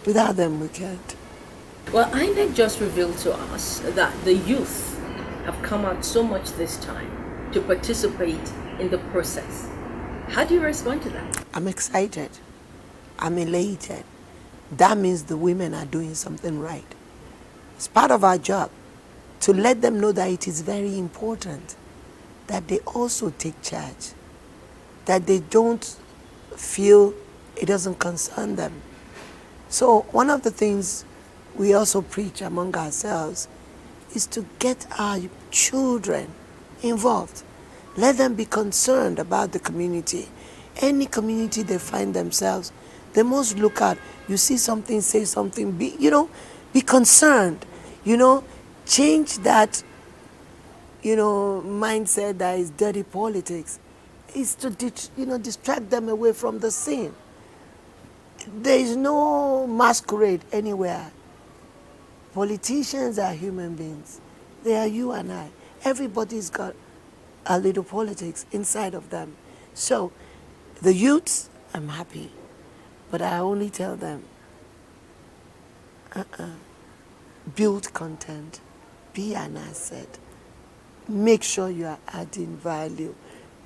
Speaker 4: Without them, we can't.
Speaker 1: Well, INEC just revealed to us that the youth have come out so much this time to participate in the process. How do you respond to that?
Speaker 4: I'm excited. I'm elated. That means the women are doing something right. It's part of our job to let them know that it is very important that they also take charge, that they don't feel it doesn't concern them. So one of the things we also preach among ourselves is to get our children involved. Let them be concerned about the community. Any community they find themselves, they must look at. You see something, say something, be concerned. Change that, mindset that is dirty politics. Is to, distract them away from the scene. There is no masquerade anywhere. Politicians are human beings. They are you and I. Everybody's got a little politics inside of them. So, the youths, I'm happy. But I only tell them, build content, be an asset, make sure you are adding value,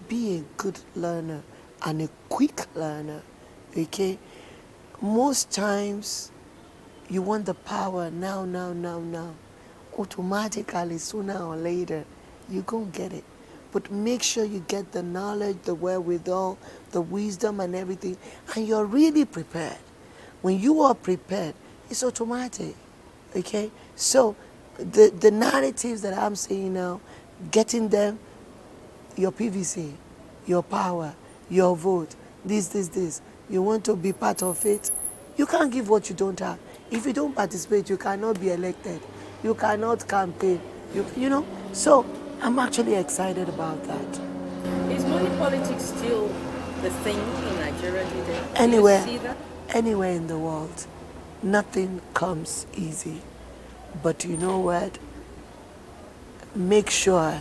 Speaker 4: be a good learner and a quick learner, okay? Most times, you want the power now. Automatically, sooner or later, you're going to get it. But make sure you get the knowledge, the wherewithal, the wisdom and everything, and you're really prepared. When you are prepared, it's automatic, okay? So the narratives that I'm saying now, getting them, your PVC, your power, your vote, this, you want to be part of it, you can't give what you don't have. If you don't participate, you cannot be elected. You cannot campaign. So I'm actually excited about that.
Speaker 1: Is money politics still the thing in Nigeria today? Do you see that?
Speaker 4: Anywhere in the world, nothing comes easy. But you know what? Make sure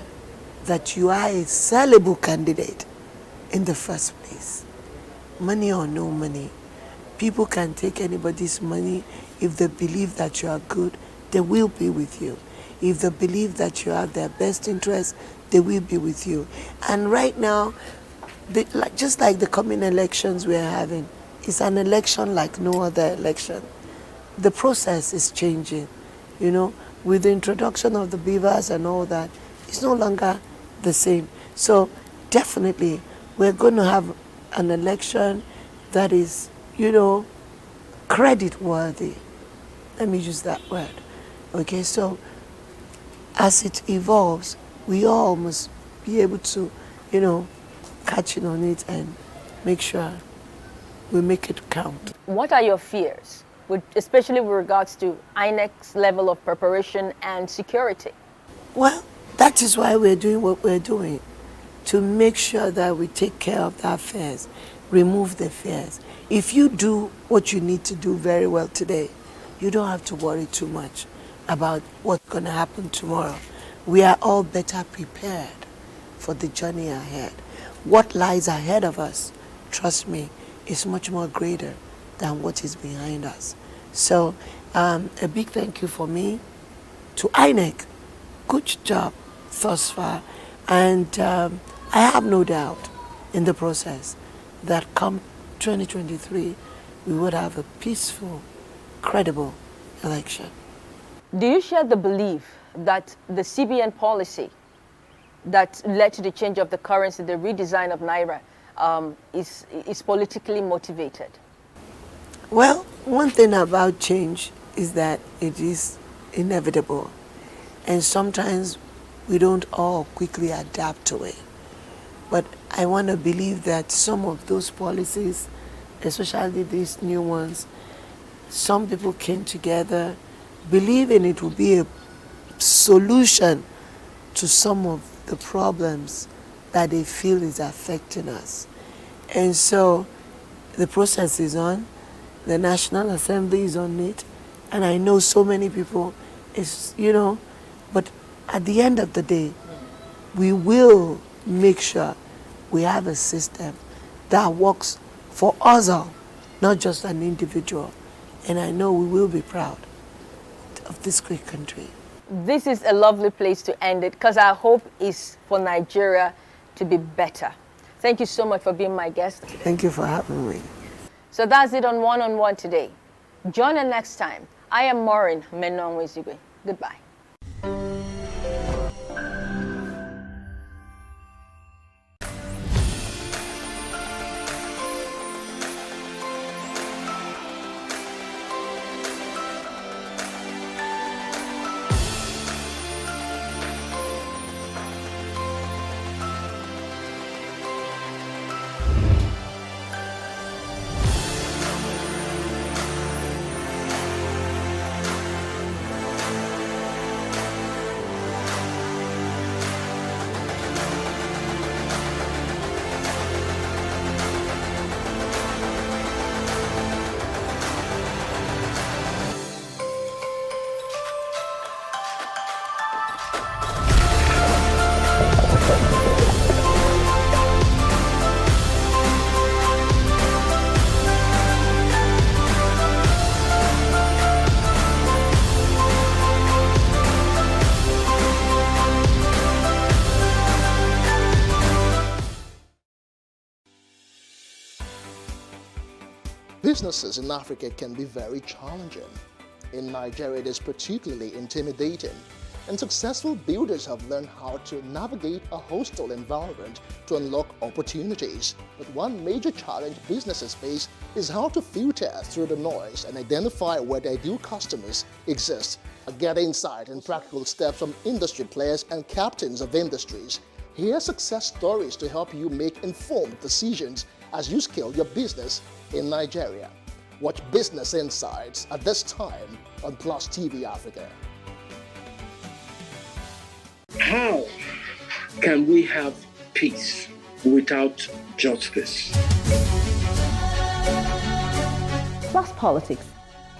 Speaker 4: that you are a sellable candidate in the first place. Money or no money. People can take anybody's money. If they believe that you are good, they will be with you. If they believe that you have their best interest, they will be with you. And right now, just like the coming elections we're having, it's an election like no other election. The process is changing. With the introduction of the beavers and all that, it's no longer the same. So definitely, we're going to have an election that is, credit worthy. Let me use that word. Okay, so as it evolves, we all must be able to, catch in on it and make sure we make it count.
Speaker 1: What are your fears, especially with regards to INEC's level of preparation and security?
Speaker 4: Well, that is why we're doing what we're doing, to make sure that we take care of our fears, remove the fears. If you do what you need to do very well today, you don't have to worry too much about what's going to happen tomorrow. We are all better prepared for the journey ahead. What lies ahead of us, trust me, is much more greater than what is behind us. So a big thank you for me to INEC. Good job thus far. And I have no doubt in the process that come 2023, we would have a peaceful, credible election.
Speaker 1: Do you share the belief that the CBN policy that led to the change of the currency, the redesign of Naira, is politically motivated?
Speaker 4: Well, one thing about change is that it is inevitable. And sometimes we don't all quickly adapt to it. But I want to believe that some of those policies, especially these new ones, some people came together believing it would be a solution to some of the problems that they feel is affecting us. And so the process is on, the National Assembly is on it, and I know so many people but at the end of the day, we will make sure we have a system that works for us all, not just an individual. And I know we will be proud of this great country.
Speaker 1: This is a lovely place to end it, because our hope is for Nigeria to be better. Thank you so much for being my guest.
Speaker 4: Thank you for having me.
Speaker 1: So that's it on One today. Join us next time. I am Maureen Menonwezigwe. Goodbye.
Speaker 5: Businesses in Africa can be very challenging. In Nigeria, it is particularly intimidating, and successful builders have learned how to navigate a hostile environment to unlock opportunities. But one major challenge businesses face is how to filter through the noise and identify where their ideal customers exist. Get insight and practical steps from industry players and captains of industries. Hear success stories to help you make informed decisions as you scale your business in Nigeria. Watch Business Insights at this time on Plus TV Africa.
Speaker 6: How can we have peace without justice?
Speaker 9: Plus Politics.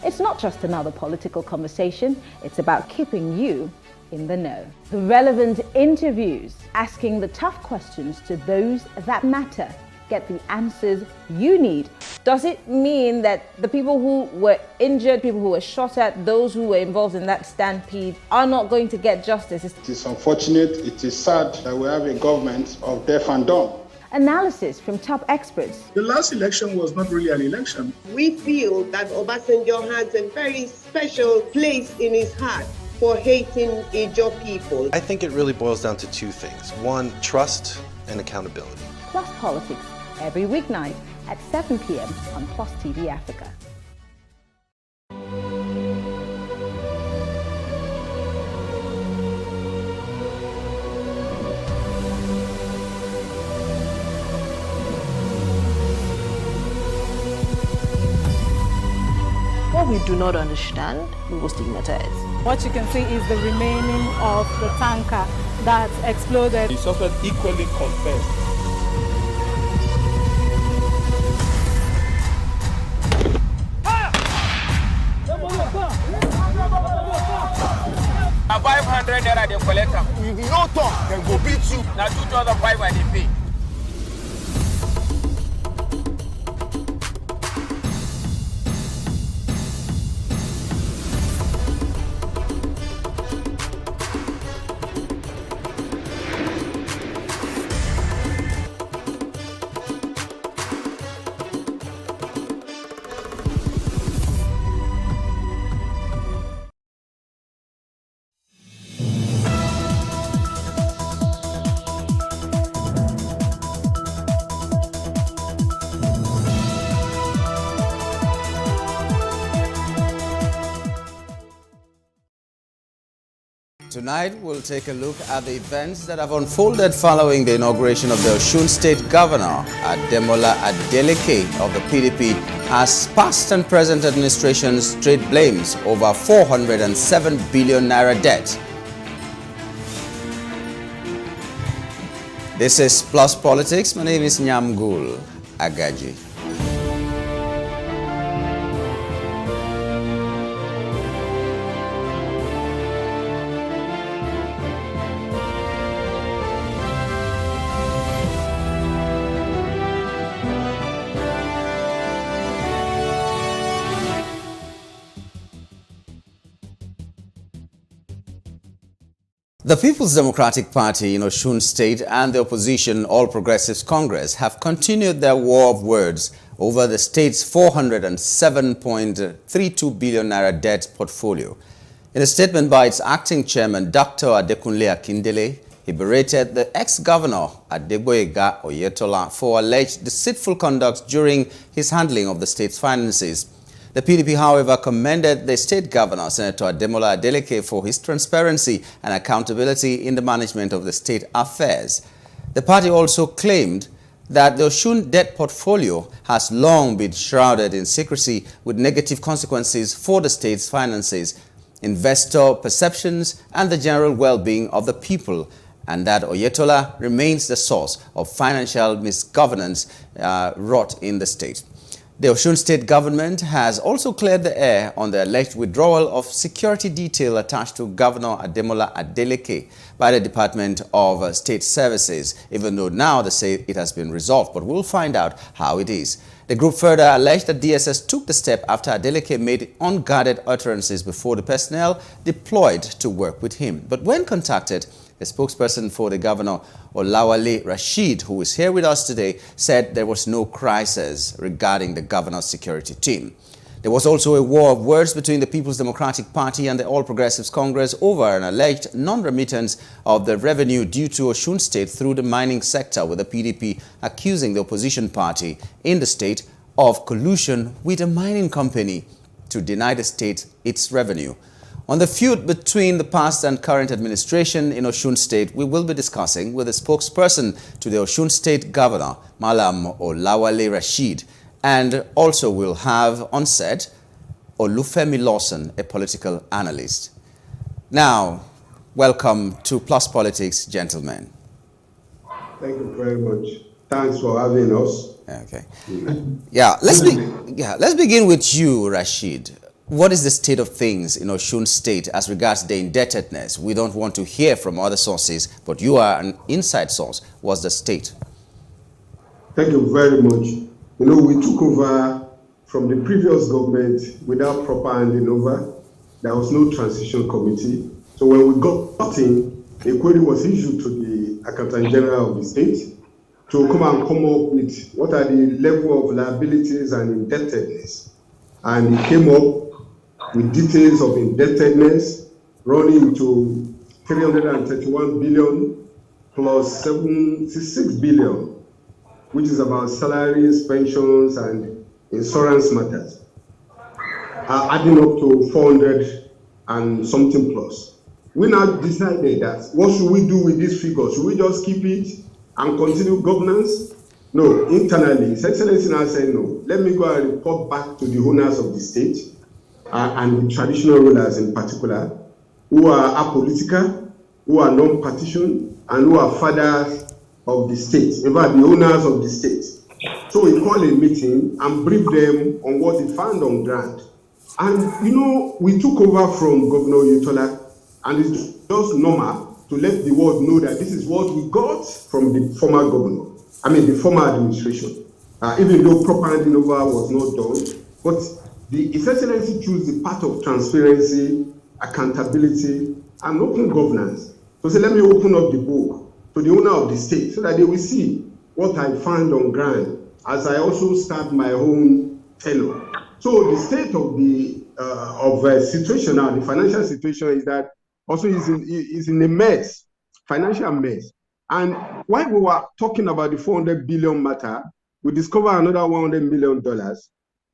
Speaker 9: It's not just another political conversation, it's about keeping you in the know. The relevant interviews, asking the tough questions to those that matter. Get the answers you need. Does it mean that the people who were injured, people who were shot at, those who were involved in that stampede are not going to get justice?
Speaker 12: It is unfortunate, it is sad that we have a government of deaf and dumb.
Speaker 9: Analysis from top experts.
Speaker 3: The last election was not really an election.
Speaker 22: We feel that Obasanjo has a very special place in his heart for hating Ijaw people.
Speaker 26: I think it really boils down to two things. One, trust and accountability.
Speaker 9: Plus Politics, every weeknight at 7 p.m. on Plus TV Africa.
Speaker 8: we do not understand, we will stigmatize.
Speaker 11: What you can see is the remaining of the tanker that exploded.
Speaker 13: The suspect equally confessed.
Speaker 14: Now 500 naira they collect them.
Speaker 16: If you don't talk, then go beat you.
Speaker 14: Now 2,500 they pay.
Speaker 18: Tonight, we'll take a look at the events that have unfolded following the inauguration of the Osun State Governor, Ademola Adeleke of the PDP, as past and present administrations trade blames over 407 billion naira debt. This is Plus Politics. My name is Nyamgul Agaji. The People's Democratic Party in Osun State and the opposition All Progressives Congress have continued their war of words over the state's 407.32 billion naira debt portfolio. In a statement by its acting chairman, Dr. Adekunle Akindele, he berated the ex-governor Adegboyega Oyetola for alleged deceitful conduct during his handling of the state's finances. The PDP, however, commended the state governor, Senator Ademola Adeleke, for his transparency and accountability in the management of the state affairs. The party also claimed that the Osun debt portfolio has long been shrouded in secrecy with negative consequences for the state's finances, investor perceptions, and the general well-being of the people, and that Oyetola remains the source of financial misgovernance wrought in the state. The Osun State government has also cleared the air on the alleged withdrawal of security detail attached to Governor Ademola Adeleke by the Department of State Services, even though now they say it has been resolved, but we'll find out how it is. The group further alleged that DSS took the step after Adeleke made unguarded utterances before the personnel deployed to work with him. But when contacted, the spokesperson for the governor, Olawale Rashid, who is here with us today, said there was no crisis regarding the governor's security team. There was also a war of words between the People's Democratic Party and the All Progressives Congress over an alleged non-remittance of the revenue due to Osun State through the mining sector, with the PDP accusing the opposition party in the state of collusion with a mining company to deny the state its revenue. On the feud between the past and current administration in Osun State, we will be discussing with the spokesperson to the Osun State Governor, Malam Olawale Rashid, and also we'll have on set Olufemi Lawson, a political analyst. Now, welcome to Plus Politics, gentlemen.
Speaker 27: Thank you very much. Thanks for having us.
Speaker 18: Okay. Let's begin with you, Rashid. What is the state of things in Osun State as regards the indebtedness? We don't want to hear from other sources, but you are an inside source. What's the state?
Speaker 27: Thank you very much. You know, we took over from the previous government without proper handing over. There was no transition committee. So when we got in, a query was issued to the Accountant General of the state to come up with what are the level of liabilities and indebtedness. And it came up with details of indebtedness running to 331 billion plus 76 billion, which is about salaries, pensions, and insurance matters, adding up to 400 and something plus. We now decided that what should we do with these figures? Should we just keep it and continue governance? No, internally, His Excellency now said no. Let me go and report back to the owners of the state and the traditional rulers in particular, who are apolitical, who are non-partisan, and who are fathers of the state, in fact, the owners of the state. So we call a meeting and brief them on what they found on ground. And, you know, we took over from Governor Oyetola, and it's just normal to let the world know that this is what we got from the former governor, the former administration. Even though proper handing over was not done, but His Excellency chose the path of transparency, accountability, and open governance. So say, let me open up the book to the owner of the state so that they will see what I found on ground as I also start my own tenure. So the state of the situation now, the financial situation is that also is in a mess, financial mess. And while we were talking about the 400 billion matter, we discovered another $100 million.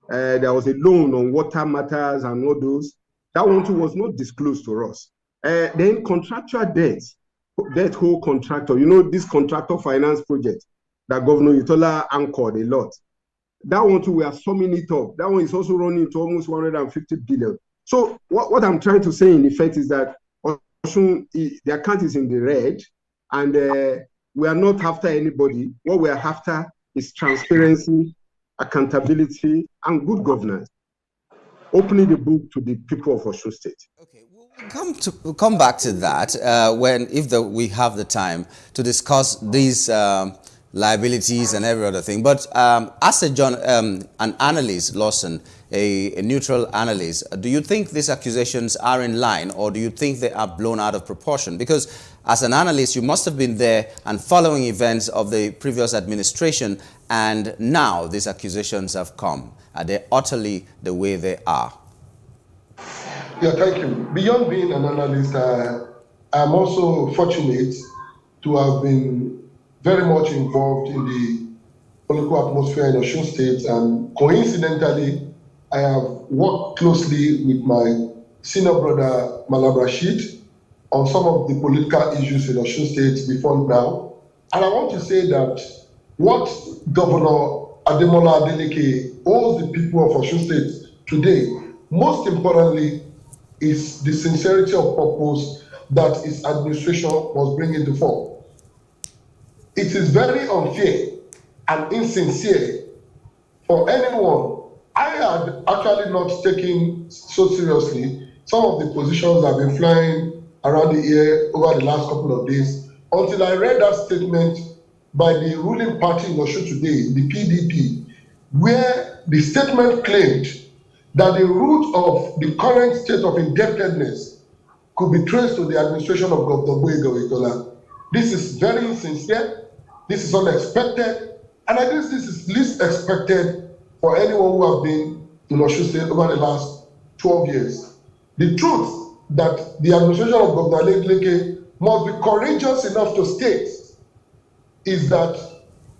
Speaker 27: There was a loan on water matters and all those. That one too was not disclosed to us. Then contractual debt whole contractor, you know, this contractor finance project that Governor Oyetola anchored a lot. That one too, we are summing it up. That one is also running to almost 150 billion. So what I'm trying to say in effect is that the account is in the red, and we are not after anybody. What we are after is transparency, accountability, and good governance. Opening the book to the people of Osun State.
Speaker 18: Okay, we'll come back to that we have the time to discuss these liabilities and every other thing. But as an analyst, Lawson, a neutral analyst, do you think these accusations are in line, or do you think they are blown out of proportion? Because as an analyst, you must have been there and following events of the previous administration, and now these accusations have come. Are they utterly the way they are?
Speaker 2: Yeah, thank you. Beyond being an analyst, I'm also fortunate to have been very much involved in the political atmosphere in Osun State, and coincidentally, I have worked closely with my senior brother, Malam Rashid, on some of the political issues in Osun State before now. And I want to say that what Governor Ademola Adeleke owes the people of Osun State today, most importantly, is the sincerity of purpose that his administration must bring into form. It is very unfair and insincere for anyone. I had actually not taken so seriously some of the positions that have been flying around the air over the last couple of days until I read that statement by the ruling party in Osun today, the PDP, where the statement claimed that the root of the current state of indebtedness could be traced to the administration of Governor Gboyega Oyetola. This is very insincere, this is unexpected, and I guess this is least expected for anyone who have been in Osun State over the last 12 years. The truth that the administration of Governor Adeleke must be courageous enough to state is that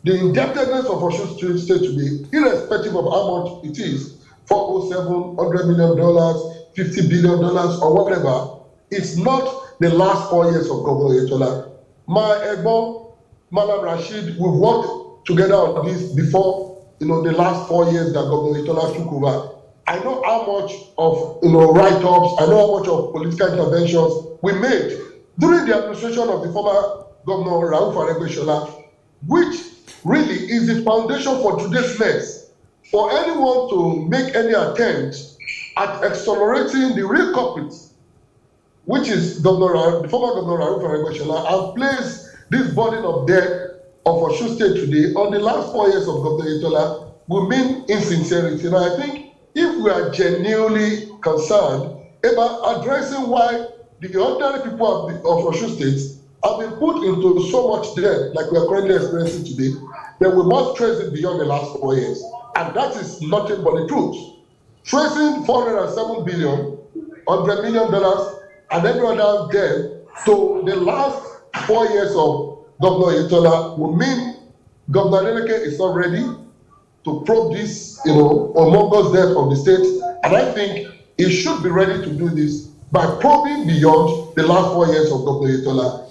Speaker 2: the indebtedness of Osun State today, irrespective of how much it is, 407, $100 million, $50 billion, or whatever, it's not the last 4 years of Governor Oyetola. My Egbo, Malam Rashid, we've worked together on this before, the last 4 years that Governor Oyetola took over. I know how much of, write-ups, I know how much of political interventions we made during the administration of the former Governor Rauf Aregbesola, which really is the foundation for today's mess. For anyone to make any attempt at exonerating the real culprit, which is the former Governor Rauf Aregbesola, and place this burden of debt of Osun State today on the last 4 years of Governor Oyetola, will mean insincerity. And I think if we are genuinely concerned about addressing why the ordinary people of Osun State have been put into so much debt like we are currently experiencing today, then we must trace it beyond the last 4 years. And that is nothing but the truth. Tracing $407 billion, $100 million, and every other debt to the last 4 years of Governor Oyetola will mean Governor Adeleke is not ready to probe this, humongous debt of the state. And I think he should be ready to do this by probing beyond the last 4 years of Governor Oyetola.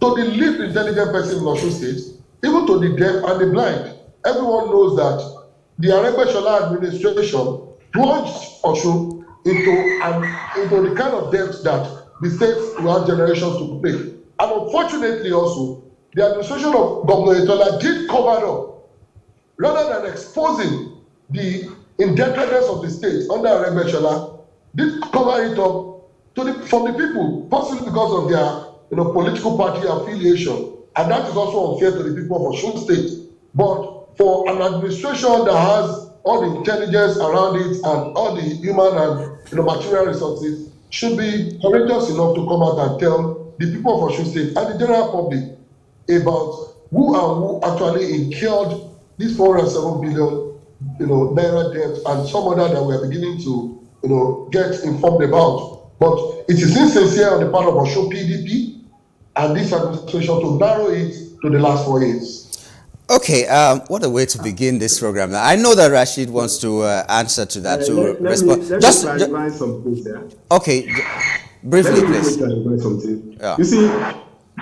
Speaker 2: To the least intelligent person in Osun State, even to the deaf and the blind, everyone knows that the Aregbesola administration plunged Osun into the kind of debt that the states will have generations to pay. And unfortunately also, the administration of Governor Oyetola did cover up, rather than exposing the indebtedness of the state under Aregbesola, did cover it up from the people, possibly because of their political party affiliation. And that is also unfair to the people of Osun State. But for an administration that has all the intelligence around it and all the human and material resources, should be courageous enough to come out and tell the people of Osun State and the general public about who actually incurred this 407 billion naira debt and some other that we are beginning to get informed about. But it is insincere on the part of Osun PDP and this administration to narrow it to the last 4 years.
Speaker 18: Okay, what a way to begin this program. Now, I know that Rashid wants to answer to that, to respond.
Speaker 27: Just clarify some things there.
Speaker 18: Okay, briefly, please.
Speaker 27: Clarify something.
Speaker 18: Yeah.
Speaker 27: You see,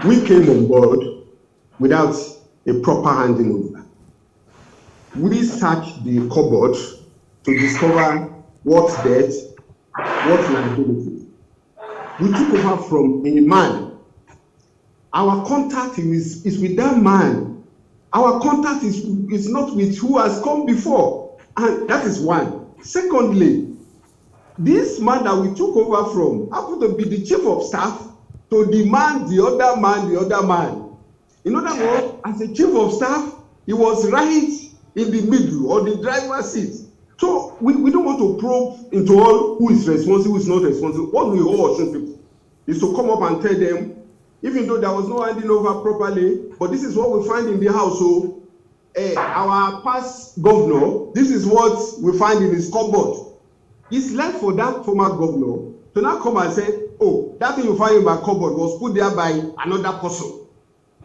Speaker 27: we came on board without a proper handing over. We searched the cupboard to discover what's debt, what's liability. We took over from a man. Our contact is with that man. Our contact is not with who has come before. And that is one. Secondly, this man that we took over from happened to be the chief of staff to demand the other man. In other words, as a chief of staff, he was right in the middle or the driver's seat. So we don't want to probe into all who is responsible, who is not responsible. What we all Osun people is to come up and tell them, even though there was no handing over properly, but this is what we find in the house. So our past governor, this is what we find in his cupboard. It's left for that former governor to now come and say, oh, that thing you find in my cupboard was put there by another person.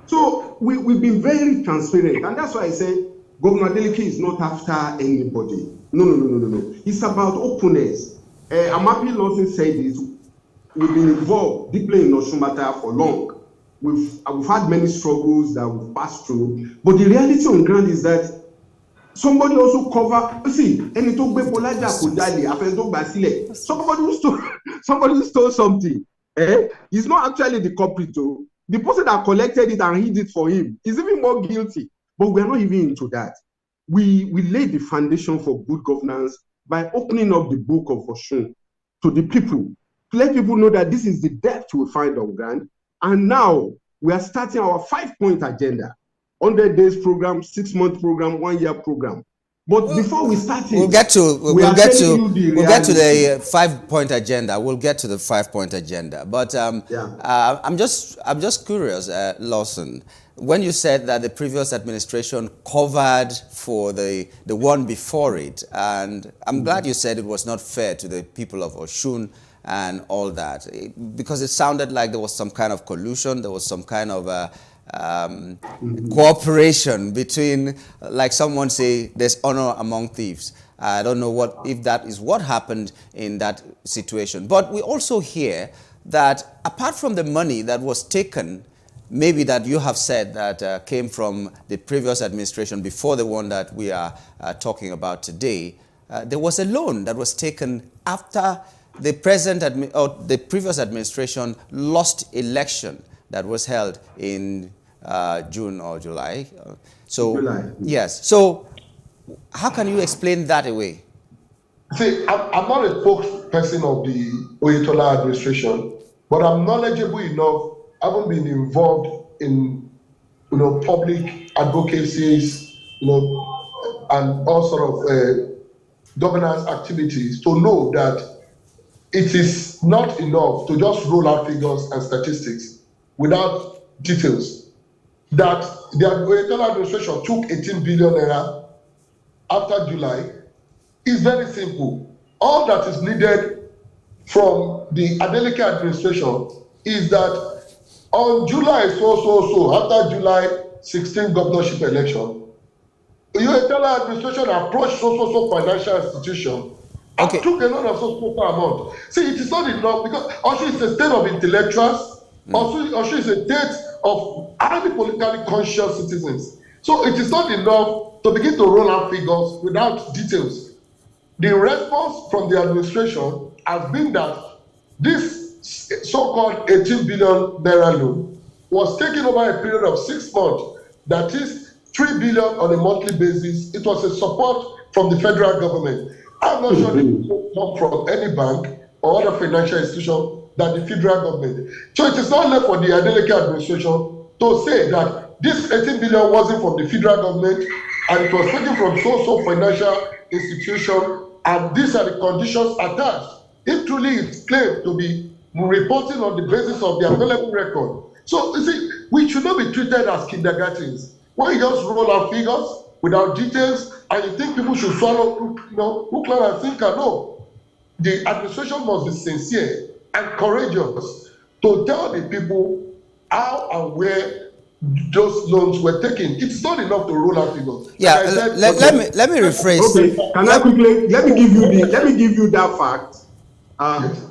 Speaker 27: So we've been very transparent, and that's why I say Governor Adeleke is not after anybody. No. It's about openness. Amapi Lawson said this. We've been involved deeply in Osun matter for long. We've had many struggles that we've passed through, but the reality on ground is that somebody also cover. See, any talk be polaja kodali, after talk basile. Somebody who stole something. He's not actually the culprit. The person that collected it and hid it for him is even more guilty. But we are not even into that. We laid the foundation for good governance by opening up the book of Osun to the people, to let people know that this is the depth we find on ground. And now we are starting our 5-point agenda, 100 days program, 6-month program, 1-year program. But before we start it,
Speaker 18: we'll get to the 5-point agenda. We'll get to the 5-point agenda. But I'm just curious, Lawson, when you said that the previous administration covered for the one before it, and I'm glad you said it was not fair to the people of Osun and all that, because it sounded like there was some kind of collusion, there was some kind of cooperation between, like someone say, there's honor among thieves. I don't know if that is what happened in that situation. But we also hear that apart from the money that was taken, maybe that you have said that came from the previous administration before the one that we are talking about today, there was a loan that was taken after the previous administration lost election that was held in June or July.
Speaker 27: July.
Speaker 18: Yes. So how can you explain that away?
Speaker 2: See, I'm not a spokesperson of the Oyetola administration, but I'm knowledgeable enough, having been involved in public advocacies, and all sort of governance activities to know that it is not enough to just roll out figures and statistics without details. That the Oyetola administration took 18 billion naira after July is very simple. All that is needed from the Adeleke administration is that on July after July 16 governorship election, the Oyetola administration approached financial institution and took a loan of so amount. See, it is not enough because Osun is a state of intellectuals. Osun is a state of highly politically conscious citizens. So it is not enough to begin to roll out figures without details. The response from the administration has been that this so-called 18 billion naira loan was taken over a period of 6 months. That is 3 billion on a monthly basis. It was a support from the federal government. I'm not sure it come from any bank or other financial institution than the federal government. So it is not left for the Adeleke administration to say that this 18 billion wasn't from the federal government and it was taken from so-so financial institution, and these are the conditions attached. If truly it's claimed to be reporting on the basis of the available record. So you see, we should not be treated as kindergartens. When you just roll out figures without details and you think people should swallow, hook, line, and sinker. No. The administration must be sincere and courageous to tell the people how and where those loans were taken. It's not enough to roll out figures.
Speaker 18: Yeah, like let me rephrase.
Speaker 27: Okay, can I quickly let me give you that fact.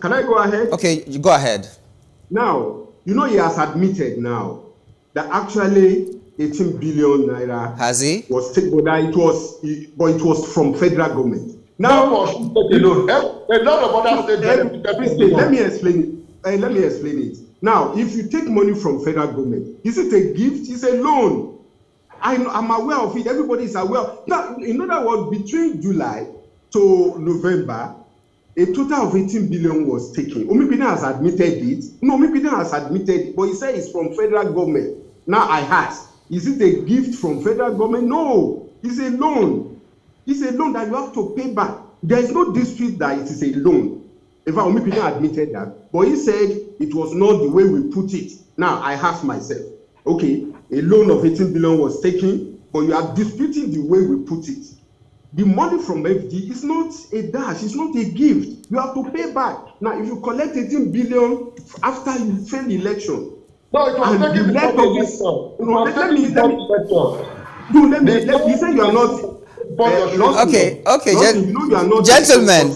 Speaker 27: Can I go ahead?
Speaker 18: Okay, you go ahead.
Speaker 27: Now, he has admitted now that actually 18 billion naira
Speaker 18: has he
Speaker 27: was taken, but it was from federal government. Now,
Speaker 2: a lot of other states.
Speaker 27: Let me explain it. Now, if you take money from federal government, is it a gift? It's a loan. I'm aware of it. Everybody is aware. Now, in other words, between July to November, a total of 18 billion was taken. Omipina has admitted it. No, Omipina has admitted it, but he said it's from federal government. Now I ask, is it a gift from federal government? No, it's a loan. It's a loan that you have to pay back. There is no dispute that it is a loan. In fact, Omipina admitted that, but he said it was not the way we put it. Now I ask myself, okay, a loan of 18 billion was taken, but you are disputing the way we put it. The money from FD is not a dash, it's not a gift. You have to pay back. Now, if you collect 18 billion after you fail election,
Speaker 2: no, it was taken
Speaker 27: you say you are not.
Speaker 18: Okay, gentlemen,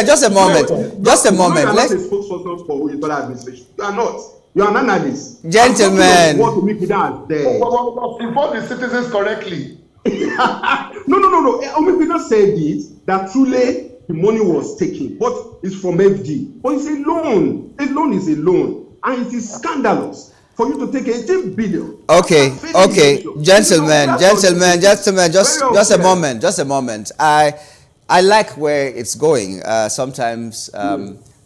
Speaker 18: just a moment.
Speaker 27: Let's a spokesperson for Oyetola administration. You are not. You are an analyst.
Speaker 18: Gentlemen,
Speaker 27: what to make it out there.
Speaker 2: Inform the citizens correctly.
Speaker 27: No. Omipina said it that truly the money was taken, but it's from FD. But it's a loan. A loan is a loan, and it is scandalous for you to take 18 billion.
Speaker 18: Okay, gentlemen, just a moment. I like where it's going. Sometimes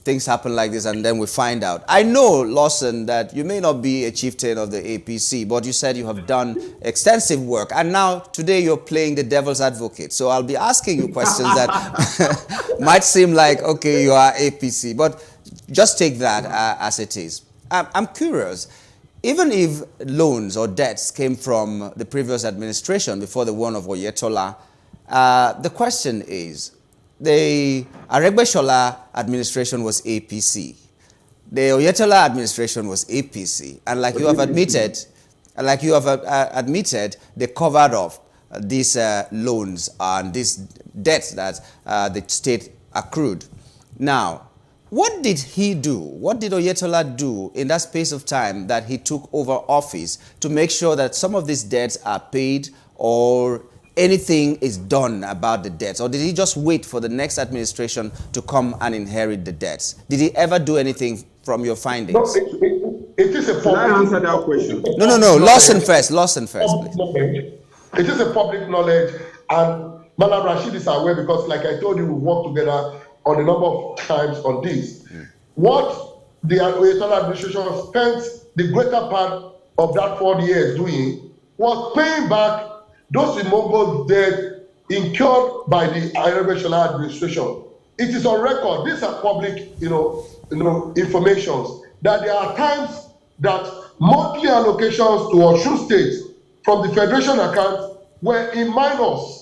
Speaker 18: things happen like this and then we find out. I know, Lawson, that you may not be a chieftain of the APC, but you said you have done extensive work. And now, today, you're playing the devil's advocate. So I'll be asking you questions that might seem like, okay, you are APC. But just take that as it is. I'm curious. Even if loans or debts came from the previous administration before the one of Oyetola, the question is, the Aregbesola administration was APC. The Oyetola administration was APC. And like you have admitted, they covered up these loans and these debts that the state accrued. Now, what did he do? What did Oyetola do in that space of time that he took over office to make sure that some of these debts are paid or anything is done about the debts? Or did he just wait for the next administration to come and inherit the debts? Did he ever do anything from your findings?
Speaker 2: No, it is a public.
Speaker 27: Can I answer that question?
Speaker 18: No. Lawson first, please.
Speaker 2: It is a public knowledge, and Malam Rashid is aware because, like I told you, we worked together on a number of times on this. What the Oyetola administration spent the greater part of that 4 years doing was paying back those removal debt incurred by the Aregbesola administration. It is on record. These are public, informations that there are times that monthly allocations to Osun State from the federation account were in minus.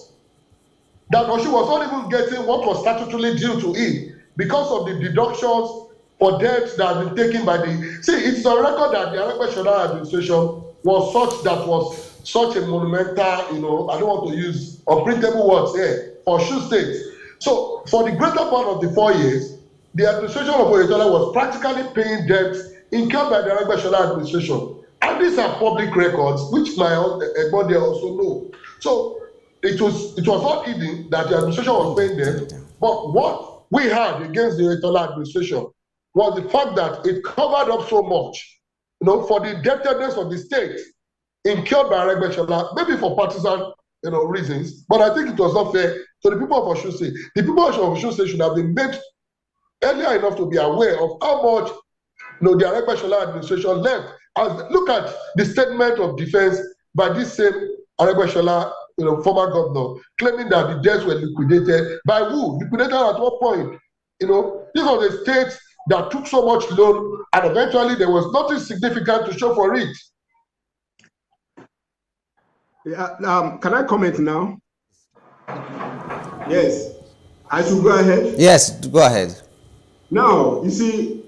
Speaker 2: That Osun was not even getting what was statutorily due to it because of the deductions for debts that have been taken by the. See, it's on record that the Aregbesola administration was such a monumental, I don't want to use unprintable words here, for Osun State. So, for the greater part of the 4 years, the administration of Oyetola was practically paying debts incurred by the Aregbesola administration. And these are public records, which my body also know. So, it was not hidden that the administration was paying them, but what we had against the Oyetola administration was the fact that it covered up so much, for the indebtedness of the state incurred by Aregbesola, maybe for partisan, reasons, but I think it was not fair to the people of Osun State. The people of Osun State should have been made earlier enough to be aware of how much, the Aregbesola administration left. Look at the statement of defense by this same Aregbesola, former governor, claiming that the debts were liquidated. By who? Liquidated at what point? These are the states that took so much loan, and eventually there was nothing significant to show for it.
Speaker 27: Yeah, can I comment now? Yes. I should go ahead?
Speaker 18: Yes, go ahead.
Speaker 27: Now, you see,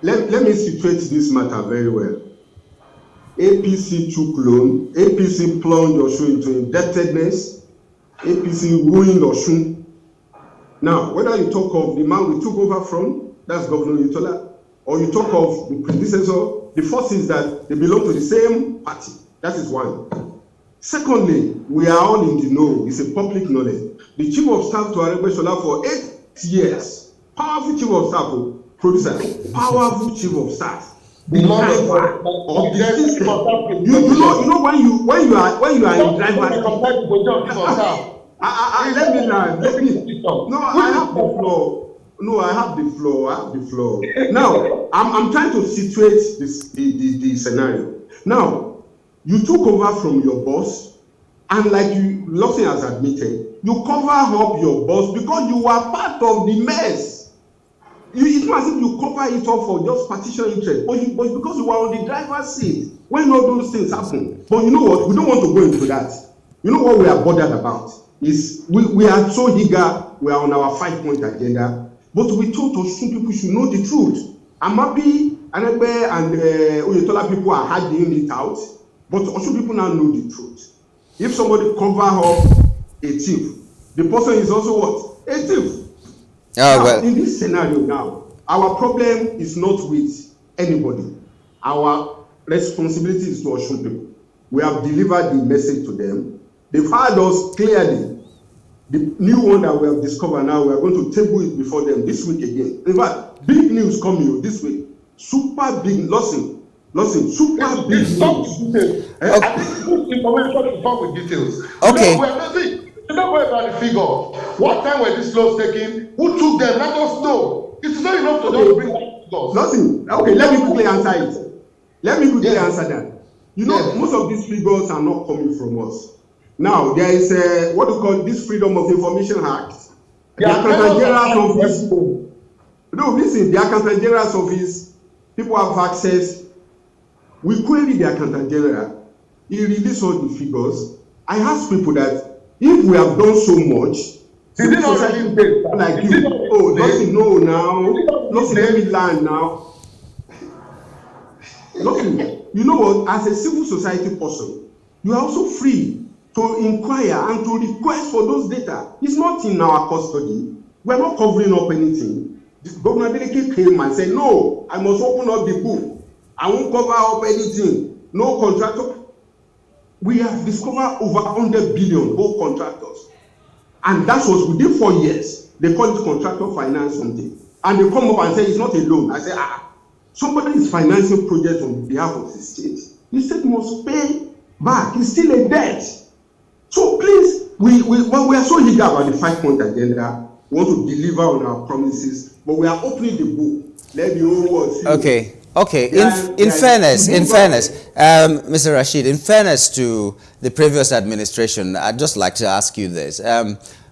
Speaker 27: let me situate this matter very well. APC took loan, APC plunged Osun into indebtedness, APC ruined Osun. Now, whether you talk of the man we took over from, that's Governor Oyetola, or you talk of the predecessor, the first is that they belong to the same party. That is one. Secondly, we are all in the know. It's a public knowledge. The chief of staff to Aregbesola for 8 years, powerful chief of staff, producer, powerful chief of staff. The driver of the system. You know when you are in driver. Let me learn. No, I have the floor. No, I have the floor. Now, I'm trying to situate the scenario. Now, you took over from your boss, and like Lawson has admitted, you cover up your boss because you were part of the mess. It's not as if you cover it up for just partisan interest, but because you were on the driver's seat when all those things happen. But you know what? We don't want to go into that. You know what we are bothered about is we are so eager. We are on our 5-point agenda, but we told Osun people should know the truth. I'm happy Anegbe and Oyetola people are hiding it out, but Osun people now know the truth. If somebody cover up a thief, the person is also what? A thief. In this scenario now, our problem is not with anybody. Our responsibility is to Osun people. We have delivered the message to them. They've heard us clearly. The new one that we have discovered now, we are going to table it before them this week again. In fact, big news coming this week. Super big, Lawson, super big news.
Speaker 2: I think this information is come with details.
Speaker 18: Okay.
Speaker 2: You don't worry about the figure. What time were these laws taken? Who took them? Let us know. It's not enough to just bring that figures.
Speaker 27: Nothing. Okay, let me quickly answer it. Answer that. Most of these figures are not coming from us. Now, there is what we call this Freedom of Information Act. The Accountant General's Office. No, listen, the Accountant General's Office, people have access. We query the Accountant General. He released all the figures. I ask people that if we have done so much, like you, nothing, no now, nothing, let me learn now. Nothing. You know what? As a civil society person, you are also free to inquire and to request for those data. It's not in our custody. We are not covering up anything. Governor Adeleke came and said, no, I must open up the book. I won't cover up anything. No contractor. We have discovered over 100 billion both contractors. And that's what within 4 years. They call it contractor finance something. And they come up and say it's not a loan. I say, somebody is financing projects on behalf of the state. The state must pay back. It's still a debt. So please, we are so eager about the 5-point agenda. We want to deliver on our promises, but we are opening the book. Let the whole world see.
Speaker 18: Okay. In fairness, Mr. Rashid, in fairness to the previous administration, I'd just like to ask you this.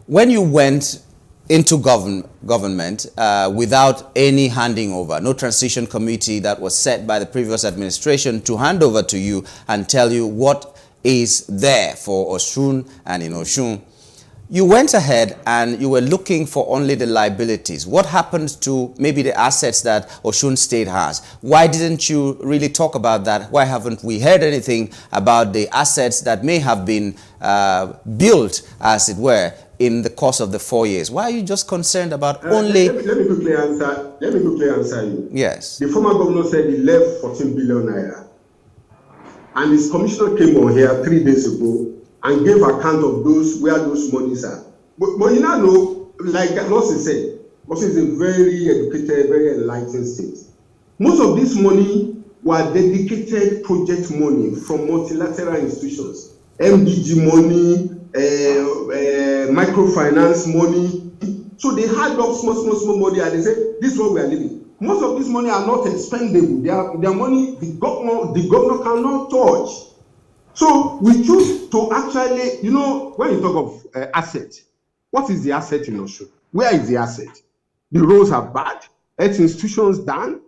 Speaker 18: When you went into government without any handing over, no transition committee that was set by the previous administration to hand over to you and tell you what is there for Osun and in Osun, you went ahead and you were looking for only the liabilities. What happened to maybe the assets that Osun State has? Why didn't you really talk about that? Why haven't we heard anything about the assets that may have been built, as it were, in the course of the 4 years? Why are you just concerned about only...
Speaker 27: Let me quickly answer you.
Speaker 18: Yes.
Speaker 27: The former governor said he left 14 billion naira. And his commissioner came on here 3 days ago and gave account of where those monies are. But you now know, like Lawson said, Osun is a very educated, very enlightened state. Most of this money were dedicated project money from multilateral institutions, MDG money, microfinance money. So they had up small money, and they said, this is what we are living. Most of this money are not expendable. Their money, the governor cannot touch. So we choose to actually, you know, when you talk of asset, what is the asset in Osun? Where is the asset? The roads are bad, health institutions done.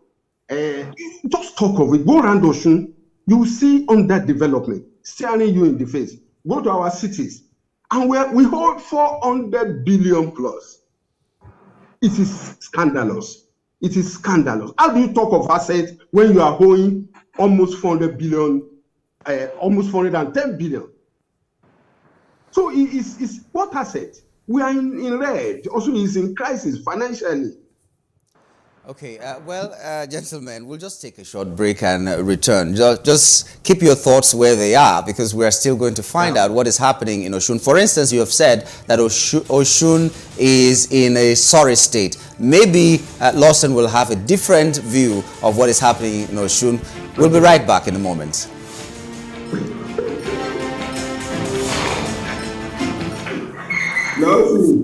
Speaker 27: Just talk of it. Go around Osun, you will see underdevelopment staring you in the face. Go to our cities, and we hold 400 billion plus. It is scandalous. It is scandalous. How do you talk of assets when you are holding almost 400 billion, almost 410 billion? So it's what asset? We are in red. Also, is in crisis financially.
Speaker 18: Okay, gentlemen, we'll just take a short break and return. Just keep your thoughts where they are, because we are still going to find out what is happening in Osun. For instance, you have said that Osun is in a sorry state. Maybe Lawson will have a different view of what is happening in Osun. We'll be right back in a moment.
Speaker 27: Nothing.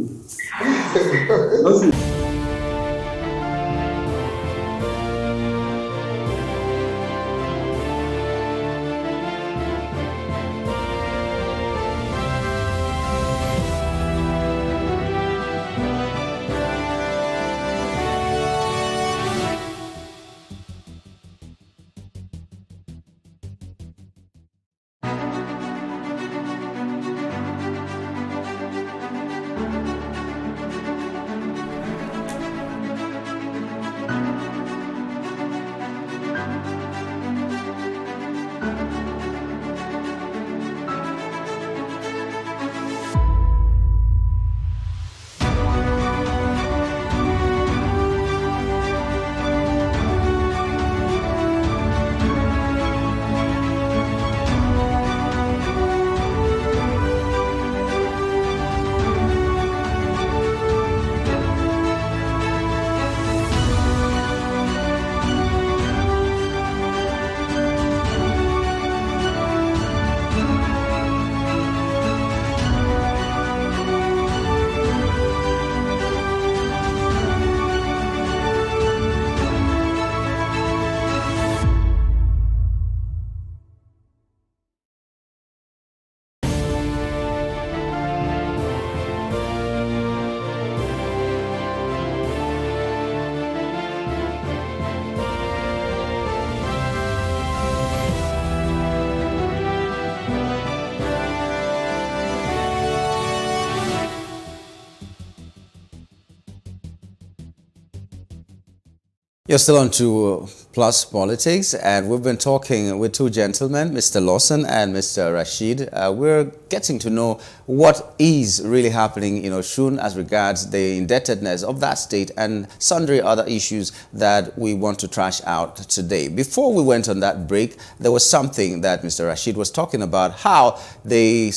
Speaker 18: You're still on to Plus Politics, and we've been talking with two gentlemen, Mr. Lawson and Mr. Rashid. We're getting to know what is really happening in Osun as regards the indebtedness of that state and sundry other issues that we want to trash out today. Before we went on that break, there was something that Mr. Rashid was talking about, how the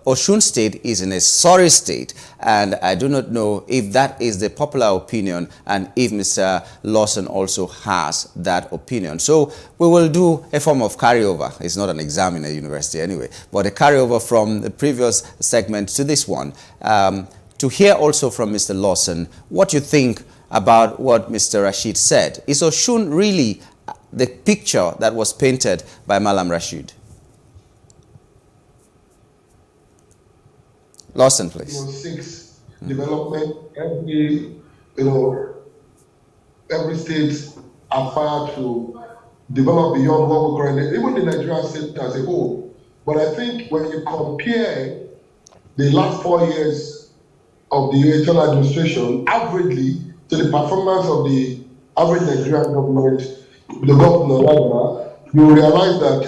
Speaker 18: Osun state is in a sorry state, and I do not know if that is the popular opinion and if Mr. Lawson also has that opinion. So we will do a form of carryover. It's not an exam in a university anyway, but a carryover from the previous segment to this one, to hear also from Mr. Lawson what you think about what Mr. Rashid said. Is Osun really the picture that was painted by Malam Rashid? Lawson, please.
Speaker 2: Six development. Every state aspire to develop beyond what we currently, even the Nigerian state as a whole. But I think when you compare the last 4 years of the UHL administration averagely to the performance of the average Nigerian government, the governor, you will realize that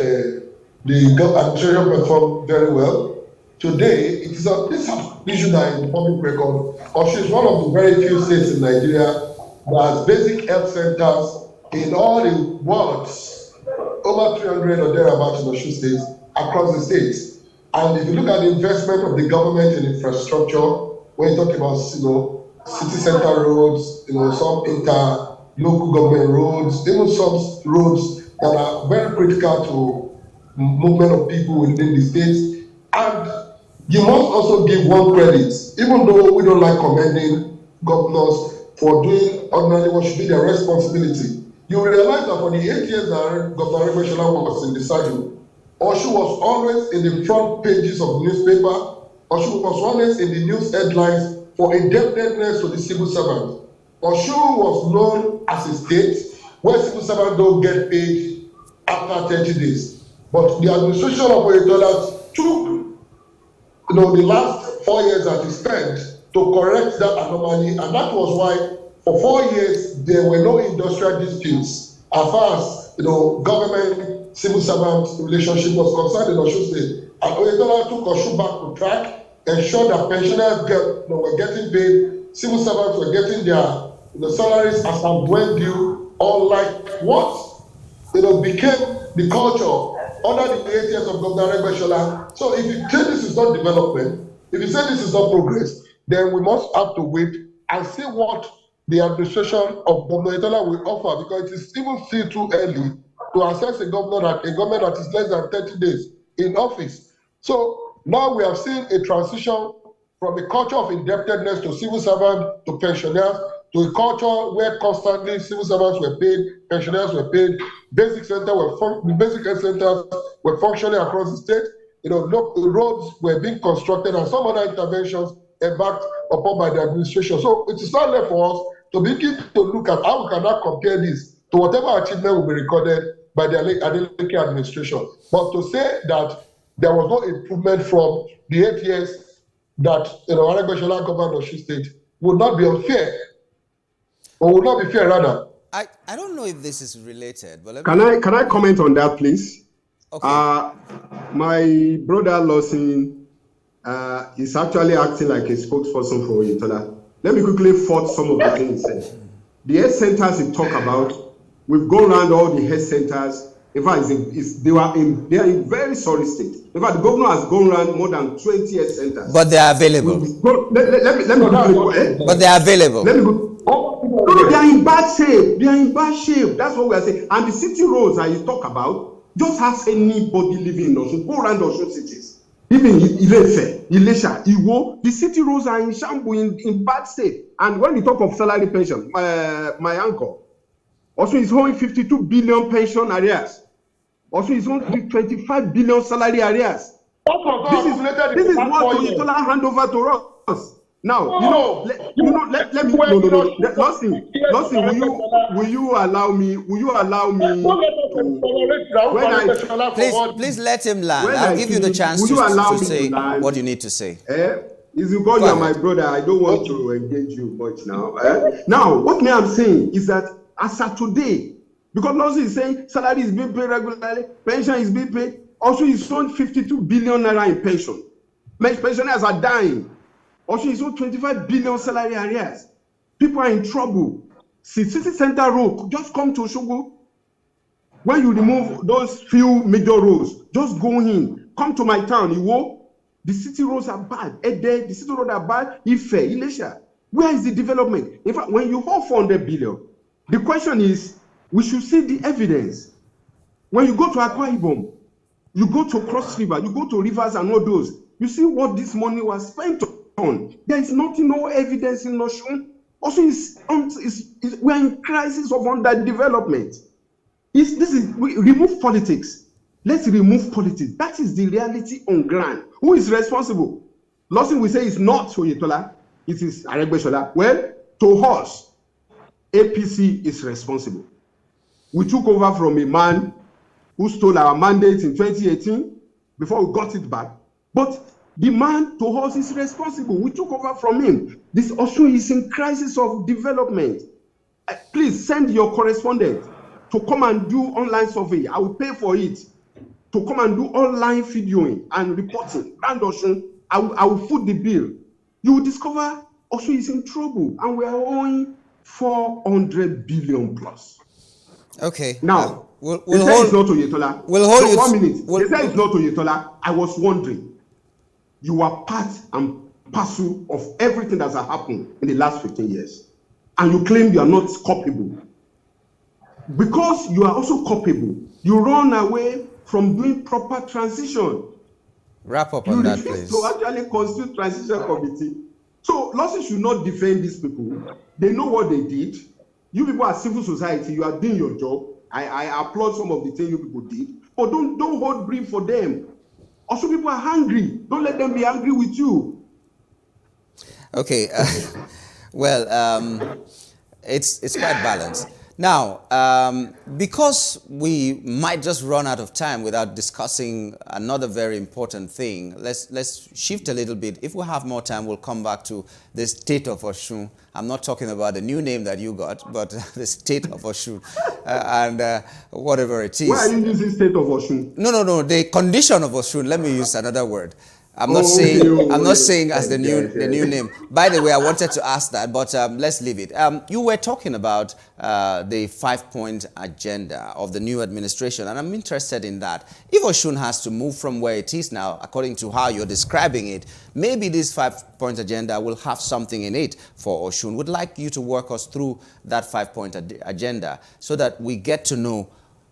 Speaker 2: the administration performed very well. Today, it is this issue that is the public record. Osun is one of the very few states in Nigeria that has basic health centers in all the wards, over 300 or thereabouts in Osun State, across the states. And if you look at the investment of the government in infrastructure, when you talk about city center roads, some inter-local government roads, even some roads that are very critical to movement of people within the states. And you must also give one credit, even though we don't like commending governors for doing ordinarily what should be their responsibility. You realize that for the 8 years that Governor Aregbesola was in the saddle, Osun was always in the front pages of the newspaper. Osun was always in the news headlines for indebtedness to the civil servant. Osun was known as a state where civil servants don't get paid after 30 days. But the administration of Oyetola took the last 4 years that he spent to correct that anomaly, and that was why for 4 years there were no industrial disputes as far as government civil servant relationship was concerned in Osun State. And Oyetola took Osun back to track, ensured that pensioners were getting paid, civil servants were getting their salaries as and when due, unlike what became the culture under the 8 years of Governor Aregbesola. So if you say this is not development, if you say this is not progress, then we must have to wait and see what the administration of Governor Oyetola will offer, because it is even still too early to assess a government that is less than 30 days in office. So now we have seen a transition from a culture of indebtedness to civil servants to pensioners, to a culture where constantly civil servants were paid, pensioners were paid, basic health centers were functioning across the state. Roads were being constructed and some other interventions embarked upon by the administration. So it is not left for us to begin to look at how we can now compare this to whatever achievement will be recorded by the Adeleke administration. But to say that there was no improvement from the 8 years that Aregbesola governed Osun State would not be unfair, or would not be fair rather.
Speaker 18: I don't know if this is related, but
Speaker 27: can I comment on that, please?
Speaker 18: Okay.
Speaker 27: My brother Lawson is actually acting like a spokesperson for Oyetola. Let me quickly fault some of the things he said. The health centers he talked about, we've gone around all the health centers. In fact, they are in very sorry state. In fact, the governor has gone around more than 20 health centers.
Speaker 18: But they are available.
Speaker 27: Let me quickly.
Speaker 18: But they are available.
Speaker 27: Let me go. No, they are in bad shape. They are in bad shape. That's what we are saying. And the city roads that you talk about, just ask anybody living in Osun, go around Osun cities. Even Ilefe, Ilesha, Iwo, the city roads are in shambles, in bad state. And when you talk of salary pension, my uncle, Osun is owing 52 billion pension arrears. Osun is owing 25 billion salary arrears. This is what Oyetola hand over to us. Now, let me. No. Listen, will you allow me?
Speaker 18: Please let him land. I'll give you the chance to say what you need to say.
Speaker 27: It's because you are my brother. I don't want to engage you much now. Now, what I'm saying is that as of today, because Lawson is saying salary is being paid regularly, pension is being paid. Also, he's sold 52 billion naira in pension. Pensioners are dying. Also, he's sold 25 billion salary arrears. People are in trouble. City Center Road, just come to Osogbo. When you remove those few major roads, just go in. Come to my town, Iwo. The city roads are bad. Ede, the city roads are bad. Ife, Ilesha. Where is the development? In fact, when you hold 400 billion, the question is, we should see the evidence. When you go to Akwa Ibom, you go to Cross River, you go to rivers and all those, you see what this money was spent on. There is nothing, no evidence in Osun. Also, we're in crisis of underdevelopment. We remove politics. Let's remove politics. That is the reality on ground. Who is responsible? Lawson will say it's not Oyetola, it is Aregbesola. Well, to us, APC is responsible. We took over from a man who stole our mandate in 2018 before we got it back. But the man to us is responsible. We took over from him. This also is in crisis of development. Please send your correspondent to come and do online survey. I will pay for it. To come and do online videoing and reporting. And Osun, I will foot the bill. You will discover Osun is in trouble, and we are owing 400 billion plus.
Speaker 18: Okay.
Speaker 27: Now,
Speaker 18: we'll
Speaker 27: they say it's not Oyetola.
Speaker 18: We'll hold
Speaker 27: 1 minute. They say it's not Oyetola. I was wondering. You are part and parcel of everything that's happened in the last 15 years. And you claim you are not culpable. Because you are also culpable, you run away from doing proper transition.
Speaker 18: Wrap up on that, please.
Speaker 27: To actually constitute transition committee. So losses should not defend these people. They know what they did. You people are civil society, you are doing your job. I applaud some of the things you people did, but don't hold brief for them. Also, people are hungry. Don't let them be angry with you.
Speaker 18: Okay, well, it's quite balanced. Now, because we might just run out of time without discussing another very important thing, let's shift a little bit. If we have more time, we'll come back to the state of Osun. I'm not talking about the new name that you got, but the state of Osun and whatever it is.
Speaker 27: Why are you using state of Osun?
Speaker 18: No, the condition of Osun. Let me use another word. I'm not saying as the new name. By the way, I wanted to ask that, but let's leave it. You were talking about the 5-point agenda of the new administration, and I'm interested in that. If Osun has to move from where it is now, according to how you're describing it, maybe this 5-point agenda will have something in it for Osun. Would like you to work us through that 5-point agenda so that we get to know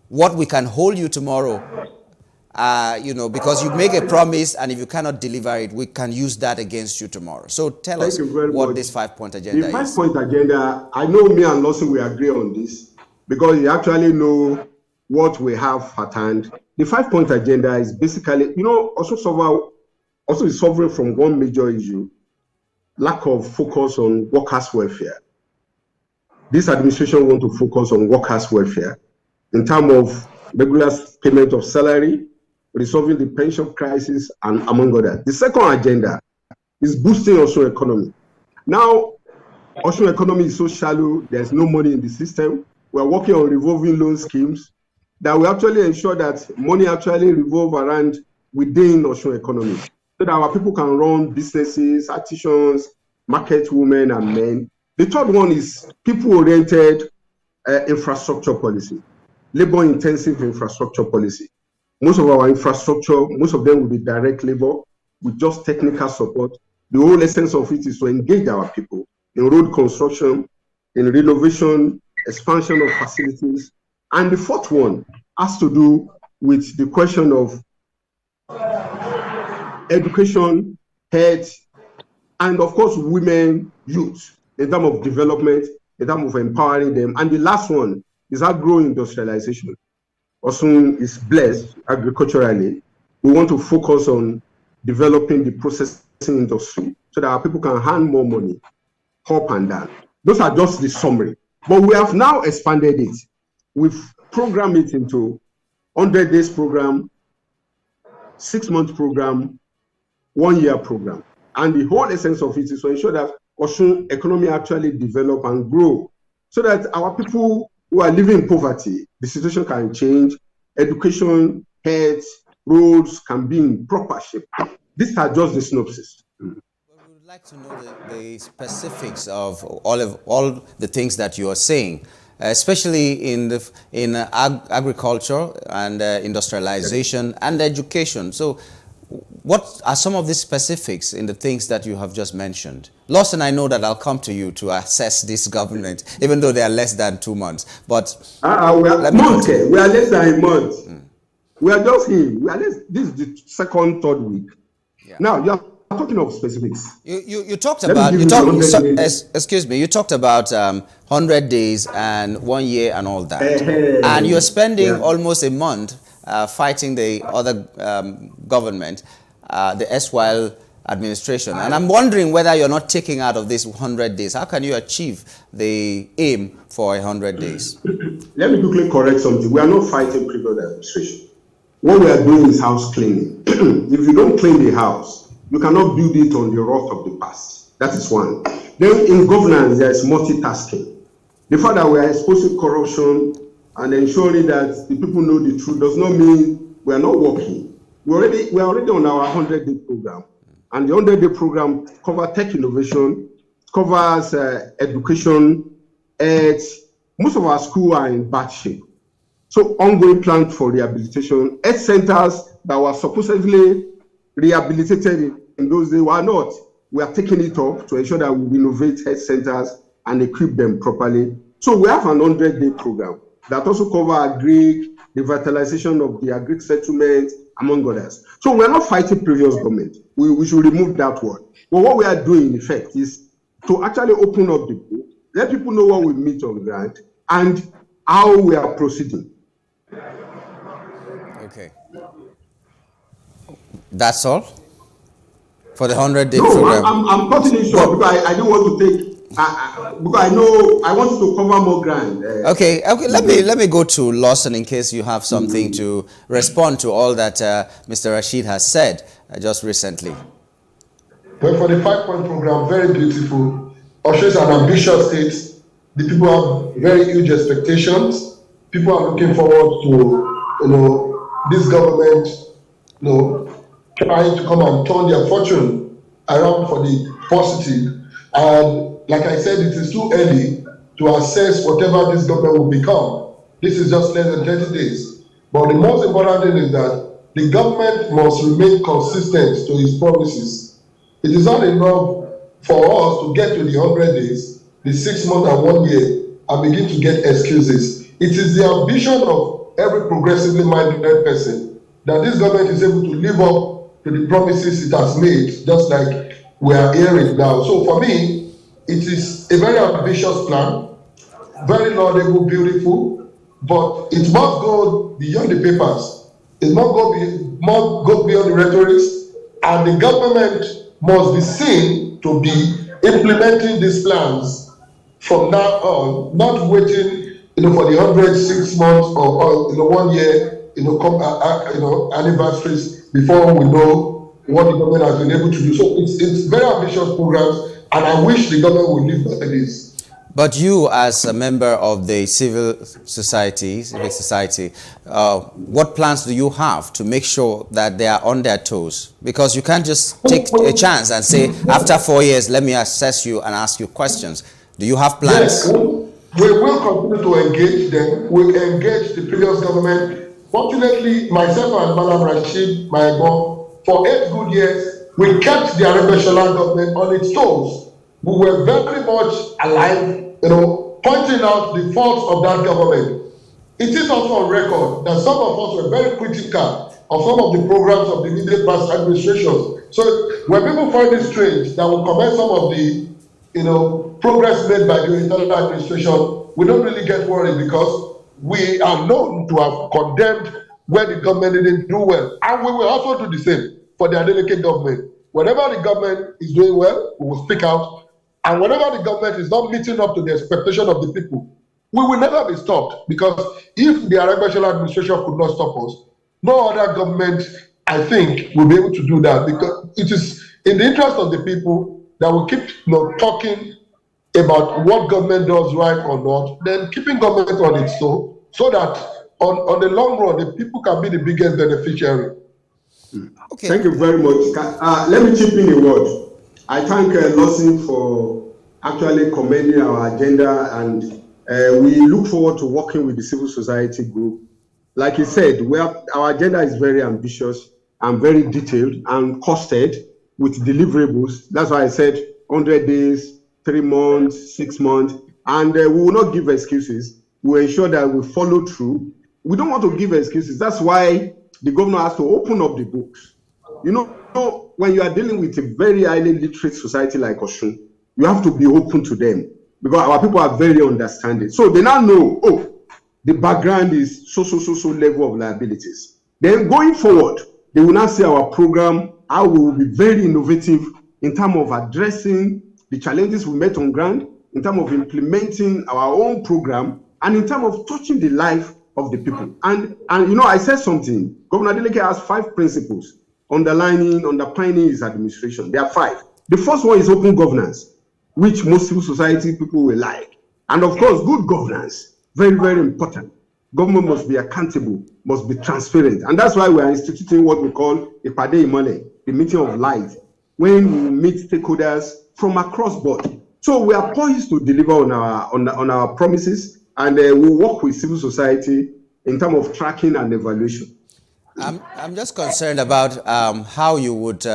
Speaker 18: what we can hold you tomorrow. Because you make a promise, and if you cannot deliver it, we can use that against you tomorrow. So tell us what this 5-point agenda is.
Speaker 27: The 5-point agenda, I know me and Lawson will agree on this because you actually know what we have at hand. The 5-point agenda is basically, also is suffering from one major issue, lack of focus on workers' welfare. This administration wants to focus on workers' welfare in terms of regular payment of salary, resolving the pension crisis, and among others. The second agenda is boosting Osun economy. Now, Osun economy is so shallow, there's no money in the system. We're working on revolving loan schemes that will actually ensure that money actually revolve around within Osun economy, so that our people can run businesses, artisans, market women and men. The third one is people-oriented infrastructure policy, labor-intensive infrastructure policy. Most of our infrastructure, most of them will be direct labor with just technical support. The whole essence of it is to engage our people in road construction, in renovation, expansion of facilities. And the fourth one has to do with the question of education, health, and of course, women, youth, in terms of development, in terms of empowering them. And the last one is agro-industrialization. Osun is blessed agriculturally. We want to focus on developing the processing industry so that our people can earn more money, up and down. Those are just the summary. But we have now expanded it. We've programmed it into 100 days program, 6-month program, 1-year program. And the whole essence of it is to ensure that Osun economy actually develop and grow so that our people who are living in poverty, the situation can change, education, health, roads can be in proper shape. These are just the synopsis.
Speaker 18: We would like to know the specifics of all the things that you are saying, especially in agriculture and industrialization and education. So what are some of the specifics in the things that you have just mentioned? Lawson, I know that I'll come to you to assess this government, even though they are less than 2 months. But
Speaker 27: we are less than a month. We are just here. This is the second, third week. Yeah. Now, you are talking of specifics.
Speaker 18: You talked about, excuse me, you talked about 100 days and 1 year and all that. And you're spending almost a month fighting the other government, the erstwhile administration. And I'm wondering whether you're not taking out of this 100 days. How can you achieve the aim for 100 days?
Speaker 27: Let me quickly correct something. We are not fighting previous administration. What we are doing is house cleaning. If you don't clean the house, you cannot build it on the rot of the past. That is one. Then in governance, there is multitasking. The fact that we are exposing corruption and ensuring that the people know the truth does not mean we are not working. We are already on our 100-day program. And the 100-day program covers tech innovation, covers education, health. Most of our schools are in bad shape. So ongoing plan for rehabilitation. Health centers that were supposedly rehabilitated in those days were not. we are taking it up to ensure that we innovate health centers and equip them properly. So we have an 100-day program that also covers agri, the revitalization of the agri settlement, among others. So we're not fighting previous government. We should remove that word. But what we are doing, in effect, is to actually open up the book, let people know what we meet on ground, and how we are proceeding.
Speaker 18: Okay. That's all for the 100-day program.
Speaker 27: I'm cutting it short because I don't want to take. Because I know I want to cover more ground.
Speaker 18: Okay. Let me go to Lawson in case you have something to respond to all that Mr. Rashid has said just recently.
Speaker 2: Well, for the 5-point program, very beautiful. Osho is an ambitious state. The people have very huge expectations. People are looking forward to, this government, trying to come and turn their fortune around for the positive. And like I said, it is too early to assess whatever this government will become. This is just less than 30 days. But the most important thing is that the government must remain consistent to its promises. It is not enough for us to get to the 100 days, the 6 months and 1 year, and begin to get excuses. It is the ambition of every progressively minded person that this government is able to live up to the promises it has made, just like we are hearing now. So for me, it is a very ambitious plan, very laudable, beautiful, but it must go beyond the papers. It must go beyond the rhetorics, and the government must be seen to be implementing these plans from now on, not waiting, for the 106 months or 1 year, anniversaries before we know what the government has been able to do. So it's very ambitious programs, and I wish the government would live by this.
Speaker 18: But you, as a member of the civic society, what plans do you have to make sure that they are on their toes? Because you can't just take a chance and say, after 4 years, let me assess you and ask you questions. Do you have plans?
Speaker 2: Yes, we will continue to engage them. We'll engage the previous government. Fortunately, myself and Madam Rashid, my boss, for 8 good years, we kept the Arabeshala government on its toes. We were very much alive, pointing out the faults of that government. It is also on record that some of us were very critical of some of the programs of the immediate past administration. So when people find it strange that we commend some of the, progress made by the internal administration, we don't really get worried because we are known to have condemned where the government didn't do well. And we will also do the same for the Adeleke government. Whenever the government is doing well, we will speak out. And whenever the government is not meeting up to the expectation of the people, we will never be stopped. Because if the Arabeshala administration could not stop us, no other government, I think, will be able to do that. Because it is in the interest of the people that we keep talking about what government does right or not, then keeping government on its toe, so that on the long run, the people can be the biggest beneficiary.
Speaker 27: Okay. Thank you very much. Let me chip in a word. I thank Lawson for actually commending our agenda, and we look forward to working with the civil society group. Like he said, our agenda is very ambitious and very detailed and costed with deliverables. That's why I said 100 days, 3 months, 6 months, and we will not give excuses. We will ensure that we follow through. We don't want to give excuses. That's why the governor has to open up the books. When you are dealing with a very highly literate society like Osun, you have to be open to them because our people are very understanding. So they now know, the background is so level of liabilities. Then going forward, they will now see our program, how we will be very innovative in terms of addressing the challenges we met on ground, in terms of implementing our own program, and in terms of touching the life of the people. And I said something. Governor Adeleke has 5 principles underpinning his administration. There are 5. The first one is open governance, which most civil society people will like. And of course, good governance, very, very important. Government must be accountable, must be transparent. And that's why we are instituting what we call a Pade Imole, the meeting of light, when we meet stakeholders from across board. So we are poised to deliver on our promises, and we work with civil society in terms of tracking and evaluation.
Speaker 18: I'm just concerned about how you would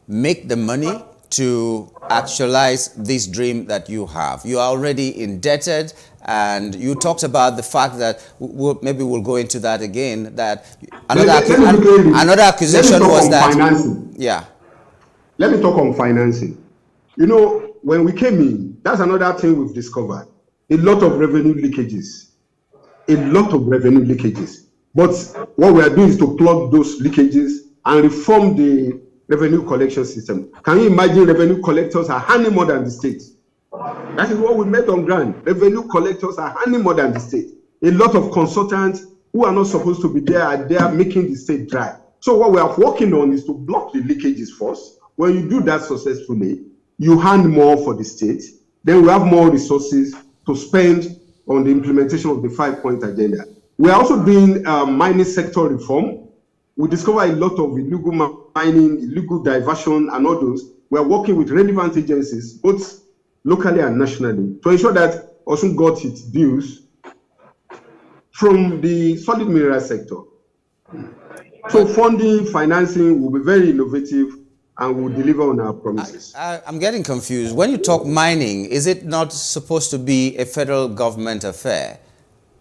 Speaker 18: make the money to actualize this dream that you have? You are already indebted, and you talked about the fact that maybe we'll go into that again, that another accusation was that
Speaker 27: financing.
Speaker 18: Yeah.
Speaker 27: Let me talk on financing. You know, when we came in, that's another thing we've discovered. A lot of revenue leakages. But what we are doing is to plug those leakages and reform the revenue collection system. Can you imagine revenue collectors are handling more than the state? That is what we met on ground. Revenue collectors are handling more than the state. A lot of consultants who are not supposed to be there are there making the state dry. So what we are working on is to block the leakages first. When you do that successfully, you hand more for the state. Then we have more resources to spend on the implementation of the 5-point agenda. We are also doing mining sector reform. We discover a lot of illegal mining, illegal diversion, and all those. We are working with relevant agencies, both locally and nationally, to ensure that Osun got its dues from the solid mineral sector. So funding, financing will be very innovative and will deliver on our promises.
Speaker 18: I'm getting confused. When you talk mining, is it not supposed to be a federal government affair?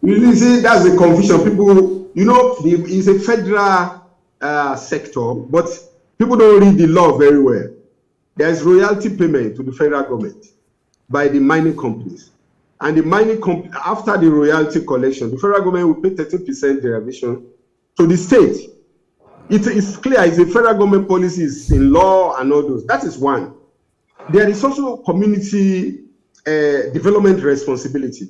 Speaker 27: You see, that's the confusion. People, you know, it's a federal sector, but people don't read the law very well. There's royalty payment to the federal government by the mining companies. And the mining company, after the royalty collection, the federal government will pay 13% derivation to the state. It's clear, it's a federal government policies in law and all those. That is one. There is also community development responsibility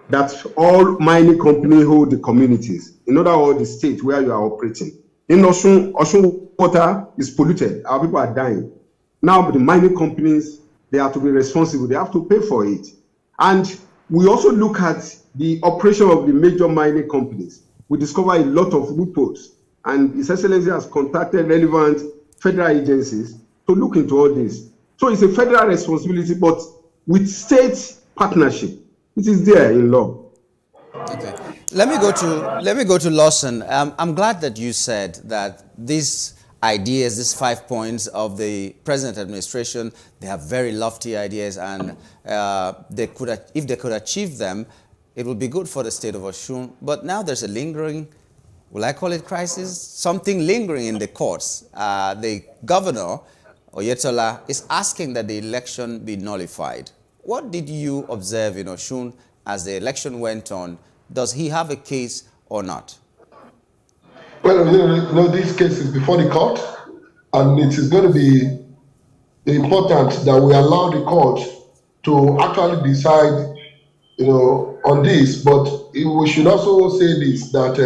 Speaker 27: that all mining companies hold the communities, in other words, the state where you are operating. In Osun water is polluted. Our people are dying. Now the mining companies, they have to be responsible. They have to pay for it. And we also look at the operation of the major mining companies. We discover a lot of loopholes. And His Excellency has contacted relevant federal agencies to look into all this. So it's a federal responsibility, but with state partnership. It is there in law.
Speaker 18: Okay. Let me go to Lawson. I'm glad that you said that these ideas, these 5 points of the present administration, they have very lofty ideas, and if they could achieve them, it would be good for the state of Osun. But now there's a lingering, will I call it crisis? Something lingering in the courts. The governor, Oyetola, is asking that the election be nullified. What did you observe in Osun as the election went on? Does he have a case or not?
Speaker 2: Well, you know, this case is before the court, and it is going to be important that we allow the court to actually decide, you know, on this. But we should also say this, that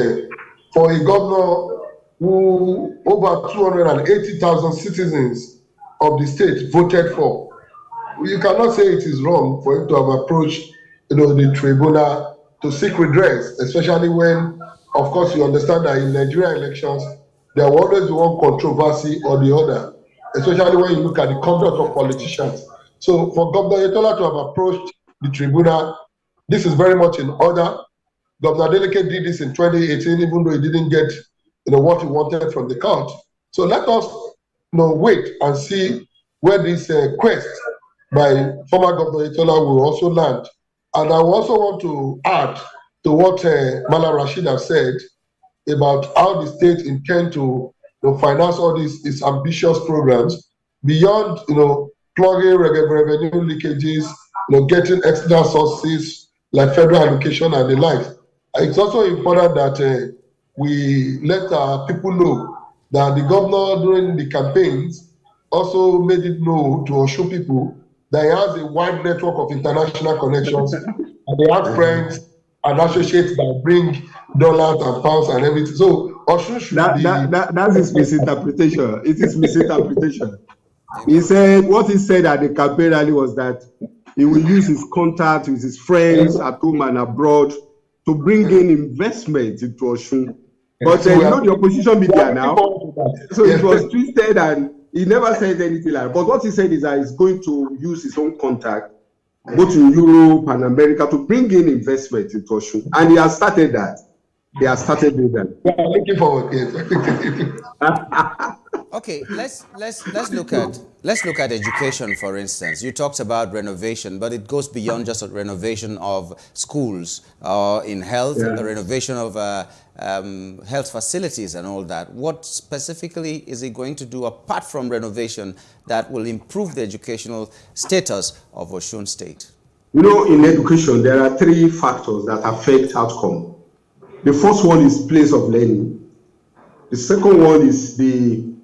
Speaker 2: for a governor who over 280,000 citizens of the state voted for, you cannot say it is wrong for him to have approached, you know, the tribunal to seek redress, especially when, of course, you understand that in Nigerian elections, there will always be one controversy or the other, especially when you look at the conduct of politicians. So for Governor Oyetola to have approached the tribunal, this is very much in order. Governor Adeleke did this in 2018, even though he didn't get, you know, what he wanted from the court. So let us, you know, wait and see where this quest by former Governor Oyetola will also land. And I also want to add to what Malam Rashid has said about how the state intend to, you know, finance all these ambitious programs beyond, you know, plugging revenue leakages, you know, getting external sources like federal allocation and the like. It's also important that we let our people know that the governor during the campaigns also made it known to Osun people that he has a wide network of international connections, and they have friends and associates that bring dollars and pounds and everything. So Osun should
Speaker 27: that is misinterpretation. It is misinterpretation. He said, what he said at the campaign rally was that he will use his contact with his friends at home and abroad to bring in investment into Osun. But you know the opposition media now, so it was twisted and he never said anything like that. But what he said is that he's going to use his own contact, both in Europe and America, to bring in investment into Osun. And he has started that. He has started doing that.
Speaker 2: Yeah, looking forward.
Speaker 18: Okay, let's look at education, for instance. You talked about renovation, but it goes beyond just a renovation of schools or in health, the renovation of health facilities and all that. What specifically is it going to do apart from renovation that will improve the educational status of Osun State?
Speaker 27: You know, in education, there are 3 factors that affect outcome. The first one is place of learning. The second one is the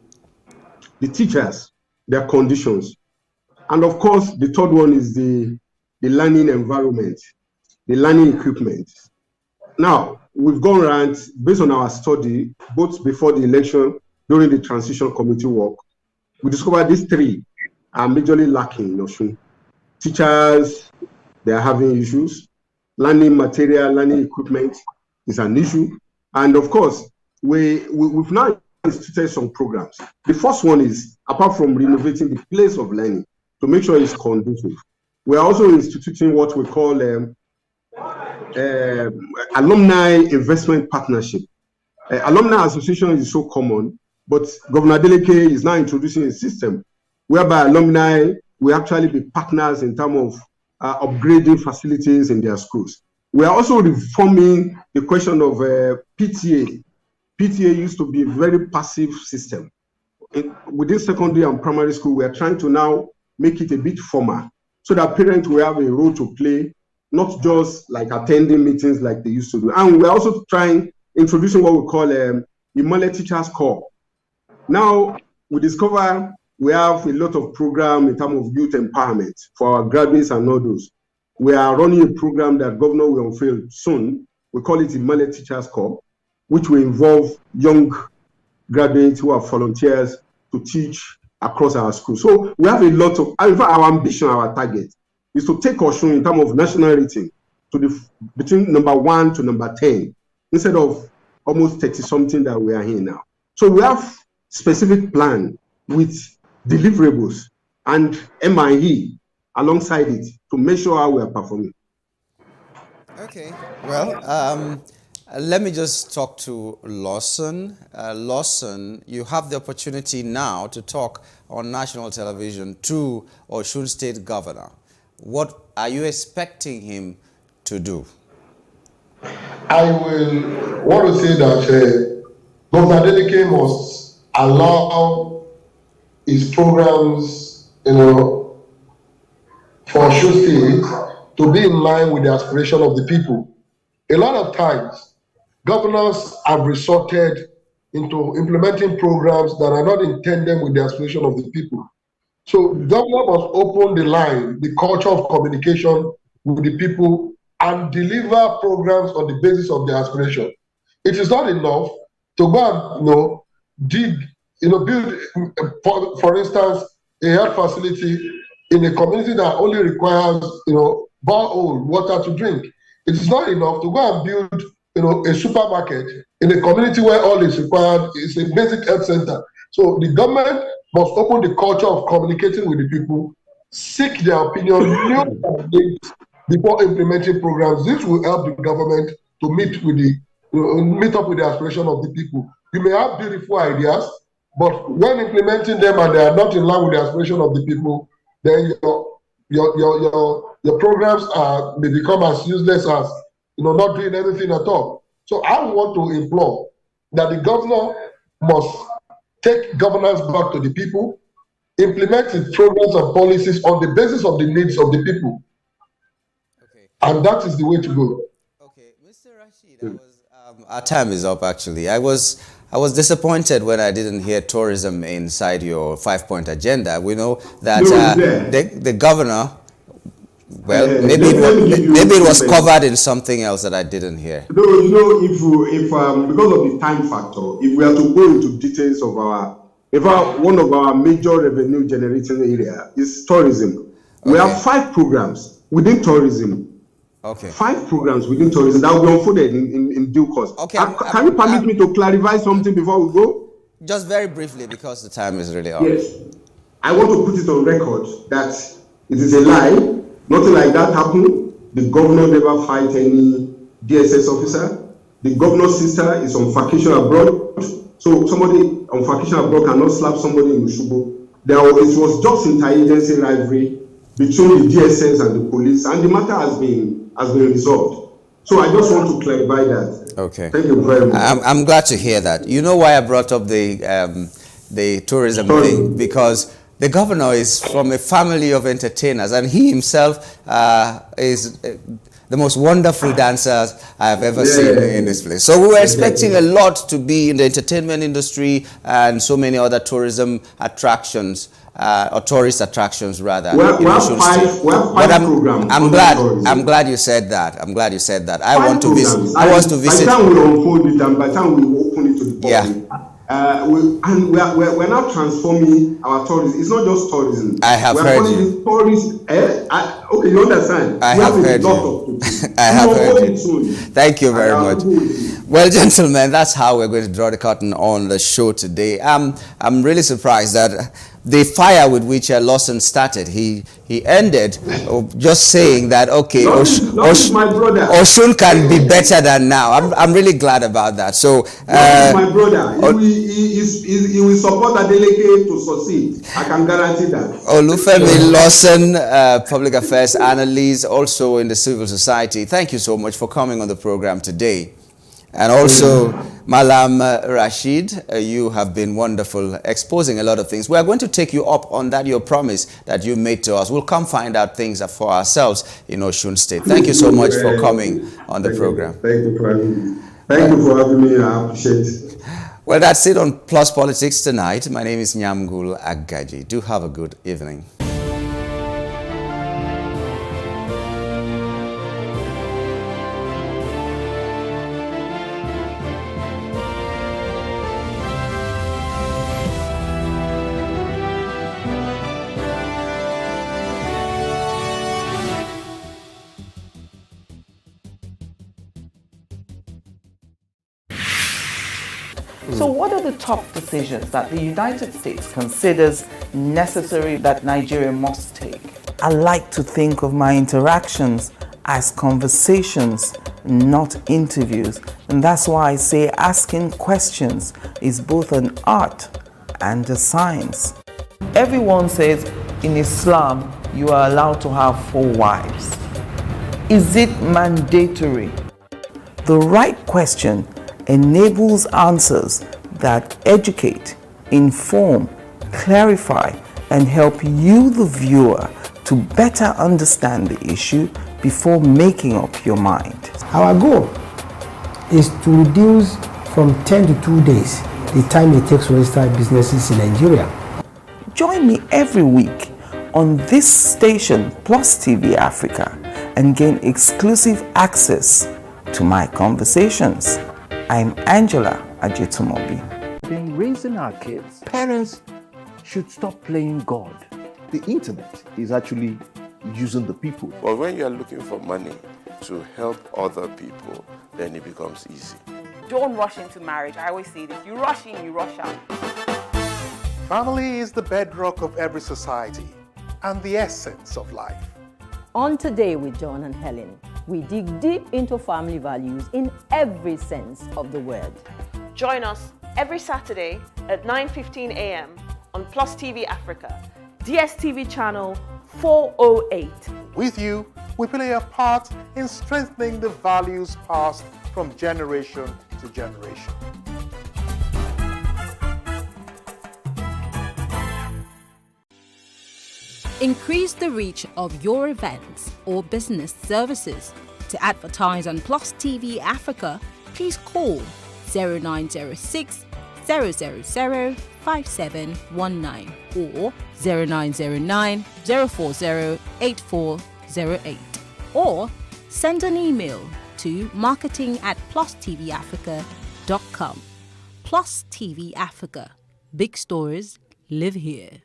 Speaker 27: teachers, their conditions. And of course, the third one is the learning environment, the learning equipment. Now, we've gone around, based on our study, both before the election, during the transition committee work, we discovered these 3 are majorly lacking in Osun. Teachers, they are having issues. Learning material, learning equipment is an issue. And of course, we've now instituted some programs. The first one is, apart from renovating the place of learning to make sure it's conducive, we are also instituting what we call alumni investment partnership. Alumni association is so common, but Governor Adeleke is now introducing a system whereby alumni will actually be partners in terms of upgrading facilities in their schools. We are also reforming the question of PTA. PTA used to be a very passive system. Within secondary and primary school, we are trying to now make it a bit formal so that parents will have a role to play, not just like attending meetings like they used to do. And we're also introducing what we call Imole Teachers Corps. Now, we discover we have a lot of programs in terms of youth empowerment for our graduates and all those. We are running a program that Governor will unveil soon. We call it Imole Teachers Corps, which will involve young graduates who are volunteers to teach across our schools. So we have a lot of, in fact, our ambition, our target is to take Osun in terms of national rating to between number 1 to number 10, instead of almost 30-something that we are here now. So we have specific plan with deliverables and MIE alongside it to make sure how we are performing.
Speaker 18: Okay, well, let me just talk to Lawson. Lawson, you have the opportunity now to talk on national television to Osun State Governor. What are you expecting him to do?
Speaker 2: I will want to say that Governor Adeleke must allow his programs, for Osun State to be in line with the aspiration of the people. A lot of times, governors have resorted into implementing programs that are not intended with the aspiration of the people. So the governor must open the line, the culture of communication with the people, and deliver programs on the basis of their aspiration. It is not enough to go and build, for instance, a health facility in a community that only requires borehole water to drink. It is not enough to go and build a supermarket in a community where all is required is a basic health center. So the government must open the culture of communicating with the people, seek their opinion, before implementing programs. This will help the government to meet up with the aspiration of the people. You may have beautiful ideas, but when implementing them and they are not in line with the aspiration of the people, then your programs may become as useless as not doing anything at all. So I want to implore that the governor must take governance back to the people, implement its programs and policies on the basis of the needs of the people. Okay. And that is the way to go.
Speaker 18: Okay, Mr. Rashid, our time is up actually. I was disappointed when I didn't hear tourism inside your 5-point agenda. We know that the governor, maybe it was covered in something else that I didn't hear.
Speaker 27: No, if because of the time factor, if we are to go into details of one of our major revenue generating area is tourism. We have 5 programs within tourism.
Speaker 18: Okay.
Speaker 27: 5 programs within tourism that will be unfolded in due course. Okay. Can you permit me to clarify something before we go?
Speaker 18: Just very briefly, because the time is really up.
Speaker 27: Yes. I want to put it on record that it is a lie. Nothing like that happened. The governor never fight any DSS officer. The governor's sister is on vacation abroad. So somebody on vacation abroad cannot slap somebody in Osogbo. It was just interagency rivalry between the DSS and the police, and the matter has been resolved. So I just want to clarify that.
Speaker 18: Okay.
Speaker 27: Thank you very much.
Speaker 18: I'm glad to hear that. You know why I brought up the tourism thing? Because the governor is from a family of entertainers, and he himself is the most wonderful dancers I've ever seen in this place. So we were expecting a lot to be in the entertainment industry and so many other tourism attractions, or tourist attractions rather. I'm glad you said that. I'm glad you said that. I want to visit. I want to visit.
Speaker 27: By the time we unfold it and by the time we open it to the public, we're now transforming our tourism. It's not just tourism.
Speaker 18: I have heard you.
Speaker 27: Okay, you understand?
Speaker 18: I have heard you. I have heard you. Thank you very much. Well, gentlemen, that's how we're going to draw the curtain on the show today. I'm really surprised that the fire with which Lawson started, he ended just saying that, okay, Osun can be better than now. I'm really glad about that. So,
Speaker 27: my brother, he will support Adeleke to succeed. I can guarantee that.
Speaker 18: Olufemi Lawson, public affairs analyst, also in the civil society. Thank you so much for coming on the program today. And also, Malam Rashid, you have been wonderful, exposing a lot of things. We are going to take you up on that, your promise that you made to us. We'll come find out things for ourselves in Osun State. Thank you so much for coming on the program.
Speaker 27: Thank you for having me. Thank you for having me. I appreciate it.
Speaker 18: Well, that's it on Plus Politics tonight. My name is Nyamgul Agaji. Do have a good evening.
Speaker 7: So what are the top decisions that the United States considers necessary that Nigeria must take? I like to think of my interactions as conversations, not interviews. And that's why I say asking questions is both an art and a science. Everyone says in Islam you are allowed to have 4 wives. Is it mandatory? The right question enables answers that educate, inform, clarify, and help you, the viewer, to better understand the issue before making up your mind.
Speaker 15: Our goal is to reduce from 10 to 2 days the time it takes to register businesses in Nigeria.
Speaker 7: Join me every week on this station, Plus TV Africa, and gain exclusive access to my conversations. I'm Angela Ajetumobi.
Speaker 17: In raising our kids, parents should stop playing God.
Speaker 19: The internet is actually using the people.
Speaker 20: But when you are looking for money to help other people, then it becomes easy.
Speaker 21: Don't rush into marriage. I always say this. You rush in, you rush out.
Speaker 13: Family is the bedrock of every society and the essence of life.
Speaker 1: On Today with John and Helen, we dig deep into family values in every sense of the word.
Speaker 8: Join us every Saturday at 9:15 a.m. on Plus TV Africa, DSTV channel 408.
Speaker 13: With you, we play a part in strengthening the values passed from generation to generation.
Speaker 23: Increase the reach of your events or business services. To advertise on Plus TV Africa, please call 0906 000 5719 or 0909 040 8408, or send an email to marketing@plustvafrica.com. Plus TV Africa. Big stories live here.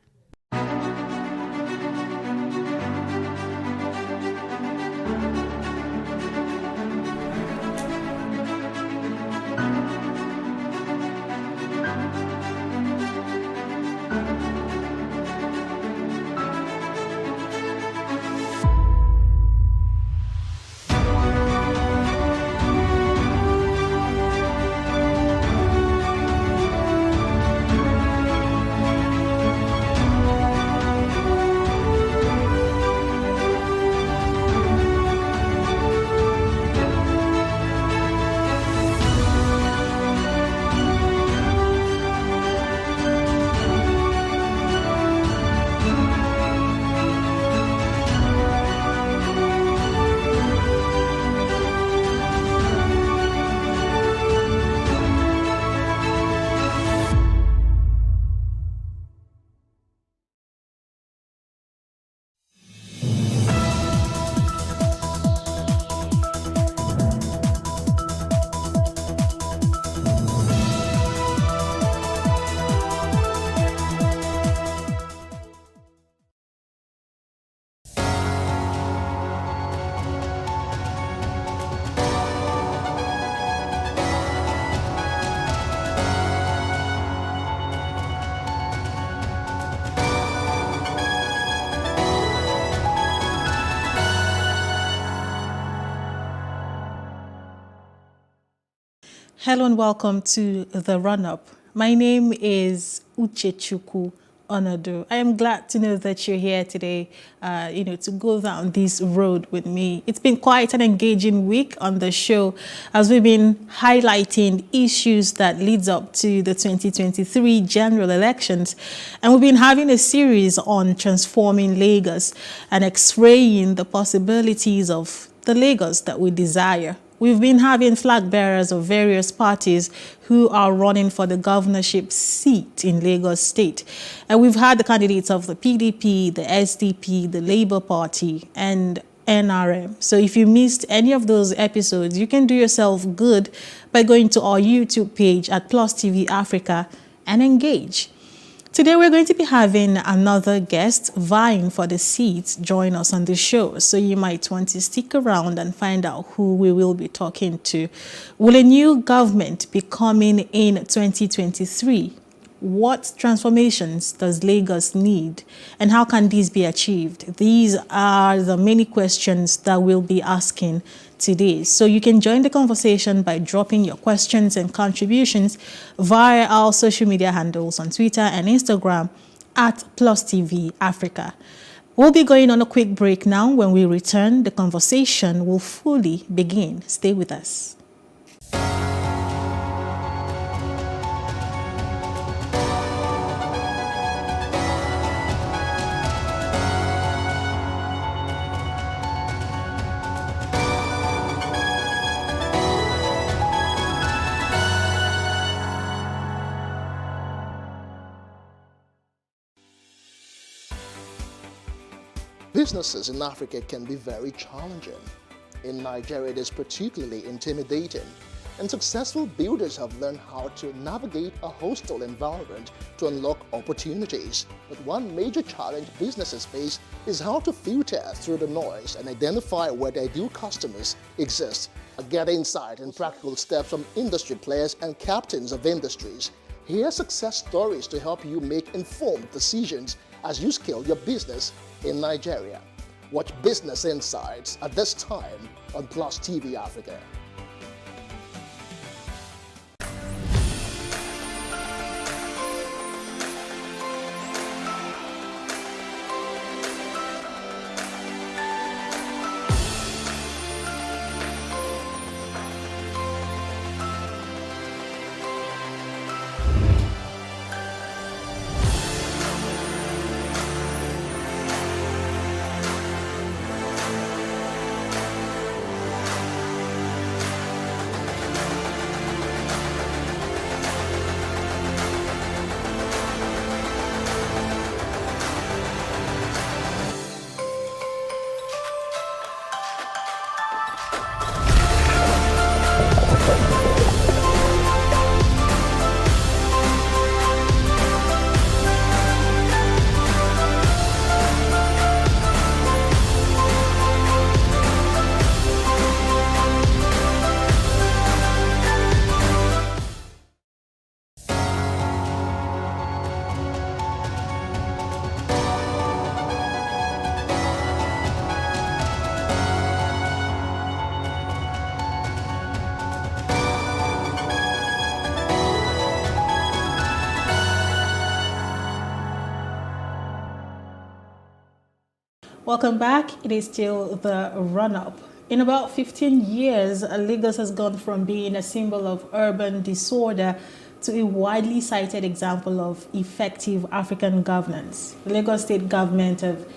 Speaker 11: Hello and welcome to The Run-Up. My name is Uchechukwu Onodo. I am glad to know that you're here today, to go down this road with me. It's been quite an engaging week on the show as we've been highlighting issues that leads up to the 2023 general elections. And we've been having a series on transforming Lagos and x-raying the possibilities of the Lagos that we desire. We've been having flag bearers of various parties who are running for the governorship seat in Lagos State. And we've had the candidates of the PDP, the SDP, the Labour Party, and NRM. So if you missed any of those episodes, you can do yourself good by going to our YouTube page at Plus TV Africa and engage. Today, we're going to be having another guest vying for the seat join us on the show. So you might want to stick around and find out who we will be talking to. Will a new government be coming in 2023? What transformations does Lagos need? And how can these be achieved? These are the many questions that we'll be asking today. So you can join the conversation by dropping your questions and contributions via our social media handles on Twitter and Instagram at Plus TV Africa. We'll be going on a quick break now. When we return, the conversation will fully begin. Stay with us.
Speaker 4: Businesses in Africa can be very challenging. In Nigeria, it is particularly intimidating, and successful builders have learned how to navigate a hostile environment to unlock opportunities. But one major challenge businesses face is how to filter through the noise and identify where their ideal customers exist. Get insight and practical steps from industry players and captains of industries. Hear success stories to help you make informed decisions as you scale your business in Nigeria. Watch Business Insights at this time on Plus TV Africa.
Speaker 11: Welcome back. It is still The Run-Up. In about 15 years, Lagos has gone from being a symbol of urban disorder to a widely cited example of effective African governance. The Lagos state government have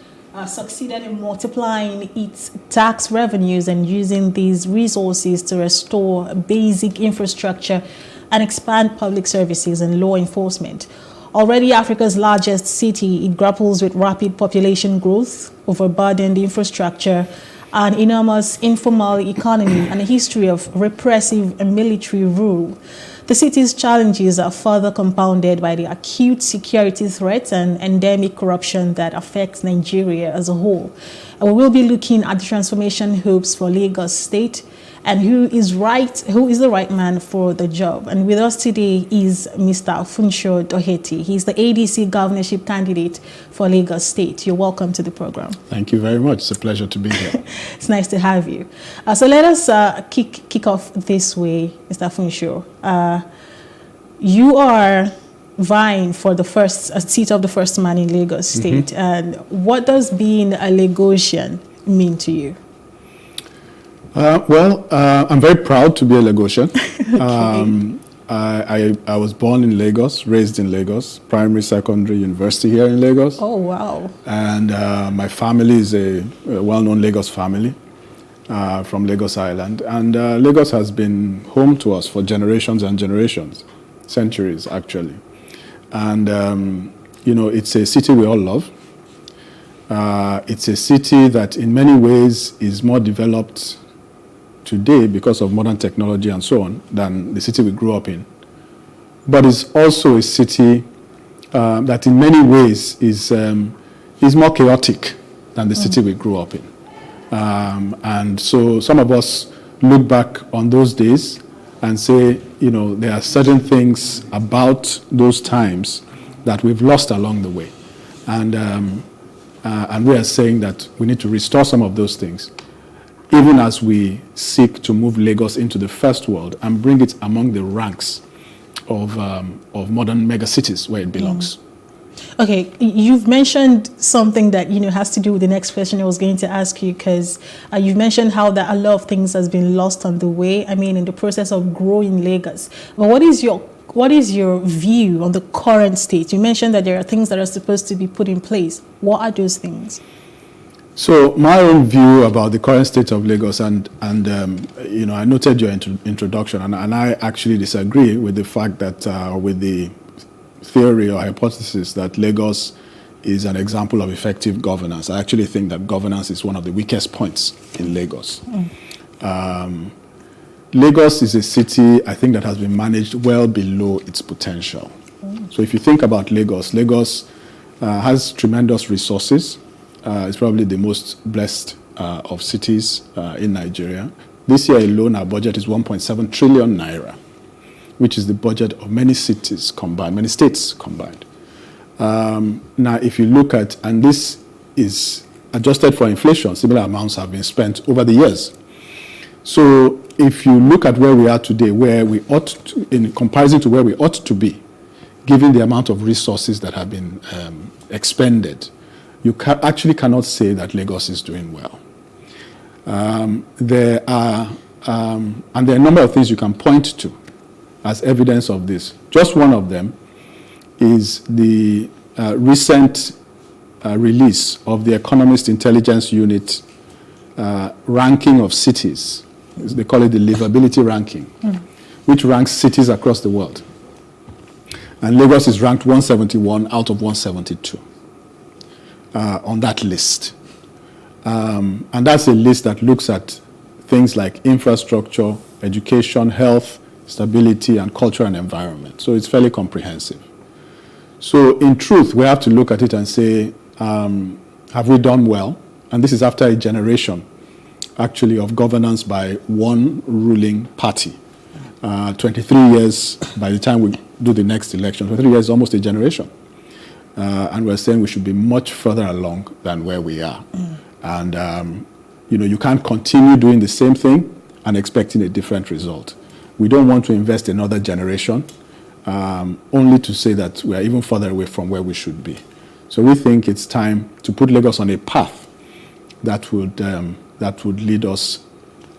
Speaker 11: succeeded in multiplying its tax revenues and using these resources to restore basic infrastructure and expand public services and law enforcement. Already Africa's largest city, it grapples with rapid population growth, overburdened infrastructure, an enormous informal economy, and a history of repressive and military rule. The city's challenges are further compounded by the acute security threats and endemic corruption that affects Nigeria as a whole. And we will be looking at the transformation hopes for Lagos State and who is the right man for the job. And with us today is Mr. Funsho Doherty. He's the ADC governorship candidate for Lagos State. You're welcome to the program.
Speaker 3: Thank you very much. It's a pleasure to be here.
Speaker 11: It's nice to have you. So let us kick off this way, Mr. Funsho. You are vying for the seat of the first man in Lagos State. Mm-hmm. And what does being a Lagosian mean to you?
Speaker 3: I'm very proud to be a Lagosian.
Speaker 11: Okay.
Speaker 3: I was born in Lagos, raised in Lagos, primary, secondary, university here in Lagos.
Speaker 11: Oh, wow.
Speaker 3: And my family is a well-known Lagos family from Lagos Island. And Lagos has been home to us for generations and generations, centuries actually. And, it's a city we all love. It's a city that in many ways is more developed today because of modern technology and so on than the city we grew up in. But it's also a city that in many ways is more chaotic than the city we grew up in. And so some of us look back on those days and say, there are certain things about those times that we've lost along the way. And we are saying that we need to restore some of those things, even as we seek to move Lagos into the first world and bring it among the ranks of modern megacities where it belongs.
Speaker 11: Okay, you've mentioned something that has to do with the next question I was going to ask you, because you've mentioned how that a lot of things has been lost on the way. I mean, in the process of growing Lagos. But what is your view on the current state? You mentioned that there are things that are supposed to be put in place. What are those things?
Speaker 3: So my own view about the current state of Lagos, and I noted your introduction, and I actually disagree with the fact that with the theory or hypothesis that Lagos is an example of effective governance. I actually think that governance is one of the weakest points in Lagos. Lagos is a city, I think, that has been managed well below its potential. So if you think about Lagos, Lagos has tremendous resources. It's probably the most blessed of cities in Nigeria. This year alone, our budget is 1.7 trillion naira, which is the budget of many cities combined, many states combined. Now, if you look at, and this is adjusted for inflation, similar amounts have been spent over the years. So if you look at where we are today, where we ought to, in comparison to where we ought to be, given the amount of resources that have been expended, you actually cannot say that Lagos is doing well. There are a number of things you can point to as evidence of this. Just one of them is the recent release of the Economist Intelligence Unit ranking of cities. They call it the livability ranking, which ranks cities across the world. And Lagos is ranked 171 out of 172 on that list. And that's a list that looks at things like infrastructure, education, health, stability, and culture and environment. So it's fairly comprehensive. So in truth, we have to look at it and say, have we done well? And this is after a generation, actually, of governance by one ruling party. 23 years by the time we do the next election. 23 years is almost a generation. And we're saying we should be much further along than where we are. And, you can't continue doing the same thing and expecting a different result. We don't want to invest in another generation, only to say that we are even further away from where we should be. So we think it's time to put Lagos on a path that would lead us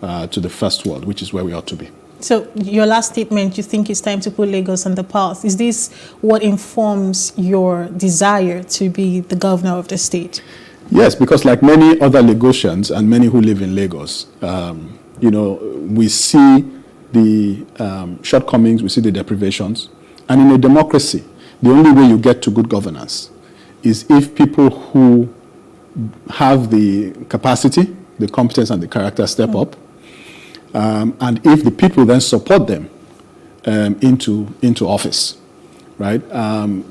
Speaker 3: to the first world, which is where we ought to be.
Speaker 11: So your last statement, you think it's time to put Lagos on the path. Is this what informs your desire to be the governor of the state?
Speaker 3: Yes, because like many other Lagosians and many who live in Lagos, we see the shortcomings, we see the deprivations. And in a democracy, the only way you get to good governance is if people who have the capacity, the competence, and the character step up, and if the people then support them into office, right?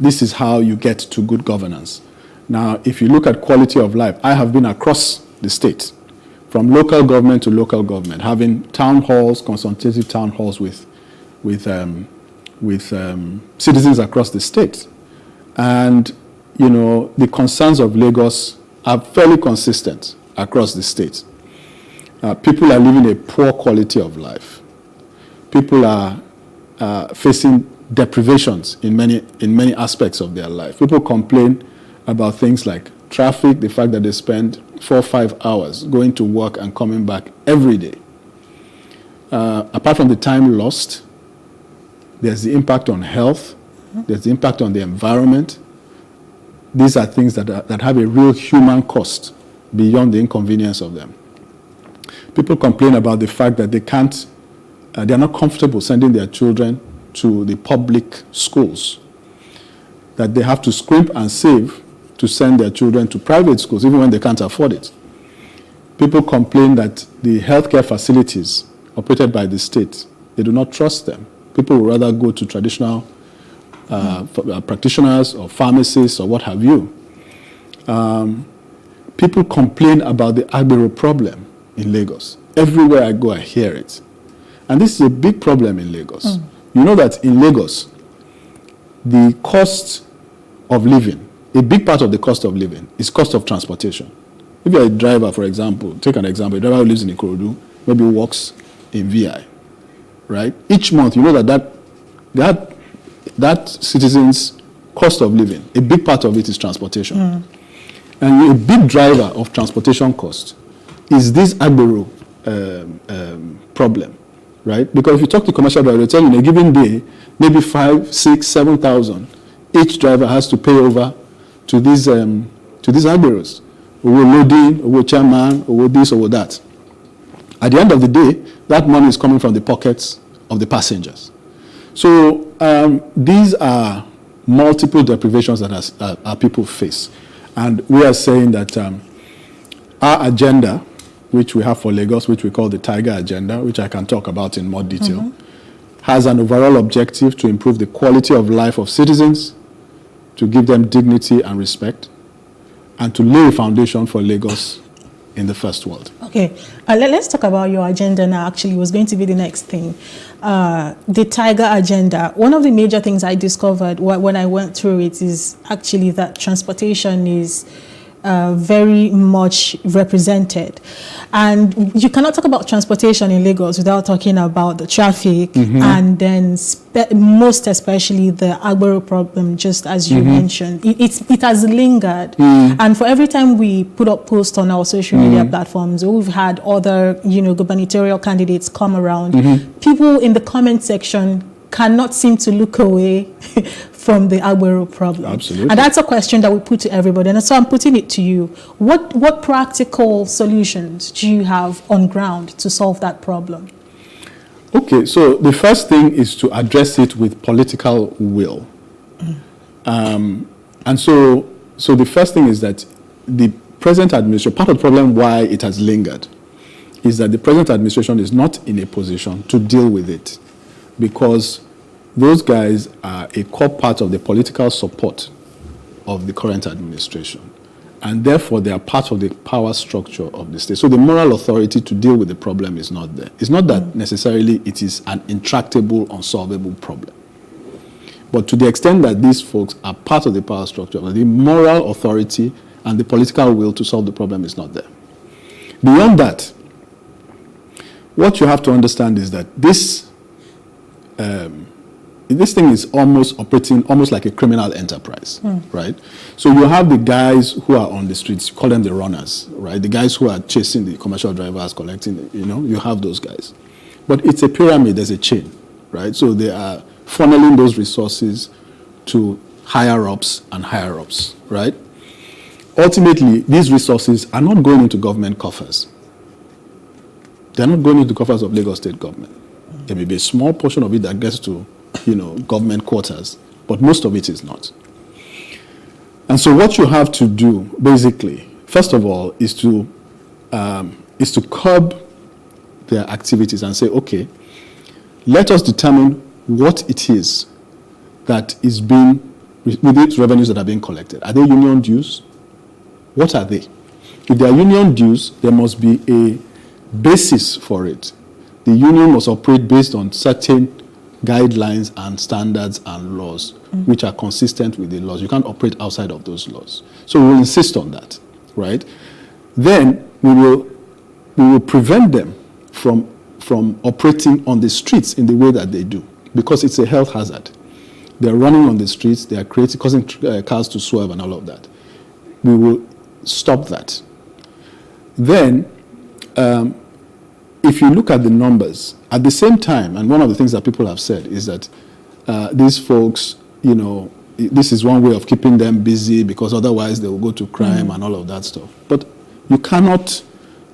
Speaker 3: This is how you get to good governance. Now, if you look at quality of life, I have been across the state from local government to local government, having town halls, consultative town halls with citizens across the state. And, you know, the concerns of Lagos are fairly consistent across the state. People are living a poor quality of life. People are facing deprivations in many aspects of their life. People complain about things like traffic, the fact that they spend 4 or 5 hours going to work and coming back every day. Apart from the time lost, there's the impact on health, there's the impact on the environment. These are things that have a real human cost beyond the inconvenience of them. People complain about the fact that they're not comfortable sending their children to the public schools, that they have to scrimp and save to send their children to private schools, even when they can't afford it. People complain that the healthcare facilities operated by the state, they do not trust them. People would rather go to traditional practitioners or pharmacists or what have you. People complain about the Agbero problem in Lagos. Everywhere I go, I hear it. And this is a big problem in Lagos. You know that in Lagos, the cost of living, a big part of the cost of living is cost of transportation. If you're a driver, for example, take an example, a driver who lives in Ikorodu, maybe works in VI, right? Each month, you know that citizen's cost of living, a big part of it is transportation. And a big driver of transportation cost is this Agbero problem, right? Because if you talk to commercial drivers, they'll tell you in a given day, maybe 5, 6, 7,000, each driver has to pay over to these Agberos. Owo loading, owo chairman, owo this, owo that. At the end of the day, that money is coming from the pockets of the passengers. So these are multiple deprivations that our people face. And we are saying that our agenda, which we have for Lagos, which we call the Tiger Agenda, which I can talk about in more detail, has an overall objective to improve the quality of life of citizens, to give them dignity and respect, and to lay a foundation for Lagos in the first world.
Speaker 11: Okay, let's talk about your agenda now. Actually, it was going to be the next thing. The Tiger Agenda. One of the major things I discovered when I went through it is actually that transportation is very much represented. And you cannot talk about transportation in Lagos without talking about the traffic and then most especially the Agbero problem, just as you mentioned. It has lingered. And for every time we put up posts on our social media platforms, we've had other, gubernatorial candidates come around. People in the comment section cannot seem to look away from the Agbero problem.
Speaker 3: Absolutely.
Speaker 11: And that's a question that we put to everybody. And so I'm putting it to you. What practical solutions do you have on ground to solve that problem?
Speaker 3: Okay, so the first thing is to address it with political will. And so the first thing is that the present administration, part of the problem why it has lingered, is that the present administration is not in a position to deal with it, because those guys are a core part of the political support of the current administration. And therefore, they are part of the power structure of the state. So the moral authority to deal with the problem is not there. It's not that necessarily it is an intractable, unsolvable problem. But to the extent that these folks are part of the power structure, the moral authority and the political will to solve the problem is not there. Beyond that, what you have to understand is that this thing is almost operating almost like a criminal enterprise, right? So you have the guys who are on the streets, you call them the runners, right? The guys who are chasing the commercial drivers, collecting, you have those guys. But it's a pyramid, there's a chain, right? So they are funneling those resources to higher-ups and higher-ups, right? Ultimately, these resources are not going into government coffers. They're not going into coffers of Lagos State government. There may be a small portion of it that gets to, government quarters, but most of it is not. And so what you have to do, basically, first of all, is to curb their activities and say, okay, let us determine what it is that is being, with these revenues that are being collected. Are they union dues? What are they? If there are union dues, there must be a basis for it. The union must operate based on certain guidelines and standards and laws which are consistent with the laws. You can't operate outside of those laws. So we will insist on that, right? Then we will prevent them from operating on the streets in the way that they do, because it's a health hazard. They're running on the streets, they are causing cars to swerve and all of that. We will stop that. Then, if you look at the numbers, at the same time, and one of the things that people have said is that these folks, you know, this is one way of keeping them busy because otherwise they will go to crime and all of that stuff. But you cannot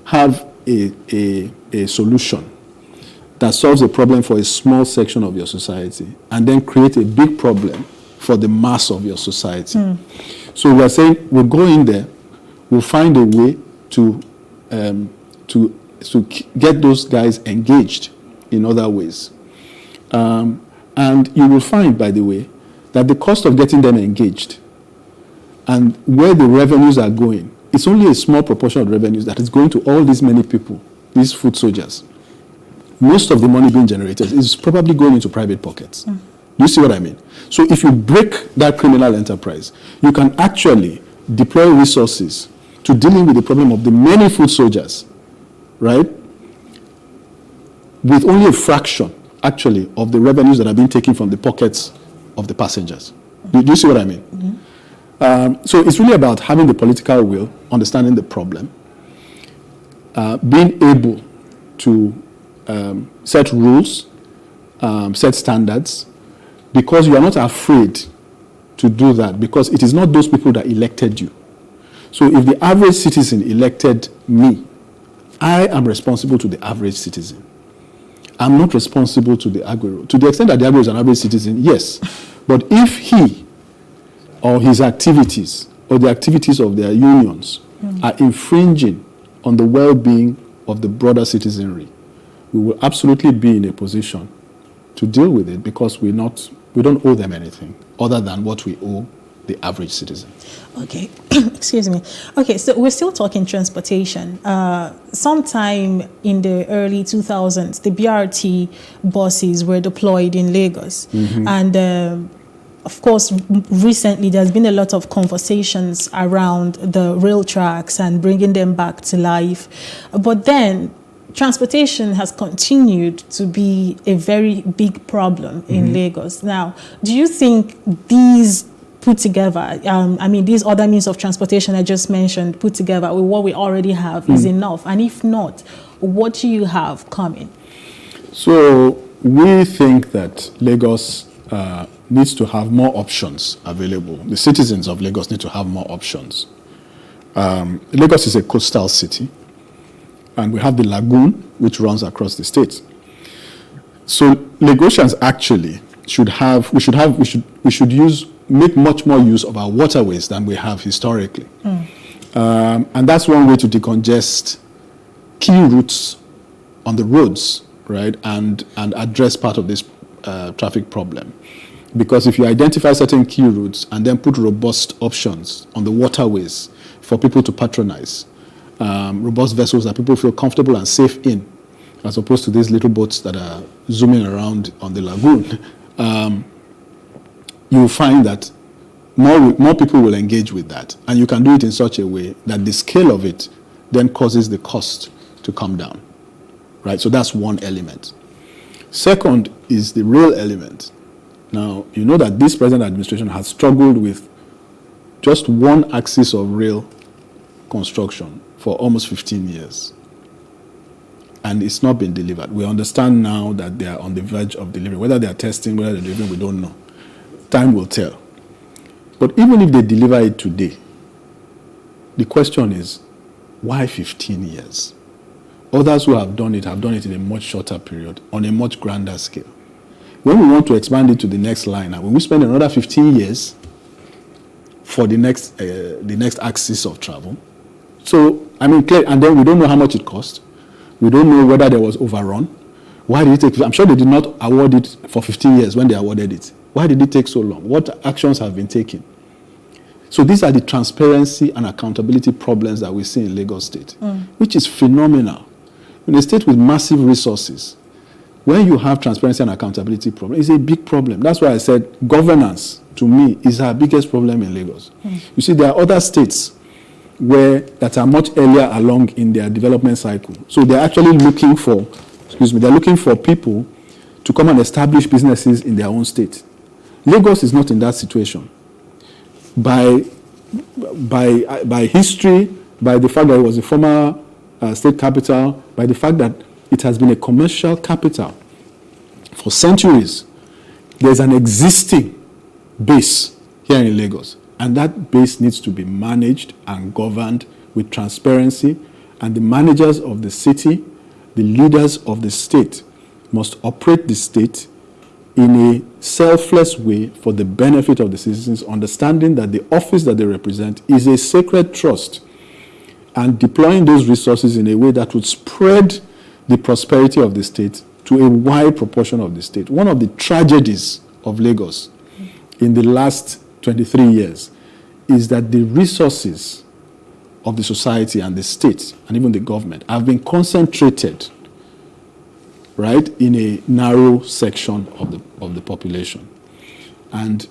Speaker 3: have a solution that solves a problem for a small section of your society and then create a big problem for the mass of your society. So we're saying we'll go in there, we'll find a way to get those guys engaged in other ways. And you will find, by the way, that the cost of getting them engaged and where the revenues are going, it's only a small proportion of revenues that is going to all these many people, these foot soldiers. Most of the money being generated is probably going into private pockets. Do you see what I mean? So if you break that criminal enterprise, you can actually deploy resources to dealing with the problem of the many foot soldiers, right? With only a fraction, actually, of the revenues that are being taken from the pockets of the passengers. Do you see what I mean? So it's really about having the political will, understanding the problem, being able to set rules, set standards, because you are not afraid to do that, because it is not those people that elected you. So if the average citizen elected me, I am responsible to the average citizen. I'm not responsible to the Aguero. To the extent that the Aguero is an average citizen, yes. But if he or his activities or the activities of their unions are infringing on the well-being of the broader citizenry, we will absolutely be in a position to deal with it, because we don't owe them anything other than what we owe the average citizen.
Speaker 11: Okay, excuse me. Okay, so we're still talking transportation. Sometime in the early 2000s, the BRT buses were deployed in Lagos. And of course, recently there's been a lot of conversations around the rail tracks and bringing them back to life. But then transportation has continued to be a very big problem in Lagos. Now, do you think these put together, these other means of transportation I just mentioned, put together with what we already have is enough? And if not, what do you have coming?
Speaker 3: So we think that Lagos needs to have more options available. The citizens of Lagos need to have more options. Lagos is a coastal city, and we have the lagoon which runs across the state. So Lagosians actually make much more use of our waterways than we have historically. And that's one way to decongest key routes on the roads, right, and address part of this traffic problem. Because if you identify certain key routes and then put robust options on the waterways for people to patronize, robust vessels that people feel comfortable and safe in, as opposed to these little boats that are zooming around on the lagoon, you will find that more people will engage with that. And you can do it in such a way that the scale of it then causes the cost to come down, right? So that's one element. Second is the rail element. Now, you know that this present administration has struggled with just one axis of rail construction for almost 15 years. And it's not been delivered. We understand now that they are on the verge of delivery. Whether they are testing, whether they're delivering, we don't know. Time will tell. But even if they deliver it today, the question is, why 15 years? Others who have done it in a much shorter period, on a much grander scale. When we want to expand it to the next line, and when we spend another 15 years for the next axis of travel, so, and then we don't know how much it cost. We don't know whether there was overrun. Why did it take? I'm sure they did not award it for 15 years when they awarded it. Why did it take so long? What actions have been taken? So these are the transparency and accountability problems that we see in Lagos State, which is phenomenal. In a state with massive resources, when you have transparency and accountability problem, it's a big problem. That's why I said governance, to me, is our biggest problem in Lagos. You see, there are other states that are much earlier along in their development cycle. So they're actually looking for, they're looking for people to come and establish businesses in their own state. Lagos is not in that situation. By history, by the fact that it was a former state capital, by the fact that it has been a commercial capital for centuries, there's an existing base here in Lagos. And that base needs to be managed and governed with transparency. And the managers of the city, the leaders of the state, must operate the state in a selfless way for the benefit of the citizens, understanding that the office that they represent is a sacred trust, and deploying those resources in a way that would spread the prosperity of the state to a wide proportion of the state. One of the tragedies of Lagos in the last 23 years is that the resources of the society and the state and even the government have been concentrated, right, in a narrow section of the population. And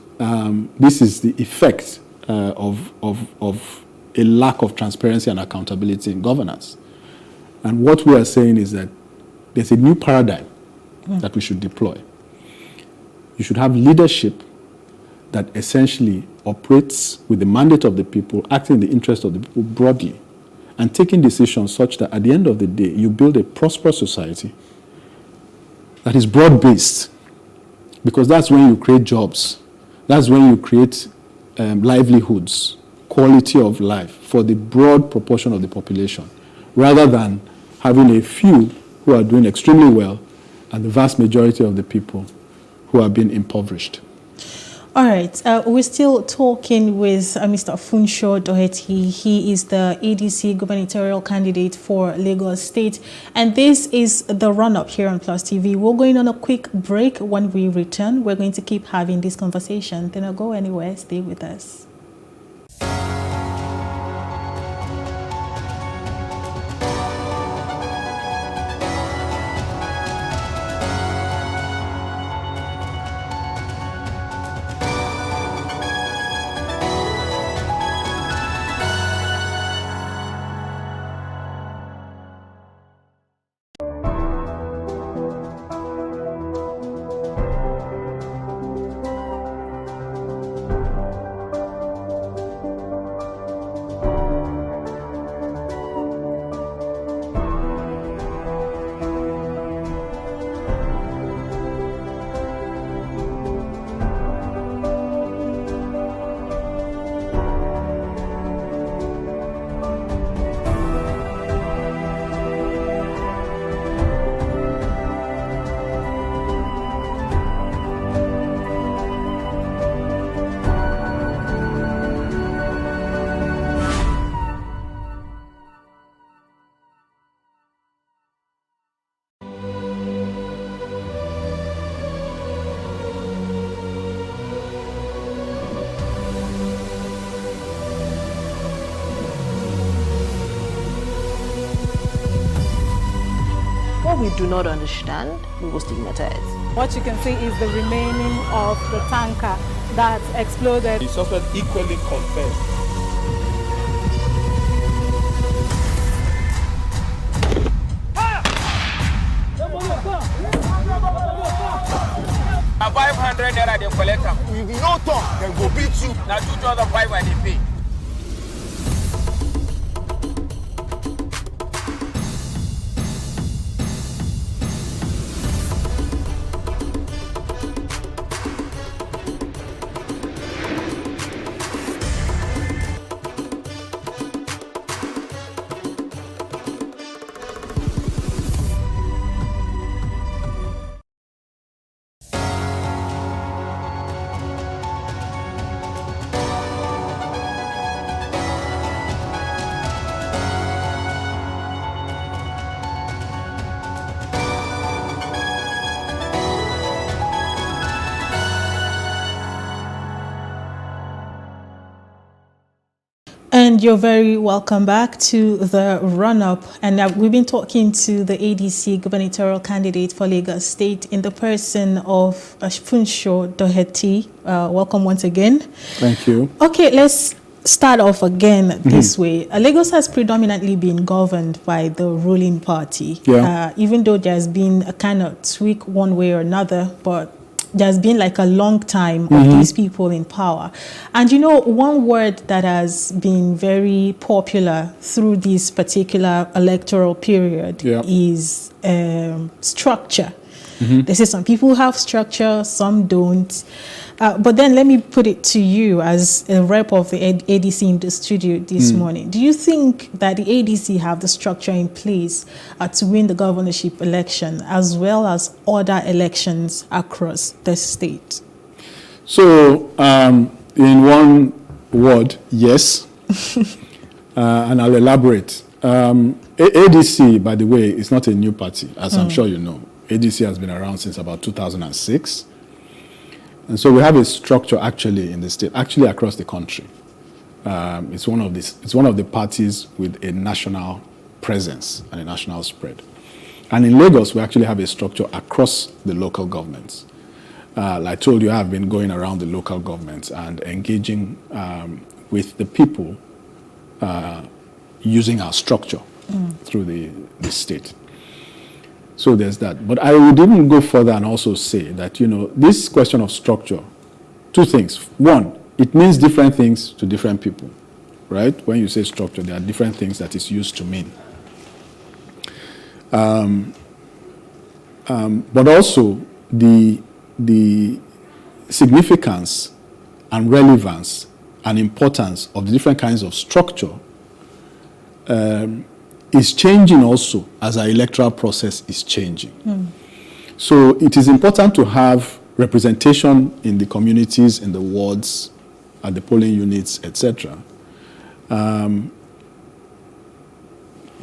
Speaker 3: this is the effect of a lack of transparency and accountability in governance. And what we are saying is that there's a new paradigm that we should deploy. You should have leadership that essentially operates with the mandate of the people, acting in the interest of the people broadly, and taking decisions such that at the end of the day, you build a prosperous society that is broad-based, because that's when you create jobs. That's when you create livelihoods, quality of life for the broad proportion of the population, rather than having a few who are doing extremely well and the vast majority of the people who are being impoverished.
Speaker 11: All right, we're still talking with Mr. Funsho Doherty. He is the ADC gubernatorial candidate for Lagos State. And this is the run-up here on Plus TV. We're going on a quick break. When we return, we're going to keep having this conversation. Don't go anywhere. Stay with us.
Speaker 5: What we do not understand, we will stigmatize.
Speaker 6: What you can see is the remaining of the tanker that exploded.
Speaker 10: The suspect equally confessed.
Speaker 14: Now 500 naira they collect them.
Speaker 16: If you no talk, then go beat you.
Speaker 14: Now 2,500 they pay.
Speaker 11: And you're very welcome back to the run-up. And we've been talking to the ADC gubernatorial candidate for Lagos State in the person of Funsho Doherty. Welcome once again.
Speaker 3: Thank you.
Speaker 11: Okay, let's start off again this way. Lagos has predominantly been governed by the ruling party, even though there's been a kind of tweak one way or another, but there's been like a long time of these people in power. And you know, one word that has been very popular through this particular electoral period is structure. They say some people have structure, some don't. But then let me put it to you as a rep of the ADC in the studio this morning. Do you think that the ADC have the structure in place to win the governorship election as well as other elections across the state?
Speaker 3: So, in one word, yes. And I'll elaborate. ADC, by the way, is not a new party, as I'm sure you know. ADC has been around since about 2006. And so we have a structure actually in the state, actually across the country. It's one of the parties with a national presence and a national spread. And in Lagos, we actually have a structure across the local governments. Like I told you, I have been going around the local governments and engaging with the people using our structure through the state. So there's that. But I would even go further and also say that, you know, this question of structure, two things. One, it means different things to different people, right? When you say structure, there are different things that it's used to mean. But also the significance and relevance and importance of the different kinds of structure is changing also as our electoral process is changing. So it is important to have representation in the communities, in the wards, at the polling units, etc.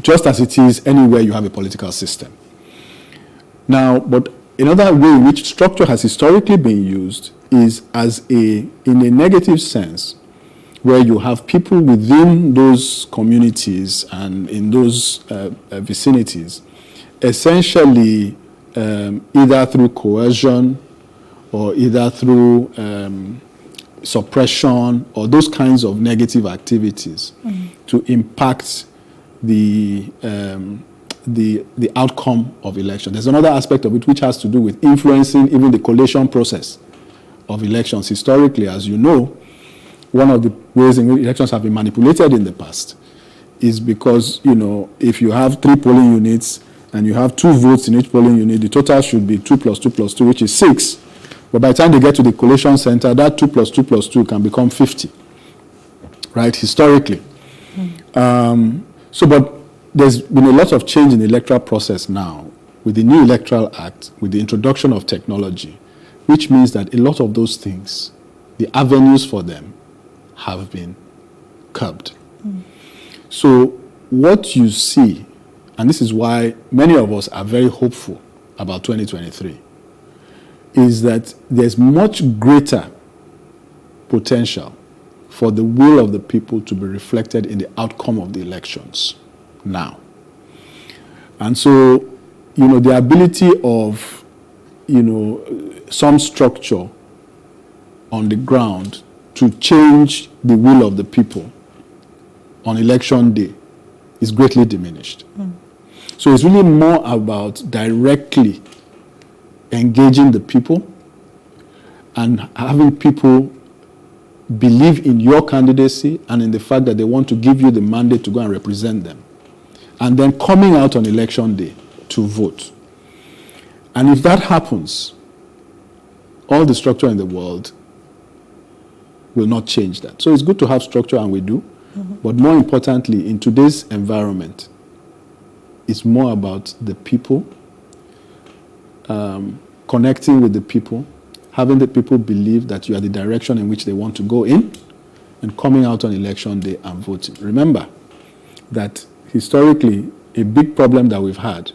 Speaker 3: Just as it is anywhere you have a political system. Now, but another way in which structure has historically been used is in a negative sense, where you have people within those communities and in those vicinities, essentially either through coercion or either through suppression or those kinds of negative activities to impact the outcome of election. There's another aspect of it which has to do with influencing even the collation process of elections. Historically, as you know, one of the ways in which elections have been manipulated in the past is because, you know, if you have 3 polling units and you have 2 votes in each polling unit, the total should be 2 plus 2 plus 2, which is 6. But by the time they get to the collation center, that 2 plus 2 plus 2 can become 50, right, historically. But there's been a lot of change in the electoral process now with the new Electoral Act, with the introduction of technology, which means that a lot of those things, the avenues for them, have been curbed. So what you see, and this is why many of us are very hopeful about 2023, is that there's much greater potential for the will of the people to be reflected in the outcome of the elections now. And so, you know, the ability of, you know, some structure on the ground to change the will of the people on election day is greatly diminished. So it's really more about directly engaging the people and having people believe in your candidacy and in the fact that they want to give you the mandate to go and represent them. And then coming out on election day to vote. And if that happens, all the structure in the world will not change that. So it's good to have structure, and we do. But more importantly, in today's environment, it's more about the people, connecting with the people, having the people believe that you are the direction in which they want to go in, and coming out on election day and voting. Remember that historically, a big problem that we've had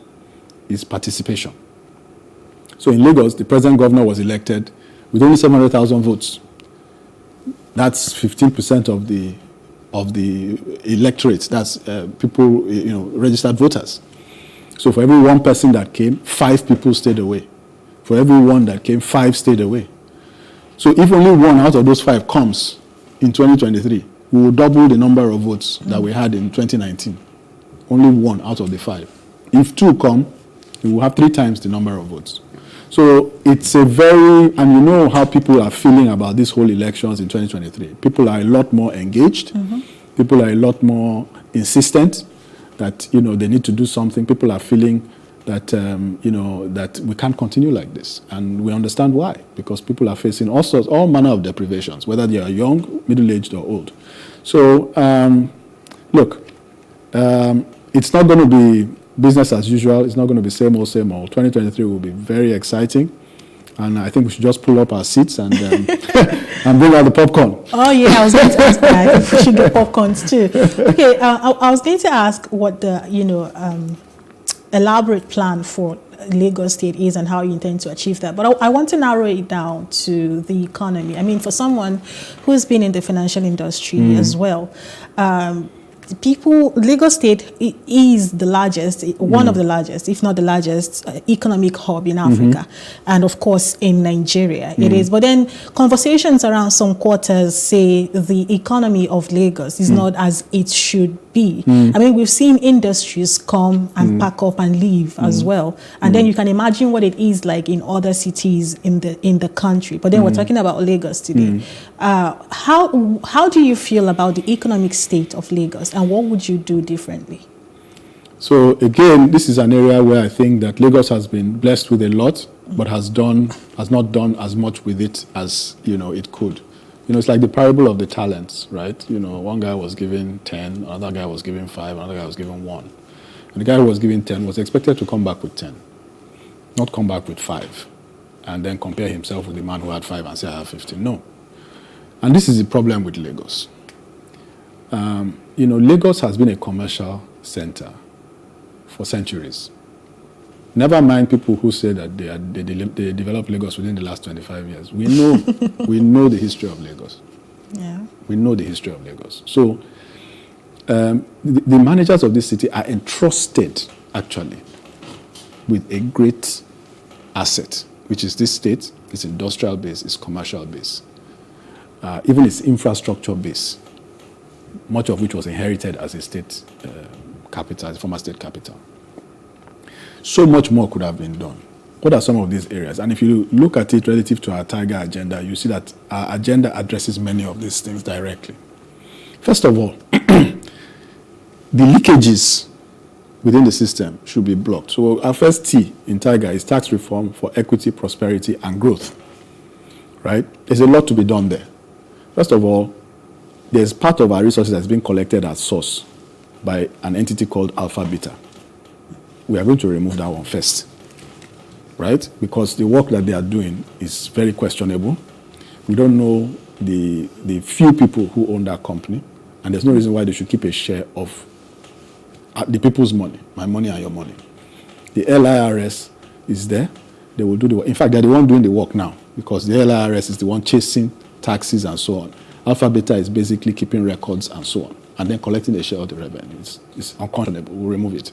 Speaker 3: is participation. So in Lagos, the present governor was elected with only 700,000 votes. That's 15% of the of the electorate. That's people, registered voters. So for every one person that came, 5 people stayed away. For every one that came, 5 stayed away. So if only one out of those 5 comes in 2023, we will double the number of votes that we had in 2019. Only one out of the 5. If 2 come, we will have 3 times the number of votes. So it's a very, and you know how people are feeling about this whole elections in 2023. People are a lot more engaged. People are a lot more insistent that, they need to do something. People are feeling that, that we can't continue like this. And we understand why, because people are facing all manner of deprivations, whether they are young, middle-aged, or old. So, look, it's not going to be business as usual. It's not going to be same old. 2023 will be very exciting. And I think we should just pull up our seats and and bring out the popcorn.
Speaker 11: Oh, yeah, I was going to ask that. If we should get popcorns too. Okay, I was going to ask what the, elaborate plan for Lagos State is and how you intend to achieve that. But I want to narrow it down to the economy. I mean, for someone who's been in the financial industry as well, Lagos State is the largest, one of the largest, if not the largest, economic hub in Africa. And of course, in Nigeria, it is. But then conversations around some quarters say the economy of Lagos is not as it should be. I mean, we've seen industries come and pack up and leave as well. And then you can imagine what it is like in other cities in the country. But then we're talking about Lagos today. How do you feel about the economic state of Lagos, and what would you do differently?
Speaker 3: So again, this is an area where I think that Lagos has been blessed with a lot, but has not done as much with it as it could. It's like the parable of the talents, right? One guy was given 10, another guy was given 5, another guy was given 1. And the guy who was given 10 was expected to come back with 10, not come back with 5, and then compare himself with the man who had 5 and say, I have 15. No. And this is the problem with Lagos. Lagos has been a commercial center for centuries. Never mind people who say that they developed Lagos within the last 25 years. We know the history of Lagos.
Speaker 11: Yeah.
Speaker 3: We know the history of Lagos. So the managers of this city are entrusted, actually, with a great asset, which is this state, its industrial base, its commercial base, even its infrastructure base, much of which was inherited as a state capital, as a former state capital. So much more could have been done. What are some of these areas? And if you look at it relative to our Tiger agenda, you see that our agenda addresses many of these things directly. First of all, the leakages within the system should be blocked. So our first T in Tiger is tax reform for equity, prosperity, and growth. Right? There's a lot to be done there. First of all, there's part of our resources that's being collected at source by an entity called Alpha Beta. We are going to remove that one first, right? Because the work that they are doing is very questionable. We don't know the few people who own that company, and there's no reason why they should keep a share of the people's money, my money and your money. The LIRS is there. They will do the work. In fact, they're the one doing the work now, because the LIRS is the one chasing taxes and so on. Alpha Beta is basically keeping records and so on, and then collecting a share of the revenue. It's unconscionable. We'll remove it.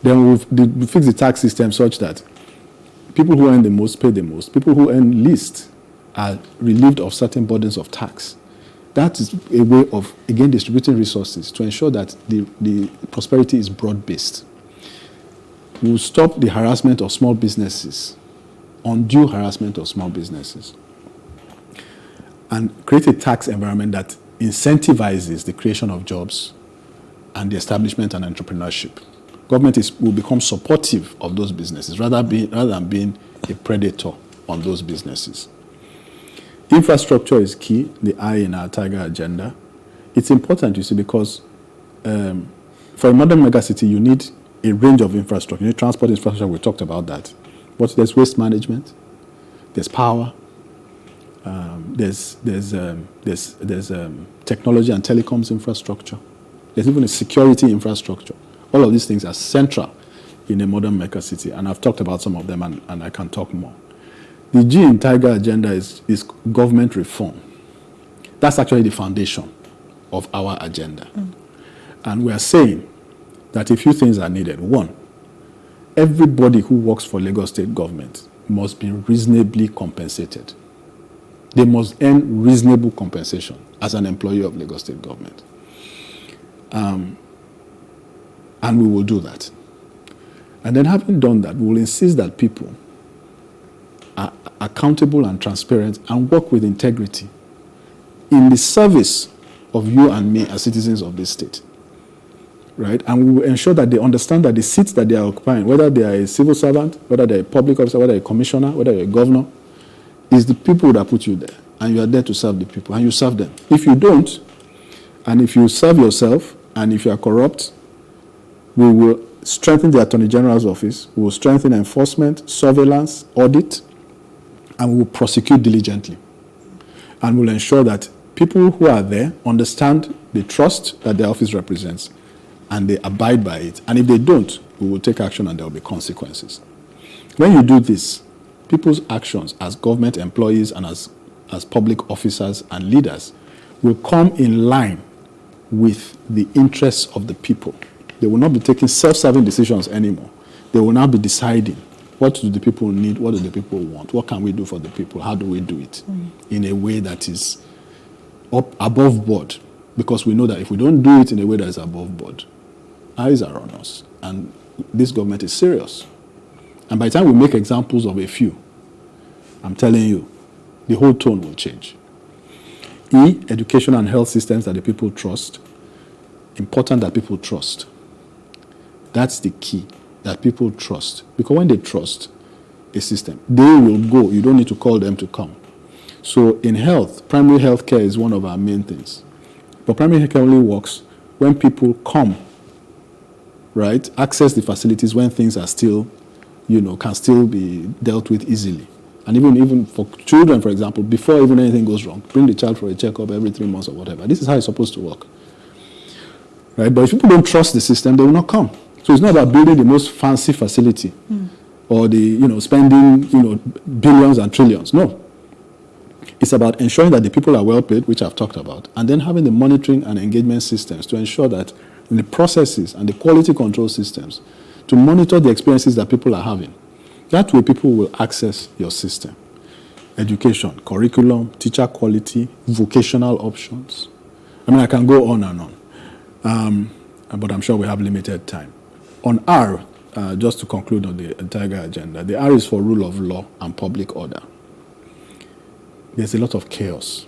Speaker 3: Then we'll fix the tax system such that people who earn the most pay the most. People who earn least are relieved of certain burdens of tax. That is a way of, again, distributing resources to ensure that the prosperity is broad-based. We will stop the harassment of small businesses, undue harassment of small businesses, and create a tax environment that incentivizes the creation of jobs and the establishment and entrepreneurship. Government will become supportive of those businesses rather than being a predator on those businesses. Infrastructure is key, the I in our Tiger agenda. It's important, you see, because for a modern megacity, you need a range of infrastructure. You need transport infrastructure, we talked about that. But there's waste management, there's power, there's technology and telecoms infrastructure. There's even a security infrastructure. All of these things are central in a modern mega city, and I've talked about some of them, and I can talk more. The G in Tiger agenda is government reform. That's actually the foundation of our agenda. And we are saying that a few things are needed. One, everybody who works for Lagos State government must be reasonably compensated. They must earn reasonable compensation as an employee of Lagos State government. And we will do that. And then having done that, we will insist that people are accountable and transparent and work with integrity in the service of you and me as citizens of this state. Right? And we will ensure that they understand that the seats that they are occupying, whether they are a civil servant, whether they're a public officer, whether they're a commissioner, whether you're a governor, is the people that put you there. And you are there to serve the people, and you serve them. If you don't, and if you serve yourself, and if you are corrupt, we will strengthen the Attorney General's office, we will strengthen enforcement, surveillance, audit, and we will prosecute diligently. And we'll ensure that people who are there understand the trust that their office represents, and they abide by it. And if they don't, we will take action and there will be consequences. When you do this, people's actions as government employees and as public officers and leaders will come in line with the interests of the people. They will not be taking self-serving decisions anymore. They will now be deciding, what do the people need, what do the people want, what can we do for the people, how do we do it in a way that is above board. Because we know that if we don't do it in a way that is above board, eyes are on us. And this government is serious. And by the time we make examples of a few, I'm telling you, the whole tone will change. Education and health systems that the people trust. Important that people trust. That's the key, that people trust. Because when they trust a system, they will go. You don't need to call them to come. So in health, primary health care is one of our main things. But primary health care only works when people come, right? Access the facilities when things are still, can still be dealt with easily. And even for children, for example, before even anything goes wrong, bring the child for a checkup every 3 months or whatever. This is how it's supposed to work. Right? But if people don't trust the system, they will not come. So it's not about building the most fancy facility or spending, billions and trillions. No. It's about ensuring that the people are well paid, which I've talked about, and then having the monitoring and engagement systems to ensure that in the processes and the quality control systems to monitor the experiences that people are having. That way people will access your system. Education, curriculum, teacher quality, vocational options. I can go on and on. But I'm sure we have limited time. On R, just to conclude on the entire agenda, the R is for rule of law and public order. There's a lot of chaos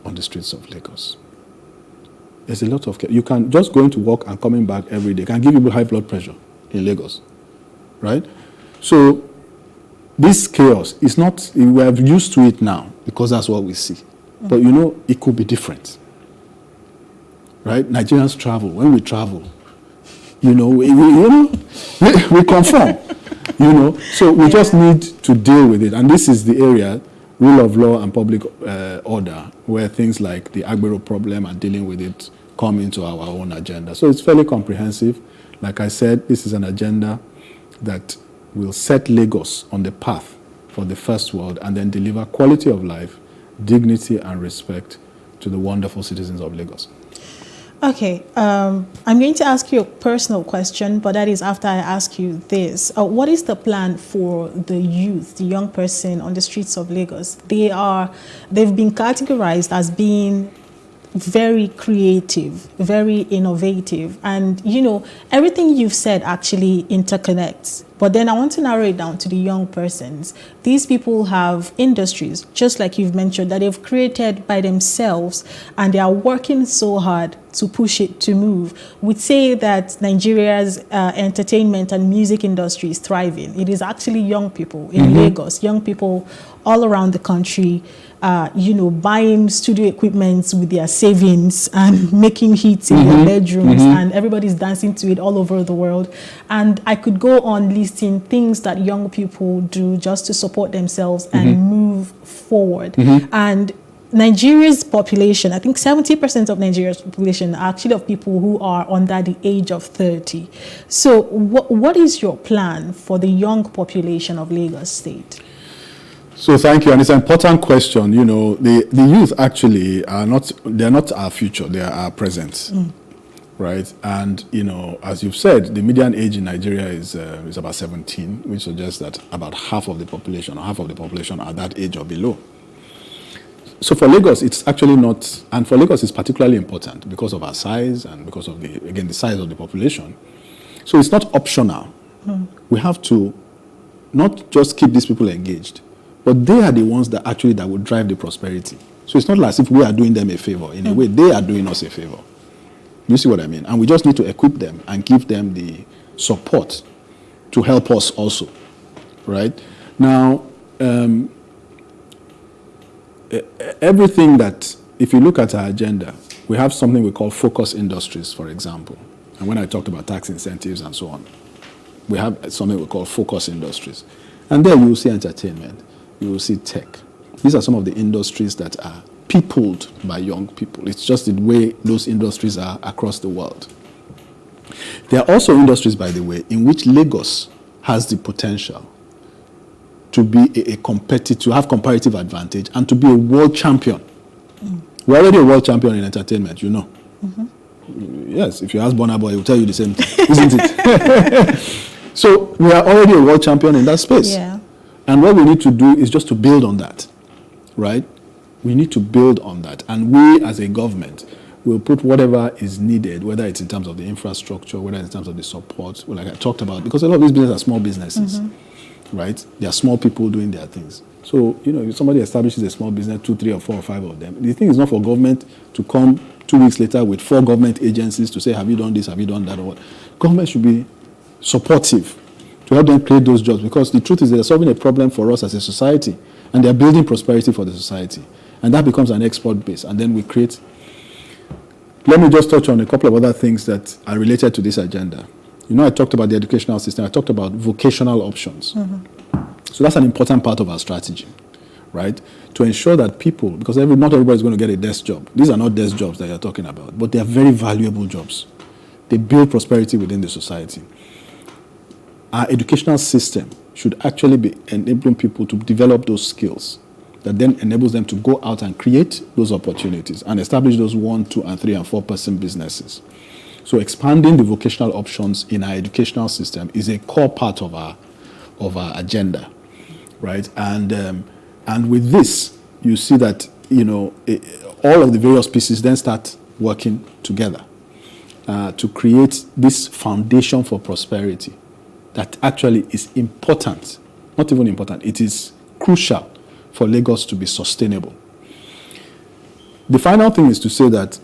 Speaker 3: on the streets of Lagos. There's a lot of chaos. You can just going to work and coming back every day can give people high blood pressure in Lagos, right? So this chaos is not, we are used to it now because that's what we see. But it could be different, right? Nigerians travel. When we travel, we conform, So we just need to deal with it. And this is the area, rule of law and public order, where things like the Agbero problem and dealing with it come into our own agenda. So it's fairly comprehensive. Like I said, this is an agenda that will set Lagos on the path for the first world and then deliver quality of life, dignity and respect to the wonderful citizens of Lagos.
Speaker 11: Okay, I'm going to ask you a personal question, but that is after I ask you this. What is the plan for the youth, the young person on the streets of Lagos? They've been categorized as being very creative, very innovative, and everything you've said actually interconnects. But then I want to narrow it down to the young persons. These people have industries, just like you've mentioned, that they've created by themselves, and they are working so hard to push it to move. We'd say that Nigeria's entertainment and music industry is thriving. It is actually young people in Lagos, young people all around the country, buying studio equipment with their savings and making hits in their bedrooms, and everybody's dancing to it all over the world. And I could go on listing things that young people do just to support themselves and move forward. And Nigeria's population, I think 70% of Nigeria's population are actually of people who are under the age of 30. So what is your plan for the young population of Lagos State?
Speaker 3: So thank you, and it's an important question. You know, the youth actually they're not our future, they are our present, right? And, you know, as you've said, the median age in Nigeria is about 17, which suggests that about half of the population are that age or below. So for Lagos, it's actually not, and for Lagos it's particularly important because of our size and because of the size of the population. So it's not optional. We have to not just keep these people engaged, but they are the ones that will drive the prosperity. So it's not as if we are doing them a favor. In a way, they are doing us a favor. You see what I mean? And we just need to equip them and give them the support to help us also, right? Now, everything that, if you look at our agenda, we have something we call focus industries, for example. And when I talked about tax incentives and so on, we have something we call focus industries. And there you will see entertainment, you will see tech. These are some of the industries that are peopled by young people. It's just the way those industries are across the world. There are also industries, by the way, in which Lagos has the potential to be to have comparative advantage and to be a world champion. We're already a world champion in entertainment, you know. Yes, if you ask Burna Boy, he will tell you the same thing, isn't it? So we are already a world champion in that space.
Speaker 11: Yeah.
Speaker 3: And what we need to do is just to build on that, right? We need to build on that. And we as a government will put whatever is needed, whether it's in terms of the infrastructure, whether it's in terms of the support, like I talked about, because a lot of these businesses are small businesses, right? They are small people doing their things. So, you know, if somebody establishes a small business, 2, 3, or 4, or 5 of them, the thing is not for government to come 2 weeks later with 4 government agencies to say, have you done this, have you done that, or what? Government should be supportive to help them create those jobs, because the truth is they're solving a problem for us as a society, and they're building prosperity for the society. And that becomes an export base, and then we create. Let me just touch on a couple of other things that are related to this agenda. You know, I talked about the educational system, I talked about vocational options. So that's an important part of our strategy, right? To ensure that people, because not everybody is going to get a desk job. These are not desk jobs that you're talking about, but they are very valuable jobs. They build prosperity within the society. Our educational system should actually be enabling people to develop those skills that then enables them to go out and create those opportunities and establish those 1, 2, and 3, and 4-person businesses. So expanding the vocational options in our educational system is a core part of our agenda, right? And with this, you see that, you know, all of the various pieces then start working together to create this foundation for prosperity that actually is important, not even important, it is crucial for Lagos to be sustainable. The final thing is to say that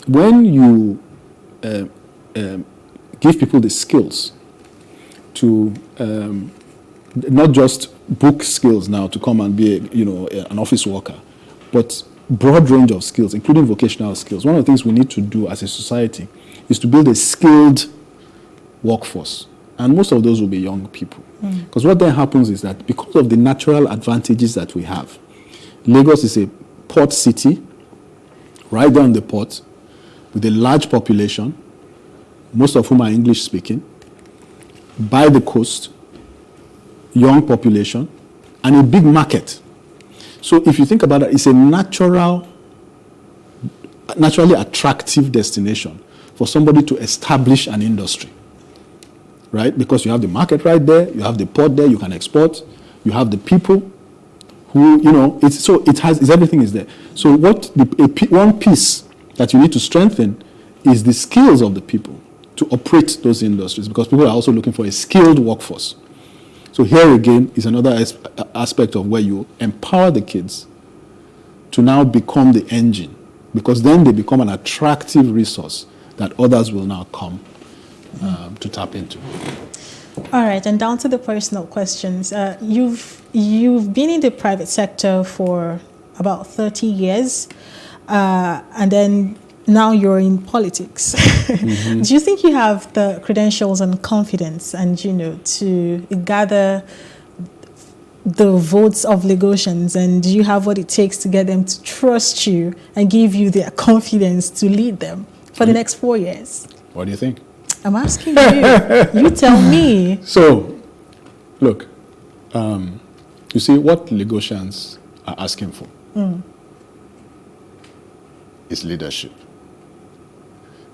Speaker 3: when you give people the skills to not just book skills now to come and be an office worker, but broad range of skills, including vocational skills. One of the things we need to do as a society is to build a skilled workforce. And most of those will be young people. Because what then happens is that because of the natural advantages that we have, Lagos is a port city, right there on the port, with a large population, most of whom are English speaking, by the coast, young population, and a big market. So if you think about it, it's a naturally attractive destination for somebody to establish an industry. Right? Because you have the market right there, you have the port there, you can export, you have the people who, you know, everything is there. So one piece that you need to strengthen is the skills of the people to operate those industries, because people are also looking for a skilled workforce. So here again is another aspect of where you empower the kids to now become the engine, because then they become an attractive resource that others will now come to tap into.
Speaker 11: All right, and down to the personal questions. You've been in the private sector for about 30 years, and then now you're in politics. Do you think you have the credentials and confidence and, you know, to gather the votes of Lagosians, and do you have what it takes to get them to trust you and give you their confidence to lead them for the next 4 years?
Speaker 3: What do you think?
Speaker 11: I'm asking you. You tell me.
Speaker 3: So, look, You see, what Lagosians are asking for is leadership.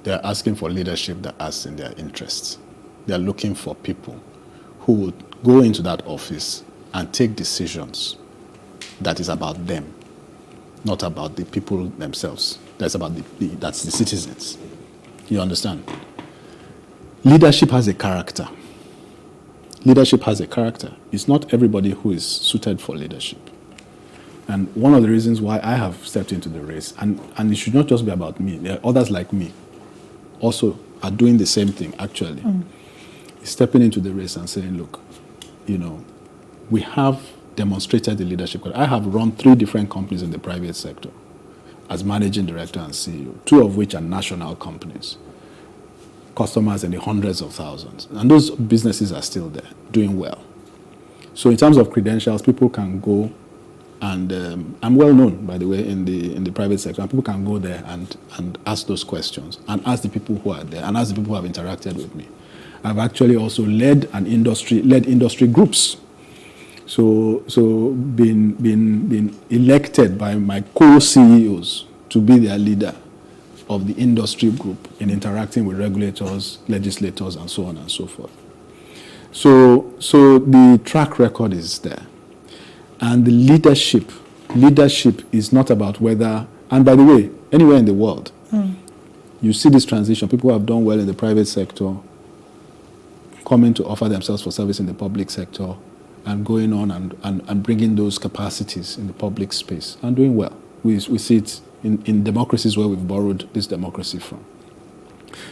Speaker 3: They're asking for leadership that acts in their interests. They're looking for people who would go into that office and take decisions that is about them, not about the people themselves. That's about that's the citizens. You understand? Leadership has a character. Leadership has a character. It's not everybody who is suited for leadership. And one of the reasons why I have stepped into the race, and it should not just be about me, there are others like me also are doing the same thing, actually. Is stepping into the race and saying, look, you know, we have demonstrated the leadership. I have run 3 different companies in the private sector as managing director and CEO, 2 of which are national companies, customers in the hundreds of thousands. And those businesses are still there, doing well. So in terms of credentials, people can go and I'm well known, by the way, in the private sector. And people can go there and ask those questions and ask the people who are there and ask the people who have interacted with me. I've actually also led industry groups. So been elected by my co-CEOs to be their leader of the industry group in interacting with regulators, legislators, and so on and so forth. So the track record is there. And the leadership is not about whether, and by the way, anywhere in the world, you see this transition. People who have done well in the private sector coming to offer themselves for service in the public sector and going on and bringing those capacities in the public space and doing well. We see it in democracies where we've borrowed this democracy from.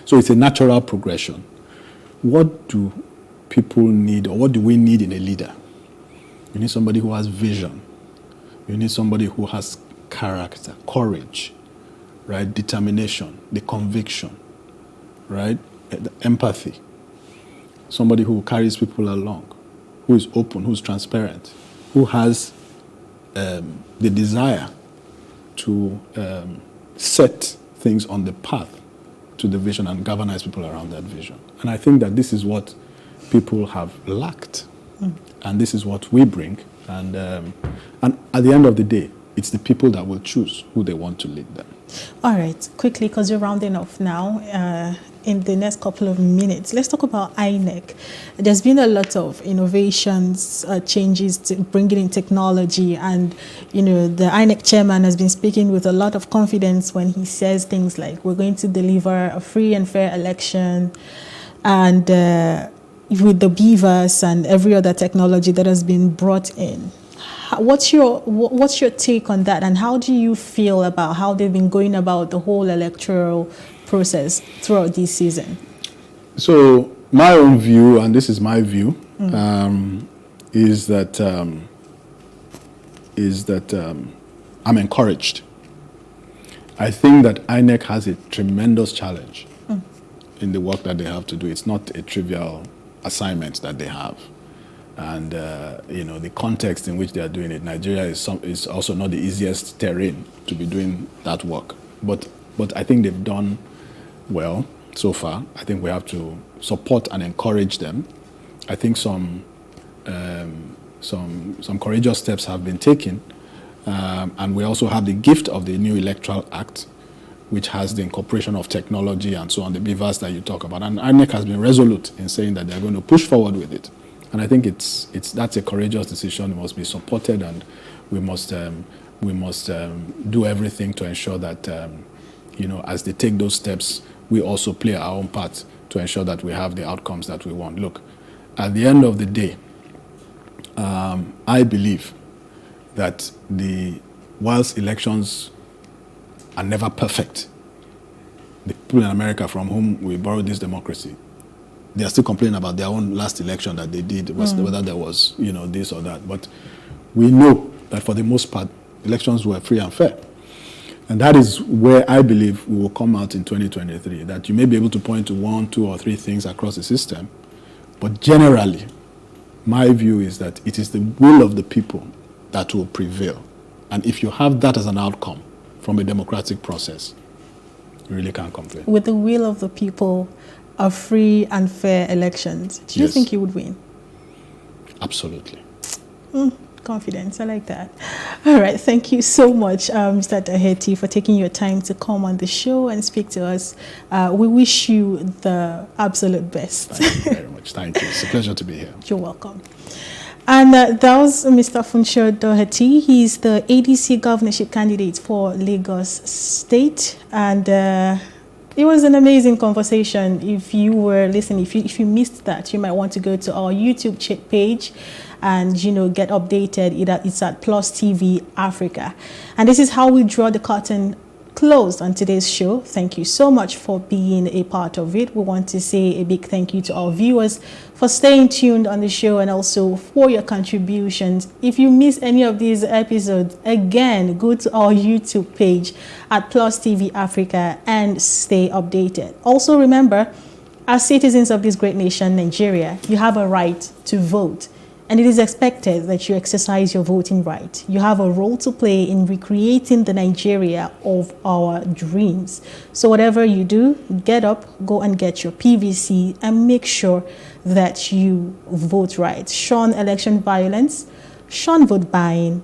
Speaker 3: So it's a natural progression. What do people need, or what do we need in a leader? You need somebody who has vision. You need somebody who has character, courage, right? Determination, the conviction, right? The empathy. Somebody who carries people along, who is open, who's transparent, who has the desire to set things on the path to the vision and galvanize people around that vision. And I think that this is what people have lacked. And this is what we bring. And at the end of the day, it's the people that will choose who they want to lead them.
Speaker 11: All right, quickly, because you're rounding off now, in the next couple of minutes, let's talk about INEC. There's been a lot of innovations, changes to bringing in technology, and you know the INEC chairman has been speaking with a lot of confidence when he says things like, we're going to deliver a free and fair election, and with the BVAS and every other technology that has been brought in. What's your take on that, and how do you feel about how they've been going about the whole electoral process throughout this season?
Speaker 3: So my own view, and this is my view, is that I'm encouraged. I think that INEC has a tremendous challenge in the work that they have to do. It's not a trivial assignment that they have. And you know, the context in which they are doing it, Nigeria is also not the easiest terrain to be doing that work. But I think they've done well so far. I think we have to support and encourage them. I think some courageous steps have been taken, and we also have the gift of the new Electoral Act, which has the incorporation of technology and so on, the BVAS that you talk about. And INEC has been resolute in saying that they're going to push forward with it. And I think that's a courageous decision. It must be supported, and we must do everything to ensure that you know, as they take those steps, we also play our own part to ensure that we have the outcomes that we want. Look, at the end of the day, I believe that whilst elections are never perfect, the people in America from whom we borrowed this democracy, they are still complaining about their own last election that they did, whether there was, you know, this or that. But we know that for the most part, elections were free and fair. And that is where I believe we will come out in 2023, that you may be able to point to 1, 2, or 3 things across the system. But generally, my view is that it is the will of the people that will prevail. And if you have that as an outcome from a democratic process, you really can't complain.
Speaker 11: With the will of the people, of free and fair elections, do you think you would win?
Speaker 3: Absolutely.
Speaker 11: Confidence, I like that. All right, thank you so much, Mr. Doherty, for taking your time to come on the show and speak to us. We wish you the absolute best.
Speaker 3: Thank you very much. Thank you. It's a pleasure to be here.
Speaker 11: You're welcome. And that was Mr. Funsho Doherty. He's the ADC governorship candidate for Lagos State. And it was an amazing conversation. If you were listening, if you missed that, you might want to go to our YouTube page and, get updated. It's at Plus TV Africa. And this is how we draw the curtain closed on today's show. Thank you so much for being a part of it. We want to say a big thank you to our viewers for staying tuned on the show and also for your contributions. If you miss any of these episodes, again, go to our YouTube page at Plus TV Africa and stay updated. Also remember, as citizens of this great nation, Nigeria, you have a right to vote. And it is expected that you exercise your voting right. You have a role to play in recreating the Nigeria of our dreams. So whatever you do, get up, go and get your PVC and make sure that you vote right. Shun election violence, shun vote buying,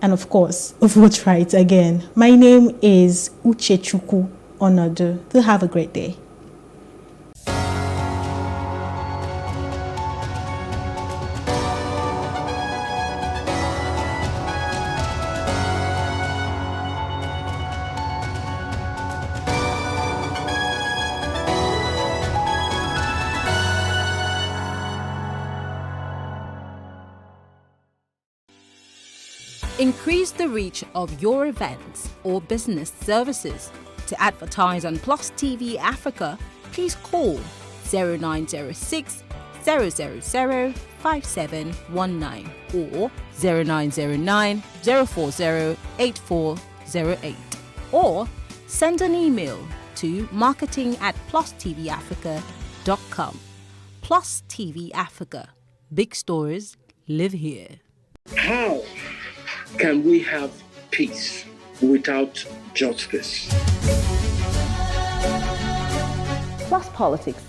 Speaker 11: and of course, vote right again. My name is Uchechukwu Onodu. Have a great day.
Speaker 23: Increase the reach of your events or business services. To advertise on Plus TV Africa, please call 0906 000 5719 or 0909 040 8408 or send an email to marketing@plustvafrica.com. Plus TV Africa. Big stories live here.
Speaker 10: How can we have peace without justice?
Speaker 2: Plus Politics.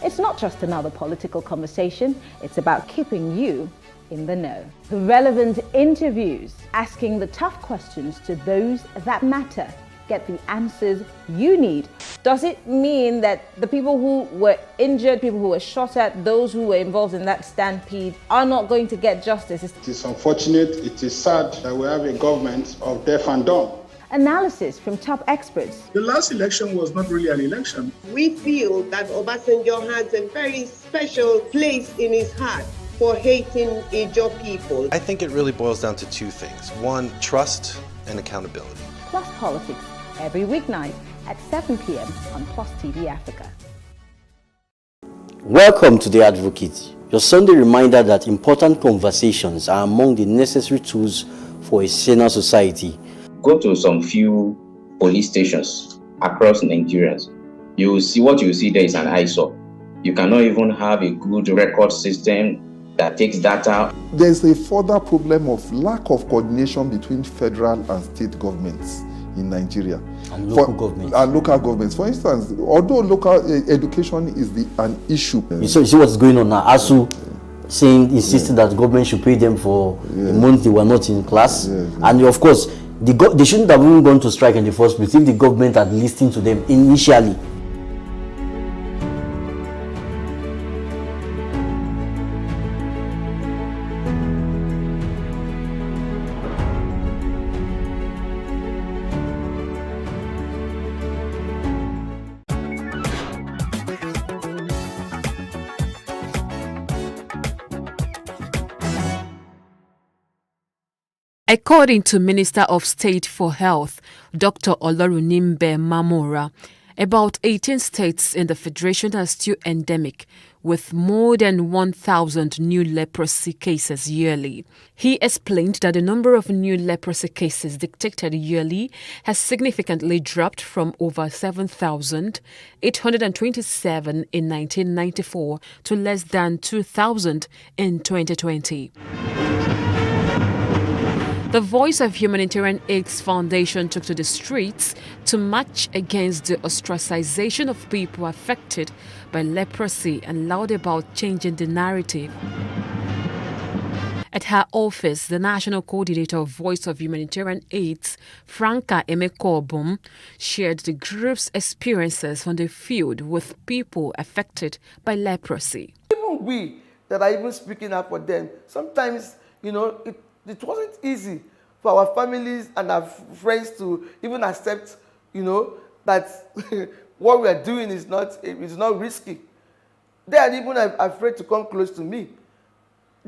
Speaker 2: It's not just another political conversation, it's about keeping you in the know. The relevant interviews, asking the tough questions to those that matter. Get the answers you need. Does it mean that the people who were injured, people who were shot at, those who were involved in that stampede are not going to get justice?
Speaker 27: It is unfortunate, it is sad that we have a government of deaf and dumb.
Speaker 2: Analysis from top experts.
Speaker 10: The last election was not really an election.
Speaker 9: We feel that Obasanjo has a very special place in his heart for hating Ijaw people.
Speaker 12: I think it really boils down to two things. One, trust and accountability.
Speaker 2: Plus Politics, every weeknight at 7 p.m. on Plus TV Africa.
Speaker 22: Welcome to The Advocate, your Sunday reminder that important conversations are among the necessary tools for a saner society.
Speaker 24: Go to some few police stations across Nigeria. You will see what you see there is an eyesore. You cannot even have a good record system that takes data.
Speaker 25: There's a further problem of lack of coordination between federal and state governments in Nigeria.
Speaker 22: And local governments.
Speaker 25: And local governments. For instance, although local education is an issue.
Speaker 22: You see what's going on now. ASU insisting that government should pay them for a month they were not in class. And of course, they shouldn't have even gone to strike in the first place if the government had listened to them initially.
Speaker 26: According to Minister of State for Health, Dr. Olorunimbe Mamora, about 18 states in the Federation are still endemic, with more than 1,000 new leprosy cases yearly. He explained that the number of new leprosy cases detected yearly has significantly dropped from over 7,827 in 1994 to less than 2,000 in 2020. The Voice of Humanitarian AIDS Foundation took to the streets to march against the ostracization of people affected by leprosy and loud about changing the narrative. At her office, the National Coordinator of Voice of Humanitarian AIDS, Franca Emekobum, shared the group's experiences on the field with people affected by leprosy.
Speaker 7: Even we that are even speaking up for them, sometimes, it wasn't easy for our families and our friends to even accept, that what we are doing is not risky. They are even afraid to come close to me.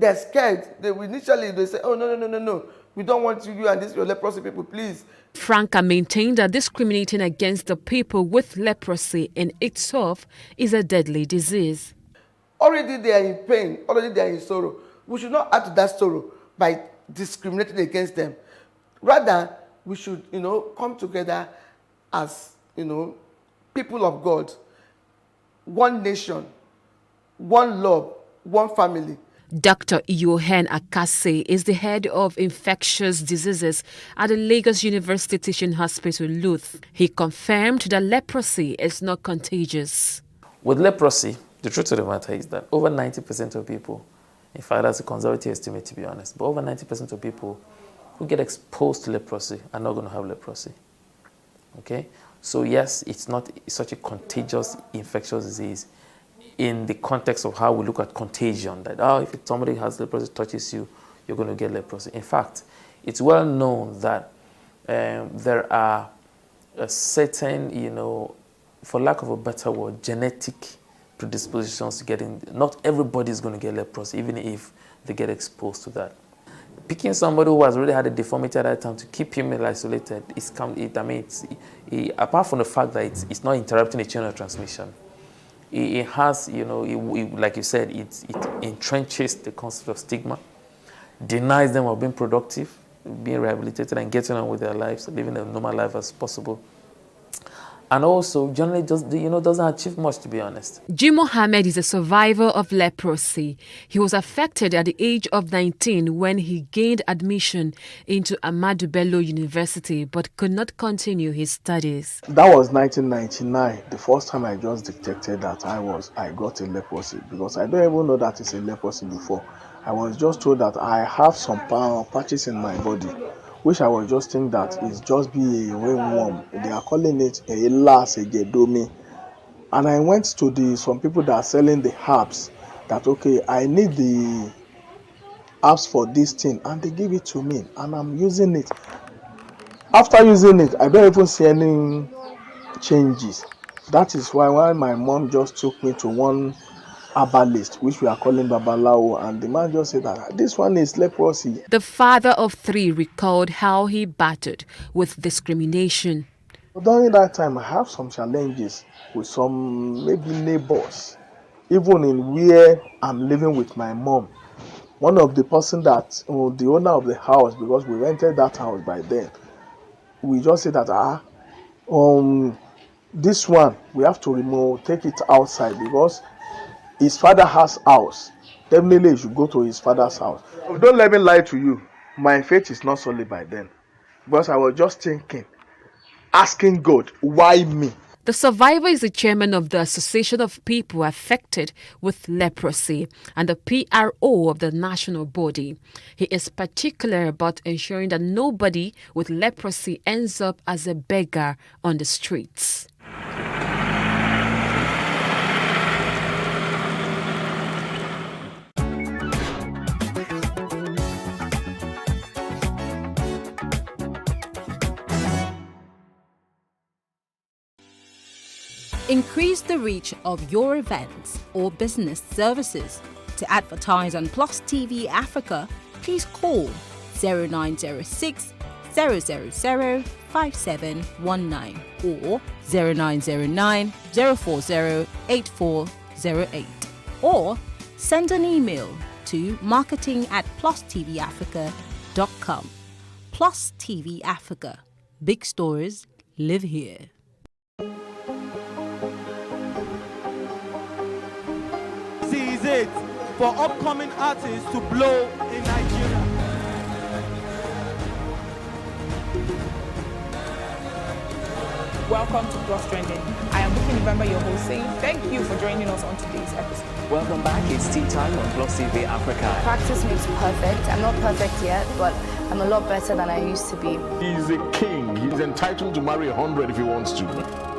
Speaker 7: They're scared. Initially they say, oh, no. We don't want you and your leprosy people, please.
Speaker 26: Franca maintained that discriminating against the people with leprosy in itself is a deadly disease.
Speaker 7: Already they are in pain. Already they are in sorrow. We should not add to that sorrow by discriminating against them. Rather, we should, come together as, people of God, one nation, one love, one family.
Speaker 26: Dr. Yohen Akase is the head of infectious diseases at the Lagos University Teaching Hospital, Luth. He confirmed that leprosy is not contagious.
Speaker 15: With leprosy, the truth of the matter is that over 90% of people, in fact that's a conservative estimate to be honest, but over 90% of people who get exposed to leprosy are not going to have leprosy. Okay? So yes, it's not such a contagious infectious disease in the context of how we look at contagion, that if somebody has leprosy, touches you, you're going to get leprosy. In fact, it's well known that there are a certain, for lack of a better word, genetic predispositions to getting, not everybody is going to get leprosy, even if they get exposed to that. Picking somebody who has already had a deformity at that time to keep him isolated, apart from the fact that it's not interrupting the chain of transmission, it has, like you said, it entrenches the concept of stigma, denies them of being productive, being rehabilitated and getting on with their lives, living a normal life as possible. And also, generally, doesn't achieve much, to be honest.
Speaker 26: Jim Mohammed is a survivor of leprosy. He was affected at the age of 19 when he gained admission into Ahmadu Bello University, but could not continue his studies.
Speaker 17: That was 1999, the first time I just detected that I got a leprosy, because I don't even know that it's a leprosy before. I was just told that I have some patches in my body, which I was just thinking that it's just be a ringworm. They are calling it a las egedomi. And I went to some people that are selling the herbs, that okay, I need the herbs for this thing, and they give it to me, and I'm using it. After using it, I don't even see any changes. That is why my mom just took me to one herbalist, which we are calling Babalawo, and the man just said that this one is leprosy.
Speaker 26: The father of 3 recalled how he battled with discrimination.
Speaker 17: During that time, I have some challenges with some maybe neighbors, even in where I'm living with my mom. One of the person that, the owner of the house, because we rented that house by then, we just said that, this one, we have to take it outside, because his father has house. Definitely you should go to his father's house. Don't let me lie to you. My faith is not solid by then. Because I was just thinking, asking God, why me?
Speaker 26: The survivor is the chairman of the Association of People Affected with Leprosy and the PRO of the national body. He is particular about ensuring that nobody with leprosy ends up as a beggar on the streets.
Speaker 23: Increase the reach of your events or business services. To advertise on Plus TV Africa, please call 0906 000 5719 or 0909 040 8408, or send an email to marketing@plustvafrica.com. Plus TV Africa. Big stories live here.
Speaker 18: This is it for upcoming artists to blow in Nigeria.
Speaker 1: Welcome to Plus Trending. I am Buki November, your host, saying thank you for joining us on today's episode.
Speaker 4: Welcome back. It's tea time on Plus TV Africa.
Speaker 8: Practice makes perfect. I'm not perfect yet, but I'm a lot better than I used to be.
Speaker 13: He's a king. He's entitled to marry 100 if he wants to.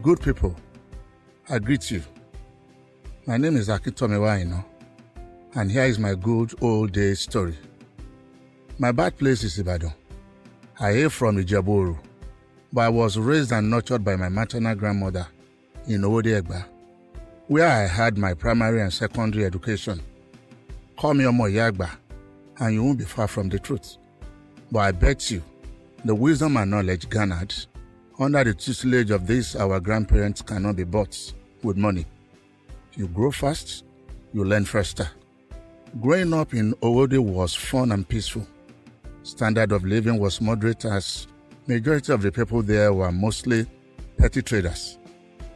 Speaker 19: Good people, I greet you. My name is Akintomiwa Aina, and here is my good old days story. My birthplace is Ibadan. I hail from Ijebu-Oru, but I was raised and nurtured by my maternal grandmother in Owode Egba, where I had my primary and secondary education. Call me Omo Yagba, and you won't be far from the truth. But I bet you, the wisdom and knowledge garnered under the tutelage of this our grandparents cannot be bought with money. You grow fast, you learn faster. Growing up in Owode was fun and peaceful. Standard of living was moderate as majority of the people there were mostly petty traders.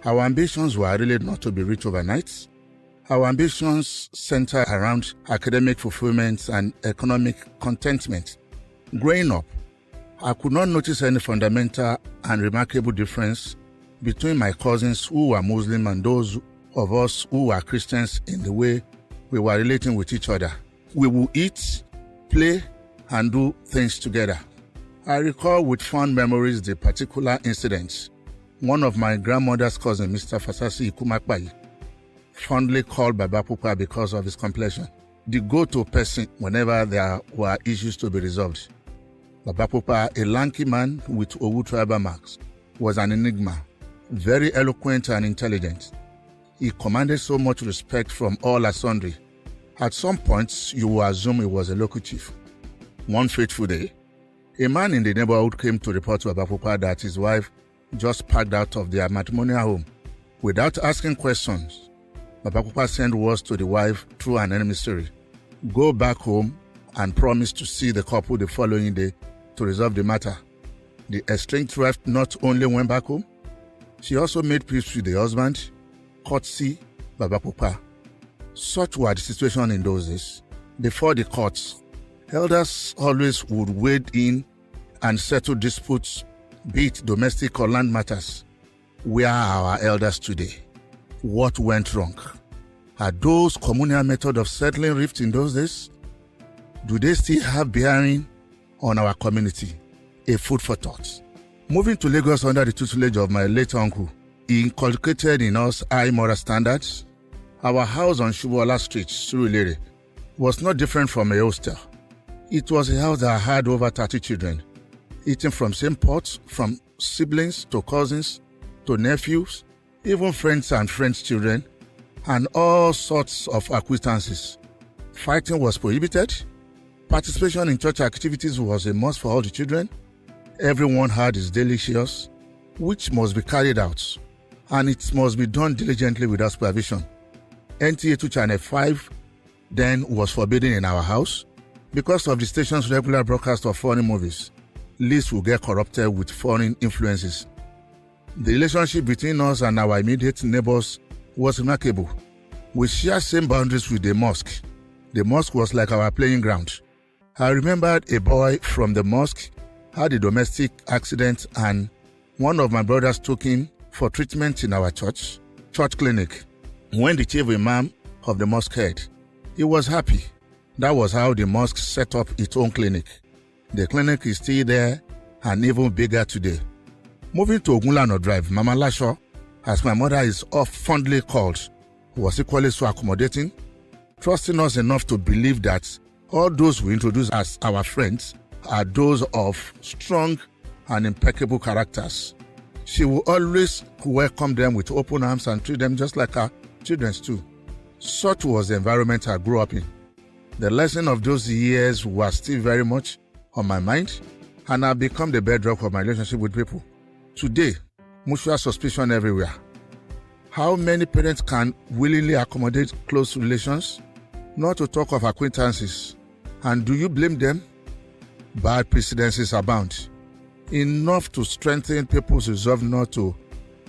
Speaker 19: Our ambitions were really not to be rich overnight. Our ambitions center around academic fulfillment and economic contentment. Growing up, I could not notice any fundamental and remarkable difference between my cousins who were Muslim and those of us who were Christians in the way we were relating with each other. We would eat, play, and do things together. I recall with fond memories the particular incident. One of my grandmother's cousins, Mr. Fasasi Ikumakpai, fondly called Baba Pupa because of his complexion, the go-to person whenever there were issues to be resolved. Baba Pupa, a lanky man with Owu tribal marks, was an enigma, very eloquent and intelligent. He commanded so much respect from all and sundry. At some points, you will assume he was a local chief. One fateful day, a man in the neighborhood came to report to Baba Pupa that his wife just packed out of their matrimonial home. Without asking questions, Baba Pupa sent words to the wife through an emissary. Go back home and promise to see the couple the following day to resolve the matter. The estranged wife not only went back home, she also made peace with the husband, courtesy Baba Pupa. Such were the situation in those days. Before the courts, elders always would wade in and settle disputes, be it domestic or land matters. Where are our elders today? What went wrong? Are those communal methods of settling rifts in those days? Do they still have bearing on our community? A food for thought. Moving to Lagos under the tutelage of my late uncle, he inculcated in us high moral standards. Our house on Shubuola Street, Surulere, was not different from a hostel. It was a house that had over 30 children, eating from same pots, from siblings to cousins to nephews, even friends and friends' children, and all sorts of acquaintances. Fighting was prohibited. Participation in church activities was a must for all the children. Everyone had his daily shares, which must be carried out, and it must be done diligently without supervision. NTA 2 Channel 5 then was forbidden in our house because of the station's regular broadcast of foreign movies. Lists will get corrupted with foreign influences. The relationship between us and our immediate neighbors was remarkable. We shared same boundaries with the mosque. The mosque was like our playing ground. I remembered a boy from the mosque had a domestic accident and one of my brothers took him for treatment in our church clinic. When the chief imam of the mosque heard, he was happy. That was how the mosque set up its own clinic. The clinic is still there and even bigger today. Moving to Ogunlano Drive, Mama Lasho, as my mother is fondly called, was equally so accommodating, trusting us enough to believe that all those we introduce as our friends are those of strong and impeccable characters. She will always welcome them with open arms and treat them just like her children too. Such was the environment I grew up in. The lesson of those years was still very much on my mind and have become the bedrock of my relationship with people. Today, mutual suspicion everywhere. How many parents can willingly accommodate close relations, not to talk of acquaintances? And do you blame them? Bad precedences abound, enough to strengthen people's resolve not to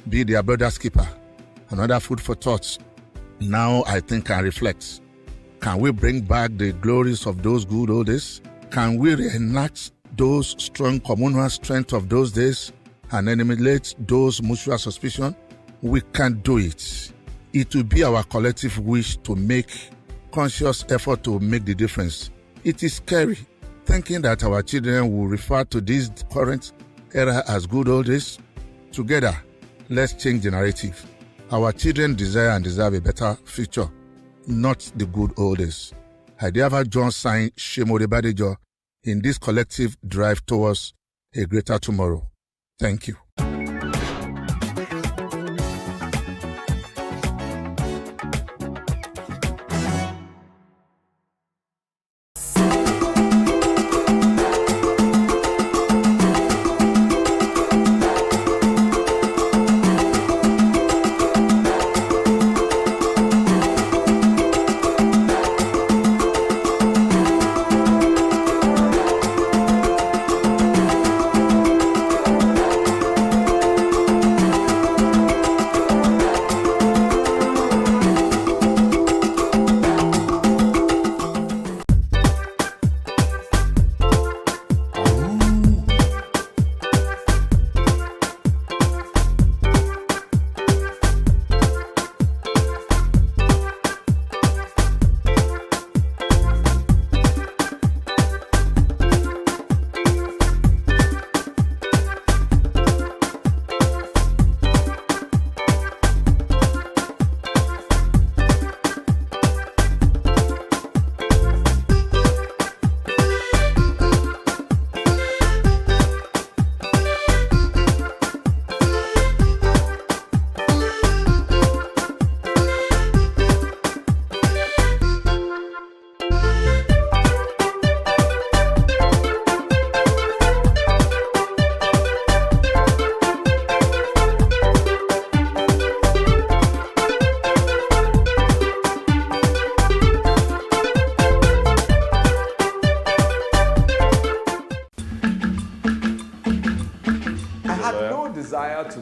Speaker 19: be their brother's keeper. Another food for thought. Now I think and reflect. Can we bring back the glories of those good old days? Can we reenact those strong communal strength of those days and eliminate those mutual suspicion? We can do it. It will be our collective wish to make conscious effort to make the difference. It is scary thinking that our children will refer to this current era as good old days. Together, let's change the narrative. Our children desire and deserve a better future, not the good old days. I therefore join sign Shemode Badejo in this collective drive towards a greater tomorrow. Thank you.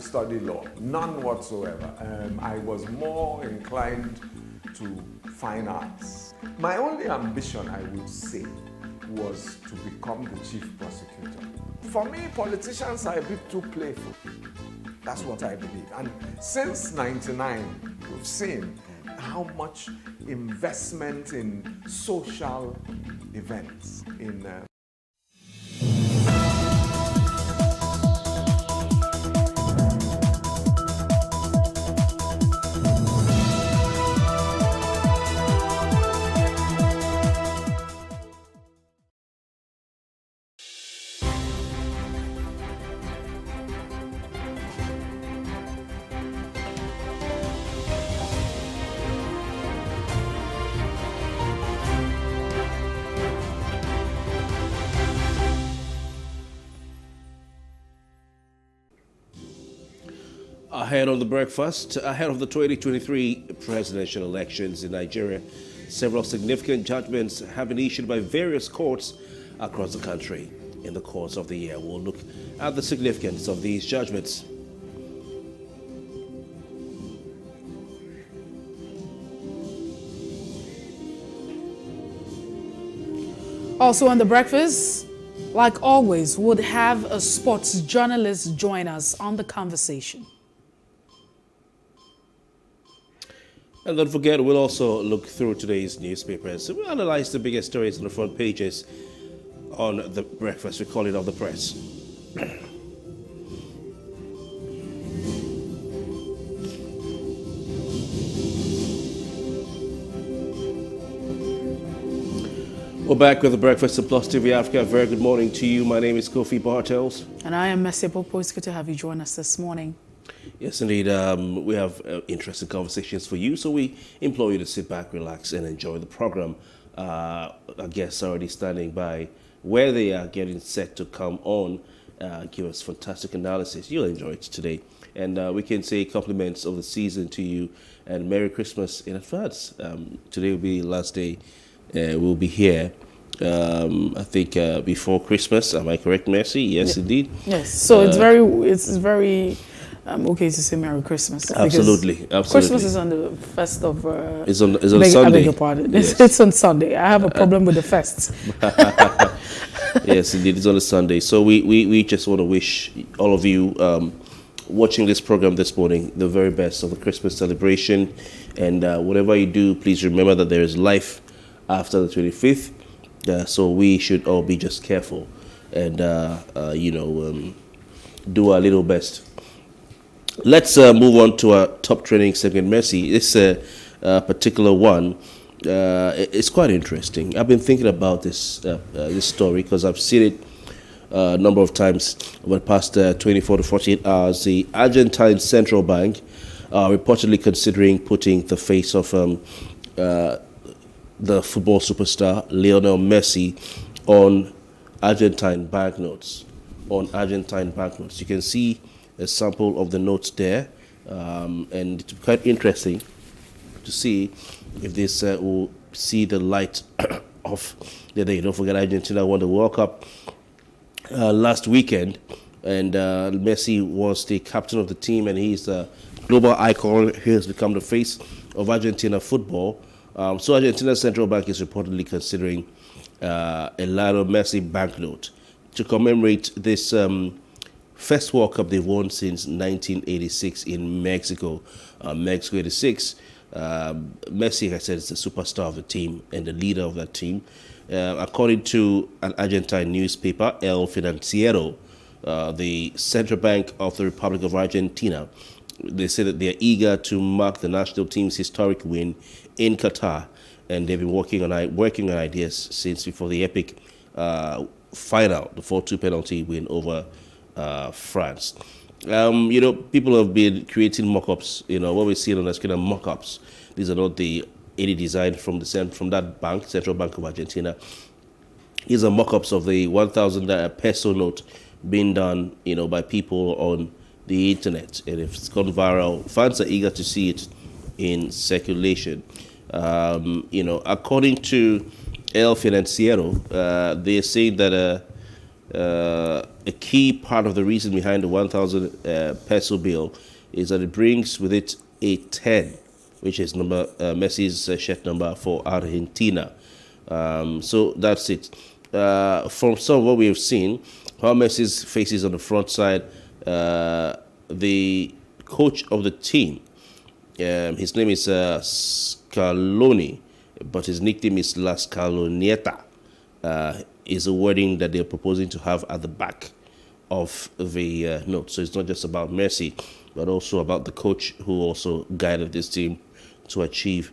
Speaker 13: study law, none whatsoever. I was more inclined to fine arts. My only ambition, I would say, was to become the chief prosecutor. For me, politicians are a bit too playful. That's what I believe. And since '99, we've seen how much investment in social events, in
Speaker 3: Ahead of the breakfast, ahead of the 2023 presidential elections in Nigeria, several significant judgments have been issued by various courts across the country. In the course of the year, we'll look at the significance of these judgments.
Speaker 1: Also on the breakfast, like always, would have a sports journalist join us on the conversation.
Speaker 3: And don't forget, we'll also look through today's newspapers. We'll analyze the biggest stories on the front pages on the breakfast. We call it Of the Press. We're back with the breakfast of Plus TV Africa. Very good morning to you. My name is Kofi Bartels.
Speaker 1: And I am Messi Popo. It's good to have you join us this morning.
Speaker 3: Yes, indeed. We have interesting conversations for you, so we implore you to sit back, relax, and enjoy the program. Our guests are already standing by where they are getting set to come on, give us fantastic analysis. You'll enjoy it today. And we can say compliments of the season to you and Merry Christmas in advance. Today will be the last day we'll be here. I think before Christmas. Am I correct, Mercy? Yes, indeed.
Speaker 1: Yes. So it's very okay to say Merry Christmas.
Speaker 3: Absolutely.
Speaker 1: Christmas is on the 1st of...
Speaker 3: it's on Sunday.
Speaker 1: I beg your pardon. Yes. It's on Sunday. I have a problem with the fest.
Speaker 3: Yes, indeed. It's on a Sunday. So we just want to wish all of you watching this program this morning the very best of the Christmas celebration. And whatever you do, please remember that there is life after the 25th. So we should all be just careful and, do our little best. Let's move on to our top trending segment, Mercy. This particular one is quite interesting. I've been thinking about this story because I've seen it a number of times over the past 24 to 48 hours. The Argentine Central Bank reportedly considering putting the face of the football superstar Lionel Messi on Argentine banknotes. You can see a sample of the notes there, and it's quite interesting to see if this will see the light of the day. Don't forget, Argentina won the World Cup last weekend, and Messi was the captain of the team, and he's a global icon. He has become the face of Argentina football. So Argentina's central bank is reportedly considering a Lionel Messi banknote to commemorate this first World Cup they've won since 1986 in Mexico. Mexico 86. Messi, like I said, is the superstar of the team and the leader of that team. According to an Argentine newspaper, El Financiero, the Central Bank of the Republic of Argentina, they say that they're eager to mark the national team's historic win in Qatar, and they've been working on ideas since before the epic final, the 4-2 penalty win over France. People have been creating mock-ups. What we're seeing on the screen are mock-ups. These are not any design from that bank, Central Bank of Argentina. These are mock-ups of the 1,000 peso note being done, by people on the internet, and if it's gone viral, fans are eager to see it in circulation. According to El Financiero, they say that a key part of the reason behind the 1,000 peso bill is that it brings with it a 10, which is Messi's shirt number for Argentina. So that's it. From some of what we have seen, how Messi's faces on the front side, the coach of the team, his name is Scaloni, but his nickname is La Scalonieta, is a wording that they're proposing to have at the back of the note. So it's not just about Messi, but also about the coach who also guided this team to achieve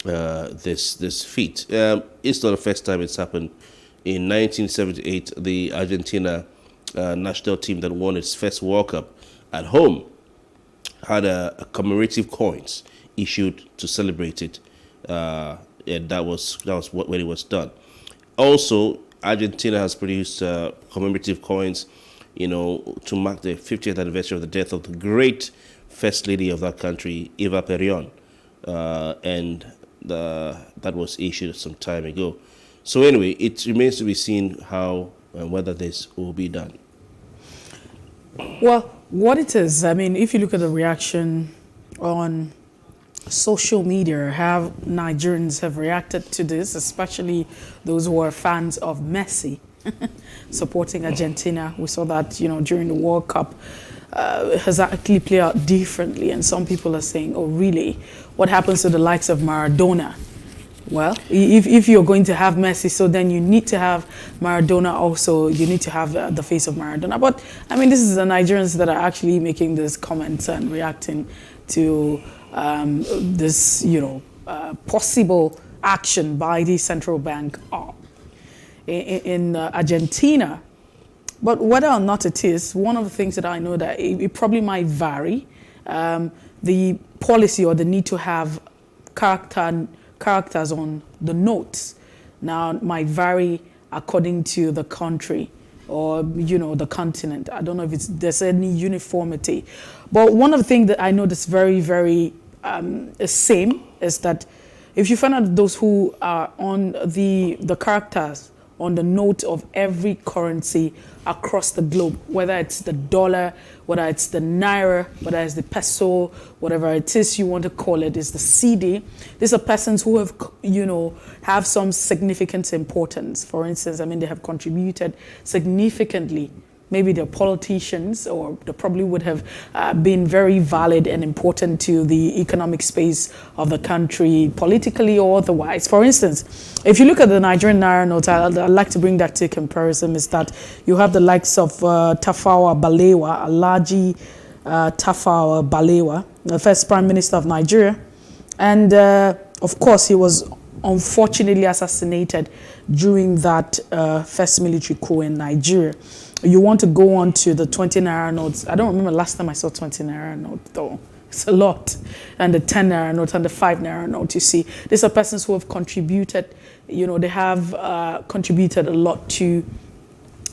Speaker 3: this feat. It's not the first time it's happened. In 1978, the Argentina national team that won its first World Cup at home had a commemorative coins issued to celebrate it, and that was when it was done. Also, Argentina has produced commemorative coins, to mark the 50th anniversary of the death of the great first lady of that country, Eva Perón, and that was issued some time ago. So anyway, it remains to be seen how and whether this will be done.
Speaker 1: Well, what it is, I mean, if you look at the reaction on social media, how Nigerians have reacted to this, especially those who are fans of Messi supporting Argentina. We saw that, during the World Cup, has actually played out differently. And some people are saying, oh, really? What happens to the likes of Maradona? Well, if you're going to have Messi, so then you need to have Maradona also. You need to have the face of Maradona. But, I mean, this is the Nigerians that are actually making these comments and reacting to this, possible action by the central bank in Argentina. But whether or not it is, one of the things that I know that it probably might vary. The policy or the need to have characters on the notes now might vary according to the country or the continent. I don't know if there's any uniformity, but one of the things that I know that's very, very same is that if you find out those who are on the characters on the note of every currency across the globe, whether it's the dollar, whether it's the naira, whether it's the peso, whatever it is you want to call it, is the CD. These are persons who have some significant importance. For instance, I mean, they have contributed significantly. Maybe they're politicians, or they probably would have been very valid and important to the economic space of the country, politically or otherwise. For instance, if you look at the Nigerian Naira note, I'd like to bring that to comparison, is that you have the likes of Tafawa Balewa, Alhaji Tafawa Balewa, the first Prime Minister of Nigeria. And of course, he was unfortunately assassinated during that first military coup in Nigeria. You want to go on to the 20 Naira notes. I don't remember last time I saw 20 Naira note though. It's a lot. And the 10 Naira note and the 5 Naira note, you see. These are persons who have contributed, they have contributed a lot to,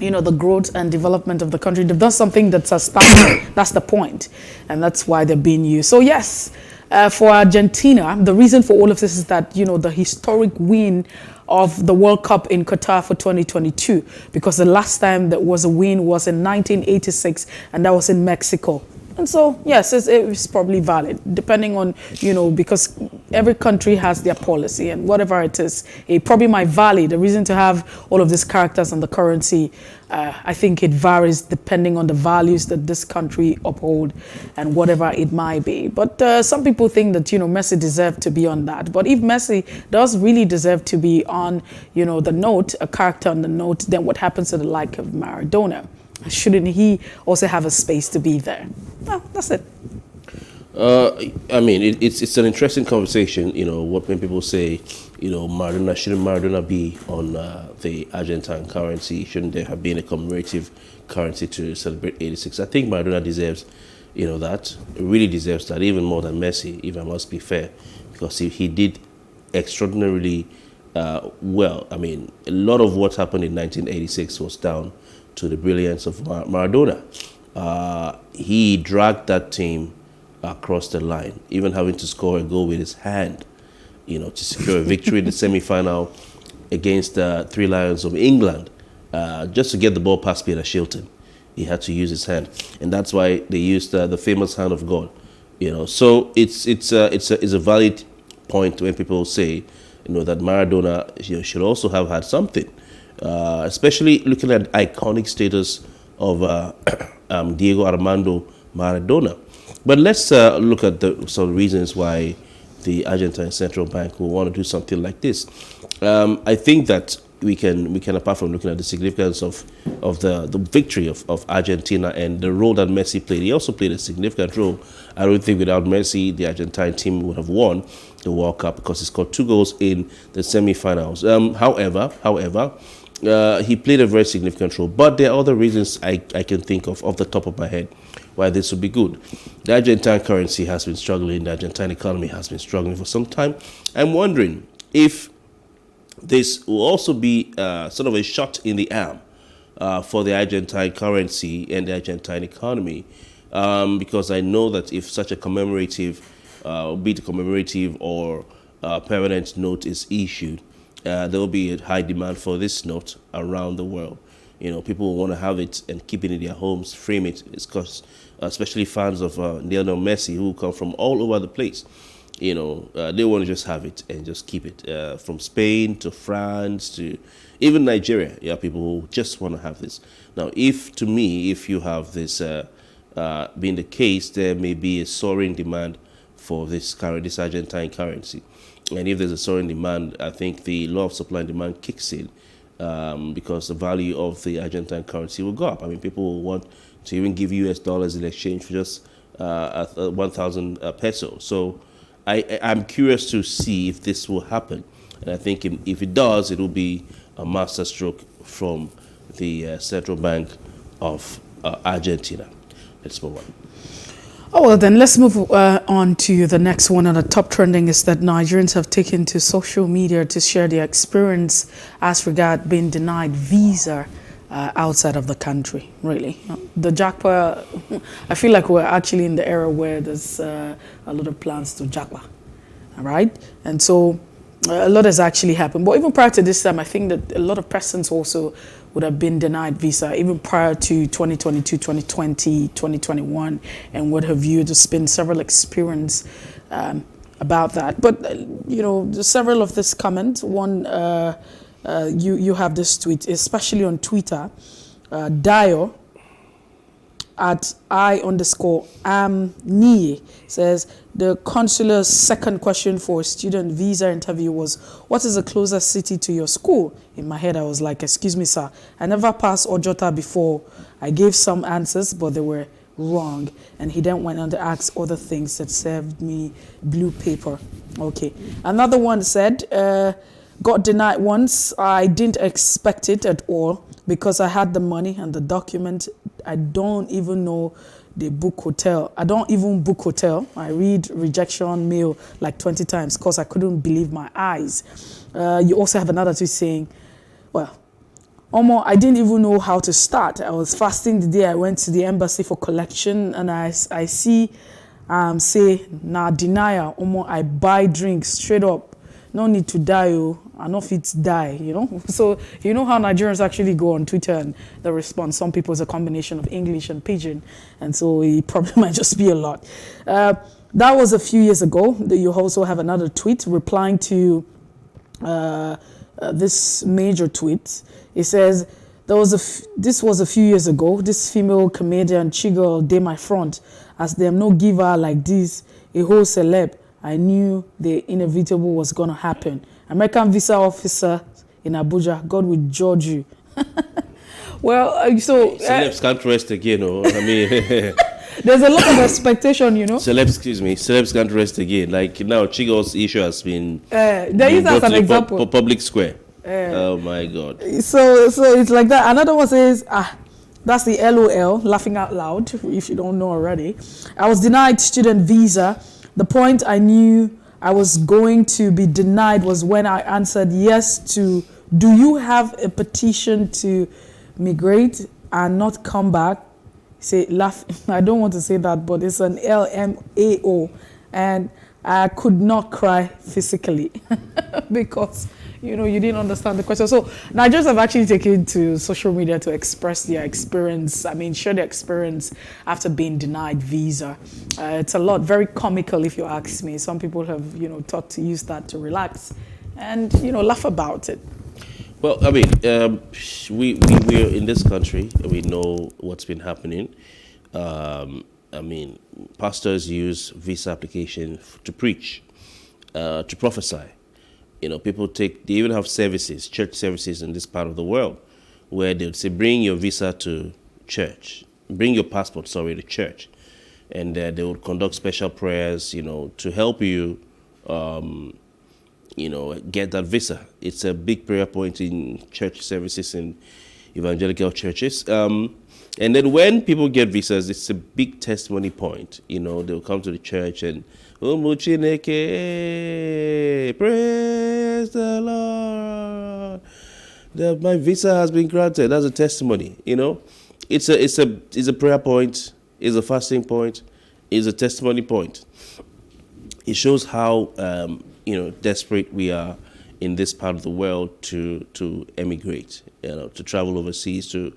Speaker 1: the growth and development of the country. They've done something that's astounding. That's the point. And that's why they're being used. So yes, for Argentina, the reason for all of this is that, the historic win of the World Cup in Qatar for 2022, because the last time there was a win was in 1986, and that was in Mexico. And so, yes, it's probably valid, depending on, because every country has their policy, and whatever it is, it probably might vary. The reason to have all of these characters on the currency, I think it varies depending on the values that this country uphold and whatever it might be. But some people think that, Messi deserved to be on that. But if Messi does really deserve to be on, the note, a character on the note, then what happens to the like of Maradona? Shouldn't he also have a space to be there? No, that's it.
Speaker 3: I mean, it's an interesting conversation. When people say, shouldn't Maradona be on the Argentine currency? Shouldn't there have been a commemorative currency to celebrate 86? I think Maradona deserves, that. Really deserves that, even more than Messi, if I must be fair, because he did extraordinarily well. I mean, a lot of what happened in 1986 was down to the brilliance of Maradona. He dragged that team across the line, even having to score a goal with his hand, to secure a victory in the semi-final against the Three Lions of England just to get the ball past Peter Shilton. He had to use his hand, and that's why they used the famous hand of God. So it's a valid point when people say, that Maradona should also have had something, especially looking at iconic status of Diego Armando Maradona. But let's look at some reasons why the Argentine Central Bank will want to do something like this. I think that we can apart from looking at the significance of the victory of Argentina and the role that Messi played, he also played a significant role. I don't think without Messi, the Argentine team would have won the World Cup because he scored 2 goals in the semi-finals. However, he played a very significant role. But there are other reasons I can think of off the top of my head why this would be good. The Argentine currency has been struggling. The Argentine economy has been struggling for some time. I'm wondering if this will also be sort of a shot in the arm for the Argentine currency and the Argentine economy, because I know that if such a commemorative, be it commemorative or permanent note is issued, there will be a high demand for this note around the world. People will want to have it and keep it in their homes, frame it. It's because, especially fans of Lionel Messi, who come from all over the place. They want to just have it and just keep it. From Spain to France to even Nigeria, people who just want to have this. Now, if you have this being the case, there may be a soaring demand for this Argentine currency. And if there's a soaring demand, I think the law of supply and demand kicks in, because the value of the Argentine currency will go up. I mean, people will want to even give US dollars in exchange for just 1,000 pesos. So I'm curious to see if this will happen. And I think if it does, it will be a masterstroke from the Central Bank of Argentina. Let's move on.
Speaker 1: Oh, well, then let's move on to the next one. On the top trending is that Nigerians have taken to social media to share their experience as regard being denied visa outside of the country, really. The Japa, I feel like we're actually in the era where there's a lot of plans to Japa, all right? And so a lot has actually happened. But even prior to this time, I think that a lot of persons also would have been denied visa, even prior to 2022, 2020, 2021, and what have you. There's been several experience about that. But, several of this comment, one, you have this tweet, especially on Twitter, Dio at I_am_nie says, the consular's second question for a student visa interview was, what is the closest city to your school? In my head, I was like, excuse me, sir, I never passed Ojota before. I gave some answers, but they were wrong. And he then went on to ask other things that served me blue paper. Okay. Another one said, got denied once. I didn't expect it at all because I had the money and the document. I don't even know they book hotel. I don't even book hotel. I read rejection mail like 20 times because I couldn't believe my eyes. You also have another tweet saying, well, Omo, I didn't even know how to start. I was fasting the day I went to the embassy for collection, and I see say, nah, denial. Omo, I buy drinks straight up. No need to die, oh. I know if it's die, So, how Nigerians actually go on Twitter and the response. Some people is a combination of English and Pidgin, and so it probably might just be a lot. That was a few years ago. You also have another tweet replying to this major tweet. It says, this was a few years ago. This female comedian Chigirl dey my front. As them no give her like this, a whole celeb. I knew the inevitable was going to happen. American visa officer in Abuja, God will judge you. Well,
Speaker 3: celebs can't rest again, I mean...
Speaker 1: There's a lot of expectation,
Speaker 3: Celebs can't rest again. Like now, Chigirl's issue has been...
Speaker 1: They use that as an example.
Speaker 3: Public square. Oh my God.
Speaker 1: So it's like that. Another one says, that's the LOL, laughing out loud, if you don't know already. I was denied student visa. The point I knew I was going to be denied was when I answered yes to, do you have a petition to migrate and not come back? Say, laugh. I don't want to say that, but it's an LMAO. And I could not cry physically because, you didn't understand the question. So Nigerians have actually taken to social media to express their experience. I mean, share their experience after being denied visa. It's a lot, very comical if you ask me. Some people have, thought to use that to relax and, laugh about it.
Speaker 3: Well, I mean, we're in this country. We know what's been happening. I mean, pastors use visa application to preach, to prophesy. People they even have services, church services in this part of the world, where they would say, bring your visa to church, bring your passport, to church. And they would conduct special prayers, to help you, get that visa. It's a big prayer point in church services in evangelical churches. And then when people get visas, it's a big testimony point. They'll come to the church and, praise the Lord. My visa has been granted. That's a testimony. It's a prayer point. It's a fasting point. It's a testimony point. It shows how desperate we are in this part of the world to emigrate. To travel overseas to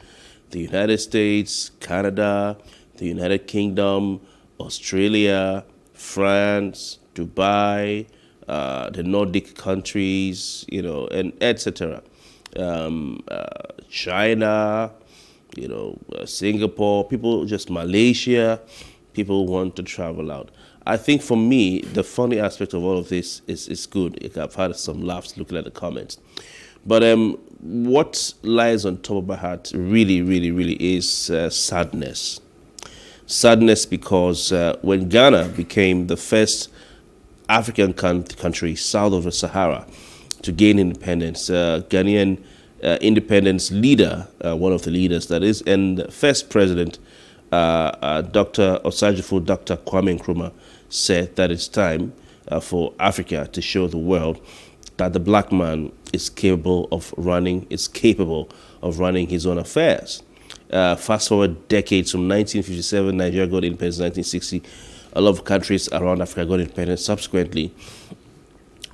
Speaker 3: the United States, Canada, the United Kingdom, Australia, France, Dubai, the Nordic countries, and etc. China, Singapore, Malaysia, people want to travel out. I think for me, the funny aspect of all of this is good. I've had some laughs looking at the comments. But what lies on top of my heart really, really, really is sadness. Sadness because when Ghana became the first African country south of the Sahara to gain independence, Ghanaian independence leader, one of the leaders that is, and first president, Dr. Osagyefo, Dr. Kwame Nkrumah, said that it's time for Africa to show the world that the black man is capable of running his own affairs. Fast forward decades from 1957, Nigeria got independence, 1960. A lot of countries around Africa got independence subsequently.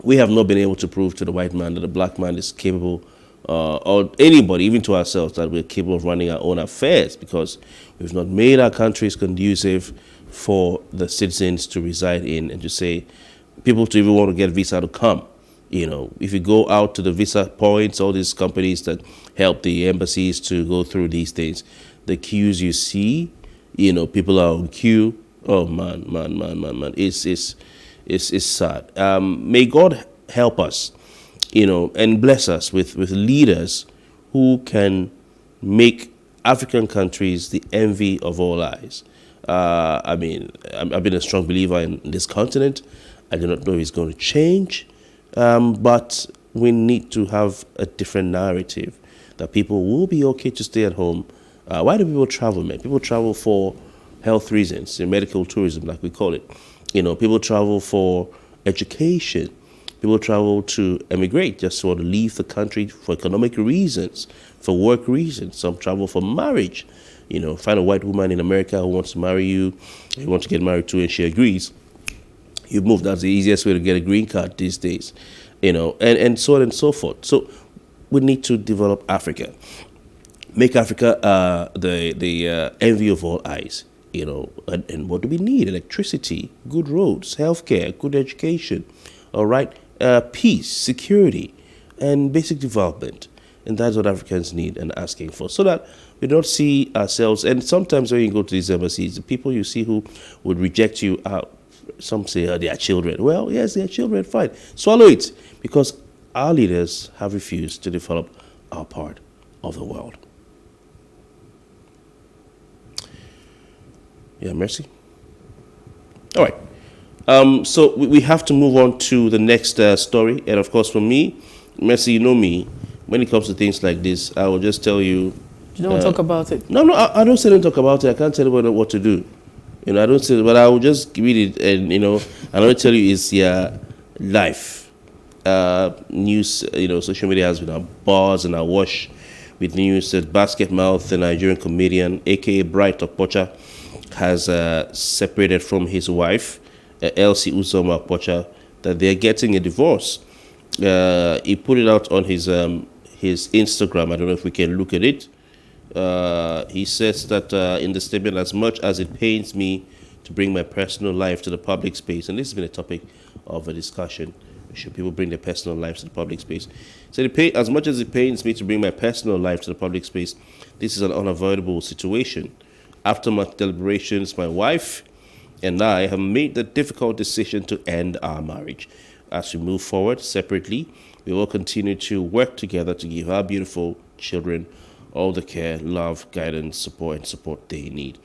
Speaker 3: We have not been able to prove to the white man that the black man is capable, or anybody, even to ourselves, that we're capable of running our own affairs, because we've not made our countries conducive for the citizens to reside in and to say, people to even want to get visa to come. If you go out to the visa points, all these companies that help the embassies to go through these things, the queues you see, people are on queue. Oh man, it's sad. May God help us, and bless us with leaders who can make African countries the envy of all eyes. I've been a strong believer in this continent. I do not know if it's going to change. But we need to have a different narrative that people will be okay to stay at home. Why do people travel, man? People travel for health reasons, medical tourism, like we call it. People travel for education. People travel to emigrate, just to leave the country for economic reasons, for work reasons. Some travel for marriage. Find a white woman in America who wants to marry you, you want to get married to, and she agrees. You move. That's the easiest way to get a green card these days, and so on and so forth. So we need to develop Africa, make Africa the envy of all eyes, and what do we need? Electricity, good roads, healthcare, good education, all right, peace, security, and basic development. And that's what Africans need and asking for, so that we don't see ourselves. And sometimes when you go to these embassies, the people you see who would reject you out. Some say they are children. Well, yes, they are children, fine. Swallow it, because our leaders have refused to develop our part of the world. Yeah, Mercy? All right. So we have to move on to the next story. And of course, for me, Mercy, you know me, when it comes to things like this, I will just tell you.
Speaker 1: You don't talk about it.
Speaker 3: No, I don't say don't talk about it. I can't tell anybody what to do. I don't say, but I will just read it, and I will tell you it's life. News, social media has been a buzz and a wash with news that Basket Mouth, the Nigerian comedian, aka Bright Okpocha, has separated from his wife, Elsie Uzoma Okpocha, that they're getting a divorce. He put it out on his Instagram. I don't know if we can look at it. He says that in the statement, as much as it pains me to bring my personal life to the public space, and this has been a topic of a discussion, should people bring their personal lives to the public space? So as much as it pains me to bring my personal life to the public space, this is an unavoidable situation. After much deliberations, my wife and I have made the difficult decision to end our marriage. As we move forward separately, we will continue to work together to give our beautiful children all the care, love, guidance, support they need.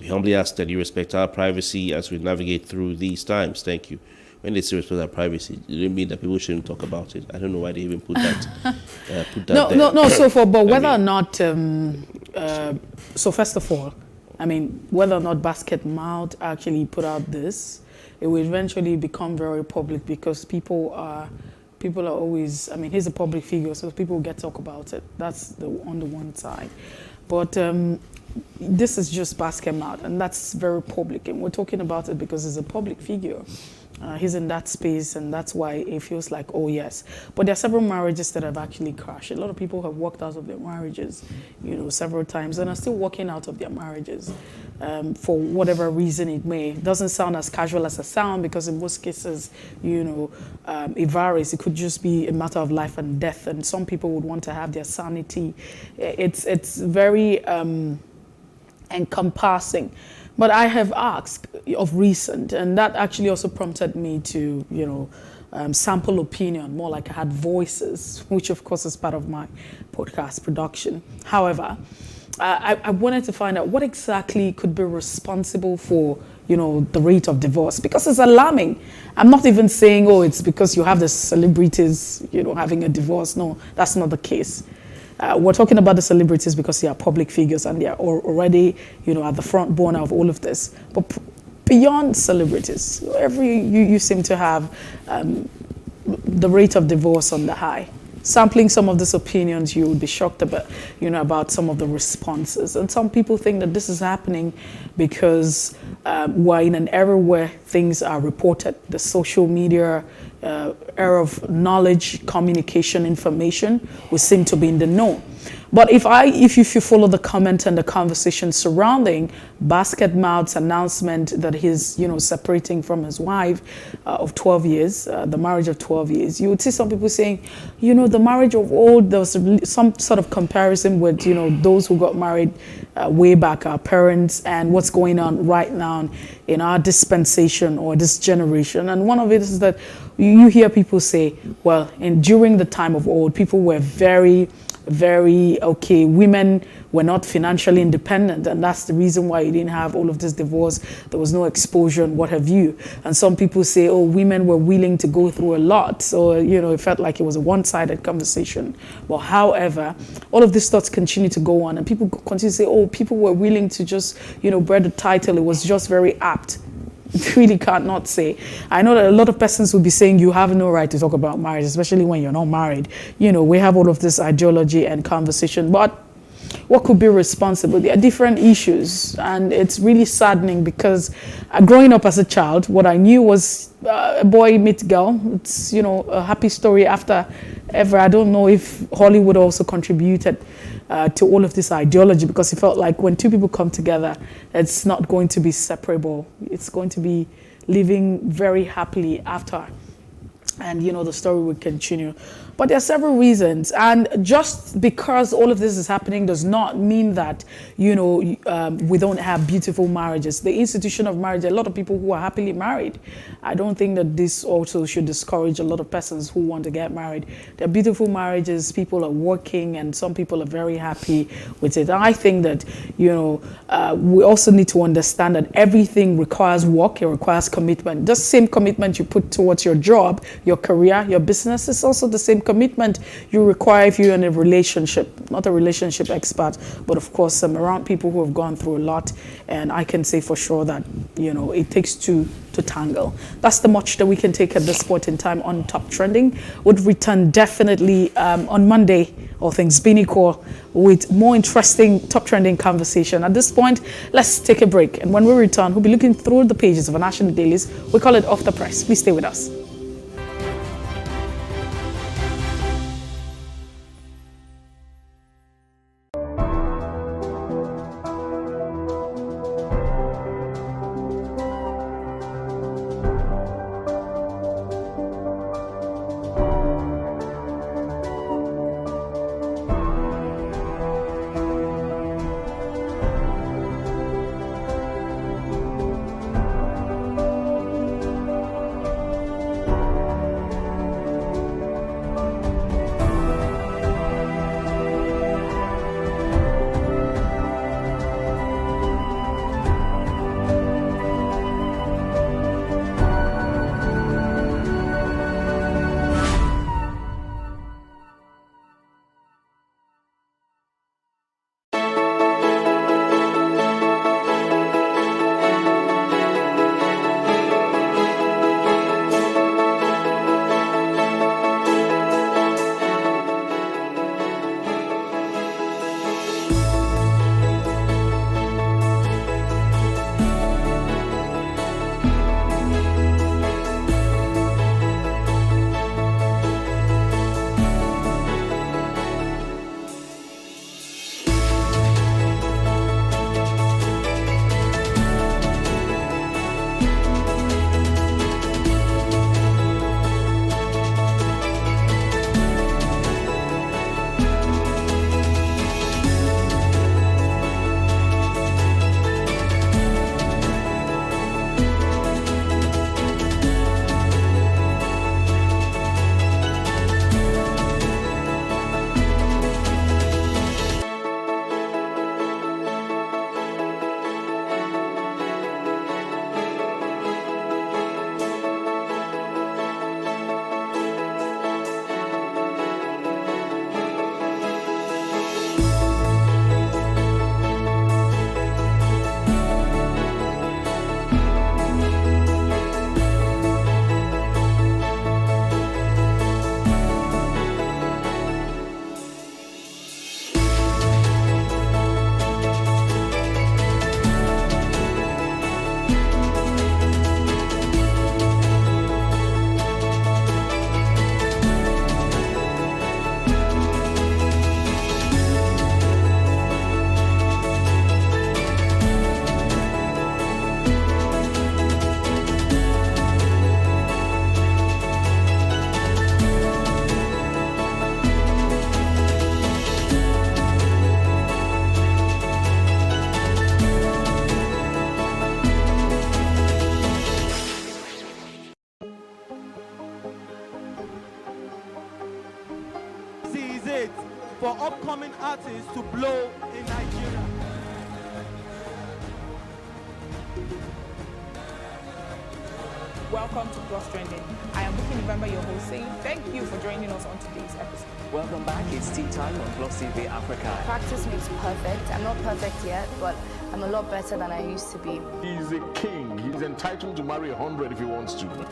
Speaker 3: We humbly ask that you respect our privacy as we navigate through these times. Thank you. When they say respect our privacy, it didn't mean that people shouldn't talk about it. I don't know why they even put that.
Speaker 1: No. So whether or not, so first of all, I mean, whether or not Basket Mouth actually put out this, it will eventually become very public because people are always, I mean, he's a public figure, so people get to talk about it. That's on the one side. But this is just Basket Mouth, and that's very public. And we're talking about it because he's a public figure. He's in that space, and that's why it feels like, oh yes. But there are several marriages that have actually crashed. A lot of people have walked out of their marriages, several times, and are still walking out of their marriages for whatever reason it may. It doesn't sound as casual as it sounds because in most cases, it varies. It could just be a matter of life and death, and some people would want to have their sanity. It's very encompassing. But I have asked of recent, and that actually also prompted me to, sample opinion, more like I had voices, which of course is part of my podcast production. However, I wanted to find out what exactly could be responsible for, the rate of divorce, because it's alarming. I'm not even saying, it's because you have the celebrities, having a divorce. No, that's not the case. We're talking about the celebrities because they are public figures and they are already, at the front burner of all of this. But beyond celebrities, you seem to have the rate of divorce on the high. Sampling some of these opinions, you would be shocked about some of the responses. And some people think that this is happening because we're in an era where things are reported. The social media era of knowledge, communication, information, we seem to be in the know. But if you follow the comment and the conversation surrounding Basket Mouth's announcement that he's separating from his wife of 12 years, the marriage of 12 years, you would see some people saying, the marriage of old, there was some sort of comparison with those who got married way back, our parents, and what's going on right now in our dispensation or this generation. And one of it is that you hear people say, well, during the time of old, people were very okay, women were not financially independent, and that's the reason why you didn't have all of this divorce. There was no exposure and what have you. And some people say, women were willing to go through a lot, so it felt like it was a one-sided conversation. But however, all of these thoughts continue to go on, and people continue to say, people were willing to just bear the title. It was just very apt. Really can't not say. I know that a lot of persons will be saying you have no right to talk about marriage, especially when you're not married. We have all of this ideology and conversation, but what could be responsible? There are different issues, and it's really saddening because growing up as a child, what I knew was a boy meets girl. It's a happy story after ever. I don't know if Hollywood also contributed to all of this ideology, because it felt like when two people come together, it's not going to be separable. It's going to be living very happily after. And the story will continue. But there are several reasons, and just because all of this is happening does not mean that we don't have beautiful marriages. The institution of marriage, a lot of people who are happily married. I don't think that this also should discourage a lot of persons who want to get married. There are beautiful marriages, people are working, and some people are very happy with it. And I think that we also need to understand that everything requires work, it requires commitment. The same commitment you put towards your job, your career, your business is also the same commitment you require if you're in a relationship. Not a relationship expert, but of course I'm around people who have gone through a lot, and I can say for sure that it takes two to tangle. That's the much that we can take at this point in time on Top Trending. Would return definitely on Monday, all things being equal, with more interesting Top Trending conversation. At this point, let's take a break, and when we return, we'll be looking through the pages of our national dailies. We call it Off the Press. Please stay with us.
Speaker 18: is it for upcoming artists to blow in Nigeria.
Speaker 5: Welcome to Plus Trending. I am Buki November, your host, saying thank you for joining us on today's episode.
Speaker 4: Welcome back. It's tea time on Plus TV Africa.
Speaker 8: Practice makes perfect. I'm not perfect yet, but I'm a lot better than I used to be.
Speaker 6: He's a king. He's entitled to marry 100 if he wants to.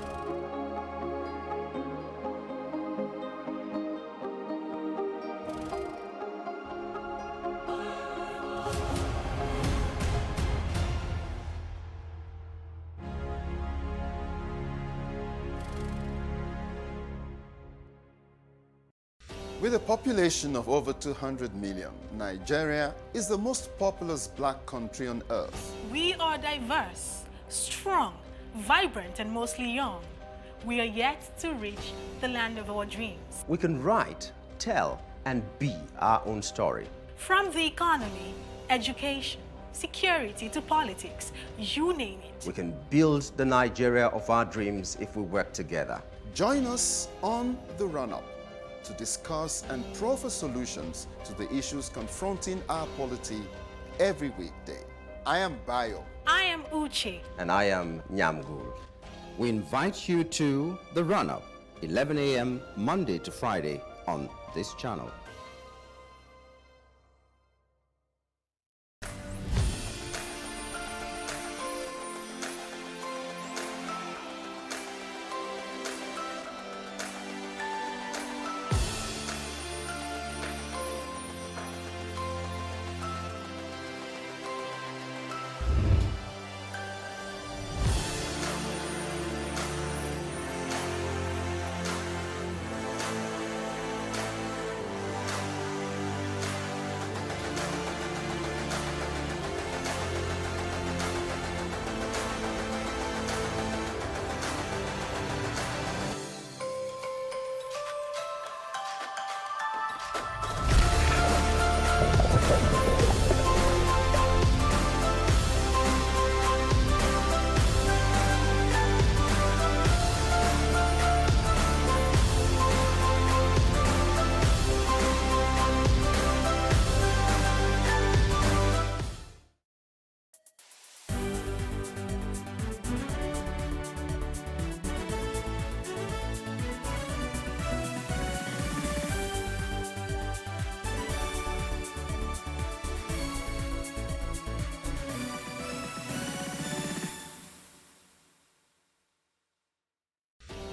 Speaker 11: With a population of over 200 million, Nigeria is the most populous black country on earth.
Speaker 14: We are diverse, strong, vibrant, and mostly young. We are yet to reach the land of our dreams.
Speaker 16: We can write, tell, and be our own story.
Speaker 14: From the economy, education, security to politics, you name it.
Speaker 16: We can build the Nigeria of our dreams if we work together.
Speaker 11: Join us on The Run-Up to discuss and proffer solutions to the issues confronting our polity every weekday. I am Bayo.
Speaker 14: I am Uche.
Speaker 16: And I am Nyamgul. We invite you to The Run-Up, 11 a.m. Monday to Friday on this channel.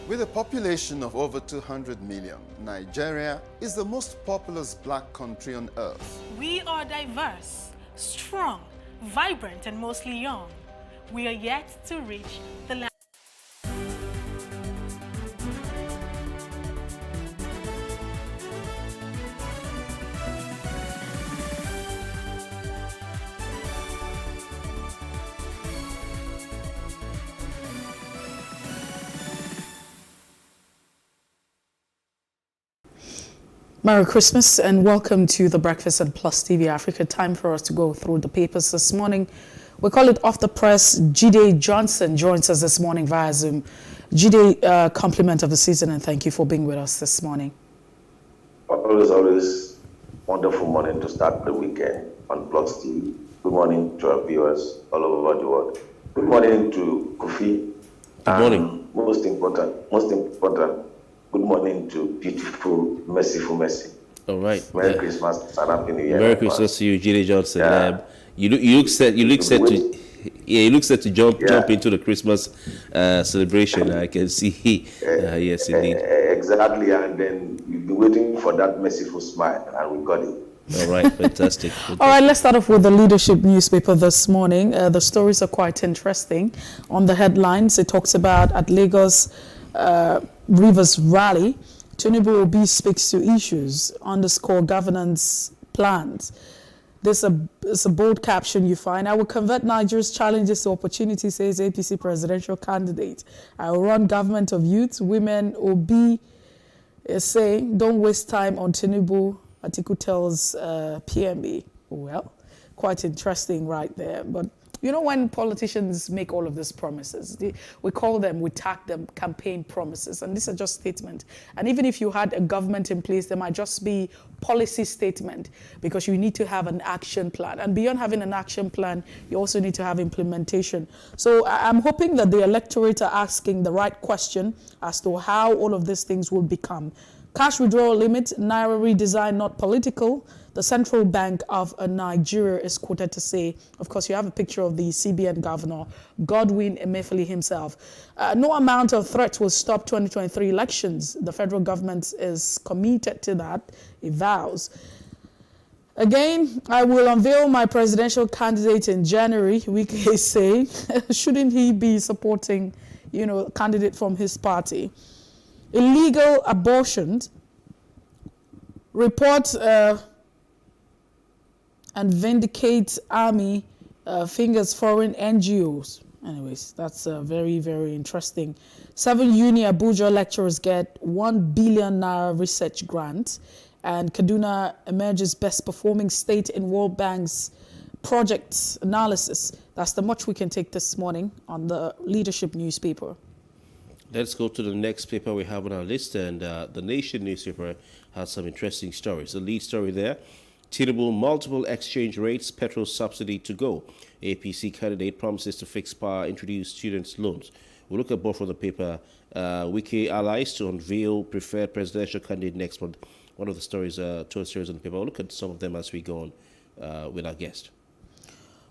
Speaker 11: With a population of over 200 million, Nigeria is the most populous black country on earth.
Speaker 14: We are diverse, strong, vibrant, and mostly young. We are yet to reach the land.
Speaker 1: Merry Christmas and welcome to the Breakfast at Plus TV Africa. Time for us to go through the papers this morning. We call it Off the Press. Jide Johnson joins us this morning via Zoom. Jide, compliment of the season and thank you for being with us this morning.
Speaker 20: Always wonderful morning to start the weekend on Plus TV. Good morning to our viewers all over the world. Good morning to Kofi.
Speaker 3: Good morning.
Speaker 20: Most important, good morning to beautiful, merciful Mercy.
Speaker 3: All right.
Speaker 20: Merry Christmas and Happy New Year.
Speaker 3: Merry Christmas to you, Jide Johnson. You look set to jump into the Christmas celebration. I can see. Yes, indeed.
Speaker 20: Exactly, and then we've been waiting for that merciful smile, and we got it.
Speaker 3: All right, fantastic.
Speaker 1: All right, let's start off with the Leadership newspaper this morning. The stories are quite interesting. On the headlines, it talks about at Lagos Rivers rally, Tinubu Obi speaks to issues, underscore governance plans. This is a bold caption you find. I will convert Nigeria's challenges to opportunities, says APC presidential candidate. I will run government of youth, women. Obi is saying, don't waste time on Tinubu. Atiku tells PMB. Well, quite interesting right there. But You know, when politicians make all of these promises, we tag them campaign promises, and these are just statements. And even if you had a government in place, there might just be policy statement, because you need to have an action plan. And beyond having an action plan, you also need to have implementation. So I'm hoping that the electorate are asking the right question as to how all of these things will become. Cash withdrawal limit, Naira redesign not political. The Central Bank of Nigeria is quoted to say, of course, you have a picture of the CBN governor, Godwin Emefiele himself. No amount of threats will stop 2023 elections. The federal government is committed to that, it vows. Again, I will unveil my presidential candidate in January, Wike is saying. Shouldn't he be supporting, a candidate from his party? Illegal abortions, report and vindicate army fingers foreign NGOs. Anyways, that's very, very interesting. 7 uni Abuja lecturers get 1 billion naira research grant, and Kaduna emerges best performing state in World Bank's project analysis. That's the much we can take this morning on the Leadership newspaper.
Speaker 3: Let's go to the next paper we have on our list, and the Nation newspaper has some interesting stories. The lead story there, Tinubu multiple exchange rates, petrol subsidy to go. APC candidate promises to fix power, introduce students' loans. We'll look at both of the paper. Wike allies to unveil preferred presidential candidate next month. One of the stories, two stories on the paper. We'll look at some of them as we go on with our guest.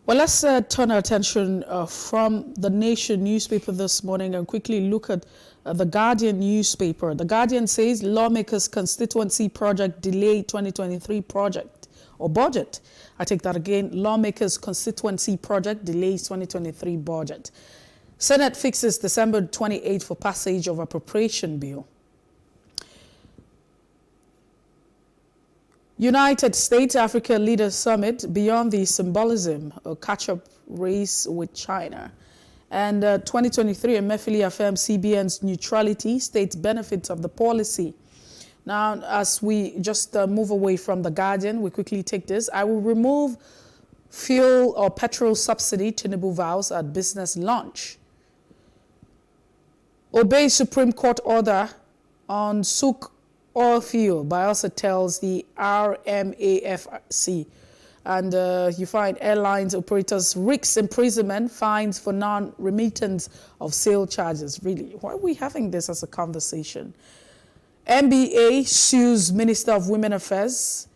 Speaker 1: Well, let's turn our attention from the Nation newspaper this morning and quickly look at the Guardian newspaper. The Guardian says lawmakers' constituency project delay 2023 project or budget. I take that again. Lawmakers' constituency project delays 2023 budget. Senate fixes December 28 for passage of appropriation bill. United States Africa Leaders Summit, beyond the symbolism, a catch-up race with China. And 2023, Emefiele affirms CBN's neutrality, states benefits of the policy. Now, as we just move away from the Guardian, we quickly take this. I will remove fuel or petrol subsidy, Tinubu vows at business launch. Obey Supreme Court order on Suk oil fuel, Bielsa tells the RMAFC. And you find airlines operators risks imprisonment, fines for non-remittance of sale charges. Really, why are we having this as a conversation? NBA sues Minister of Women Affairs,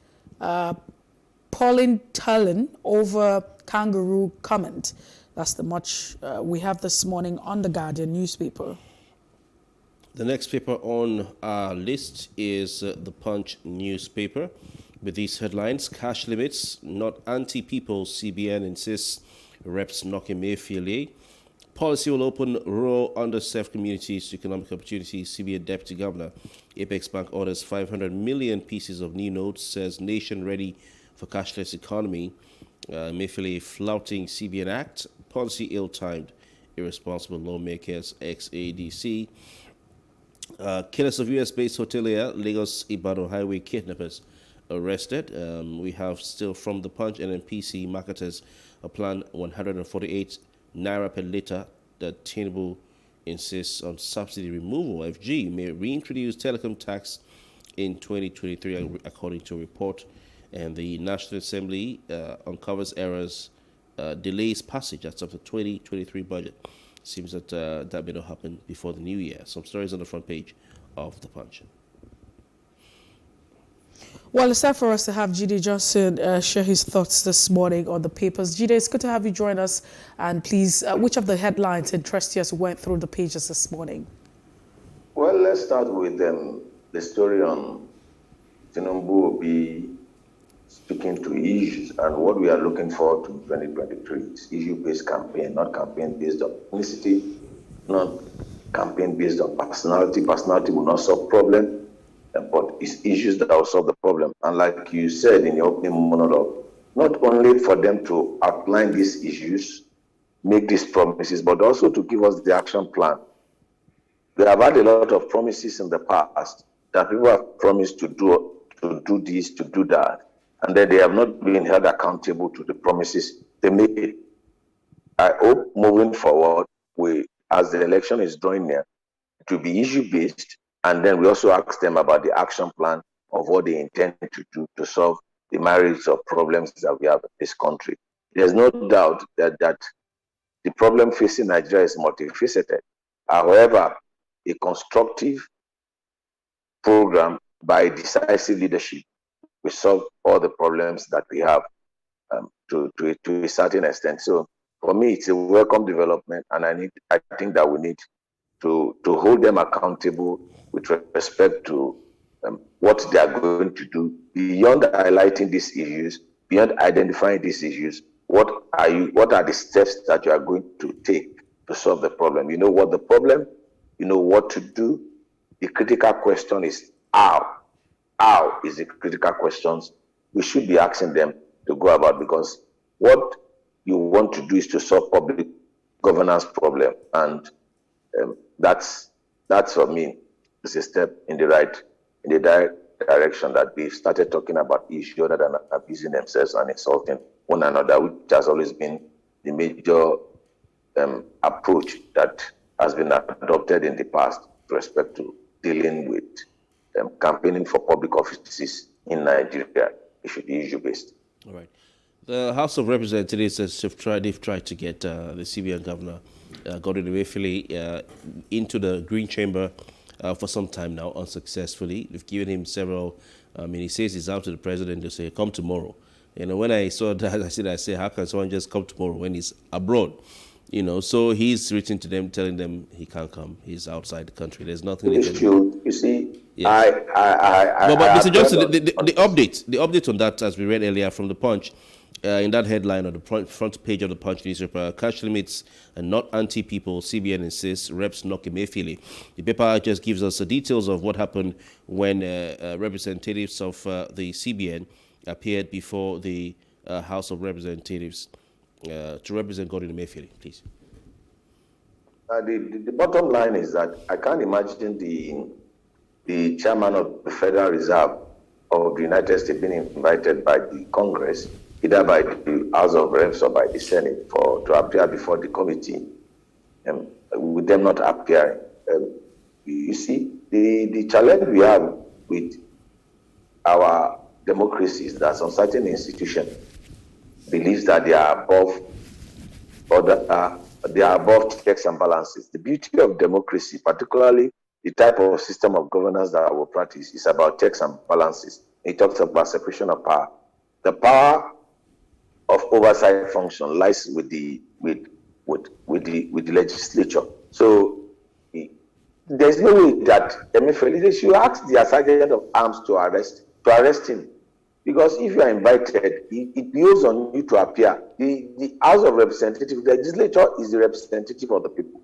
Speaker 1: Pauline Tullen, over kangaroo comment. That's the much we have this morning on the Guardian newspaper.
Speaker 3: The next paper on our list is the Punch newspaper with these headlines. Cash limits, not anti-people, CBN insists, reps knocking Emefiele. Policy will open rural underserved communities to economic opportunities, CBN Deputy Governor. Apex Bank orders 500 million pieces of new notes, says nation ready for cashless economy. Emefiele flouting CBN Act, policy ill-timed, irresponsible lawmakers, ex-ADC. Killers of US-based hotelier, Lagos-Ibadan Highway kidnappers arrested. We have still from the Punch and NPC marketers a plan 148 naira per litre that Tinubu insists on subsidy removal. FG may reintroduce telecom tax in 2023 according to a report. And the National Assembly uncovers errors, delays passage. That's of the 2023 budget. Seems that that may not happen before the new year. Some stories on the front page of the Punch.
Speaker 1: Well, it's time for us to have Jide Johnson share his thoughts this morning on the papers. Jide, it's good to have you join us. And please, which of the headlines interest you as we went through the pages this morning?
Speaker 20: Well, let's start with the story on Tinubu will be speaking to issues, and what we are looking forward to 2023 is issue-based campaign, not campaign based on ethnicity, not campaign based on personality. Personality will not solve problem, but it's issues that will solve the problem. And like you said in your opening monologue, not only for them to outline these issues, make these promises, but also to give us the action plan. They have had a lot of promises in the past that people have promised to do this, to do that, and then they have not been held accountable to the promises they made. I hope moving forward, as the election is drawing near, it will be issue-based, and then we also ask them about the action plan of what they intend to do to solve the myriad of problems that we have in this country. There's no doubt that the problem facing Nigeria is multifaceted. However, a constructive program by decisive leadership will solve all the problems that we have to a certain extent. So for me, it's a welcome development, and I think that we need to hold them accountable with respect to what they are going to do beyond highlighting these issues, beyond identifying these issues. What are the steps that you are going to take to solve the problem? You know what the problem, you know what to do. The critical question is how. How is the critical questions we should be asking them to go about, because what you want to do is to solve public governance problem, and that's for me is a step in the right direction, that we've started talking about issues other than abusing themselves and insulting one another, which has always been the major approach that has been adopted in the past with respect to dealing with campaigning for public offices in Nigeria. It should be issue-based.
Speaker 3: All right. The House of Representatives they've tried to get the CBN governor, Godwin Emefiele, into the Green Chamber for some time now, unsuccessfully. They've given him several. He says he's out to the president to say, come tomorrow. When I saw that, I said, how can someone just come tomorrow when he's abroad? So he's written to them, telling them he can't come. He's outside the country. There's nothing they can do.
Speaker 20: You see,
Speaker 3: yes. But Mr. Johnson, the update on that, as we read earlier from the Punch, in that headline on the front page of the Punch newspaper, cash limits and not anti-people, CBN insists, reps knock Emefiele. The paper just gives us the details of what happened when representatives of the CBN appeared before the House of Representatives to represent Godwin Emefiele, please.
Speaker 20: The bottom line is that I can't imagine the chairman of the Federal Reserve of the United States being invited by the Congress, either by the House of Reps or by the Senate, to appear before the committee, with them not appearing. You see, the challenge we have with our democracy is that some certain institution believes that they are above checks and balances. The beauty of democracy, particularly the type of system of governance that I will practice, is about checks and balances. It talks about separation of power. The power of oversight function lies with the legislature. So there's no way that Emefiele should ask the sergeant of arms to arrest him, because if you are invited, it behoves on you to appear. The House of Representatives, the legislature is the representative of the people.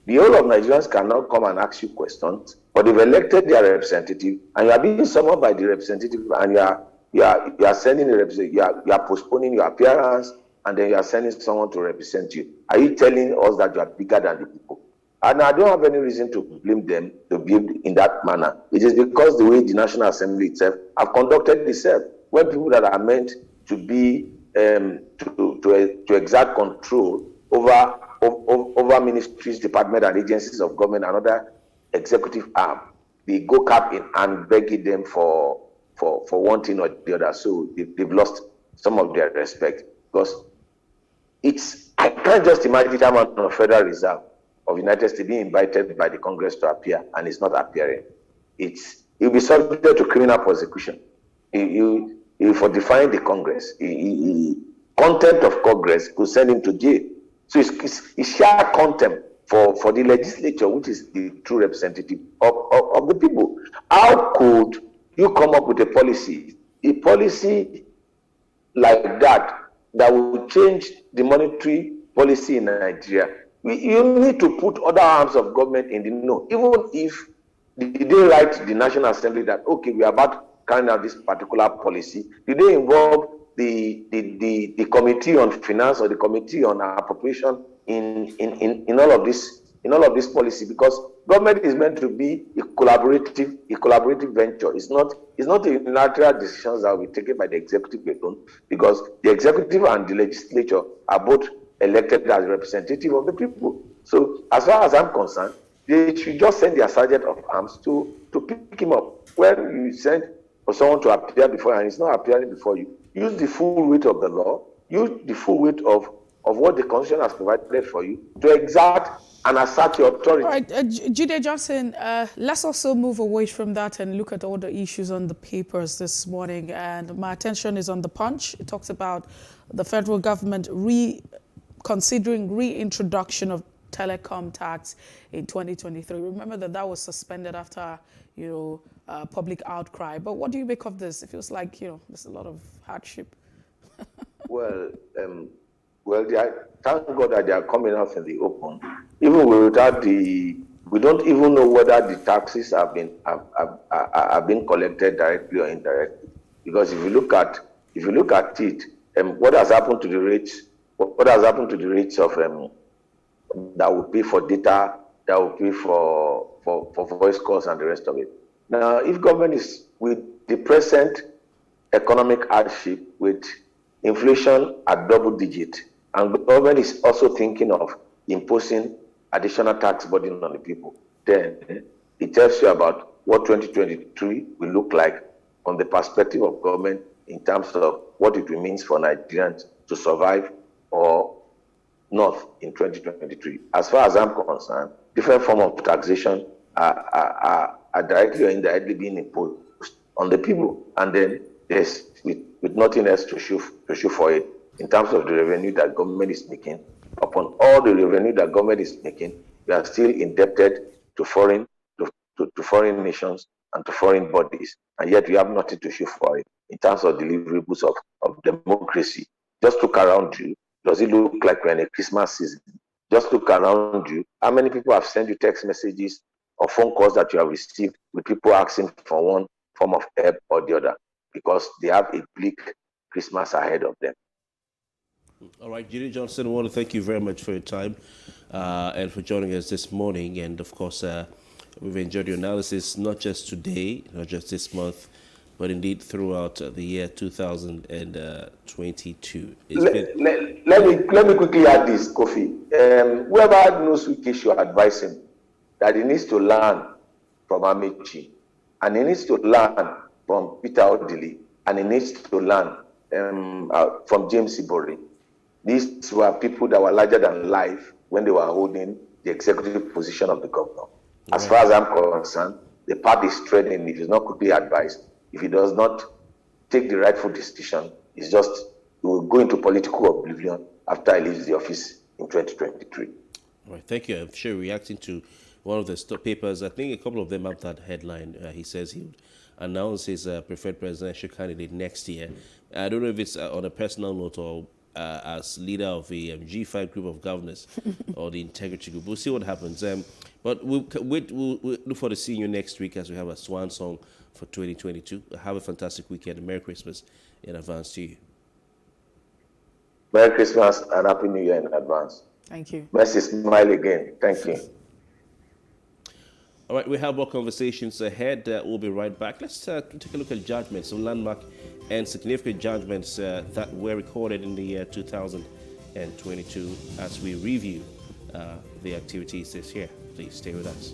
Speaker 20: The whole of Nigerians cannot come and ask you questions, but they've elected their representative, and you are being summoned by the representative, and you are sending a representative, you are postponing your appearance, and then you are sending someone to represent you. Are you telling us that you are bigger than the people? And I don't have any reason to blame them to behave in that manner. It is because the way the National Assembly itself have conducted itself, when people that are meant to be to exert control over ministries, departments, and agencies of government and other executive arm, they go cap in and begging them for one thing or the other. So they've lost some of their respect, because I can't just imagine the chairman of the Federal Reserve of the United States being invited by the Congress to appear and it's not appearing. He'll be subject to criminal prosecution. For defying the Congress, contempt of Congress could send him to jail. So it's sheer contempt for the legislature, which is the true representative of the people. How could you come up with a policy like that will change the monetary policy in Nigeria? You need to put other arms of government in the know. Even if they write the National Assembly that, okay, we are about carrying out this particular policy, did they involve the Committee on Finance or the Committee on Appropriation in all of this policy? Because government is meant to be a collaborative venture. It's not a unilateral decisions that will be taken by the executive alone, because the executive and the legislature are both elected as representative of the people. So as far as I'm concerned, they should just send their sergeant of arms to pick him up. When you send for someone to appear before you and he's not appearing before you, use the full weight of the law, use the full weight of what the Constitution has provided for you to exact and assert your authority.
Speaker 1: All right, Jide Johnson, let's also move away from that and look at all the issues on the papers this morning. And my attention is on the Punch. It talks about the federal government considering reintroduction of telecom tax in 2023. Remember that was suspended after, public outcry. But what do you make of this? It feels like, there's a lot of hardship.
Speaker 20: Well, thank God that they are coming out in the open. Even without we don't even know whether the taxes have been collected directly or indirectly. Because if you look at it, what has happened to the rates? What has happened to the rates of that will pay for data, that will pay for voice calls and the rest of it? Now, if government is with the present economic hardship, with inflation at double digit, and government is also thinking of imposing additional tax burden on the people, then it tells you about what 2023 will look like from the perspective of government in terms of what it means for Nigerians to survive or not in 2023. As far as I'm concerned, different forms of taxation are directly or indirectly being imposed on the people, and then there's with nothing else to show for it in terms of the revenue that government is making. Upon all the revenue that government is making, we are still indebted to foreign nations and to foreign bodies, and yet we have nothing to show for it in terms of deliverables of democracy. Just look around you. Does it look like we're in a Christmas season? Just look around you. How many people have sent you text messages or phone calls that you have received with people asking for one form of help or the other because they have a bleak Christmas ahead of them?
Speaker 3: All right, Jide Johnson, I want to thank you very much for your time and for joining us this morning. And of course, we've enjoyed your analysis, not just today, not just this month, but indeed throughout the year 2022.
Speaker 20: Let me quickly add this, Kofi. Whoever knows Wike should advise him that he needs to learn from Amechi, and he needs to learn from Peter Odili, and he needs to learn from James Ibori. These were people that were larger than life when they were holding the executive position of the governor. As far as I'm concerned, the path is treading if he's not quickly advised. If he does not take the rightful decision, he will go into political oblivion after he leaves the office in 2023.
Speaker 3: All right, thank you. I'm sure reacting to one of the papers, I think a couple of them have that headline. He says he would announce his preferred presidential candidate next year. I don't know if it's on a personal note or as leader of the G5 group of governors or the integrity group. We'll see what happens. But we'll look forward to seeing you next week as we have a swan song for 2022. Have a fantastic weekend. Merry Christmas in advance to you.
Speaker 20: Merry Christmas and Happy New Year in advance.
Speaker 1: Thank you.
Speaker 20: Mercy smile again. Thank you.
Speaker 3: All right, we have more conversations ahead. We'll be right back. Let's take a look at judgments, some landmark and significant judgments that were recorded in the year 2022 as we review the activities this year. Please stay with us.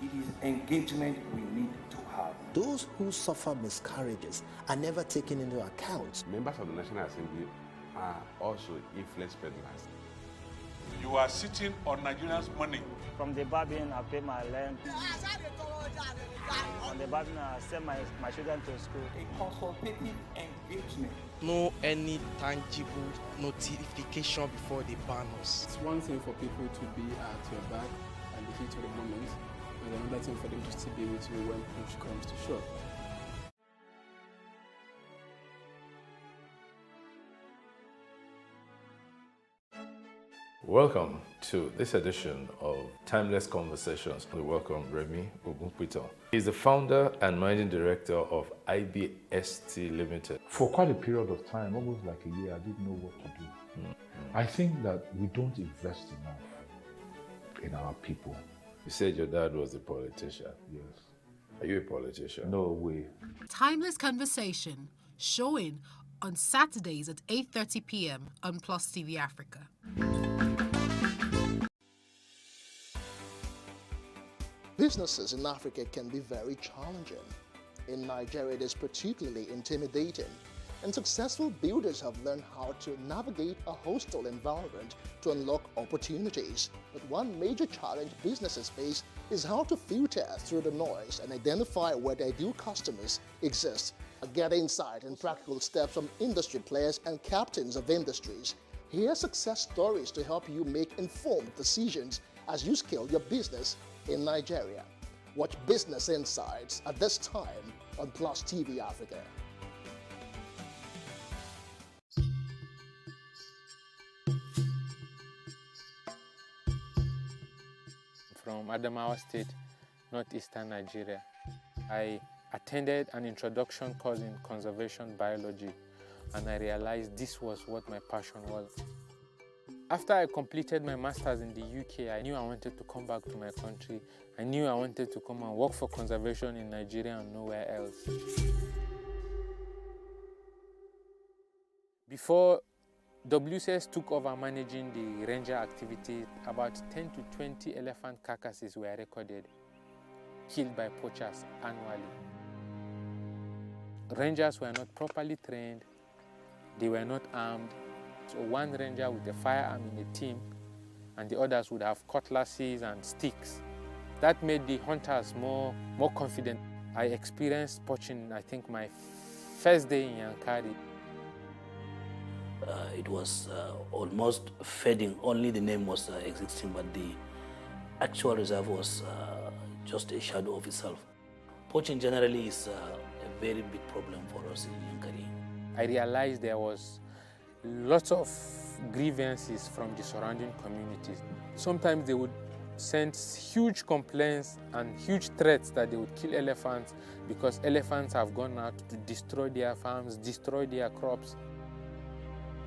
Speaker 2: It is engagement we need to have.
Speaker 9: Those who suffer miscarriages are never taken into account.
Speaker 13: Members of the National Assembly are also influence peddlers.
Speaker 10: You are sitting on Nigerians' money.
Speaker 12: From the Babin, I pay my rent. On the Babin, I send my children to school.
Speaker 2: A consultative engagement.
Speaker 21: No any tangible notification before they ban us.
Speaker 24: It's one thing for people to be at your back and the heat of the moment, and another thing for them to still be with you when push comes to shove.
Speaker 7: Welcome to this edition of Timeless Conversations. We welcome Remy Ogunpito. He's the founder and managing director of IBST Limited.
Speaker 6: For quite a period of time, almost like a year, I didn't know what to do. I think that we don't invest enough in our people.
Speaker 7: You said your dad was a politician.
Speaker 6: Yes.
Speaker 7: Are you a politician?
Speaker 6: No way.
Speaker 15: Timeless Conversation, showing on Saturdays at 8:30 p.m. on Plus TV Africa.
Speaker 9: Businesses in Africa can be very challenging. In Nigeria, it is particularly intimidating, and successful builders have learned how to navigate a hostile environment to unlock opportunities. But one major challenge businesses face is how to filter through the noise and identify where their ideal customers exist. Get insight and practical steps from industry players and captains of industries. Hear success stories to help you make informed decisions as you scale your business in Nigeria. Watch Business Insights at this time on Plus TV Africa.
Speaker 17: From Adamawa State, northeastern Nigeria. I attended an introduction course in conservation biology, and I realized this was what my passion was. After I completed my master's in the UK, I knew I wanted to come back to my country. I knew I wanted to come and work for conservation in Nigeria and nowhere else. Before WCS took over managing the ranger activity, about 10 to 20 elephant carcasses were recorded, killed by poachers annually. Rangers were not properly trained, they were not armed. So one ranger with a firearm in a team, and the others would have cutlasses and sticks. That made the hunters more confident. I experienced poaching, I think, my first day in Yankari.
Speaker 22: It was almost fading. Only the name was existing, but the actual reserve was just a shadow of itself. Poaching generally is a very big problem for us in Yankari.
Speaker 17: I realized there was lots of grievances from the surrounding communities. Sometimes they would send huge complaints and huge threats that they would kill elephants because elephants have gone out to destroy their farms, destroy their crops.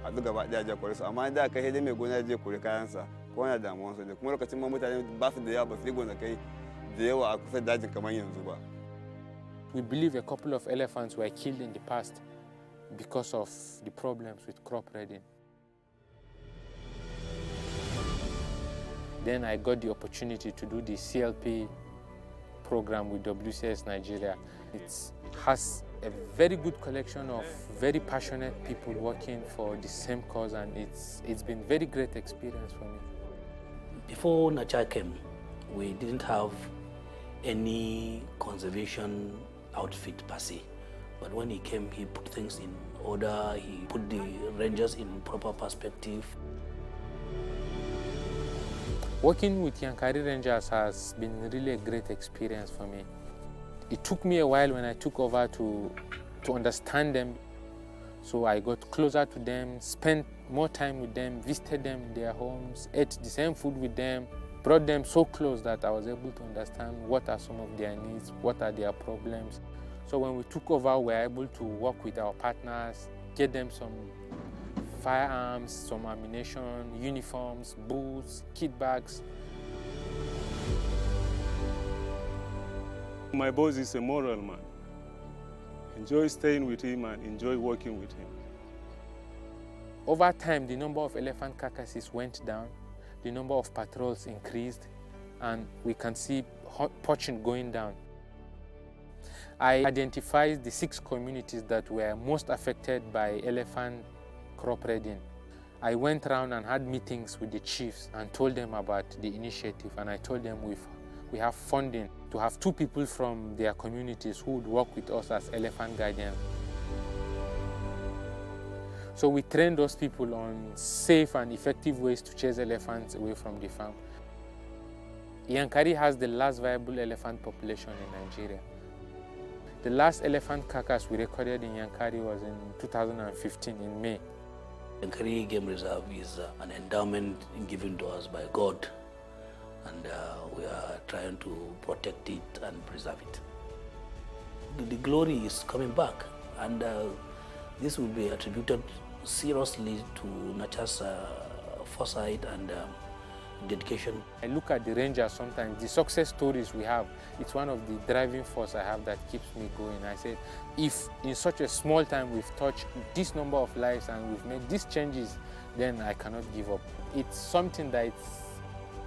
Speaker 25: Gaba ɗaya ja kore su amma da kai dai mai gona je kore kayansa ko yana damuwan su ne kuma lokacin ma mutane ba su da yawa ba su gona kai da yawa a kusa dajin kamar yanzu ba.
Speaker 17: We believe a couple of elephants were killed in the past because of the problems with crop reading. Then I got the opportunity to do the CLP program with WCS Nigeria. It has a very good collection of very passionate people working for the same cause, and it's been very great experience for me.
Speaker 22: Before Nacha came, we didn't have any conservation outfit per se. But when he came, he put things in order, he put the rangers in proper perspective.
Speaker 17: Working with Yankari Rangers has been really a great experience for me. It took me a while when I took over to understand them. So I got closer to them, spent more time with them, visited them in their homes, ate the same food with them, brought them so close that I was able to understand what are some of their needs, what are their problems. So when we took over, we were able to work with our partners, get them some firearms, some ammunition, uniforms, boots, kit bags.
Speaker 10: My boss is a moral man. Enjoy staying with him and enjoy working with him.
Speaker 17: Over time, the number of elephant carcasses went down, the number of patrols increased, and we can see poaching going down. I identified the 6 communities that were most affected by elephant crop raiding. I went around and had meetings with the chiefs and told them about the initiative, and I told them we have funding to have 2 people from their communities who would work with us as elephant guardians. So we trained those people on safe and effective ways to chase elephants away from the farm. Yankari has the last viable elephant population in Nigeria. The last elephant carcass we recorded in Yankari was in 2015 in May.
Speaker 22: Yankari Game Reserve is an endowment given to us by God, and we are trying to protect it and preserve it. The glory is coming back, and this will be attributed seriously to Nacha's foresight and dedication.
Speaker 17: I look at the Rangers sometimes, the success stories we have, it's one of the driving force I have that keeps me going. I said, if in such a small time we've touched this number of lives and we've made these changes, then I cannot give up. It's something that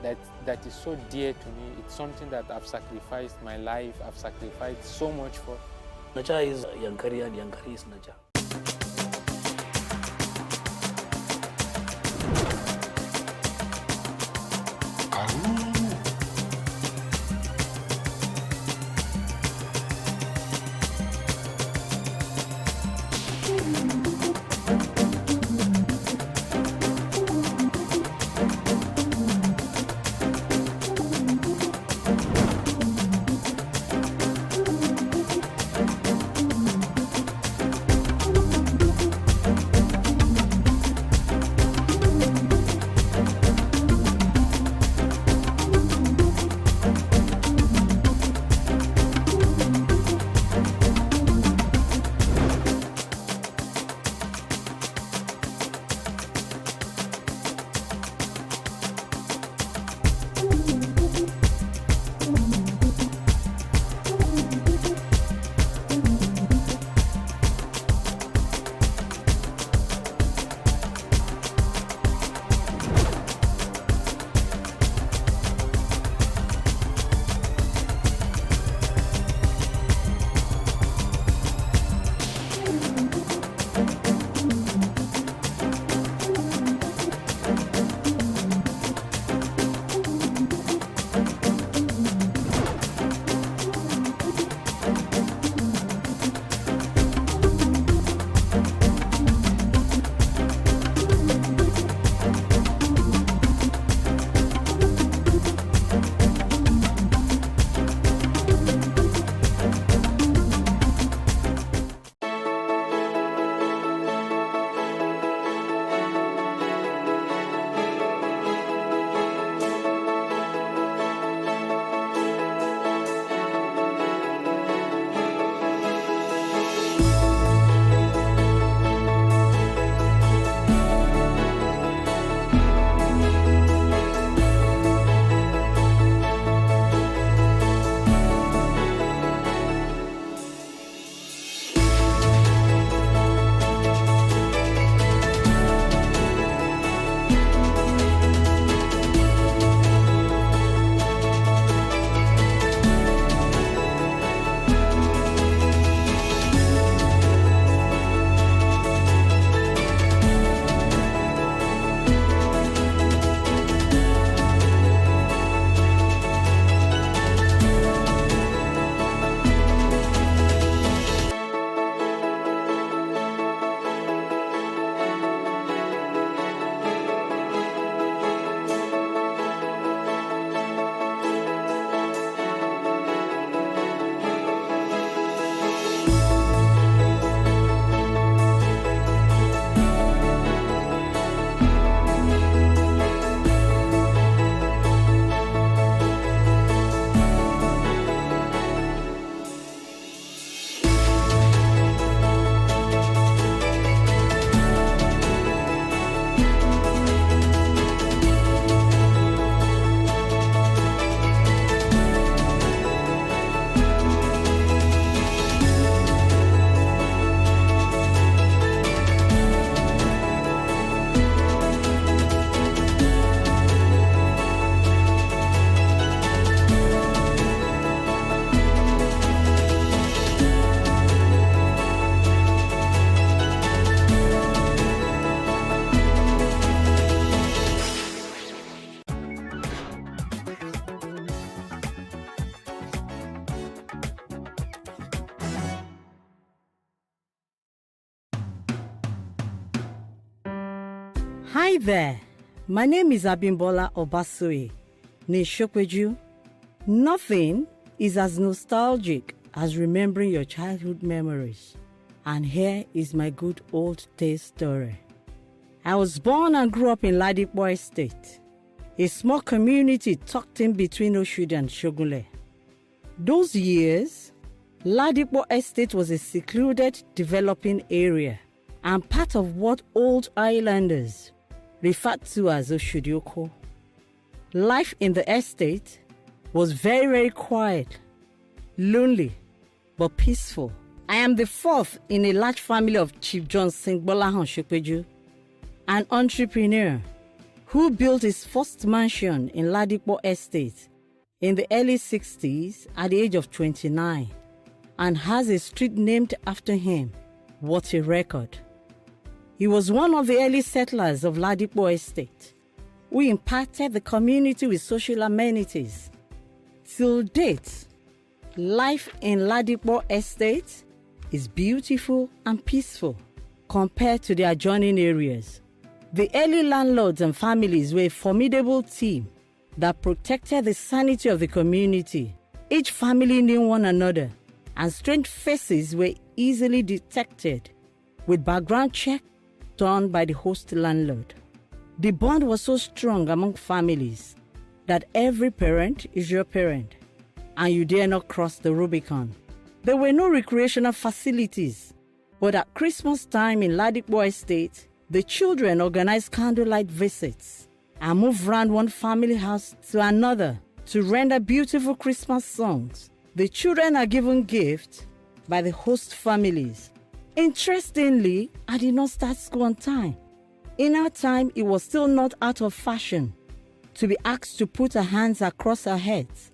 Speaker 17: is so dear to me. It's something that I've sacrificed my life, I've sacrificed so much for.
Speaker 22: Nacha is Yankari and Yankari is Nacha.
Speaker 4: Hi there, my name is Abimbola Obasui, Nishokweju. Nothing is as nostalgic as remembering your childhood memories. And here is my good old day story. I was born and grew up in Ladipo Estate, a small community tucked in between Oshodi and Shogunle. Those years, Ladipo Estate was a secluded, developing area and part of what old islanders referred to as Oshodioko. Life in the estate was very, very quiet, lonely, but peaceful. I am the fourth in a large family of Chief John Singbolahon Shokweju, an entrepreneur who built his first mansion in Ladipo Estate in the early 60s at the age of 29 and has a street named after him. What a record. He was one of the early settlers of Ladipo Estate, who impacted the community with social amenities. Till date, life in Ladipo Estate is beautiful and peaceful compared to the adjoining areas. The early landlords and families were a formidable team that protected the sanity of the community. Each family knew one another, and strange faces were easily detected with background check done by the host landlord. The bond was so strong among families that every parent is your parent, and you dare not cross the Rubicon. There were no recreational facilities, but at Christmas time in Ladipo Estate, the children organized candlelight visits and moved around one family house to another to render beautiful Christmas songs. The children are given gifts by the host families. Interestingly, I did not start school on time. In our time, it was still not out of fashion to be asked to put our hands across our heads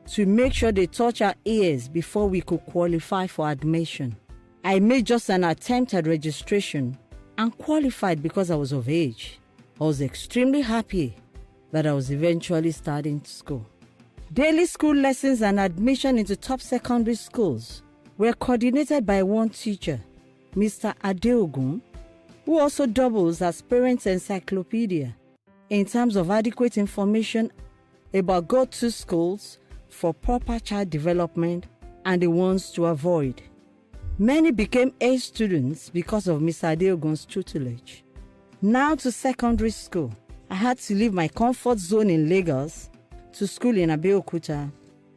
Speaker 4: to make sure they touch our ears before we could qualify for admission. I made just an attempt at registration and qualified because I was of age. I was extremely happy that I was eventually starting school. Daily school lessons and admission into top secondary schools were coordinated by one teacher, Mr. Adeogun, who also doubles as parents' encyclopedia in terms of adequate information about go-to schools for proper child development and the ones to avoid. Many became A students because of Mr. Adeogun's tutelage. Now to secondary school, I had to leave my comfort zone in Lagos to school in Abeokuta.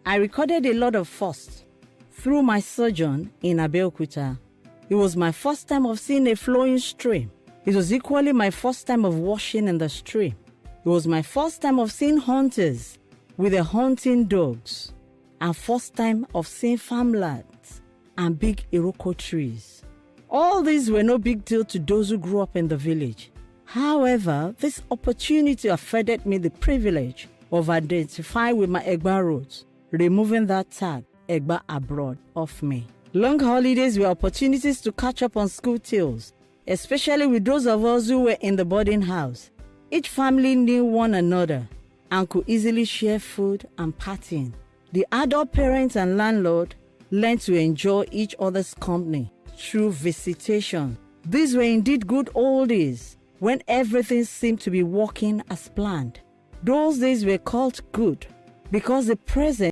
Speaker 4: I recorded a lot of firsts through my sojourn in Abeokuta. It was my first time of seeing a flowing stream. It was equally my first time of washing in the stream. It was my first time of seeing hunters with their hunting dogs, and first time of seeing farmlands and big Iroko trees. All these were no big deal to those who grew up in the village. However, this opportunity afforded me the privilege of identifying with my Egba roots, removing that tag, Egba abroad, off me. Long holidays were opportunities to catch up on school tales, especially with those of us who were in the boarding house. Each family knew one another and could easily share food and partying. The adult parents and landlord learned to enjoy each other's company through visitation. These were indeed good old days when everything seemed to be working as planned. Those days were called good because the present